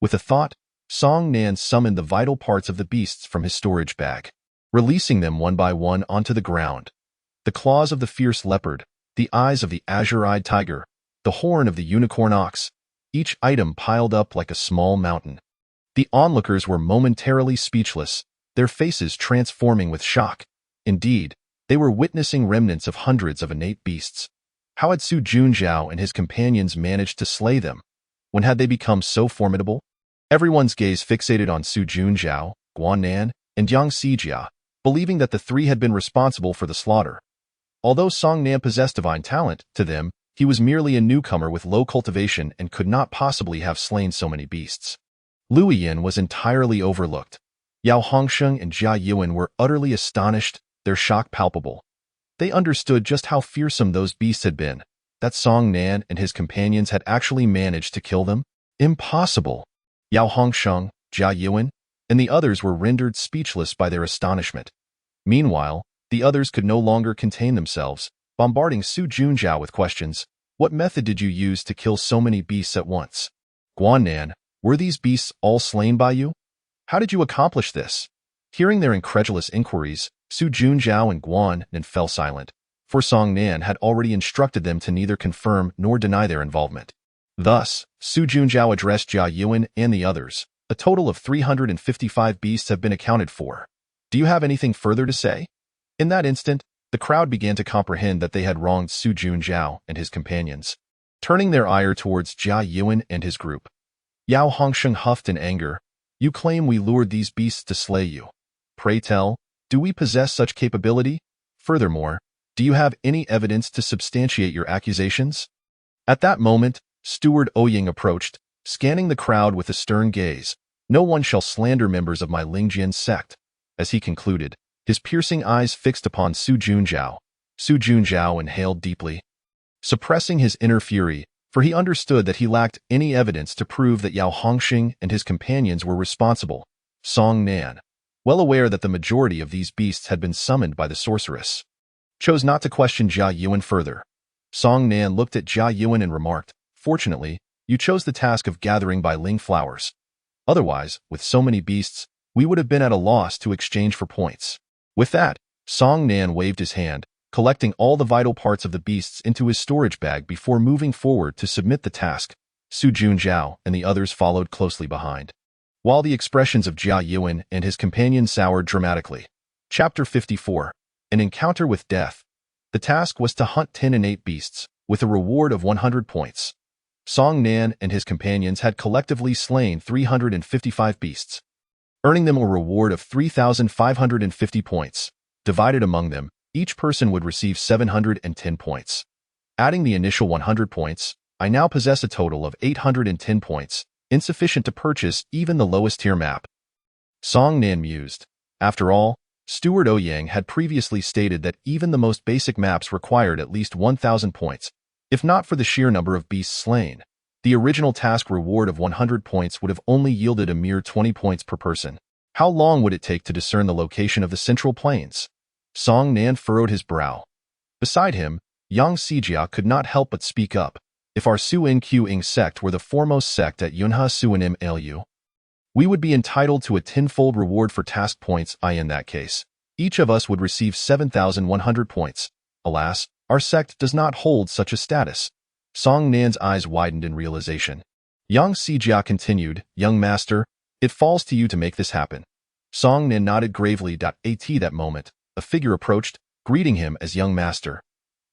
With a thought, Song Nan summoned the vital parts of the beasts from his storage bag, releasing them one by one onto the ground. The claws of the fierce leopard, the eyes of the azure-eyed tiger, the horn of the unicorn ox, each item piled up like a small mountain. The onlookers were momentarily speechless, their faces transforming with shock. Indeed, they were witnessing remnants of hundreds of innate beasts. How had Su Junjiao and his companions managed to slay them? When had they become so formidable? Everyone's gaze fixated on Su Junjiao, Guan Nan, and Yang Xijia, believing that the three had been responsible for the slaughter. Although Song Nan possessed divine talent, to them, he was merely a newcomer with low cultivation and could not possibly have slain so many beasts. Lu Yin was entirely overlooked. Yao Hongsheng and Jia Yuan were utterly astonished, their shock palpable. They understood just how fearsome those beasts had been, that Song Nan and his companions had actually managed to kill them. Impossible! Yao Hongsheng, Jia Yuan, and the others were rendered speechless by their astonishment. Meanwhile, the others could no longer contain themselves, bombarding Su Junjiao with questions. What method did you use to kill so many beasts at once? Guan Nan, were these beasts all slain by you? How did you accomplish this? Hearing their incredulous inquiries, Su Junjiao and Guan Nan fell silent, for Song Nan had already instructed them to neither confirm nor deny their involvement. Thus, Su Junjiao addressed Jia Yuan and the others. A total of 355 beasts have been accounted for. Do you have anything further to say? In that instant, the crowd began to comprehend that they had wronged Su Junjiao and his companions, turning their ire towards Jia Yuan and his group. Yao Hongsheng huffed in anger. You claim we lured these beasts to slay you. Pray tell, do we possess such capability? Furthermore, do you have any evidence to substantiate your accusations? At that moment, Steward Ouying approached, scanning the crowd with a stern gaze. No one shall slander members of my Lingjian sect. As he concluded, his piercing eyes fixed upon Su Junjiao. Su Junjiao inhaled deeply, suppressing his inner fury, for he understood that he lacked any evidence to prove that Yao Hongsheng and his companions were responsible. Song Nan, well aware that the majority of these beasts had been summoned by the sorceress, chose not to question Jia Yuan further. Song Nan looked at Jia Yuan and remarked, fortunately, you chose the task of gathering by Ling flowers. Otherwise, with so many beasts, we would have been at a loss to exchange for points. With that, Song Nan waved his hand, collecting all the vital parts of the beasts into his storage bag before moving forward to submit the task. Su Junjiao and the others followed closely behind, while the expressions of Jia Yuan and his companions soured dramatically. Chapter 54. An Encounter with Death. The task was to hunt 10 innate beasts, with a reward of 100 points. Song Nan and his companions had collectively slain 355 beasts, earning them a reward of 3,550 points. Divided among them, each person would receive 710 points. Adding the initial 100 points, I now possess a total of 810 points, insufficient to purchase even the lowest tier map. Song Nan mused. After all, Steward Ouyang had previously stated that even the most basic maps required at least 1,000 points. If not for the sheer number of beasts slain, the original task reward of 100 points would have only yielded a mere 20 points per person. How long would it take to discern the location of the central plains? Song Nan furrowed his brow. Beside him, Yang Xijia could not help but speak up. If our Su-In-Q-Ing sect were the foremost sect at Yunha Suanim Lu, we would be entitled to a tenfold reward for task points. In that case, each of us would receive 7,100 points. Alas, our sect does not hold such a status. Song Nan's eyes widened in realization. Yang Xijia continued, Young master, it falls to you to make this happen. Song Nan nodded gravely. At that moment, a figure approached, greeting him as young master.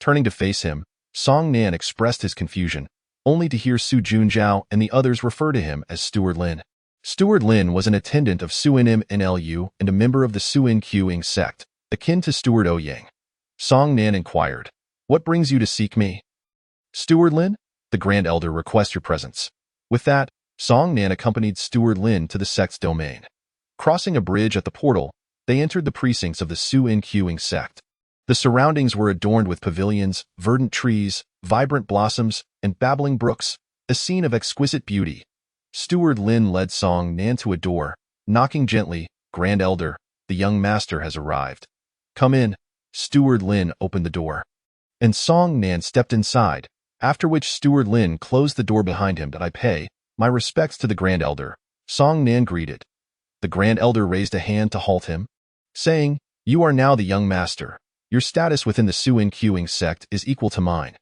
Turning to face him, Song Nan expressed his confusion, only to hear Su Junjiao and the others refer to him as Steward Lin. Steward Lin was an attendant of Suin Nlu and a member of the Suin Qing sect, akin to Steward Ouyang. Song Nan inquired, "What brings you to seek me?" "Steward Lin, the Grand Elder requests your presence." With that, Song Nan accompanied Steward Lin to the sect's domain. Crossing a bridge at the portal, they entered the precincts of the Suin Qing sect. The surroundings were adorned with pavilions, verdant trees, vibrant blossoms, and babbling brooks, a scene of exquisite beauty. Steward Lin led Song Nan to a door, knocking gently. "Grand Elder, the young master has arrived." "Come in." Steward Lin opened the door, and Song Nan stepped inside, after which Steward Lin closed the door behind him. "That I pay my respects to the Grand Elder," Song Nan greeted. The Grand Elder raised a hand to halt him, saying, "You are now the young master. Your status within the Suin Qing sect is equal to mine.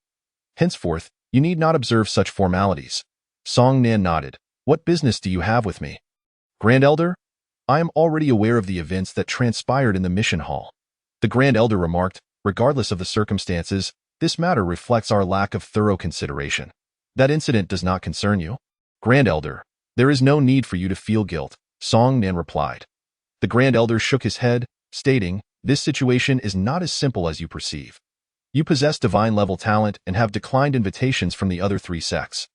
Henceforth, you need not observe such formalities." Song Nan nodded. "What business do you have with me?" "Grand Elder, I am already aware of the events that transpired in the mission hall." The Grand Elder remarked, "Regardless of the circumstances, this matter reflects our lack of thorough consideration. That incident does not concern you." "Grand Elder, there is no need for you to feel guilt," Song Nan replied. The Grand Elder shook his head, stating, "This situation is not as simple as you perceive. You possess divine-level talent and have declined invitations from the other three sects.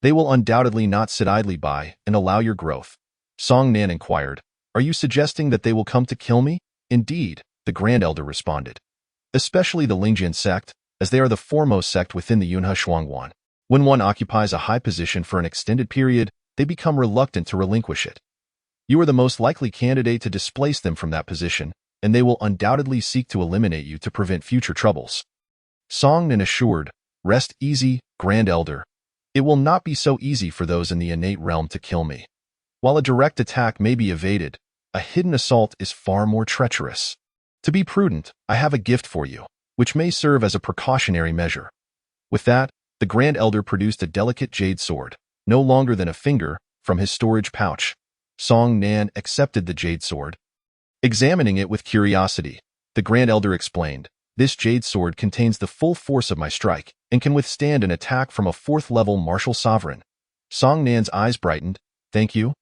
They will undoubtedly not sit idly by and allow your growth." Song Nan inquired, "Are you suggesting that they will come to kill me?" "Indeed," the Grand Elder responded. "Especially the Lingjian sect, as they are the foremost sect within the Yunhe Shuangguan. When one occupies a high position for an extended period, they become reluctant to relinquish it. You are the most likely candidate to displace them from that position, and they will undoubtedly seek to eliminate you to prevent future troubles." Song Nan assured, "Rest easy, Grand Elder. It will not be so easy for those in the innate realm to kill me. While a direct attack may be evaded, a hidden assault is far more treacherous. To be prudent, I have a gift for you, which may serve as a precautionary measure." With that, the Grand Elder produced a delicate jade sword, no longer than a finger, from his storage pouch. Song Nan accepted the jade sword. Examining it with curiosity, the Grand Elder explained, "This jade sword contains the full force of my strike and can withstand an attack from a fourth-level martial sovereign." Song Nan's eyes brightened. "Thank you,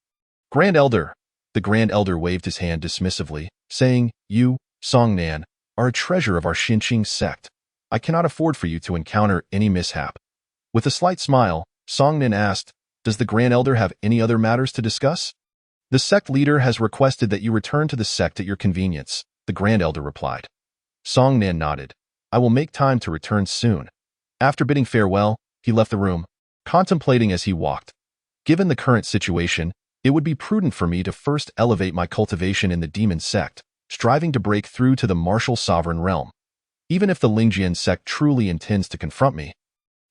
Grand Elder." The Grand Elder waved his hand dismissively, saying, "You, Song Nan, are a treasure of our Xinqing sect. I cannot afford for you to encounter any mishap." With a slight smile, Song Nan asked, "Does the Grand Elder have any other matters to discuss?" "The sect leader has requested that you return to the sect at your convenience," the Grand Elder replied. Song Nan nodded. "I will make time to return soon." After bidding farewell, he left the room, contemplating as he walked. "Given the current situation, it would be prudent for me to first elevate my cultivation in the demon sect, striving to break through to the martial sovereign realm. Even if the Lingjian sect truly intends to confront me,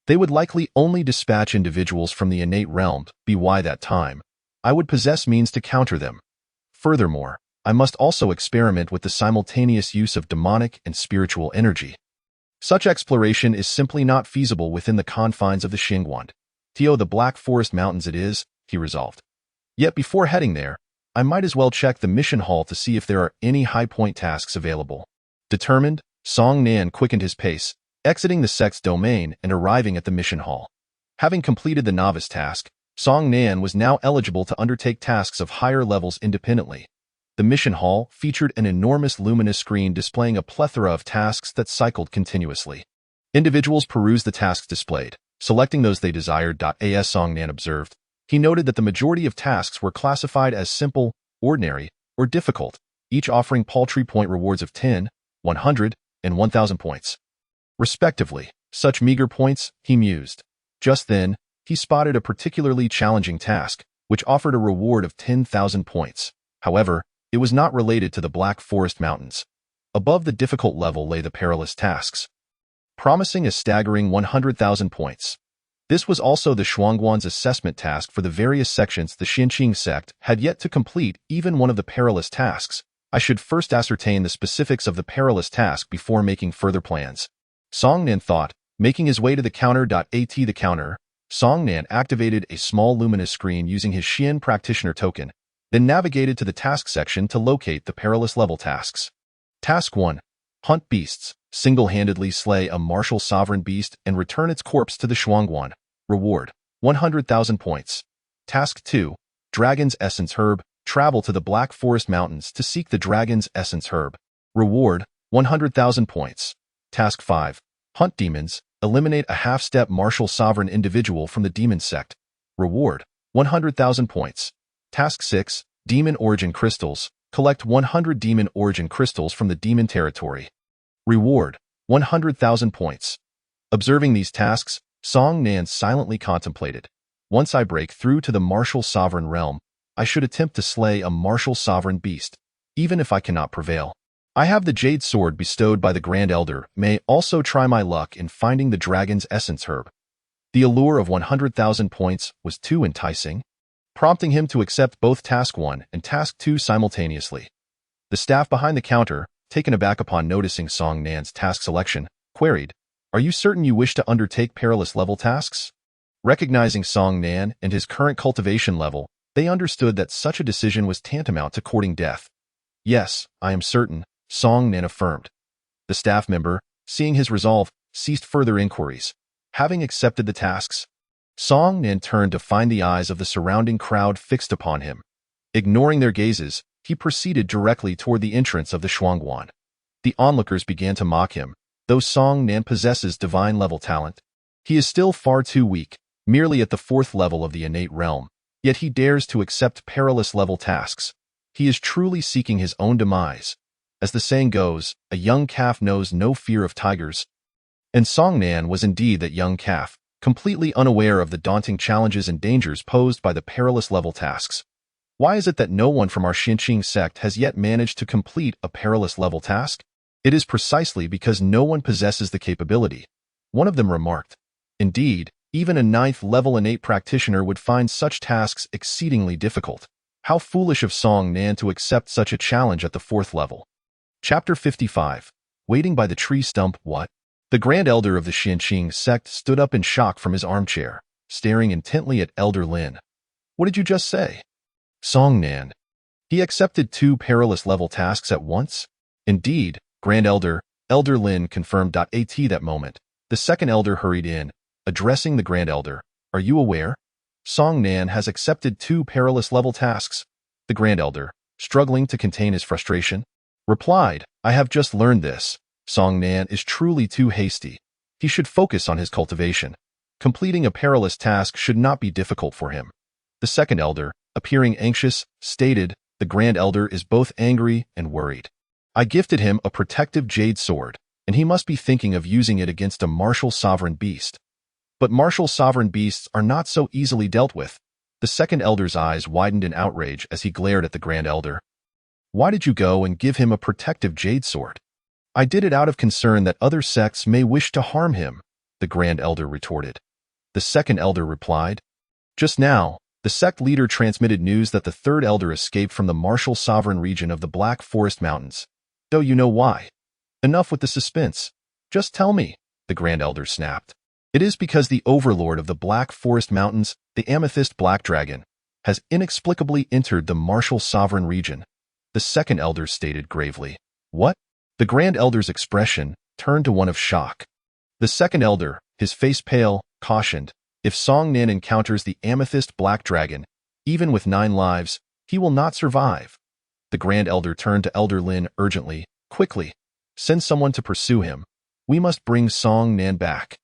they would likely only dispatch individuals from the innate realm. By that time, I would possess means to counter them. Furthermore, I must also experiment with the simultaneous use of demonic and spiritual energy. Such exploration is simply not feasible within the confines of the Xingguan. The Black Forest Mountains it is," he resolved. "Yet before heading there, I might as well check the mission hall to see if there are any high-point tasks available." Determined, Song Nan quickened his pace, exiting the sect's domain and arriving at the mission hall. Having completed the novice task, Song Nan was now eligible to undertake tasks of higher levels independently. The mission hall featured an enormous luminous screen displaying a plethora of tasks that cycled continuously. Individuals perused the tasks displayed, selecting those they desired. As Song Nan observed, he noted that the majority of tasks were classified as simple, ordinary, or difficult, each offering paltry point rewards of 10, 100, and 1,000 points, respectively. Such meager points, he mused. Just then, he spotted a particularly challenging task, which offered a reward of 10,000 points. However, it was not related to the Black Forest Mountains. Above the difficult level lay the perilous tasks, promising a staggering 100,000 points. This was also the Shuangguan's assessment task for the various sections the Xinqing sect had yet to complete even one of the perilous tasks. "I should first ascertain the specifics of the perilous task before making further plans," Song Nan thought, making his way to the counter. At the counter, Song Nan activated a small luminous screen using his Xian practitioner token, then navigated to the task section to locate the perilous level tasks. Task 1. Hunt beasts. Single-handedly slay a martial sovereign beast and return its corpse to the Shuangguan. Reward: 100,000 points. Task 2. Dragon's Essence Herb. Travel to the Black Forest Mountains to seek the Dragon's Essence Herb. Reward, 100,000 points. Task 5. Hunt demons. Eliminate a half-step martial sovereign individual from the demon sect. Reward, 100,000 points. Task 6. Demon Origin Crystals. Collect 100 Demon Origin Crystals from the demon territory. Reward, 100,000 points. Observing these tasks, Song Nan silently contemplated. Once I break through to the martial sovereign realm, I should attempt to slay a martial sovereign beast, even if I cannot prevail. I have the Jade Sword bestowed by the Grand Elder, may also try my luck in finding the Dragon's Essence Herb. The allure of 100,000 points was too enticing, prompting him to accept both Task 1 and Task 2 simultaneously. The staff behind the counter, taken aback upon noticing Song Nan's task selection, queried, "Are you certain you wish to undertake perilous level tasks?" Recognizing Song Nan and his current cultivation level, they understood that such a decision was tantamount to courting death. "Yes, I am certain," Song Nan affirmed. The staff member, seeing his resolve, ceased further inquiries. Having accepted the tasks, Song Nan turned to find the eyes of the surrounding crowd fixed upon him. Ignoring their gazes, he proceeded directly toward the entrance of the Shuangguan. The onlookers began to mock him. Though Song Nan possesses divine-level talent, he is still far too weak, merely at the 4th level of the innate realm, yet he dares to accept perilous-level tasks. He is truly seeking his own demise. As the saying goes, a young calf knows no fear of tigers. And Song Nan was indeed that young calf, completely unaware of the daunting challenges and dangers posed by the perilous-level tasks. Why is it that no one from our Xinqing sect has yet managed to complete a perilous-level task? It is precisely because no one possesses the capability. One of them remarked. Indeed, even a 9th-level innate practitioner would find such tasks exceedingly difficult. How foolish of Song Nan to accept such a challenge at the 4th level. Chapter 55. Waiting by the tree stump. What? The Grand Elder of the Xinqing sect stood up in shock from his armchair, staring intently at Elder Lin. What did you just say? Song Nan. He accepted 2 perilous-level tasks at once? Indeed, Grand Elder, Elder Lin confirmed. At that moment, the second elder hurried in, addressing the Grand Elder. Are you aware? Song Nan has accepted 2 perilous-level tasks. The Grand Elder, struggling to contain his frustration, replied, I have just learned this. Song Nan is truly too hasty. He should focus on his cultivation. Completing a perilous task should not be difficult for him. The second elder, appearing anxious, stated, the Grand Elder is both angry and worried. I gifted him a protective jade sword, and he must be thinking of using it against a martial sovereign beast. But martial sovereign beasts are not so easily dealt with. The second elder's eyes widened in outrage as he glared at the Grand Elder. Why did you go and give him a protective jade sword? I did it out of concern that other sects may wish to harm him, the Grand Elder retorted. The second elder replied, just now, the sect leader transmitted news that the third elder escaped from the martial sovereign region of the Black Forest Mountains. Though you know why. Enough with the suspense. Just tell me, the Grand Elder snapped. It is because the overlord of the Black Forest Mountains, the Amethyst Black Dragon, has inexplicably entered the martial sovereign region. The second elder stated gravely. What? The Grand Elder's expression turned to one of shock. The second elder, his face pale, cautioned, if Song Nan encounters the Amethyst Black Dragon, even with 9 lives, he will not survive. The Grand Elder turned to Elder Lin urgently, quickly. Send someone to pursue him. We must bring Song Nan back.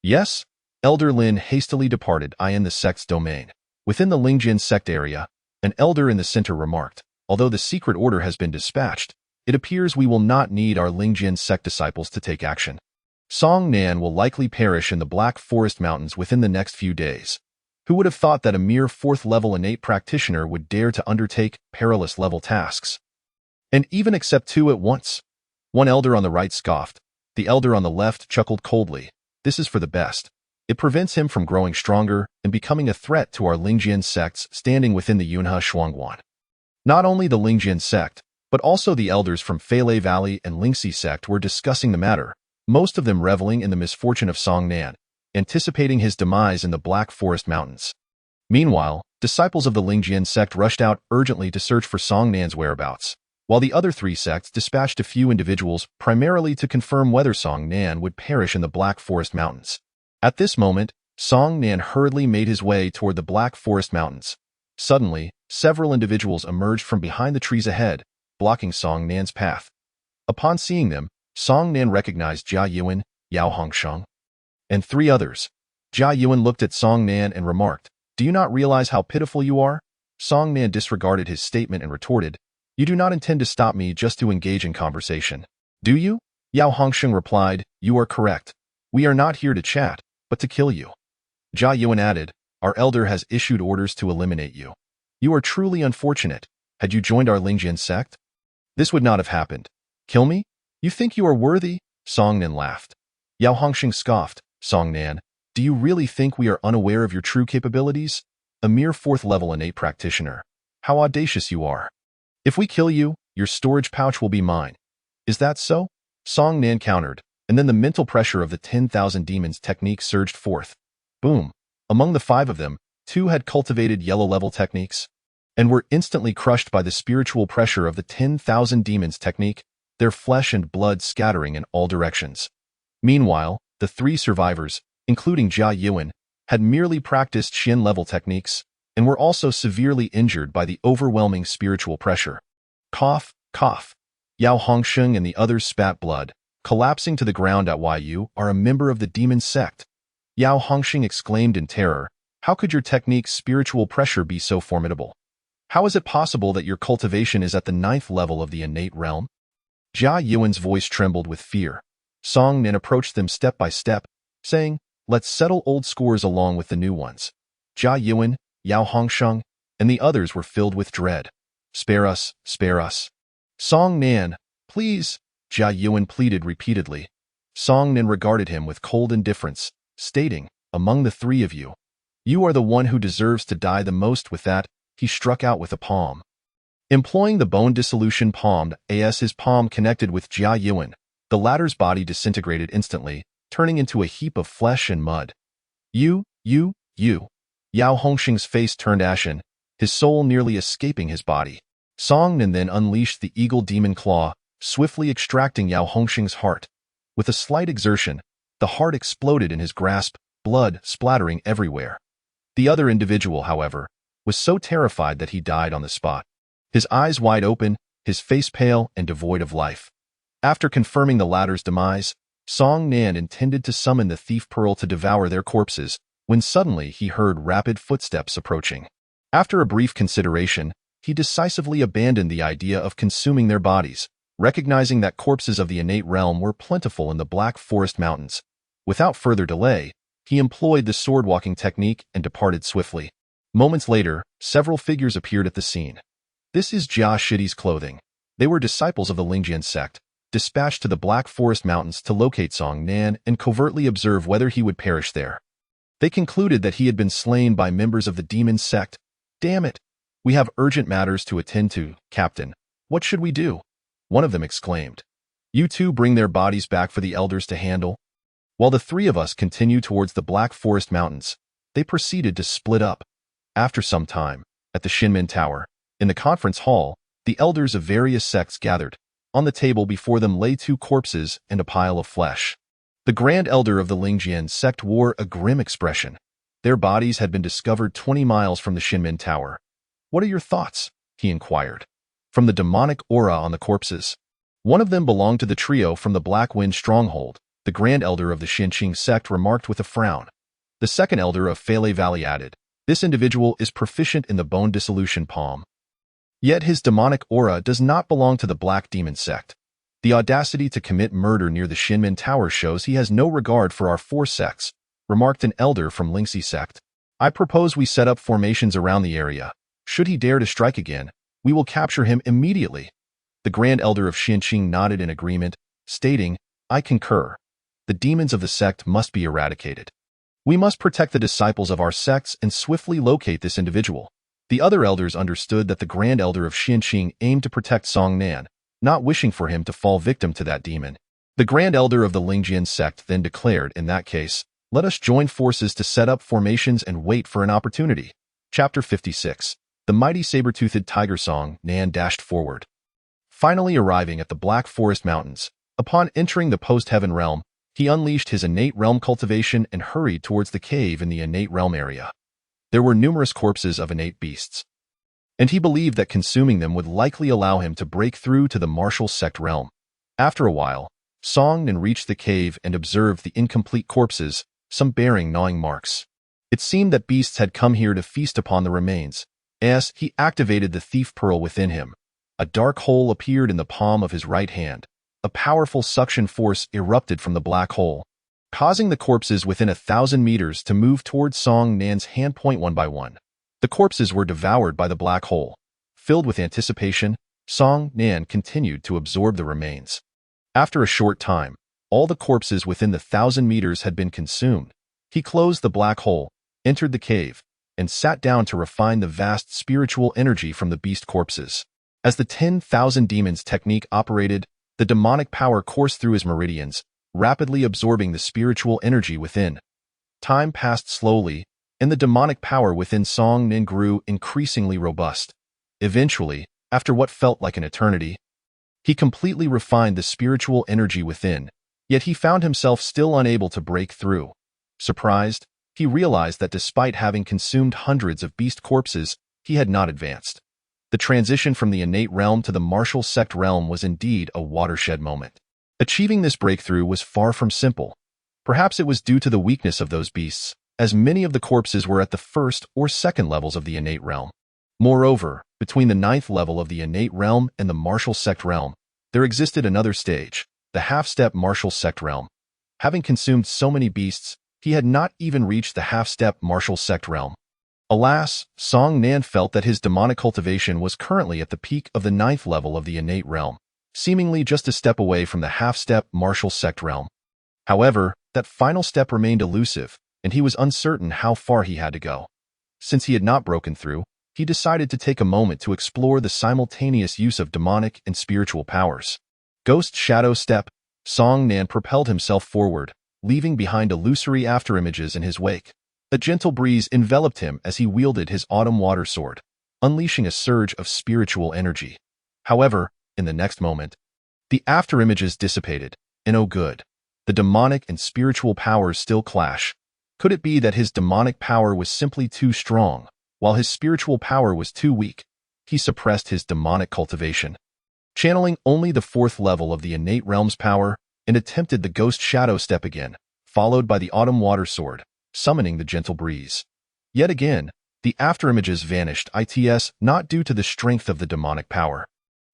Yes? Elder Lin hastily departed in the sect's domain. Within the Lingjin sect area, an elder in the center remarked, although the secret order has been dispatched, it appears we will not need our Lingjin sect disciples to take action. Song Nan will likely perish in the Black Forest Mountains within the next few days. Who would have thought that a mere 4th-level innate practitioner would dare to undertake perilous-level tasks? And even accept 2 at once? One elder on the right scoffed. The elder on the left chuckled coldly. This is for the best. It prevents him from growing stronger and becoming a threat to our Lingjin sects standing within the Yunhe Shuangguan. Not only the Lingjin sect, but also the elders from Feilei Valley and Lingxi sect were discussing the matter, most of them reveling in the misfortune of Song Nan, anticipating his demise in the Black Forest Mountains. Meanwhile, disciples of the Lingjin sect rushed out urgently to search for Song Nan's whereabouts, while the other 3 sects dispatched a few individuals primarily to confirm whether Song Nan would perish in the Black Forest Mountains. At this moment, Song Nan hurriedly made his way toward the Black Forest Mountains. Suddenly, several individuals emerged from behind the trees ahead, blocking Song Nan's path. Upon seeing them, Song Nan recognized Jia Yuan, Yao Hongsheng, and three others. Jia Yuan looked at Song Nan and remarked, "Do you not realize how pitiful you are?" Song Nan disregarded his statement and retorted, "You do not intend to stop me just to engage in conversation, do you?" Yao Hongsheng replied, "You are correct. We are not here to chat, but to kill you." Jia Yuan added, "Our elder has issued orders to eliminate you. You are truly unfortunate. Had you joined our Lingjian sect, this would not have happened. Kill me? You think you are worthy?" Song Nan laughed. Yao Hongsheng scoffed, "Song Nan, do you really think we are unaware of your true capabilities? A mere 4th-level innate practitioner. How audacious you are. If we kill you, your storage pouch will be mine. Is that so?" Song Nan countered, and then the mental pressure of the 10,000 demons technique surged forth. Boom. Among the 5 of them, 2 had cultivated yellow-level techniques and were instantly crushed by the spiritual pressure of the 10,000 demons technique, their flesh and blood scattering in all directions. Meanwhile, the 3 survivors, including Jia Yuan, had merely practiced Xin-level techniques and were also severely injured by the overwhelming spiritual pressure. Cough, cough. Yao Hongsheng and the others spat blood, collapsing to the ground. "You are a member of the demon sect." Yao Hongsheng exclaimed in terror, "How could your technique's spiritual pressure be so formidable? How is it possible that your cultivation is at the 9th level of the innate realm?" Jia Yuan's voice trembled with fear. Song Nan approached them step by step, saying, "Let's settle old scores along with the new ones." Jia Yuan, Yao Hongsheng, and the others were filled with dread. "Spare us, spare us." "Song Nan, please," Jia Yuan pleaded repeatedly. Song Nan regarded him with cold indifference, stating, "Among the 3 of you, you are the one who deserves to die the most." With that, he struck out with a palm. Employing the bone dissolution palm as his palm connected with Jia Yuan, the latter's body disintegrated instantly, turning into a heap of flesh and mud. You. Yao Hongsheng's face turned ashen, his soul nearly escaping his body. Song Nan then unleashed the eagle demon claw, swiftly extracting Yao Hongsheng's heart. With a slight exertion, the heart exploded in his grasp, blood splattering everywhere. The other individual, however, was so terrified that he died on the spot. His eyes wide open, his face pale and devoid of life. After confirming the latter's demise, Song Nan intended to summon the thief Pearl to devour their corpses, when suddenly he heard rapid footsteps approaching. After a brief consideration, he decisively abandoned the idea of consuming their bodies, recognizing that corpses of the innate realm were plentiful in the Black Forest Mountains. Without further delay, he employed the sword-walking technique and departed swiftly. Moments later, several figures appeared at the scene. This is Jia Shidi's clothing. They were disciples of the Lingjian sect, dispatched to the Black Forest Mountains to locate Song Nan and covertly observe whether he would perish there. They concluded that he had been slain by members of the demon sect. "Damn it! We have urgent matters to attend to, Captain. What should we do?" One of them exclaimed. "You 2 bring their bodies back for the elders to handle." While the 3 of us continued towards the Black Forest Mountains, they proceeded to split up. After some time, at the Xinmen Tower, in the conference hall, the elders of various sects gathered. On the table before them lay 2 corpses and a pile of flesh. The Grand Elder of the Lingjian sect wore a grim expression. Their bodies had been discovered 20 miles from the Xinmen Tower. "What are your thoughts?" he inquired. From the demonic aura on the corpses. One of them belonged to the trio from the Black Wind Stronghold. The Grand Elder of the Xinqing sect remarked with a frown. The second Elder of Fele Valley added, "This individual is proficient in the bone dissolution palm. Yet his demonic aura does not belong to the Black Demon sect. The audacity to commit murder near the Xinmen Tower shows he has no regard for our 4 sects," remarked an elder from Lingxi sect. "I propose we set up formations around the area. Should he dare to strike again, we will capture him immediately." The Grand Elder of Xinqing nodded in agreement, stating, "I concur. The demons of the sect must be eradicated. We must protect the disciples of our sects and swiftly locate this individual." The other elders understood that the Grand Elder of Xinqing aimed to protect Song Nan, not wishing for him to fall victim to that demon. The Grand Elder of the Lingjian sect then declared, "In that case, let us join forces to set up formations and wait for an opportunity." Chapter 56. The mighty saber-toothed tiger Song Nan dashed forward. Finally arriving at the Black Forest Mountains, upon entering the post-heaven realm, he unleashed his innate realm cultivation and hurried towards the cave in the innate realm area. There were numerous corpses of innate beasts, and he believed that consuming them would likely allow him to break through to the martial sect realm. After a while, Song Nan reached the cave and observed the incomplete corpses, some bearing gnawing marks. It seemed that beasts had come here to feast upon the remains. As he activated the thief pearl within him, a dark hole appeared in the palm of his right hand. A powerful suction force erupted from the black hole, causing the corpses within 1,000 meters to move towards Song Nan's handpoint one by one. The corpses were devoured by the black hole. Filled with anticipation, Song Nan continued to absorb the remains. After a short time, all the corpses within the 1,000 meters had been consumed. He closed the black hole, entered the cave, and sat down to refine the vast spiritual energy from the beast corpses. As the 10,000 demons technique operated, the demonic power coursed through his meridians, rapidly absorbing the spiritual energy within. Time passed slowly, and the demonic power within Song Nan grew increasingly robust. Eventually, after what felt like an eternity, he completely refined the spiritual energy within, yet he found himself still unable to break through. Surprised, he realized that despite having consumed hundreds of beast corpses, he had not advanced. The transition from the innate realm to the martial sect realm was indeed a watershed moment. Achieving this breakthrough was far from simple. Perhaps it was due to the weakness of those beasts, as many of the corpses were at the first or second levels of the innate realm. Moreover, between the 9th level of the innate realm and the martial sect realm, there existed another stage, the half-step martial sect realm. Having consumed so many beasts, he had not even reached the half-step martial sect realm. Alas, Song Nan felt that his demonic cultivation was currently at the peak of the 9th level of the innate realm, seemingly just a step away from the half-step martial sect realm. However, that final step remained elusive, and he was uncertain how far he had to go. Since he had not broken through, he decided to take a moment to explore the simultaneous use of demonic and spiritual powers. Ghost Shadow Step, Song Nan propelled himself forward, leaving behind illusory afterimages in his wake. A gentle breeze enveloped him as he wielded his autumn water sword, unleashing a surge of spiritual energy. However, in the next moment, the afterimages dissipated, and oh good, the demonic and spiritual powers still clash. Could it be that his demonic power was simply too strong, while his spiritual power was too weak? He suppressed his demonic cultivation, channeling only the 4th level of the innate realm's power, and attempted the Ghost Shadow Step again, followed by the autumn water sword, summoning the gentle breeze. Yet again, the afterimages vanished, not due to the strength of the demonic power.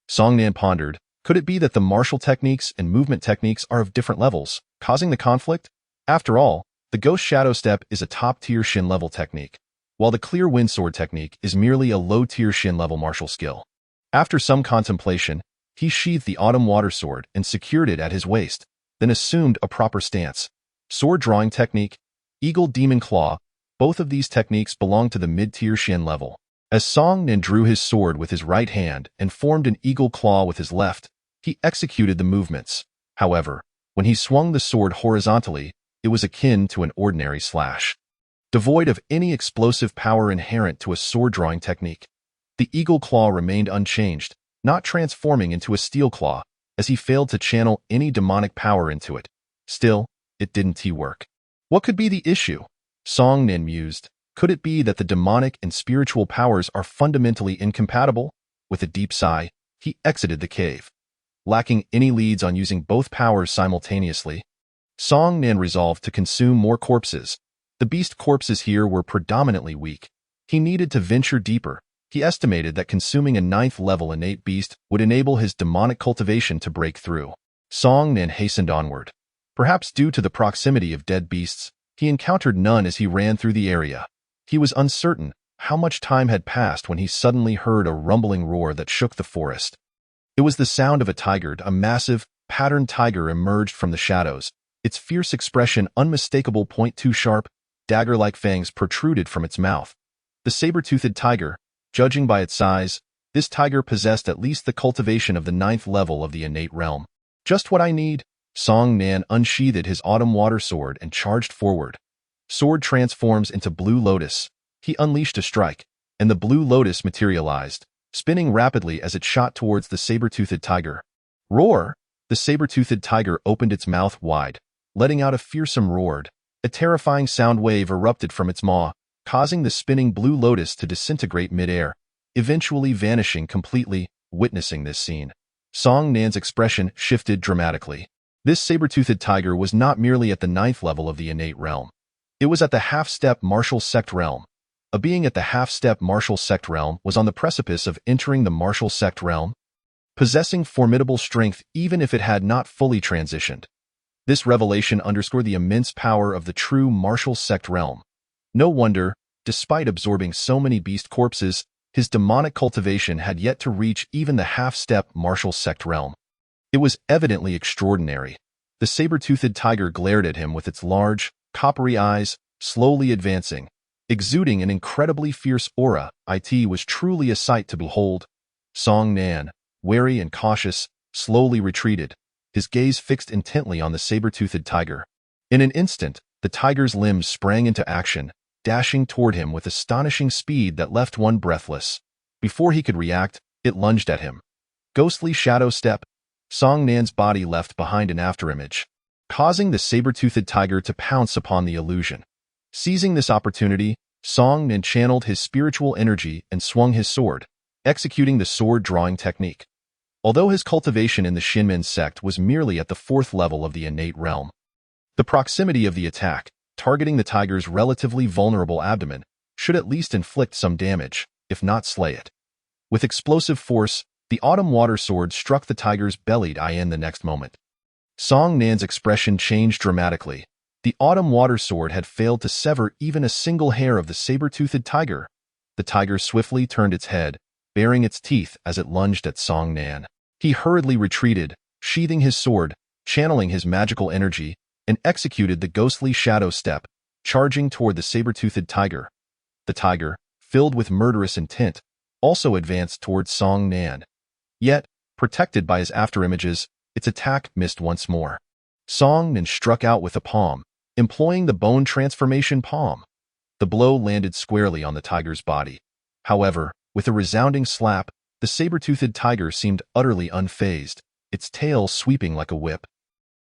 Song Nan pondered, could it be that the martial techniques and movement techniques are of different levels, causing the conflict? After all, the Ghost Shadow Step is a top-tier Shin level technique, while the Clear Wind Sword technique is merely a low-tier Shin level martial skill. After some contemplation, he sheathed the autumn water sword and secured it at his waist, then assumed a proper stance. Sword drawing technique, Eagle Demon Claw, both of these techniques belong to the mid-tier Shin level. As Song Nan drew his sword with his right hand and formed an eagle claw with his left, he executed the movements. However, when he swung the sword horizontally, it was akin to an ordinary slash. Devoid of any explosive power inherent to a sword-drawing technique, the eagle claw remained unchanged, not transforming into a steel claw, as he failed to channel any demonic power into it. Still, it didn't work. What could be the issue? Song Nan mused. Could it be that the demonic and spiritual powers are fundamentally incompatible? With a deep sigh, he exited the cave. Lacking any leads on using both powers simultaneously, Song Nan resolved to consume more corpses. The beast corpses here were predominantly weak. He needed to venture deeper. He estimated that consuming a 9th level innate beast would enable his demonic cultivation to break through. Song Nan hastened onward. Perhaps due to the proximity of dead beasts, he encountered none as he ran through the area. He was uncertain how much time had passed when he suddenly heard a rumbling roar that shook the forest. It was the sound of a tiger. A massive, patterned tiger emerged from the shadows, its fierce expression unmistakable. Point-2 sharp, dagger-like fangs protruded from its mouth. The saber-toothed tiger, judging by its size, this tiger possessed at least the cultivation of the 9th level of the innate realm. Just what I need. Song Nan unsheathed his autumn water sword and charged forward. Sword transforms into Blue Lotus. He unleashed a strike, and the Blue Lotus materialized, spinning rapidly as it shot towards the saber-toothed tiger. Roar! The saber-toothed tiger opened its mouth wide, letting out a fearsome roar. A terrifying sound wave erupted from its maw, causing the spinning Blue Lotus to disintegrate mid-air. eventually vanishing completely. Witnessing this scene, Song Nan's expression shifted dramatically. This saber-toothed tiger was not merely at the 9th level of the innate realm. It was at the half-step martial sect realm. A being at the half-step martial sect realm was on the precipice of entering the martial sect realm, possessing formidable strength even if it had not fully transitioned. This revelation underscored the immense power of the true martial sect realm. No wonder, despite absorbing so many beast corpses, his demonic cultivation had yet to reach even the half-step martial sect realm. It was evidently extraordinary. The saber-toothed tiger glared at him with its large, coppery eyes, slowly advancing, exuding an incredibly fierce aura. It was truly a sight to behold. Song Nan, wary and cautious, slowly retreated, his gaze fixed intently on the saber-toothed tiger. In an instant, the tiger's limbs sprang into action, dashing toward him with astonishing speed that left one breathless. Before he could react, it lunged at him. Ghostly shadow step. Song Nan's body left behind an afterimage, causing the saber-toothed tiger to pounce upon the illusion. Seizing this opportunity, Song Nan channeled his spiritual energy and swung his sword, executing the sword-drawing technique. Although his cultivation in the Shinmen sect was merely at the 4th level of the innate realm, the proximity of the attack, targeting the tiger's relatively vulnerable abdomen, should at least inflict some damage, if not slay it. With explosive force, the autumn water sword struck the tiger's belly in the next moment. Song Nan's expression changed dramatically. The autumn water sword had failed to sever even a single hair of the saber-toothed tiger. The tiger swiftly turned its head, baring its teeth as it lunged at Song Nan. He hurriedly retreated, sheathing his sword, channeling his magical energy, and executed the ghostly shadow step, charging toward the saber-toothed tiger. The tiger, filled with murderous intent, also advanced toward Song Nan. Yet, protected by his afterimages, its attack missed once more. Song Nan struck out with a palm, employing the bone transformation palm. The blow landed squarely on the tiger's body. However, with a resounding slap, the saber-toothed tiger seemed utterly unfazed, its tail sweeping like a whip,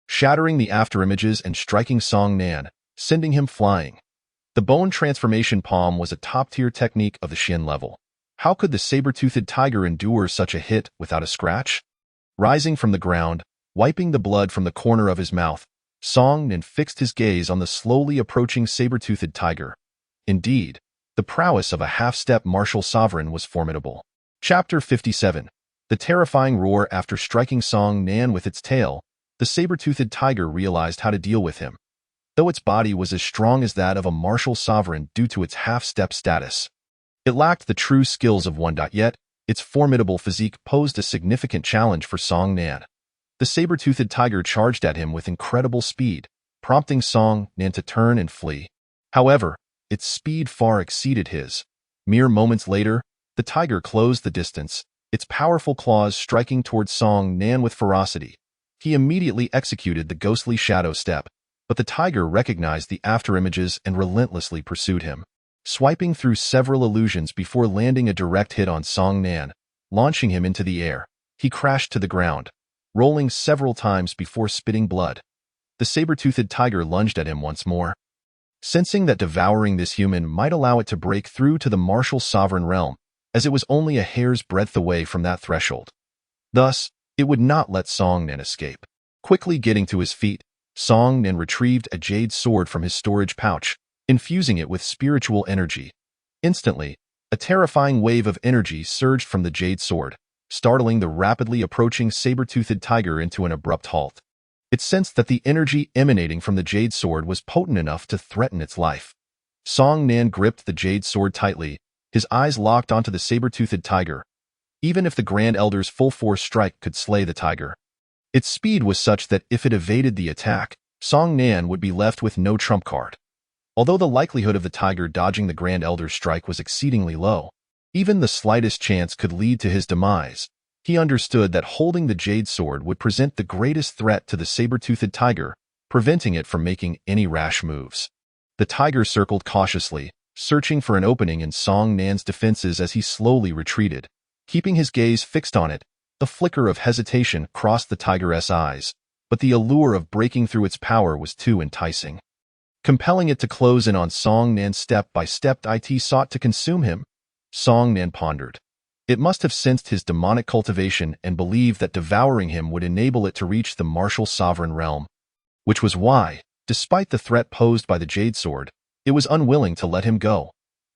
shattering the afterimages and striking Song Nan, sending him flying. The bone transformation palm was a top-tier technique of the Shin level. How could the saber-toothed tiger endure such a hit without a scratch? Rising from the ground, wiping the blood from the corner of his mouth, Song Nan fixed his gaze on the slowly approaching saber-toothed tiger. Indeed, the prowess of a half-step martial sovereign was formidable. Chapter 57. The terrifying roar. After striking Song Nan with its tail, the saber-toothed tiger realized how to deal with him. Though its body was as strong as that of a martial sovereign due to its half-step status, it lacked the true skills of one. Yet, its formidable physique posed a significant challenge for Song Nan. The saber-toothed tiger charged at him with incredible speed, prompting Song Nan to turn and flee. However, its speed far exceeded his. Mere moments later, the tiger closed the distance, its powerful claws striking toward Song Nan with ferocity. He immediately executed the ghostly shadow step, but the tiger recognized the afterimages and relentlessly pursued him, swiping through several illusions before landing a direct hit on Song Nan, launching him into the air. He crashed to the ground, rolling several times before spitting blood. The saber-toothed tiger lunged at him once more, sensing that devouring this human might allow it to break through to the martial sovereign realm, as it was only a hair's breadth away from that threshold. Thus, it would not let Song Nan escape. Quickly getting to his feet, Song Nan retrieved a jade sword from his storage pouch, infusing it with spiritual energy. Instantly, a terrifying wave of energy surged from the jade sword, startling the rapidly approaching saber-toothed tiger into an abrupt halt. It sensed that the energy emanating from the jade sword was potent enough to threaten its life. Song Nan gripped the jade sword tightly, his eyes locked onto the saber-toothed tiger. Even if the Grand Elder's full-force strike could slay the tiger, its speed was such that if it evaded the attack, Song Nan would be left with no trump card. Although the likelihood of the tiger dodging the Grand Elder's strike was exceedingly low, even the slightest chance could lead to his demise. He understood that holding the jade sword would present the greatest threat to the saber-toothed tiger, preventing it from making any rash moves. The tiger circled cautiously, searching for an opening in Song Nan's defenses as he slowly retreated. Keeping his gaze fixed on it, the flicker of hesitation crossed the tiger's eyes, but the allure of breaking through its power was too enticing, compelling it to close in on Song Nan step by step. It sought to consume him. Song Nan pondered. It must have sensed his demonic cultivation and believed that devouring him would enable it to reach the martial sovereign realm, which was why, despite the threat posed by the Jade Sword, it was unwilling to let him go.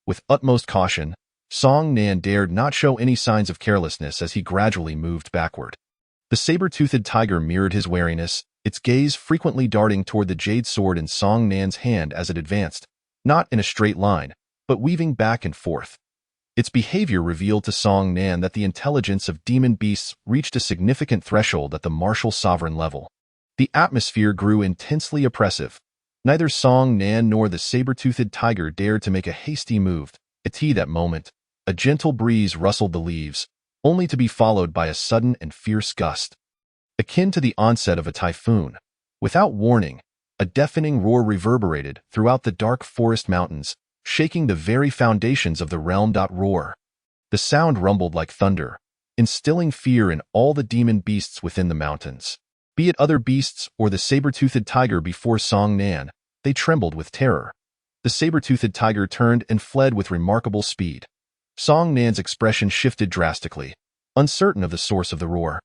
With utmost caution, Song Nan dared not show any signs of carelessness as he gradually moved backward. The saber-toothed tiger mirrored his wariness, its gaze frequently darting toward the Jade Sword in Song Nan's hand as it advanced, not in a straight line, but weaving back and forth. Its behavior revealed to Song Nan that the intelligence of demon beasts reached a significant threshold at the martial sovereign level. The atmosphere grew intensely oppressive. Neither Song Nan nor the saber-toothed tiger dared to make a hasty move. At that moment, a gentle breeze rustled the leaves, only to be followed by a sudden and fierce gust. Akin to the onset of a typhoon, without warning, a deafening roar reverberated throughout the dark forest mountains, shaking the very foundations of the realm. Roar. The sound rumbled like thunder, instilling fear in all the demon beasts within the mountains. Be it other beasts or the saber-toothed tiger before Song Nan, they trembled with terror. The saber-toothed tiger turned and fled with remarkable speed. Song Nan's expression shifted drastically, uncertain of the source of the roar.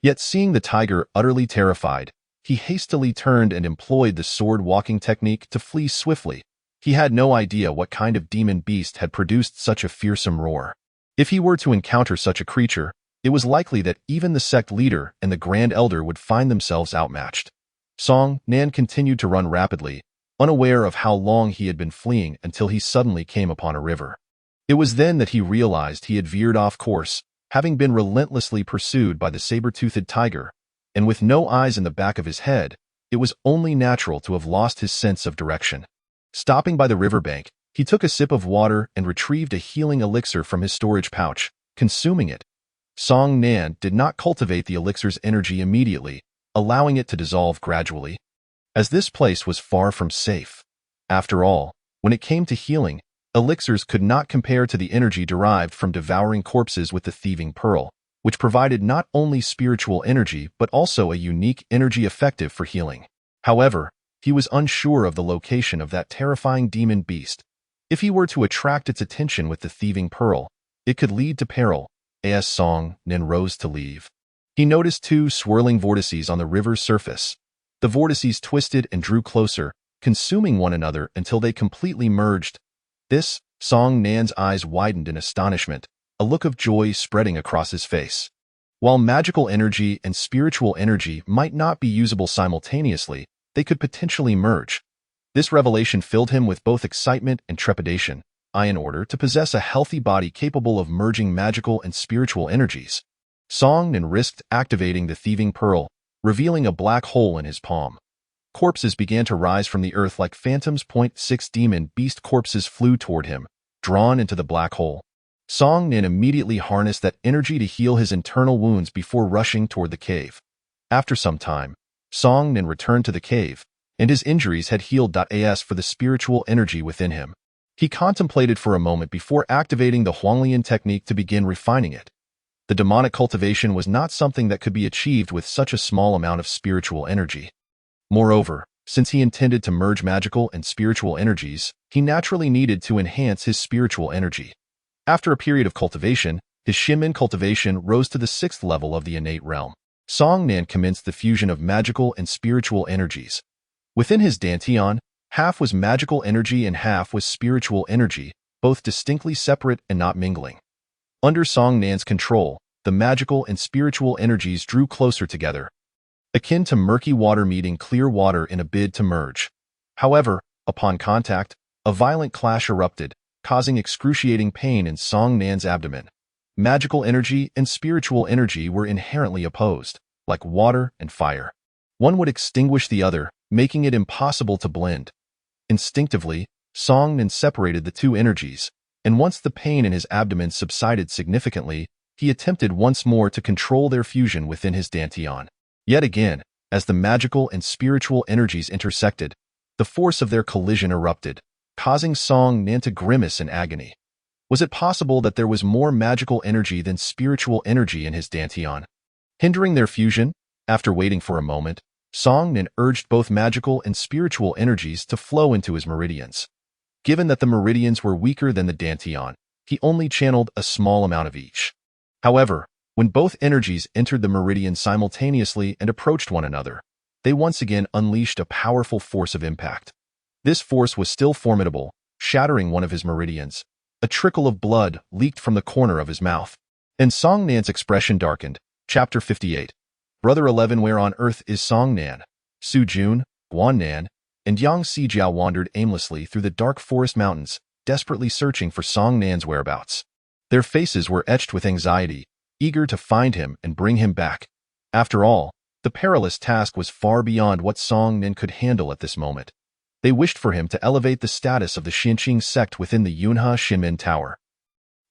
Yet seeing the tiger utterly terrified, he hastily turned and employed the sword-walking technique to flee swiftly. He had no idea what kind of demon beast had produced such a fearsome roar. If he were to encounter such a creature, it was likely that even the sect leader and the Grand Elder would find themselves outmatched. Song Nan continued to run rapidly, unaware of how long he had been fleeing until he suddenly came upon a river. It was then that he realized he had veered off course, having been relentlessly pursued by the saber-toothed tiger, and with no eyes in the back of his head, it was only natural to have lost his sense of direction. Stopping by the riverbank, he took a sip of water and retrieved a healing elixir from his storage pouch, consuming it. Song Nan did not cultivate the elixir's energy immediately, allowing it to dissolve gradually, as this place was far from safe. After all, when it came to healing, elixirs could not compare to the energy derived from devouring corpses with the thieving pearl, which provided not only spiritual energy but also a unique energy effective for healing. However, he was unsure of the location of that terrifying demon beast. If he were to attract its attention with the thieving pearl, it could lead to peril. As Song Nan rose to leave, he noticed two swirling vortices on the river's surface. The vortices twisted and drew closer, consuming one another until they completely merged. This, Song Nan's eyes widened in astonishment, a look of joy spreading across his face. While magical energy and spiritual energy might not be usable simultaneously, they could potentially merge. This revelation filled him with both excitement and trepidation. In order to possess a healthy body capable of merging magical and spiritual energies, Song Nan risked activating the thieving pearl, revealing a black hole in his palm. Corpses began to rise from the earth like phantoms. 6 demon beast corpses flew toward him, drawn into the black hole. Song Nan immediately harnessed that energy to heal his internal wounds before rushing toward the cave. After some time, Song Nan returned to the cave, and his injuries had healed. As for the spiritual energy within him, he contemplated for a moment before activating the Huanglian technique to begin refining it. The demonic cultivation was not something that could be achieved with such a small amount of spiritual energy. Moreover, since he intended to merge magical and spiritual energies, he naturally needed to enhance his spiritual energy. After a period of cultivation, his Shinmin cultivation rose to the 6th level of the innate realm. Song Nan commenced the fusion of magical and spiritual energies. Within his dantian, half was magical energy and half was spiritual energy, both distinctly separate and not mingling. Under Song Nan's control, the magical and spiritual energies drew closer together, akin to murky water meeting clear water in a bid to merge. However, upon contact, a violent clash erupted, causing excruciating pain in Song Nan's abdomen. Magical energy and spiritual energy were inherently opposed, like water and fire. One would extinguish the other, making it impossible to blend. Instinctively, Song Nan separated the two energies, and once the pain in his abdomen subsided significantly, he attempted once more to control their fusion within his dantian. Yet again, as the magical and spiritual energies intersected, the force of their collision erupted, causing Song Nan to grimace in agony. Was it possible that there was more magical energy than spiritual energy in his dantian? Hindering their fusion, after waiting for a moment, Song Nan urged both magical and spiritual energies to flow into his meridians. Given that the meridians were weaker than the dantian, he only channeled a small amount of each. However, when both energies entered the meridian simultaneously and approached one another, they once again unleashed a powerful force of impact. This force was still formidable, shattering one of his meridians. A trickle of blood leaked from the corner of his mouth, and Song Nan's expression darkened. Chapter 58. Brother 11. Where on earth is Song Nan? Su Jun, Guan Nan, and Yang Sijiao wandered aimlessly through the dark forest mountains, desperately searching for Song Nan's whereabouts. Their faces were etched with anxiety, eager to find him and bring him back. After all, the perilous task was far beyond what Song Nan could handle at this moment. They wished for him to elevate the status of the Xinqing sect within the Yunhe Shinmen Tower.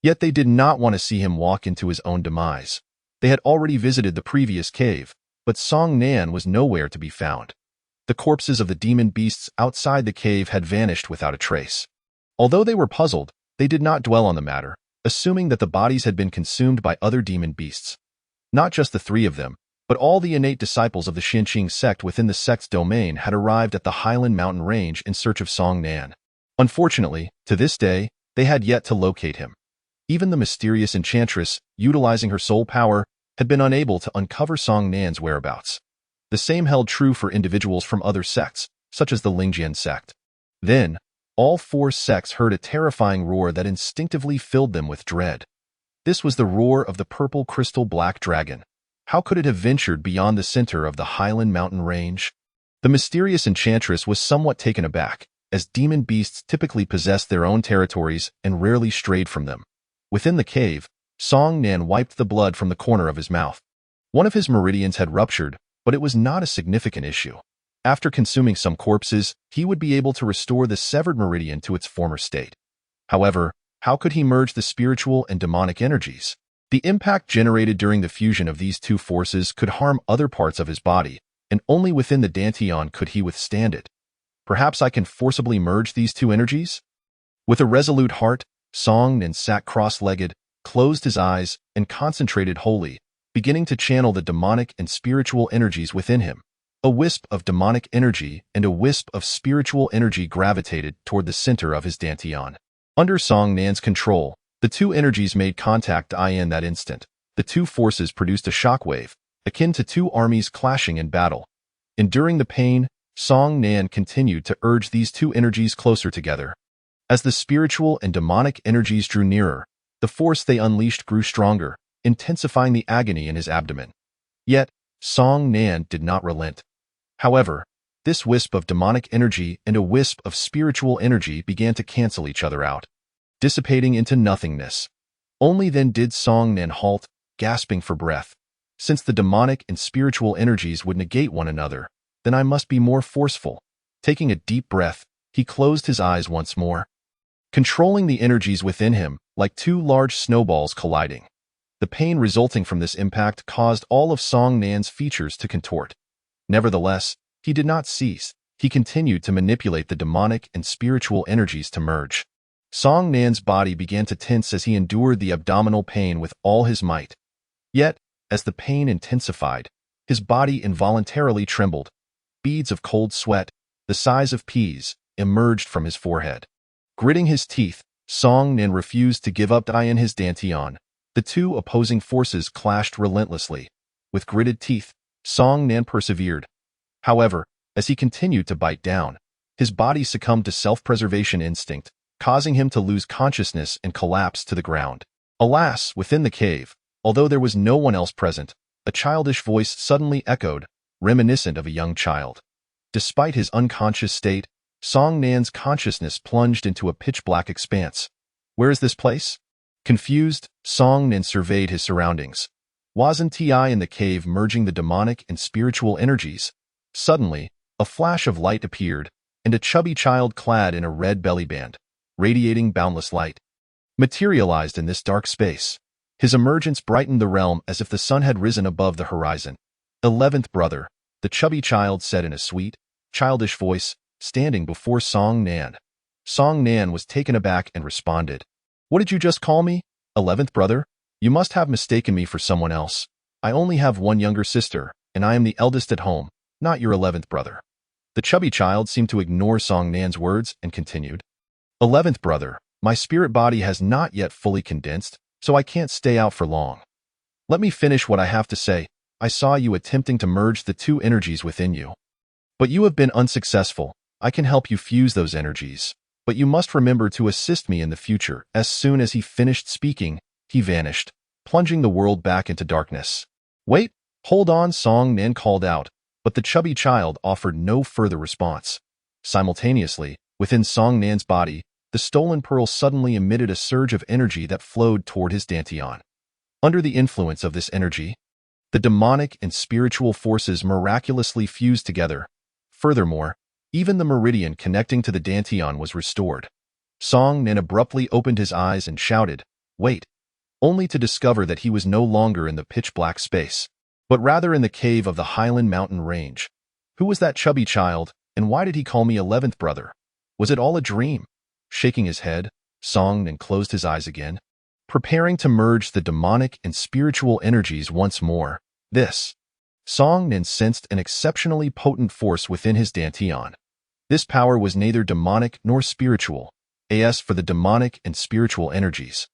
Yet they did not want to see him walk into his own demise. They had already visited the previous cave, but Song Nan was nowhere to be found. The corpses of the demon beasts outside the cave had vanished without a trace. Although they were puzzled, they did not dwell on the matter, assuming that the bodies had been consumed by other demon beasts. Not just the three of them, but all the innate disciples of the Xinqing sect within the sect's domain had arrived at the Highland Mountain Range in search of Song Nan. Unfortunately, to this day, they had yet to locate him. Even the mysterious enchantress, utilizing her soul power, had been unable to uncover Song Nan's whereabouts. The same held true for individuals from other sects, such as the Lingjian sect. Then, all four sects heard a terrifying roar that instinctively filled them with dread. This was the roar of the purple crystal black dragon. How could it have ventured beyond the center of the Highland Mountain Range? The mysterious enchantress was somewhat taken aback, as demon beasts typically possessed their own territories and rarely strayed from them. Within the cave, Song Nan wiped the blood from the corner of his mouth. One of his meridians had ruptured, but it was not a significant issue. After consuming some corpses, he would be able to restore the severed meridian to its former state. However, how could he merge the spiritual and demonic energies? The impact generated during the fusion of these two forces could harm other parts of his body, and only within the Dantian could he withstand it. Perhaps I can forcibly merge these two energies? With a resolute heart, Song Nan sat cross-legged, closed his eyes, and concentrated wholly, beginning to channel the demonic and spiritual energies within him. A wisp of demonic energy and a wisp of spiritual energy gravitated toward the center of his Dantian. Under Song Nan's control, the two energies made contact in that instant. The two forces produced a shockwave, akin to two armies clashing in battle. Enduring the pain, Song Nan continued to urge these two energies closer together. As the spiritual and demonic energies drew nearer, the force they unleashed grew stronger, intensifying the agony in his abdomen. Yet, Song Nan did not relent. However, this wisp of demonic energy and a wisp of spiritual energy began to cancel each other out, dissipating into nothingness. Only then did Song Nan halt, gasping for breath. Since the demonic and spiritual energies would negate one another, then I must be more forceful. Taking a deep breath, he closed his eyes once more, controlling the energies within him like two large snowballs colliding. The pain resulting from this impact caused all of Song Nan's features to contort. Nevertheless, he did not cease. He continued to manipulate the demonic and spiritual energies to merge. Song Nan's body began to tense as he endured the abdominal pain with all his might. Yet, as the pain intensified, his body involuntarily trembled. Beads of cold sweat, the size of peas, emerged from his forehead. Gritting his teeth, Song Nan refused to give up in his Dantian. The two opposing forces clashed relentlessly. With gritted teeth, Song Nan persevered. However, as he continued to bite down, his body succumbed to self-preservation instinct, causing him to lose consciousness and collapse to the ground. Alas, within the cave, although there was no one else present, a childish voice suddenly echoed, reminiscent of a young child. Despite his unconscious state, Song Nan's consciousness plunged into a pitch-black expanse. Where is this place? Confused, Song Nan surveyed his surroundings. Wasn't he in the cave merging the demonic and spiritual energies? Suddenly, a flash of light appeared, and a chubby child clad in a red belly band, radiating boundless light, materialized in this dark space. His emergence brightened the realm as if the sun had risen above the horizon. 11th brother, the chubby child said in a sweet, childish voice, standing before Song Nan. Song Nan was taken aback and responded, "What did you just call me? 11th brother? You must have mistaken me for someone else. I only have one younger sister, and I am the eldest at home, not your 11th brother." The chubby child seemed to ignore Song Nan's words and continued, "11th brother, My spirit body has not yet fully condensed, so I can't stay out for long. Let me finish what I have to say. I saw you attempting to merge the two energies within you. But you have been unsuccessful. I can help you fuse those energies. But you must remember to assist me in the future. As soon as he finished speaking, he vanished, plunging the world back into darkness. Wait, hold on, Song Nan called out, but the chubby child offered no further response. Simultaneously, within Song Nan's body, the stolen pearl suddenly emitted a surge of energy that flowed toward his dantian. Under the influence of this energy, the demonic and spiritual forces miraculously fused together. Furthermore, even the meridian connecting to the dantian was restored. Song Nan abruptly opened his eyes and shouted, "Wait," only to discover that he was no longer in the pitch-black space, but rather in the cave of the Highland Mountain Range. Who was that chubby child, and why did he call me 11th brother? Was it all a dream? Shaking his head, Song Nan closed his eyes again, preparing to merge the demonic and spiritual energies once more. Song Nan sensed an exceptionally potent force within his dantian. This power was neither demonic nor spiritual. As for the demonic and spiritual energies,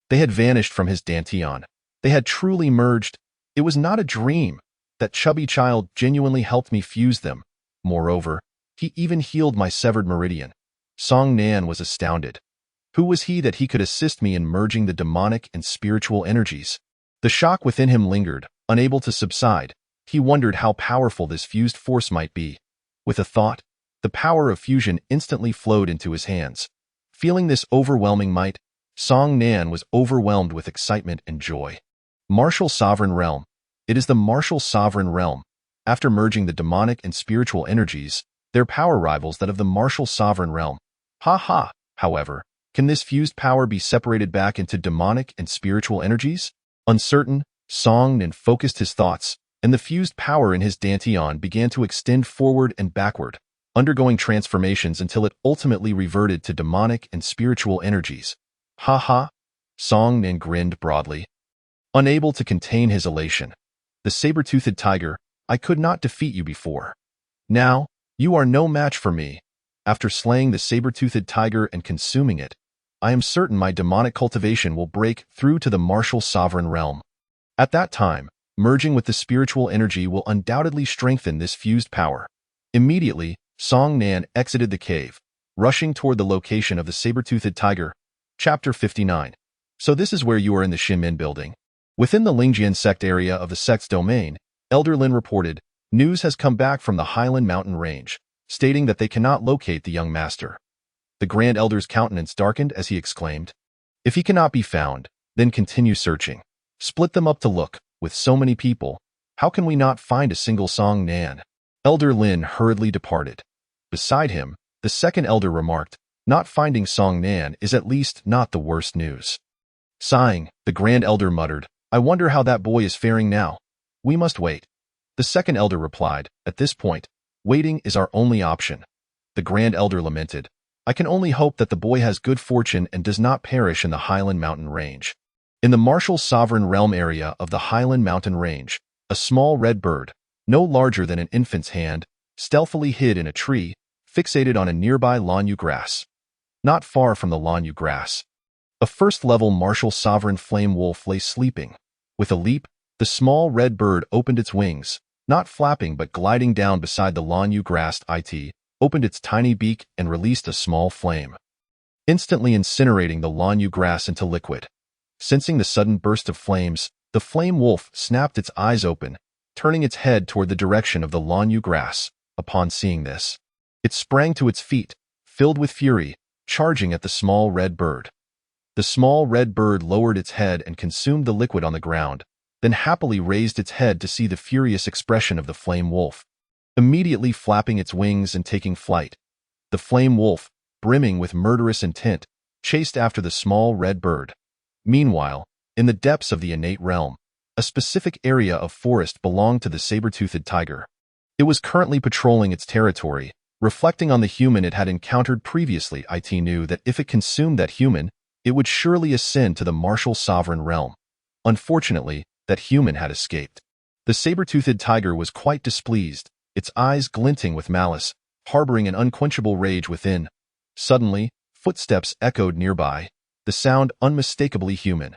they had vanished from his dantian. They had truly merged. It was not a dream. That chubby child genuinely helped me fuse them. Moreover, he even healed my severed meridian. Song Nan was astounded. Who was he that he could assist me in merging the demonic and spiritual energies? The shock within him lingered, unable to subside. He wondered how powerful this fused force might be. With a thought, the power of fusion instantly flowed into his hands. Feeling this overwhelming might, Song Nan was overwhelmed with excitement and joy. Martial Sovereign Realm. It is the Martial Sovereign Realm. After merging the demonic and spiritual energies, their power rivals that of the Martial Sovereign Realm. However, can this fused power be separated back into demonic and spiritual energies? Uncertain, Song Nan focused his thoughts, and the fused power in his dantian began to extend forward and backward, undergoing transformations until it ultimately reverted to demonic and spiritual energies. Song Nan grinned broadly, unable to contain his elation. The saber-toothed tiger, I could not defeat you before. Now, you are no match for me. After slaying the saber-toothed tiger and consuming it, I am certain my demonic cultivation will break through to the Martial Sovereign Realm. At that time, merging with the spiritual energy will undoubtedly strengthen this fused power. Immediately, Song Nan exited the cave, rushing toward the location of the saber-toothed tiger. Chapter 59. So this is where you are in the Shinmin building. Within the Lingjian sect area of the sect's domain, Elder Lin reported, news has come back from the Highland Mountain Range, stating that they cannot locate the young master. The Grand Elder's countenance darkened as he exclaimed, if he cannot be found, then continue searching. Split them up to look. With so many people, how can we not find a single Song Nan? Elder Lin hurriedly departed. Beside him, the second elder remarked, not finding Song Nan is at least not the worst news. Sighing, the Grand Elder muttered, I wonder how that boy is faring now. We must wait. The second elder replied, at this point, waiting is our only option. The Grand Elder lamented, I can only hope that the boy has good fortune and does not perish in the Highland Mountain Range. In the Martial Sovereign Realm area of the Highland Mountain Range, a small red bird, no larger than an infant's hand, stealthily hid in a tree, fixated on a nearby lanyu grass. Not far from the lanyu grass, a first-level Martial Sovereign Flame Wolf lay sleeping. With a leap, the small red bird opened its wings, not flapping but gliding down beside the lanyu grass. It opened its tiny beak and released a small flame, instantly incinerating the lanyu grass into liquid. Sensing the sudden burst of flames, the flame wolf snapped its eyes open, turning its head toward the direction of the lanyu grass. Upon seeing this, it sprang to its feet, filled with fury, charging at the small red bird. The small red bird lowered its head and consumed the liquid on the ground, then happily raised its head to see the furious expression of the flame wolf. Immediately flapping its wings and taking flight, the flame wolf, brimming with murderous intent, chased after the small red bird. Meanwhile, in the depths of the innate realm, a specific area of forest belonged to the saber-toothed tiger. It was currently patrolling its territory, reflecting on the human it had encountered previously. It knew that if it consumed that human, it would surely ascend to the Martial Sovereign Realm. Unfortunately, that human had escaped. The saber-toothed tiger was quite displeased, its eyes glinting with malice, harboring an unquenchable rage within. Suddenly, Footsteps echoed nearby, the sound unmistakably human.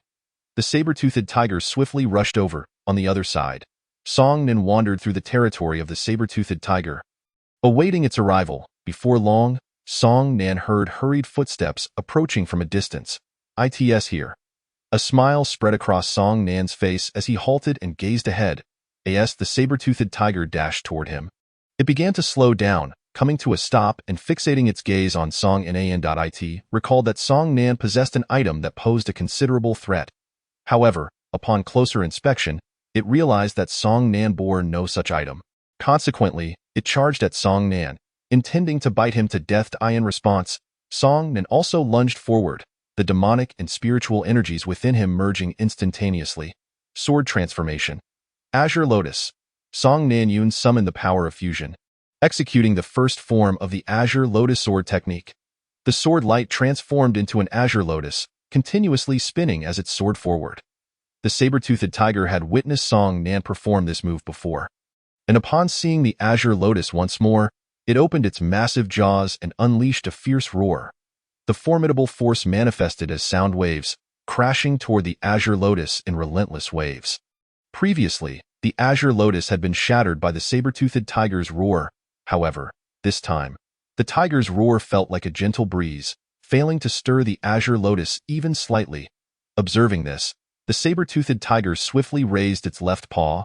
The saber-toothed tiger swiftly rushed over, on the other side. Song Nin wandered through the territory of the saber-toothed tiger. Awaiting its arrival, before long, Song Nan heard hurried footsteps approaching from a distance. "It's here." A smile spread across Song Nan's face as he halted and gazed ahead. As the saber-toothed tiger dashed toward him. It began to slow down, coming to a stop and fixating its gaze on Song Nan. It recalled that Song Nan possessed an item that posed a considerable threat. However, upon closer inspection, it realized that Song Nan bore no such item. Consequently, it charged at Song Nan, intending to bite him to death. In response, Song Nan also lunged forward, the demonic and spiritual energies within him merging instantaneously. Sword transformation. Azure Lotus. Song Nan Yun summoned the power of fusion, executing the first form of the Azure Lotus sword technique. The sword light transformed into an Azure Lotus, continuously spinning as it soared forward. The saber-toothed tiger had witnessed Song Nan perform this move before, and upon seeing the Azure Lotus once more, it opened its massive jaws and unleashed a fierce roar. The formidable force manifested as sound waves, crashing toward the Azure Lotus in relentless waves. Previously, the Azure Lotus had been shattered by the saber-toothed tiger's roar. However, this time, the tiger's roar felt like a gentle breeze, failing to stir the Azure Lotus even slightly. Observing this, the saber-toothed tiger swiftly raised its left paw,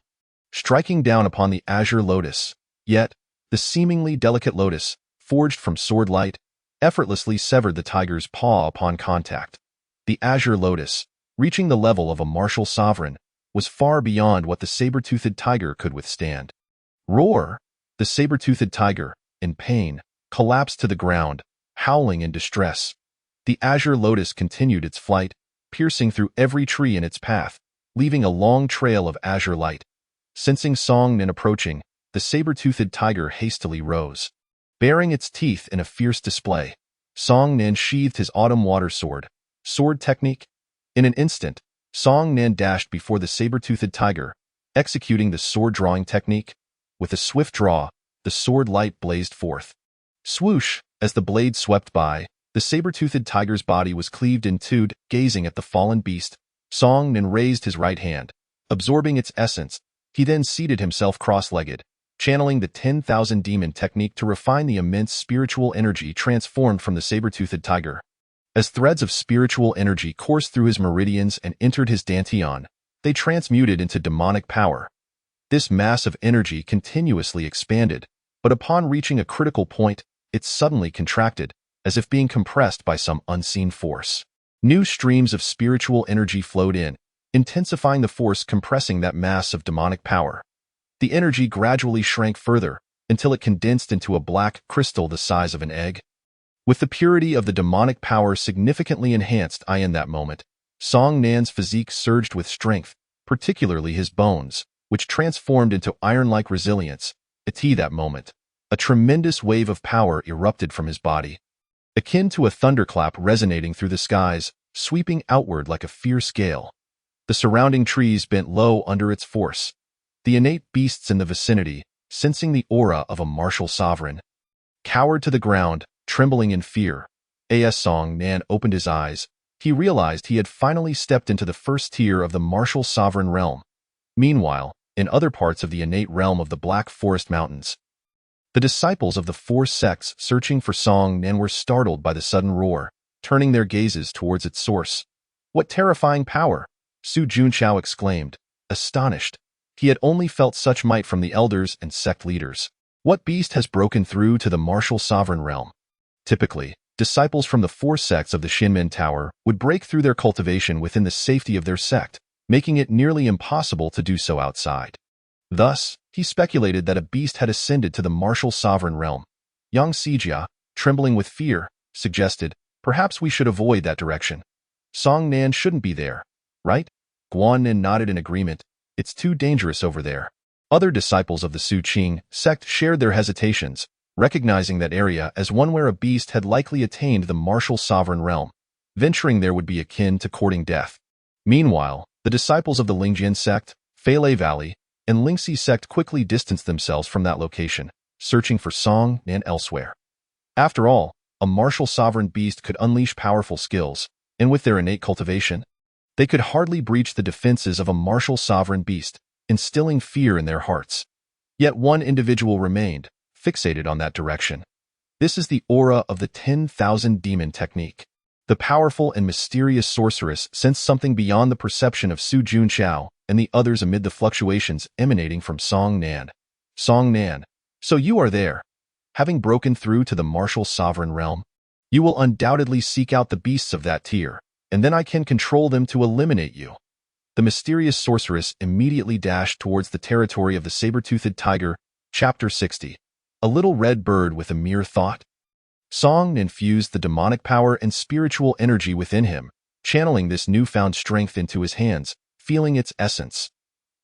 striking down upon the Azure Lotus. Yet, the seemingly delicate lotus, forged from sword light, effortlessly severed the tiger's paw upon contact. The Azure Lotus, reaching the level of a martial sovereign, was far beyond what the saber-toothed tiger could withstand. Roar! The saber-toothed tiger, in pain, collapsed to the ground, howling in distress. The Azure Lotus continued its flight, piercing through every tree in its path, leaving a long trail of azure light. Sensing Song Nin approaching, the saber-toothed tiger hastily rose. Baring its teeth in a fierce display, Song Nin sheathed his autumn water sword. Sword technique? In an instant, Song Nin dashed before the saber-toothed tiger, executing the sword-drawing technique. With a swift draw, the sword light blazed forth. Swoosh! As the blade swept by, the saber-toothed tiger's body was cleaved in two. Gazing at the fallen beast, Song Nin raised his right hand. Absorbing its essence, he then seated himself cross-legged, channeling the 10,000 demon technique to refine the immense spiritual energy transformed from the saber-toothed tiger. As threads of spiritual energy coursed through his meridians and entered his dantian, they transmuted into demonic power. This mass of energy continuously expanded, but upon reaching a critical point, it suddenly contracted, as if being compressed by some unseen force. New streams of spiritual energy flowed in, intensifying the force compressing that mass of demonic power. The energy gradually shrank further, until it condensed into a black crystal the size of an egg. With the purity of the demonic power significantly enhanced in that moment, Song Nan's physique surged with strength, particularly his bones, which transformed into iron-like resilience. At that moment, a tremendous wave of power erupted from his body, akin to a thunderclap resonating through the skies, sweeping outward like a fierce gale. The surrounding trees bent low under its force. The innate beasts in the vicinity, sensing the aura of a martial sovereign, cowered to the ground, trembling in fear. As Song Nan opened his eyes, he realized he had finally stepped into the first tier of the martial sovereign realm. Meanwhile, in other parts of the innate realm of the Black Forest Mountains, the disciples of the four sects searching for Song Nan were startled by the sudden roar, turning their gazes towards its source. "What terrifying power!" Su Junqiao exclaimed, astonished. He had only felt such might from the elders and sect leaders. What beast has broken through to the martial sovereign realm? Typically, disciples from the four sects of the Shinmen Tower would break through their cultivation within the safety of their sect, making it nearly impossible to do so outside. Thus, he speculated that a beast had ascended to the martial sovereign realm. Yang Sijia, trembling with fear, suggested, "Perhaps we should avoid that direction. Song Nan shouldn't be there, right?" Guan Nin nodded in agreement. "It's too dangerous over there." Other disciples of the Su Qing sect shared their hesitations, recognizing that area as one where a beast had likely attained the martial sovereign realm. Venturing there would be akin to courting death. Meanwhile, the disciples of the Lingjian sect, Feilei Valley, and Lingxi sect quickly distanced themselves from that location, searching for Song Nan elsewhere. After all, a martial sovereign beast could unleash powerful skills, and with their innate cultivation, they could hardly breach the defenses of a martial sovereign beast, instilling fear in their hearts. Yet one individual remained, fixated on that direction. This is the aura of the 10,000 demon technique. The powerful and mysterious sorceress sensed something beyond the perception of Su Junqiao and the others amid the fluctuations emanating from Song Nan. Song Nan, so you are there. Having broken through to the martial sovereign realm, you will undoubtedly seek out the beasts of that tier, and then I can control them to eliminate you. The mysterious sorceress immediately dashed towards the territory of the saber-toothed tiger. Chapter 60. A little red bird with a mere thought. Song infused the demonic power and spiritual energy within him, channeling this newfound strength into his hands, feeling its essence.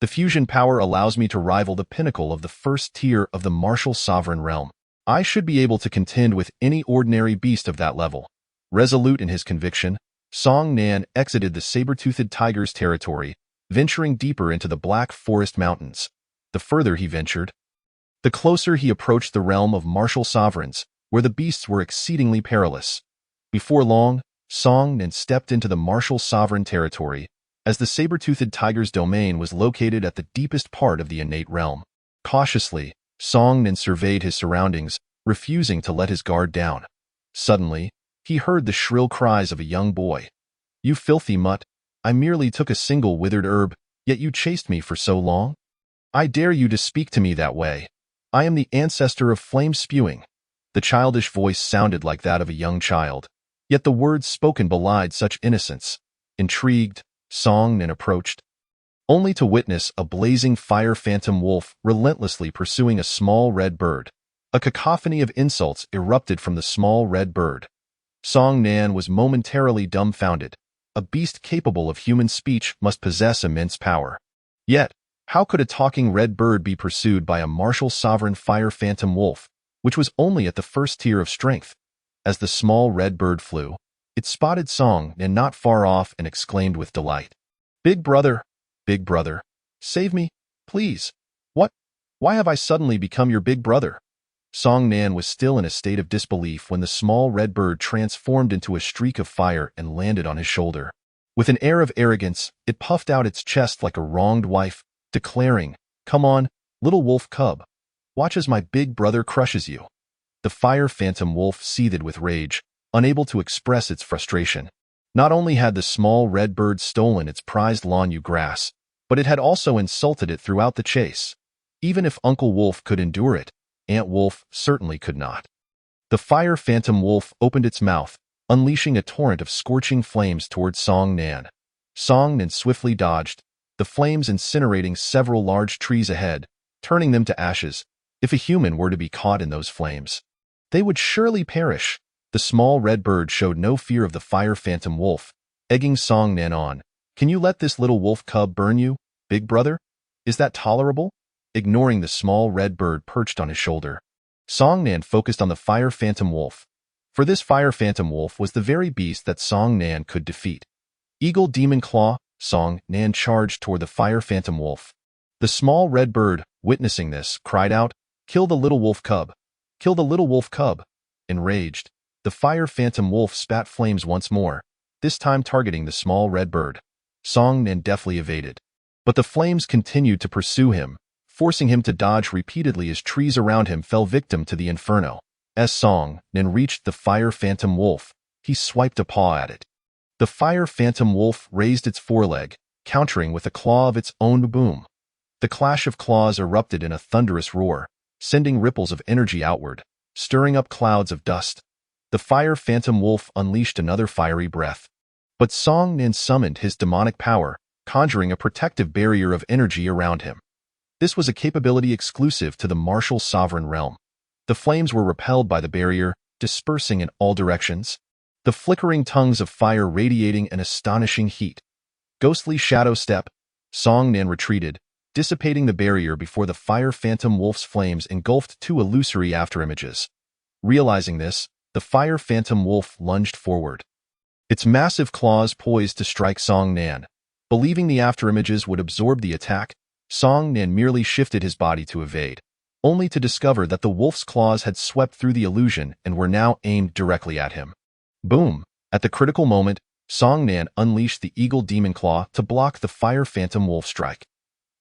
The fusion power allows me to rival the pinnacle of the first tier of the martial sovereign realm. I should be able to contend with any ordinary beast of that level. Resolute in his conviction, Song Nan exited the saber-toothed tiger's territory, venturing deeper into the Black Forest Mountains. The further he ventured, the closer he approached the realm of martial sovereigns, where the beasts were exceedingly perilous. Before long, Song Nan stepped into the martial sovereign territory, as the saber-toothed tiger's domain was located at the deepest part of the innate realm. Cautiously, Song Nan surveyed his surroundings, refusing to let his guard down. Suddenly, he heard the shrill cries of a young boy. "You filthy mutt! I merely took a single withered herb, yet you chased me for so long? I dare you to speak to me that way. I am the ancestor of flame spewing." The childish voice sounded like that of a young child, yet the words spoken belied such innocence. Intrigued, Song Nan approached, only to witness a blazing fire phantom wolf relentlessly pursuing a small red bird. A cacophony of insults erupted from the small red bird. Song Nan was momentarily dumbfounded. A beast capable of human speech must possess immense power. Yet, how could a talking red bird be pursued by a martial sovereign fire phantom wolf, which was only at the first tier of strength? As the small red bird flew, it spotted Song Nan not far off and exclaimed with delight, Big brother, save me, please. What? Why have I suddenly become your big brother?" Song Nan was still in a state of disbelief when the small red bird transformed into a streak of fire and landed on his shoulder. With an air of arrogance, it puffed out its chest like a wronged wife, declaring, "Come on, little wolf cub. Watch as my big brother crushes you." The fire phantom wolf seethed with rage, unable to express its frustration. Not only had the small red bird stolen its prized Lanyu grass, but it had also insulted it throughout the chase. Even if Uncle Wolf could endure it, Aunt Wolf certainly could not. The fire phantom wolf opened its mouth, unleashing a torrent of scorching flames towards Song Nan. Song Nan swiftly dodged, the flames incinerating several large trees ahead, turning them to ashes. If a human were to be caught in those flames, they would surely perish. The small red bird showed no fear of the fire phantom wolf, egging Song Nan on. "Can you let this little wolf cub burn you, big brother? Is that tolerable?" Ignoring the small red bird perched on his shoulder, Song Nan focused on the fire phantom wolf. For this fire phantom wolf was the very beast that Song Nan could defeat. Eagle Demon Claw, Song Nan charged toward the fire phantom wolf. The small red bird, witnessing this, cried out, "Kill the little wolf cub! Kill the little wolf cub!" Enraged, the fire phantom wolf spat flames once more, this time targeting the small red bird. Song Nan deftly evaded, but the flames continued to pursue him, forcing him to dodge repeatedly as trees around him fell victim to the inferno. As Song Nan reached the fire phantom wolf, he swiped a paw at it. The fire phantom wolf raised its foreleg, countering with a claw of its own. Boom! The clash of claws erupted in a thunderous roar, sending ripples of energy outward, stirring up clouds of dust. The fire phantom wolf unleashed another fiery breath. But Song Nan summoned his demonic power, conjuring a protective barrier of energy around him. This was a capability exclusive to the martial sovereign realm. The flames were repelled by the barrier, dispersing in all directions, the flickering tongues of fire radiating an astonishing heat. Ghostly shadow step, Song Nan retreated, dissipating the barrier before the fire phantom wolf's flames engulfed two illusory afterimages. Realizing this, the fire phantom wolf lunged forward, its massive claws poised to strike Song Nan. Believing the afterimages would absorb the attack, Song Nan merely shifted his body to evade. only to discover that the wolf's claws had swept through the illusion and were now aimed directly at him. Boom! At the critical moment, Song Nan unleashed the Eagle Demon Claw to block the Fire Phantom Wolf strike.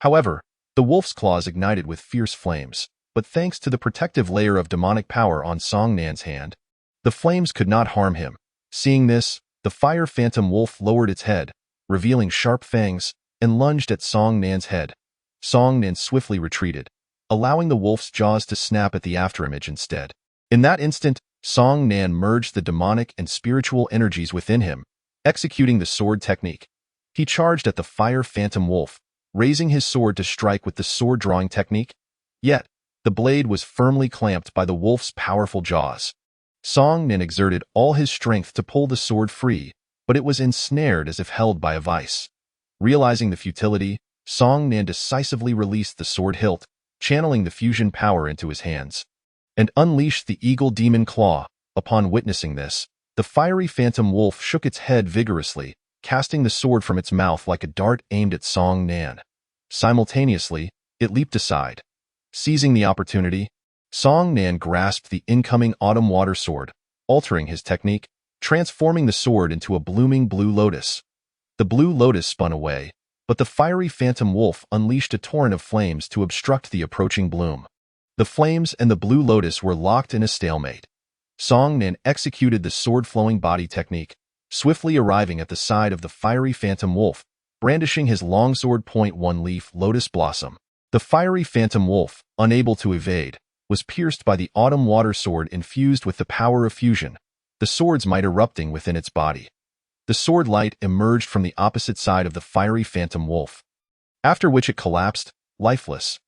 However, the wolf's claws ignited with fierce flames, but thanks to the protective layer of demonic power on Song Nan's hand, the flames could not harm him. Seeing this, the Fire Phantom Wolf lowered its head, revealing sharp fangs, and lunged at Song Nan's head. Song Nan swiftly retreated, allowing the wolf's jaws to snap at the afterimage instead. In that instant, Song Nan merged the demonic and spiritual energies within him, executing the sword technique. He charged at the Fire Phantom Wolf, raising his sword to strike with the sword-drawing technique. Yet, the blade was firmly clamped by the wolf's powerful jaws. Song Nan exerted all his strength to pull the sword free, but it was ensnared as if held by a vice. Realizing the futility, Song Nan decisively released the sword hilt, channeling the fusion power into his hands, and unleashed the Eagle Demon Claw. Upon witnessing this, the fiery phantom wolf shook its head vigorously, casting the sword from its mouth like a dart aimed at Song Nan. Simultaneously, it leaped aside. Seizing the opportunity, Song Nan grasped the incoming autumn water sword, altering his technique, transforming the sword into a blooming blue lotus. The blue lotus spun away, but the fiery phantom wolf unleashed a torrent of flames to obstruct the approaching bloom. The flames and the blue lotus were locked in a stalemate. Song Nan executed the sword-flowing body technique, swiftly arriving at the side of the fiery phantom wolf, brandishing his longsword point-one-leaf lotus blossom. The fiery phantom wolf, unable to evade, was pierced by the autumn water sword infused with the power of fusion, the sword's might erupting within its body. The sword light emerged from the opposite side of the fiery phantom wolf, after which it collapsed, lifeless.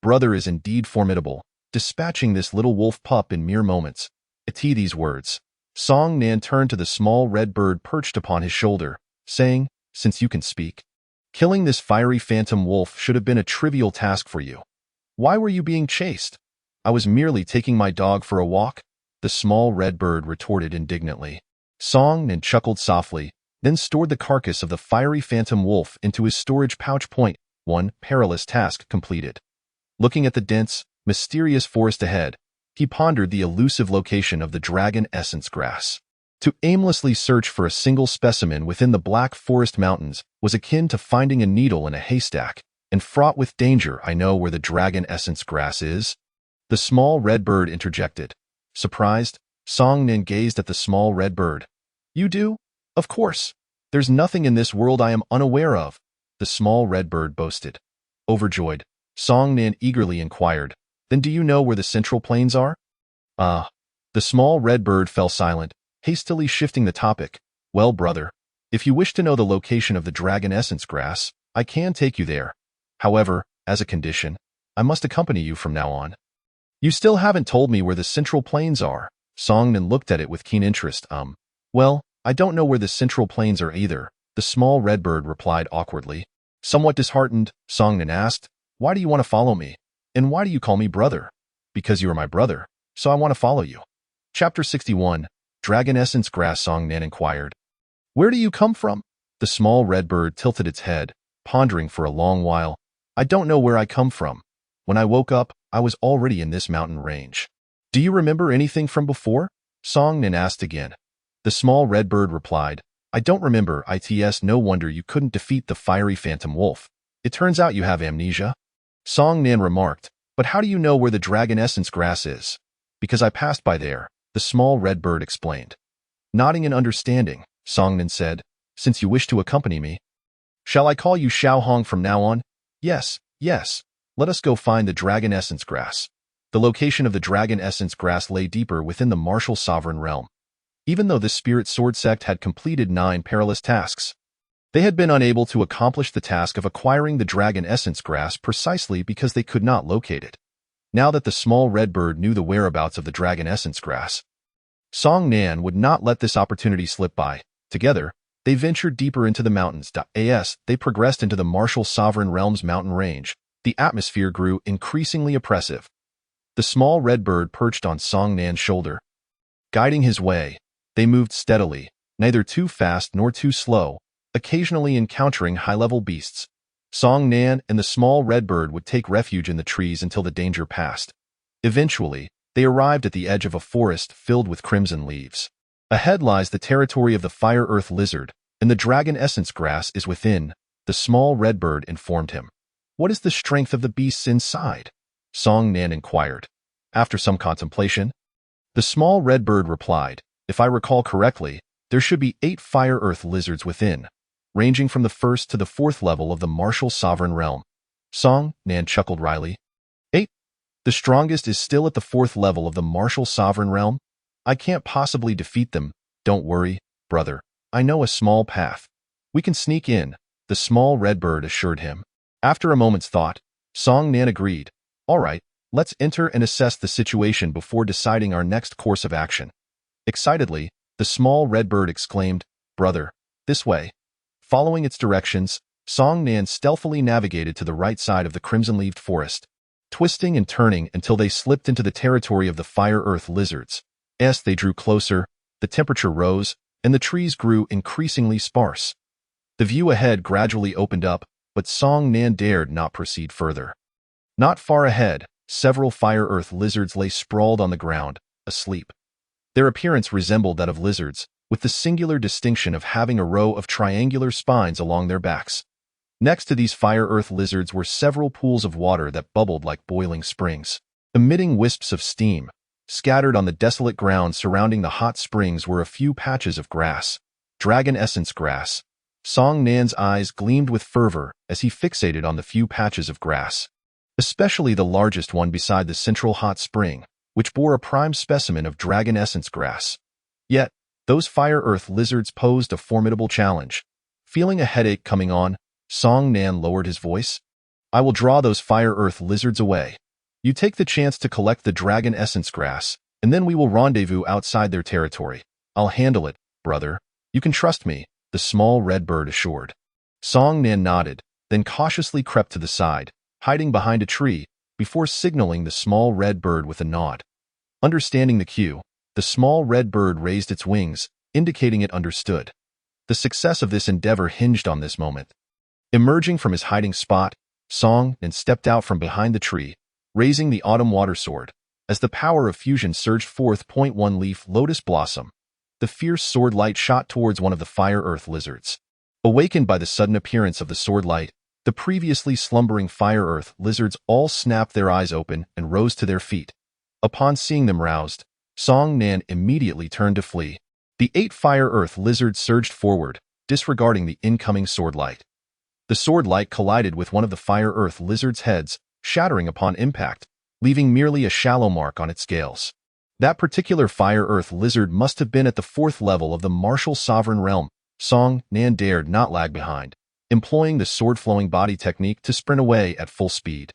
Brother is indeed formidable, dispatching this little wolf pup in mere moments. At these words, Song Nan turned to the small red bird perched upon his shoulder, saying, "Since you can speak, killing this fiery phantom wolf should have been a trivial task for you. Why were you being chased?" "I was merely taking my dog for a walk," the small red bird retorted indignantly. Song Nan chuckled softly, then stored the carcass of the fiery phantom wolf into his storage pouch. One perilous task completed. Looking at the dense, mysterious forest ahead, he pondered the elusive location of the dragon essence grass. To aimlessly search for a single specimen within the Black Forest Mountains was akin to finding a needle in a haystack, and fraught with danger. "I know where the dragon essence grass is," the small red bird interjected. Surprised, Song Nan gazed at the small red bird. "You do? Of course. There's nothing in this world I am unaware of," the small red bird boasted. Overjoyed, Song Nan eagerly inquired, "Then do you know where the Central Plains are?" "Ah." The small red bird fell silent, hastily shifting the topic. "Well, brother, if you wish to know the location of the dragon essence grass, I can take you there. However, as a condition, I must accompany you from now on." "You still haven't told me where the Central Plains are." Song Nan looked at it with keen interest. Well, I don't know where the Central Plains are either," the small red bird replied awkwardly. Somewhat disheartened, Song Nan asked, "Why do you want to follow me? And why do you call me brother?" "Because you are my brother, so I want to follow you." Chapter 61, Dragon Essence Grass. Song Nan inquired, "Where do you come from?" The small red bird tilted its head, pondering for a long while. "I don't know where I come from. When I woke up, I was already in this mountain range." "Do you remember anything from before?" Song Nan asked again. The small red bird replied, "I don't remember. It's no wonder you couldn't defeat the fiery phantom wolf. It turns out you have amnesia." Song Nan remarked, "But how do you know where the dragon essence grass is?" "Because I passed by there," the small red bird explained. Nodding in understanding, Song Nan said, "Since you wish to accompany me, shall I call you Xiao Hong from now on?" Yes. Let us go find the dragon essence grass." The location of the dragon essence grass lay deeper within the martial sovereign realm. Even though the spirit sword sect had completed 9 perilous tasks, they had been unable to accomplish the task of acquiring the dragon essence grass precisely because they could not locate it. Now that the small red bird knew the whereabouts of the dragon essence grass, Song Nan would not let this opportunity slip by. Together, they ventured deeper into the mountains. As they progressed into the martial sovereign realm's mountain range, the atmosphere grew increasingly oppressive. The small red bird perched on Song Nan's shoulder, guiding his way. They moved steadily, neither too fast nor too slow, occasionally encountering high-level beasts. Song Nan and the small red bird would take refuge in the trees until the danger passed. Eventually, they arrived at the edge of a forest filled with crimson leaves. Ahead lies the territory of the fire-earth lizard, and the dragon essence grass is within, the small red bird informed him. What is the strength of the beasts inside? Song Nan inquired. After some contemplation, the small red bird replied, if I recall correctly, there should be 8 fire-earth lizards within, ranging from the 1st to the 4th level of the martial sovereign realm. Song Nan chuckled wryly. 8? The strongest is still at the 4th level of the martial sovereign realm? I can't possibly defeat them. Don't worry, brother. I know a small path. We can sneak in, the small red bird assured him. After a moment's thought, Song Nan agreed. All right, let's enter and assess the situation before deciding our next course of action. Excitedly, the small red bird exclaimed, Brother, this way. Following its directions, Song Nan stealthily navigated to the right side of the crimson-leaved forest, twisting and turning until they slipped into the territory of the fire-earth lizards. As they drew closer, the temperature rose, and the trees grew increasingly sparse. The view ahead gradually opened up, but Song Nan dared not proceed further. Not far ahead, several fire-earth lizards lay sprawled on the ground, asleep. Their appearance resembled that of lizards, with the singular distinction of having a row of triangular spines along their backs. Next to these fire-earth lizards were several pools of water that bubbled like boiling springs, emitting wisps of steam. Scattered on the desolate ground surrounding the hot springs were a few patches of grass, dragon essence grass. Song Nan's eyes gleamed with fervor as he fixated on the few patches of grass, especially the largest one beside the central hot spring, which bore a prime specimen of dragon essence grass. Yet, those fire-earth lizards posed a formidable challenge. Feeling a headache coming on, Song Nan lowered his voice. I will draw those fire-earth lizards away. You take the chance to collect the dragon essence grass, and then we will rendezvous outside their territory. I'll handle it, brother. You can trust me, the small red bird assured. Song Nan nodded, then cautiously crept to the side, hiding behind a tree, before signaling the small red bird with a nod. Understanding the cue, the small red bird raised its wings, indicating it understood. The success of this endeavor hinged on this moment. Emerging from his hiding spot, Song Nan stepped out from behind the tree, raising the autumn water sword. As the power of fusion surged forth, 1 leaf lotus blossom, the fierce sword light shot towards one of the fire-earth lizards. Awakened by the sudden appearance of the sword light, the previously slumbering fire-earth lizards all snapped their eyes open and rose to their feet. Upon seeing them roused, Song Nan immediately turned to flee. The 8 fire-earth lizards surged forward, disregarding the incoming sword light. The sword light collided with one of the fire-earth lizard's heads, shattering upon impact, leaving merely a shallow mark on its scales. That particular fire-earth lizard must have been at the 4th level of the martial sovereign realm. Song Nan dared not lag behind, employing the sword-flowing body technique to sprint away at full speed.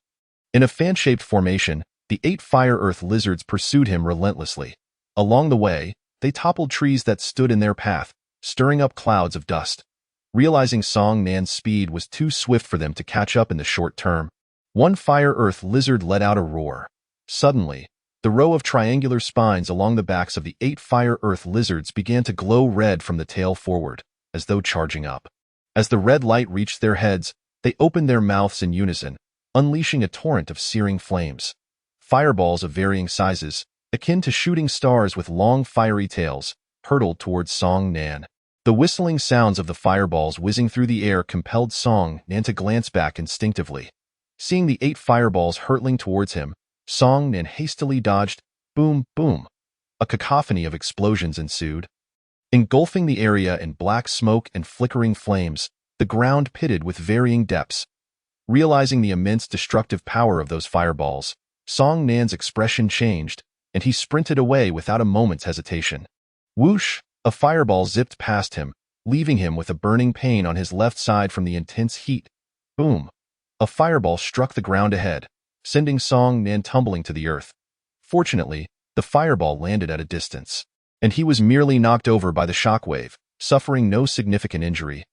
In a fan-shaped formation, the 8 fire-earth lizards pursued him relentlessly. Along the way, they toppled trees that stood in their path, stirring up clouds of dust. Realizing Song Nan's speed was too swift for them to catch up in the short term, one fire-earth lizard let out a roar. Suddenly, the row of triangular spines along the backs of the 8 fire-earth lizards began to glow red from the tail forward, as though charging up. As the red light reached their heads, they opened their mouths in unison, unleashing a torrent of searing flames. Fireballs of varying sizes, akin to shooting stars with long fiery tails, hurtled towards Song Nan. The whistling sounds of the fireballs whizzing through the air compelled Song Nan to glance back instinctively. Seeing the 8 fireballs hurtling towards him, Song Nan hastily dodged. Boom, boom. A cacophony of explosions ensued. Engulfing the area in black smoke and flickering flames, the ground pitted with varying depths. Realizing the immense destructive power of those fireballs, Song Nan's expression changed, and he sprinted away without a moment's hesitation. Whoosh! A fireball zipped past him, leaving him with a burning pain on his left side from the intense heat. Boom! A fireball struck the ground ahead, sending Song Nan tumbling to the earth. Fortunately, the fireball landed at a distance, and he was merely knocked over by the shockwave, suffering no significant injury.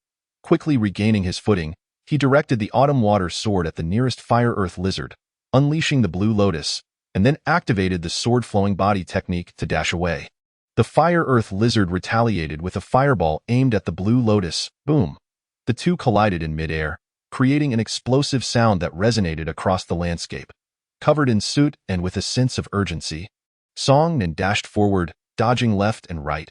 Quickly regaining his footing, he directed the autumn water sword at the nearest fire-earth lizard, unleashing the blue lotus, and then activated the sword-flowing body technique to dash away. The fire-earth lizard retaliated with a fireball aimed at the blue lotus. Boom! The two collided in midair, creating an explosive sound that resonated across the landscape. Covered in soot and with a sense of urgency, Song Nan dashed forward, dodging left and right.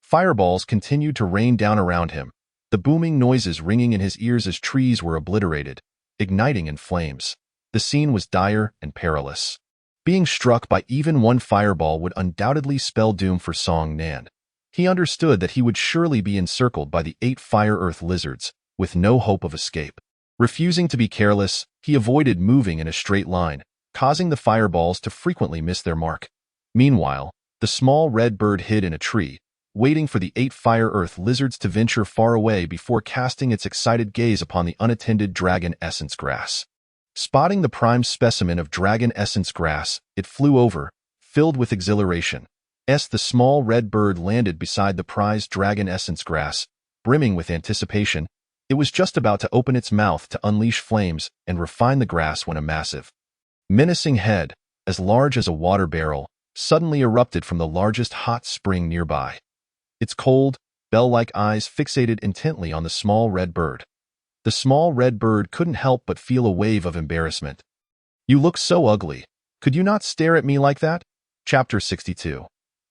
Fireballs continued to rain down around him, the booming noises ringing in his ears as trees were obliterated, igniting in flames. The scene was dire and perilous. Being struck by even one fireball would undoubtedly spell doom for Song Nan. He understood that he would surely be encircled by the 8 fire-earth lizards, with no hope of escape. Refusing to be careless, he avoided moving in a straight line, causing the fireballs to frequently miss their mark. Meanwhile, the small red bird hid in a tree, waiting for the 8 fire-earth lizards to venture far away before casting its excited gaze upon the unattended dragon essence grass. Spotting the prime specimen of dragon essence grass, it flew over, filled with exhilaration. The small red bird landed beside the prized dragon essence grass, brimming with anticipation. It was just about to open its mouth to unleash flames and refine the grass when a massive, menacing head, as large as a water barrel, suddenly erupted from the largest hot spring nearby. Its cold, bell-like eyes fixated intently on the small red bird. The small red bird couldn't help but feel a wave of embarrassment. "You look so ugly. Could you not stare at me like that?" Chapter 62.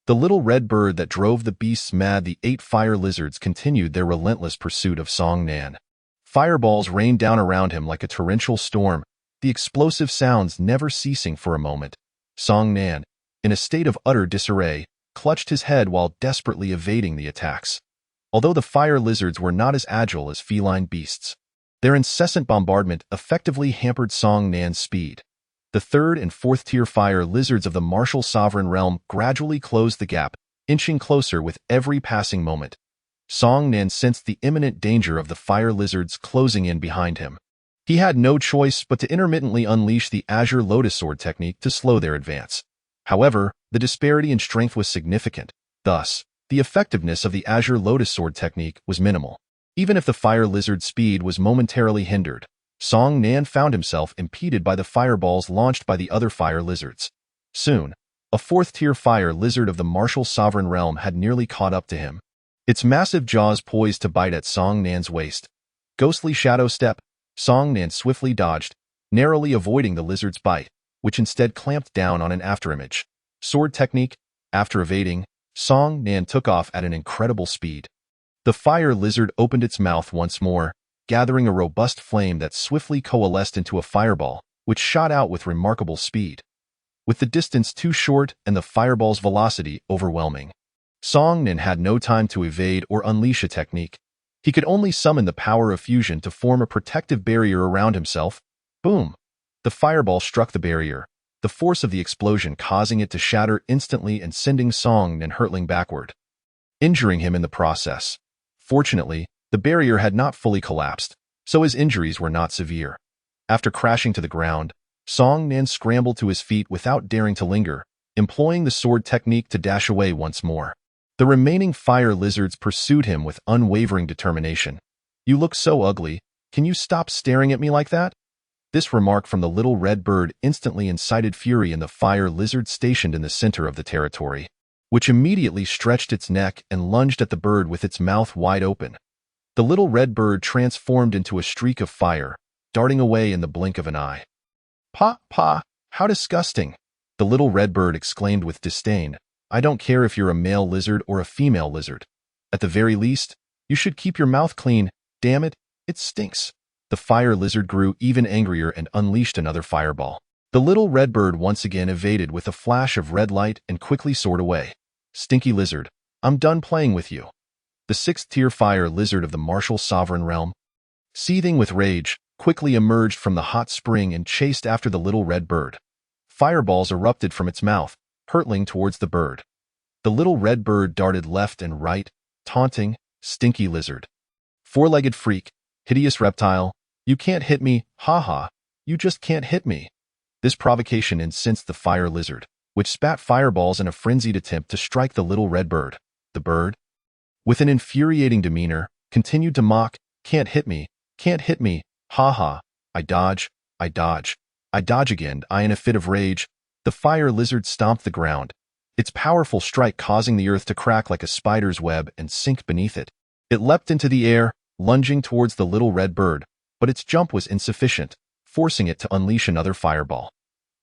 The little red bird that drove the beasts mad. The 8 fire lizards continued their relentless pursuit of Song Nan. Fireballs rained down around him like a torrential storm, the explosive sounds never ceasing for a moment. Song Nan, in a state of utter disarray, clutched his head while desperately evading the attacks. Although the fire lizards were not as agile as feline beasts, their incessant bombardment effectively hampered Song Nan's speed. The 3rd and 4th tier fire lizards of the martial sovereign realm gradually closed the gap, inching closer with every passing moment. Song Nan sensed the imminent danger of the fire lizards closing in behind him. He had no choice but to intermittently unleash the Azure Lotus Sword technique to slow their advance. However, the disparity in strength was significant. Thus, the effectiveness of the Azure Lotus Sword technique was minimal. Even if the fire lizard's speed was momentarily hindered, Song Nan found himself impeded by the fireballs launched by the other fire lizards. Soon, a 4th tier fire lizard of the martial sovereign realm had nearly caught up to him, its massive jaws poised to bite at Song Nan's waist. Ghostly shadow step, Song Nan swiftly dodged, narrowly avoiding the lizard's bite, which instead clamped down on an afterimage. Sword technique, after evading, Song Nan took off at an incredible speed. The fire lizard opened its mouth once more, gathering a robust flame that swiftly coalesced into a fireball, which shot out with remarkable speed. With the distance too short and the fireball's velocity overwhelming, Song Nan had no time to evade or unleash a technique. He could only summon the power of fusion to form a protective barrier around himself. Boom! The fireball struck the barrier, the force of the explosion causing it to shatter instantly and sending Song Nan hurtling backward, injuring him in the process. Fortunately, the barrier had not fully collapsed, so his injuries were not severe. After crashing to the ground, Song Nan scrambled to his feet without daring to linger, employing the sword technique to dash away once more. The remaining fire lizards pursued him with unwavering determination. "You look so ugly. Can you stop staring at me like that?" This remark from the little red bird instantly incited fury in the fire lizard stationed in the center of the territory, which immediately stretched its neck and lunged at the bird with its mouth wide open. The little red bird transformed into a streak of fire, darting away in the blink of an eye. Pa, how disgusting!" the little red bird exclaimed with disdain. "I don't care if you're a male lizard or a female lizard. At the very least, you should keep your mouth clean. Damn it, it stinks." The fire lizard grew even angrier and unleashed another fireball. The little red bird once again evaded with a flash of red light and quickly soared away. "Stinky lizard, I'm done playing with you." The 6th tier fire lizard of the martial sovereign realm, seething with rage, quickly emerged from the hot spring and chased after the little red bird. Fireballs erupted from its mouth, hurtling towards the bird. The little red bird darted left and right, taunting, "Stinky lizard. Four-legged freak, hideous reptile, you can't hit me, ha, you just can't hit me." This provocation incensed the fire lizard, which spat fireballs in a frenzied attempt to strike the little red bird. The bird, with an infuriating demeanor, continued to mock, can't hit me, ha, I dodge again." In a fit of rage, the fire lizard stomped the ground, its powerful strike causing the earth to crack like a spider's web and sink beneath it. It leapt into the air, lunging towards the little red bird, but but its jump was insufficient, forcing it to unleash another fireball.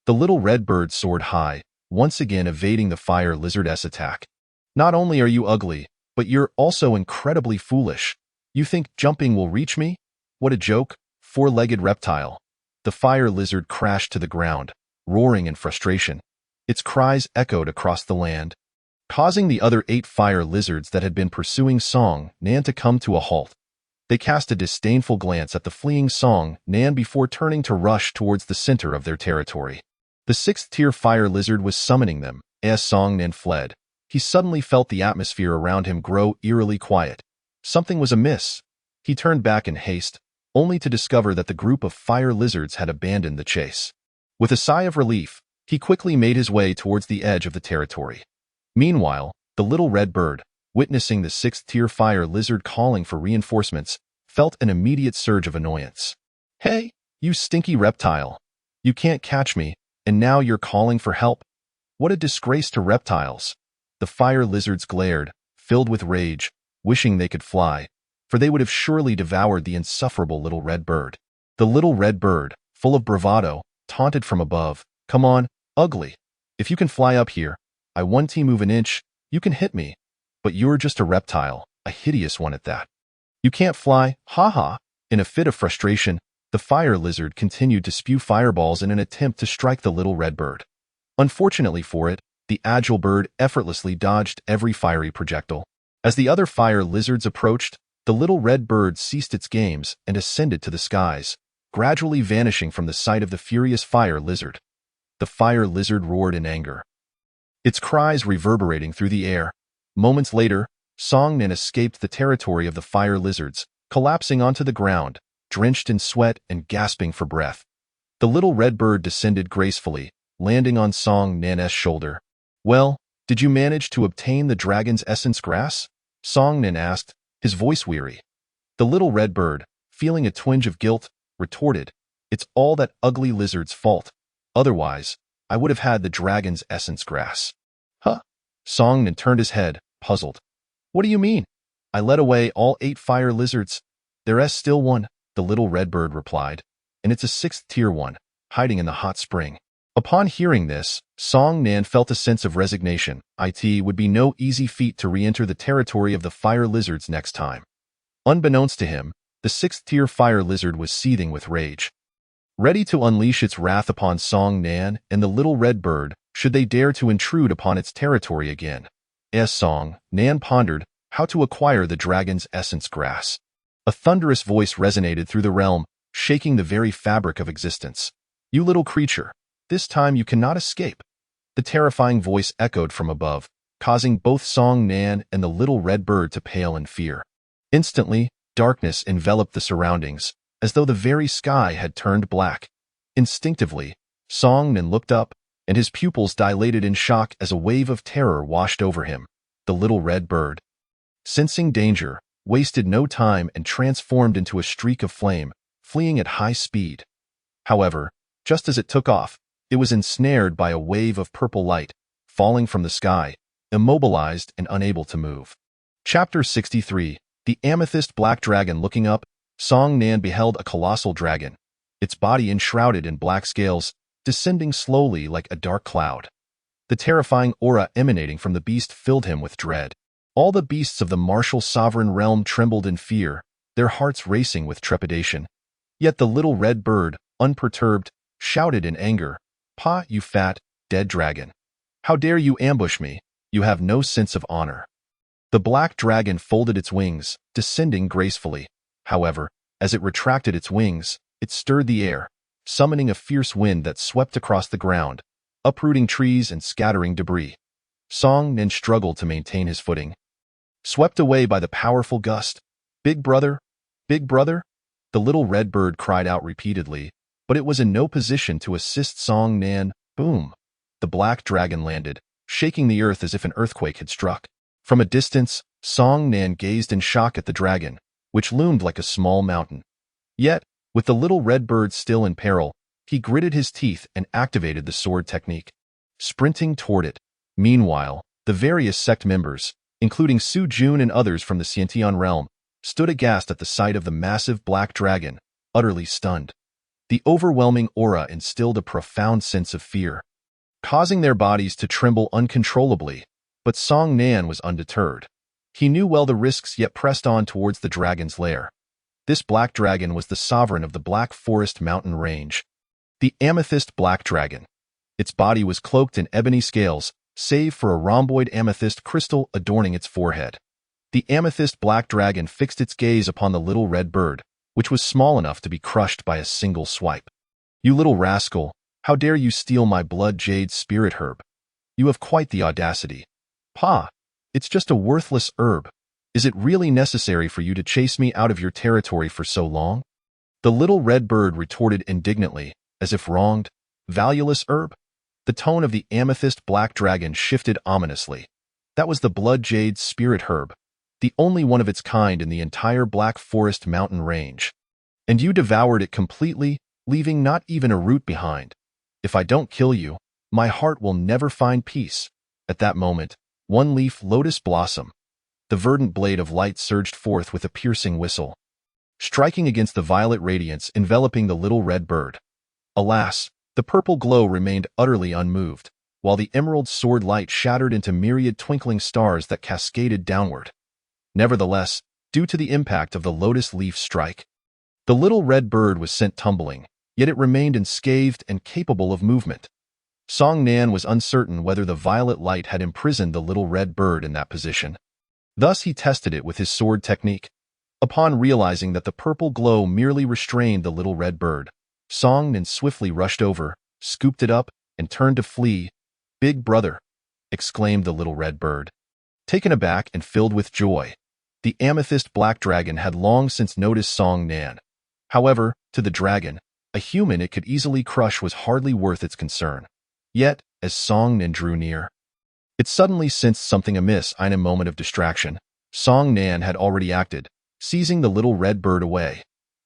The little red bird soared high, once again evading the fire lizard's attack. Not only are you ugly, but you're also incredibly foolish. You think jumping will reach me? What a joke, four-legged reptile. The fire lizard crashed to the ground, roaring in frustration. Its cries echoed across the land, causing the other 8 fire lizards that had been pursuing Song Nan to come to a halt. They cast a disdainful glance at the fleeing Song Nan before turning to rush towards the center of their territory. The 6th-tier fire lizard was summoning them. As Song Nan fled, he suddenly felt the atmosphere around him grow eerily quiet. Something was amiss. He turned back in haste, only to discover that the group of fire lizards had abandoned the chase. With a sigh of relief, he quickly made his way towards the edge of the territory. Meanwhile, the little red bird, witnessing the 6th-tier fire lizard calling for reinforcements, felt an immediate surge of annoyance. Hey, you stinky reptile! You can't catch me, and now you're calling for help? What a disgrace to reptiles! The fire lizards glared, filled with rage, wishing they could fly, for they would have surely devoured the insufferable little red bird. The little red bird, full of bravado, taunted from above, "Come on, ugly! If you can fly up here, I want to move an inch, you can hit me. But you're just a reptile, a hideous one at that. You can't fly, ha-ha!" In a fit of frustration, the fire lizard continued to spew fireballs in an attempt to strike the little red bird. Unfortunately for it, the agile bird effortlessly dodged every fiery projectile. As the other fire lizards approached, the little red bird ceased its games and ascended to the skies, gradually vanishing from the sight of the furious fire lizard. The fire lizard roared in anger, its cries reverberating through the air. Moments later, Song Nan escaped the territory of the fire lizards, collapsing onto the ground, drenched in sweat and gasping for breath. The little red bird descended gracefully, landing on Song Nan's shoulder. "Well, did you manage to obtain the dragon's essence grass?" Song Nan asked, his voice weary. The little red bird, feeling a twinge of guilt, retorted, "It's all that ugly lizard's fault. Otherwise, I would have had the dragon's essence grass." "Huh?" Song Nan turned his head, puzzled. "What do you mean? I led away all 8 fire lizards. There's still one," the little red bird replied, "and it's a 6th-tier one, hiding in the hot spring." Upon hearing this, Song Nan felt a sense of resignation. It would be no easy feat to re-enter the territory of the fire lizards next time. Unbeknownst to him, the 6th-tier fire lizard was seething with rage, ready to unleash its wrath upon Song Nan and the little red bird should they dare to intrude upon its territory again. As Song Nan pondered how to acquire the dragon's essence grass, a thunderous voice resonated through the realm, shaking the very fabric of existence. "You little creature! This time you cannot escape." The terrifying voice echoed from above, causing both Song Nan and the little red bird to pale in fear. Instantly, darkness enveloped the surroundings, as though the very sky had turned black. Instinctively, Song Nan looked up, and his pupils dilated in shock as a wave of terror washed over him. The little red bird, sensing danger, wasted no time and transformed into a streak of flame, fleeing at high speed. However, just as it took off, it was ensnared by a wave of purple light, falling from the sky, immobilized and unable to move. Chapter 63. The Amethyst Black Dragon. Looking up, Song Nan beheld a colossal dragon, its body enshrouded in black scales, descending slowly like a dark cloud. The terrifying aura emanating from the beast filled him with dread. All the beasts of the martial sovereign realm trembled in fear, their hearts racing with trepidation. Yet the little red bird, unperturbed, shouted in anger, "Pa, you fat, dead dragon! How dare you ambush me? You have no sense of honor." The black dragon folded its wings, descending gracefully. However, as it retracted its wings, it stirred the air, summoning a fierce wind that swept across the ground, uprooting trees and scattering debris. Song Nan struggled to maintain his footing, swept away by the powerful gust. "Big brother! Big brother!" The little red bird cried out repeatedly, but it was in no position to assist Song Nan. Boom! The black dragon landed, shaking the earth as if an earthquake had struck. From a distance, Song Nan gazed in shock at the dragon, which loomed like a small mountain. Yet, with the little red bird still in peril, he gritted his teeth and activated the sword technique, sprinting toward it. Meanwhile, the various sect members, including Su Jun and others from the Xiantian realm, stood aghast at the sight of the massive black dragon, utterly stunned. The overwhelming aura instilled a profound sense of fear, causing their bodies to tremble uncontrollably. But Song Nan was undeterred. He knew well the risks, yet pressed on towards the dragon's lair. This black dragon was the sovereign of the Black Forest mountain range, the amethyst black dragon. Its body was cloaked in ebony scales, save for a rhomboid amethyst crystal adorning its forehead. The amethyst black dragon fixed its gaze upon the little red bird, which was small enough to be crushed by a single swipe. "You little rascal, how dare you steal my blood jade spirit herb? You have quite the audacity." "Pa, it's just a worthless herb. Is it really necessary for you to chase me out of your territory for so long?" The little red bird retorted indignantly, as if wronged. "Valueless herb?" The tone of the amethyst black dragon shifted ominously. "That was the blood jade spirit herb, the only one of its kind in the entire Black Forest mountain range. And you devoured it completely, leaving not even a root behind. If I don't kill you, my heart will never find peace." At that moment, one leaf lotus blossom, the verdant blade of light, surged forth with a piercing whistle, striking against the violet radiance enveloping the little red bird. Alas, the purple glow remained utterly unmoved, while the emerald sword light shattered into myriad twinkling stars that cascaded downward. Nevertheless, due to the impact of the lotus leaf strike, the little red bird was sent tumbling, yet it remained unscathed and capable of movement. Song Nan was uncertain whether the violet light had imprisoned the little red bird in that position. Thus he tested it with his sword technique. Upon realizing that the purple glow merely restrained the little red bird, Song Nan swiftly rushed over, scooped it up, and turned to flee. "Big brother!" exclaimed the little red bird. Taken aback and filled with joy, the amethyst black dragon had long since noticed Song Nan. However, to the dragon, a human it could easily crush was hardly worth its concern. Yet, as Song Nan drew near, it suddenly sensed something amiss. In a moment of distraction, Song Nan had already acted, seizing the little red bird away.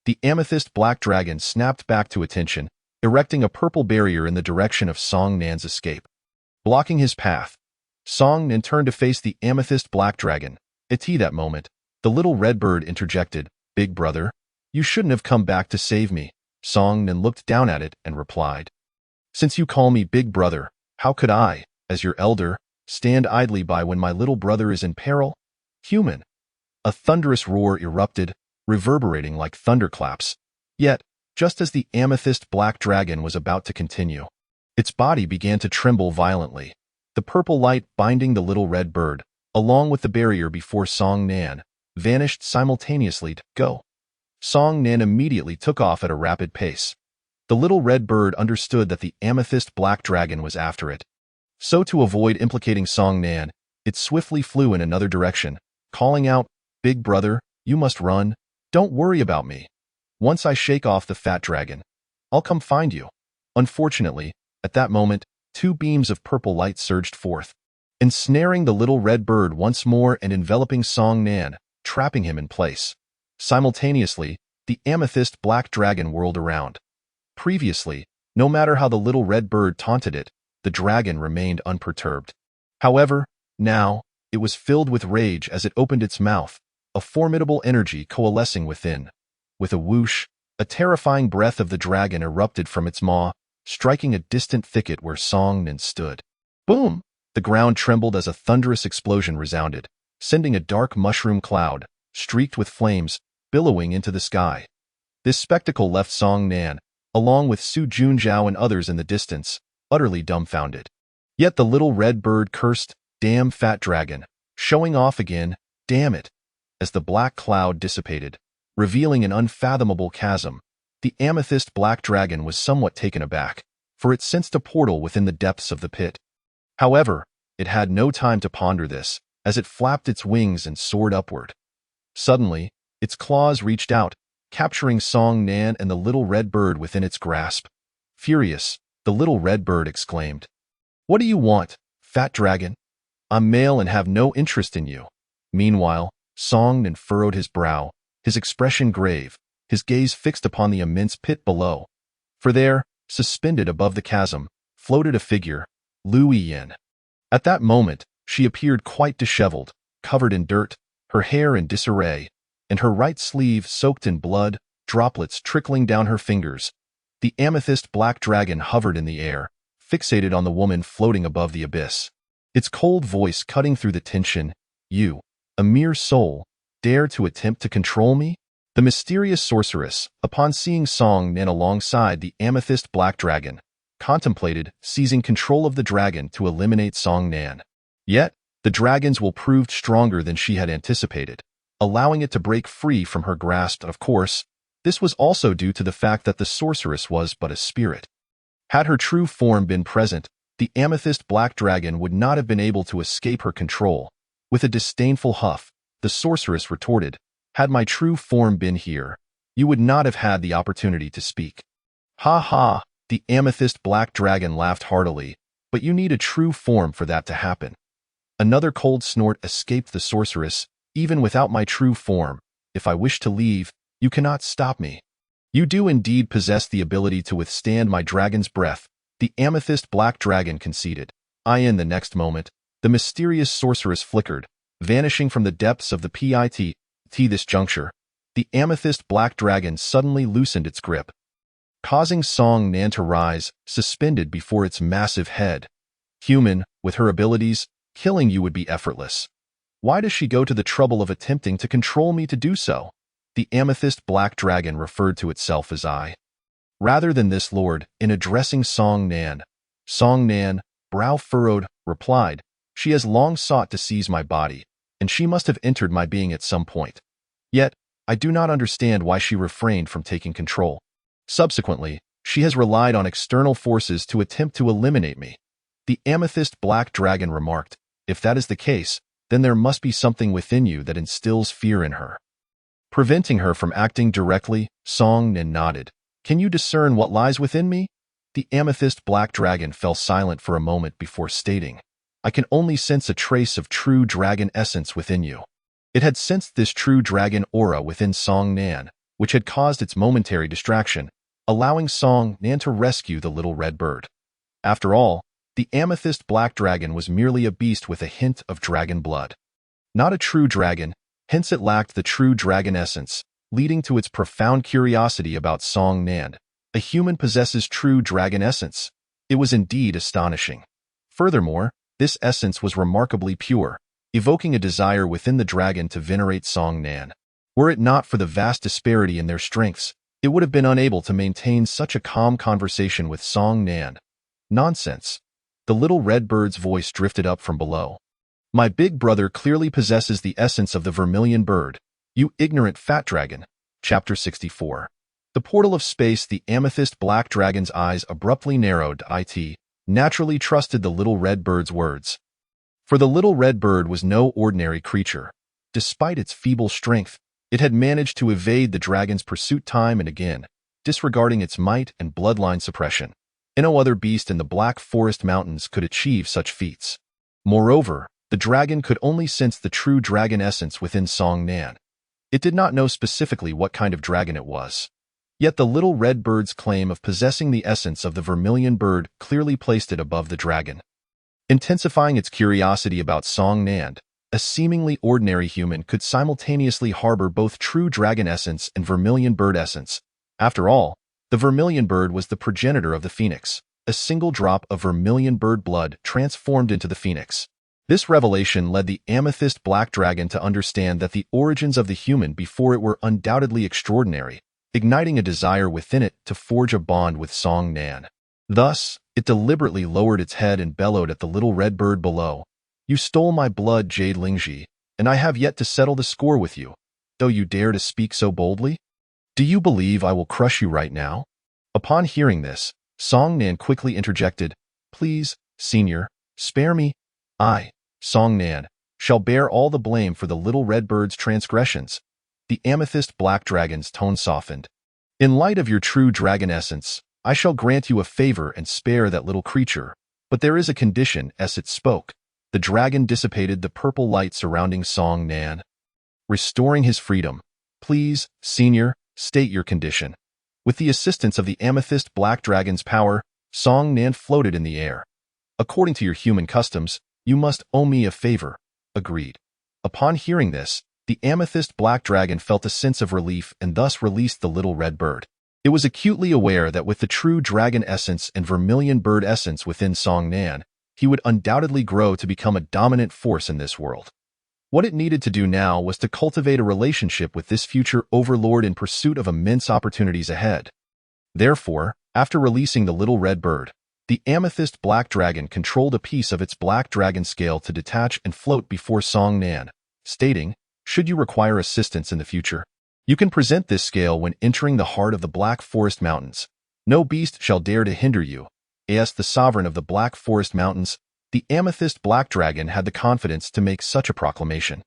The amethyst black dragon snapped back to attention, erecting a purple barrier in the direction of Song Nan's escape. Blocking his path, Song Nan turned to face the amethyst black dragon. At that moment, the little red bird interjected, "Big brother, you shouldn't have come back to save me." Song Nan looked down at it and replied, "Since you call me big brother, how could I, as your elder, stand idly by when my little brother is in peril? Human!" A thunderous roar erupted, reverberating like thunderclaps. Yet, just as the amethyst black dragon was about to continue, its body began to tremble violently. The purple light binding the little red bird, along with the barrier before Song Nan, vanished simultaneously. Go! Song Nan immediately took off at a rapid pace. The little red bird understood that the amethyst black dragon was after it. So to avoid implicating Song Nan, it swiftly flew in another direction, calling out, "Big brother, you must run. Don't worry about me. Once I shake off the fat dragon, I'll come find you." Unfortunately, at that moment, two beams of purple light surged forth, ensnaring the little red bird once more and enveloping Song Nan, trapping him in place. Simultaneously, the amethyst black dragon whirled around. Previously, no matter how the little red bird taunted it, the dragon remained unperturbed. However, now, it was filled with rage as it opened its mouth, a formidable energy coalescing within. With a whoosh, a terrifying breath of the dragon erupted from its maw, striking a distant thicket where Song Nan stood. Boom! The ground trembled as a thunderous explosion resounded, sending a dark mushroom cloud, streaked with flames, billowing into the sky. This spectacle left Song Nan, along with Su Junjiao and others in the distance, utterly dumbfounded. Yet the little red bird cursed, "Damn fat dragon, showing off again, damn it." As the black cloud dissipated, revealing an unfathomable chasm, the amethyst black dragon was somewhat taken aback, for it sensed a portal within the depths of the pit. However, it had no time to ponder this, as it flapped its wings and soared upward. Suddenly, its claws reached out, capturing Song Nan and the little red bird within its grasp. Furious, the little red bird exclaimed, "What do you want, fat dragon? I'm male and have no interest in you." Meanwhile, Song Nan furrowed his brow, his expression grave, his gaze fixed upon the immense pit below. For there, suspended above the chasm, floated a figure, Lu Yin. At that moment, she appeared quite disheveled, covered in dirt, her hair in disarray, and her right sleeve soaked in blood, droplets trickling down her fingers. The amethyst black dragon hovered in the air, fixated on the woman floating above the abyss. Its cold voice cutting through the tension. You, a mere soul, dare to attempt to control me? The mysterious sorceress, upon seeing Song Nan alongside the amethyst black dragon, contemplated seizing control of the dragon to eliminate Song Nan. Yet, the dragon's will proved stronger than she had anticipated, allowing it to break free from her grasp. Of course, this was also due to the fact that the sorceress was but a spirit. Had her true form been present, the amethyst black dragon would not have been able to escape her control. With a disdainful huff, the sorceress retorted, "Had my true form been here, you would not have had the opportunity to speak." "Ha ha," the amethyst black dragon laughed heartily, "but you need a true form for that to happen." Another cold snort escaped the sorceress. "Even without my true form, if I wish to leave, you cannot stop me." "You do indeed possess the ability to withstand my dragon's breath," the amethyst black dragon conceded. In the next moment, the mysterious sorceress flickered, vanishing from the depths of the pit. This juncture, the amethyst black dragon suddenly loosened its grip, causing Song Nan to rise, suspended before its massive head. "Human, with her abilities, killing you would be effortless. Why does she go to the trouble of attempting to control me to do so?" The amethyst black dragon referred to itself as I. Rather than this lord, in addressing Song Nan, brow furrowed, replied, "She has long sought to seize my body, and she must have entered my being at some point. Yet, I do not understand why she refrained from taking control. Subsequently, she has relied on external forces to attempt to eliminate me." The amethyst black dragon remarked, "If that is the case, then there must be something within you that instills fear in her, preventing her from acting directly." Song Nan nodded. "Can you discern what lies within me?" The amethyst black dragon fell silent for a moment before stating, "I can only sense a trace of true dragon essence within you." It had sensed this true dragon aura within Song Nan, which had caused its momentary distraction, allowing Song Nan to rescue the little red bird. After all, the amethyst black dragon was merely a beast with a hint of dragon blood. Not a true dragon, hence it lacked the true dragon essence, leading to its profound curiosity about Song Nan. A human possesses true dragon essence. It was indeed astonishing. Furthermore, this essence was remarkably pure, evoking a desire within the dragon to venerate Song Nan. Were it not for the vast disparity in their strengths, it would have been unable to maintain such a calm conversation with Song Nan. "Nonsense." The little red bird's voice drifted up from below. "My big brother clearly possesses the essence of the vermilion bird, you ignorant fat dragon." Chapter 64. The portal of space. The amethyst black dragon's eyes abruptly narrowed. It naturally trusted the little red bird's words. For the little red bird was no ordinary creature. Despite its feeble strength, it had managed to evade the dragon's pursuit time and again, disregarding its might and bloodline suppression. No other beast in the Black Forest Mountains could achieve such feats. Moreover, the dragon could only sense the true dragon essence within Song Nan. It did not know specifically what kind of dragon it was. Yet the little red bird's claim of possessing the essence of the vermilion bird clearly placed it above the dragon. Intensifying its curiosity about Song Nan, a seemingly ordinary human could simultaneously harbor both true dragon essence and vermilion bird essence. After all, the vermilion bird was the progenitor of the phoenix. A single drop of vermilion bird blood transformed into the phoenix. This revelation led the amethyst black dragon to understand that the origins of the human before it were undoubtedly extraordinary, igniting a desire within it to forge a bond with Song Nan. Thus, it deliberately lowered its head and bellowed at the little red bird below. "You stole my blood, Jade Lingji, and I have yet to settle the score with you, though you dare to speak so boldly? Do you believe I will crush you right now?" Upon hearing this, Song Nan quickly interjected, "Please, senior, spare me. I, Song Nan, shall bear all the blame for the little red bird's transgressions." The amethyst black dragon's tone softened. "In light of your true dragon essence, I shall grant you a favor and spare that little creature, but there is a condition." As it spoke, the dragon dissipated the purple light surrounding Song Nan, restoring his freedom. "Please, senior, state your condition." With the assistance of the amethyst black dragon's power, Song Nan floated in the air. "According to your human customs, you must owe me a favor." Agreed. Upon hearing this, The amethyst black dragon felt a sense of relief and thus released the little red bird. It was acutely aware that with the true dragon essence and vermilion bird essence within Song Nan, he would undoubtedly grow to become a dominant force in this world. What it needed to do now was to cultivate a relationship with this future overlord in pursuit of immense opportunities ahead. Therefore, after releasing the little red bird, the amethyst black dragon controlled a piece of its black dragon scale to detach and float before Song Nan, stating, "Should you require assistance in the future, you can present this scale when entering the heart of the Black Forest Mountains. No beast shall dare to hinder you." As the sovereign of the Black Forest Mountains, the amethyst black dragon had the confidence to make such a proclamation.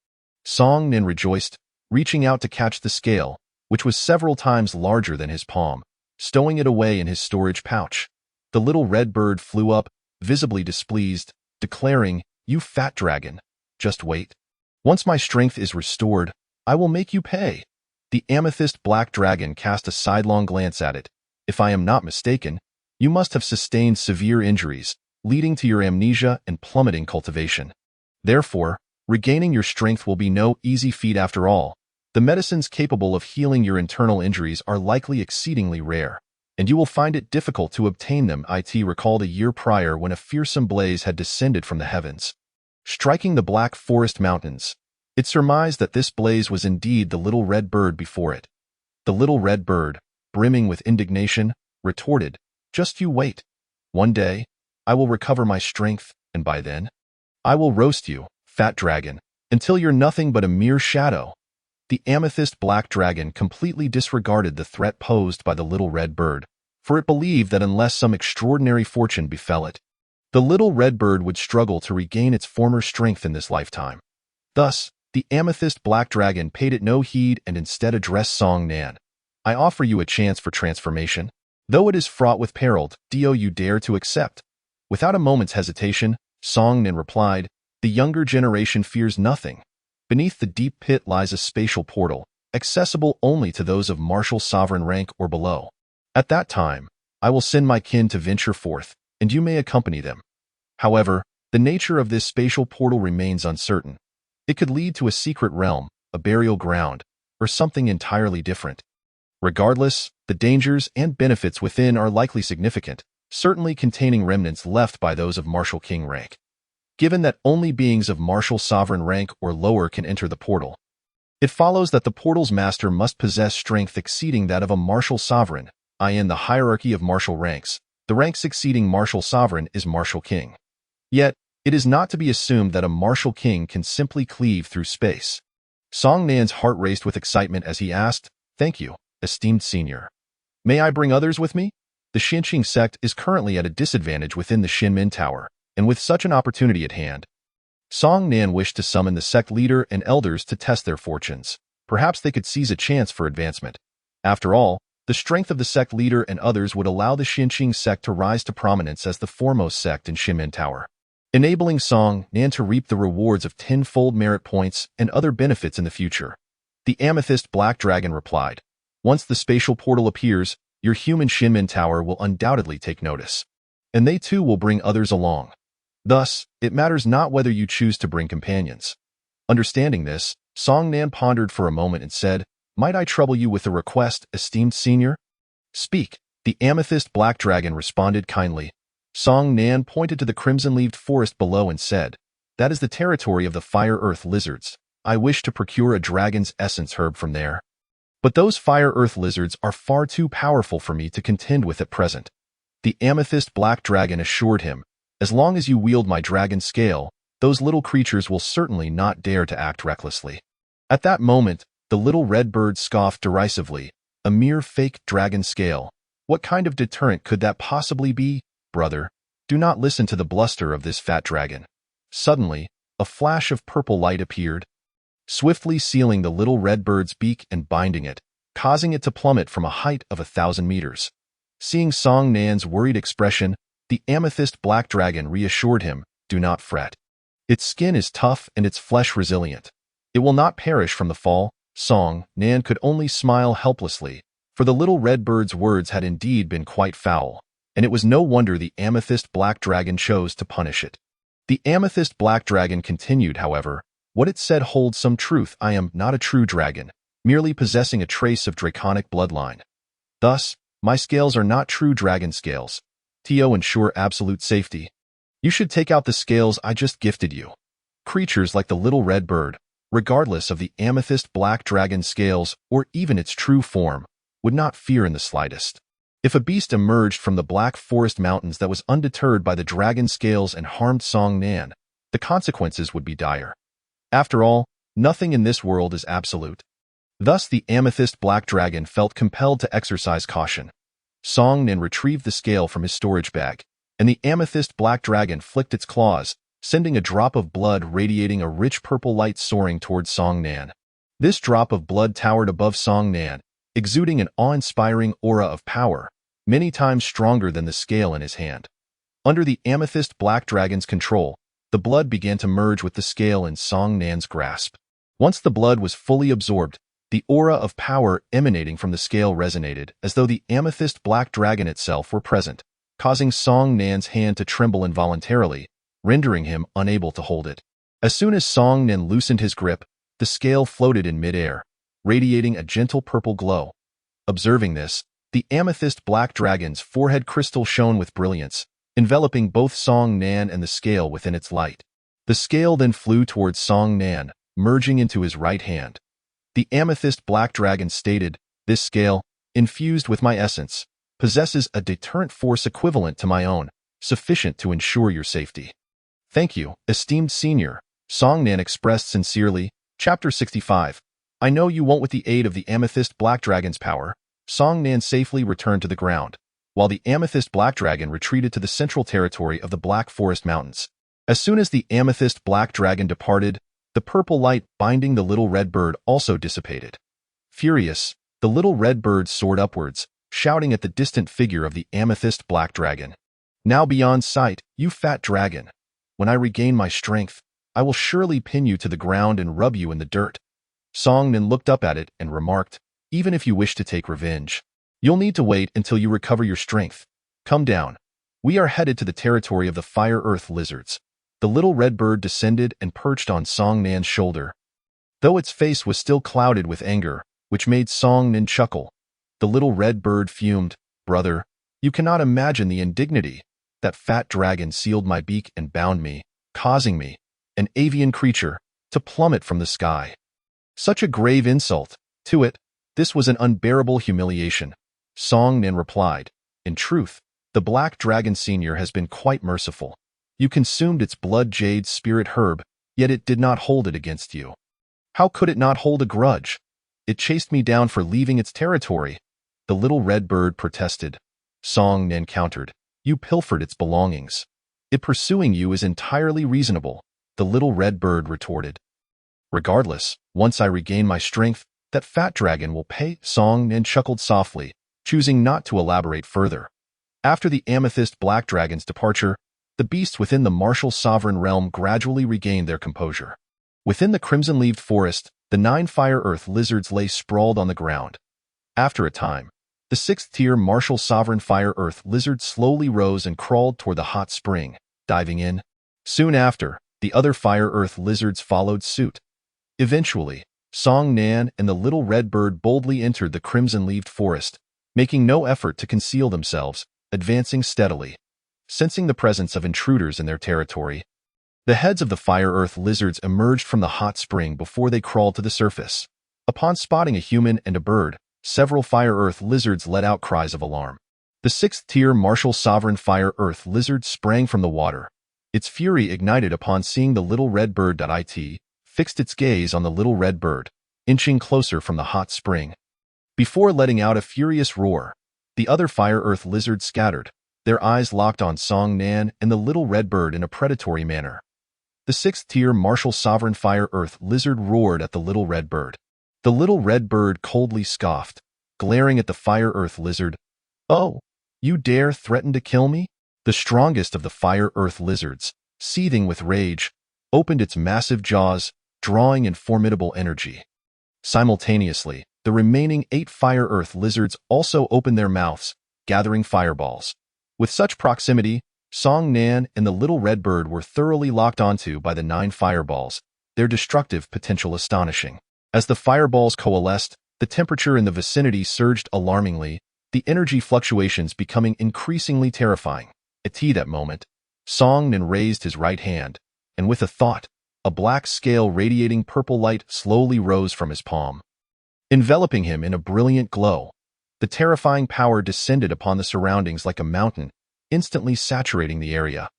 Song Nan rejoiced, reaching out to catch the scale, which was several times larger than his palm, stowing it away in his storage pouch. The little red bird flew up, visibly displeased, declaring, "You fat dragon, just wait. Once my strength is restored, I will make you pay." The amethyst black dragon cast a sidelong glance at it. "If I am not mistaken, you must have sustained severe injuries, leading to your amnesia and plummeting cultivation. Therefore, regaining your strength will be no easy feat after all. The medicines capable of healing your internal injuries are likely exceedingly rare, and you will find it difficult to obtain them." It recalled a year prior when a fearsome blaze had descended from the heavens, striking the Black Forest Mountains. It surmised that this blaze was indeed the little red bird before it. The little red bird, brimming with indignation, retorted, "Just you wait. One day, I will recover my strength, and by then, I will roast you, fat dragon, until you're nothing but a mere shadow." The amethyst black dragon completely disregarded the threat posed by the little red bird, for it believed that unless some extraordinary fortune befell it, the little red bird would struggle to regain its former strength in this lifetime. Thus, the amethyst black dragon paid it no heed and instead addressed Song Nan. "I offer you a chance for transformation. Though it is fraught with peril, do you dare to accept?" Without a moment's hesitation, Song Nan replied, "The younger generation fears nothing. Beneath the deep pit lies a spatial portal, accessible only to those of martial sovereign rank or below. At that time, I will send my kin to venture forth, and you may accompany them. However, the nature of this spatial portal remains uncertain. It could lead to a secret realm, a burial ground, or something entirely different. Regardless, the dangers and benefits within are likely significant, certainly containing remnants left by those of martial king rank. Given that only beings of martial sovereign rank or lower can enter the portal, it follows that the portal's master must possess strength exceeding that of a martial sovereign, i.e. in the hierarchy of martial ranks. The rank succeeding martial sovereign is martial king. Yet, it is not to be assumed that a martial king can simply cleave through space. Song Nan's heart raced with excitement as he asked, "Thank you, esteemed senior. May I bring others with me? The Xinqing sect is currently at a disadvantage within the Xinmin Tower, and with such an opportunity at hand." Song Nan wished to summon the sect leader and elders to test their fortunes. Perhaps they could seize a chance for advancement. After all, the strength of the sect leader and others would allow the Xinqing sect to rise to prominence as the foremost sect in Xinmin Tower, enabling Song Nan to reap the rewards of tenfold merit points and other benefits in the future. The amethyst black dragon replied, "Once the spatial portal appears, your human Xinmin Tower will undoubtedly take notice, and they too will bring others along. Thus, it matters not whether you choose to bring companions." Understanding this, Song Nan pondered for a moment and said, "Might I trouble you with a request, esteemed senior?" "Speak." The amethyst black dragon responded kindly. Song Nan pointed to the crimson-leaved forest below and said, "That is the territory of the fire-earth lizards. I wish to procure a dragon's essence herb from there. But those fire-earth lizards are far too powerful for me to contend with at present." The amethyst black dragon assured him, "As long as you wield my dragon scale, those little creatures will certainly not dare to act recklessly." At that moment, the little red bird scoffed derisively, "A mere fake dragon scale. What kind of deterrent could that possibly be? Brother, do not listen to the bluster of this fat dragon." Suddenly, a flash of purple light appeared, swiftly sealing the little red bird's beak and binding it, causing it to plummet from a height of 1,000 meters. Seeing Song Nan's worried expression, the amethyst black dragon reassured him, "Do not fret. Its skin is tough and its flesh resilient. It will not perish from the fall." Song Nan could only smile helplessly, for the little red bird's words had indeed been quite foul, and it was no wonder the amethyst black dragon chose to punish it. The amethyst black dragon continued, however, What it said holds some truth. I am not a true dragon, merely possessing a trace of draconic bloodline. Thus, my scales are not true dragon scales. To ensure absolute safety, you should take out the scales I just gifted you. Creatures like the little red bird, regardless of the amethyst black dragon scales or even its true form, would not fear in the slightest. If a beast emerged from the Black Forest Mountains that was undeterred by the dragon scales and harmed Song Nan, the consequences would be dire. After all, nothing in this world is absolute. Thus the amethyst black dragon felt compelled to exercise caution. Song Nan retrieved the scale from his storage bag, and the amethyst black dragon flicked its claws, sending a drop of blood radiating a rich purple light soaring towards Song Nan. This drop of blood towered above Song Nan, exuding an awe-inspiring aura of power, many times stronger than the scale in his hand. Under the amethyst black dragon's control, the blood began to merge with the scale in Song Nan's grasp. Once the blood was fully absorbed, the aura of power emanating from the scale resonated as though the amethyst black dragon itself were present, causing Song Nan's hand to tremble involuntarily, rendering him unable to hold it. As soon as Song Nan loosened his grip, the scale floated in midair, radiating a gentle purple glow. Observing this, the amethyst black dragon's forehead crystal shone with brilliance, enveloping both Song Nan and the scale within its light. The scale then flew towards Song Nan, merging into his right hand. The amethyst black dragon stated, "This scale, infused with my essence, possesses a deterrent force equivalent to my own, sufficient to ensure your safety." "Thank you, esteemed senior," Song Nan expressed sincerely. Chapter 65. I know you won't. With the aid of the amethyst black dragon's power, Song Nan safely returned to the ground, while the amethyst black dragon retreated to the central territory of the Black Forest Mountains. As soon as the amethyst black dragon departed, the purple light binding the little red bird also dissipated. Furious, the little red bird soared upwards, shouting at the distant figure of the amethyst black dragon. "Now beyond sight, you fat dragon. When I regain my strength, I will surely pin you to the ground and rub you in the dirt." Song Nan looked up at it and remarked, "Even if you wish to take revenge, you'll need to wait until you recover your strength. Come down. We are headed to the territory of the fire-earth lizards." The little red bird descended and perched on Song Nan's shoulder. Though its face was still clouded with anger, which made Song Nan chuckle, the little red bird fumed, "Brother, you cannot imagine the indignity. That fat dragon sealed my beak and bound me, causing me, an avian creature, to plummet from the sky. Such a grave insult. To it, this was an unbearable humiliation." Song Nan replied, "In truth, the black dragon senior has been quite merciful. You consumed its blood jade spirit herb, yet it did not hold it against you. How could it not hold a grudge? It chased me down for leaving its territory." The little red bird protested. Song Nan countered, "You pilfered its belongings. It pursuing you is entirely reasonable," the little red bird retorted. "Regardless, once I regain my strength, that fat dragon will pay." Song Nan chuckled softly, choosing not to elaborate further. After the amethyst black dragon's departure, the beasts within the martial sovereign realm gradually regained their composure. Within the crimson-leaved forest, the 9 fire-earth lizards lay sprawled on the ground. After a time, the 6th-tier martial sovereign fire-earth lizard slowly rose and crawled toward the hot spring, diving in. Soon after, the other fire-earth lizards followed suit. Eventually, Song Nan and the little red bird boldly entered the crimson-leaved forest, making no effort to conceal themselves, advancing steadily. Sensing the presence of intruders in their territory, the heads of the fire-earth lizards emerged from the hot spring before they crawled to the surface. Upon spotting a human and a bird, several fire-earth lizards let out cries of alarm. The 6th-tier martial sovereign fire-earth lizard sprang from the water. Its fury ignited upon seeing the little red bird. It fixed its gaze on the little red bird, inching closer from the hot spring. Before letting out a furious roar, the other fire-earth lizards scattered, their eyes locked on Song Nan and the little red bird in a predatory manner. The 6th-tier martial sovereign fire-earth lizard roared at the little red bird. The little red bird coldly scoffed, glaring at the fire-earth lizard. "Oh, you dare threaten to kill me?" The strongest of the fire-earth lizards, seething with rage, opened its massive jaws, drawing in formidable energy. Simultaneously, the remaining 8 fire-earth lizards also opened their mouths, gathering fireballs. With such proximity, Song Nan and the little red bird were thoroughly locked onto by the 9 fireballs. their destructive potential astonishing. As the fireballs coalesced, the temperature in the vicinity surged alarmingly, the energy fluctuations becoming increasingly terrifying. At that moment, Song Nin raised his right hand, and with a thought, a black scale radiating purple light slowly rose from his palm, enveloping him in a brilliant glow. The terrifying power descended upon the surroundings like a mountain, instantly saturating the area.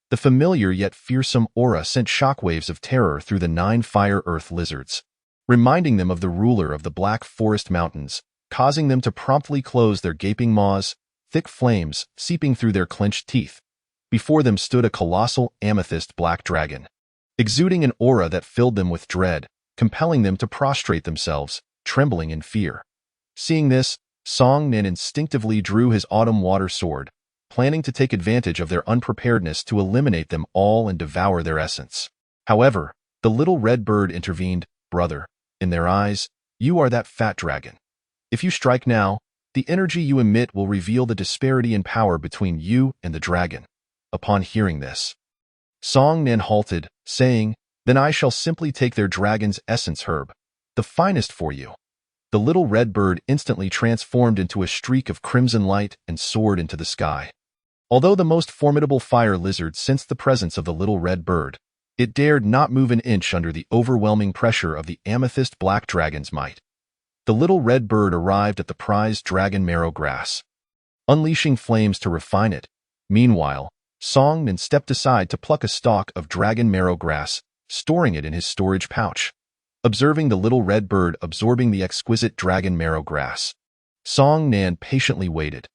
The familiar yet fearsome aura sent shockwaves of terror through the 9 fire-earth lizards, reminding them of the ruler of the Black Forest Mountains, causing them to promptly close their gaping maws, thick flames seeping through their clenched teeth. Before them stood a colossal amethyst black dragon, exuding an aura that filled them with dread, compelling them to prostrate themselves, trembling in fear. Seeing this, Song Nin instinctively drew his autumn water sword, planning to take advantage of their unpreparedness to eliminate them all and devour their essence. However, the little red bird intervened. Brother, in their eyes, you are that fat dragon. If you strike now, the energy you emit will reveal the disparity in power between you and the dragon. Upon hearing this, Song Nin halted, saying, Then I shall simply take their dragon's essence herb, the finest for you. The little red bird instantly transformed into a streak of crimson light and soared into the sky. Although the most formidable fire lizard sensed the presence of the little red bird, it dared not move an inch under the overwhelming pressure of the amethyst black dragon's might. The little red bird arrived at the prized dragon marrow grass, unleashing flames to refine it. Meanwhile, Song Nin stepped aside to pluck a stalk of dragon marrow grass, storing it in his storage pouch. Observing the little red bird absorbing the exquisite dragon marrow grass, Song Nin patiently waited.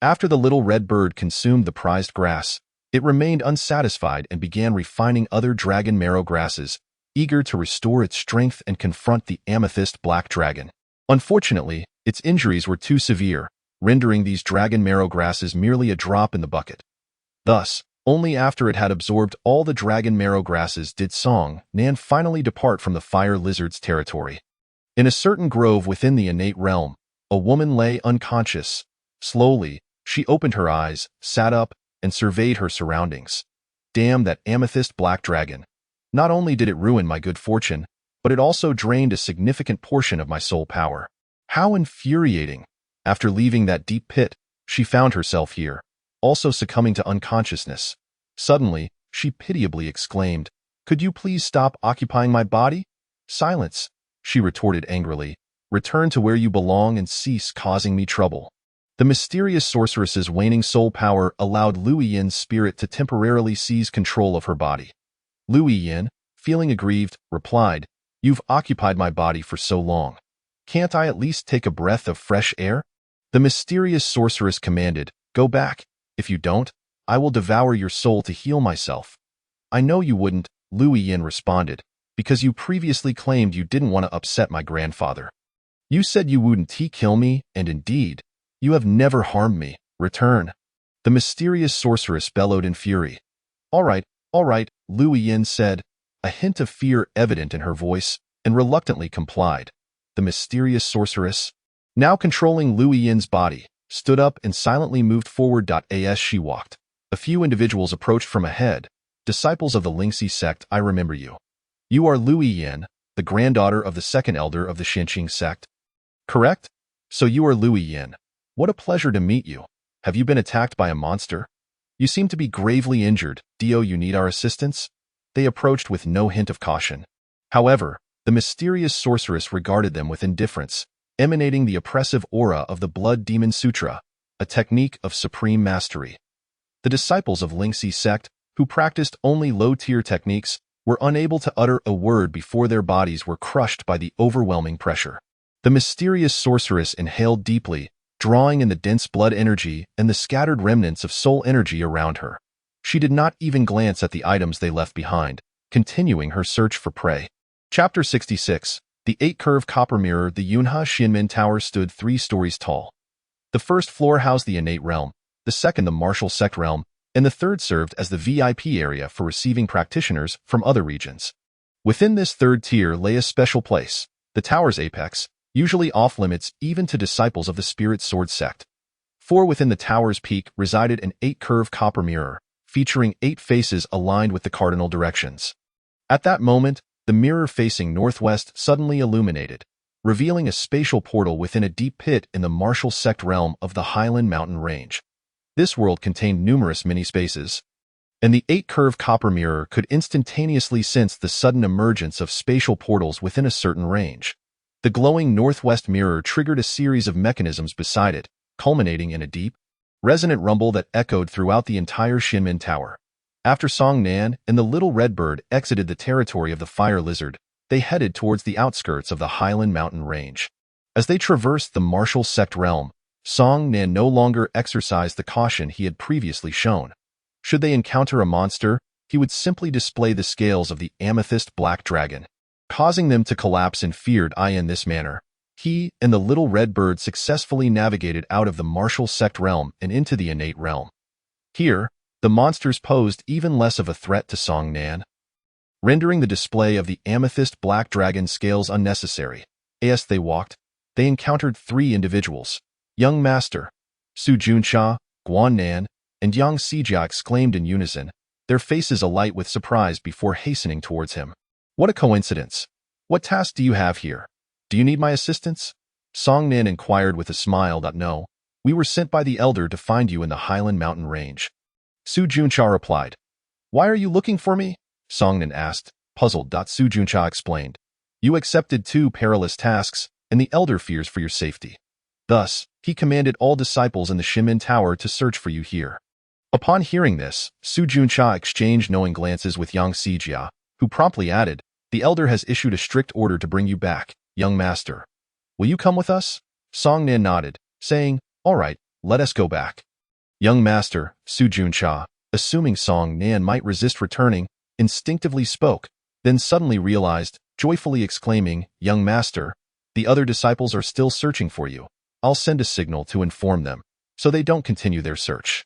After the little red bird consumed the prized grass, it remained unsatisfied and began refining other dragon marrow grasses, eager to restore its strength and confront the amethyst black dragon. Unfortunately, its injuries were too severe, rendering these dragon marrow grasses merely a drop in the bucket. Thus, only after it had absorbed all the dragon marrow grasses did Song Nin finally depart from the fire lizard's territory. In a certain grove within the innate realm, a woman lay unconscious. Slowly, she opened her eyes, sat up, and surveyed her surroundings. Damn that amethyst black dragon. Not only did it ruin my good fortune, but it also drained a significant portion of my soul power. How infuriating! After leaving that deep pit, she found herself here, also succumbing to unconsciousness. Suddenly, she pitiably exclaimed, Could you please stop occupying my body? Silence, she retorted angrily. Return to where you belong and cease causing me trouble. The mysterious sorceress's waning soul power allowed Lu Yin's spirit to temporarily seize control of her body. Lu Yin, feeling aggrieved, replied, You've occupied my body for so long. Can't I at least take a breath of fresh air? The mysterious sorceress commanded, Go back. If you don't, I will devour your soul to heal myself. I know you wouldn't, Lu Yin responded, because you previously claimed you didn't want to upset my grandfather. You said you wouldn't kill me, and indeed, you have never harmed me. Return. The mysterious sorceress bellowed in fury. All right, Lu Yin said, a hint of fear evident in her voice, and reluctantly complied. The mysterious sorceress, now controlling Lu Yin's body, stood up and silently moved forward. As she walked, a few individuals approached from ahead. Disciples of the Lingxi sect, I remember you. You are Lu Yin, the granddaughter of the second elder of the Xinqing sect. Correct? So you are Lu Yin. What a pleasure to meet you. Have you been attacked by a monster? You seem to be gravely injured. Do you need our assistance? They approached with no hint of caution. However, the mysterious sorceress regarded them with indifference, emanating the oppressive aura of the Blood Demon Sutra, a technique of supreme mastery. The disciples of Lingxi sect, who practiced only low-tier techniques, were unable to utter a word before their bodies were crushed by the overwhelming pressure. The mysterious sorceress inhaled deeply, drawing in the dense blood energy and the scattered remnants of soul energy around her. She did not even glance at the items they left behind, continuing her search for prey. Chapter 66. The 8-curved copper mirror. The Yunhe Xianmen Tower stood 3 stories tall. The first floor housed the innate realm, the second the martial sect realm, and the third served as the VIP area for receiving practitioners from other regions. Within this third tier lay a special place, the tower's apex, usually off-limits even to disciples of the Spirit Sword sect. For within the tower's peak resided an 8-curved copper mirror, featuring 8 faces aligned with the cardinal directions. At that moment, the mirror facing northwest suddenly illuminated, revealing a spatial portal within a deep pit in the martial sect realm of the Highland Mountain Range. This world contained numerous mini-spaces, and the 8-curve copper mirror could instantaneously sense the sudden emergence of spatial portals within a certain range. The glowing northwest mirror triggered a series of mechanisms beside it, culminating in a deep, resonant rumble that echoed throughout the entire Shinmin Tower. After Song Nan and the little red bird exited the territory of the fire lizard, they headed towards the outskirts of the Highland Mountain Range. As they traversed the martial sect realm, Song Nan no longer exercised the caution he had previously shown. Should they encounter a monster, he would simply display the scales of the amethyst black dragon, causing them to collapse in feared eye. In this manner, he and the little red bird successfully navigated out of the martial sect realm and into the innate realm. Here, the monsters posed even less of a threat to Song Nan, rendering the display of the amethyst black dragon scales unnecessary. As they walked, they encountered 3 individuals. Young Master, Su Juncha, Guan Nan, and Yang Sijia exclaimed in unison, their faces alight with surprise before hastening towards him. What a coincidence! What task do you have here? Do you need my assistance? Song Nan inquired with a smile. No, we were sent by the Elder to find you in the Highland Mountain Range. Su Juncha replied. Why are you looking for me? Song Nan asked, puzzled. Su Juncha explained. You accepted 2 perilous tasks, and the Elder fears for your safety. Thus, he commanded all disciples in the Shinmin Tower to search for you here. Upon hearing this, Su Juncha exchanged knowing glances with Yang Sijia, who promptly added, the Elder has issued a strict order to bring you back, young master. Will you come with us? Song Nan nodded, saying, all right, let us go back. Young master, Su Juncha, assuming Song Nan might resist returning, instinctively spoke, then suddenly realized, joyfully exclaiming, young master, the other disciples are still searching for you. I'll send a signal to inform them, so they don't continue their search.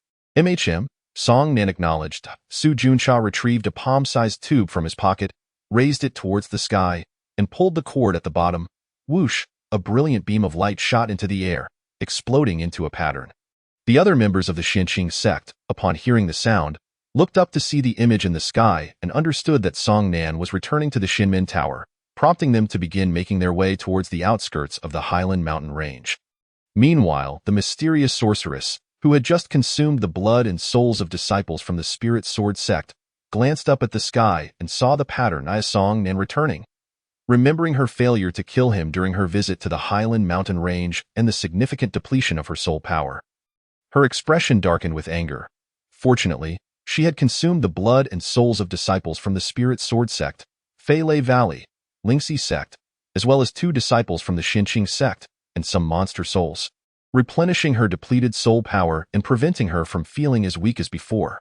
Song Nan acknowledged. Su Juncha retrieved a palm-sized tube from his pocket, raised it towards the sky, and pulled the cord at the bottom. Whoosh! A brilliant beam of light shot into the air, exploding into a pattern. The other members of the Xinqing sect, upon hearing the sound, looked up to see the image in the sky and understood that Song Nan was returning to the Shinmin Tower, prompting them to begin making their way towards the outskirts of the Highland Mountain Range. Meanwhile, the mysterious sorceress, who had just consumed the blood and souls of disciples from the Spirit Sword sect, glanced up at the sky and saw the pattern as Song Nan returning. Remembering her failure to kill him during her visit to the Highland Mountain Range and the significant depletion of her soul power, her expression darkened with anger. Fortunately, she had consumed the blood and souls of disciples from the Spirit Sword sect, Feilei Valley, Lingxi sect, as well as 2 disciples from the Xinqing sect, and some monster souls, replenishing her depleted soul power and preventing her from feeling as weak as before.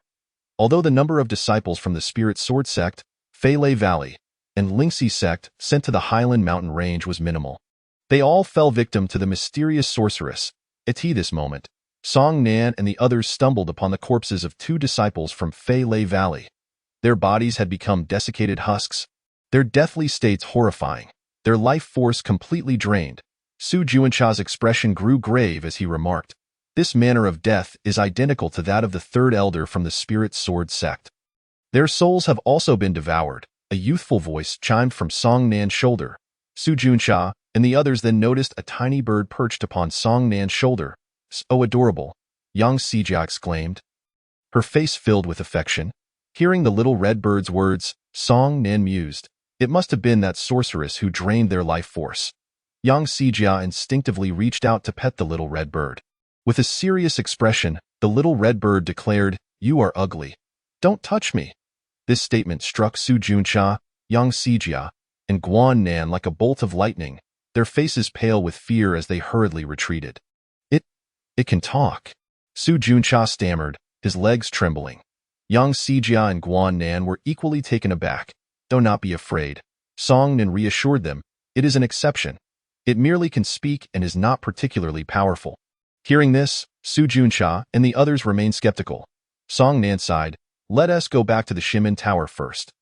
Although the number of disciples from the Spirit Sword sect, Feilei Valley, and Lingxi sect sent to the Highland Mountain Range was minimal, they all fell victim to the mysterious sorceress. At this moment, Song Nan and the others stumbled upon the corpses of 2 disciples from Feilei Valley. Their bodies had become desiccated husks, their deathly states horrifying, their life force completely drained. Su Juncha's expression grew grave as he remarked, this manner of death is identical to that of the 3rd elder from the Spirit Sword sect. Their souls have also been devoured. A youthful voice chimed from Song Nan's shoulder. Su Juncha and the others then noticed a tiny bird perched upon Song Nan's shoulder. So adorable, Yang Sijia exclaimed, her face filled with affection. Hearing the little red bird's words, Song Nan mused, it must have been that sorceress who drained their life force. Yang Sijia instinctively reached out to pet the little red bird. With a serious expression, the little red bird declared, you are ugly. Don't touch me. This statement struck Su Juncha, Yang Sijia, and Guan Nan like a bolt of lightning, their faces pale with fear as they hurriedly retreated. It can talk. Su Juncha stammered, his legs trembling. Yang Sijia and Guan Nan were equally taken aback. Do not be afraid. Song Nan reassured them, it is an exception. It merely can speak and is not particularly powerful. Hearing this, Su Juncha and the others remained skeptical. Song Nan sighed, let us go back to the Shinmin Tower first.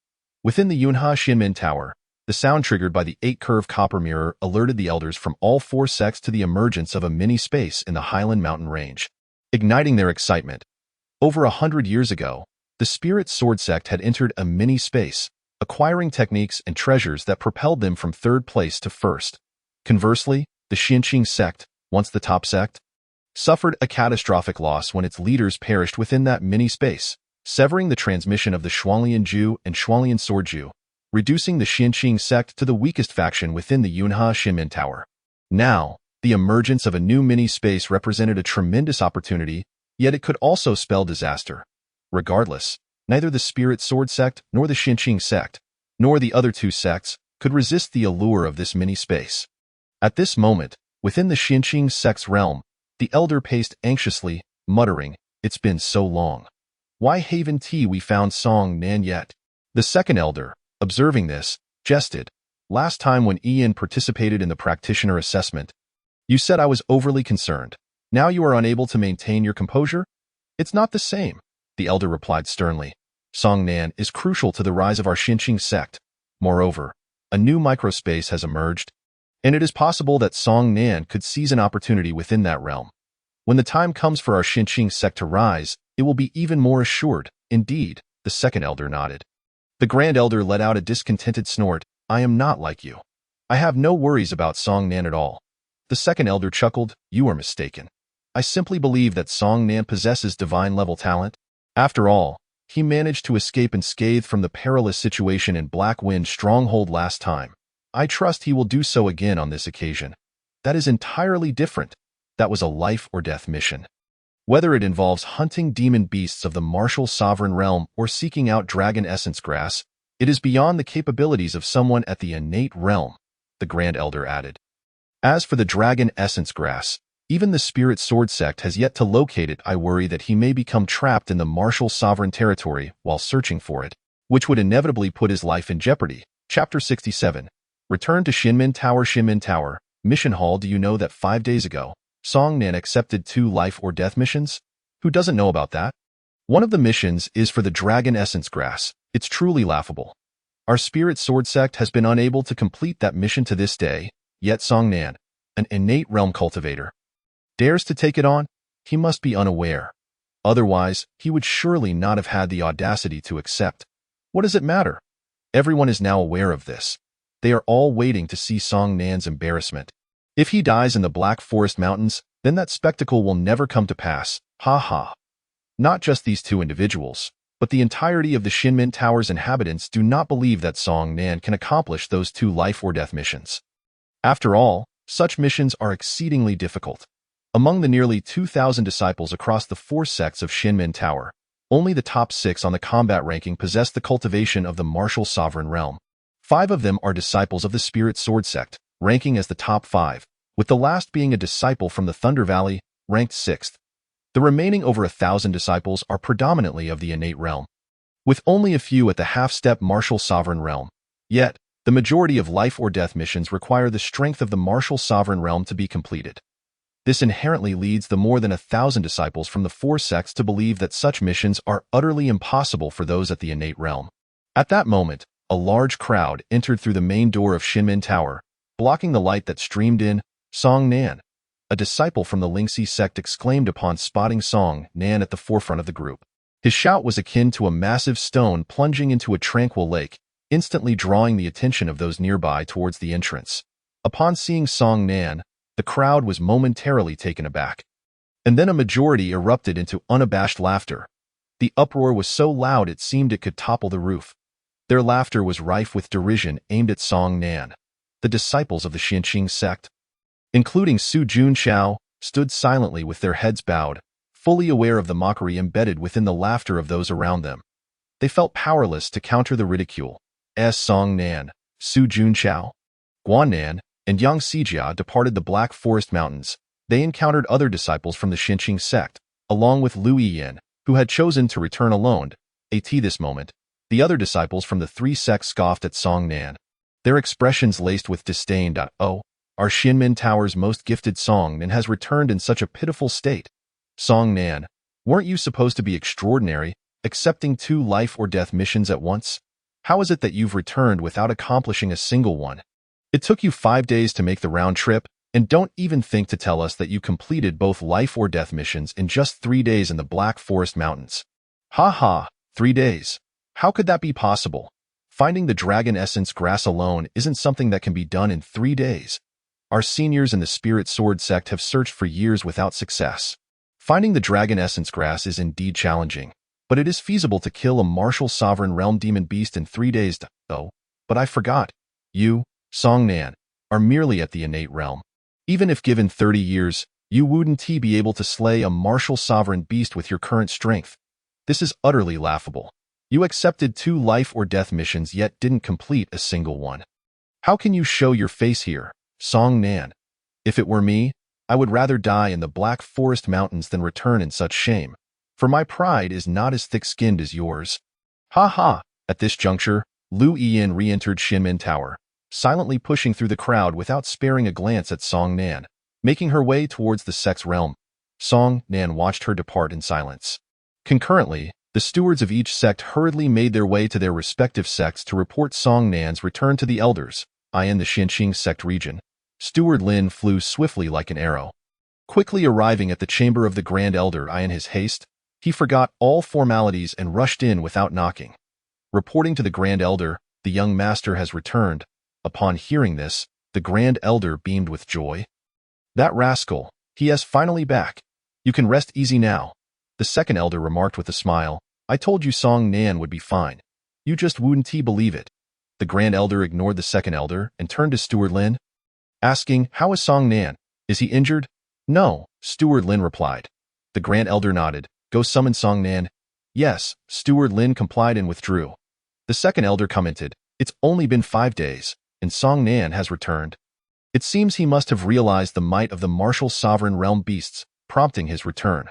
Within the Yunha Shinmin Tower, the sound triggered by the 8-curve copper mirror alerted the elders from all 4 sects to the emergence of a mini-space in the Highland Mountain Range, igniting their excitement. Over 100 years ago, the Spirit Sword sect had entered a mini-space, acquiring techniques and treasures that propelled them from third place to first. Conversely, the Xinqing sect, once the top sect, suffered a catastrophic loss when its leaders perished within that mini-space, severing the transmission of the Shuanglian Ju and Shuanglian Sword Ju, reducing the Xinqing sect to the weakest faction within the Yunhe Xinmin Tower. Now, the emergence of a new mini-space represented a tremendous opportunity, yet it could also spell disaster. Regardless, neither the Spirit Sword sect nor the Xinqing sect, nor the other two sects, could resist the allure of this mini-space. At this moment, within the Xinqing sect's realm, the elder paced anxiously, muttering, "It's been so long. Why haven't we found Song Nan yet?" The second elder, observing this, jested. "Last time when Ian participated in the practitioner assessment, you said I was overly concerned. Now you are unable to maintain your composure? It's not the same," the elder replied sternly. "Song Nan is crucial to the rise of our Xinqing sect. Moreover, a new microspace has emerged, and it is possible that Song Nan could seize an opportunity within that realm. When the time comes for our Xinqing sect to rise, it will be even more assured." "Indeed," the second elder nodded. The grand elder let out a discontented snort. "I am not like you. I have no worries about Song Nan at all." The second elder chuckled. "You are mistaken. I simply believe that Song Nan possesses divine-level talent. After all, he managed to escape unscathed from the perilous situation in Black Wind Stronghold last time. I trust he will do so again on this occasion. That is entirely different. That was a life-or-death mission. Whether it involves hunting demon beasts of the martial sovereign realm or seeking out dragon essence grass, it is beyond the capabilities of someone at the innate realm," the Grand Elder added. "As for the dragon essence grass, even the Spirit Sword sect has yet to locate it. I worry that he may become trapped in the martial sovereign territory while searching for it, which would inevitably put his life in jeopardy." Chapter 67. Return to Xinmin Tower. Xinmin Tower, Mission Hall. Do you know that 5 days ago, Song Nan accepted 2 life-or-death missions? Who doesn't know about that? One of the missions is for the Dragon Essence Grass. It's truly laughable. Our Spirit Sword sect has been unable to complete that mission to this day, yet Song Nan, an innate realm cultivator, dares to take it on? He must be unaware. Otherwise, he would surely not have had the audacity to accept. What does it matter? Everyone is now aware of this. They are all waiting to see Song Nan's embarrassment. If he dies in the Black Forest Mountains, then that spectacle will never come to pass. Ha ha. Not just these 2 individuals, but the entirety of the Xinmin Tower's inhabitants do not believe that Song Nan can accomplish those 2 life-or-death missions. After all, such missions are exceedingly difficult. Among the nearly 2,000 disciples across the 4 sects of Xinmin Tower, only the top 6 on the combat ranking possess the cultivation of the martial sovereign realm. 5 of them are disciples of the Spirit Sword sect, ranking as the top 5, with the last being a disciple from the Thunder Valley, ranked 6th. The remaining over 1,000 disciples are predominantly of the innate realm, with only a few at the half-step martial sovereign realm. Yet, the majority of life-or-death missions require the strength of the martial sovereign realm to be completed. This inherently leads the more than 1,000 disciples from the 4 sects to believe that such missions are utterly impossible for those at the innate realm. At that moment, a large crowd entered through the main door of Xinmin Tower, blocking the light that streamed in. Song Nan, a disciple from the Lingxi sect, exclaimed upon spotting Song Nan at the forefront of the group. His shout was akin to a massive stone plunging into a tranquil lake, instantly drawing the attention of those nearby towards the entrance. Upon seeing Song Nan, the crowd was momentarily taken aback. And then a majority erupted into unabashed laughter. The uproar was so loud it seemed it could topple the roof. Their laughter was rife with derision aimed at Song Nan. The disciples of the Xinqing sect, including Su Junxiao, stood silently with their heads bowed, fully aware of the mockery embedded within the laughter of those around them. They felt powerless to counter the ridicule. As Song Nan, Su Junxiao, Guan Nan, and Yang Xijia departed the Black Forest Mountains, they encountered other disciples from the Xinqing sect, along with Lu Yiyan, who had chosen to return alone. At this moment, the other disciples from the 3 sects scoffed at Song Nan, their expressions laced with disdain. "Oh, our Xinmin Tower's most gifted Song Nan has returned in such a pitiful state. Song Nan, weren't you supposed to be extraordinary, accepting 2 life-or-death missions at once? How is it that you've returned without accomplishing a single one? It took you 5 days to make the round trip, and don't even think to tell us that you completed both life-or-death missions in just 3 days in the Black Forest Mountains. Ha ha, 3 days. How could that be possible? Finding the dragon essence grass alone isn't something that can be done in 3 days. Our seniors in the Spirit Sword sect have searched for years without success. Finding the dragon essence grass is indeed challenging, but it is feasible to kill a martial sovereign realm demon beast in 3 days, though. But I forgot. You, Song Nan, are merely at the innate realm. Even if given 30 years, you wouldn't be able to slay a martial sovereign beast with your current strength. This is utterly laughable. You accepted 2 life or death missions yet didn't complete a single one. How can you show your face here, Song Nan? If it were me, I would rather die in the Black Forest Mountains than return in such shame, for my pride is not as thick-skinned as yours. Ha ha! At this juncture, Lu Yian re-entered Xinmen Tower, silently pushing through the crowd without sparing a glance at Song Nan, making her way towards the sect's realm. Song Nan watched her depart in silence. Concurrently, the stewards of each sect hurriedly made their way to their respective sects to report Song Nan's return to the elders. In the Xinqing sect region, Steward Lin flew swiftly like an arrow. Quickly arriving at the chamber of the Grand Elder in his haste, he forgot all formalities and rushed in without knocking. Reporting to the Grand Elder, the young master has returned. Upon hearing this, the Grand Elder beamed with joy. That rascal, he is finally back. You can rest easy now. The second elder remarked with a smile. I told you Song Nan would be fine. You just wouldn't believe it. The Grand Elder ignored the second elder and turned to Steward Lin, asking, how is Song Nan? Is he injured? No, Steward Lin replied. The Grand Elder nodded. Go summon Song Nan. Yes, Steward Lin complied and withdrew. The second elder commented, it's only been 5 days, and Song Nan has returned. It seems he must have realized the might of the martial sovereign realm beasts, prompting his return.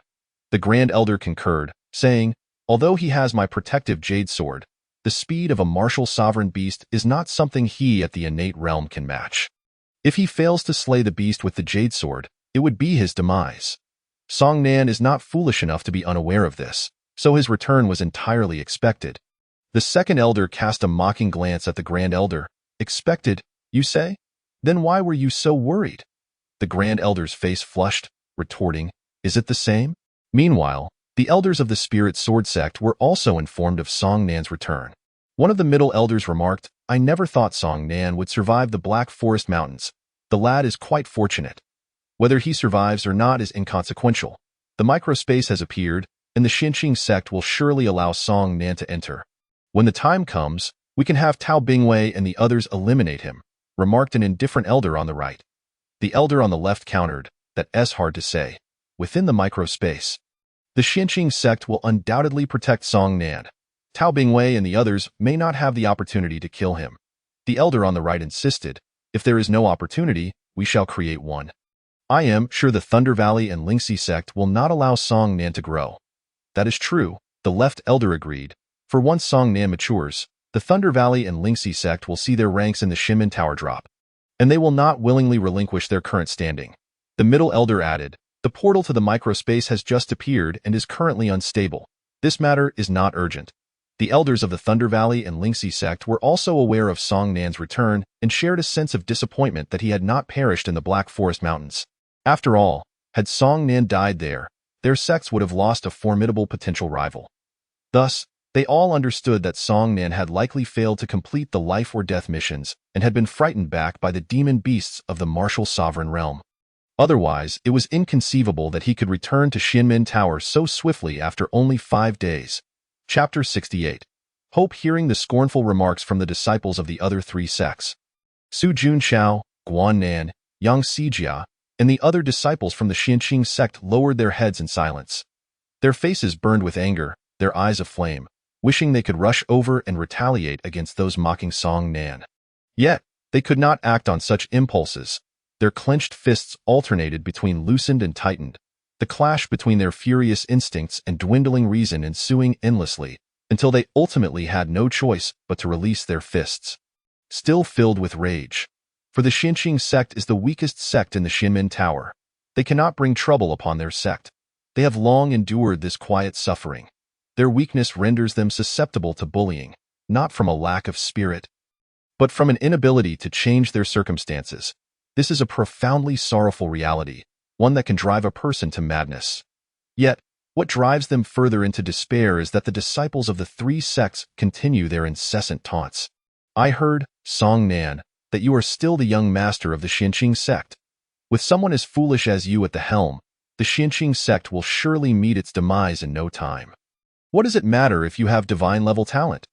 The Grand Elder concurred, saying, although he has my protective jade sword, the speed of a martial sovereign beast is not something he at the innate realm can match. If he fails to slay the beast with the jade sword, it would be his demise. Song Nan is not foolish enough to be unaware of this, so his return was entirely expected. The second elder cast a mocking glance at the Grand Elder. Expected, you say? Then why were you so worried? The Grand Elder's face flushed, retorting, is it the same? Meanwhile, the elders of the Spirit Sword sect were also informed of Song Nan's return. One of the middle elders remarked, I never thought Song Nan would survive the Black Forest Mountains. The lad is quite fortunate. Whether he survives or not is inconsequential. The microspace has appeared, and the Xinqing sect will surely allow Song Nan to enter. When the time comes, we can have Tao Bingwei and the others eliminate him, remarked an indifferent elder on the right. The elder on the left countered, that's hard to say. Within the microspace, the Xinqing sect will undoubtedly protect Song Nan. Tao Bingwei and the others may not have the opportunity to kill him. The elder on the right insisted, if there is no opportunity, we shall create one. I am sure the Thunder Valley and Lingxi sect will not allow Song Nan to grow. That is true, the left elder agreed. For once Song Nan matures, the Thunder Valley and Lingxi sect will see their ranks in the Xinmen Tower drop, and they will not willingly relinquish their current standing. The middle elder added, the portal to the microspace has just appeared and is currently unstable. This matter is not urgent. The elders of the Thunder Valley and Lingxi sect were also aware of Song Nan's return and shared a sense of disappointment that he had not perished in the Black Forest Mountains. After all, had Song Nan died there, their sects would have lost a formidable potential rival. Thus, they all understood that Song Nan had likely failed to complete the life or death missions and had been frightened back by the demon beasts of the martial sovereign realm. Otherwise, it was inconceivable that he could return to Xinmen Tower so swiftly after only 5 days. Chapter 68. Hope hearing the scornful remarks from the disciples of the other 3 sects. Su Junxiao, Guan Nan, Yang Xijia, and the other disciples from the Xinqing sect lowered their heads in silence. Their faces burned with anger, their eyes aflame, wishing they could rush over and retaliate against those mocking Song Nan. Yet, they could not act on such impulses. Their clenched fists alternated between loosened and tightened, the clash between their furious instincts and dwindling reason ensuing endlessly, until they ultimately had no choice but to release their fists. Still filled with rage. For the Xinqing sect is the weakest sect in the Xinmen Tower. They cannot bring trouble upon their sect. They have long endured this quiet suffering. Their weakness renders them susceptible to bullying, not from a lack of spirit, but from an inability to change their circumstances. This is a profoundly sorrowful reality, one that can drive a person to madness. Yet, what drives them further into despair is that the disciples of the 3 sects continue their incessant taunts. I heard, Song Nan, that you are still the young master of the Xinqing sect. With someone as foolish as you at the helm, the Xinqing sect will surely meet its demise in no time. What does it matter if you have divine-level talent?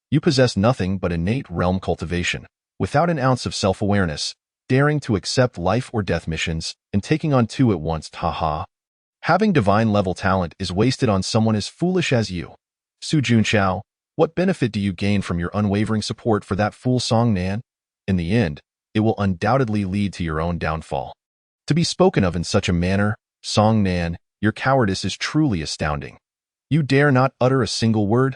You possess nothing but innate realm cultivation, without an ounce of self-awareness, daring to accept life or death missions, and taking on two at once, haha. Having divine-level talent is wasted on someone as foolish as you. Su Junqiao, what benefit do you gain from your unwavering support for that fool Song Nan? In the end, it will undoubtedly lead to your own downfall. To be spoken of in such a manner, Song Nan, your cowardice is truly astounding. You dare not utter a single word?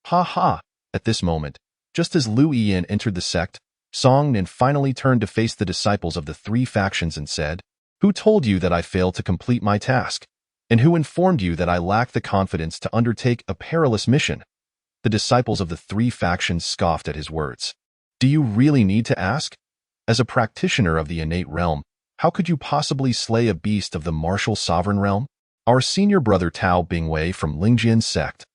Ha ha! At this moment, just as Lu Yian entered the sect, Song Nan finally turned to face the disciples of the three factions and said, "Who told you that I failed to complete my task? And who informed you that I lack the confidence to undertake a perilous mission?" The disciples of the three factions scoffed at his words. Do you really need to ask? As a practitioner of the innate realm, how could you possibly slay a beast of the martial sovereign realm? Our senior brother Tao Bingwei from Lingjian's sect,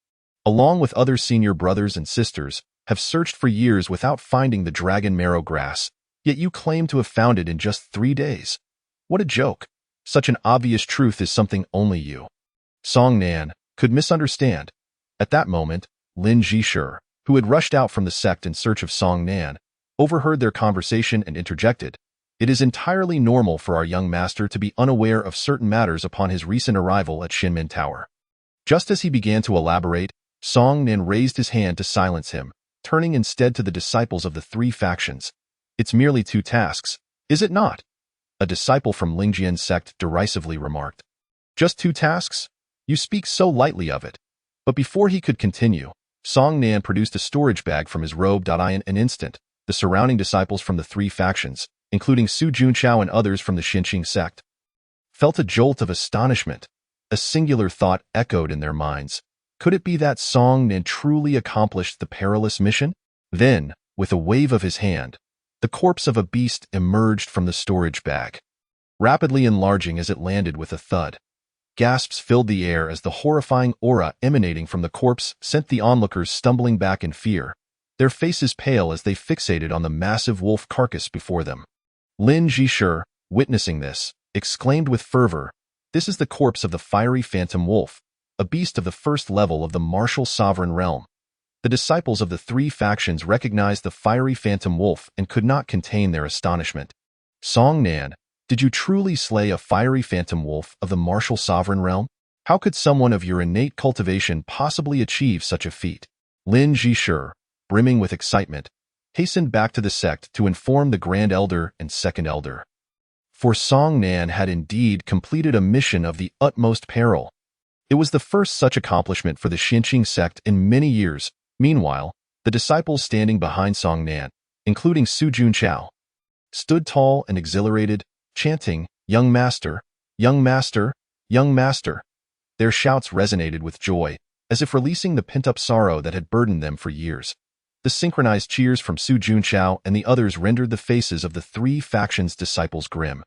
along with other senior brothers and sisters, have searched for years without finding the dragon marrow grass, yet you claim to have found it in just 3 days. What a joke. Such an obvious truth is something only you, Song Nan, could misunderstand. At that moment, Lin Jishur, who had rushed out from the sect in search of Song Nan, overheard their conversation and interjected, "It is entirely normal for our young master to be unaware of certain matters upon his recent arrival at Xinmin Tower." Just as he began to elaborate, Song Nan raised his hand to silence him, turning instead to the disciples of the three factions. "It's merely 2 tasks, is it not?" A disciple from Lingjian's sect derisively remarked. "Just 2 tasks? You speak so lightly of it." But before he could continue, Song Nan produced a storage bag from his robe. In an instant, the surrounding disciples from the three factions, including Su Junqiao and others from the Xinqing sect, felt a jolt of astonishment. A singular thought echoed in their minds. Could it be that Song Nan truly accomplished the perilous mission? Then, with a wave of his hand, the corpse of a beast emerged from the storage bag, rapidly enlarging as it landed with a thud. Gasps filled the air as the horrifying aura emanating from the corpse sent the onlookers stumbling back in fear, their faces pale as they fixated on the massive wolf carcass before them. Lin Jishur, witnessing this, exclaimed with fervor, "This is the corpse of the fiery phantom wolf, a beast of the first level of the martial sovereign realm." The disciples of the three factions recognized the fiery phantom wolf and could not contain their astonishment. "Song Nan, did you truly slay a fiery phantom wolf of the martial sovereign realm? How could someone of your innate cultivation possibly achieve such a feat?" Lin Jishur, brimming with excitement, hastened back to the sect to inform the Grand Elder and Second Elder. For Song Nan had indeed completed a mission of the utmost peril. It was the first such accomplishment for the Xinqing sect in many years. Meanwhile, the disciples standing behind Song Nan, including Su Junqiao, stood tall and exhilarated, chanting, "Young Master, Young Master, Young Master." Their shouts resonated with joy, as if releasing the pent-up sorrow that had burdened them for years. The synchronized cheers from Su Junqiao and the others rendered the faces of the three factions' disciples grim.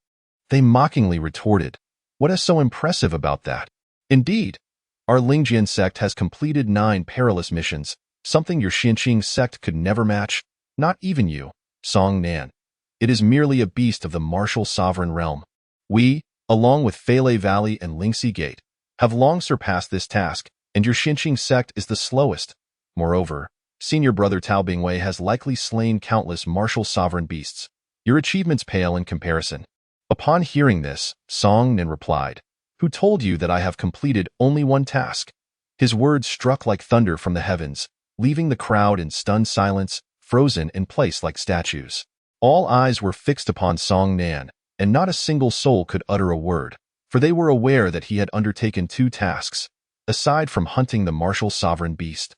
They mockingly retorted, "What is so impressive about that? Indeed, our Lingjian sect has completed 9 perilous missions, something your Xinqing sect could never match, not even you, Song Nan. It is merely a beast of the martial sovereign realm. We, along with Feilei Valley and Lingxi Gate, have long surpassed this task, and your Xinqing sect is the slowest. Moreover, senior brother Tao Bingwei has likely slain countless martial sovereign beasts. Your achievements pale in comparison." Upon hearing this, Song Nan replied, "Who told you that I have completed only 1 task?" His words struck like thunder from the heavens, leaving the crowd in stunned silence, frozen in place like statues. All eyes were fixed upon Song Nan, and not a single soul could utter a word, for they were aware that he had undertaken 2 tasks, aside from hunting the martial sovereign beast.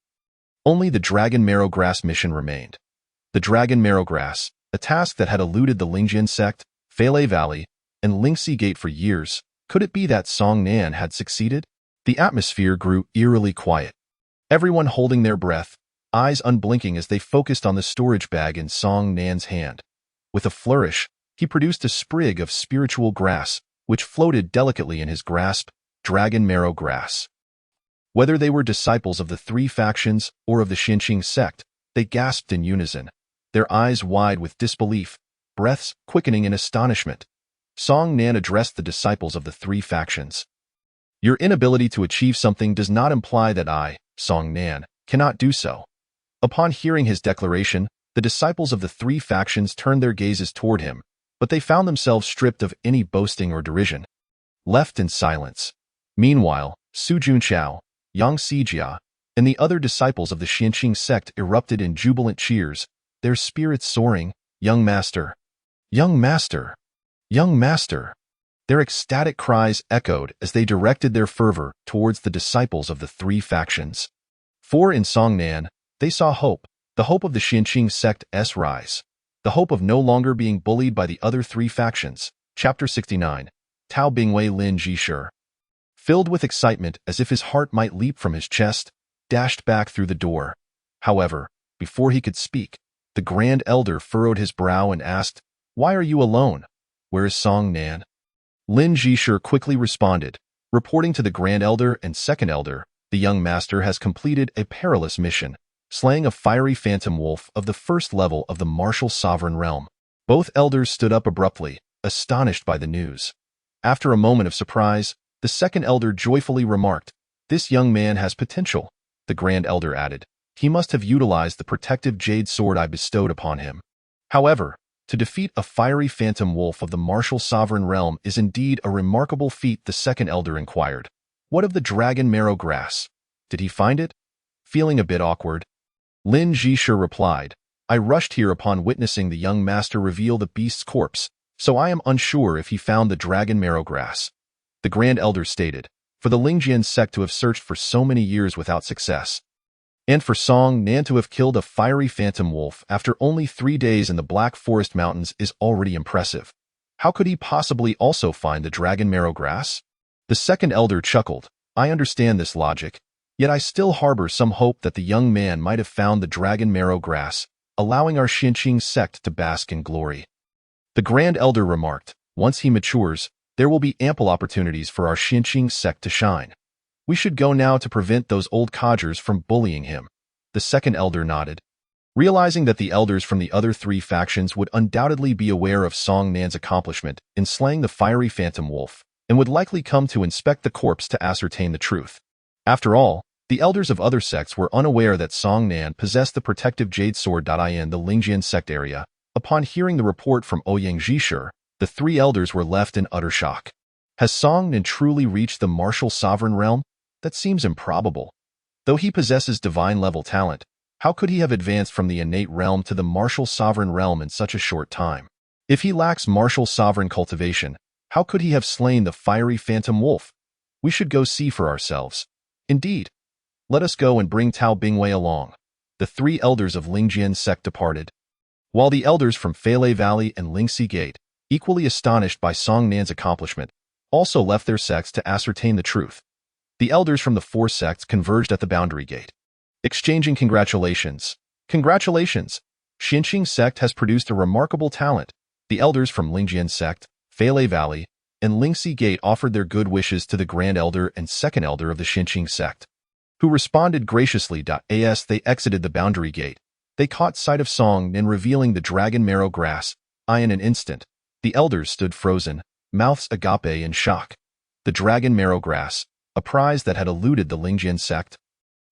Only the Dragon Marrow Grass mission remained. The Dragon Marrow Grass, a task that had eluded the Lingjian sect, Feilei Valley, and Lingxi Gate for years. Could it be that Song Nan had succeeded? The atmosphere grew eerily quiet, everyone holding their breath, eyes unblinking as they focused on the storage bag in Song Nan's hand. With a flourish, he produced a sprig of spiritual grass, which floated delicately in his grasp, Dragon Marrow Grass. Whether they were disciples of the three factions or of the Xinqing sect, they gasped in unison. their eyes wide with disbelief, breaths quickening in astonishment. Song Nan addressed the disciples of the three factions. Your inability to achieve something does not imply that I, Song Nan, cannot do so. Upon hearing his declaration, the disciples of the three factions turned their gazes toward him, but they found themselves stripped of any boasting or derision. Left in silence. Meanwhile, Su Junchao, Yang Sijia, and the other disciples of the Xianqing sect erupted in jubilant cheers, their spirits soaring. Young Master! Young Master! Young Master! Their ecstatic cries echoed as they directed their fervor towards the disciples of the three factions. For in Songnan, they saw hope, the hope of the Xianqing sect's rise, the hope of no longer being bullied by the other three factions. Chapter 69. Tao Bingwei Lin Jishir. Filled with excitement as if his heart might leap from his chest, dashed back through the door. However, before he could speak, the Grand Elder furrowed his brow and asked, "Why are you alone? Where is Song Nan?" Lin Jishir quickly responded, reporting to the Grand Elder and Second Elder, "The young master has completed a perilous mission, slaying a fiery phantom wolf of the first level of the martial sovereign realm." Both elders stood up abruptly, astonished by the news. After a moment of surprise, the Second Elder joyfully remarked, "This young man has potential." The Grand Elder added, "He must have utilized the protective jade sword I bestowed upon him." However, to defeat a fiery phantom wolf of the martial sovereign realm is indeed a remarkable feat. The Second Elder inquired, "What of the dragon marrow grass? Did he find it?" Feeling a bit awkward, Lin Jishir replied, "I rushed here upon witnessing the young master reveal the beast's corpse, so I am unsure if he found the dragon marrow grass." The Grand Elder stated, "For the Lingjian sect to have searched for so many years without success, and for Song Nan to have killed a fiery phantom wolf after only 3 days in the Black Forest Mountains is already impressive. How could he possibly also find the dragon marrow grass?" The Second Elder chuckled, "I understand this logic, yet I still harbor some hope that the young man might have found the dragon marrow grass, allowing our Xianqing sect to bask in glory." The Grand Elder remarked, "Once he matures, there will be ample opportunities for our Xianqing sect to shine. We should go now to prevent those old codgers from bullying him." The Second Elder nodded. Realizing that the elders from the other three factions would undoubtedly be aware of Song Nan's accomplishment in slaying the fiery phantom wolf, and would likely come to inspect the corpse to ascertain the truth. After all, the elders of other sects were unaware that Song Nan possessed the protective jade sword. In the Lingjian sect area, upon hearing the report from Ouyang Jishir, the three elders were left in utter shock. Has Song Nan truly reached the martial sovereign realm? That seems improbable. Though he possesses divine-level talent, how could he have advanced from the innate realm to the martial sovereign realm in such a short time? If he lacks martial sovereign cultivation, how could he have slain the fiery phantom wolf? We should go see for ourselves. Indeed. Let us go and bring Tao Bingwei along. The three elders of Lingjian sect departed, while the elders from Feilei Valley and Lingxi Gate, equally astonished by Song Nan's accomplishment, also left their sects to ascertain the truth. The elders from the four sects converged at the boundary gate, exchanging congratulations. "Congratulations! Xianqing sect has produced a remarkable talent." The elders from Lingjian sect, Feilei Valley, and Lingxi Gate offered their good wishes to the Grand Elder and Second Elder of the Xianqing sect, who responded graciously. As they exited the boundary gate, they caught sight of Song Nan revealing the dragon marrow grass. In an instant, the elders stood frozen, mouths agape in shock. The dragon marrow grass, a prize that had eluded the Lingjian sect,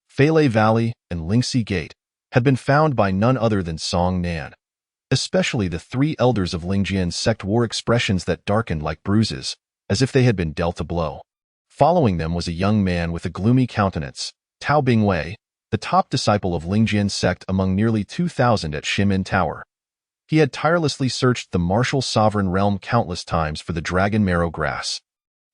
Feilei Valley, and Lingxi Gate, had been found by none other than Song Nan. Especially the three elders of Lingjian sect wore expressions that darkened like bruises, as if they had been dealt a blow. Following them was a young man with a gloomy countenance, Tao Bingwei, the top disciple of Lingjian sect among nearly 2,000 at Shimin Tower. He had tirelessly searched the martial sovereign realm countless times for the dragon marrow grass,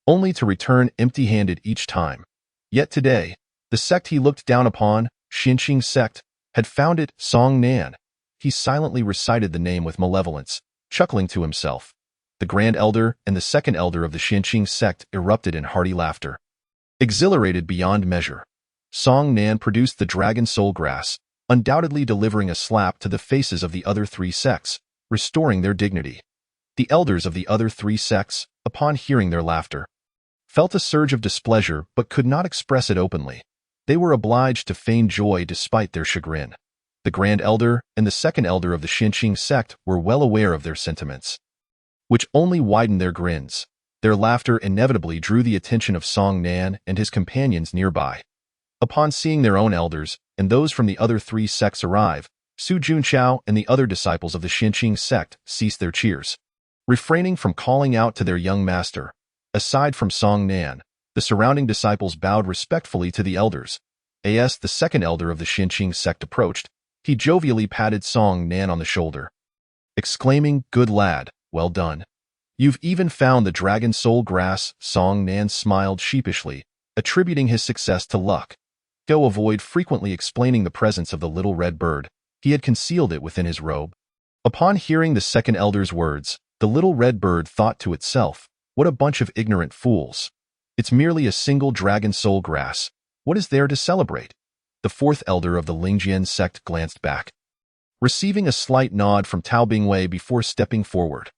only to return empty-handed each time. Yet today, the sect he looked down upon, Xianqing sect, had found it. Song Nan. He silently recited the name with malevolence, chuckling to himself. The Grand Elder and the Second Elder of the Xianqing sect erupted in hearty laughter. Exhilarated beyond measure, Song Nan produced the dragon soul grass, undoubtedly delivering a slap to the faces of the other three sects, restoring their dignity. The elders of the other three sects, upon hearing their laughter, felt a surge of displeasure but could not express it openly. They were obliged to feign joy despite their chagrin. The Grand Elder and the Second Elder of the Xinqing sect were well aware of their sentiments, which only widened their grins. Their laughter inevitably drew the attention of Song Nan and his companions nearby. Upon seeing their own elders and those from the other three sects arrive, Su Junqiao and the other disciples of the Xinqing sect ceased their cheers, refraining from calling out to their young master. Aside from Song Nan, the surrounding disciples bowed respectfully to the elders. As the second elder of the Xinqing sect approached, he jovially patted Song Nan on the shoulder, exclaiming, "Good lad, well done. You've even found the dragon soul grass." Song Nan smiled sheepishly, attributing his success to luck. Go avoid frequently explaining the presence of the little red bird. He had concealed it within his robe. Upon hearing the second elder's words, the little red bird thought to itself, "What a bunch of ignorant fools. It's merely a single dragon soul grass. What is there to celebrate?" The fourth elder of the Lingjian sect glanced back, receiving a slight nod from Tao Bingwei before stepping forward.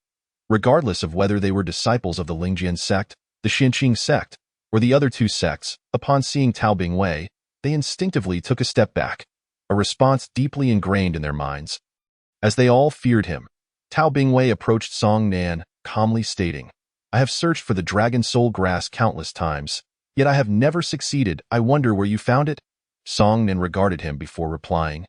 Regardless of whether they were disciples of the Lingjian sect, the Xinqing sect, or the other two sects, upon seeing Tao Bingwei, they instinctively took a step back, a response deeply ingrained in their minds. As they all feared him, Tao Bingwei approached Song Nan, calmly stating, "I have searched for the dragon soul grass countless times, yet I have never succeeded. I wonder where you found it?" Song Nan regarded him before replying.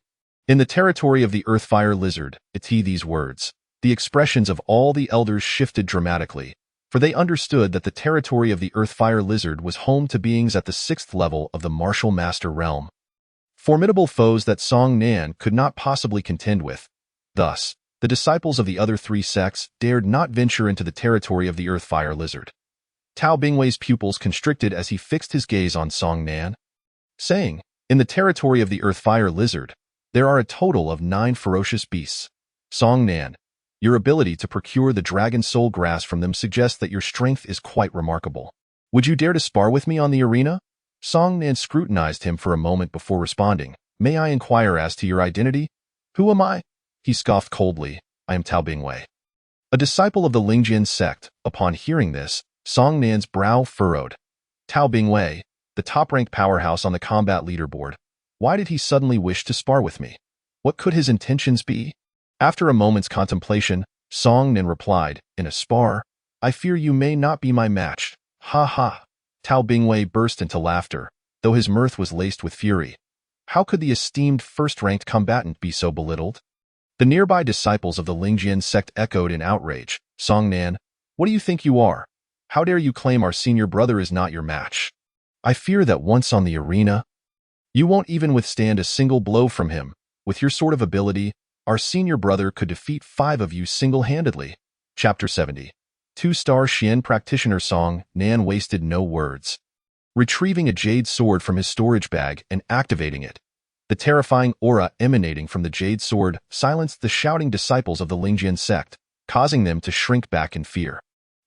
"In the territory of the earth-fire lizard." These words, the expressions of all the elders shifted dramatically, for they understood that the territory of the earth-fire lizard was home to beings at the 6th level of the martial master realm. Formidable foes that Song Nan could not possibly contend with. Thus, the disciples of the other three sects dared not venture into the territory of the earth-fire lizard. Tao Bingwei's pupils constricted as he fixed his gaze on Song Nan, saying, "In the territory of the earth-fire lizard, there are a total of 9 ferocious beasts. Song Nan, your ability to procure the dragon soul grass from them suggests that your strength is quite remarkable. Would you dare to spar with me on the arena?" Song Nan scrutinized him for a moment before responding, "May I inquire as to your identity?" "Who am I?" He scoffed coldly, "I am Tao Bingwei, a disciple of the Lingjian sect." Upon hearing this, Song Nan's brow furrowed. Tao Bingwei, the top-ranked powerhouse on the combat leaderboard. Why did he suddenly wish to spar with me? What could his intentions be? After a moment's contemplation, Song Nan replied, "In a spar, I fear you may not be my match." "Ha ha!" Tao Bingwei burst into laughter, though his mirth was laced with fury. How could the esteemed first-ranked combatant be so belittled? The nearby disciples of the Lingjian sect echoed in outrage. "Song Nan, what do you think you are? How dare you claim our senior brother is not your match? I fear that once on the arena, you won't even withstand a single blow from him. With your sort of ability, our senior brother could defeat 5 of you single-handedly." Chapter 70. 2-star Xian practitioner Song Nan wasted no words. Retrieving a jade sword from his storage bag and activating it, the terrifying aura emanating from the jade sword silenced the shouting disciples of the Lingjian sect, causing them to shrink back in fear.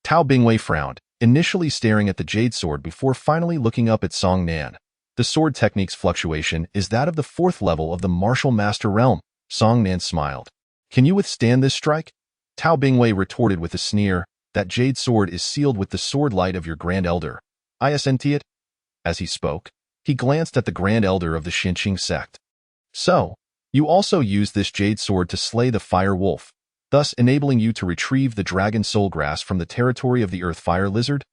Tao Bingwei frowned, initially staring at the jade sword before finally looking up at Song Nan. "The sword technique's fluctuation is that of the 4th level of the martial master realm." Song Nan smiled. "Can you withstand this strike?" Tao Bingwei retorted with a sneer, "That jade sword is sealed with the sword light of your Grand Elder. Isn't it?" As he spoke, he glanced at the Grand Elder of the Xinqing sect. "So, you also used this jade sword to slay the fire wolf, thus enabling you to retrieve the dragon soul grass from the territory of the earth-fire lizard?"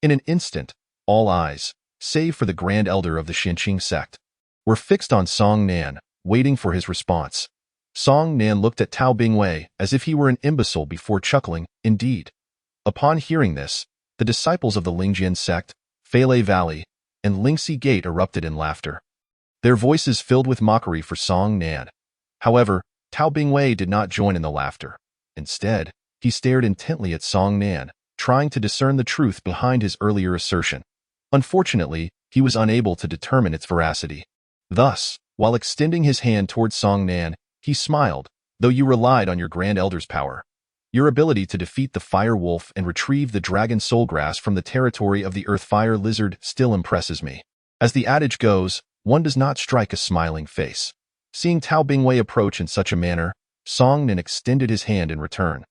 In an instant, all eyes, save for the Grand Elder of the Xinqing sect, were fixed on Song Nan, waiting for his response. Song Nan looked at Tao Bingwei as if he were an imbecile before chuckling, "Indeed." Upon hearing this, the disciples of the Lingjian sect, Feilei Valley, and Lingxi Gate erupted in laughter, their voices filled with mockery for Song Nan. However, Tao Bingwei did not join in the laughter. Instead, he stared intently at Song Nan, trying to discern the truth behind his earlier assertion. Unfortunately, he was unable to determine its veracity. Thus, while extending his hand towards Song Nan, he smiled, "Though you relied on your Grand Elder's power, your ability to defeat the fire wolf and retrieve the dragon soul grass from the territory of the earth-fire lizard still impresses me. As the adage goes, one does not strike a smiling face." Seeing Tao Bingwei approach in such a manner, Song Nan extended his hand in return.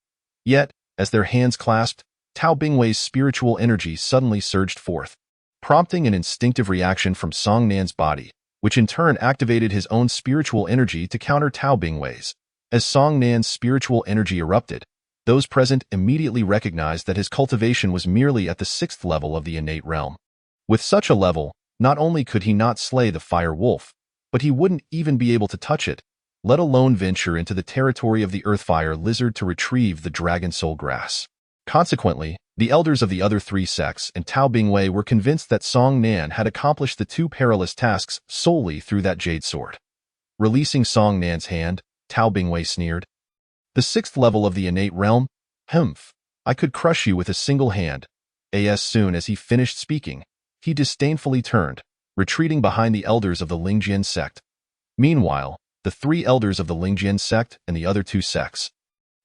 Yet, as their hands clasped, Tao Bingwei's spiritual energy suddenly surged forth, prompting an instinctive reaction from Song Nan's body. which in turn activated his own spiritual energy to counter Tao Bingwei's. As Song Nan's spiritual energy erupted, those present immediately recognized that his cultivation was merely at the 6th level of the innate realm. With such a level, not only could he not slay the fire wolf, but he wouldn't even be able to touch it, let alone venture into the territory of the earthfire lizard to retrieve the dragon soul grass. Consequently, the elders of the other 3 sects and Tao Bingwei were convinced that Song Nan had accomplished the 2 perilous tasks solely through that jade sword. Releasing Song Nan's hand, Tao Bingwei sneered. The 6th level of the innate realm? Humph! I could crush you with a single hand. As soon as he finished speaking, he disdainfully turned, retreating behind the elders of the Lingjian sect. Meanwhile, the 3 elders of the Lingjian sect and the other 2 sects,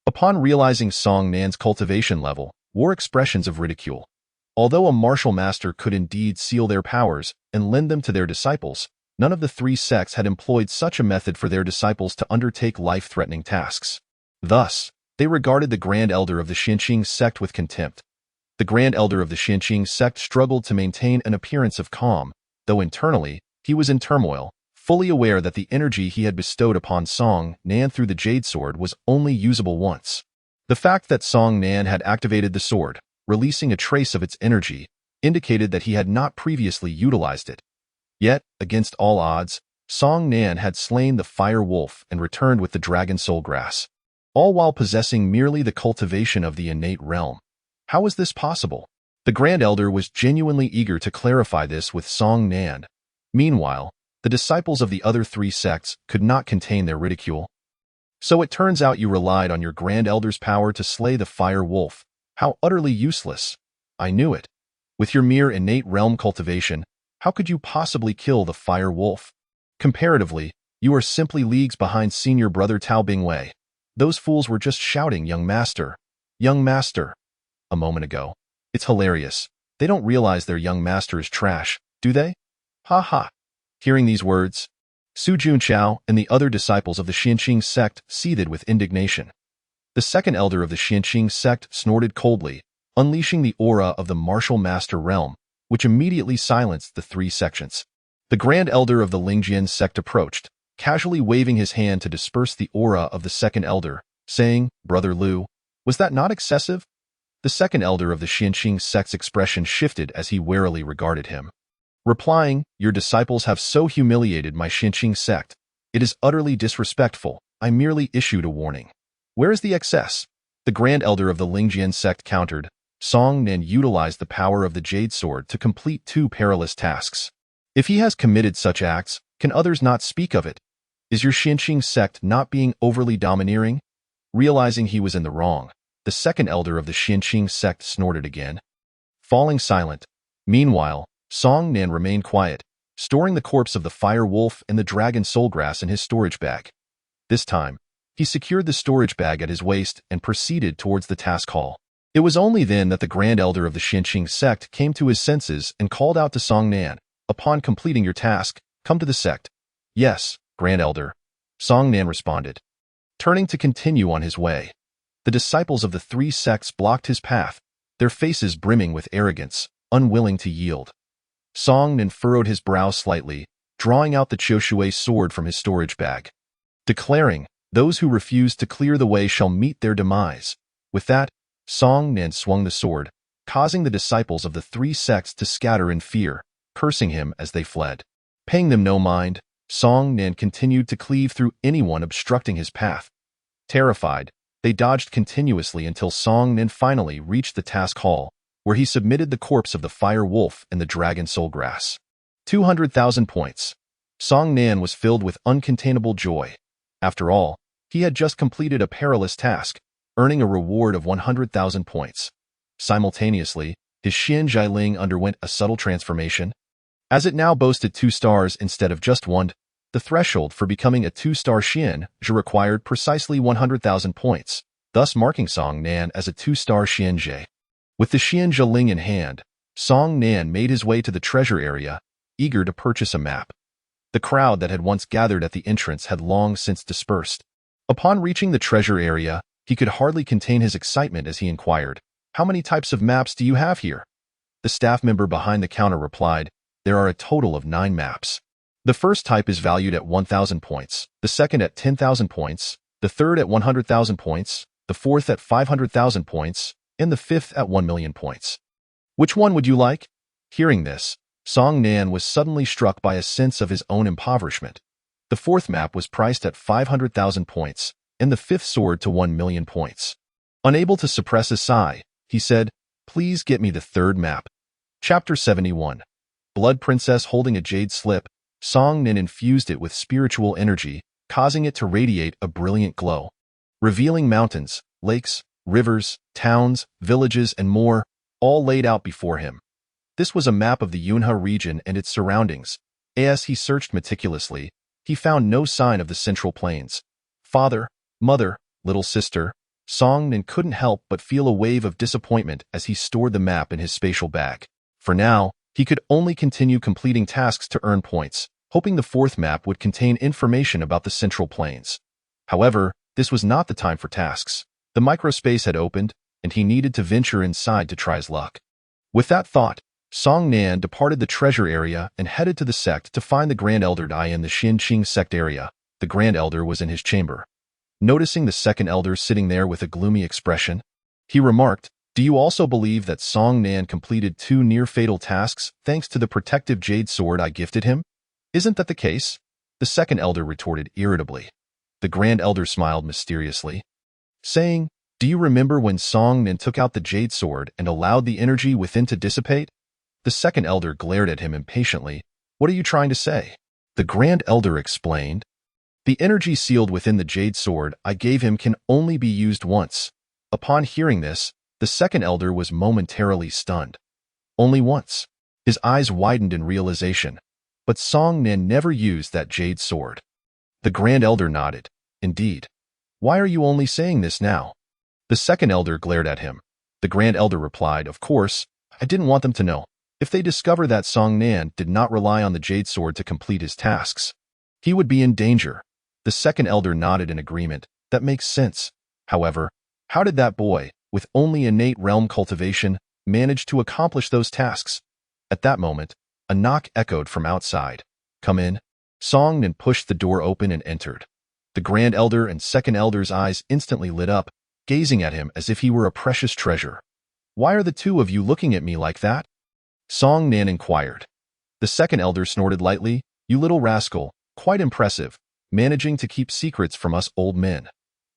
upon realizing Song Nan's cultivation level, wore expressions of ridicule. Although a martial master could indeed seal their powers and lend them to their disciples, none of the 3 sects had employed such a method for their disciples to undertake life-threatening tasks. Thus, they regarded the Grand Elder of the Xinqing sect with contempt. The Grand Elder of the Xinqing sect struggled to maintain an appearance of calm, though internally, he was in turmoil, fully aware that the energy he had bestowed upon Song Nan through the Jade Sword was only usable once. The fact that Song Nan had activated the sword, releasing a trace of its energy, indicated that he had not previously utilized it. Yet, against all odds, Song Nan had slain the fire wolf and returned with the dragon soul grass, all while possessing merely the cultivation of the innate realm. How was this possible? The Grand Elder was genuinely eager to clarify this with Song Nan. Meanwhile, the disciples of the other 3 sects could not contain their ridicule. So it turns out you relied on your Grand Elder's power to slay the fire wolf. How utterly useless. I knew it. With your mere innate realm cultivation, how could you possibly kill the fire wolf? Comparatively, you are simply leagues behind senior brother Tao Bingwei. Those fools were just shouting, "Young master! Young master!" a moment ago. It's hilarious. They don't realize their young master is trash, do they? Ha ha. Hearing these words, Su Junqiao and the other disciples of the Xinqing sect seethed with indignation. The second elder of the Xinqing sect snorted coldly, unleashing the aura of the martial master realm, which immediately silenced the 3 sections. The Grand Elder of the Lingjian sect approached, casually waving his hand to disperse the aura of the second elder, saying, "Brother Liu, was that not excessive?" The second elder of the Xinqing sect's expression shifted as he warily regarded him. Replying, "Your disciples have so humiliated my Xinqing sect. It is utterly disrespectful. I merely issued a warning. Where is the excess?" The Grand Elder of the Lingjian sect countered. Song Nan utilized the power of the Jade Sword to complete 2 perilous tasks. If he has committed such acts, can others not speak of it? Is your Xinqing sect not being overly domineering? Realizing he was in the wrong, the second elder of the Xinqing sect snorted again, falling silent. Meanwhile, Song Nan remained quiet, storing the corpse of the fire wolf and the dragon soul grass in his storage bag. This time, he secured the storage bag at his waist and proceeded towards the task hall. It was only then that the Grand Elder of the Xinqing sect came to his senses and called out to Song Nan, "Upon completing your task, come to the sect." "Yes, Grand Elder," Song Nan responded, turning to continue on his way. The disciples of the 3 sects blocked his path, their faces brimming with arrogance, unwilling to yield. Song Nan furrowed his brow slightly, drawing out the Choshui sword from his storage bag, declaring, "Those who refuse to clear the way shall meet their demise." With that, Song Nan swung the sword, causing the disciples of the 3 sects to scatter in fear, cursing him as they fled. Paying them no mind, Song Nan continued to cleave through anyone obstructing his path. Terrified, they dodged continuously until Song Nan finally reached the task hall, where he submitted the corpse of the fire wolf and the dragon soul grass. 200,000 points. Song Nan was filled with uncontainable joy. After all, he had just completed a perilous task, earning a reward of 100,000 points. Simultaneously, his Xin Jialing underwent a subtle transformation. As it now boasted 2 stars instead of just 1, the threshold for becoming a 2-star Xin Ji required precisely 100,000 points, thus marking Song Nan as a 2-star Xin Ji. With the Xin Jialing in hand, Song Nan made his way to the treasure area, eager to purchase a map. The crowd that had once gathered at the entrance had long since dispersed. Upon reaching the treasure area, he could hardly contain his excitement as he inquired, "How many types of maps do you have here?" The staff member behind the counter replied, "There are a total of 9 maps." The first type is valued at 1,000 points, the second at 10,000 points, the third at 100,000 points, the fourth at 500,000 points, and the fifth at 1 million points. Which one would you like? Hearing this, Song Nan was suddenly struck by a sense of his own impoverishment. The fourth map was priced at 500,000 points, and the fifth soared to 1 million points. Unable to suppress a sigh, he said, "Please get me the third map." Chapter 71. Blood Princess holding a jade slip, Song Nin infused it with spiritual energy, causing it to radiate a brilliant glow. Revealing mountains, lakes, rivers, towns, villages, and more, all laid out before him. This was a map of the Yunhe region and its surroundings. As he searched meticulously, he found no sign of the Central Plains. Father, mother, little sister, Song Nin couldn't help but feel a wave of disappointment as he stored the map in his spatial bag. For now, he could only continue completing tasks to earn points, hoping the fourth map would contain information about the Central Plains. However, this was not the time for tasks. The microspace had opened, and he needed to venture inside to try his luck. With that thought, Song Nan departed the treasure area and headed to the sect to find the Grand Elder Dai in the Xinqing sect area. The Grand Elder was in his chamber. Noticing the second elder sitting there with a gloomy expression, he remarked, "Do you also believe that Song Nan completed 2 near-fatal tasks thanks to the protective jade sword I gifted him? Isn't that the case?" The second elder retorted irritably. The Grand Elder smiled mysteriously, saying, "Do you remember when Song Nan took out the jade sword and allowed the energy within to dissipate?" The second elder glared at him impatiently. "What are you trying to say?" The Grand Elder explained, "The energy sealed within the jade sword I gave him can only be used once." Upon hearing this, the second elder was momentarily stunned. Only once. His eyes widened in realization. But Song Nan never used that jade sword. The Grand Elder nodded. "Indeed. Why are you only saying this now?" The second elder glared at him. The Grand Elder replied, "Of course, I didn't want them to know. If they discover that Song Nan did not rely on the jade sword to complete his tasks, he would be in danger." The second elder nodded in agreement. "That makes sense. However, how did that boy, with only innate realm cultivation, manage to accomplish those tasks?" At that moment, a knock echoed from outside. "Come in." Song Nan pushed the door open and entered. The Grand Elder and second elder's eyes instantly lit up, gazing at him as if he were a precious treasure. "Why are the two of you looking at me like that?" Song Nan inquired. The second elder snorted lightly. "You little rascal, quite impressive, managing to keep secrets from us old men.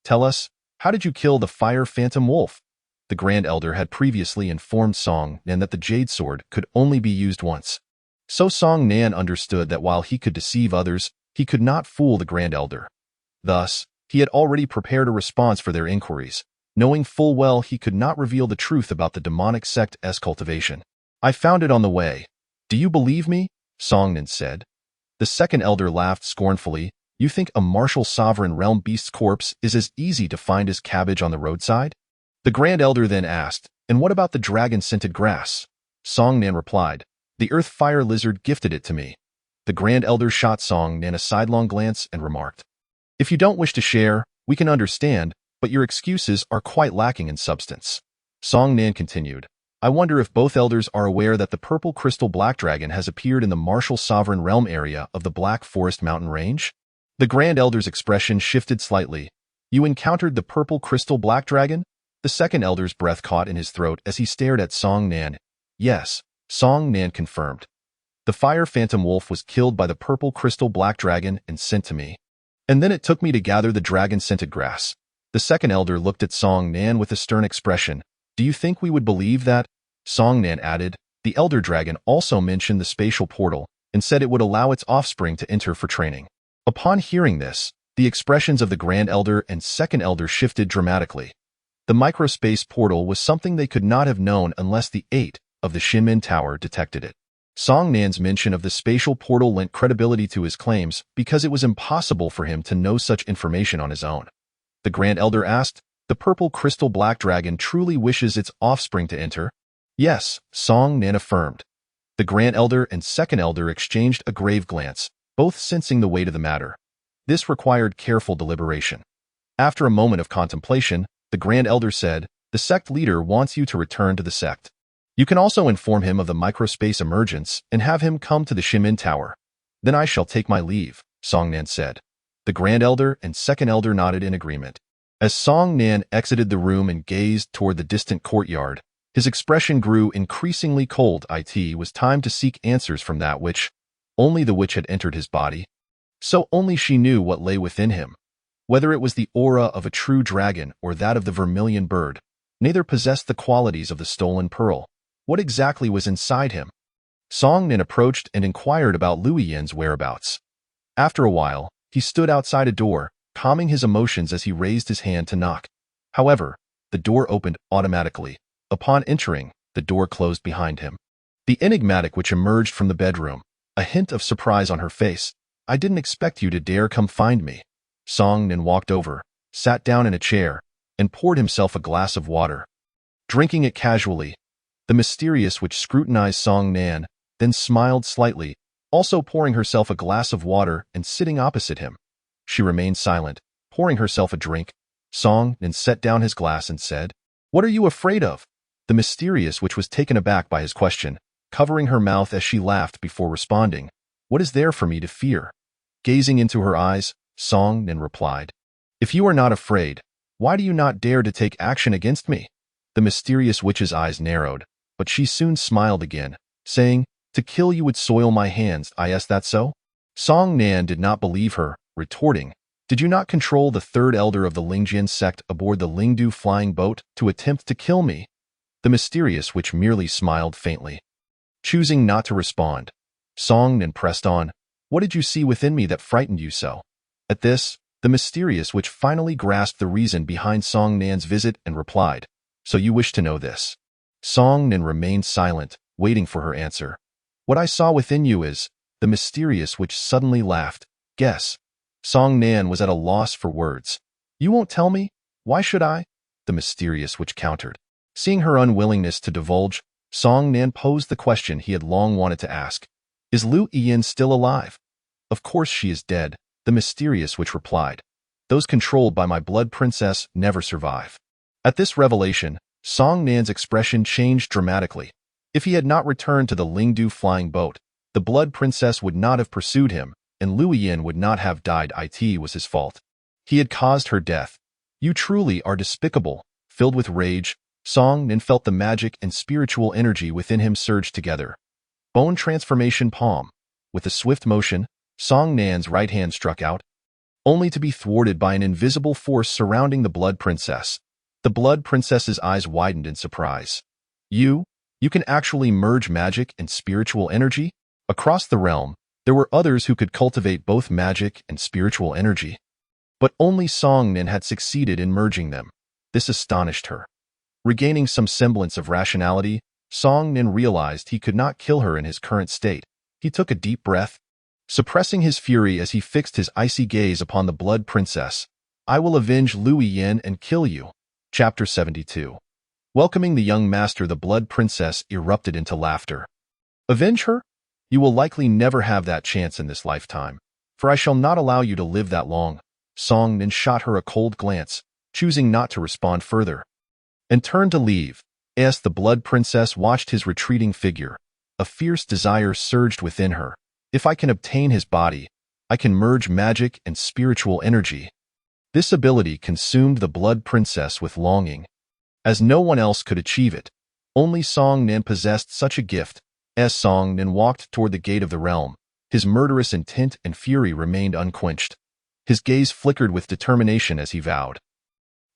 Tell us, how did you kill the fire phantom wolf?" The Grand Elder had previously informed Song Nan that the jade sword could only be used once. So Song Nan understood that while he could deceive others, he could not fool the Grand Elder. Thus, he had already prepared a response for their inquiries, knowing full well he could not reveal the truth about the demonic sect's cultivation. "I found it on the way. Do you believe me?" Song Nan said. The second elder laughed scornfully. "You think a martial sovereign realm beast's corpse is as easy to find as cabbage on the roadside?" The Grand Elder then asked, "And what about the dragon-scented grass?" Song Nan replied, "The earth fire lizard gifted it to me." The Grand Elder shot Song Nan a sidelong glance and remarked, "If you don't wish to share, we can understand, but your excuses are quite lacking in substance." Song Nan continued, "I wonder if both elders are aware that the purple crystal black dragon has appeared in the martial sovereign realm area of the Black Forest mountain range?" The Grand Elder's expression shifted slightly. "You encountered the purple crystal black dragon?" The second elder's breath caught in his throat as he stared at Song Nan. "Yes," Song Nan confirmed. "The fire phantom wolf was killed by the purple crystal black dragon and sent to me. And then it took me to gather the dragon-scented grass." The second elder looked at Song Nan with a stern expression. "Do you think we would believe that?" Song Nan added, "The elder dragon also mentioned the spatial portal and said it would allow its offspring to enter for training." Upon hearing this, the expressions of the Grand Elder and second elder shifted dramatically. The microspace portal was something they could not have known unless the 8 of the Shinmen Tower detected it. Song Nan's mention of the spatial portal lent credibility to his claims because it was impossible for him to know such information on his own. The Grand Elder asked, "The purple crystal black dragon truly wishes its offspring to enter?" "Yes," Song Nan affirmed. The Grand Elder and second elder exchanged a grave glance, both sensing the weight of the matter. This required careful deliberation. After a moment of contemplation, the Grand Elder said, "The sect leader wants you to return to the sect. You can also inform him of the microspace emergence and have him come to the Shinmen Tower." Then I shall take my leave, Song Nan said. The Grand Elder and Second Elder nodded in agreement. As Song Nan exited the room and gazed toward the distant courtyard, his expression grew increasingly cold. It was time to seek answers from that which, only the witch had entered his body. So only she knew what lay within him. Whether it was the aura of a true dragon or that of the vermilion bird, neither possessed the qualities of the stolen pearl. What exactly was inside him? Song Nan approached and inquired about Liu Yin's whereabouts. After a while, he stood outside a door, calming his emotions as he raised his hand to knock. However, the door opened automatically. Upon entering, the door closed behind him. The enigmatic witch emerged from the bedroom, a hint of surprise on her face. I didn't expect you to dare come find me. Song Nan walked over, sat down in a chair, and poured himself a glass of water. Drinking it casually, the mysterious witch scrutinized Song Nan, then smiled slightly, also pouring herself a glass of water and sitting opposite him. She remained silent, pouring herself a drink. Song Nan set down his glass and said, "What are you afraid of?" The mysterious witch was taken aback by his question, covering her mouth as she laughed before responding, "What is there for me to fear?" Gazing into her eyes, Song Nan replied, "If you are not afraid, why do you not dare to take action against me?" The mysterious witch's eyes narrowed, but she soon smiled again, saying, "To kill you would soil my hands, is that so?" Song Nan did not believe her, retorting, "Did you not control the third elder of the Lingjian sect aboard the Lingdu flying boat to attempt to kill me?" The mysterious witch merely smiled faintly. Choosing not to respond, Song Nan pressed on, "What did you see within me that frightened you so?" At this, the mysterious witch finally grasped the reason behind Song Nan's visit and replied, "So you wish to know this?" Song Nan remained silent, waiting for her answer. "What I saw within you is," the mysterious witch suddenly laughed, "guess." Song Nan was at a loss for words. "You won't tell me? Why should I?" the mysterious witch countered. Seeing her unwillingness to divulge, Song Nan posed the question he had long wanted to ask. "Is Liu Yin still alive?" "Of course she is dead," the mysterious witch replied. "Those controlled by my blood princess never survive." At this revelation, Song Nan's expression changed dramatically. If he had not returned to the Lingdu flying boat, the blood princess would not have pursued him, and Liu Yin would not have died. It was his fault. He had caused her death. "You truly are despicable." Filled with rage, Song Nan felt the magic and spiritual energy within him surge together. Bone transformation palm. With a swift motion, Song Nan's right hand struck out, only to be thwarted by an invisible force surrounding the blood princess. The blood princess's eyes widened in surprise. You can actually merge magic and spiritual energy?" Across the realm, there were others who could cultivate both magic and spiritual energy. But only Song Nan had succeeded in merging them. This astonished her. Regaining some semblance of rationality, Song Nan realized he could not kill her in his current state. He took a deep breath, suppressing his fury as he fixed his icy gaze upon the blood princess. "I will avenge Liu Yin and kill you." Chapter 72. Welcoming the young master, the blood princess erupted into laughter. "Avenge her? You will likely never have that chance in this lifetime, for I shall not allow you to live that long." Song Nan shot her a cold glance, choosing not to respond further, and turned to leave. As the blood princess watched his retreating figure, a fierce desire surged within her. "If I can obtain his body, I can merge magic and spiritual energy." This ability consumed the blood princess with longing. As no one else could achieve it, only Song Nan possessed such a gift. As Song Nan walked toward the gate of the realm, his murderous intent and fury remained unquenched. His gaze flickered with determination as he vowed,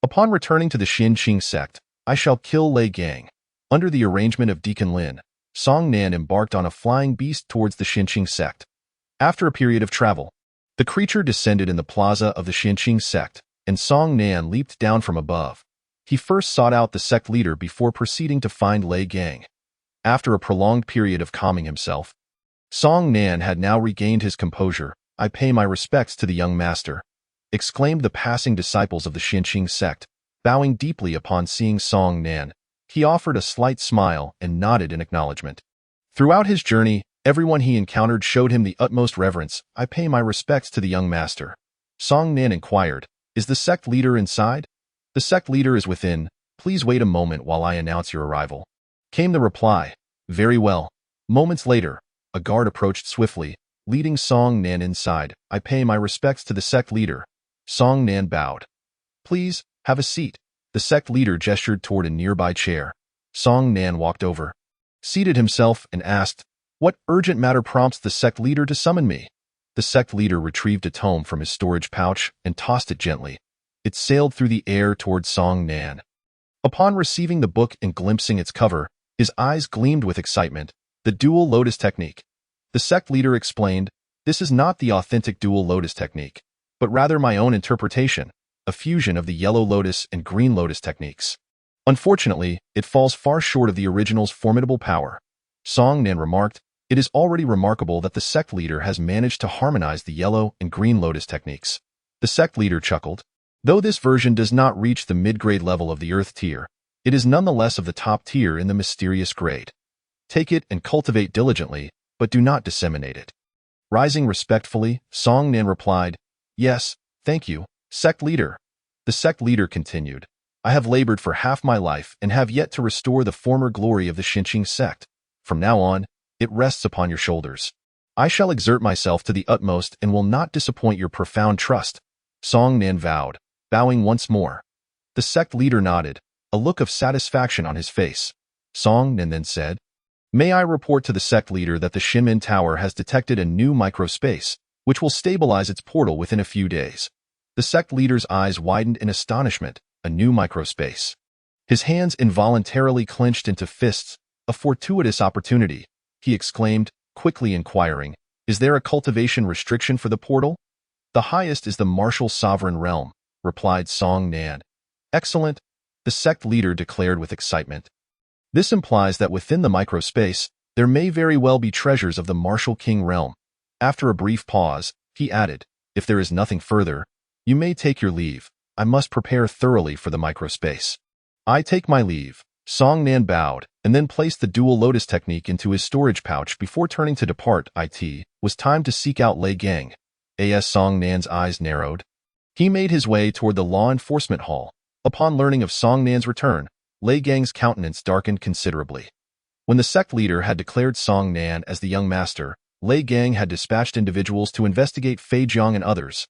"Upon returning to the Xinqing sect, I shall kill Lei Gang." Under the arrangement of Deacon Lin, Song Nan embarked on a flying beast towards the Xinqing sect. After a period of travel, the creature descended in the plaza of the Xinqing sect, and Song Nan leaped down from above. He first sought out the sect leader before proceeding to find Lei Gang. After a prolonged period of calming himself, Song Nan had now regained his composure. "I pay my respects to the young master," exclaimed the passing disciples of the Xinqing sect. Bowing deeply upon seeing Song Nan, he offered a slight smile and nodded in acknowledgement. Throughout his journey, everyone he encountered showed him the utmost reverence. "I pay my respects to the young master." Song Nan inquired, "Is the sect leader inside?" "The sect leader is within. Please wait a moment while I announce your arrival," came the reply. "Very well." Moments later, a guard approached swiftly, Leading Song Nan inside, I pay my respects to the sect leader. Song Nan bowed. Please, have a seat. The sect leader gestured toward a nearby chair. Song Nan walked over, seated himself, and asked, "What urgent matter prompts the sect leader to summon me?" The sect leader retrieved a tome from his storage pouch and tossed it gently. It sailed through the air toward Song Nan. Upon receiving the book and glimpsing its cover, his eyes gleamed with excitement. The dual lotus technique. The sect leader explained, "This is not the authentic dual lotus technique, but rather my own interpretation, a fusion of the yellow lotus and green lotus techniques. Unfortunately, it falls far short of the original's formidable power." Song Nan remarked, "It is already remarkable that the sect leader has managed to harmonize the yellow and green lotus techniques." The sect leader chuckled. "Though this version does not reach the mid-grade level of the Earth tier, it is nonetheless of the top tier in the mysterious grade. Take it and cultivate diligently, but do not disseminate it." Rising respectfully, Song Nan replied, "Yes, thank you, sect leader." The sect leader continued, "I have labored for half my life and have yet to restore the former glory of the Xinqing sect. From now on, it rests upon your shoulders. I shall exert myself to the utmost and will not disappoint your profound trust." Song Nan vowed, bowing once more. The sect leader nodded, a look of satisfaction on his face. Song Nan then said, "May I report to the sect leader that the Shinmin Tower has detected a new microspace, which will stabilize its portal within a few days." The sect leader's eyes widened in astonishment. A new microspace. His hands involuntarily clenched into fists. "A fortuitous opportunity," he exclaimed, quickly inquiring, "Is there a cultivation restriction for the portal?" "The highest is the martial sovereign realm," replied Song Nan. "Excellent," the sect leader declared with excitement. "This implies that within the microspace, there may very well be treasures of the martial king realm." After a brief pause, he added, "If there is nothing further, you may take your leave. I must prepare thoroughly for the microspace." "I take my leave." Song Nan bowed, and then placed the dual lotus technique into his storage pouch before turning to depart. It was time to seek out Lei Gang. As Song Nan's eyes narrowed, he made his way toward the law enforcement hall. Upon learning of Song Nan's return, Lei Gang's countenance darkened considerably. When the sect leader had declared Song Nan as the young master, Lei Gang had dispatched individuals to investigate Fei Jiang and others,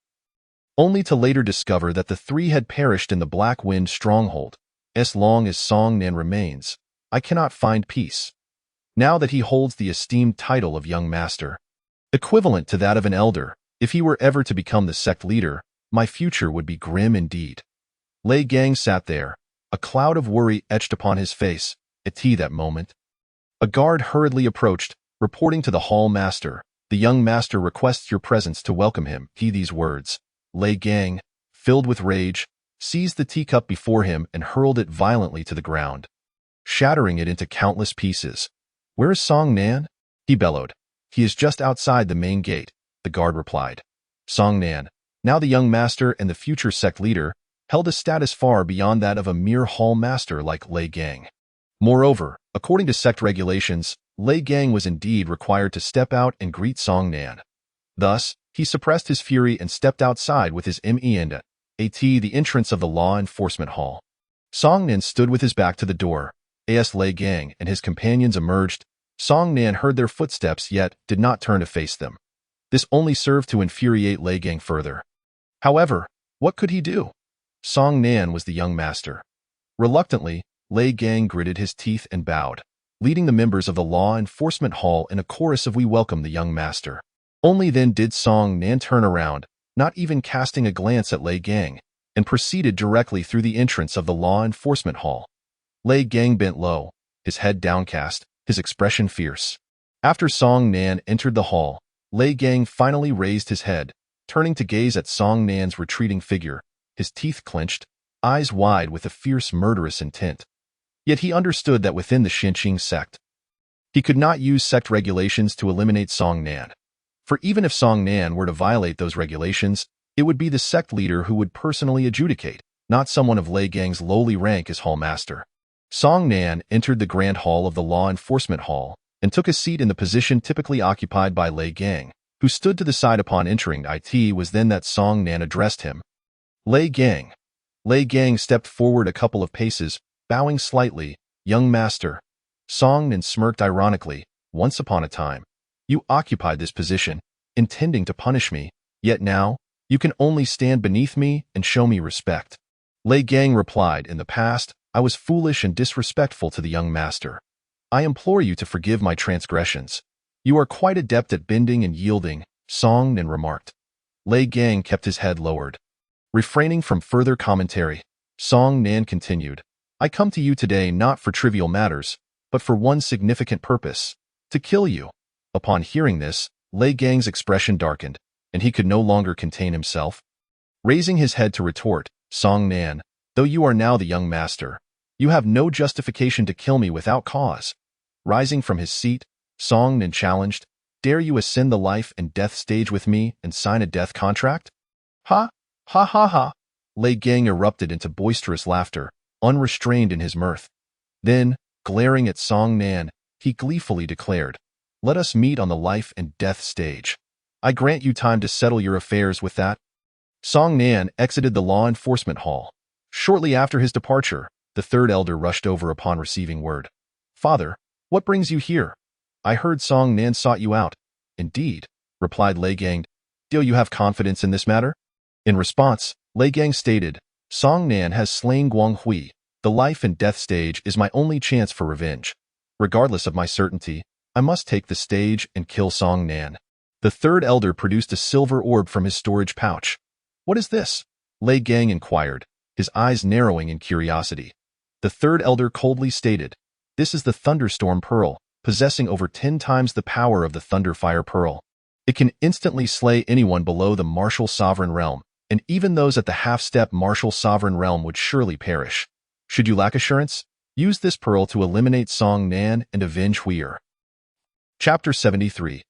only to later discover that the three had perished in the Black Wind stronghold. As long as Song Nan remains, I cannot find peace. Now that he holds the esteemed title of young master, equivalent to that of an elder, if he were ever to become the sect leader, my future would be grim indeed. Lei Gang sat there, a cloud of worry etched upon his face. At that moment, a guard hurriedly approached, reporting to the hall master, "The young master requests your presence to welcome him." These words. Lei Gang, filled with rage, seized the teacup before him and hurled it violently to the ground, shattering it into countless pieces. "Where is Song Nan?" he bellowed. "He is just outside the main gate," the guard replied. Song Nan, now the young master and the future sect leader, held a status far beyond that of a mere hall master like Lei Gang. Moreover, according to sect regulations, Lei Gang was indeed required to step out and greet Song Nan. Thus, he suppressed his fury and stepped outside with his and the entrance of the law enforcement hall. Song Nan stood with his back to the door. As Lei Gang and his companions emerged, Song Nan heard their footsteps yet did not turn to face them. This only served to infuriate Lei Gang further. However, what could he do? Song Nan was the young master. Reluctantly, Lei Gang gritted his teeth and bowed, leading the members of the law enforcement hall in a chorus of "We welcome the young master." Only then did Song Nan turn around, not even casting a glance at Lei Gang, and proceeded directly through the entrance of the law enforcement hall. Lei Gang bent low, his head downcast, his expression fierce. After Song Nan entered the hall, Lei Gang finally raised his head, turning to gaze at Song Nan's retreating figure, his teeth clenched, eyes wide with a fierce murderous intent. Yet he understood that within the Xinqing sect, he could not use sect regulations to eliminate Song Nan. For even if Song Nan were to violate those regulations, it would be the sect leader who would personally adjudicate, not someone of Lei Gang's lowly rank as hall master. Song Nan entered the grand hall of the law enforcement hall and took a seat in the position typically occupied by Lei Gang, who stood to the side upon entering. It was then that Song Nan addressed him. "Lei Gang." Lei Gang stepped forward a couple of paces, bowing slightly. "Young master." Song Nan smirked ironically. "Once upon a time, you occupied this position. intending to punish me, yet now, you can only stand beneath me and show me respect. Lei Gang replied, in the past, I was foolish and disrespectful to the young master. I implore you to forgive my transgressions. You are quite adept at bending and yielding, Song Nan remarked. Lei Gang kept his head lowered. Refraining from further commentary, Song Nan continued, I come to you today not for trivial matters, but for one significant purpose, to kill you. Upon hearing this, Lei Gang's expression darkened, and he could no longer contain himself. Raising his head to retort, Song Nan, though you are now the young master, you have no justification to kill me without cause. Rising from his seat, Song Nan challenged, dare you ascend the life and death stage with me and sign a death contract? Ha! Ha ha ha! Lei Gang erupted into boisterous laughter, unrestrained in his mirth. Then, glaring at Song Nan, he gleefully declared, let us meet on the life and death stage. I grant you time to settle your affairs with that. Song Nan exited the law enforcement hall. Shortly after his departure, the third elder rushed over upon receiving word. Father, what brings you here? I heard Song Nan sought you out. Indeed, replied Lei Gang. Do you have confidence in this matter? In response, Lei Gang stated, Song Nan has slain Guang Hui. The life and death stage is my only chance for revenge. Regardless of my certainty, I must take the stage and kill Song Nan. The third elder produced a silver orb from his storage pouch. What is this? Lei Gang inquired, his eyes narrowing in curiosity. The third elder coldly stated, this is the Thunderstorm Pearl, possessing over 10 times the power of the Thunderfire Pearl. It can instantly slay anyone below the Martial Sovereign Realm, and even those at the half-step Martial Sovereign Realm would surely perish. Should you lack assurance, use this pearl to eliminate Song Nan and avenge Huir. Chapter 73.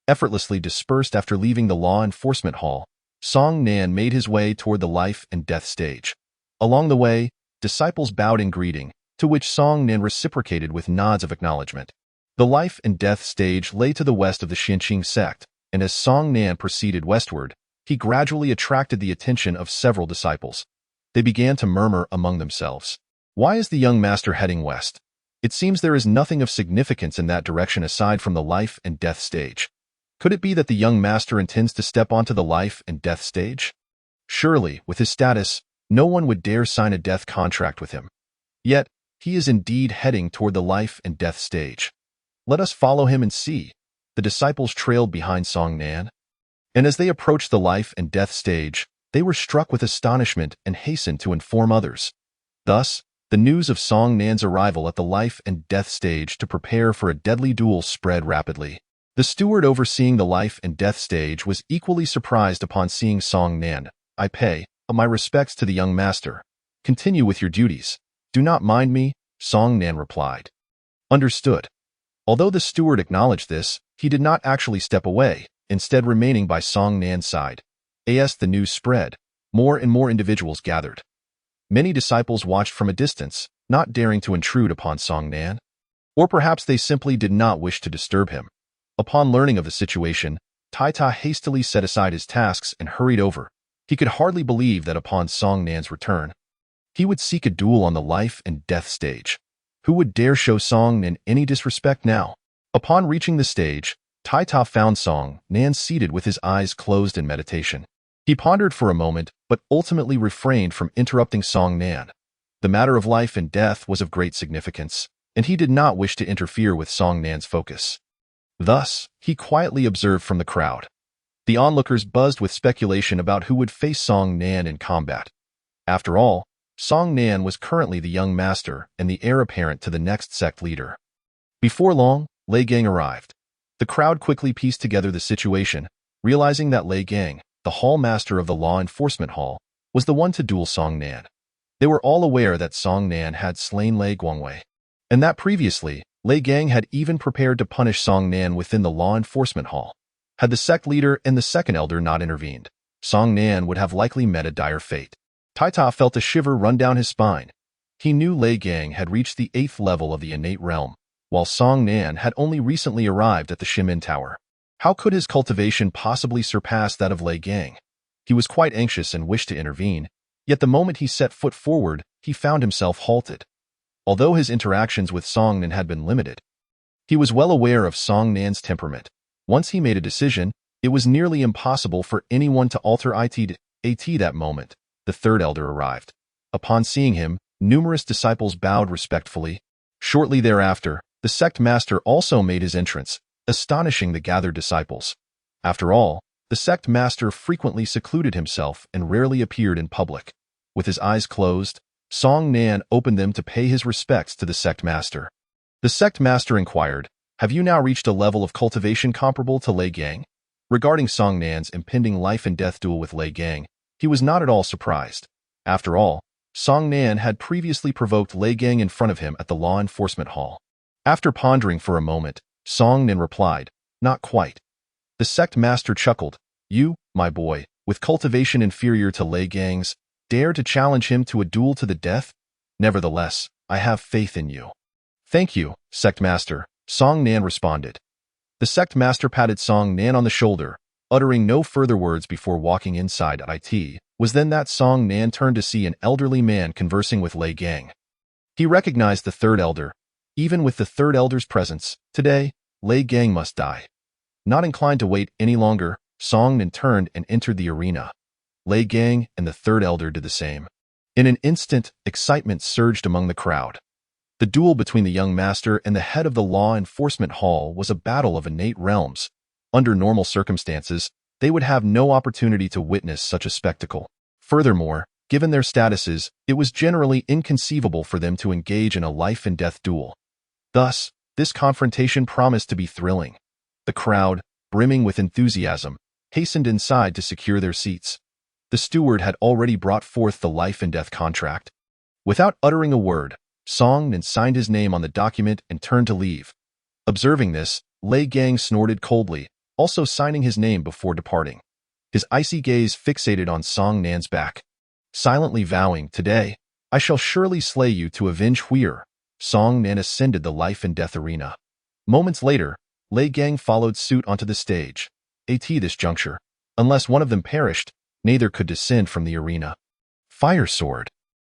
Effortlessly dispersed after leaving the law enforcement hall, Song Nan made his way toward the life and death stage. Along the way, disciples bowed in greeting, to which Song Nan reciprocated with nods of acknowledgement. The life and death stage lay to the west of the Xinqing sect, and as Song Nan proceeded westward, he gradually attracted the attention of several disciples. They began to murmur among themselves. Why is the young master heading west? It seems there is nothing of significance in that direction aside from the life and death stage. Could it be that the young master intends to step onto the life and death stage? Surely, with his status, no one would dare sign a death contract with him. Yet, he is indeed heading toward the life and death stage. Let us follow him and see. The disciples trailed behind Song Nan. And as they approached the life and death stage, they were struck with astonishment and hastened to inform others. Thus, the news of Song Nan's arrival at the life and death stage to prepare for a deadly duel spread rapidly. The steward overseeing the life and death stage was equally surprised upon seeing Song Nan. I pay my respects to the young master. Continue with your duties. Do not mind me, Song Nan replied. Understood. Although the steward acknowledged this, he did not actually step away, instead remaining by Song Nan's side. As the news spread, more and more individuals gathered. Many disciples watched from a distance, not daring to intrude upon Song Nan. Or perhaps they simply did not wish to disturb him. Upon learning of the situation, Tai Ta hastily set aside his tasks and hurried over. He could hardly believe that upon Song Nan's return, he would seek a duel on the life and death stage. Who would dare show Song Nan any disrespect now? Upon reaching the stage, Tai Ta found Song Nan seated with his eyes closed in meditation. He pondered for a moment, but ultimately refrained from interrupting Song Nan. The matter of life and death was of great significance, and he did not wish to interfere with Song Nan's focus. Thus, he quietly observed from the crowd. The onlookers buzzed with speculation about who would face Song Nan in combat. After all, Song Nan was currently the young master and the heir apparent to the next sect leader. Before long, Lei Gang arrived. The crowd quickly pieced together the situation, realizing that Lei Gang, the hall master of the law enforcement hall, was the one to duel Song Nan. They were all aware that Song Nan had slain Lei Guangwei, and that previously, Lei Gang had even prepared to punish Song Nan within the law enforcement hall. Had the sect leader and the second elder not intervened, Song Nan would have likely met a dire fate. Tai Ta felt a shiver run down his spine. He knew Lei Gang had reached the 8th level of the innate realm, while Song Nan had only recently arrived at the Shimin Tower. How could his cultivation possibly surpass that of Lei Gang? He was quite anxious and wished to intervene, yet the moment he set foot forward, he found himself halted. Although his interactions with Song Nan had been limited, he was well aware of Song Nan's temperament. Once he made a decision, It was nearly impossible for anyone to alter AT that moment. The third elder arrived. Upon seeing him, numerous disciples bowed respectfully. Shortly thereafter, the sect master also made his entrance, astonishing the gathered disciples. After all, the sect master frequently secluded himself and rarely appeared in public. With his eyes closed, Song Nan opened them to pay his respects to the sect master. The sect master inquired, "Have you now reached a level of cultivation comparable to Lei Gang?" Regarding Song Nan's impending life and death duel with Lei Gang, he was not at all surprised. After all, Song Nan had previously provoked Lei Gang in front of him at the law enforcement hall. After pondering for a moment, Song Nan replied, "Not quite." The sect master chuckled, "You, my boy, with cultivation inferior to Lei Gang's, dare to challenge him to a duel to the death? Nevertheless, I have faith in you." "Thank you, sect master," Song Nan responded. The sect master patted Song Nan on the shoulder, uttering no further words before walking inside. It was then that Song Nan turned to see an elderly man conversing with Lei Gang. He recognized the third elder. Even with the third elder's presence, today, Lei Gang must die. Not inclined to wait any longer, Song Nan turned and entered the arena. Lei Gang and the third elder did the same. In an instant, excitement surged among the crowd. The duel between the young master and the head of the law enforcement hall was a battle of innate realms. Under normal circumstances, they would have no opportunity to witness such a spectacle. Furthermore, given their statuses, it was generally inconceivable for them to engage in a life-and-death duel. Thus, this confrontation promised to be thrilling. The crowd, brimming with enthusiasm, hastened inside to secure their seats. The steward had already brought forth the life-and-death contract. Without uttering a word, Song Nan signed his name on the document and turned to leave. Observing this, Lei Gang snorted coldly, also signing his name before departing. His icy gaze fixated on Song Nan's back. Silently vowing, "Today, I shall surely slay you to avenge Huir," Song Nan ascended the life-and-death arena. Moments later, Lei Gang followed suit onto the stage. At this juncture, unless one of them perished, neither could descend from the arena. Fire sword.